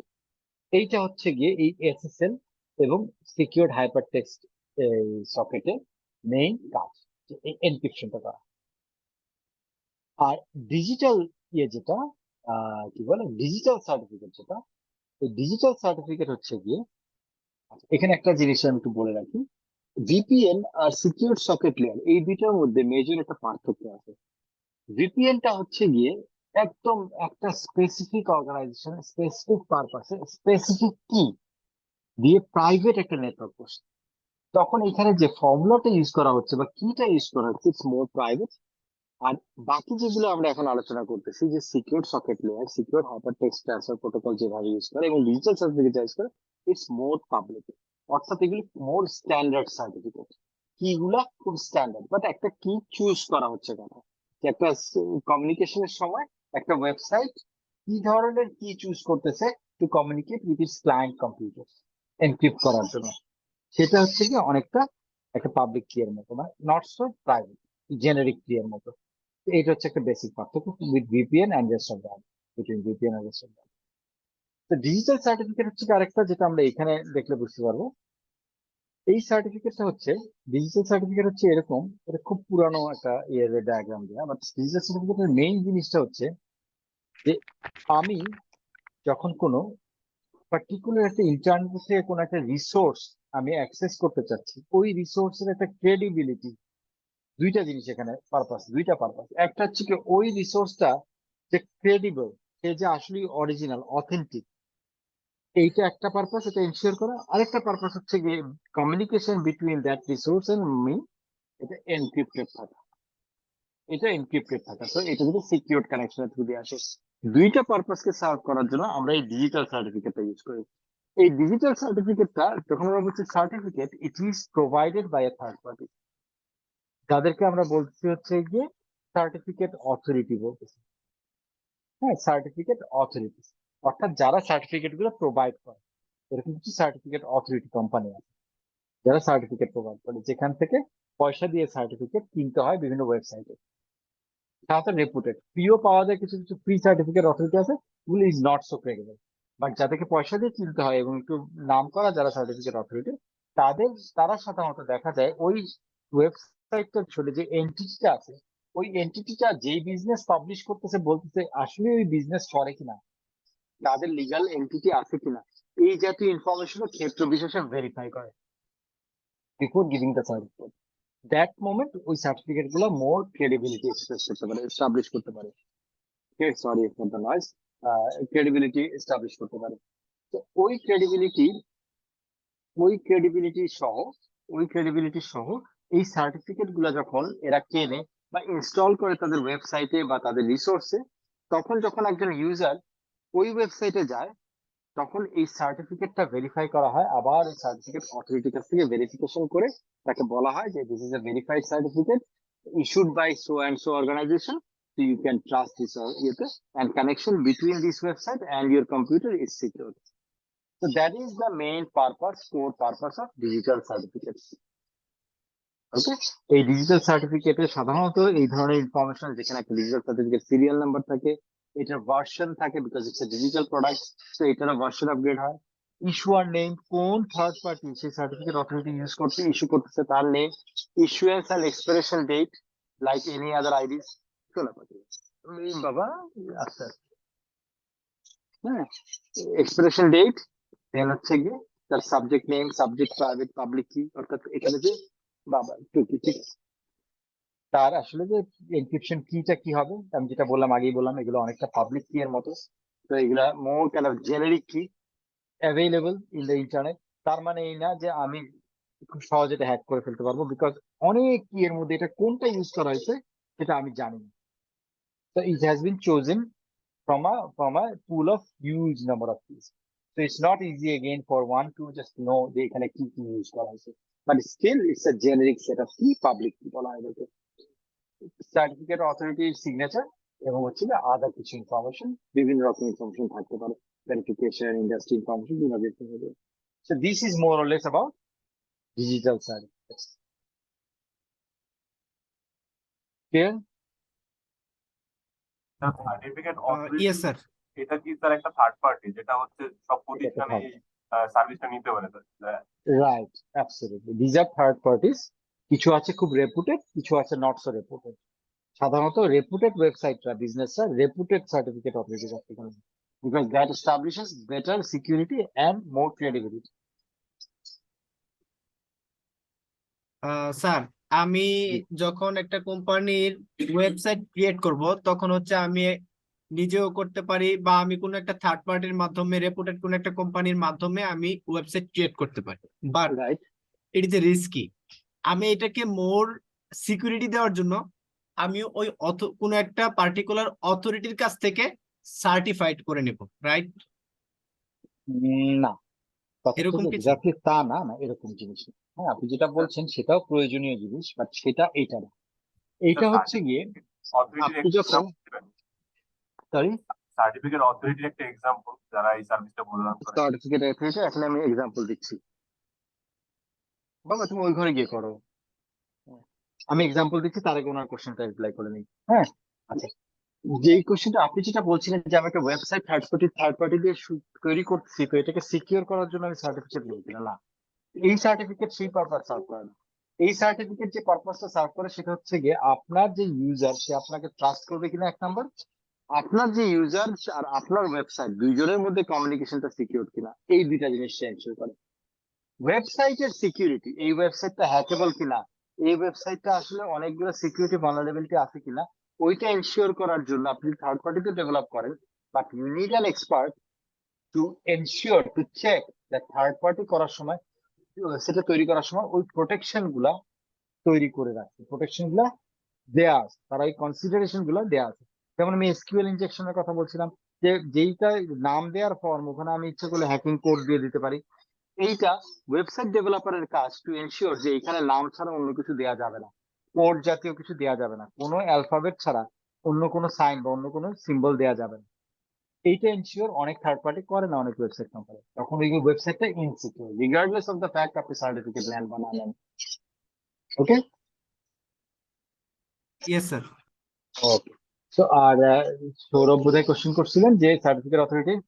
এইটা হচ্ছে গিয়ে এই এসএসএল এবং সিকিউরড হাইপার টেক্সট সকেটের মেইন কাজ, এই এনক্রিপশনটা করা। আর ডিজিটাল যেটা কি বলে ডিজিটাল সার্টিফিকেট, যেটা এই ডিজিটাল সার্টিফিকেট হচ্ছে গিয়ে, এখানে একটা জিনিস আমি একটু বলে রাখি, ভিপিএন আর সিকিউর সকেট লেয়ার এই দুইটার মধ্যে মেজর একটা পার্থক্য আছে। ভিপিএনটা হচ্ছে গিয়ে একদম একটা স্পেসিফিক অর্গানাইজেশন, স্পেসিফিক পারপাসে, স্পেসিফিক কি দিয়ে প্রাইভেট একটা নেটওয়ার্ক করছে। তখন এখানে যে ফর্মুলাটা ইউজ করা হচ্ছে বা কিটা ইউজ করা হচ্ছে, ইটস মোর প্রাইভেট। আর বাকি যেগুলো আমরা এখন আলোচনা করতেছি, যে secure socket layer, secure hyper text transfer protocol যেভাবে ইউজ করে এবং ডিজিটাল সার্টিফিকেট ইউজ করে, ইটস মোর পাবলিক। অর্থাৎ এগুলি মোর স্ট্যান্ডার্ড সার্টিফিকেট। কিগুলা খুব স্ট্যান্ডার্ড, বাট একটা কি চুজ করা হচ্ছে কথা, যে একটা কমিউনিকেশনের সময় একটা ওয়েবসাইট কি ধরনের কি চুজ করতেছে to communicate with its client computer encrypt করার জন্য, সেটা হচ্ছে কি অনেকটা একটা পাবলিক কি এর মতো, মানে নট সো প্রাইভেট, জেনারিক কি এর মতো। এটা হচ্ছে একটা বেসিক পার্থক্য with VPN and rest of the, between VPN and rest of the. তো ডিজিটাল সার্টিফিকেট হচ্ছে আরেকটা, যেটা আমরা এখানে দেখলে বুঝতে পারবো। এই সার্টিফিকেটটা হচ্ছে, ডিজিটাল সার্টিফিকেট হচ্ছে এরকম, এটা খুব পুরানো একটা ইয়ের ডায়াগ্রাম দেওয়া, বাট ডিজিটাল সার্টিফিকেটের মেইন জিনিসটা হচ্ছে যে আমি যখন কোনো পার্টিকুলার একটা ইন্টারনেট থেকে কোনো একটা রিসোর্স আমি অ্যাক্সেস করতে চাচ্ছি, ওই রিসোর্সের একটা ক্রেডিবিলিটি, দুইটা জিনিস এখানে পারপাস, দুইটা পারপাস। একটা হচ্ছে কি ওই রিসোর্সটা যে ক্রেডিবল, সে যে আসলে অরিজিনাল অথেন্টিক, এইটা একটা পারপাস, এটা এনশিওর করা। আরেকটা পারপাস হচ্ছে গিয়ে communication between that resource and me, এটা এনক্রিপ্টেড থাকা, এটা এনক্রিপ্টেড থাকা। তো এটা যদি সিকিউরড কানেকশনের থ্রু দিয়ে আসে, দুইটা পারপাসকে সার্ভ করার জন্য আমরা এই ডিজিটাল সার্টিফিকেটটা ইউজ করি। এই ডিজিটাল সার্টিফিকেটটা যখন আমরা বলছি certificate, it is provided by a third party, যাদেরকে আমরা বলছি হচ্ছে গিয়ে সার্টিফিকেট অথরিটি বলতেছি। হ্যাঁ, সার্টিফিকেট অথরিটি, অর্থাৎ যারা সার্টিফিকেট গুলো প্রোভাইড করে, এরকম কিছু সার্টিফিকেট অথরিটি কোম্পানি আছে যারা সার্টিফিকেট প্রোভাইড করে, যেখান থেকে পয়সা দিয়ে সার্টিফিকেট কিনতে হয় বিভিন্ন ওয়েবসাইটে। সাধারণত রেপুটেড, ফ্রিও পাওয়া যায়, কিছু কিছু ফ্রি সার্টিফিকেট অথরিটি আছে, এগুলো is not so credible. But যাদেরকে পয়সা দিয়ে কিনতে হয় এবং একটু নাম করা যারা সার্টিফিকেট অথরিটি, তারা সাধারণত দেখা যায় ওই ওয়েবসাইটটার ছোটে যে এন্টিটিটা আছে, ওই এন্টিটিটা যেই বিজনেস পাবলিশ করতেছে বলতেছে আসলে ওই বিজনেস করে কিনা, তাদের লিগাল এন্টিটি আছে কিনা, এই জাতীয় ইনফরমেশন ক্ষেত্র বিশেষে ভেরিফাই করে before giving the certificate. That moment ওই সার্টিফিকেট গুলো মোর ক্রেডিবিলিটি এক্সপ্রেস করতে পারে, এস্টাবলিশ করতে পারে, sorry for the noise, credibility establish করতে পারে। তো ওই ক্রেডিবিলিটি সহ এই সার্টিফিকেট গুলা যখন এরা কেনে বা ইনস্টল করে তাদের ওয়েবসাইটে বা তাদের রিসোর্সে, তখন যখন একজন ইউজার ওই ওয়েবসাইটে যায়, তখন এই সার্টিফিকেটটা ভেরিফাই করা হয়, আবার এই সার্টিফিকেট অথরিটির কাছ থেকে ভেরিফিকেশন করে তাকে বলা হয় যে this is A verified certificate issued by so and so organization, so you can trust this and connection between this website and your computer is secure. So that is the main purpose, core purpose of digital certificates. ওকে, এই digital সার্টিফিকেটে সাধারণত এই ধরনের information, যেখানে একটা digital certificate serial number থাকে, এটার version থাকে, because it's a digital product, তো এটার ভার্সন আপগ্রেড হয়। ইস্যুয়ার নেম, কোন থার্ড পার্টি সেই সার্টিফিকেট অথরিটি ইউজ করছে, ইস্যু করতেছে, তার name, issuance and expiration date like any other IDs, বাবা আচ্ছা, হ্যাঁ, এক্সপিরেশন ডেট, দেন হচ্ছে গিয়ে তার subject name, subject private public কি, অর্থাৎ এখানে যে বাবা ঠিক তার আসলে যে এনক্রিপশন কিটা কি হবে, আমি যেটা বললাম আগেই বললাম, এগুলো অনেকটা পাবলিক কি এর মতো, তো এগুলা মোর কাইন্ড অফ জেনারিক কি অ্যাভেলেবল ইন দ্য ইন্টারনেট। তার মানে এই না যে আমি খুব সহজে এটা হ্যাক করে ফেলতে পারবো, বিকজ অনেক কি এর মধ্যে এটা কোনটা ইউজ করা হয়েছে সেটা আমি জানি না। তো it has been chosen from a pool of huge number of keys. So it's not easy again for one to just know the kind of key use করা হয়েছে, but still it's a generic set of key public key বলা হয় এটাকে। Certificate অথরিটির signature এবং হচ্ছে যে আদার কিছু ইনফরমেশন, বিভিন্ন রকম ইনফরমেশন থাকতে পারে, ভেরিফিকেশন, ইন্ডাস্ট্রি ইনফরমেশন, বিভিন্ন কিছু। So this is more or less about digital certificates. Clear? Certificate yes sir. এটা কি স্যার একটা থার্ড পার্টি যেটা হচ্ছে সব প্রতিষ্ঠানে সার্ভিসটা নিতে পারে? Right, absolutely, these are third parties. কিছু আছে খুব রেপুটেড, কিছু আছে নট সো রেপুটেড। সাধারণত রেপুটেড ওয়েবসাইটরা, বিজনেসরা রেপুটেড সার্টিফিকেট অথরিটি রাখতে পারে, because that establishes better security and more credibility. Sir, আমি যখন একটা কোম্পানির ওয়েবসাইট ক্রিয়েট করব তখন হচ্ছে আমি নিজেও করতে পারি, বা আমি কোনো একটা থার্ড পার্টির মাধ্যমে, রেপুটেড কোনো একটা কোম্পানির মাধ্যমে আমি ওয়েবসাইট ক্রিয়েট করতে পারি, but it is a risky. আমি এটাকে মোর সিকিউরিটি দেওয়ার জন্য আমি ওই কোনো একটা পার্টিকুলার অথরিটির কাছ থেকে সার্টিফাইড করে নেব, রাইট? না, এরকম কিছু এক্স্যাক্টলি তা না, না এরকম জিনিস না। হ্যাঁ, আপনি যেটা বলছেন সেটাও প্রয়োজনীয় জিনিস, বাট সেটা এটা না। এইটা হচ্ছে গিয়ে আপনি যখন সরি সার্টিফিকেট অথরিটির একটা এক্সাম্পল যারা এই সার্ভিসটা প্রদান করে। সার্টিফিকেট অথরিটি এখন আমি এক্সাম্পল দিচ্ছি, বাবা তুমি ওই ঘরে গিয়ে করো, আমি এক্সাম্পল দিচ্ছি, তার আগে ওনার কোশ্চেনটা রিপ্লাই করে নিই। হ্যাঁ, আচ্ছা, যে কোশ্চেনটা আপনি যেটা বলছিলেন যে আমি একটা ওয়েবসাইট থার্ড পার্টি দিয়ে তৈরি করছি, তো এটাকে সিকিউর করার জন্য আমি সার্টিফিকেট নিই কিনা, না, এই সার্টিফিকেট সেই পারপাস সার্ভ করে না। এই সার্টিফিকেট যে পারপাসটা সার্ভ করে সেটা হচ্ছে গিয়ে আপনার যে ইউজার, সে আপনাকে ট্রাস্ট করবে কিনা এক নাম্বার, আপনার যে ইউজার আর আপনার ওয়েবসাইট দুইজনের মধ্যে কমিউনিকেশনটা সিকিউর কিনা, এই দুইটা জিনিস এনশিওর করে। ওয়েবসাইটের সিকিউরিটি, এই ওয়েবসাইটটা হ্যাকেবল কিনা, এই ওয়েবসাইটটা আসলে অনেকগুলো সিকিউরিটি ভালনারেবিলিটি আছে কিনা, ওইটা এনশিওর করার জন্য আপনি থার্ড পার্টিতে ডেভেলপ করেন, but you need an expert to ensure, to check that third party করার সময়, সেটা তৈরি করার সময় ওই প্রোটেকশন গুলা তৈরি করে রাখছে, প্রোটেকশন গুলা দেয়া আছে, তারা এই কনসিডারেশন গুলা দেয়া আছে। যেমন আমি এসকিউএল ইনজেকশনের কথা বলছিলাম, যে যেইটা নাম দেওয়ার ফর্ম, ওখানে আমি ইচ্ছা করলে হ্যাকিং কোড দিয়ে দিতে পারি। এইটা ওয়েবসাইট ডেভেলপারের কাজ টু এনশিওর যে এখানে নাম ছাড়া অন্য কিছু দেওয়া যাবে না, কোড জাতীয় কিছু দেওয়া যাবে না, কোনো অ্যালফাবেট ছাড়া অন্য কোনো সাইন বা অন্য কোনো সিম্বল দেওয়া যাবে না। এইটা এনশিওর অনেক থার্ড পার্টি করে না, অনেক ওয়েবসাইট কোম্পানি, তখন ওই ওয়েবসাইটটা insecure regardless of the fact আপনি সার্টিফিকেট নেন বা না নেন। ওকে, ইয়েস স্যার। ওকে, সো আর সৌরভ বোধহয় কোশ্চেন করছিলেন যে সার্টিফিকেট অথরিটির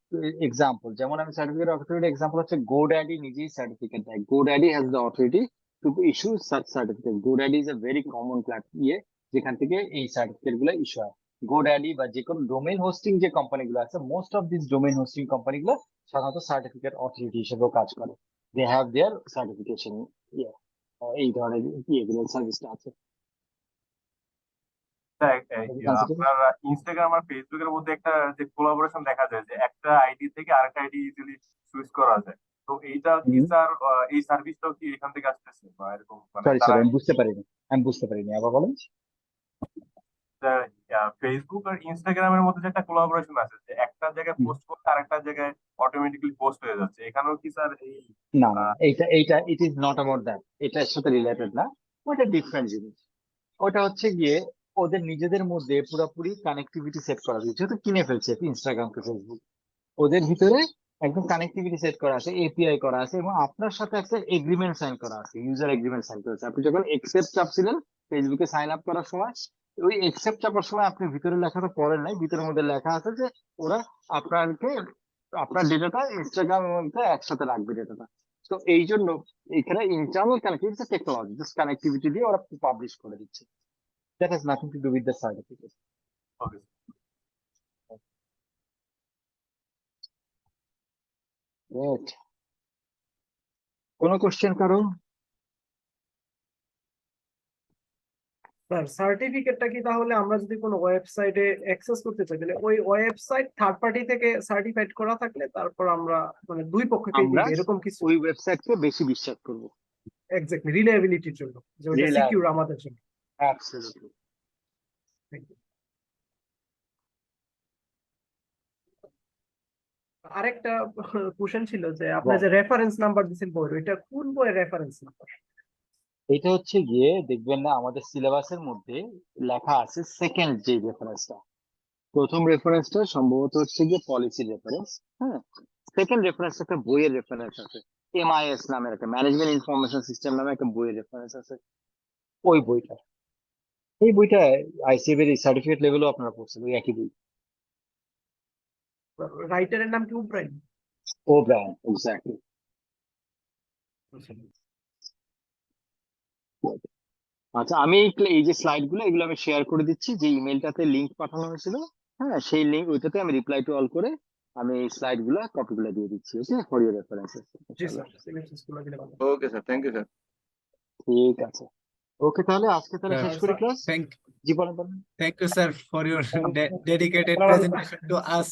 এক্সাম্পল, যেমন আমি সার্টিফিকেট অথরিটির এক্সাম্পল হচ্ছে GoDaddy নিজেই সার্টিফিকেট দেয়। GoDaddy has the authority to issue such certificate. GoDaddy is a very common যেখান থেকে এই সার্টিফিকেট গুলো ইস্যু হয়। GoDaddy বা যে কোনো ডোমেইন হোস্টিং যে কোম্পানিগুলো আছে, most of this domain hosting কোম্পানিগুলো সাধারণত সার্টিফিকেট অথরিটি হিসেবেও কাজ করে, দে হ্যাভ দেয়ার সার্টিফিকেশন, এই ধরনের ইয়েগুলো সার্ভিসটা আছে। আপনার ইনস্টাগ্রাম আর ফেসবুকের মধ্যে একটা যে কোলাবোরেশন দেখা যায় যে একটা আইডি থেকে আরেকটা আইডি ইজিলি সুইচ করা যায়, তো এইটা কি স্যার এই সার্ভিসটাও কি এখান থেকে আসতেছে বা এরকম? সরি আমি বুঝতে পারিনি, আবার বলেন। ফেসবুক আর ইনস্টাগ্রামের মধ্যে যে একটা কোলাবোরেশন আছে, যে একটা জায়গায় পোস্ট করতে আরেকটা জায়গায় অটোমেটিক্যালি পোস্ট হয়ে যাচ্ছে, এখানেও কি স্যার এই? না, এইটা ইট ইজ নট অ্যাবাউট দ্যাট, এটার সাথে রিলেটেড না, ওটা ডিফারেন্ট জিনিস। ওটা হচ্ছে গিয়ে ওদের নিজেদের মধ্যে পুরোপুরি কানেক্টিভিটি সেট করা আছে, যেহেতু কিনে ফেলছে ইনস্টাগ্রাম কে ফেসবুক, ওদের ভিতরে একদম কানেক্টিভিটি সেট করা আছে, এপিআই করা আছে, এবং আপনার সাথে একটা এগ্রিমেন্ট সাইন করা আছে, ইউজার এগ্রিমেন্ট সাইন করা আছে। আপনি যখন একসেপ্ট চাপছিলেন ফেসবুকে সাইন আপ করার সময়, ওই এক্সেপ্ট চাপার সময় আপনি ভিতরে লেখাটা পড়েন নাই, ভিতরের মধ্যে লেখা আছে যে ওরা আপনাকে আপনার ডেটাটা ইনস্টাগ্রামের মধ্যে একসাথে রাখবে ডেটাটা। তো এই জন্য এখানে internal connectivity technology, just connectivity দিয়ে ওরা পাবলিশ করে দিচ্ছে। That has nothing to do with the certificate. Okay. Right, কোনো কোশ্চেন কারো? স্যার সার্টিফিকেটটা কি তাহলে আমরা যদি কোনো ওয়েবসাইটে অ্যাক্সেস করতে চাই তাহলে ওই ওয়েবসাইট থার্ড পার্টি থেকে সার্টিফাইড করা থাকলে তারপর আমরা মানে দুই পক্ষকেই আমরা দিবে এরকম কিছু? ওই ওয়েবসাইটকে বেশি বিশ্বাস করবো, এক্স্যাক্টলি রিলায়েবিলিটির জন্য, যে ওটা সিকিউর আমাদের জন্য। অ্যাবসলিউটলি। Thank you. আরেকটা কোশ্চেন ছিল যে আপনি যে রেফারেন্স নাম্বার দিয়েছেন বইয়ের, ওইটা কোন বইয়ের রেফারেন্স নাম্বার? এটা হচ্ছে গিয়ে দেখবেন না আমাদের সিলেবাসের মধ্যে লেখা আছে সেকেন্ড যে রেফারেন্সটা। প্রথম রেফারেন্সটা সম্ভবত হচ্ছে গিয়ে পলিসি রেফারেন্স, হ্যাঁ। সেকেন্ড রেফারেন্স একটা বইয়ের রেফারেন্স আছে, MIS নামের একটা ম্যানেজমেন্ট ইনফরমেশন সিস্টেম নামে একটা বইয়ের রেফারেন্স আছে। ওই বইটা, এই বইটা ICAB এর সার্টিফিকেট লেভেলও আপনারা পড়ছেন, ওই একই বই। রাইটারের নাম কি উব্রাইন? ও ব্রায়ান, এক্স্যাক্টলি। আচ্ছা, আমি এই যে স্লাইড গুলো এগুলো আমি শেয়ার করে দিচ্ছি, যে ইমেলটাতে লিংক পাঠানো হয়েছিল, হ্যাঁ, সেই লিংক ওইটাতে আমি রিপ্লাই টু অল করে আমি এই স্লাইড গুলো কপি গুলো দিয়ে দিচ্ছি, ওকে, ফর ইউর রেফারেন্সেস। জি স্যার, সিলেবাস গুলো দিলে ভালো। Okay sir, thank you sir. ঠিক আছে, ওকে, তাহলে আজকে তাহলে শেষ করি ক্লাস। থ্যাংক জি বলেন বলেন। You sir for your Okay. Dedicated Bye. Presentation to us.